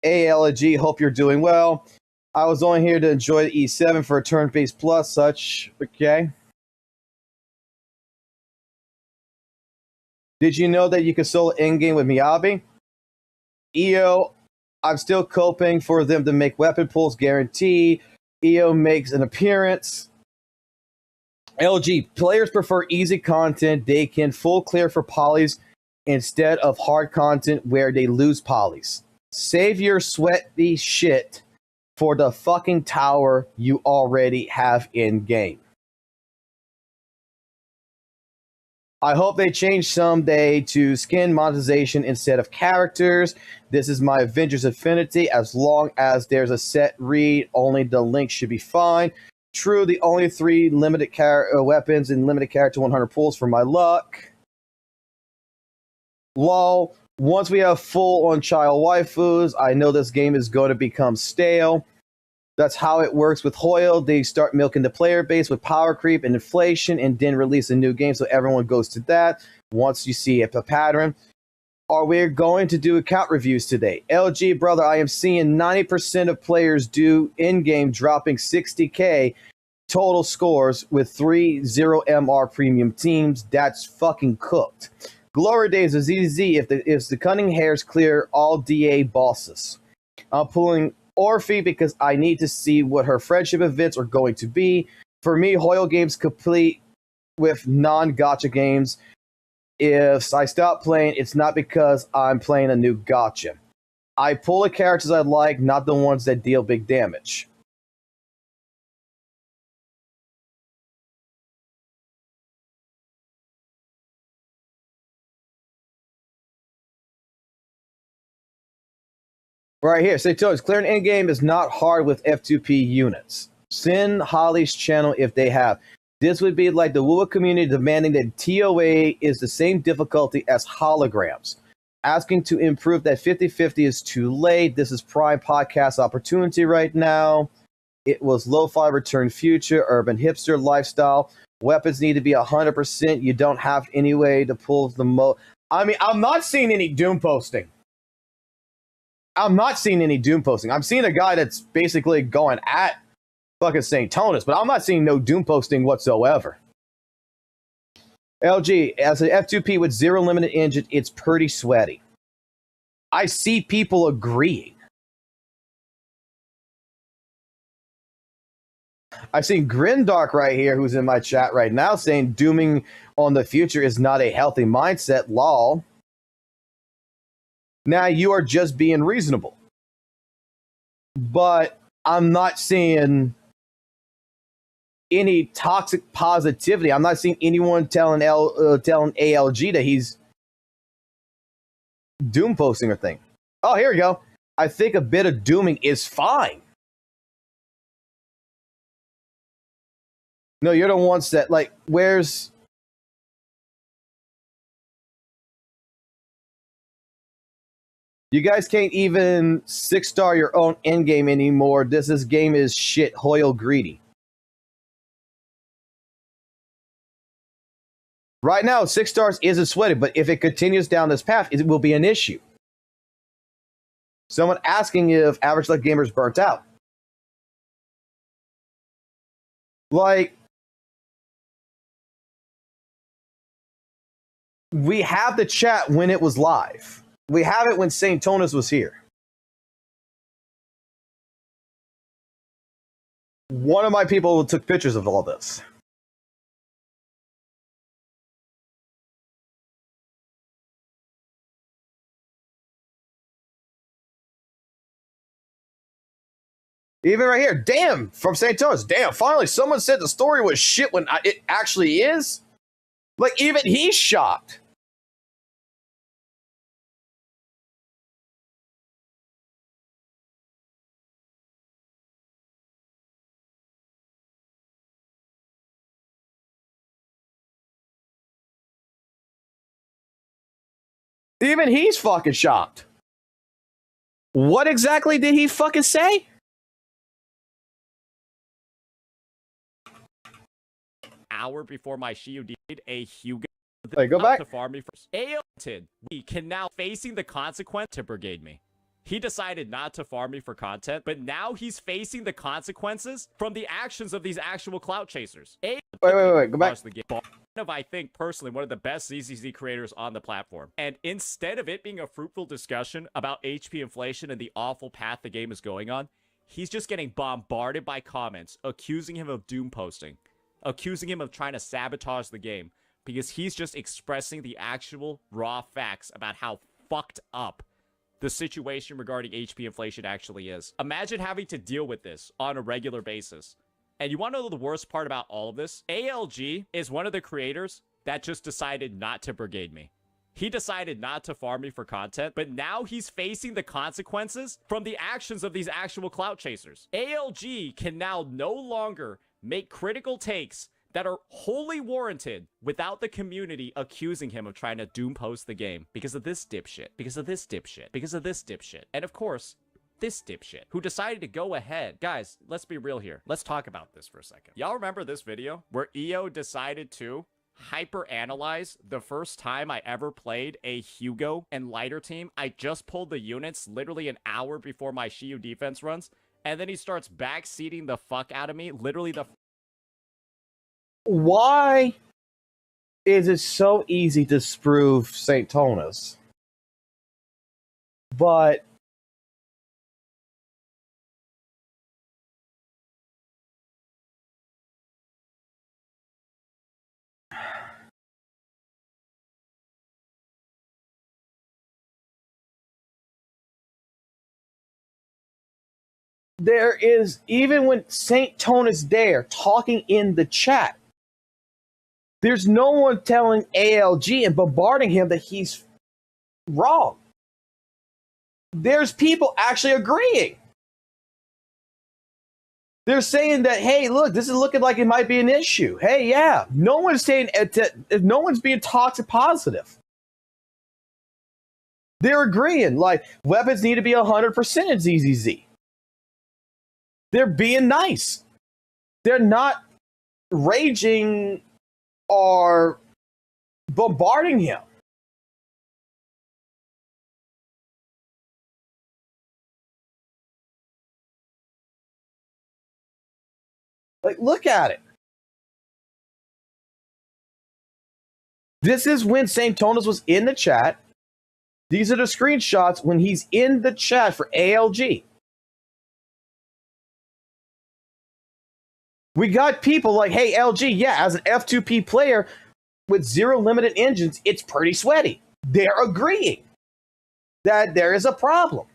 ALG, hope you're doing well. I was only here to enjoy the E7 for a turn-based plus such. Okay. Did you know that you could solo in-game with Miyabi? EO, I'm still coping for them to make weapon pulls guarantee. EO makes an appearance. LG, players prefer easy content. They can full clear for polys instead of hard content where they lose polys. Save your sweaty shit for the fucking tower you already have in-game. I hope they change someday to skin monetization instead of characters. This is my Avengers Affinity. As long as there's a set read, only the link should be fine. True, the only 3 limited weapons and limited character 100 pulls for my luck. Lol, Once we have full on child waifus, I know this game is going to become stale. That's how it works with Hoyle. They start milking the player base with power creep and inflation and then release a new game so everyone goes to that. Once you see a pattern. Are we going to do account reviews today? LG, brother, I am seeing 90% of players do in-game dropping 60K total scores with 3 0MR premium teams. That's fucking cooked. Glory days of ZZ if the cunning hairs clear all DA bosses. I'm pulling Orphe because I need to see what her friendship events are going to be. For me, Hoyle games complete with non-gacha games. If I stop playing, it's not because I'm playing a new gacha. I pull the characters I like, not the ones that deal big damage. Right here, say to us, clearing endgame is not hard with F2P units. Send Holly's channel if they have. This would be like the WUWA community demanding that TOA is the same difficulty as holograms. Asking to improve that 50-50 is too late. This is prime podcast opportunity right now. It was lo-fi return future, urban hipster lifestyle. Weapons need to be 100%. You don't have any way to pull the I mean, I'm not seeing any Doom posting. I'm seeing a guy that's basically going at fucking St. Tonus, but I'm not seeing no Doom posting whatsoever. LG, as an F2P with 0 limited engine, it's pretty sweaty. I see people agreeing. I've seen Grindark right here, who's in my chat right now, saying dooming on the future is not a healthy mindset, lol. Now you are just being reasonable. But I'm not seeing any toxic positivity. I'm not seeing anyone telling ALG that he's doom posting or thing. Oh, here we go. I think a bit of dooming is fine. No, you're the ones that, like, where's... You guys can't even 6-star your own endgame anymore. This game is shit. Hoyle greedy. Right now, 6 stars isn't sweaty, but if it continues down this path, it will be an issue. Someone asking if Average Life Gamer's burnt out. Like, we have the chat when it was live. We have it when St. Tonus was here. One of my people took pictures of all this. Even right here, damn, from St. Tonus, damn, finally someone said the story was shit when it actually is. Like, even he's shocked. Even he's fucking shocked. What exactly did he fucking say? Hour before my Shiyu did a Hugo. Hey, go back. To farm me first. Ailton, we can now facing the consequence to brigade me. He decided not to farm me for content, but now he's facing the consequences from the actions of these actual clout chasers. Wait, go back. Of, I think, personally, one of the best ZZZ creators on the platform. And instead of it being a fruitful discussion about HP inflation and the awful path the game is going on, he's just getting bombarded by comments accusing him of doom posting, accusing him of trying to sabotage the game, because he's just expressing the actual raw facts about how fucked up the situation regarding HP inflation actually is. Imagine having to deal with this on a regular basis. And you want to know the worst part about all of this? ALG is one of the creators that just decided not to brigade me. He decided not to farm me for content, but now he's facing the consequences from the actions of these actual clout chasers. ALG can now no longer make critical takes that are wholly warranted without the community accusing him of trying to doom post the game because of this dipshit, because of this dipshit, because of this dipshit. And of course, this dipshit who decided to go ahead. Guys, let's be real here. Let's talk about this for a second. Y'all remember this video where EO decided to hyper-analyze the first time I ever played a Hugo and lighter team? I just pulled the units literally an hour before my Shiyu defense runs, and then he starts backseating the fuck out of me, literally the... Why is it so easy to sproof St. Tonas? But there is, even when St. Tone is there talking in the chat, there's no one telling ALG and bombarding him that he's wrong. There's people actually agreeing. They're saying that, hey, look, this is looking like it might be an issue. Hey, yeah, no one's saying, no one's being toxic positive. They're agreeing, like, weapons need to be 100% in ZZZ. They're being nice. They're not raging or bombarding him. Like, look at it. This is when St. Tonas was in the chat. These are the screenshots when he's in the chat for ALG. We got people like, hey, LG, yeah, as an F2P player with 0 limited engines, it's pretty sweaty. They're agreeing that there is a problem.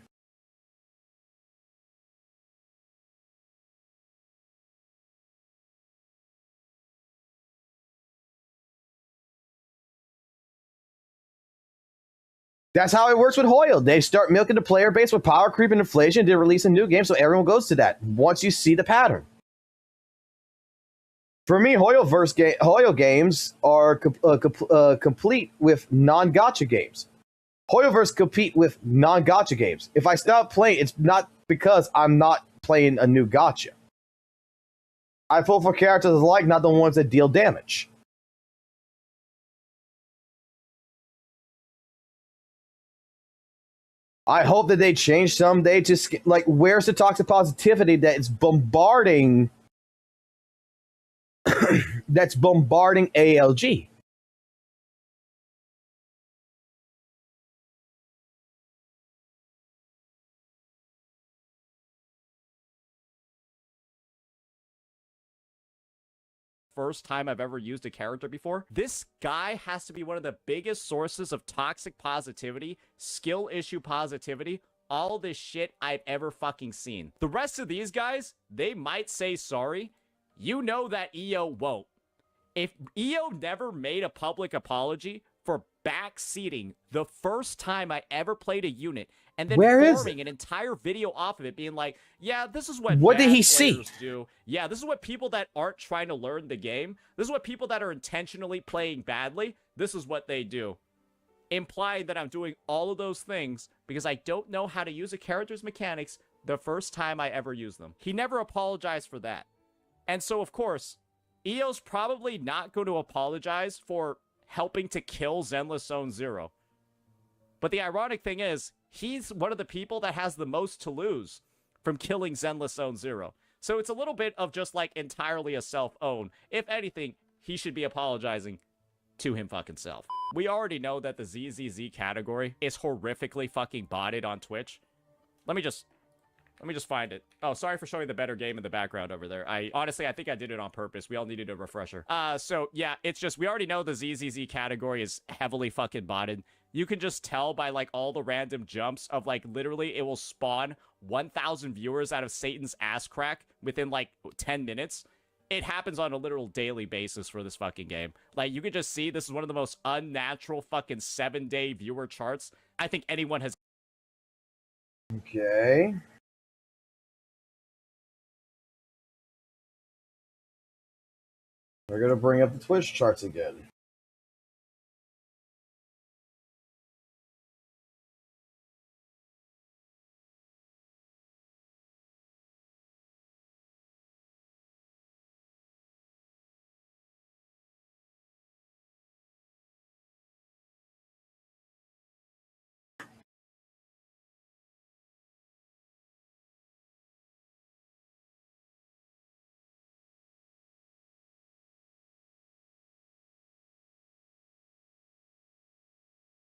That's how it works with Hoyle. They start milking the player base with power creep and inflation. They release a new game, so everyone goes to that once you see the pattern. For me, Hoyle games are complete with non-gacha games. Hoyoverse compete with non-gacha games. If I stop playing, it's not because I'm not playing a new gacha. I pull for characters alike, not the ones that deal damage. I hope that they change someday to, like, where's the toxic positivity that is bombarding that's bombarding ALG? First time I've ever used a character before. This guy has to be one of the biggest sources of toxic positivity, skill issue positivity, all this shit I've ever fucking seen. The rest of these guys, they might say sorry. You know that EO won't. If EO never made a public apology for backseating the first time I ever played a unit and then forming an entire video off of it being like, yeah, this is what did he players see? do. Yeah, this is what people that aren't trying to learn the game, this is what people that are intentionally playing badly, this is what they do. Implying that I'm doing all of those things because I don't know how to use a character's mechanics the first time I ever use them. He never apologized for that. And so, of course, EO's probably not going to apologize for helping to kill Zenless Zone Zero. But the ironic thing is, he's one of the people that has the most to lose from killing Zenless Zone Zero. So it's a little bit of just like entirely a self-own. If anything, he should be apologizing to him fucking self. We already know that the ZZZ category is horrifically fucking botted on Twitch. Let me just find it. Oh, sorry for showing the better game in the background over there. Honestly, I think I did it on purpose. We all needed a refresher. So yeah, it's just, we already know the ZZZ category is heavily fucking botted. You can just tell by like all the random jumps of like literally it will spawn 1,000 viewers out of Satan's ass crack within like 10 minutes. It happens on a literal daily basis for this fucking game. Like, you can just see this is one of the most unnatural fucking 7-day viewer charts I think anyone has. Okay. We're gonna bring up the Twitch charts again.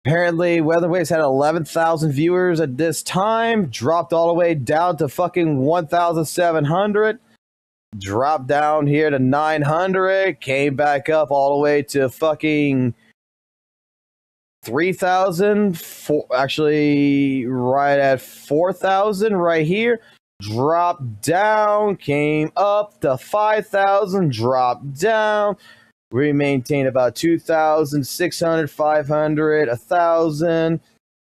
Apparently, Weather Waves had 11,000 viewers at this time, dropped all the way down to fucking 1,700, dropped down here to 900, came back up all the way to fucking 3,000, actually right at 4,000 right here, dropped down, came up to 5,000, dropped down. We maintain about 2,600, 500, 1,000,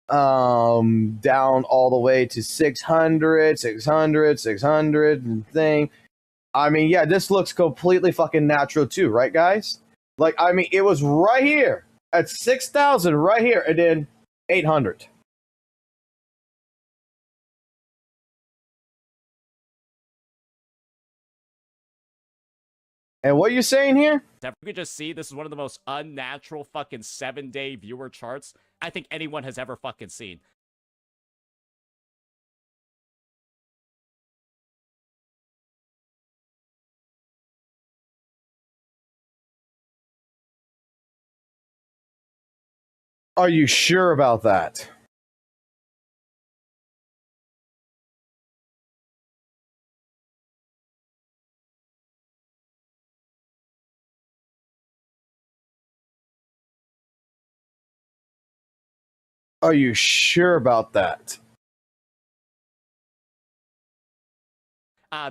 down all the way to 600, 600, 600, and thing. I mean, yeah, this looks completely fucking natural too, right, guys? Like, I mean, it was right here at 6,000 right here, and then 800. And what are you saying here? If you could just see, this is one of the most unnatural fucking 7-day viewer charts I think anyone has ever fucking seen. Are you sure about that? Are you sure about that?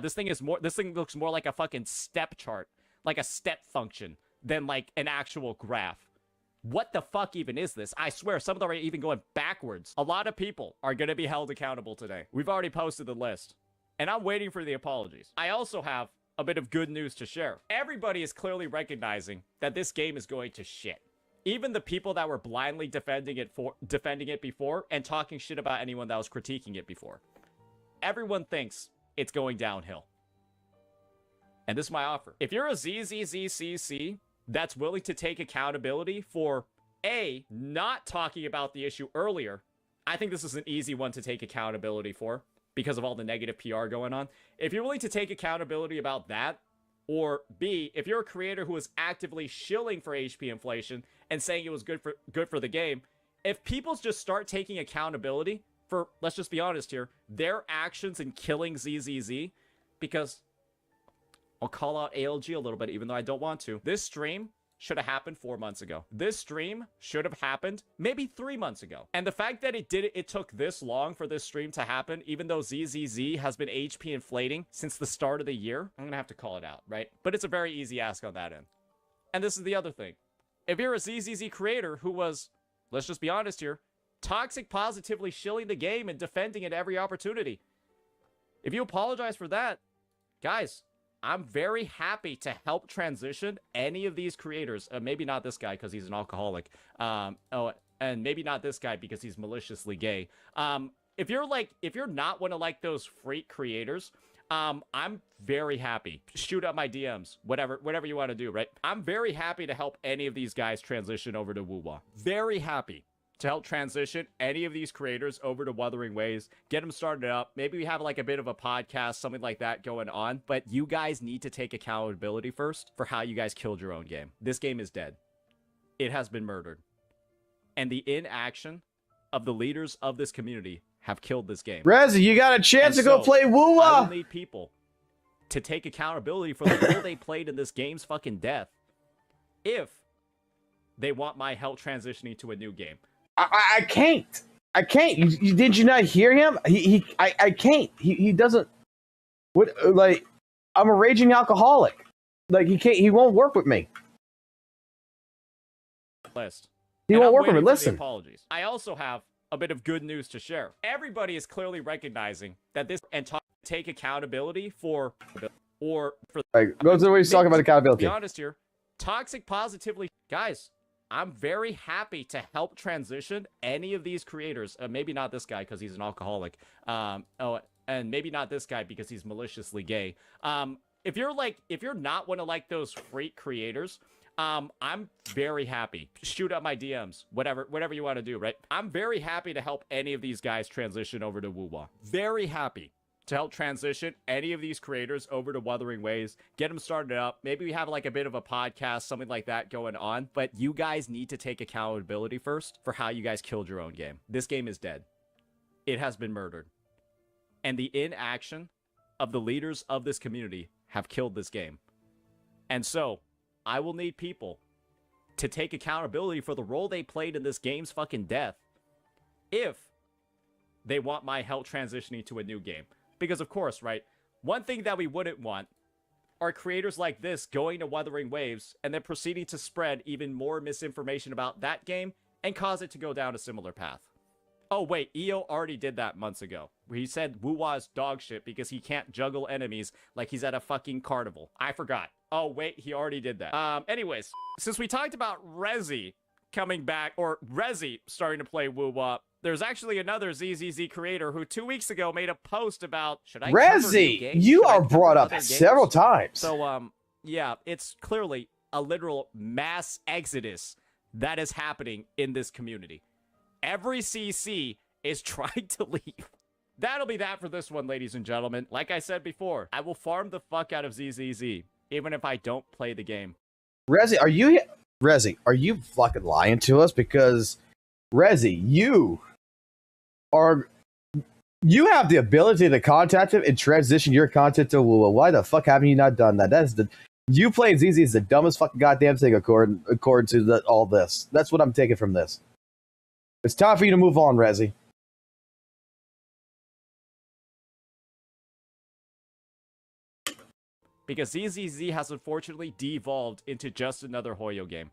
This thing looks more like a fucking step chart, like a step function, than like an actual graph. What the fuck even is this? I swear, some of them are even going backwards. A lot of people are going to be held accountable today. We've already posted the list, and I'm waiting for the apologies. I also have a bit of good news to share. Everybody is clearly recognizing that this game is going to shit. Even the people that were blindly defending it before and talking shit about anyone that was critiquing it before. Everyone thinks it's going downhill. And this is my offer. If you're a ZZZCC that's willing to take accountability for A, not talking about the issue earlier, I think this is an easy one to take accountability for because of all the negative PR going on. If you're willing to take accountability about that, or B, if you're a creator who is actively shilling for HP inflation and saying it was good for the game, if people just start taking accountability for, let's just be honest here, their actions in killing ZZZ, because I'll call out ALG a little bit, even though I don't want to. This stream should have happened 4 months ago. This stream should have happened maybe 3 months ago. And the fact that it took this long for this stream to happen, even though ZZZ has been HP inflating since the start of the year, I'm gonna have to call it out, right? But it's a very easy ask on that end. And this is the other thing. If you're a ZZZ creator who was, let's just be honest here, toxic positively shilling the game and defending it every opportunity, if you apologize for that, guys, I'm very happy to help transition any of these creators. Maybe not this guy because he's an alcoholic. And maybe not this guy because he's maliciously gay. If you're not one of like those freak creators, I'm very happy. Shoot up my DMs, whatever you want to do, right? I'm very happy to help any of these guys transition over to WUWA. Very happy to help transition any of these creators over to Wuthering Waves, get them started up. Maybe we have like a bit of a podcast, something like that going on, but you guys need to take accountability first for how you guys killed your own game. This game is dead. It has been murdered. And the inaction of the leaders of this community have killed this game. Rezzy, you got a chance to go play WUWA! I will need people to take accountability for the role they played in this game's fucking death if they want my help transitioning to a new game. I can't. I can't. Did you not hear him? I can't. He doesn't. What? Like, I'm a raging alcoholic. Like, he can't. He won't work with me. List. He won't work with me. Listen. Apologies. I also have a bit of good news to share. Everybody is clearly recognizing that this and take accountability for. Or for. Right, go to where he's talking about accountability. To be honest here, Toxic positively, guys. I'm very happy to help transition any of these creators. Maybe not this guy because he's an alcoholic. And maybe not this guy because he's maliciously gay. If you're not one of like those freak creators, I'm very happy. Shoot up my DMs, whatever you want to do, right? I'm very happy to help any of these guys transition over to WUWA. Very happy to help transition any of these creators over to Wuthering Waves, get them started up. Maybe we have like a bit of a podcast, something like that going on, but you guys need to take accountability first for how you guys killed your own game. This game is dead. It has been murdered. And the inaction of the leaders of this community have killed this game. And so, I will need people to take accountability for the role they played in this game's fucking death if they want my help transitioning to a new game. Because, of course, right, one thing that we wouldn't want are creators like this going to Wuthering Waves and then proceeding to spread even more misinformation about that game and cause it to go down a similar path. Oh, wait, EO already did that months ago. He said WUWA is dog shit because he can't juggle enemies like he's at a fucking carnival. I forgot. Oh, wait, he already did that. Anyways, since we talked about Rezi coming back, or Rezi starting to play WUWA, there's actually another ZZZ creator who 2 weeks ago made a post about, should I cover new Rezi, games? you Should I are cover brought up other games? several times. So, yeah, it's clearly a literal mass exodus that is happening in this community. Every CC is trying to leave. That'll be that for this one, ladies and gentlemen. Like I said before, I will farm the fuck out of ZZZ, even if I don't play the game. Rezi, are you fucking lying to us? Because Rezi, you have the ability to contact him and transition your content to WUWA. Why the fuck haven't you not done that? You playing ZZ is the dumbest fucking goddamn thing according to all this. That's what I'm taking from this. It's time for you to move on, Rezi. Because ZZZ has unfortunately devolved into just another Hoyo game.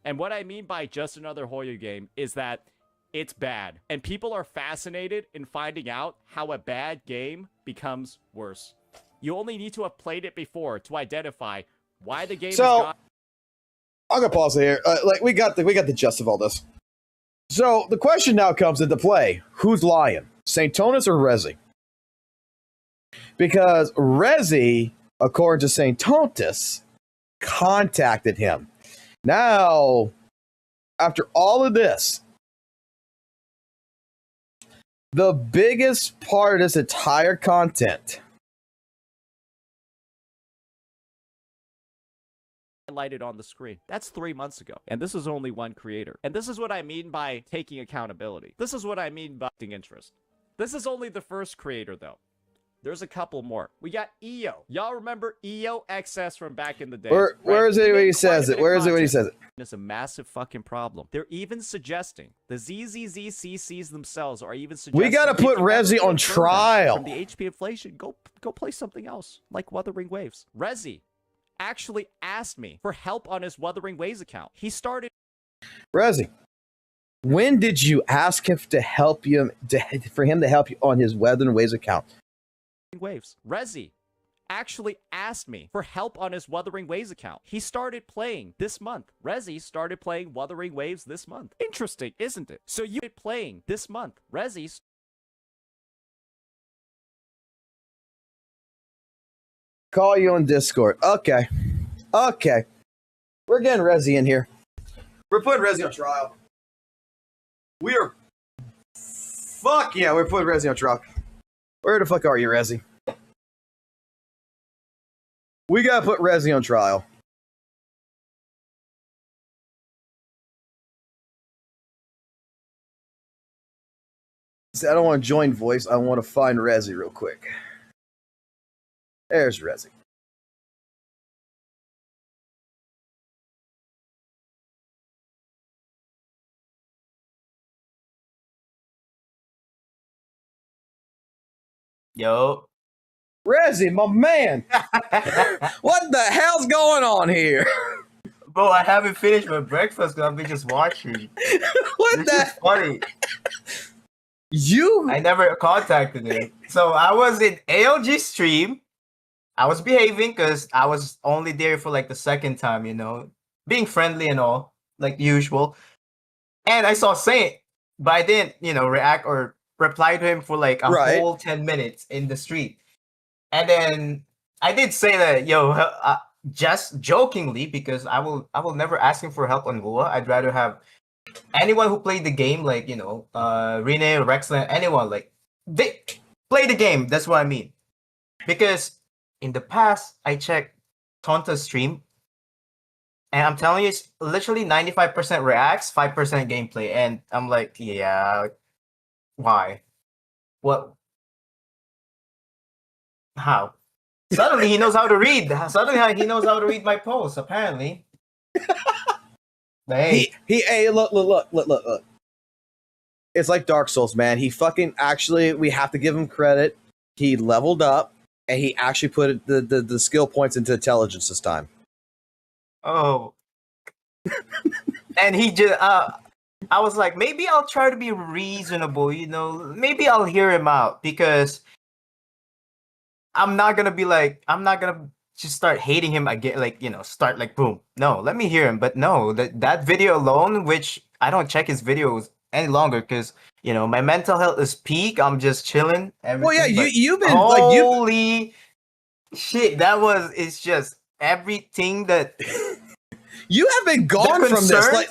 And what I mean by just another Hoyo game is that it's bad. And people are fascinated in finding out how a bad game becomes worse. You only need to have played it before to identify why the game is gone. I'm gonna pause it here. We got the gist of all this. So the question now comes into play: who's lying, Saint Tonus or Rezi? Because Rezi, according to Saint Tonus, contacted him. Now, after all of this, the biggest part of this entire content highlighted on the screen. That's 3 months ago. And this is only one creator. And this is what I mean by taking accountability. This is what I mean by interest. This is only the first creator, though. There's a couple more. We got EO. Y'all remember EO XS from back in the day? Where is it when he says it? Where is it when he says it? It's a massive fucking problem. They're even suggesting, the ZZZ CCs themselves are even suggesting, We gotta put Rezi on trial. From the HP inflation, go play something else, like Wuthering Waves. Rezi actually asked me for help on his Wuthering Waves account. He started... Rezi, when did you ask him to help you, for him to help you on his Wuthering Waves account? Waves. Rezi actually asked me for help on his Wuthering Waves account. He started playing this month. Rezi started playing Wuthering Waves this month. Interesting, isn't it? So you playing this month. Rezi's Call you on Discord. Okay. We're getting Rezi in here. We're putting Rezi on trial. We're putting Rezi on trial. Where the fuck are you, Rezi? We gotta put Rezi on trial. See, I don't want to join voice. I want to find Rezi real quick. There's Rezi. Yo. Rezi, my man. What the hell's going on here? Bro, I haven't finished my breakfast because I've been just watching. What this is funny. I never contacted him. So I was in ALG stream. I was behaving because I was only there for like the second time, you know. being friendly and all, like usual. And I saw Saint, but I didn't, react or reply to him for like a Right. whole 10 minutes in the street. And then I did say that, just jokingly, because I will never ask him for help on WUWA. I'd rather have anyone who played the game, like, Rene, Rexland, anyone, like, they play the game. That's what I mean. Because in the past, I checked Tonta's stream, and I'm telling you, it's literally 95% reacts, 5% gameplay. And I'm like, yeah, why? What? How? Suddenly he knows how to read. Suddenly he knows how to read my posts, apparently. Hey. Hey, look. It's like Dark Souls, man. He fucking actually, we have to give him credit. He leveled up, and he actually put the skill points into intelligence this time. Oh. And he just, I was like, maybe I'll try to be reasonable, maybe I'll hear him out, because I'm not gonna just start hating him again, like, start like boom. No, let me hear him. But no, that video alone, which I don't check his videos any longer because my mental health is peak. I'm just chilling. Well, yeah, you've been holy shit. It's just everything that you have been gone from this. concern?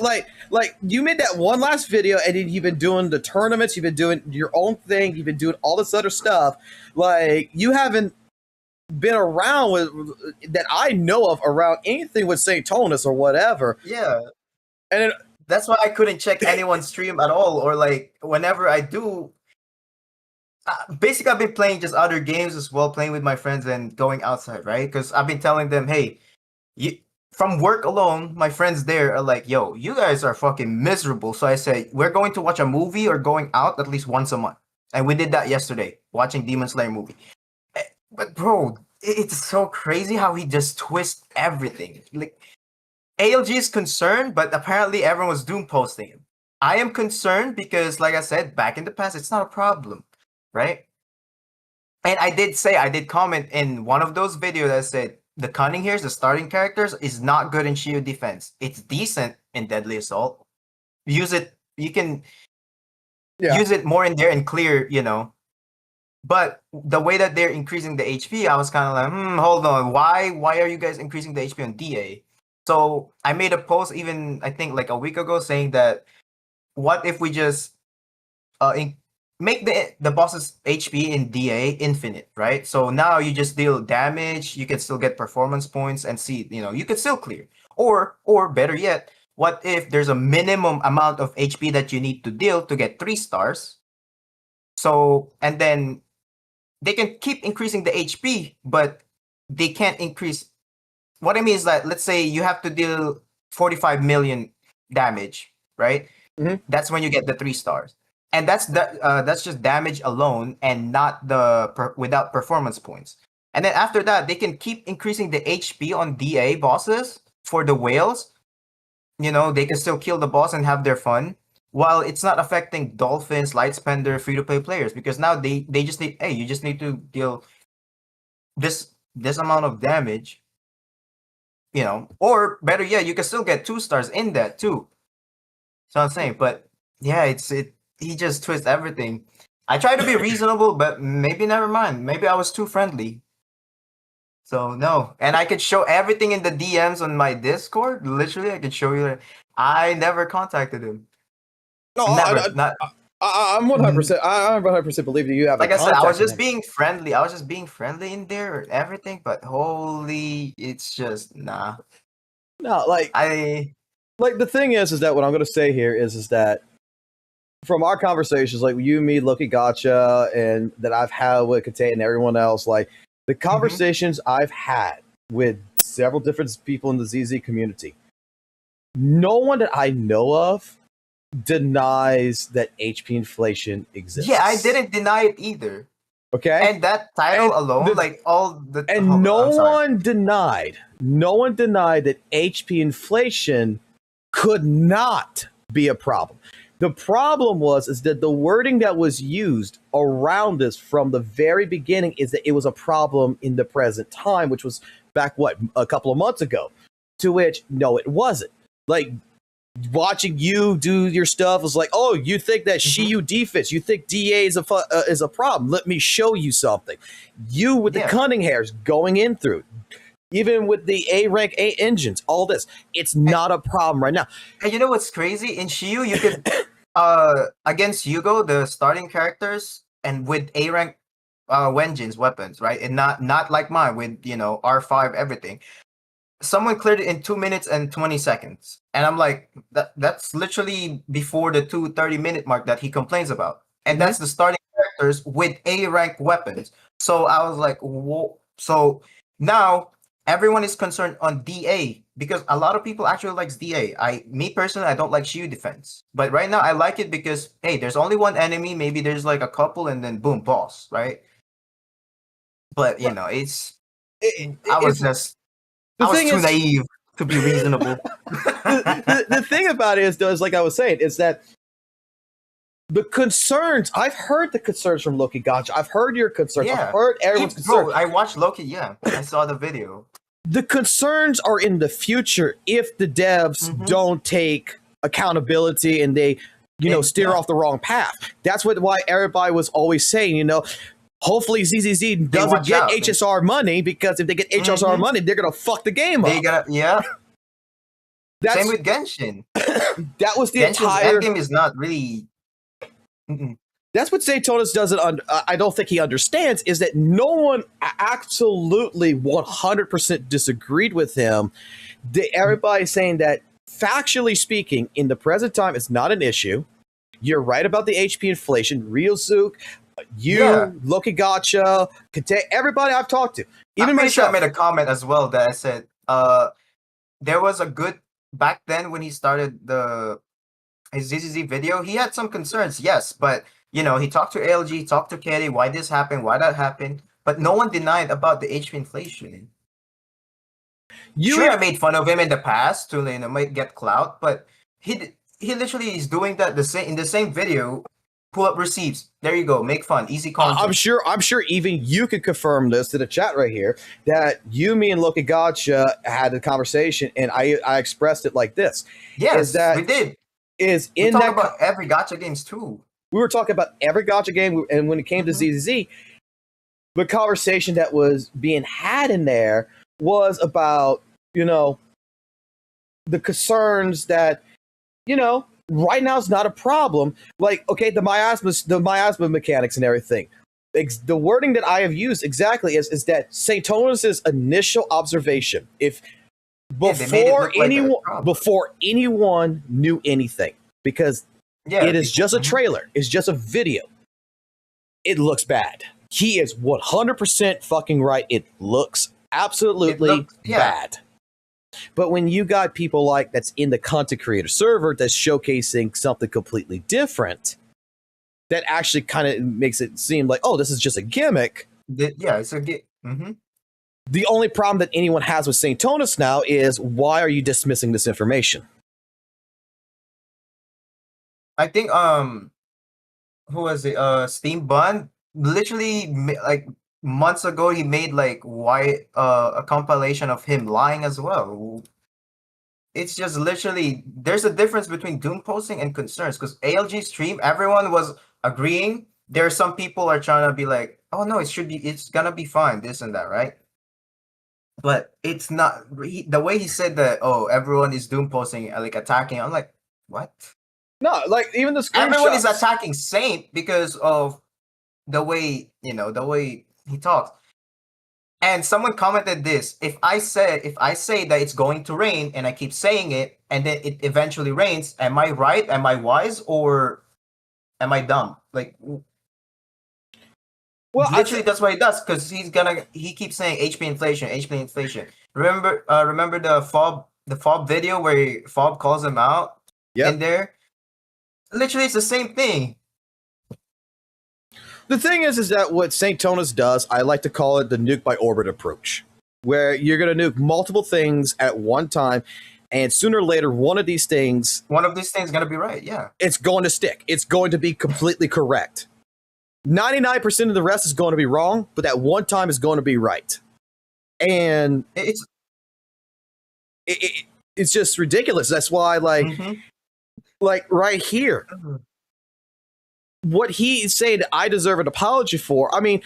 Like you made that one last video, and then you've been doing the tournaments. You've been doing your own thing. You've been doing all this other stuff. Like you haven't been around with that I know of around anything with St. Tonus or whatever. Yeah. And that's why I couldn't check anyone's stream at all, or like whenever I do. Basically, I've been playing just other games as well, playing with my friends and going outside, right? Because I've been telling them, hey, from work alone, my friends there are like, yo, you guys are fucking miserable. So I say, we're going to watch a movie or going out at least once a month. And we did that yesterday, watching Demon Slayer movie. But bro, it's so crazy how he just twists everything. Like, ALG is concerned, but apparently everyone was doom posting him. I am concerned because, like I said, back in the past, it's not a problem, right? And I did comment in one of those videos that said, the Cunning Hairs, the starting characters, is not good in Shield defense. It's decent in Deadly Assault. Use it, you can use it more in there and clear, But the way that they're increasing the HP, I was kind of like, hold on, why are you guys increasing the HP on DA? So I made a post even, I think, like a week ago saying that, what if we just make the boss's HP in DA infinite, right? So now you just deal damage, you can still get performance points and see, you can still clear. Or better yet, what if there's a minimum amount of HP that you need to deal to get 3 stars? So, and then they can keep increasing the HP, but they can't increase. What I mean is that, let's say you have to deal 45 million damage, right? Mm-hmm. That's when you get the 3 stars. And that's just damage alone and not without performance points. And then after that, they can keep increasing the HP on DA bosses for the whales. They can still kill the boss and have their fun, while it's not affecting Dolphins, Lightspender, free-to-play players, because now they just need, hey, you just need to deal this amount of damage, or better yet, you can still get 2 stars in that too. So I'm saying, but yeah, he just twists everything. I try to be reasonable, but maybe never mind. Maybe I was too friendly. So no, and I could show everything in the DMs on my Discord. Literally, I could show you that I never contacted him. No, never. I'm 100%. I 100% believe that you have. Like I said, I was just being friendly. I was just being friendly in there and everything. But holy, it's just nah. No, like the thing is that what I'm going to say here is that from our conversations, like you, me, Loki, Gacha, and that I've had with Kate and everyone else, like the conversations I've had with several different people in the ZZ community, no one that I know of denies that HP inflation exists. Yeah, I didn't deny it either. Okay, and that title alone, no one denied that HP inflation could not be a problem. The problem is that the wording that was used around this from the very beginning is that it was a problem in the present time, which was back a couple of months ago. To which, no, it wasn't. Like, watching you do your stuff was like, oh, you think that Shiyu defense, you think DA is a problem. Let me show you something. You with the cunning hairs going in through, even with the A rank A engines, all this, it's not a problem right now. And you know what's crazy? In Shiyu, you could against Yugo, the starting characters, and with A rank Wenjin's weapons, right? And not like mine with R5 everything. Someone cleared it in 2 minutes and 20 seconds. And I'm like, that's literally before the 2:30-minute mark that he complains about. And that's the starting characters with A rank weapons. So I was like, whoa. So now everyone is concerned on DA because a lot of people actually likes DA. Me personally, I don't like Shield defense. But right now I like it because, hey, there's only one enemy. Maybe there's like a couple and then boom, boss, right? But, I was too naive to be reasonable. the thing about it is like I was saying, is that the concerns, I've heard the concerns from Loki Gacha. I've heard your concerns. I've heard everyone's concerns. I watched Loki, I saw the video. The concerns are in the future if the devs don't take accountability and they, steer off the wrong path. That's why everybody was always saying, hopefully ZZZ doesn't get HSR money, because if they get HSR money, they're gonna fuck the game up. Same with Genshin. That was the Genshin's entire endgame is not really. That's what Zaytonis doesn't. I don't think he understands is that no one absolutely 100% disagreed with him. Everybody's saying that factually speaking, in the present time, it's not an issue. You're right about the HP inflation. Ryosuke, Loki Gacha, everybody I've talked to, even myself. Sure I made a comment as well that I said there was a good back then when he started his ZZZ video. He had some concerns, yes, but he talked to ALG, talked to Kelly, why this happened, why that happened, but no one denied about the HP inflation. I made fun of him in the past to might get clout, but he literally is doing that in the same video. Pull up receipts. There you go. Make fun. Easy content. I'm sure even you could confirm this to the chat right here that me and Loki Gacha had a conversation, and I expressed it like this. Yes, we did. We talk about every gacha games too. We were talking about every gacha game, and when it came to ZZZ, the conversation that was being had in there was about the concerns that right now is not a problem. Like, okay, the miasma mechanics and everything. The wording that I have used exactly is that Zaytonis' initial observation, before anyone knew anything, because it is just a trailer, it's just a video. It looks bad. He is 100% fucking right. It looks absolutely bad. But when you got people that's in the content creator server that's showcasing something completely different, that actually kind of makes it seem like, oh, this is just a gimmick. It's a gimmick. The only problem that anyone has with Zaytonis now is, why are you dismissing this information? I think who was it? Steam Bun literally months ago he made a compilation of him lying as well. It's just literally there's a difference between doom posting and concerns, because ALG stream everyone was agreeing. There are some people are trying to be like, oh no, it's gonna be fine, this and that, right? But it's not. The way he said that, oh, everyone is doom posting, attacking. I'm like, what? No, even the screenshots. Everyone is attacking Saint because of the way he talks. And someone commented this: if I say that it's going to rain and I keep saying it and then it eventually rains, am I right? Am I wise, or am I dumb? Literally that's what he does, because he keeps saying HP inflation. Remember the fob video where fob calls him out in there? Literally it's the same thing. The thing is that what Zaytonis does, I like to call it the nuke by orbit approach, where you're going to nuke multiple things at one time, and sooner or later, one of these things is going to be right, yeah. It's going to stick. It's going to be completely correct. 99% of the rest is going to be wrong, but that one time is going to be right. And it's just ridiculous. That's why, like, like right here, what he said, I deserve an apology for. I mean,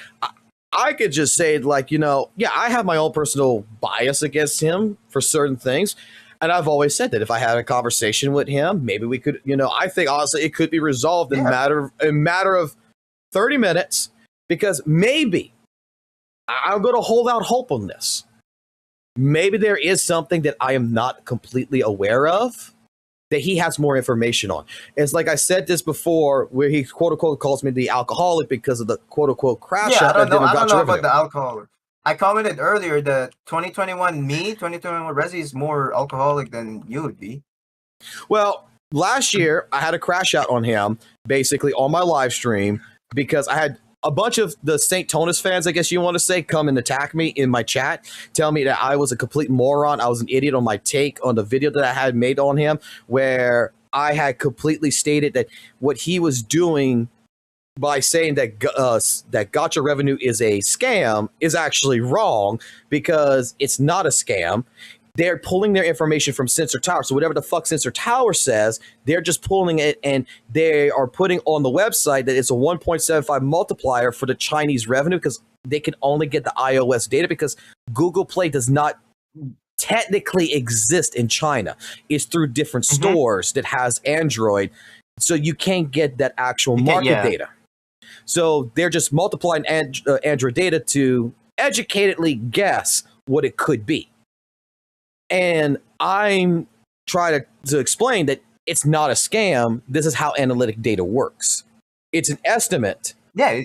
I could just say, like, you know, yeah, I have my own personal bias against him for certain things. And I've always said that if I had a conversation with him, maybe we could, you know, I think honestly it could be resolved in a matter of 30 minutes, because maybe I'm going to hold out hope on this. Maybe there is something that I am not completely aware of that he has more information on. It's like I said this before, where he quote unquote calls me the alcoholic because of the quote unquote crash out. I don't know about the alcoholic. I commented earlier that 2021 Resi is more alcoholic than you would be. Well, last year I had a crash out on him basically on my live stream because I had a bunch of the St. Tonus fans, I guess you want to say, come and attack me in my chat, tell me that I was a complete moron. I was an idiot on my take on the video that I had made on him, where I had completely stated that what he was doing by saying that that gacha revenue is a scam is actually wrong, because it's not a scam. They're pulling their information from Sensor Tower. So whatever the fuck Sensor Tower says, they're just pulling it, and they are putting on the website that it's a 1.75 multiplier for the Chinese revenue, because they can only get the iOS data, because Google Play does not technically exist in China. It's through different stores that has Android. So you can't get that actual market data. So they're just multiplying Android data to educatedly guess what it could be. And I'm trying to explain that it's not a scam. This is how analytic data works. It's an estimate. Yeah.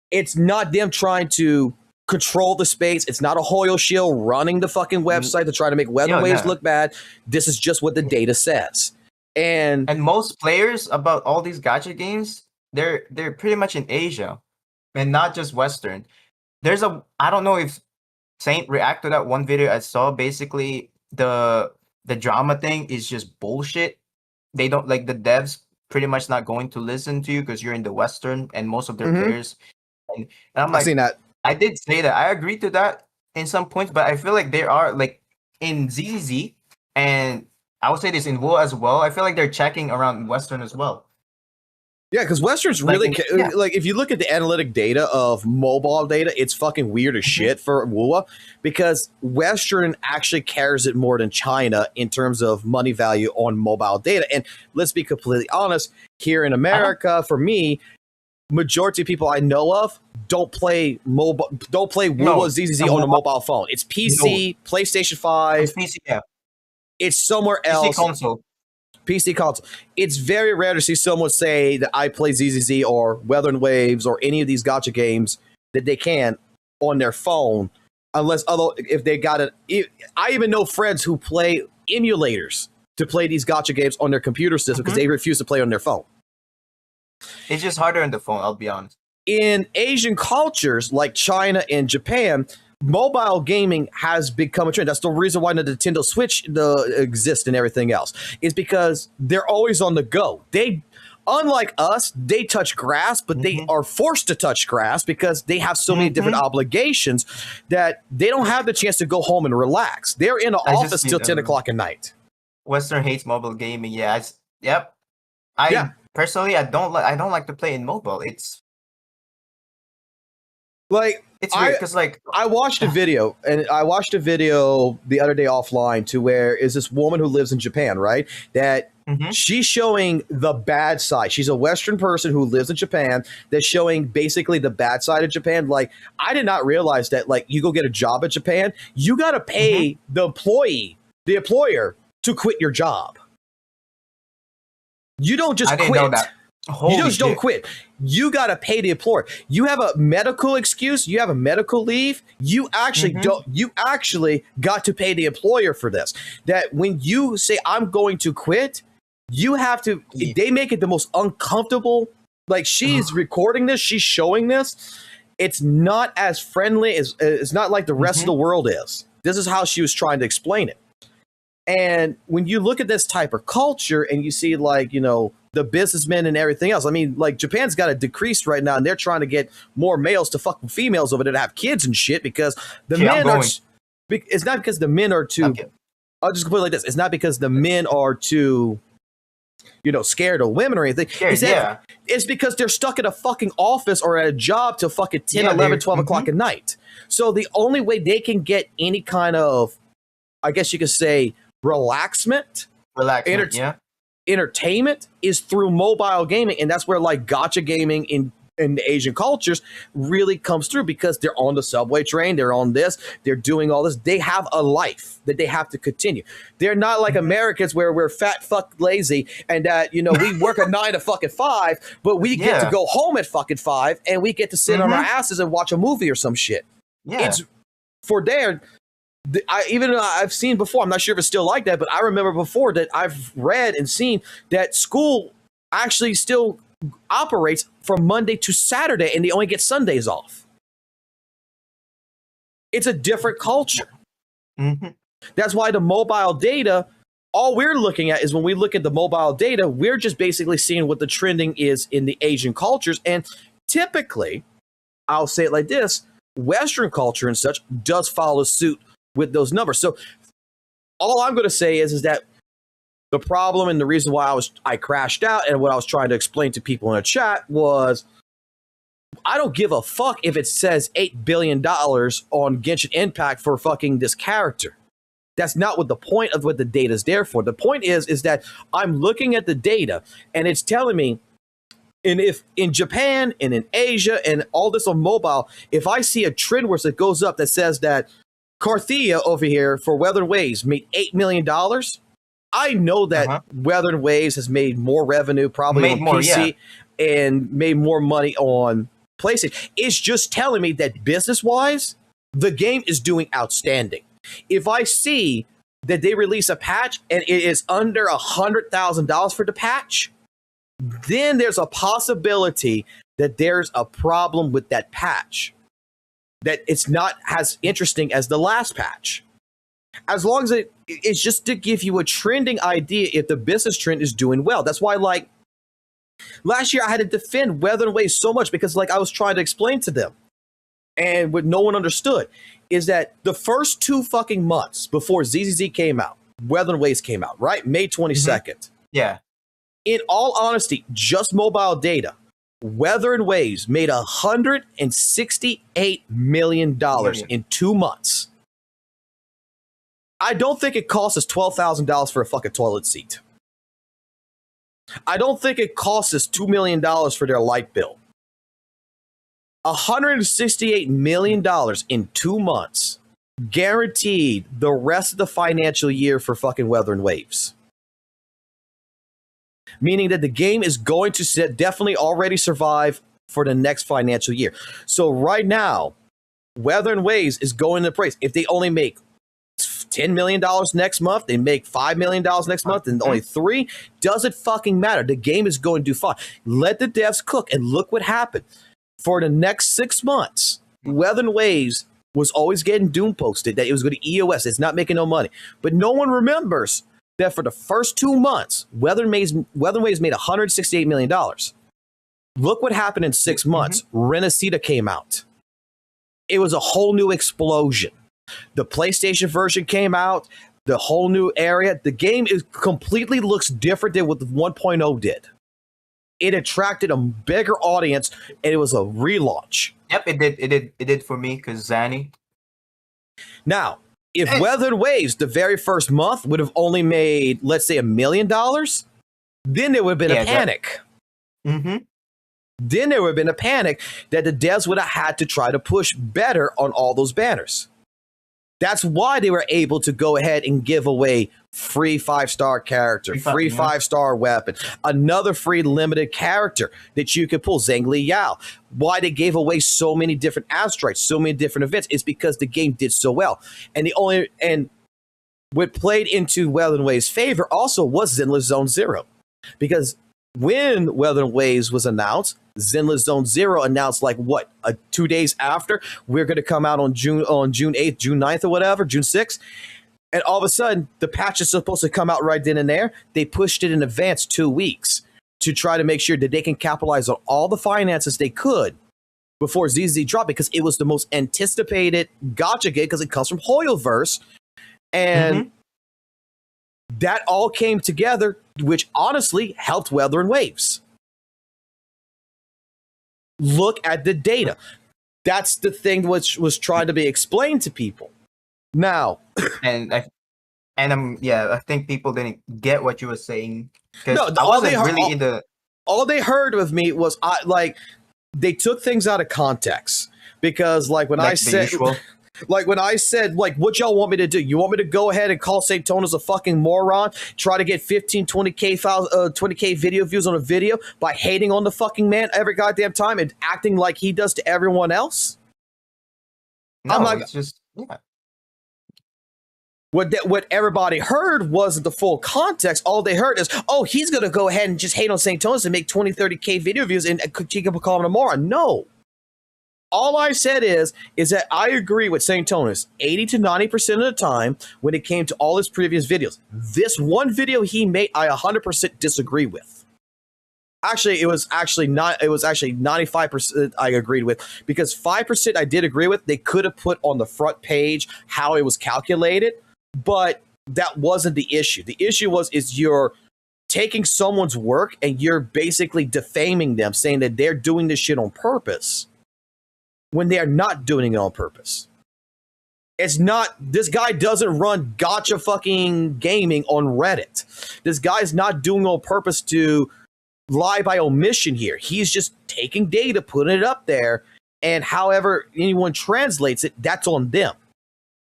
It's not them trying to control the space. It's not a Hoyle shield running the fucking website to try to make weather waves look bad. This is just what the data says. And most players about all these gacha games, they're pretty much in Asia and not just Western. I don't know if Saint react to that one video I saw. Basically, the drama thing is just bullshit. They don't, like, the devs pretty much not going to listen to you because you're in the Western and most of their players. And I'm like, I've seen that. I did say that. I agree to that in some points, but I feel like there are, like, in ZZZ, and I would say this in WUWA as well, I feel like they're checking around Western as well. Yeah, because Western's really, like, if you look at the analytic data of mobile data, it's fucking weird as shit for WUWA, because Western actually carries it more than China in terms of money value on mobile data. And let's be completely honest, here in America, for me, majority of people I know of don't play WUWA ZZZ on a mobile phone. It's PC, PlayStation 5. It's PC, yeah. It's somewhere else. PC console. It's very rare to see someone say that I play ZZZ or Weather and Waves or any of these gacha games that they can on their phone, unless if they got it. I even know friends who play emulators to play these gacha games on their computer system because they refuse to play on their phone. It's just harder on the phone, I'll be honest. In Asian cultures like China and Japan, mobile gaming has become a trend. That's the reason why the Nintendo Switch exists and everything else, is because they're always on the go. They, unlike us, they touch grass, but they are forced to touch grass because they have so many different obligations that they don't have the chance to go home and relax. They're in an office till 10 o'clock at night. Western hates mobile gaming. Yeah, personally, I don't like to play in mobile. It's like, it's weird because, like, I watched a video the other day offline to where is this woman who lives in Japan, right? That she's showing the bad side. She's a Western person who lives in Japan that's showing basically the bad side of Japan. Like, I did not realize that, like, you go get a job at Japan, you got to pay the employer to quit your job. You don't just quit. Know that. You just don't quit. You got to pay the employer. You have a medical excuse. You have a medical leave. You actually don't. You actually got to pay the employer for this. That when you say I'm going to quit, you have to. They make it the most uncomfortable. Like, she's recording this. She's showing this. It's not as friendly as. It's not like the rest of the world is. This is how she was trying to explain it. And when you look at this type of culture and you see, like, you know, the businessmen and everything else, I mean, like, Japan's got it decreased right now and they're trying to get more males to fuck with females over there to have kids and shit because the men are, it's not because the men are too I'll just put it like this. It's not because the men are too, scared of women or anything. It's because they're stuck in a fucking office or at a job till fucking 10, 11, 12 o'clock at night. So the only way they can get any kind of, I guess you could say, entertainment is through mobile gaming. And that's where like gacha gaming in the Asian cultures really comes through, because they're on the subway train, they're on this, they're doing all this. They have a life that they have to continue. They're not like Americans where we're fat, fuck, lazy, and that, we work a 9 to fucking 5, but we get to go home at fucking 5 and we get to sit on our asses and watch a movie or some shit. It's for there. I've seen before, I'm not sure if it's still like that, but I remember before that I've read and seen that school actually still operates from Monday to Saturday and they only get Sundays off. It's a different culture. That's why the mobile data, all we're looking at is when we look at the mobile data, we're just basically seeing what the trending is in the Asian cultures. And typically, I'll say it like this, Western culture and such does follow suit with those numbers. So all I'm going to say is that the problem and the reason why I crashed out and what I was trying to explain to people in the chat was I don't give a fuck if it says $8 billion on Genshin Impact for fucking this character. That's not what the point of what the data is there for. The point is that I'm looking at the data and it's telling me, and if in Japan and in Asia and all this on mobile, if I see a trend where it goes up that says that Carthia over here for Weather and Waves made $8 million, I know that Weather and Waves has made more revenue probably on PC and made more money on PlayStation. It's just telling me that business-wise, the game is doing outstanding. If I see that they release a patch and it is under $100,000 for the patch, then there's a possibility that there's a problem with that patch, that it's not as interesting as the last patch. As long as it's just to give you a trending idea if the business trend is doing well. That's why, like, last year I had to defend Weather and Waves so much because, like, I was trying to explain to them, and what no one understood is that the first 2 fucking months before ZZZ came out, Weather and Waves came out, right? May 22nd. Yeah. In all honesty, just mobile data, Weather and Waves made $168 million in 2 months. I don't think it costs us $12,000 for a fucking toilet seat. I don't think it costs us $2 million for their light bill. $168 million in 2 months, guaranteed the rest of the financial year for fucking Weather and Waves. Meaning that the game is going to definitely already survive for the next financial year. So right now, Weather and Waves is going to price. If they only make $10 million next month, they make $5 million next month, and only 3, doesn't fucking matter. The game is going to do fine. Let the devs cook, and look what happened. For the next 6 months, Weather and Waves was always getting doom posted that it was going to EOS. It's not making no money. But no one remembers that for the first 2 months, Weather and Waves made $168 million. Look what happened in 6 months. Renacita came out. It was a whole new explosion. The PlayStation version came out, the whole new area. The game completely looks different than what the 1.0 did. It attracted a bigger audience, and it was a relaunch. Yep, it did for me because Zanny. Now, if Weather and Waves the very first month would have only made, let's say, $1 million, then there would have been a panic. Then there would have been a panic that the devs would have had to try to push better on all those banners. That's why they were able to go ahead and give away free 5-star character, free 5-star weapon, another free limited character that you could pull, Zhengli Yao. Why they gave away so many different asteroids, so many different events, is because the game did so well. And what played into Weather and Waves' favor also was Zenless Zone Zero. Because when Weather and Waves was announced, Zenless Zone Zero announced 2 days after we're going to come out on June 8th, June 9th or whatever, June 6th. And all of a sudden, the patch is supposed to come out right then and there. They pushed it in advance 2 weeks to try to make sure that they can capitalize on all the finances they could before ZZ dropped, because it was the most anticipated gacha game because it comes from Hoyoverse. And That all came together, which honestly helped Weather and Waves. Look at the data. That's the thing which was trying to be explained to people. Now, I think people didn't get what you were saying because no, I wasn't really in the. All they heard with me was they took things out of context because when I said what y'all want me to do? You want me to go ahead and call St. Tonas a fucking moron, try to get 15, 20K video views on a video by hating on the fucking man every goddamn time and acting like he does to everyone else? No, it's just What everybody heard wasn't the full context. All they heard is, oh, he's going to go ahead and just hate on St. Tonas and make 20, 30K video views and he can call him a moron. No. All I said is that I agree with St. Tonas 80 to 90% of the time when it came to all his previous videos. This one video he made, I 100% disagree with. Actually, it was actually 95% I agreed with, because 5% I did agree with. They could have put on the front page how it was calculated, but that wasn't the issue. The issue is you're taking someone's work and you're basically defaming them, saying that they're doing this shit on purpose when they are not doing it on purpose. It's not, this guy doesn't run gotcha fucking gaming on Reddit. This guy's not doing it on purpose to lie by omission here. He's just taking data, putting it up there, and however anyone translates it, that's on them.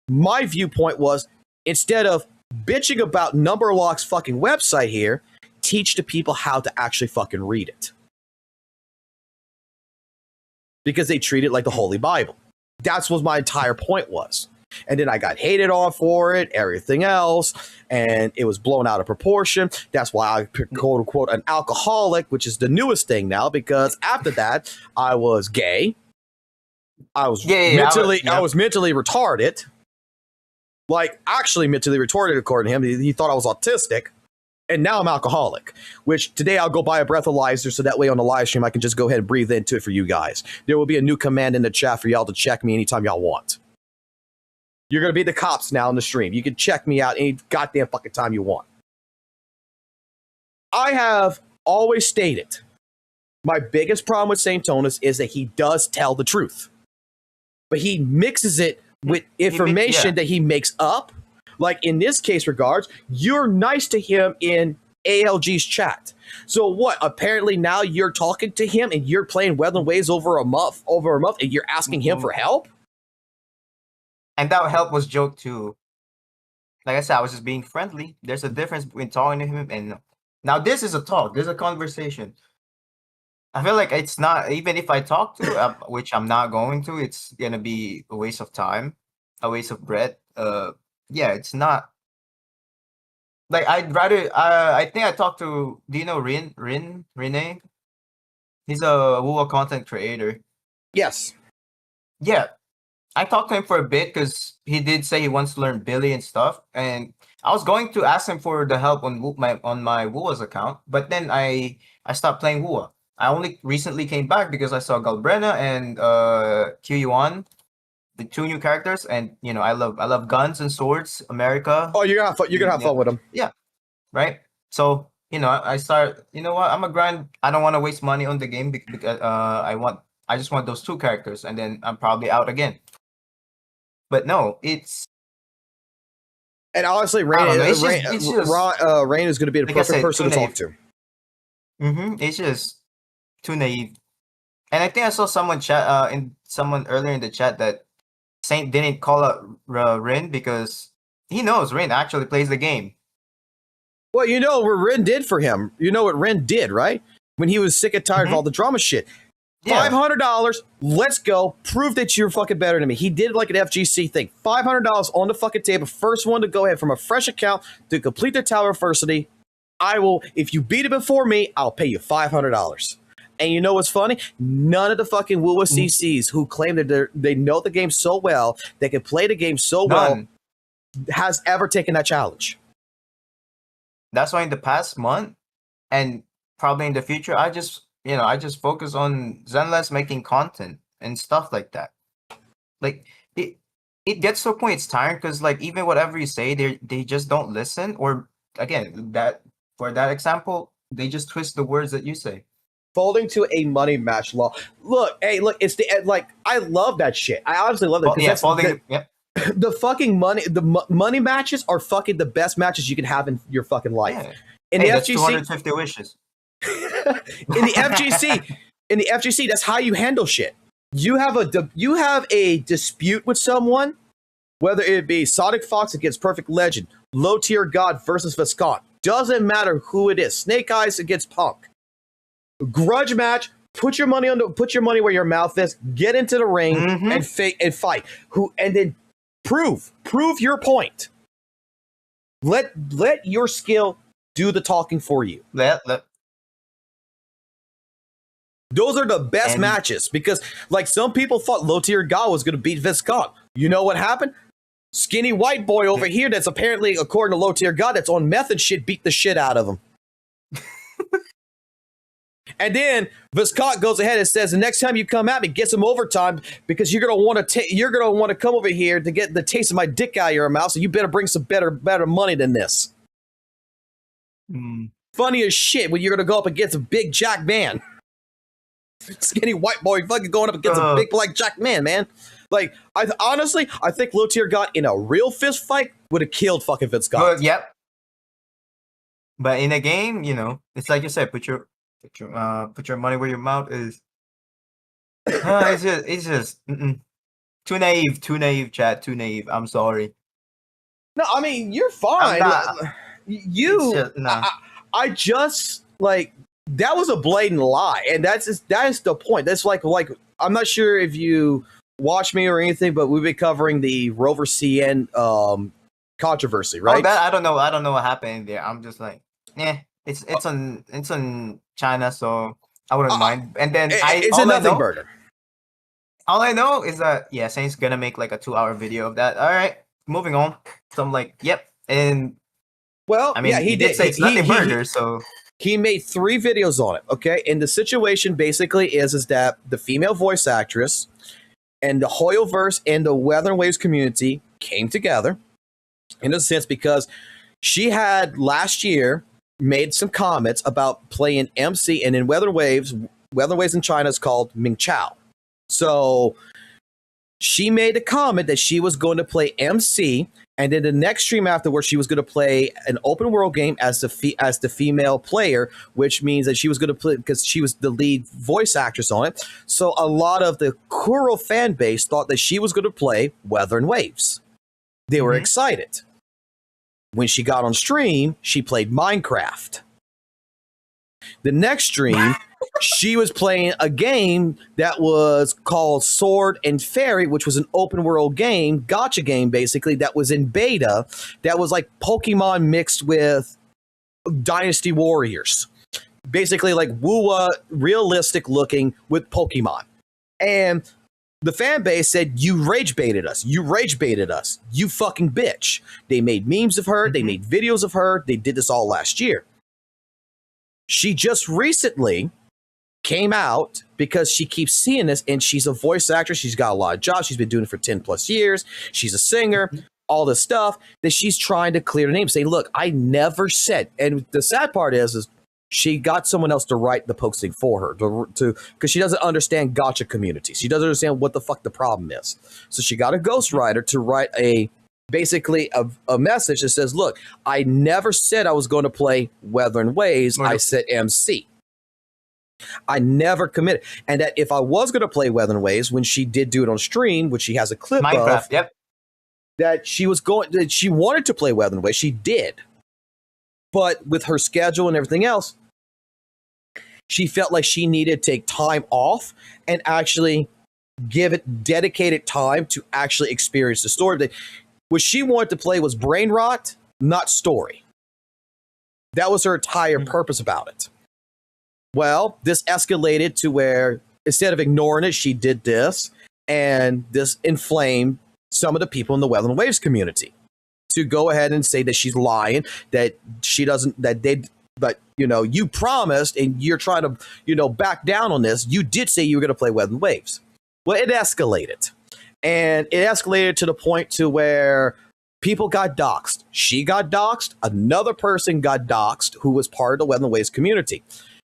My viewpoint was, instead of bitching about Numberlock's fucking website here, teach the people how to actually fucking read it. Because they treat it like the Holy Bible. That's what my entire point was. And then I got hated on for it, everything else, and it was blown out of proportion. That's why I quote unquote an alcoholic, which is the newest thing now, because after that I was gay. I was I was mentally retarded. Like actually mentally retarded according to him. He thought I was autistic. And now I'm alcoholic, which today I'll go buy a breathalyzer so that way on the live stream I can just go ahead and breathe into it for you guys. There will be a new command in the chat for y'all to check me anytime y'all want. You're going to be the cops now in the stream. You can check me out any goddamn fucking time you want. I have always stated my biggest problem with St. Tonas is that he does tell the truth. But he mixes it with information that he makes up. Like in this case regards, you're nice to him in ALG's chat. So what? Apparently now you're talking to him and you're playing Weather and Waves over a month, and you're asking him for help? And that help was joke too. Like I said, I was just being friendly. There's a difference between talking to him and now this is a talk. There's a conversation. I feel like it's not, even if I talk to, which I'm not going to, it's gonna be a waste of time, a waste of breath. Yeah, it's not. Like I'd rather. I think I talked to. Do you know Rene? He's a WUWA content creator. Yes. Yeah, I talked to him for a bit because he did say he wants to learn Billy and stuff, and I was going to ask him for the help on my WUWA's account, but then I stopped playing WUWA. I only recently came back because I saw Galbrena and QU1, the two new characters, and you know I love guns and swords, America. Oh, you're gonna have fun with them. Yeah, right. So you know I start. You know what? I'm a grind. I don't want to waste money on the game because I just want those two characters, and then I'm probably out again. But no, it's. And honestly, Rain is going to be the perfect person to talk to. It's just too naive. And I think I saw someone someone earlier in the chat that Saint didn't call out Rin because he knows Rin actually plays the game. Well, you know what Rin did for him. You know what Rin did, right? When he was sick and tired of all the drama shit. Yeah. $500. Let's go. Prove that you're fucking better than me. He did like an FGC thing. $500 on the fucking table. First one to go ahead from a fresh account to complete their Tower University. I will, if you beat it before me, I'll pay you $500. And you know what's funny? None of the fucking WUWA CCs who claim that they know the game so well, they can play the game so well, has ever taken that challenge. That's why in the past month, and probably in the future, I just focus on Zenless making content and stuff like that. Like it gets to a point it's tiring because like even whatever you say, they just don't listen, or again, that for that example, they just twist the words that you say. Folding to a money match law. Look, hey, look, it's the like I love that shit. I honestly love it. Yeah, folding. Yep. The fucking money matches are fucking the best matches you can have in your fucking life. Yeah. In Hey, the that's FGC, 250 wishes. in the FGC, that's how you handle shit. You have a dispute with someone, whether it be Sonic Fox against Perfect Legend, Low Tier God versus Viscount. Doesn't matter who it is. Snake Eyes against Punk. Grudge match. Put your money where your mouth is. Get into the ring and fight. And then prove your point. Let your skill do the talking for you. Those are the best matches because, like, some people thought Low Tier God was going to beat Viscount. You know what happened? Skinny white boy over here that's apparently, according to Low Tier God, that's on meth and shit, beat the shit out of him. And then Viscount goes ahead and says, the next time you come at me, get some overtime because you're gonna want to come over here to get the taste of my dick out of your mouth. So you better bring some better money than this. Funny as shit when you're gonna go up against a big Jack man. Skinny white boy fucking going up against a big black Jack man. Like, I think Low Tier God in a real fist fight would have killed fucking Viscount. Yep. But in a game, you know, it's like you said, put your money where your mouth is. It's just too naive, Chad. Too naive. I'm sorry. No, I mean you're fine. I just like that was a blatant lie, and that is the point. That's like I'm not sure if you watch me or anything, but we've been covering the Rover CN controversy, right? Oh, I don't know what happened there. I'm just like, it's on China, so I wouldn't mind. And then it's a nothing burger. All I know is that Saint's gonna make like a 2-hour video of that. All right, moving on. So I'm like, yep. And well, I mean, he did say it's nothing burger, so he made 3 videos on it. Okay, and the situation basically is that the female voice actress and the Hoyoverse and the Weather and Waves community came together in a sense because she had last year made some comments about playing MC, and in Weather Waves in China is called Ming Chao. So she made a comment that she was going to play MC, and then the next stream afterwards, she was going to play an open world game as the female player, which means that she was going to play because she was the lead voice actress on it. So a lot of the Kuro fan base thought that she was going to play Weather and Waves. They were excited. When she got on stream, she played Minecraft. The next stream, she was playing a game that was called Sword and Fairy, which was an open world game, gacha game basically, that was in beta, that was like Pokemon mixed with Dynasty Warriors. Basically like WUWA, realistic looking with Pokemon. And the fan base said, you rage baited us. You rage baited us. You fucking bitch. They made memes of her. They made videos of her. They did this all last year. She just recently came out because she keeps seeing this, and she's a voice actress. She's got a lot of jobs. She's been doing it for 10 plus years. She's a singer, all this stuff that she's trying to clear the name, saying, look, I never said. And the sad part is she got someone else to write the posting for her to because she doesn't understand gacha community. She doesn't understand what the fuck the problem is. So she got a ghostwriter to write basically a message that says, look, I never said I was going to play Weather and Waves. I said MC. I never committed. And that if I was going to play Weather and Waves, when she did do it on stream, which she has a clip Minecraft, of, that she wanted to play Weather and Waves. She did. But with her schedule and everything else, she felt like she needed to take time off and actually give it dedicated time to actually experience the story. What she wanted to play was brain rot, not story. That was her entire purpose about it. Well, this escalated to where instead of ignoring it, she did this, and this inflamed some of the people in the Weather and Waves community to go ahead and say that she's lying, that she doesn't, but you promised and you're trying to, back down on this. You did say you were going to play Weather and Waves. Well, it escalated. And it escalated to the point to where People got doxxed. She got doxxed. Another person got doxxed who was part of the Web and Waves community.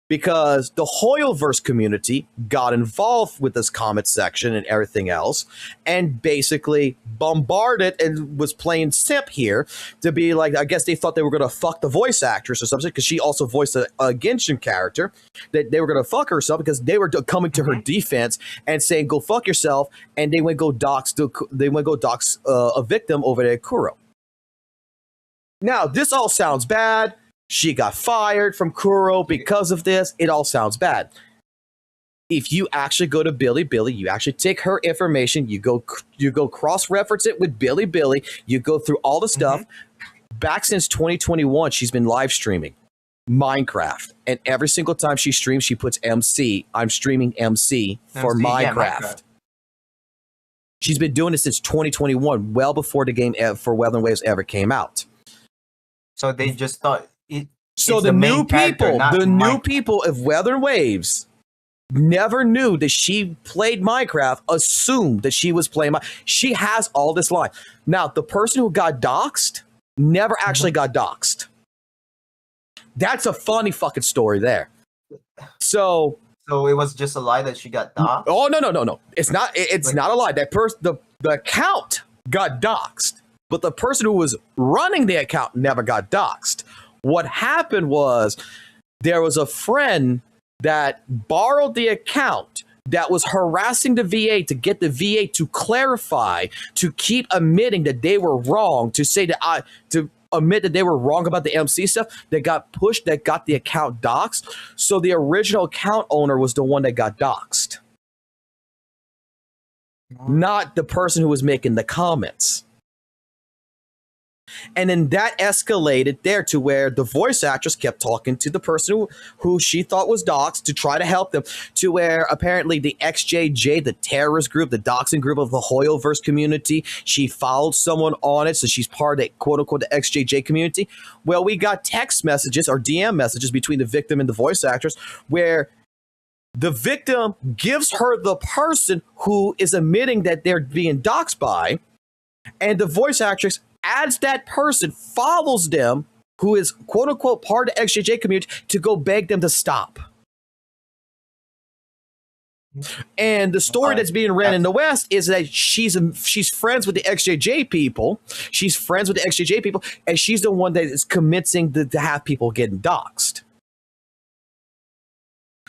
Because the Hoyoverse community got involved with this comment section and everything else and basically bombarded and was playing simp here to be like, I guess they thought they were going to fuck the voice actress or something because she also voiced a Genshin character, that they were going to fuck her or something because they were coming to her defense and saying, go fuck yourself. And they went go dox a victim over there at Kuro. Now, this all sounds bad. She got fired from Kuro because of this. It all sounds bad. If you actually go to Billy, you actually take her information, you go cross-reference it with Billy, you go through all the stuff. Back since 2021, she's been live streaming Minecraft. And every single time she streams, she puts MC. I'm streaming MC for Minecraft. She's been doing it since 2021, well before the game for Web and Waves ever came out. So they just thought... So the new people of Weather and Waves never knew that she played Minecraft, assumed that she was playing She has all this line. Now, the person who got doxxed never actually got doxxed. That's a funny fucking story there. So it was just a lie that she got doxxed? Oh, no. It's not a lie. That the account got doxxed, but the person who was running the account never got doxxed. What happened was there was a friend that borrowed the account that was harassing the VA to get the VA to clarify, to keep admitting that they were wrong, to say that to admit that they were wrong about the MC stuff. That got pushed, that got the account doxxed. So the original account owner was the one that got doxxed, not the person who was making the comments. And then that escalated there to where the voice actress kept talking to the person who she thought was doxxed to try to help them, to where apparently the XJJ, the terrorist group, the doxing group of the Hoyoverse community, she followed someone on it. So she's part of the quote unquote the XJJ community. Well, we got text messages or DM messages between the victim and the voice actress where the victim gives her the person who is admitting that they're being doxxed by, and the voice actress adds that person, follows them, who is quote unquote part of the XJJ community, to go beg them to stop. And the story that's being ran in the West is that she's friends with the XJJ people. She's friends with the XJJ people, and she's the one that is convincing to have people getting doxxed.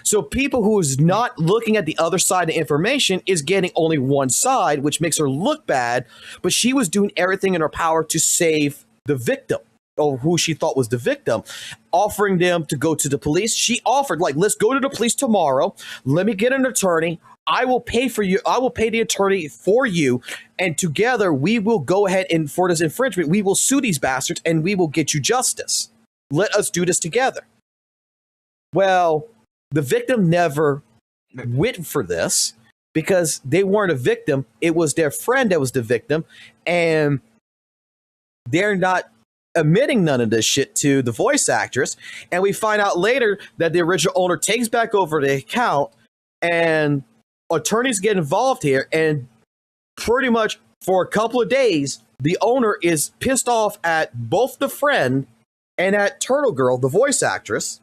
So people who is not looking at the other side of the information is getting only one side, which makes her look bad. But she was doing everything in her power to save the victim, or who she thought was the victim, offering them to go to the police. She offered, like, let's go to the police tomorrow. Let me get an attorney. I will pay for you. I will pay the attorney for you. And together we will go ahead and for this infringement, we will sue these bastards and we will get you justice. Let us do this together. Well, the victim never went for this because they weren't a victim. It was their friend that was the victim. And they're not admitting none of this shit to the voice actress. And we find out later that the original owner takes back over the account and attorneys get involved here. And pretty much for a couple of days, the owner is pissed off at both the friend and at Turtle Girl, the voice actress,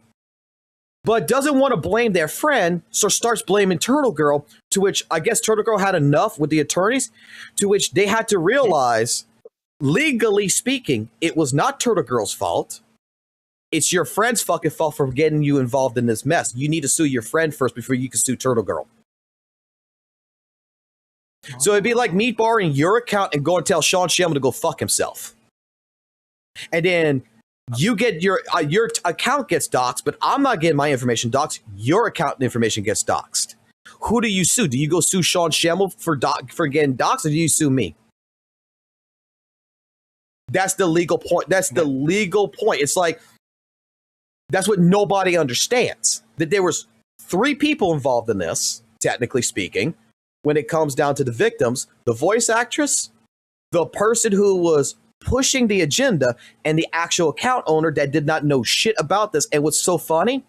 but doesn't want to blame their friend, so starts blaming Turtle Girl, to which I guess Turtle Girl had enough with the attorneys, to which they had to realize, legally speaking, it was not Turtle Girl's fault. It's your friend's fucking fault for getting you involved in this mess. You need to sue your friend first before you can sue Turtle Girl. So it'd be like me borrowing your account and going to tell Sean Shelman to go fuck himself. And then you get your account gets doxxed, but I'm not getting my information doxxed. Your account information gets doxxed. Who do you sue? Do you go sue Sean Schimmel for getting doxxed, or do you sue me? That's the legal point. That's the legal point. It's like, that's what nobody understands. That there was 3 people involved in this, technically speaking, when it comes down to the victims: the voice actress, the person who was pushing the agenda, and the actual account owner that did not know shit about this. And what's so funny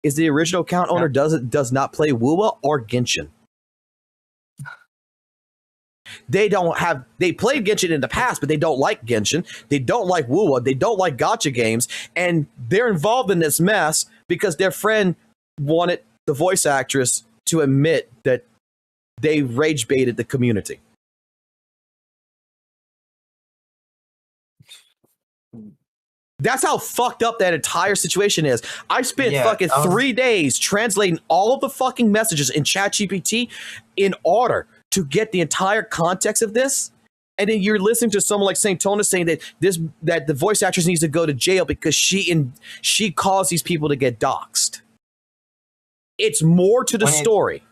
is the original account owner does not play WUWA or Genshin. they played Genshin in the past, but they don't like Genshin. They don't like WUWA. They don't like gacha games. And they're involved in this mess because their friend wanted the voice actress to admit that they rage baited the community. That's how fucked up that entire situation is. I spent fucking 3 days translating all of the fucking messages in ChatGPT in order to get the entire context of this. And then you're listening to someone like St. Tona saying that the voice actress needs to go to jail because she caused these people to get doxxed. It's more to the story.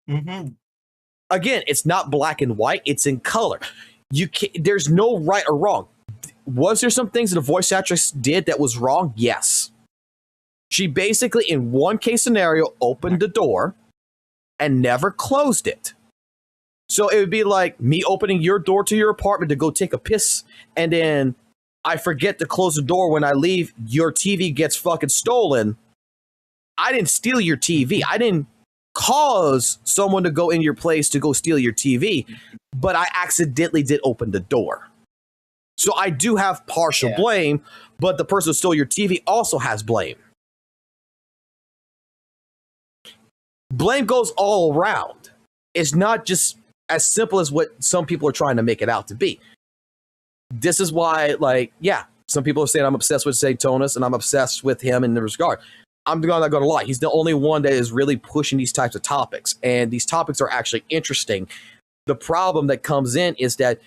Again, it's not black and white. It's in color. There's no right or wrong. Was there some things that the voice actress did that was wrong? Yes. She basically, in one case scenario, opened the door and never closed it. So it would be like me opening your door to your apartment to go take a piss, and then I forget to close the door when I leave. Your TV gets fucking stolen. I didn't steal your TV. I didn't cause someone to go in your place to go steal your TV, but I accidentally did open the door. So I do have partial blame, but the person who stole your TV also has blame. Blame goes all around. It's not just as simple as what some people are trying to make it out to be. This is why, some people are saying I'm obsessed with St. Tonas and I'm obsessed with him in this regard. I'm not going to lie. He's the only one that is really pushing these types of topics. And these topics are actually interesting. The problem that comes in is that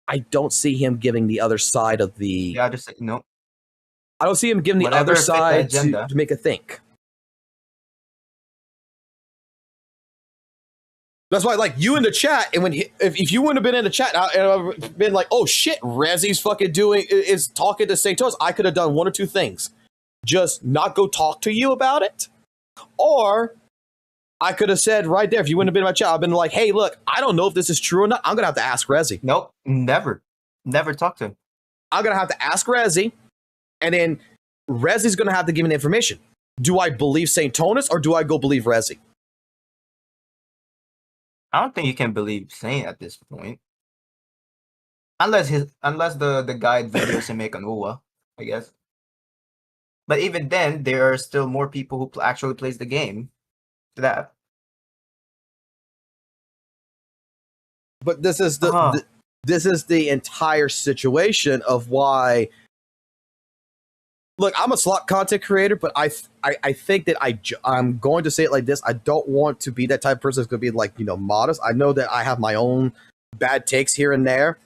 I don't see him giving the other side of the... I don't see him giving the other side to make a think. That's why, you in the chat, and if you wouldn't have been in the chat, and I've been like, oh shit, Rezzy's fucking is talking to St. Toast, I could have done one or two things. Just not go talk to you about it, or I could have said right there, if you wouldn't have been in my chat, I've been like, hey, look, I don't know if this is true or not. I'm going to have to ask Rezzy. Nope, never talk to him. I'm going to have to ask Rezzy, and then Rezzy's going to have to give me the information. Do I believe St. Tonas, or do I go believe Rezzy? I don't think you can believe Saint at this point. Unless the guide videos and make an WUWA, I guess. But even then, there are still more people who actually plays the game. That. But this is the entire situation of why. Look, I'm a slot content creator, but I think that I'm going to say it like this. I don't want to be that type of person that's going to be modest. I know that I have my own bad takes here and there,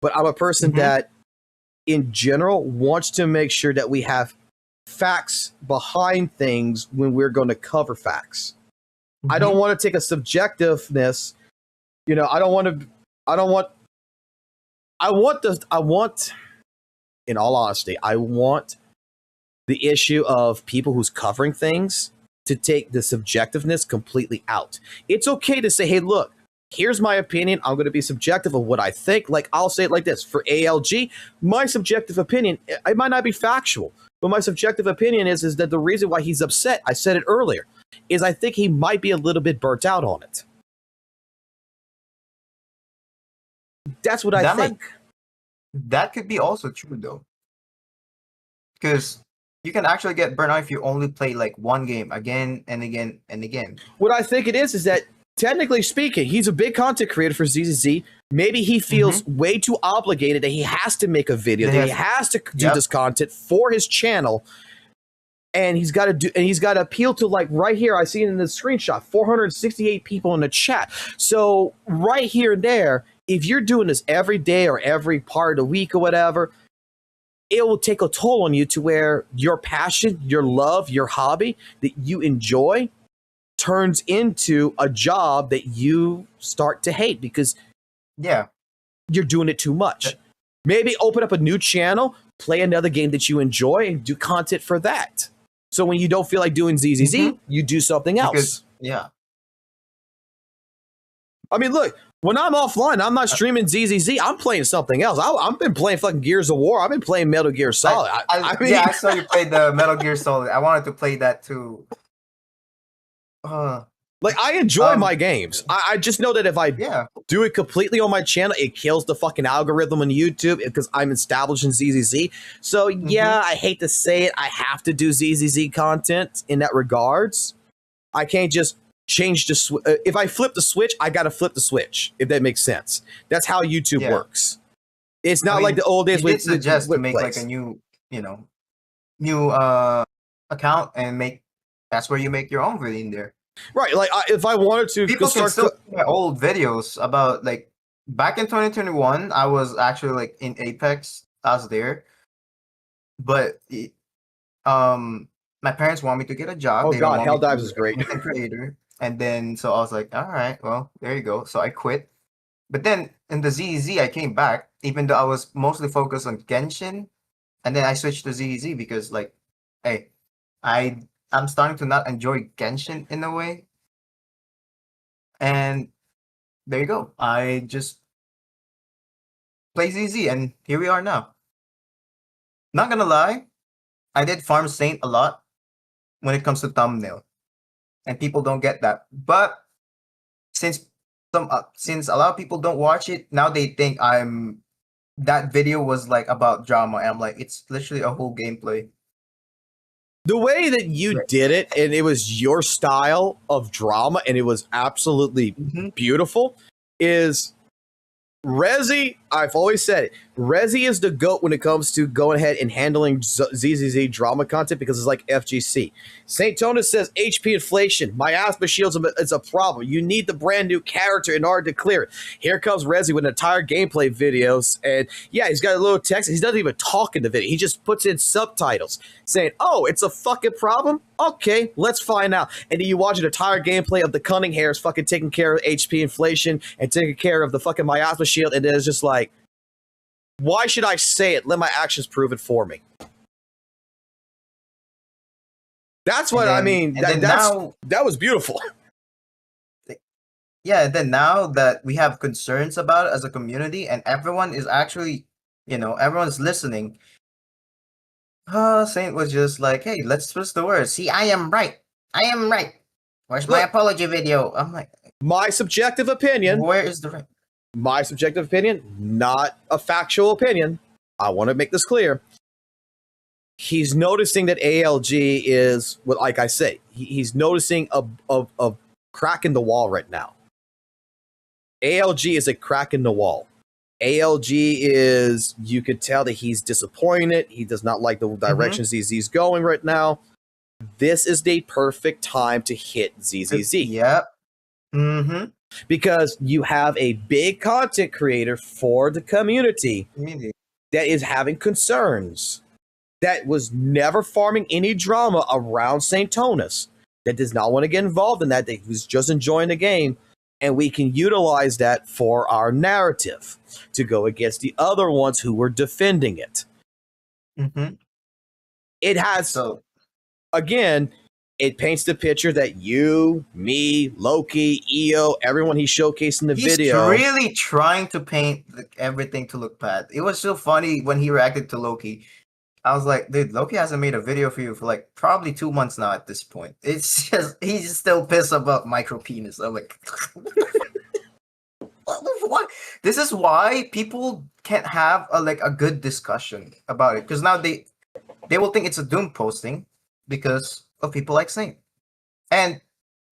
but I'm a person that, in general, wants to make sure that we have facts behind things when we're going to cover facts. I don't want to take a subjectiveness. I want, in all honesty, I want the issue of people who's covering things to take the subjectiveness completely out. It's okay to say, hey, look, here's my opinion. I'm going to be subjective of what I think. I'll say it like this. For ALG, my subjective opinion, it might not be factual, but my subjective opinion is that the reason why he's upset, I said it earlier, is I think he might be a little bit burnt out on it. That's what I think. That could be also true, though. Because you can actually get burnt out if you only play one game again and again and again. What I think it is that, technically speaking, he's a big content creator for ZZZ. Maybe he feels way too obligated that he has to make a video, that he has to do this content for his channel. And he's got to appeal to, right here, I see it in the screenshot, 468 people in the chat. So right here and there, if you're doing this every day or every part of the week or whatever, it will take a toll on you to where your passion, your love, your hobby that you enjoy turns into a job that you start to hate because you're doing it too much. Maybe open up a new channel, play another game that you enjoy, and do content for that. So when you don't feel like doing ZZZ, you do something else. I mean, look, when I'm offline, I'm not streaming ZZZ. I'm playing something else. I've been playing fucking Gears of War. I've been playing Metal Gear Solid. I mean, I saw you play the Metal Gear Solid. I wanted to play that too. Like, I enjoy my games. I just know that if I do it completely on my channel, it kills the fucking algorithm on YouTube because I'm established in ZZZ. So, yeah, I hate to say it, I have to do ZZZ content in that regards. I can't just change the if I flip the switch, I gotta flip the switch, if that makes sense. That's how YouTube works. It's not like the old days with suggest to make like a new, new account and that's where you make your own video in there. Right, like if I wanted to, people can still see my old videos about like back in 2021. I was actually like in Apex. I was there, but my parents want me to get a job. Oh they don't god, want Hell me to Dives be is a great. content creator. And then so I was like, all right, well there you go. So I quit. But then in the ZZ, I came back, even though I was mostly focused on Genshin, and then I switched to ZZ because like, hey, I'm starting to not enjoy Genshin in a way. And there you go. I just play ZZ, and here we are now. Not gonna lie, I did farm Saint a lot when it comes to thumbnail, and people don't get that. But since a lot of people don't watch it now, they think that video was like about drama. And I'm like, it's literally a whole gameplay. The way that you did it, and it was your style of drama, and it was absolutely beautiful, is Rezi. I've always said it. Rezi is the GOAT when it comes to going ahead and handling ZZZ drama content because it's like FGC. St. Tonus says HP inflation. My asthma shields is a problem. You need the brand new character in order to clear it. Here comes Rezi with entire gameplay videos, and yeah, he's got a little text. He doesn't even talk in the video. He just puts in subtitles saying, "Oh, it's a fucking problem. Okay, let's find out." And then you watch an entire gameplay of the Cunning Hairs fucking taking care of HP inflation and taking care of the fucking miasma shield, and then it's just like, why should I say it? Let my actions prove it for me. That's what I mean. That was beautiful. Yeah, then now that we have concerns about it as a community, and everyone is actually, everyone's listening. Saint was just like, "Hey, let's twist the words. See, I am right. I am right. Where's my apology video?" I'm like, my subjective opinion. Where is the right? My subjective opinion, not a factual opinion. I want to make this clear. He's noticing that ALG is, well, like I say, he's noticing a crack in the wall right now. ALG is a crack in the wall. ALG is, you could tell that he's disappointed. He does not like the directions ZZ's going right now. This is the perfect time to hit ZZZ. Yep. Because you have a big content creator for the community that is having concerns, that was never farming any drama around St. Tonus, that does not want to get involved in that was just enjoying the game, and we can utilize that for our narrative to go against the other ones who were defending it. It has, again, it paints the picture that you, me, Loki, EO, everyone he showcased in the video. He's really trying to paint everything to look bad. It was so funny when he reacted to Loki. I was like, dude, Loki hasn't made a video for you for like probably 2 months now at this point. It's just, he's still pissed about micro penis. I'm like, what? This is why people can't have a good discussion about it. Because now they will think it's a Doom posting because of people like Saint. And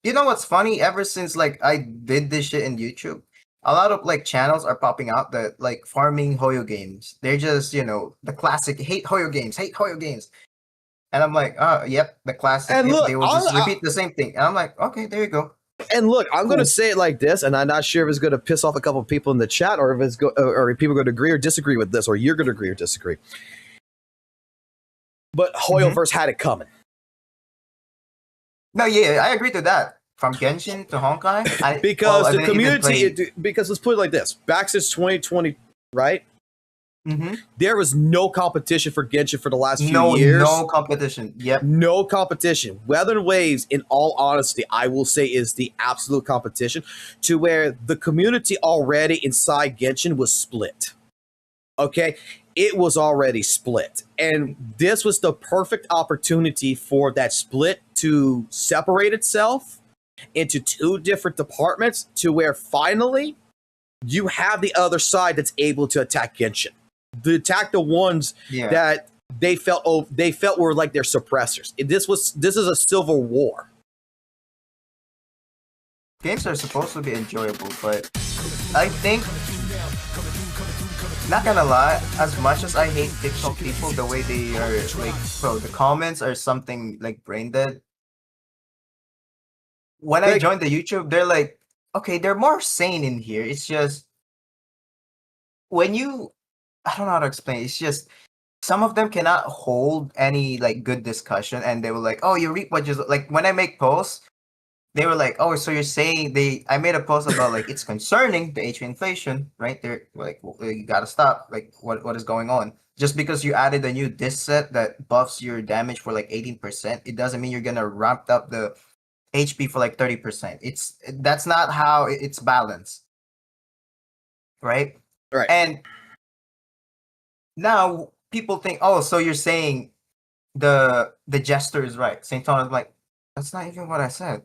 you know what's funny? Ever since I did this shit in YouTube, a lot of channels are popping out that farming Hoyo games. They're just, the classic hate Hoyo games. And I'm like, yep, the classic. And look, they will just repeat the same thing. And I'm like, okay, there you go. And look, I'm going to say it like this, and I'm not sure if it's going to piss off a couple of people in the chat, or if or if people are going to agree or disagree with this, or you're going to agree or disagree. But Hoyoverse had it coming. No, yeah, I agree to that. From Genshin to Honkai, because the community. Because let's put it like this: back since 2020, right? There was no competition for Genshin for the last few years. No competition. Yep. No competition. Weather and Waves, in all honesty, I will say is the absolute competition, to where the community already inside Genshin was split. Okay? It was already split. And this was the perfect opportunity for that split to separate itself into two different departments to where finally you have the other side that's able to attack Genshin. To attack the ones that they felt were like their suppressors. This is a civil war. Games are supposed to be enjoyable, but I think, not gonna lie, as much as I hate TikTok people, the way they are like, bro, the comments are something like brain dead. When I joined the YouTube, they're like, okay, they're more sane in here. It's just when you, I don't know how to explain. It's just some of them cannot hold any like good discussion, and they were like, "Oh, you reap what you like." When I make posts, they were like, "Oh, so you're saying they?" I made a post about like it's concerning the HP inflation, right? They're like, well, you gotta stop. Like, what is going on? Just because you added a new disc set that buffs your damage for like 18%, it doesn't mean you're gonna ramp up the HP for like 30%. That's not how it's balanced, right? Right. And now people think, oh, so you're saying the jester is right. St. Thomas, like, that's not even what I said.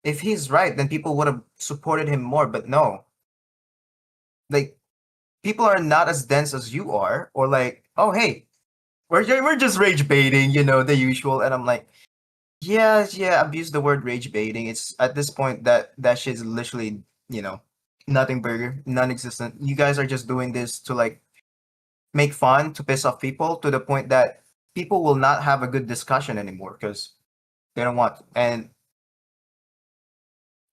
If he's right, then people would have supported him more, but no. Like, people are not as dense as you are, or like, oh, hey, we're just rage baiting, you know, the usual. And I'm like, yeah, I've used the word rage baiting. It's at this point that shit's literally, you know, nothing burger, non-existent. You guys are just doing this to like make fun, to piss off people, to the point that people will not have a good discussion anymore because they don't want to. And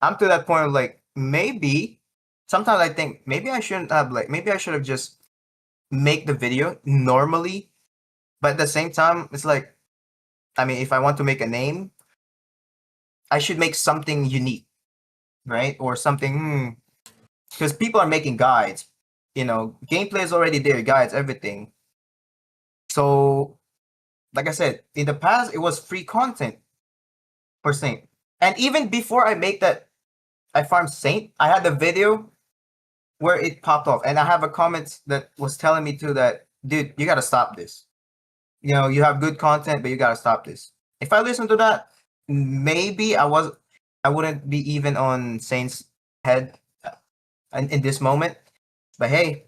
I'm to that point of like, maybe sometimes I think maybe I shouldn't have maybe I should have just make the video normally, but at the same time it's like, I mean, if I want to make a name, I should make something unique, right? Or something, because people are making guides, you know, gameplay is already there, guides, everything. So, like I said, in the past, it was free content for Saint. And even before I make that, I farmed Saint, I had a video where it popped off. And I have a comment that was telling me too that, dude, you got to stop this. You know, you have good content, but you got to stop this. If I listen to that, maybe I wouldn't be even on Saint's head in this moment. But hey,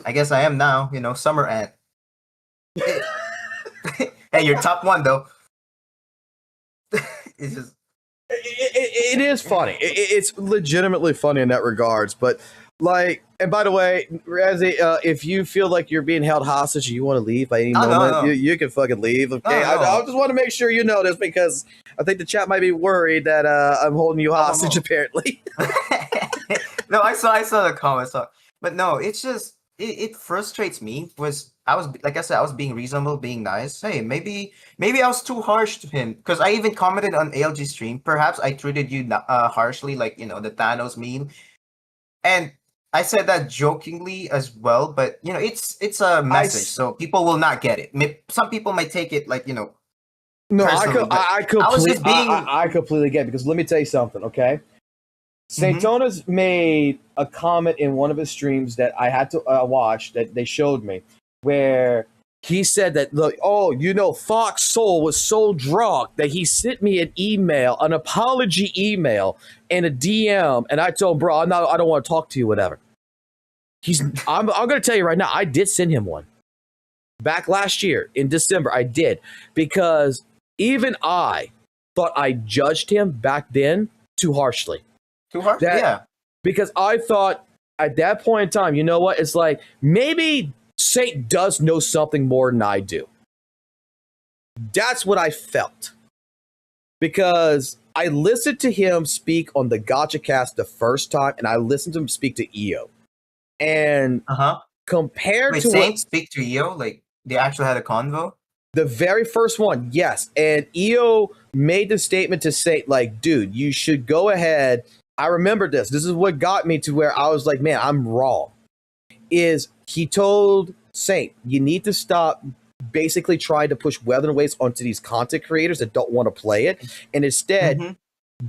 I guess I am now, you know, Summer Ant. Hey, you're top one though. It's just it is funny. It's legitimately funny in that regards. But like, and by the way, Razzie, if you feel like you're being held hostage and you want to leave by any moment, no. You can fucking leave. Okay, I just want to make sure you know this because I think the chat might be worried that I'm holding you hostage. Apparently. No, I saw the comments. But no, it's just it frustrates me. I was like I said, I was being reasonable, being nice. Hey, maybe I was too harsh to him because I even commented on ALG stream. Perhaps I treated you harshly, like, you know, the Thanos meme, and I said that jokingly as well. But you know, it's a message, so people will not get it. Some people might take it like, you know. No, I completely get it because let me tell you something, okay? St. Tonas made a comment in one of his streams that I had to watch that they showed me where he said that, look, oh, you know, Fox Soul was so drunk that he sent me an email, an apology email and a DM. And I told him, bro, I don't want to talk to you, whatever. I'm going to tell you right now, I did send him one. Back last year in December, I did. Because even I thought I judged him back then too harshly. Too harsh? Yeah. Because I thought at that point in time, you know what? It's like, maybe Saint does know something more than I do. That's what I felt. Because I listened to him speak on the GachaCast the first time, and I listened to him speak to EO. And compared to Saint speak to EO, like they actually had a convo? The very first one, yes. And EO made the statement to Saint, like, dude, you should go ahead. I remember this. This is what got me to where I was like, man, I'm wrong. Is he told Saint, you need to stop basically trying to push Weather Waves onto these content creators that don't want to play it. And instead,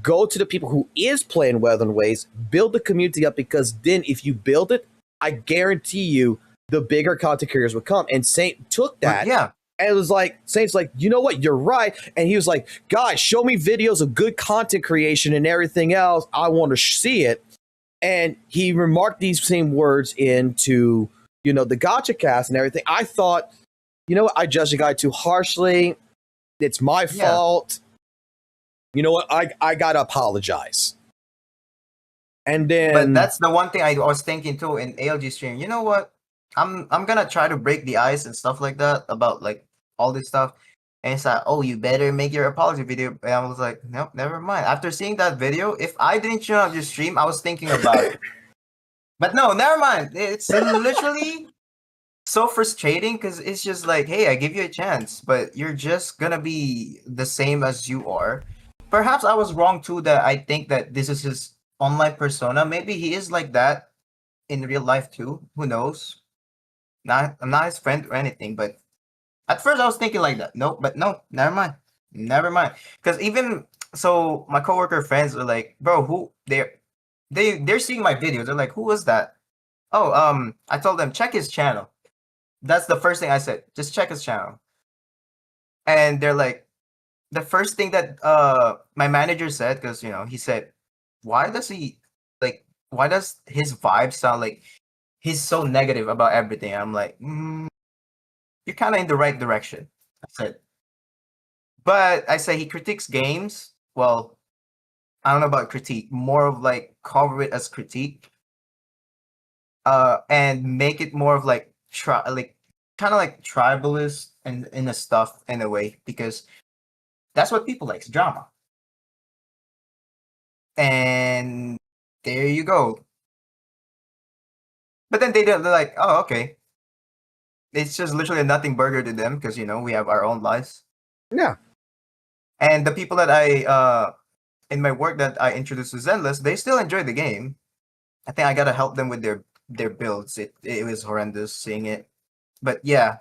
go to the people who is playing Weather Waves, build the community up, because then if you build it, I guarantee you the bigger content creators would come. And Saint took that. And it was like, Saint's like, you know what? You're right. And he was like, guys, show me videos of good content creation and everything else. I want to see it. And he remarked these same words into, the GachaCast and everything. I thought, you know what? I judged the guy too harshly. It's my fault. You know what? I got to apologize. And then. But that's the one thing I was thinking too in ALG stream. You know what? I'm gonna try to break the ice and stuff like that about like all this stuff. And it's like, oh, you better make your apology video. And I was like, nope, never mind. After seeing that video, if I didn't turn off your stream, I was thinking about it. But no, never mind. It's literally so frustrating because it's just like, hey, I give you a chance, but you're just gonna be the same as you are. Perhaps I was wrong too that I think that this is his online persona. Maybe he is like that in real life too. Who knows? I'm not his friend or anything, but at first I was thinking like that. No, but no, never mind. Never mind. Because even so my coworker friends are like, bro, who they're seeing my videos. They're like, who was that? Oh, I told them check his channel. That's the first thing I said. Just check his channel. And they're like, the first thing that my manager said, because he said, why does his vibe sound like he's so negative about everything? I'm like, you're kind of in the right direction. I said, but I say he critiques games. Well, I don't know about critique, more of like cover it as critique, and make it more of like kind of like tribalist and in a stuff in a way, because that's what people like, drama. And there you go. But then they're like, oh, okay. It's just literally a nothing burger to them because, we have our own lives. Yeah. And the people that I, in my work that I introduced to Zenless, they still enjoy the game. I think I got to help them with their builds. It was horrendous seeing it. But yeah,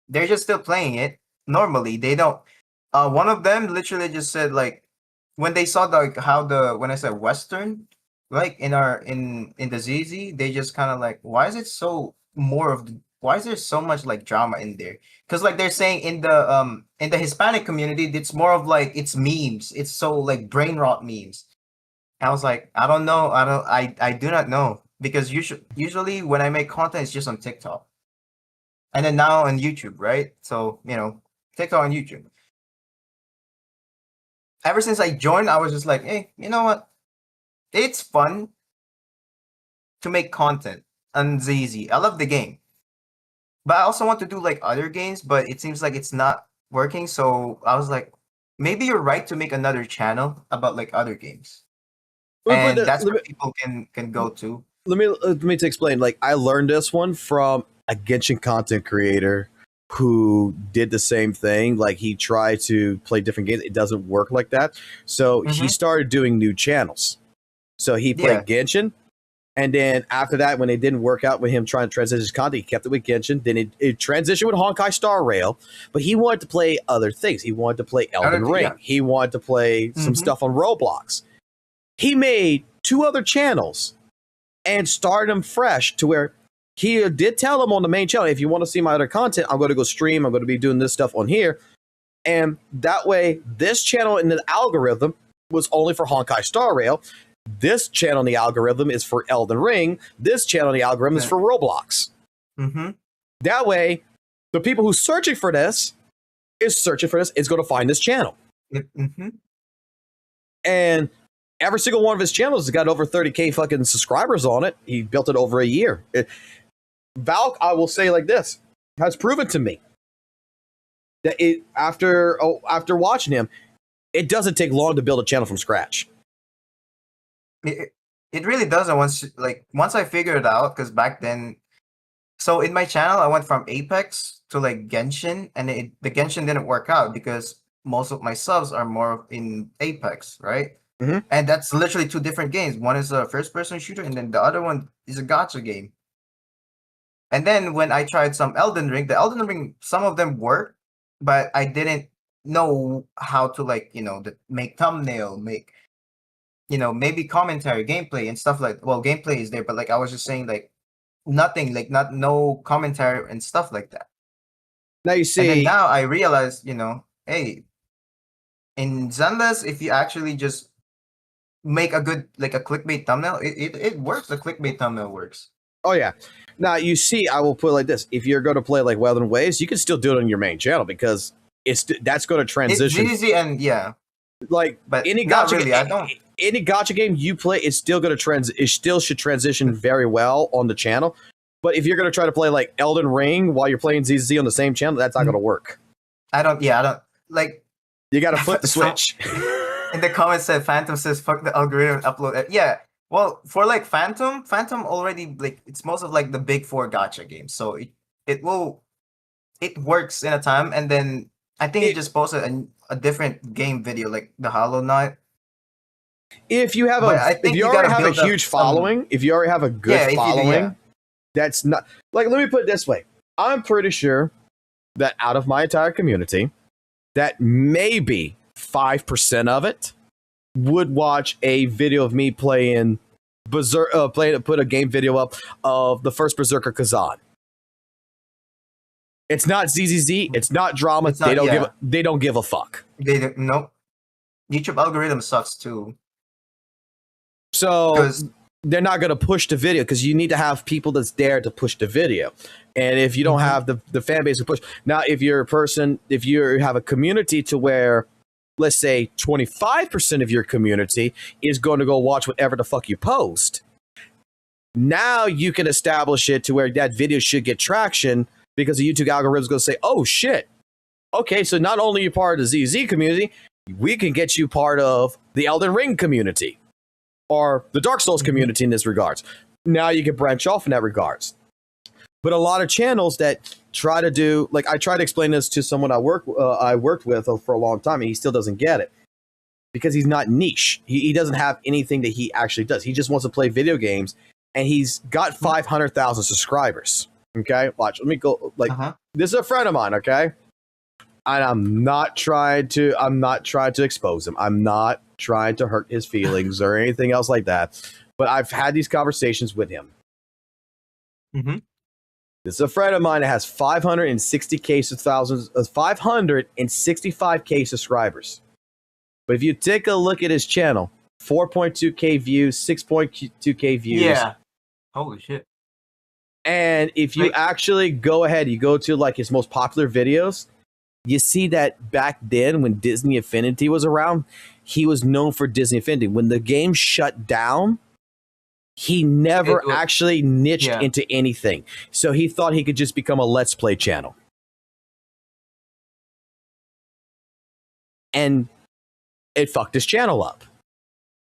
they're just still playing it. Normally, they don't. One of them literally just said, like, when they saw when I said Western, like in the ZZ, they just kind of like, why is there so much like drama in there? Because like they're saying in the Hispanic community, it's more of like it's memes. It's so like brain rot memes. I was like, I don't know. I do not know, because usually when I make content, it's just on TikTok, and then now on YouTube, right? So TikTok and YouTube. Ever since I joined, I was just like, hey, you know what? It's fun to make content on ZZ. I love the game. But I also want to do like other games, but it seems like it's not working. So I was like, maybe you're right to make another channel about like other games. And that's where people can go to. Let me explain. Like, I learned this one from a Genshin content creator who did the same thing. Like, he tried to play different games. It doesn't work like that. So he started doing new channels. So he played Genshin. And then after that, when it didn't work out with him trying to transition his content, he kept it with Genshin. Then it transitioned with Honkai Star Rail. But he wanted to play other things. He wanted to play Elden Ring. Yeah. He wanted to play some stuff on Roblox. He made 2 other channels and started them fresh to where he did tell them on the main channel, if you want to see my other content, I'm going to go stream. I'm going to be doing this stuff on here. And that way, this channel in the algorithm was only for Honkai Star Rail. This channel in the algorithm is for Elden Ring. This channel in the algorithm is for Roblox. That way, the people who's searching for this is going to find this channel. And every single one of his channels has got over 30K fucking subscribers on it. He built it over a year. Valk, I will say like this, has proven to me that after watching him, it doesn't take long to build a channel from scratch. It really doesn't. Once I figured it out, because back then, so in my channel, I went from Apex to like Genshin, and the Genshin didn't work out because most of my subs are more in Apex, right? And that's literally 2 different games. One is a first-person shooter, and then the other one is a gacha game. And then when I tried some Elden Ring, some of them worked, but I didn't know how to make thumbnail, maybe commentary, gameplay and stuff like. Well, gameplay is there, but like I was just saying, like nothing, like no commentary and stuff like that. Now you And then see, now I realized, hey, in Zenless, if you actually just make a good like a clickbait thumbnail, it works. The clickbait thumbnail works. oh yeah. Now you see, I will put it like this: if you're going to play like Wild and Ways, you can still do it on your main channel because that's going to transition. It's easy and yeah. Like But any not gacha, really. I don't. any gacha game you play, it's still going to it still should transition very well on the channel. But if you're going to try to play like Elden Ring while you're playing ZZ on the same channel, that's not going to work. I don't like. You got to flip the switch. In the comments said Phantom says fuck the algorithm and upload it. Yeah. Well, for like Phantom already like it's most of like the big 4 gacha games. So it works in a time, and then I think he just posted a different game video like the Hollow Knight. If you have if you already have a huge following, if you already have a good following, that's not like, let me put it this way. I'm pretty sure that out of my entire community, that maybe 5% of it would watch a video of me playing put a game video up of the first Berserker Kazan. It's not ZZZ, it's not drama. It's not, they don't give a fuck. Nope. YouTube algorithm sucks too. So they're not going to push the video because you need to have people that's there to push the video. And if you don't have the fan base to push, now if you're a person, if you have a community to where, let's say 25% of your community is going to go watch whatever the fuck you post, now you can establish it to where that video should get traction because the YouTube algorithm is going to say, oh shit, okay, so not only are you part of the ZZ community, we can get you part of the Elden Ring community or the Dark Souls community in this regards. Now you can branch off in that regards. But a lot of channels that try to do, like I try to explain this to someone I worked with for a long time, and he still doesn't get it because he's not niche. He doesn't have anything that he actually does. He just wants to play video games, and he's got 500,000 subscribers. Okay, watch. Let me go. Like this is a friend of mine. Okay, and I'm not trying to expose him. I'm not trying to hurt his feelings or anything else like that. But I've had these conversations with him. This is a friend of mine that has 565K subscribers. But if you take a look at his channel, 4.2K views, 6.2K views. Yeah. Holy shit. And if you actually go ahead, you go to like his most popular videos, you see that back then when Disney Infinity was around, he was known for Disney Infinity. When the game shut down, he never actually niched into anything. So he thought he could just become a Let's Play channel. And it fucked his channel up.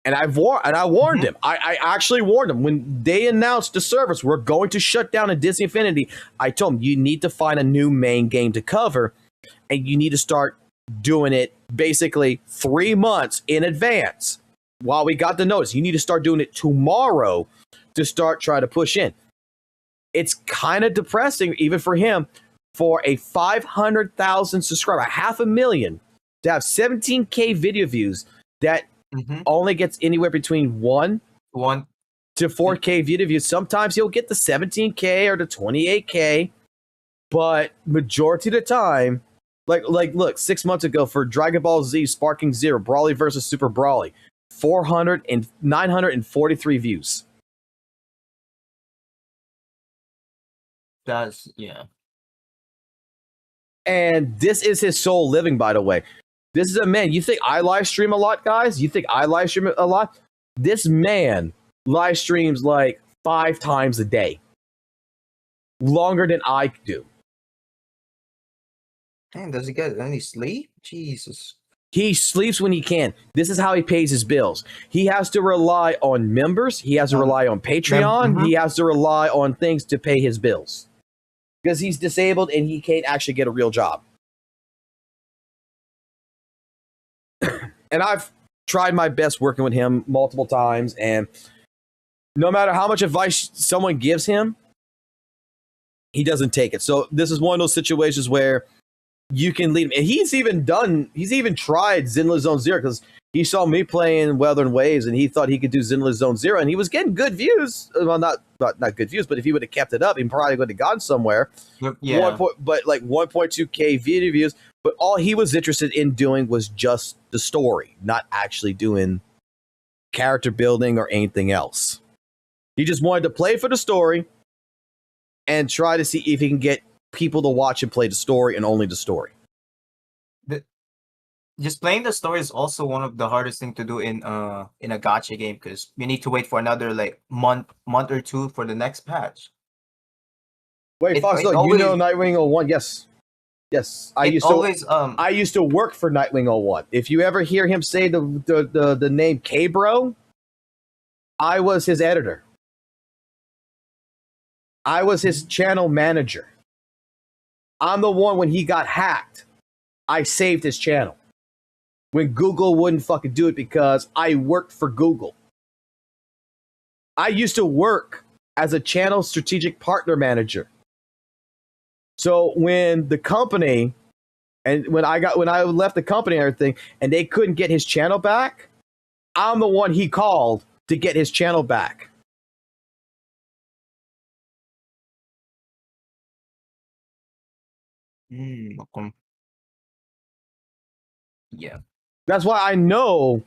And I warned him. I actually warned him. When they announced the service, we're going to shut down at Disney Infinity, I told him, you need to find a new main game to cover, and you need to start doing it basically 3 months in advance. While we got the notice, you need to start doing it tomorrow to start trying to push in. It's kind of depressing, even for him, for a 500,000 subscriber, 500,000, to have 17K video views that only gets anywhere between 1 to 4K video views. Sometimes he'll get the 17K or the 28K, but majority of the time, like look, 6 months ago for Dragon Ball Z Sparking Zero, Brawly versus Super Brawly, 943 views. That's And this is his sole living, by the way. This is a man. You think I live stream a lot, guys? You think I live stream a lot? This man live streams like 5 times a day. Longer than I do. Man, does he get any sleep? Jesus. He sleeps when he can. This is how he pays his bills. He has to rely on members. He has to rely on Patreon. He has to rely on things to pay his bills. Because he's disabled and he can't actually get a real job. And I've tried my best working with him multiple times. And no matter how much advice someone gives him, he doesn't take it. So this is one of those situations where you can lead him. And he's even tried Zenless Zone Zero because He saw me playing Wuthering Waves, and he thought he could do Zenless Zone Zero, and he was getting good views. Well, not good views, but if he would have kept it up, he probably would have gone somewhere. Yeah. But like 1.2K video views. But all he was interested in doing was just the story, not actually doing character building or anything else. He just wanted to play for the story and try to see if he can get people to watch and play the story and only the story. Just playing the story is also one of the hardest thing to do in a gacha game because you need to wait for another like month or two for the next patch. Wait, Fox, look, you know Nightwing 01? Yes. I used to work for Nightwing 01. If you ever hear him say the name K-Bro, I was his editor. I was his channel manager. I'm the one when he got hacked. I saved his channel. When Google wouldn't fucking do it because I worked for Google. I used to work as a channel strategic partner manager. So when the company, and when I left the company and everything, and they couldn't get his channel back, I'm the one he called to get his channel back. Yeah. That's why I know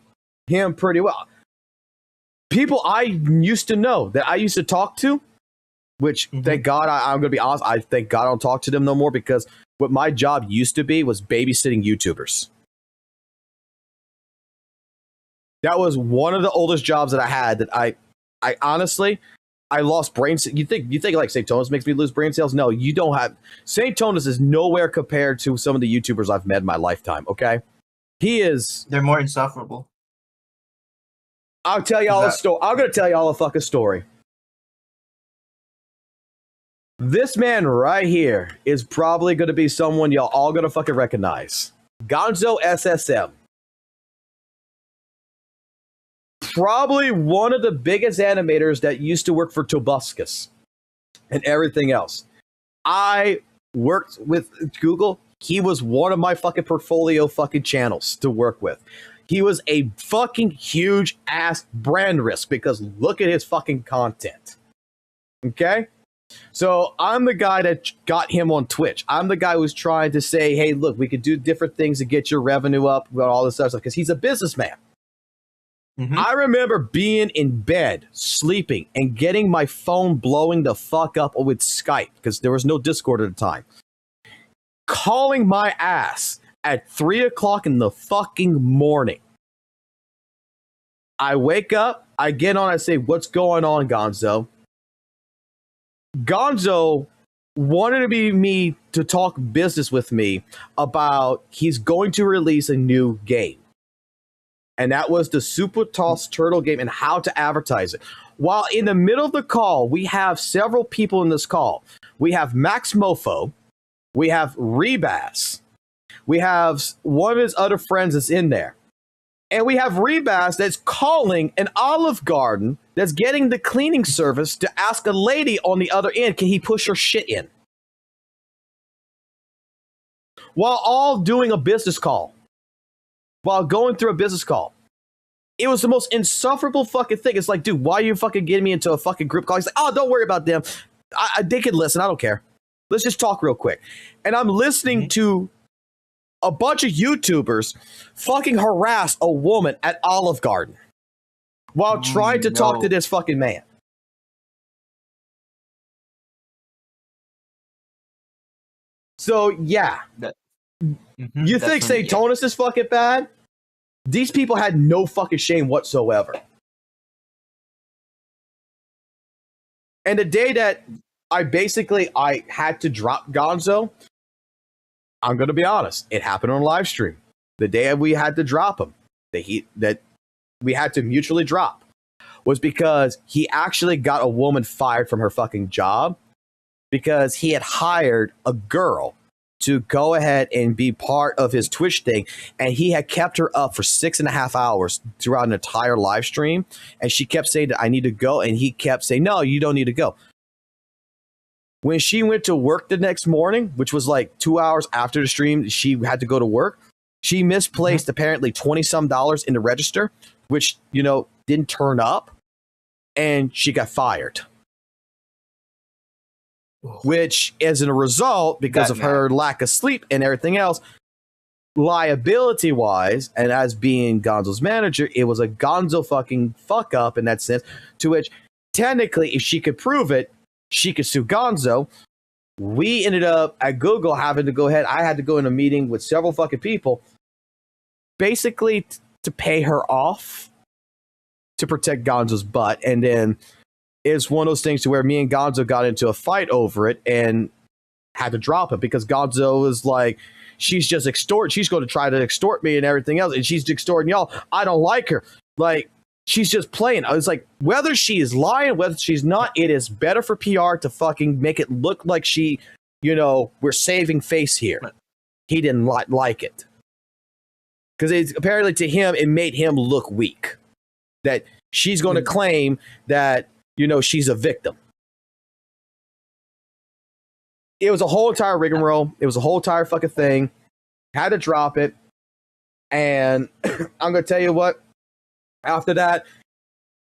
him pretty well. People I used to know, that I used to talk to, which thank God, I'm going to be honest, I thank God I don't talk to them no more, because what my job used to be was babysitting YouTubers. That was one of the oldest jobs that I had that I honestly, I lost brain cells. You think like St. Tonus makes me lose brain cells? No, you don't have. St. Tonus is nowhere compared to some of the YouTubers I've met in my lifetime, okay? They're more insufferable. I'll tell y'all a story. I'm going to tell y'all a fucking story. This man right here is probably going to be someone y'all all going to fucking recognize. Gonzo SSM. Probably one of the biggest animators that used to work for Tobuscus and everything else. I worked with Google. He was one of my fucking portfolio fucking channels to work with. He was a fucking huge ass brand risk because look at his fucking content. Okay? So I'm the guy that got him on Twitch. I'm the guy who's trying to say, hey, look, we could do different things to get your revenue up, all this stuff, because he's a businessman. I remember being in bed, sleeping, and getting my phone blowing the fuck up with Skype, because there was no Discord at the time. Calling my ass at 3 o'clock in the fucking morning. I wake up, I get on, I say, what's going on, Gonzo? Gonzo wanted me to talk business with me about he's going to release a new game. And that was the Super Toss Turtle game and how to advertise it. While in the middle of the call, we have several people in this call. We have Max Mofo. We have Rebas. We have one of his other friends that's in there. And we have Rebas that's calling an Olive Garden that's getting the cleaning service to ask a lady on the other end, can he push her shit in? While all doing a business call. While going through a business call. It was the most insufferable fucking thing. It's like, dude, why are you fucking getting me into a fucking group call? He's like, oh, don't worry about them. They can listen. I don't care. Let's just talk real quick. And I'm listening to a bunch of YouTubers fucking harass a woman at Olive Garden while trying to talk to this fucking man. So, yeah. You think St. Tonus is fucking bad? These people had no fucking shame whatsoever. And the day that I had to drop Gonzo, I'm going to be honest, it happened on live stream. The day we had to drop him, that we had to mutually drop, was because he actually got a woman fired from her fucking job because he had hired a girl to go ahead and be part of his Twitch thing, and he had kept her up for 6.5 hours throughout an entire live stream, and she kept saying that I need to go, and he kept saying, no, you don't need to go. When she went to work the next morning, which was like 2 hours after the stream, she had to go to work. She misplaced apparently $20-some in the register, which, didn't turn up, and she got fired. Which, as a result, because of her lack of sleep and everything else, liability-wise, and as being Gonzo's manager, it was a Gonzo fucking fuck up in that sense, to which, technically, if she could prove it, she could sue Gonzo. We ended up, at Google, having to go ahead. I had to go in a meeting with several fucking people, basically to pay her off to protect Gonzo's butt. And then it's one of those things to where me and Gonzo got into a fight over it and had to drop it because Gonzo was like, she's just she's going to try to extort me and everything else, and she's extorting y'all. I don't like her. Like, she's just playing. I was like, whether she is lying, whether she's not, it is better for PR to fucking make it look like she, we're saving face here. He didn't like it. Because apparently to him, it made him look weak. That she's going to claim that, she's a victim. It was a whole entire rigmarole. It was a whole entire fucking thing. Had to drop it. And I'm going to tell you what, after that,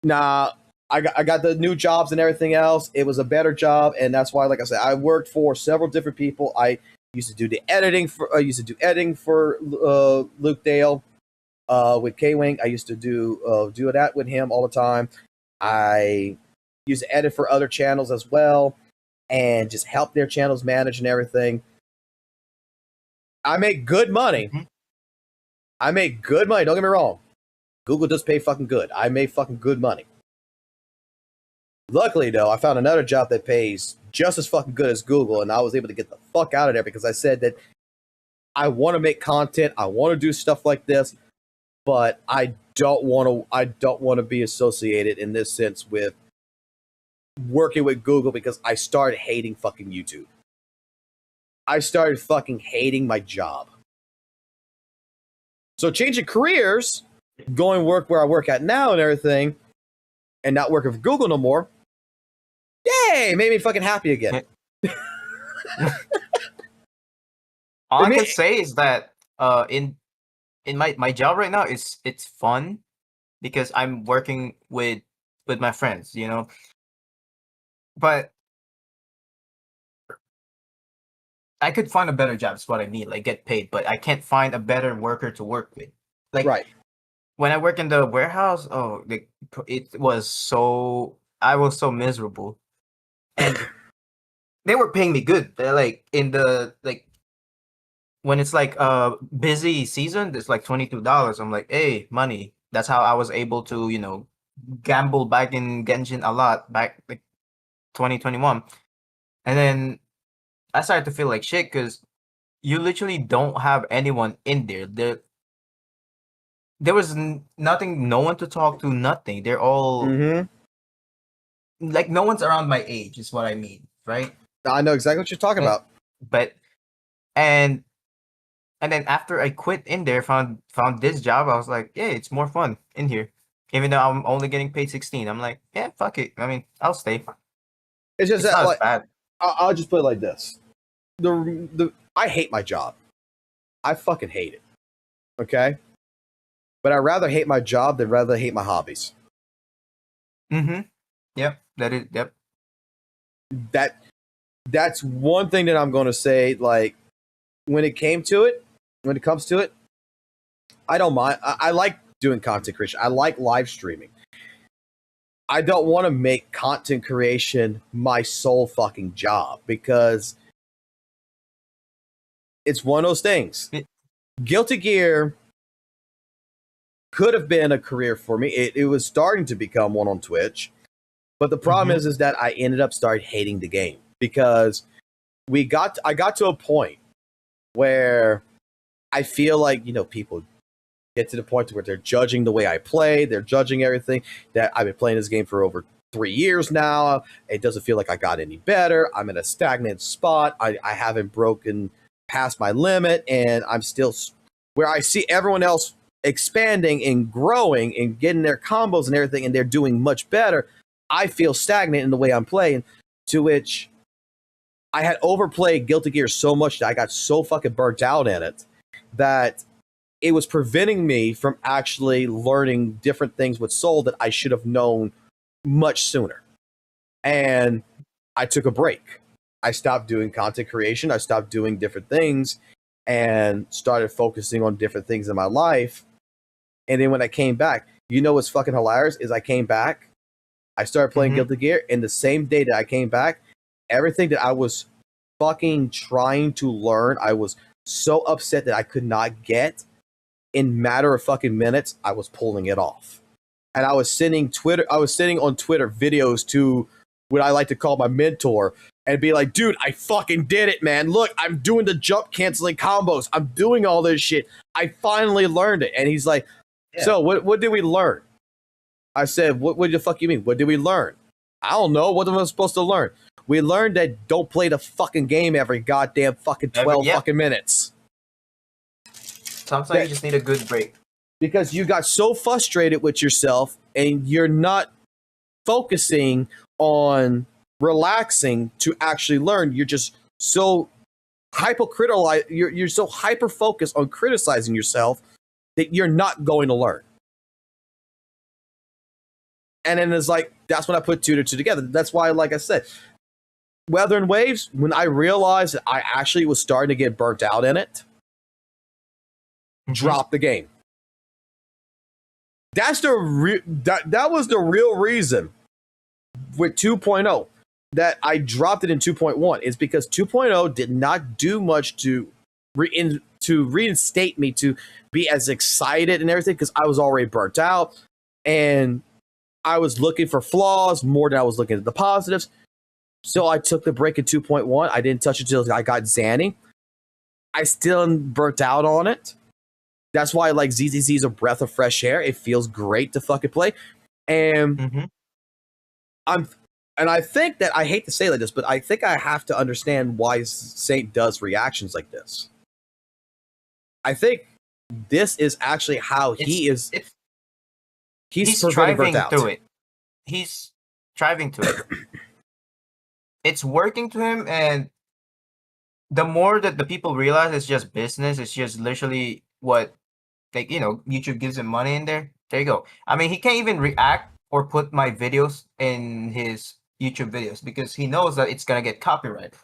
I got the new jobs and everything else. It was a better job. And that's why, like I said, I worked for several different people. I used to do the editing for Luke Dale with K-Wing. I used to do that with him all the time. I used to edit for other channels as well and just help their channels manage and everything. I make good money. Don't get me wrong. Google does pay fucking good. I made fucking good money. Luckily, though, I found another job that pays just as fucking good as Google, and I was able to get the fuck out of there because I said that I want to make content, I want to do stuff like this, but I don't want to be associated in this sense with working with Google because I started hating fucking YouTube. I started fucking hating my job. So changing careers, going work where I work at now and everything, and not working for Google no more, yay, made me fucking happy again. All I can say is that in my job right now, it's fun because I'm working with my friends, But I could find a better job. Is what I mean, like get paid, but I can't find a better worker to work with. Like, right. When I work in the warehouse, I was so miserable, and they were paying me good. They're like when it's like busy season, it's like $22. I'm like, hey, money. That's how I was able to gamble back in Genshin a lot back like 2021, and then I started to feel like shit because you literally don't have anyone in there. There was nothing, no one to talk to, nothing. They're all like no one's around my age, is what I mean, right? I know exactly what you're talking about. But and then after I quit in there, found this job, I was like, yeah, it's more fun in here. Even though I'm only getting paid 16, I'm like, yeah, fuck it. I mean, I'll stay. It's just not as bad. I'll just put it like this: I hate my job. I fucking hate it. Okay. But I'd rather hate my job than rather hate my hobbies. Yep. Yep. That's one thing that I'm going to say. Like, when it comes to it, I don't mind. I like doing content creation. I like live streaming. I don't want to make content creation my sole fucking job because it's one of those things. Guilty Gear could have been a career for me. It was starting to become one on Twitch. But the problem is that I ended up starting hating the game because I got to a point where I feel like, people get to the point where they're judging the way I play. They're judging everything. That I've been playing this game for over 3 years now. It doesn't feel like I got any better. I'm in a stagnant spot. I haven't broken past my limit, and I'm still where I see everyone else expanding and growing and getting their combos and everything, and they're doing much better. I feel stagnant in the way I'm playing, to which I had overplayed Guilty Gear so much that I got so fucking burnt out in it that it was preventing me from actually learning different things with Soul that I should have known much sooner. And I took a break. I stopped doing content creation. I stopped doing different things and started focusing on different things in my life. And then when I came back, you know what's fucking hilarious is I came back, I started playing Guilty Gear, and the same day that I came back, everything that I was fucking trying to learn, I was so upset that I could not get, in matter of fucking minutes, I was pulling it off. And I was sending on Twitter videos to what I like to call my mentor and be like, dude, I fucking did it, man. Look, I'm doing the jump canceling combos. I'm doing all this shit. I finally learned it. And he's like, so what did we learn? I said, what the fuck you mean? What did we learn? I don't know. What am I supposed to learn? We learned that don't play the fucking game every goddamn fucking 12 fucking minutes. Sometimes you just need a good break. Because you got so frustrated with yourself and you're not focusing on relaxing to actually learn. You're just so hypercritical. You're so hyper focused on criticizing yourself that you're not going to learn. And then it's like, that's when I put two to two together. That's why, like I said, Weather and Waves, when I realized that I actually was starting to get burnt out in it, drop the game. That's that was the real reason with 2.0 that I dropped it in 2.1 is because 2.0 did not do much to reinstate me to be as excited and everything because I was already burnt out and I was looking for flaws more than I was looking at the positives. So I took the break in 2.1. I didn't touch it until I got Zanny. I still burnt out on it. That's why like ZZZ is a breath of fresh air. It feels great to fucking play. And I think that I hate to say like this, but I think I have to understand why Saint does reactions like this. I think this is actually how he's striving through it. He's striving to it. It's working to him, and the more that the people realize it's just business, it's just literally what, like, you know, YouTube gives him money in there. There you go. I mean, he can't even react or put my videos in his YouTube videos because he knows that it's gonna get copyrighted.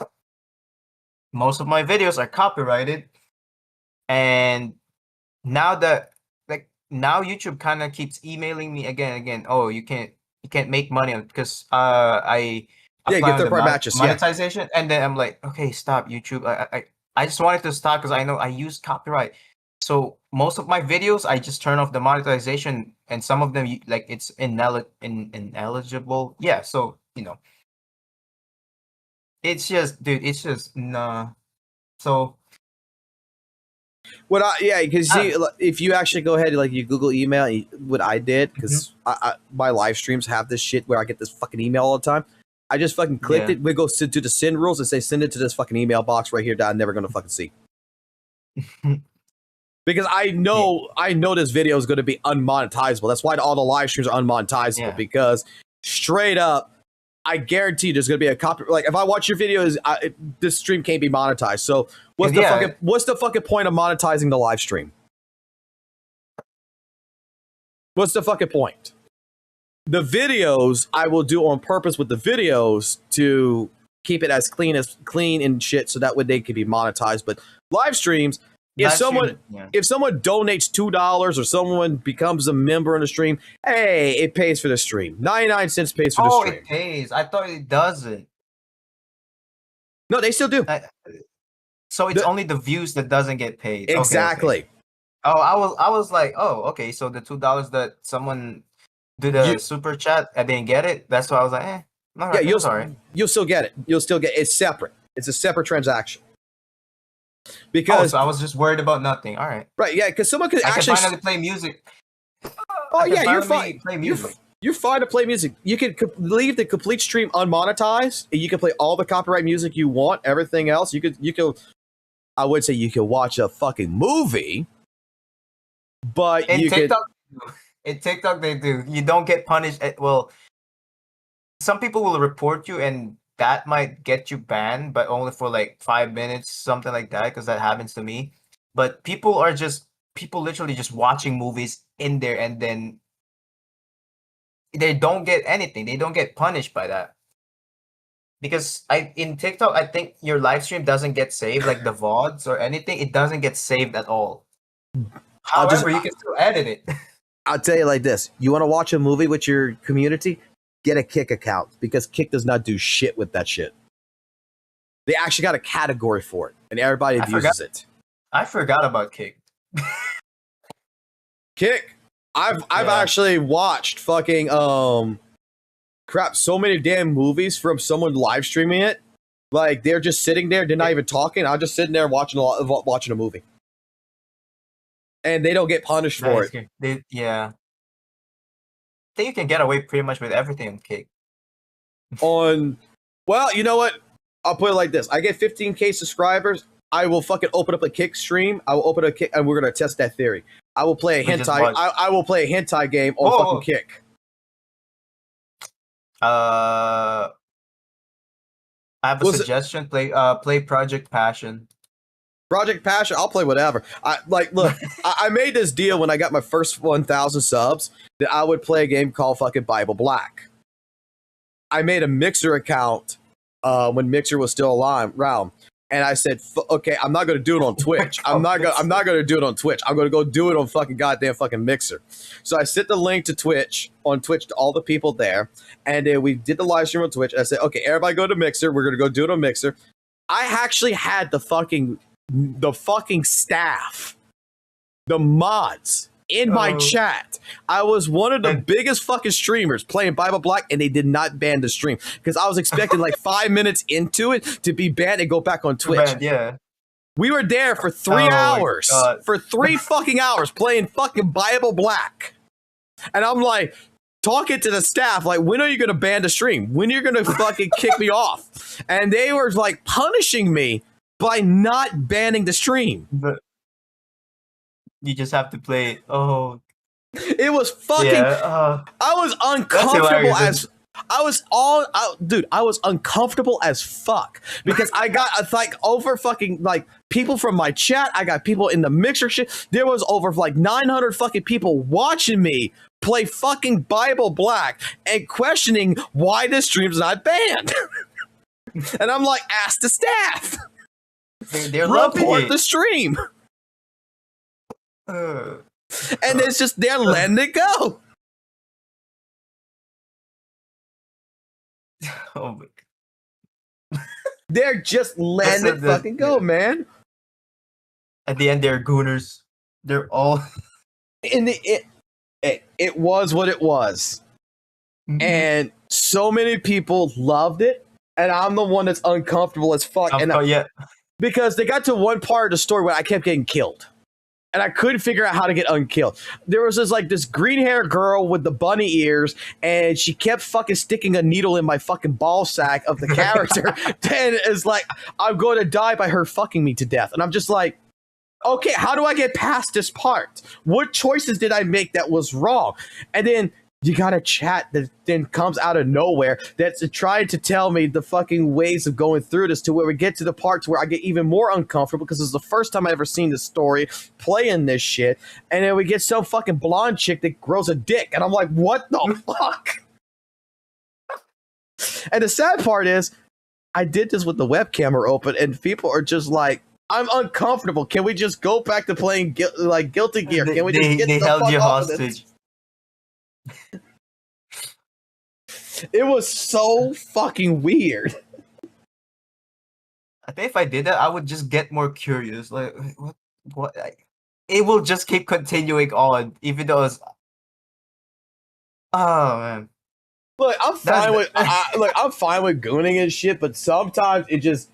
Most of my videos are copyrighted, and now now YouTube kind of keeps emailing me again and again. Oh, you can't make money because I get third-party matches monetization, and then I'm like, okay, stop YouTube. I just wanted to stop because I know I use copyright. So most of my videos, I just turn off the monetization, and some of them like it's ineligible. Yeah, so you know, it's just, dude, it's just nah. So. Because if you actually go ahead and like you Google email, what I did, because my live streams have this shit where I get this fucking email all the time. I just fucking clicked it. We go to the send rules and say send it to this fucking email box right here that I'm never gonna fucking see. Because I know this video is going to be unmonetizable. That's why all the live streams are unmonetizable. Because straight up, I guarantee there's going to be a copy. Like if I watch your videos, this stream can't be monetized. So what's the fucking point of monetizing the live stream? What's the fucking point? The videos I will do on purpose with the videos to keep it as clean and shit, so that way they can be monetized. But live streams. If someone donates $2 or someone becomes a member in the stream, hey, it pays for the stream. 99 cents pays for the stream. Oh, it pays. I thought it doesn't. No, they still do. So it's only the views that doesn't get paid. Exactly. Okay. Oh, I was like, oh, okay. So the $2 that someone did a super chat, I didn't get it. That's why I was like, all right, you'll still get it. You'll still get it. It's separate. It's a separate transaction. Because so I was just worried about nothing. All right. Right, yeah, because someone could actually finally play music. Oh yeah, you're fine. You're fine to play music. You can leave the complete stream unmonetized, and you can play all the copyright music you want. Everything else, you could. I would say you could watch a fucking movie, but in TikTok they do. You don't get punished. Well, some people will report you and that might get you banned, but only for like 5 minutes, something like that, because that happens to me. But people are just people literally just watching movies in there, and then they don't get anything. They don't get punished by that. Because in TikTok, I think your live stream doesn't get saved, like the VODs or anything. It doesn't get saved at all. However, you can still edit it. I'll tell you like this: you want to watch a movie with your community, get a Kick account because Kick does not do shit with that shit. They actually got a category for it, and everybody abuses it. I forgot about Kick. Kick. I've actually watched fucking so many damn movies from someone live streaming it. Like they're just sitting there, they're not even talking. I'm just sitting there watching a movie, and they don't get punished for it. I think you can get away pretty much with everything on Kick. Well, you know what? I'll put it like this: I get 15K subscribers. I will fucking open up a Kick stream. I will open a Kick, and we're gonna test that theory. I will play a hentai. I will play a hentai game on fucking Kick. I have a suggestion. Play Project Passion. Project Passion. I'll play whatever. I made this deal when I got my first 1,000 subs that I would play a game called fucking Bible Black. I made a Mixer account when Mixer was still around. And I said, okay, I'm not going to do it on Twitch. I'm not going to do it on Twitch. I'm going to go do it on fucking goddamn fucking Mixer. So I sent the link to Twitch to all the people there. And then we did the live stream on Twitch. And I said, okay, everybody go to Mixer. We're going to go do it on Mixer. I actually had the fucking staff, the mods in my chat. I was one of the biggest fucking streamers playing Bible Black, and they did not ban the stream because I was expecting like 5 minutes into it to be banned and go back on Twitch. Yeah, we were there for 3 hours, for 3 fucking hours playing fucking Bible Black, and I'm like talking to the staff like, when are you gonna ban the stream? When are you gonna fucking kick me off? And they were like punishing me by not banning the stream. But you just have to play it. Oh, it was fucking. I was uncomfortable as. I was uncomfortable as fuck because I got like over fucking like people from my chat. I got people in the Mixer shit. There was over like 900 fucking people watching me play fucking Bible Black and questioning why this stream's not banned. And I'm like, ask the staff. They're report the stream. And it's just they're letting it go. Oh my God. They're just letting it fucking go, man. At the end, they're gooners. They're all. It was what it was, and so many people loved it, and I'm the one that's uncomfortable as fuck. Because they got to one part of the story where I kept getting killed. And I couldn't figure out how to get unkilled. There was this green hair girl with the bunny ears, and she kept fucking sticking a needle in my fucking ball sack of the character. And it's like, I'm going to die by her fucking me to death. And I'm just like, okay, how do I get past this part? What choices did I make that was wrong? And then you got a chat that then comes out of nowhere that's trying to tell me the fucking ways of going through this to where we get to the parts where I get even more uncomfortable because it's the first time I ever seen this story playing this shit. And then we get some fucking blonde chick that grows a dick. And I'm like, what the fuck? And the sad part is I did this with the webcam open and people are just like, I'm uncomfortable. Can we just go back to playing Guilty Gear? Can we just get the fuck off of this? It was so fucking weird. I think if I did that, I would just get more curious. Like, what? It will just keep continuing on, even though it's. Oh man. Look, I'm fine with gooning and shit, but sometimes it just.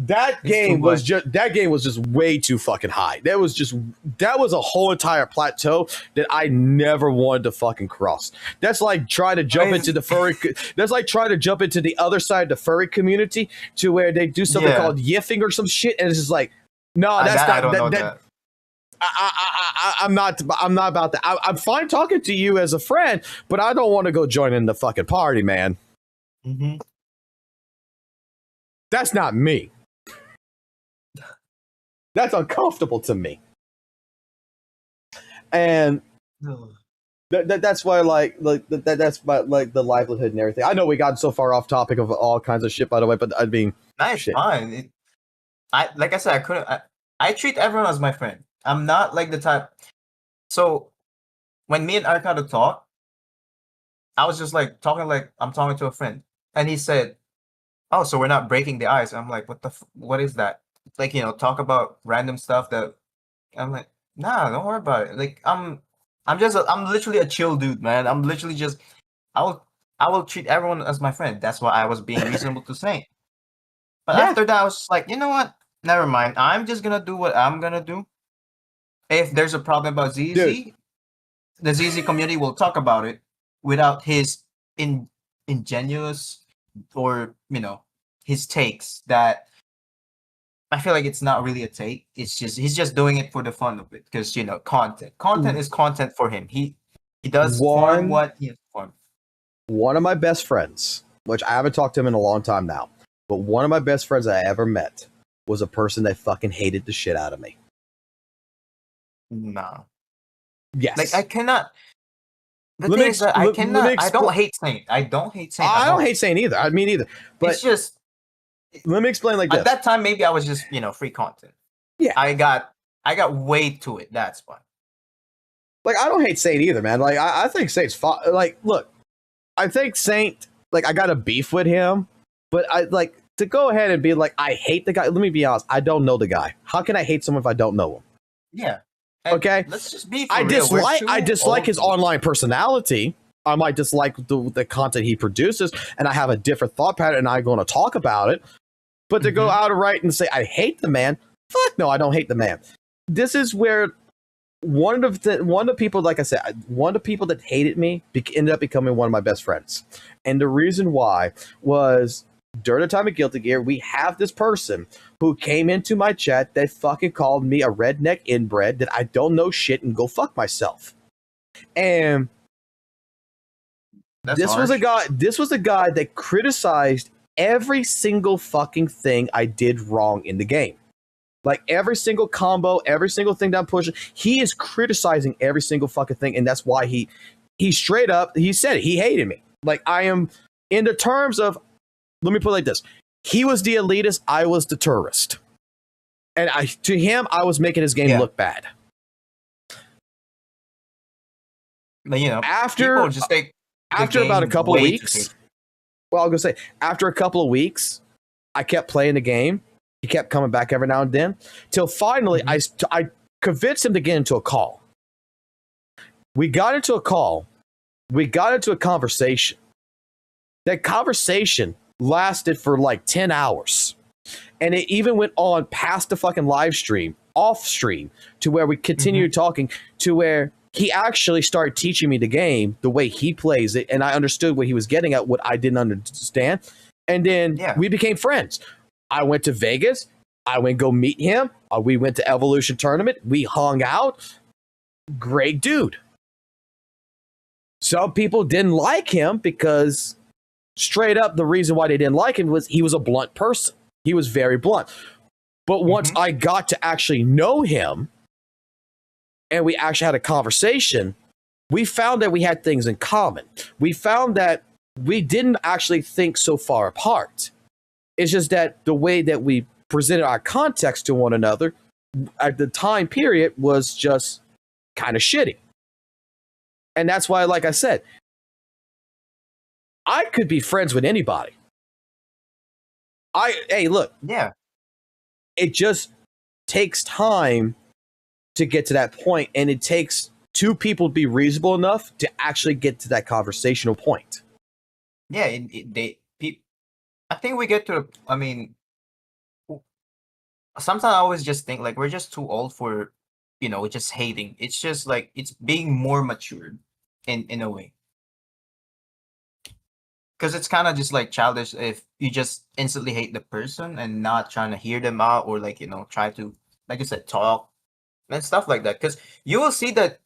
That game was just way too fucking high. That was a whole entire plateau that I never wanted to fucking cross. That's like trying to jump into the furry. That's like trying to jump into the other side of the furry community to where they do something called yiffing or some shit, and it's just like, no, that's not. I don't know that. I'm not about that. I'm fine talking to you as a friend, but I don't want to go join in the fucking party, man. Mm-hmm. That's not me. That's uncomfortable to me. And that's why that's like the livelihood and everything. I know we got so far off topic of all kinds of shit, by the way, but I mean, Nice, shit. fine. Like I said, I couldn't. I treat everyone as my friend. I'm not like the type. So when me and Arcado talk, I was just like talking like I'm talking to a friend, and he said, "Oh, so we're not breaking the ice." I'm like, what is that? Like, talk about random stuff that I'm like, nah, don't worry about it. Like I'm literally a chill dude, man. I'm literally just I will treat everyone as my friend. That's why I was being reasonable to say. But after that, I was just like, you know what? Never mind. I'm just gonna do what I'm gonna do. If there's a problem about ZZ, the ZZ community will talk about it without his ingenuous or his takes that I feel like it's not really a take. It's just he's just doing it for the fun of it because content. Content is content for him. He does form what he has formed. One of my best friends, which I haven't talked to him in a long time now, but one of my best friends I ever met was a person that fucking hated the shit out of me. Nah. Yes. Like I cannot. The thing is that I cannot. I don't hate Saint. I don't hate Saint. I don't hate Saint either. I mean either. But it's just. Let me explain like this. At that time, maybe I was just free content. Yeah. I got way to it. That's why. Like I don't hate Saint either, man. Like I think Saint's fine. Like look, I think Saint. Like I got a beef with him, but I like to go ahead and be like I hate the guy. Let me be honest. I don't know the guy. How can I hate someone if I don't know him? Yeah. Okay. Let's just be. I dislike his online personality. I might dislike the content he produces, and I have a different thought pattern, and I'm going to talk about it. But to go out and right and say I hate the man, fuck no, I don't hate the man. This is where one of the people, like I said, one of the people that hated me ended up becoming one of my best friends, and the reason why was during the time of Guilty Gear, we have this person who came into my chat that fucking called me a redneck inbred that I don't know shit and go fuck myself, and. This was a guy that criticized every single fucking thing I did wrong in the game. Like every single combo, every single thing that I'm pushing, he is criticizing every single fucking thing, and that's why he straight up, he said it, he hated me. Like I am in the terms of, let me put it like this. He was the elitist, I was the tourist. And to him, I was making his game look bad. But after just take after about a couple of weeks, well, I was gonna say after a couple of weeks, I kept playing the game. He kept coming back every now and then, till finally I convinced him to get into a call. We got into a call. We got into a conversation. That conversation lasted for like 10 hours, and it even went on past the fucking live stream, off stream, to where we continued talking to where. He actually started teaching me the game, the way he plays it, and I understood what he was getting at, what I didn't understand. And then we became friends. I went to Vegas. I went go meet him. We went to Evolution Tournament. We hung out. Great dude. Some people didn't like him because straight up the reason why they didn't like him was he was a blunt person. He was very blunt. But once I got to actually know him, and we actually had a conversation, we found that we had things in common. We found that we didn't actually think so far apart. It's just that the way that we presented our context to one another at the time period was just kind of shitty. And that's why, like I said, I could be friends with anybody. Hey, look. Yeah. It just takes time to get to that point, and it takes two people to be reasonable enough to actually get to that conversational point. Yeah, I think we get to. I mean, sometimes I always just think like we're just too old for, just hating. It's just like it's being more matured, in a way. Because it's kind of just like childish if you just instantly hate the person and not trying to hear them out or like try to, like you said, talk. And stuff like that, because you will see that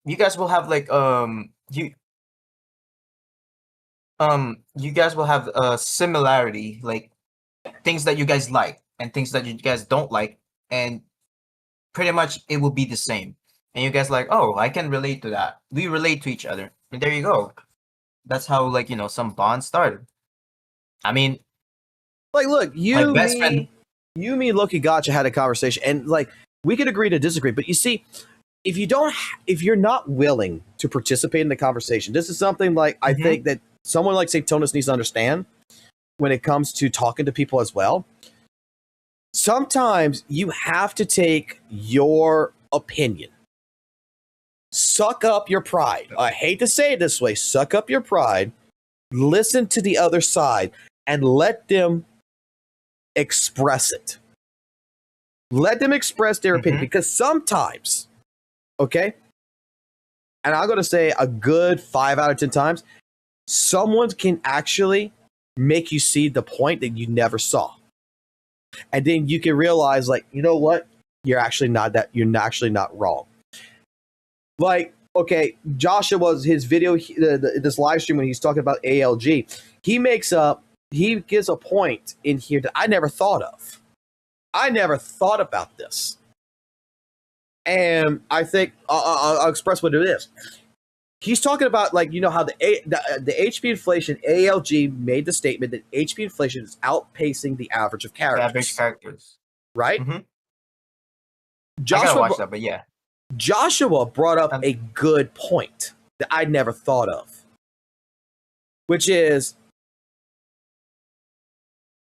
you guys will have like you guys will have a similarity, like things that you guys like and things that you guys don't like, and pretty much it will be the same. and you guys like, oh, I can relate to that. We relate to each other, and there you go. That's how, like, some bonds started. I mean, like, look, my best friend. me, Loki, Gotcha had a conversation, and like we could agree to disagree. But you see, if you're not willing to participate in the conversation, this is something like I think that someone like Sanctonus needs to understand when it comes to talking to people as well. Sometimes you have to take your opinion, suck up your pride. I hate to say it this way, suck up your pride, listen to the other side, and let them express it. Let them express their opinion, because sometimes, okay, and I'm going to say a good 5 out of 10 times, someone can actually make you see the point that you never saw. And then you can realize, like, you know what? You're actually not wrong. Like, okay, Joshua was his video, this live stream when he's talking about ALG. He gives a point in here that I never thought of. I never thought about this. And I think I'll express what it is. He's talking about, like, how the HP inflation, ALG made the statement that HP inflation is outpacing the average of characters. Average characters. Right? I gotta watch that, but yeah. Joshua brought up a good point that I never thought of, which is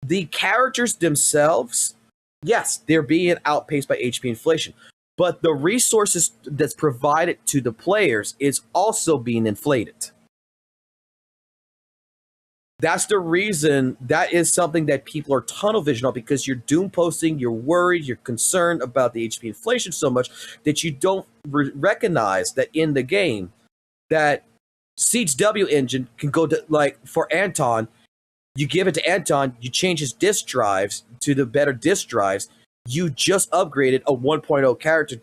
the characters themselves, yes, they're being outpaced by HP inflation, but the resources that's provided to the players is also being inflated. That's the reason that is something that people are tunnel vision on, because you're doom posting, you're worried, you're concerned about the HP inflation so much that you don't recognize that in the game that Siege W engine can go to, like, for Anton, you give it to Anton, you change his disk drives to the better disk drives, you just upgraded a 1.0 character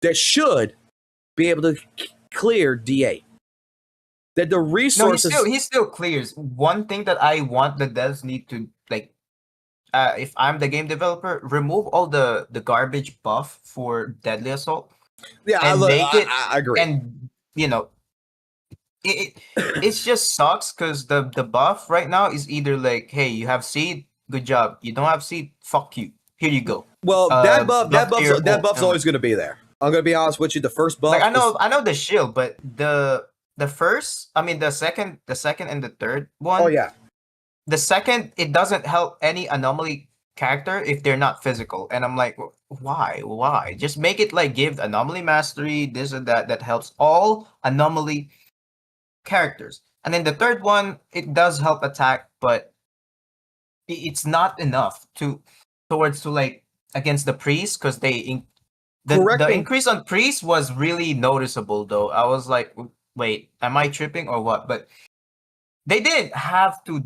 that should be able to clear D8. That the resources... No, he still clears. One thing that I want the devs need to, like, if I'm the game developer, remove all the garbage buff for Deadly Assault. Yeah, I agree. And, it just sucks because the buff right now is either like, hey, you have seed, good job. You don't have seed, fuck you. Here you go. Well, that buff's always going to be there. I'm going to be honest with you. The first buff, like, I know the shield, but the second and the third one. Oh yeah. The second, it doesn't help any anomaly character if they're not physical, and I'm like, why? Just make it like give anomaly mastery, this and that helps all anomaly characters. And then the third one, it does help attack, but it's not enough towards like against the priest, because the increase on priest was really noticeable though. I was like, wait, am I tripping or what? But they didn't have to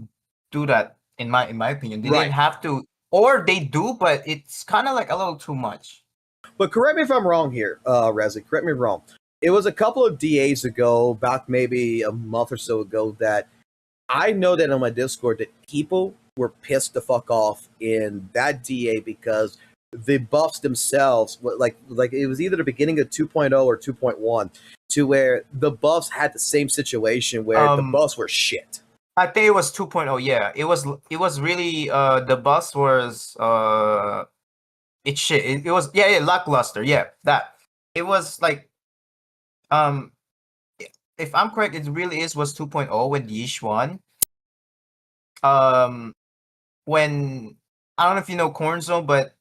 do that in my opinion. They didn't have to, or they do, but it's kind of like a little too much. But correct me if I'm wrong here, Rezi. Correct me if I'm wrong. It was a couple of DAs ago, about maybe a month or so ago, that I know that on my Discord that people were pissed the fuck off in that DA because the buffs themselves, like it was either the beginning of 2.0 or 2.1, to where the buffs had the same situation where the buffs were shit. I think it was 2.0. Yeah, it was really the buffs was it's shit. It was lackluster. Yeah, that it was like if I'm correct, it really was 2.0 when Yish won. When I don't know if you know Corn Zone, but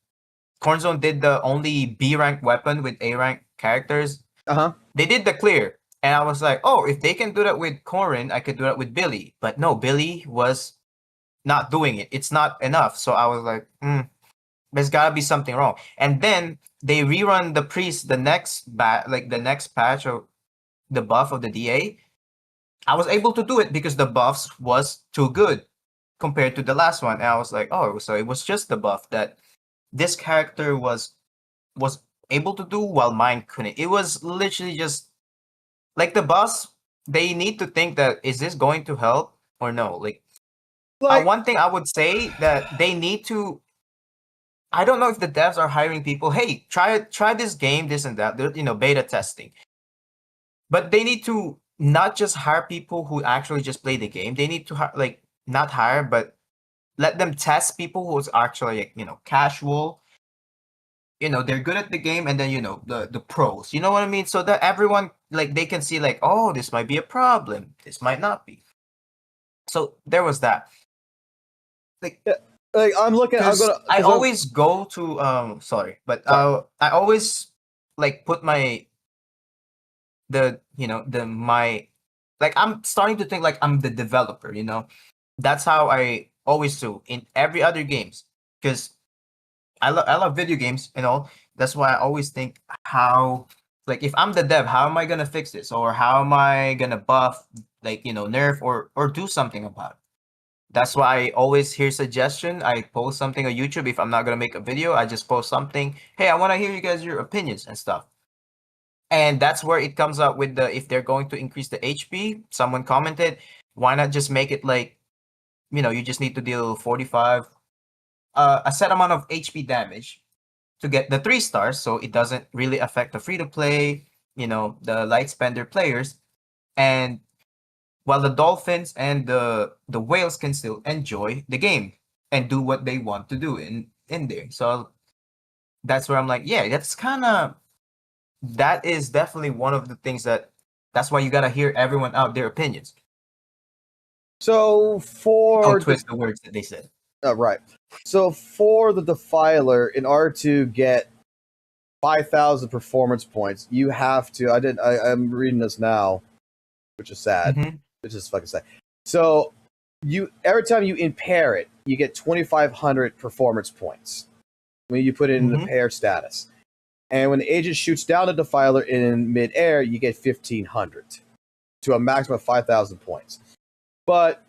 Corn Zone did the only B rank weapon with A rank characters. They did the clear, and I was like, oh, if they can do that with Corrin, I could do that with Billy. But no, Billy was not doing it. It's not enough. So I was like, there's gotta be something wrong. And then they rerun the priest the next patch of the buff of the DA. I was able to do it because the buffs was too good compared to the last one. And I was like, oh, so it was just the buff that this character was able to do while mine couldn't. It was literally just like the boss. They need to think that, is this going to help or no? Like one thing I would say that they need to. I don't know if the devs are hiring people. Hey, try this game, this and that. They're, beta testing. But they need to not just hire people who actually just play the game. They need to like not hire, but let them test people who's actually casual. They're good at the game, and then the pros. You know what I mean? So that everyone like they can see like, oh, this might be a problem. This might not be. So there was that. Like I'm looking. I'm gonna. I always go to sorry, but I always like put my my like I'm starting to think like I'm the developer. That's how I always do in every other games because I love video games and all. That's why I always think how like if I'm the dev, how am I gonna fix this or how am I gonna buff like nerf or do something about it. That's why I always hear suggestion. I post something on YouTube. If I'm not gonna make a video, I just post something. Hey, I want to hear you guys your opinions and stuff. And that's where it comes up with the if they're going to increase the HP. Someone commented, why not just make it like, you just need to deal 45, a set amount of HP damage to get the 3 stars, so it doesn't really affect the free to play, the light spender players, and while the dolphins and the whales can still enjoy the game and do what they want to do in there. So that's where I'm like, yeah, that is definitely one of the things that's why you gotta hear everyone out their opinions. So don't twist the words that they said. Right. So for the Defiler, in order to get 5,000 performance points, you have to. I'm reading this now, which is sad. Mm-hmm. Which is fucking sad. So every time you impair it, you get 2,500 performance points when you put it in the pair status. And when the agent shoots down the Defiler in midair, you get 1,500 to a maximum of 5,000 points. But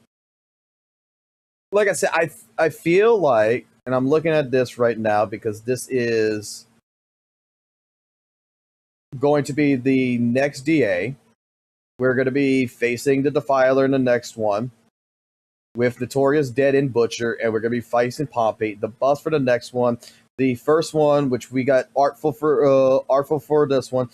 like I said, I feel like, and I'm looking at this right now because this is going to be the next DA. We're going to be facing the Defiler in the next one with Notorious Dead and Butcher, and we're going to be facing Pompey. The boss for the next one, the first one, which we got Artful for this one,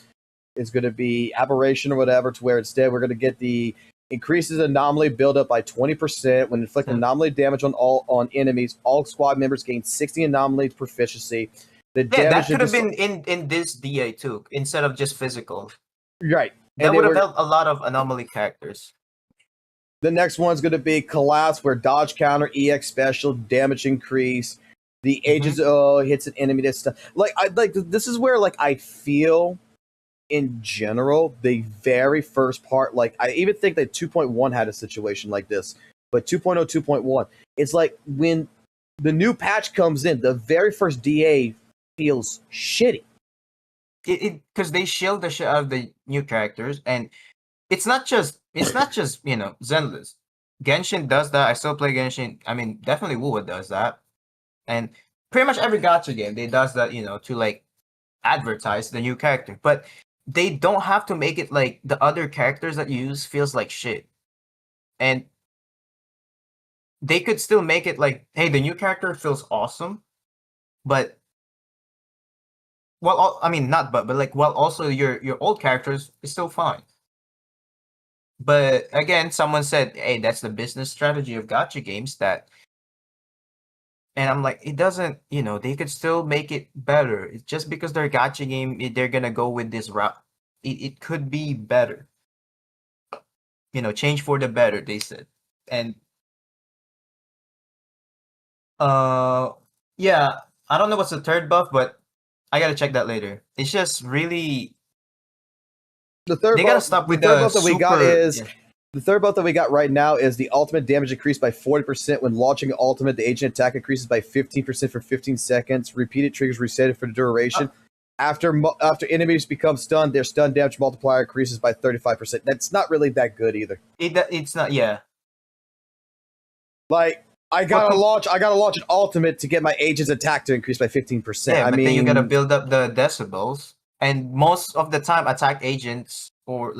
is going to be Aberration or whatever, to where instead we're going to get the increases anomaly build up by 20% when inflicting anomaly damage on enemies. All squad members gain 60 anomaly proficiency. That could have been in this DA too, instead of just physical. Right. That would have helped a lot of anomaly characters. The next one's going to be Collapse, where dodge counter, EX special, damage increase. The agents hits an enemy. This stuff. This is where I feel in general the very first part. I even think that 2.1 had a situation like this, but 2.0, 2.1, it's like when the new patch comes in, the very first DA feels shitty. Because they shield the shit out of the new characters, and it's not just Zenless. Genshin does that. I still play Genshin. I mean, definitely WUWA does that, and pretty much every gacha game they does that. To advertise the new character, but they don't have to make it like the other characters that you use feels like shit, and they could still make it like, hey, the new character feels awesome, but. Well, I mean, not but also your old characters is still fine. But again, someone said, "Hey, that's the business strategy of gacha games." And I'm like, it doesn't. They could still make it better. It's just because they're a gacha game, they're gonna go with this route. It could be better. Change for the better. They said, and yeah, I don't know what's the third buff, but. I gotta check that later. It's just really the third. They gotta stop with the third the buff that we got super- the third buff that we got right now is the ultimate damage increased by 40% when launching an ultimate. The agent attack increases by 15% for 15 seconds. Repeated triggers reset for the duration. After enemies become stunned, their stun damage multiplier increases by 35%. That's not really that good either. It's not. Yeah. I gotta launch an ultimate to get my agent's attack to increase by 15%. Yeah, but then you gotta build up the decibels, and most of the time, attack agents or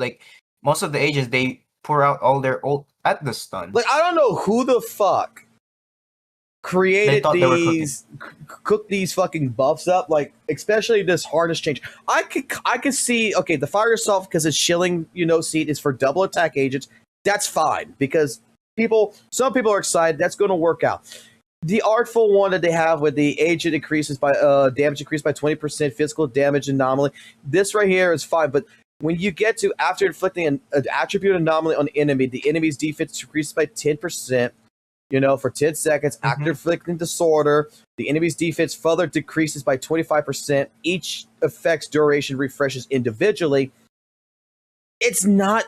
most of the agents they pour out all their ult at the stun. I don't know who the fuck created thought they were cooking. cooked these fucking buffs up, like especially this harness change. I could see, okay, the fire assault because it's shilling, seat is for double attack agents. That's fine because some people are excited. That's going to work out. The artful one that they have with the agent increases by damage increased by 20%, physical damage anomaly. This right here is fine, but when you get to after inflicting an attribute anomaly on the enemy, the enemy's defense increases by 10%. For 10 seconds. After inflicting disorder, the enemy's defense further decreases by 25%. Each effect's duration refreshes individually. It's not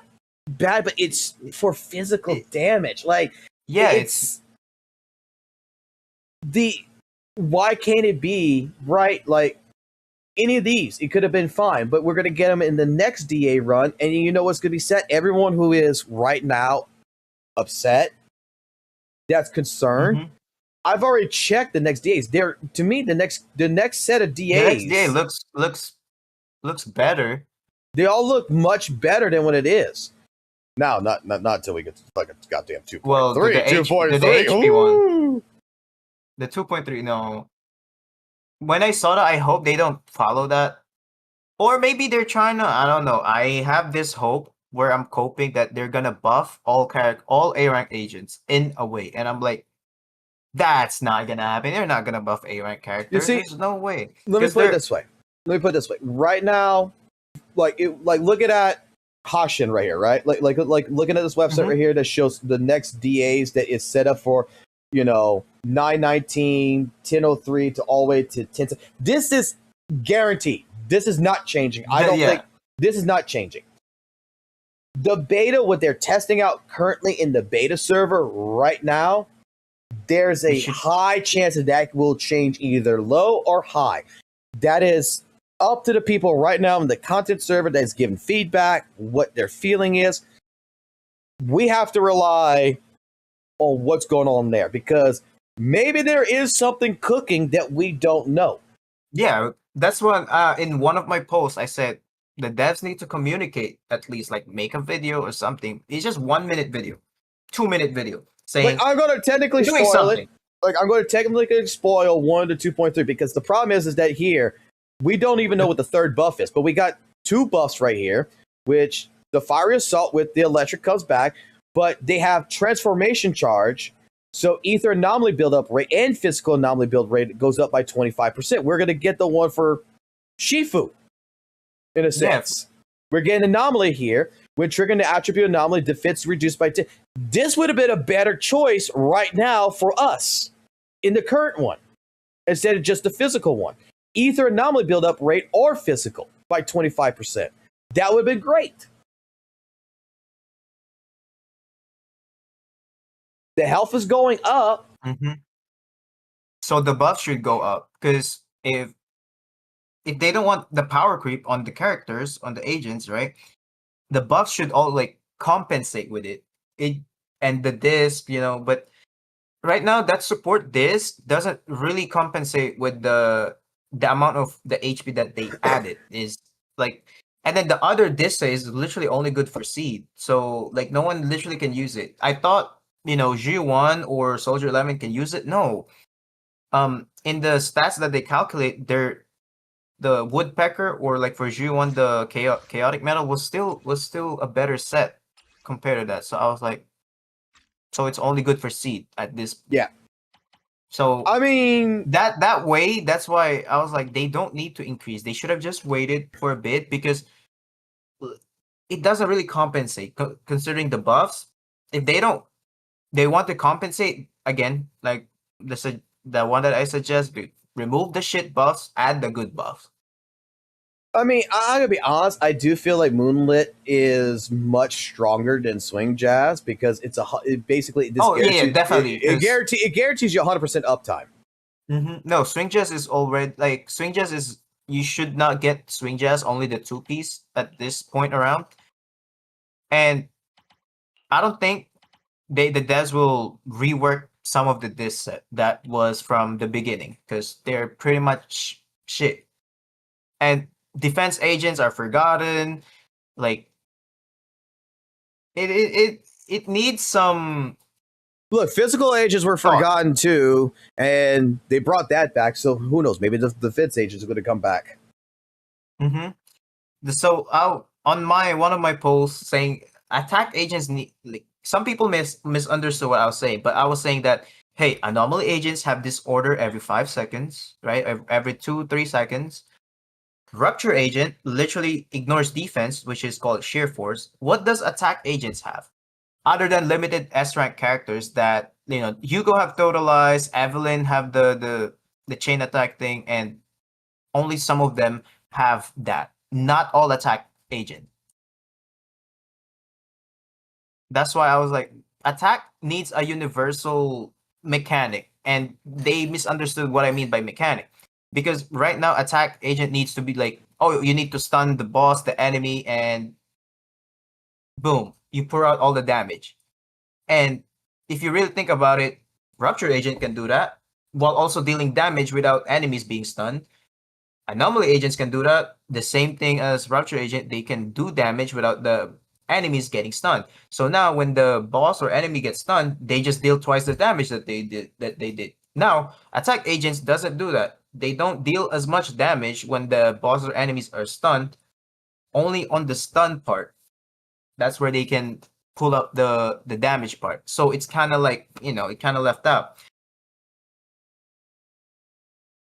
bad, but it's for physical damage. Like, yeah, why can't it be right? Like any of these, it could have been fine, but we're gonna get them in the next DA run, and you know what's gonna be set? Everyone who is right now upset, that's concerned. I've already checked the next DAs. They're, to me, the next set of DAs. The next DA looks better. They all look much better than what it is. Now, not until we get to fucking goddamn 2.3. Well, the 2.3. HP one. The 2.3, no. When I saw that, I hope they don't follow that. Or maybe they're trying to, I don't know. I have this hope where I'm hoping that they're gonna buff all A rank agents in a way, and I'm like, that's not gonna happen. They're not gonna buff A rank characters. There's no way. Let me put it this way. Right now, looking at Hashin right here, right? Like looking at this website right here that shows the next DAs that is set up for 919, 1003 to all the way to 10. This is guaranteed. This is not changing. I don't think this is not changing. The beta, what they're testing out currently in the beta server right now, there's a high chance that will change either low or high. That is up to the people right now in the content server that's giving feedback, what their feeling is. We have to rely on what's going on there because maybe there is something cooking that we don't know. Yeah, that's what in one of my posts I said the devs need to communicate, at least like make a video or something. It's just 1 minute video, 2 minute video saying I'm going to technically spoil it. Like I'm going to technically spoil 1 to 2.3 because the problem is that here we don't even know what the third buff is, but we got 2 buffs right here, which the fiery assault with the electric comes back, but they have transformation charge. So ether anomaly build-up rate and physical anomaly build rate goes up by 25%. We're going to get the one for Shifu, in a sense. We're getting anomaly here. When triggering the attribute anomaly, defense reduced by 10. This would have been a better choice right now for us in the current one, instead of just the physical one. Ether anomaly build-up rate or physical by 25%. That would have been great. The health is going up. So the buff should go up because if they don't want the power creep on the characters, on the agents, right? The buff should all like compensate with it. And the disc, but right now that support disc doesn't really compensate with the amount of the HP that they added is like, and then the other disc is literally only good for seed. So like no one literally can use it. I thought G1 or Soldier 11 can use it. No. In the stats that they calculate, the woodpecker or like for G1 the chaotic metal was still a better set compared to that. So I was like, so it's only good for seed at this. Yeah. So I mean that way, that's why I was like, they don't need to increase. They should have just waited for a bit because it doesn't really compensate considering the buffs. If they want to compensate again, like the one that I suggest, remove the shit buffs, add the good buffs. I mean, I'm gonna be honest. I do feel like Moonlit is much stronger than Swing Jazz because basically. Definitely. It guarantees you 100% uptime. No, Swing Jazz is already like Swing Jazz is. You should not get Swing Jazz, only the 2-piece at this point around. And I don't think the devs will rework some of the disc set that was from the beginning because they're pretty much shit. And defense agents are forgotten. Like it needs some Look, physical agents were forgotten too, and they brought that back. So who knows? Maybe the Fitz agents are going to come back. Mm-hmm. So on one of my posts saying attack agents need, like, some people misunderstood what I was saying, but I was saying that, hey, anomaly agents have disorder every 5 seconds, right? Every 2-3 seconds. Rupture agent literally ignores defense, which is called sheer force. What does attack agents have? Other than limited S rank characters that, Hugo have totalized, Evelyn have the chain attack thing, and only some of them have that. Not all attack agent. That's why I was like, attack needs a universal mechanic, and they misunderstood what I mean by mechanic. Because right now, attack agent needs to be like, oh, you need to stun the boss, the enemy, and boom, you pour out all the damage. And if you really think about it, Rupture agent can do that while also dealing damage without enemies being stunned. Anomaly agents can do that. The same thing as Rupture agent, they can do damage without the enemies getting stunned. So now when the boss or enemy gets stunned, they just deal twice the damage that they did. Now, attack agents doesn't do that. They don't deal as much damage when the boss or enemies are stunned. Only on the stun part. That's where they can pull up the damage part. So it's kind of like, it kind of left out.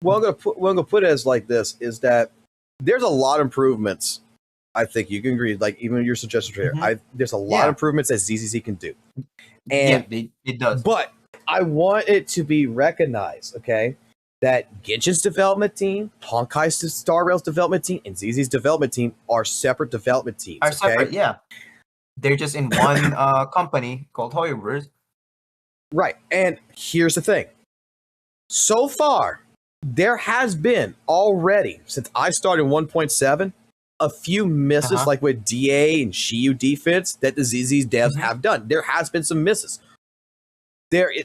Well, I'm gonna put it as like this: is that there's a lot of improvements. I think you can agree. Like even your suggestion here, there's a lot of improvements that ZZZ can do, and it does. But I want it to be recognized, okay, that Genshin's development team, Honkai's Star Rail's development team, and ZZ's development team are separate development teams. Are separate, yeah. They're just in one company called WUWA. Right, and here's the thing: so far, there has been already, since I started 1.7, a few misses, like with DA and Shiyu defense, that the ZZ's devs have done. There has been some misses. The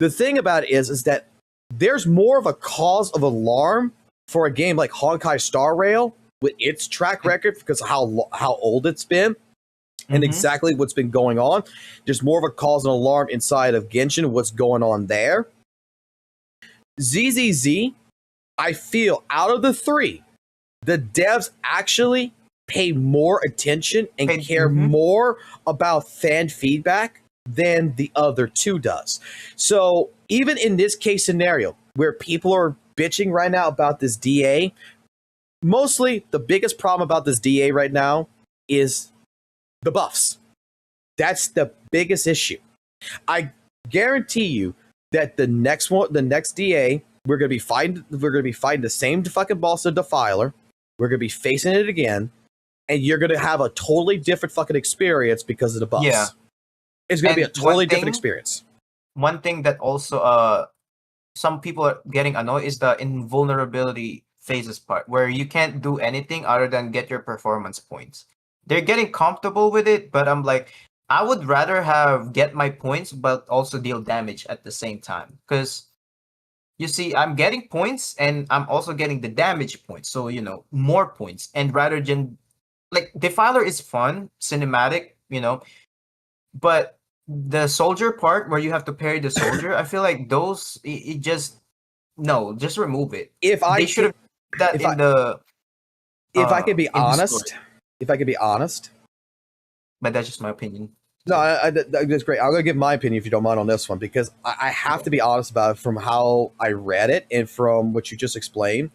thing about it is that there's more of a cause of alarm for a game like Honkai Star Rail with its track record because of how old it's been and exactly what's been going on. There's more of a cause and alarm inside of Genshin, what's going on there. ZZZ, I feel out of the three, the devs actually pay more attention and care more about fan feedback than the other two does. So even in this case scenario where people are bitching right now about this DA, mostly the biggest problem about this DA right now is the buffs. That's the biggest issue. I guarantee you that the next DA, we're gonna be fighting the same fucking boss, the Defiler. We're gonna be facing it again, and you're gonna have a totally different fucking experience because of the buffs. Yeah, it's gonna be a totally different experience. One thing that also some people are getting annoyed is the invulnerability phases part, where you can't do anything other than get your performance points. They're getting comfortable with it, but I'm like, I would rather get my points, but also deal damage at the same time. Because, you see, I'm getting points, and I'm also getting the damage points. So, more points. And rather than, like, Defiler is fun, cinematic, but the soldier part, where you have to parry the soldier, I feel like those, just remove it. They should have that in the... If I could be honest... But that's just my opinion. No, that's great. I'm going to give my opinion, if you don't mind, on this one, because I have to be honest about it from how I read it and from what you just explained.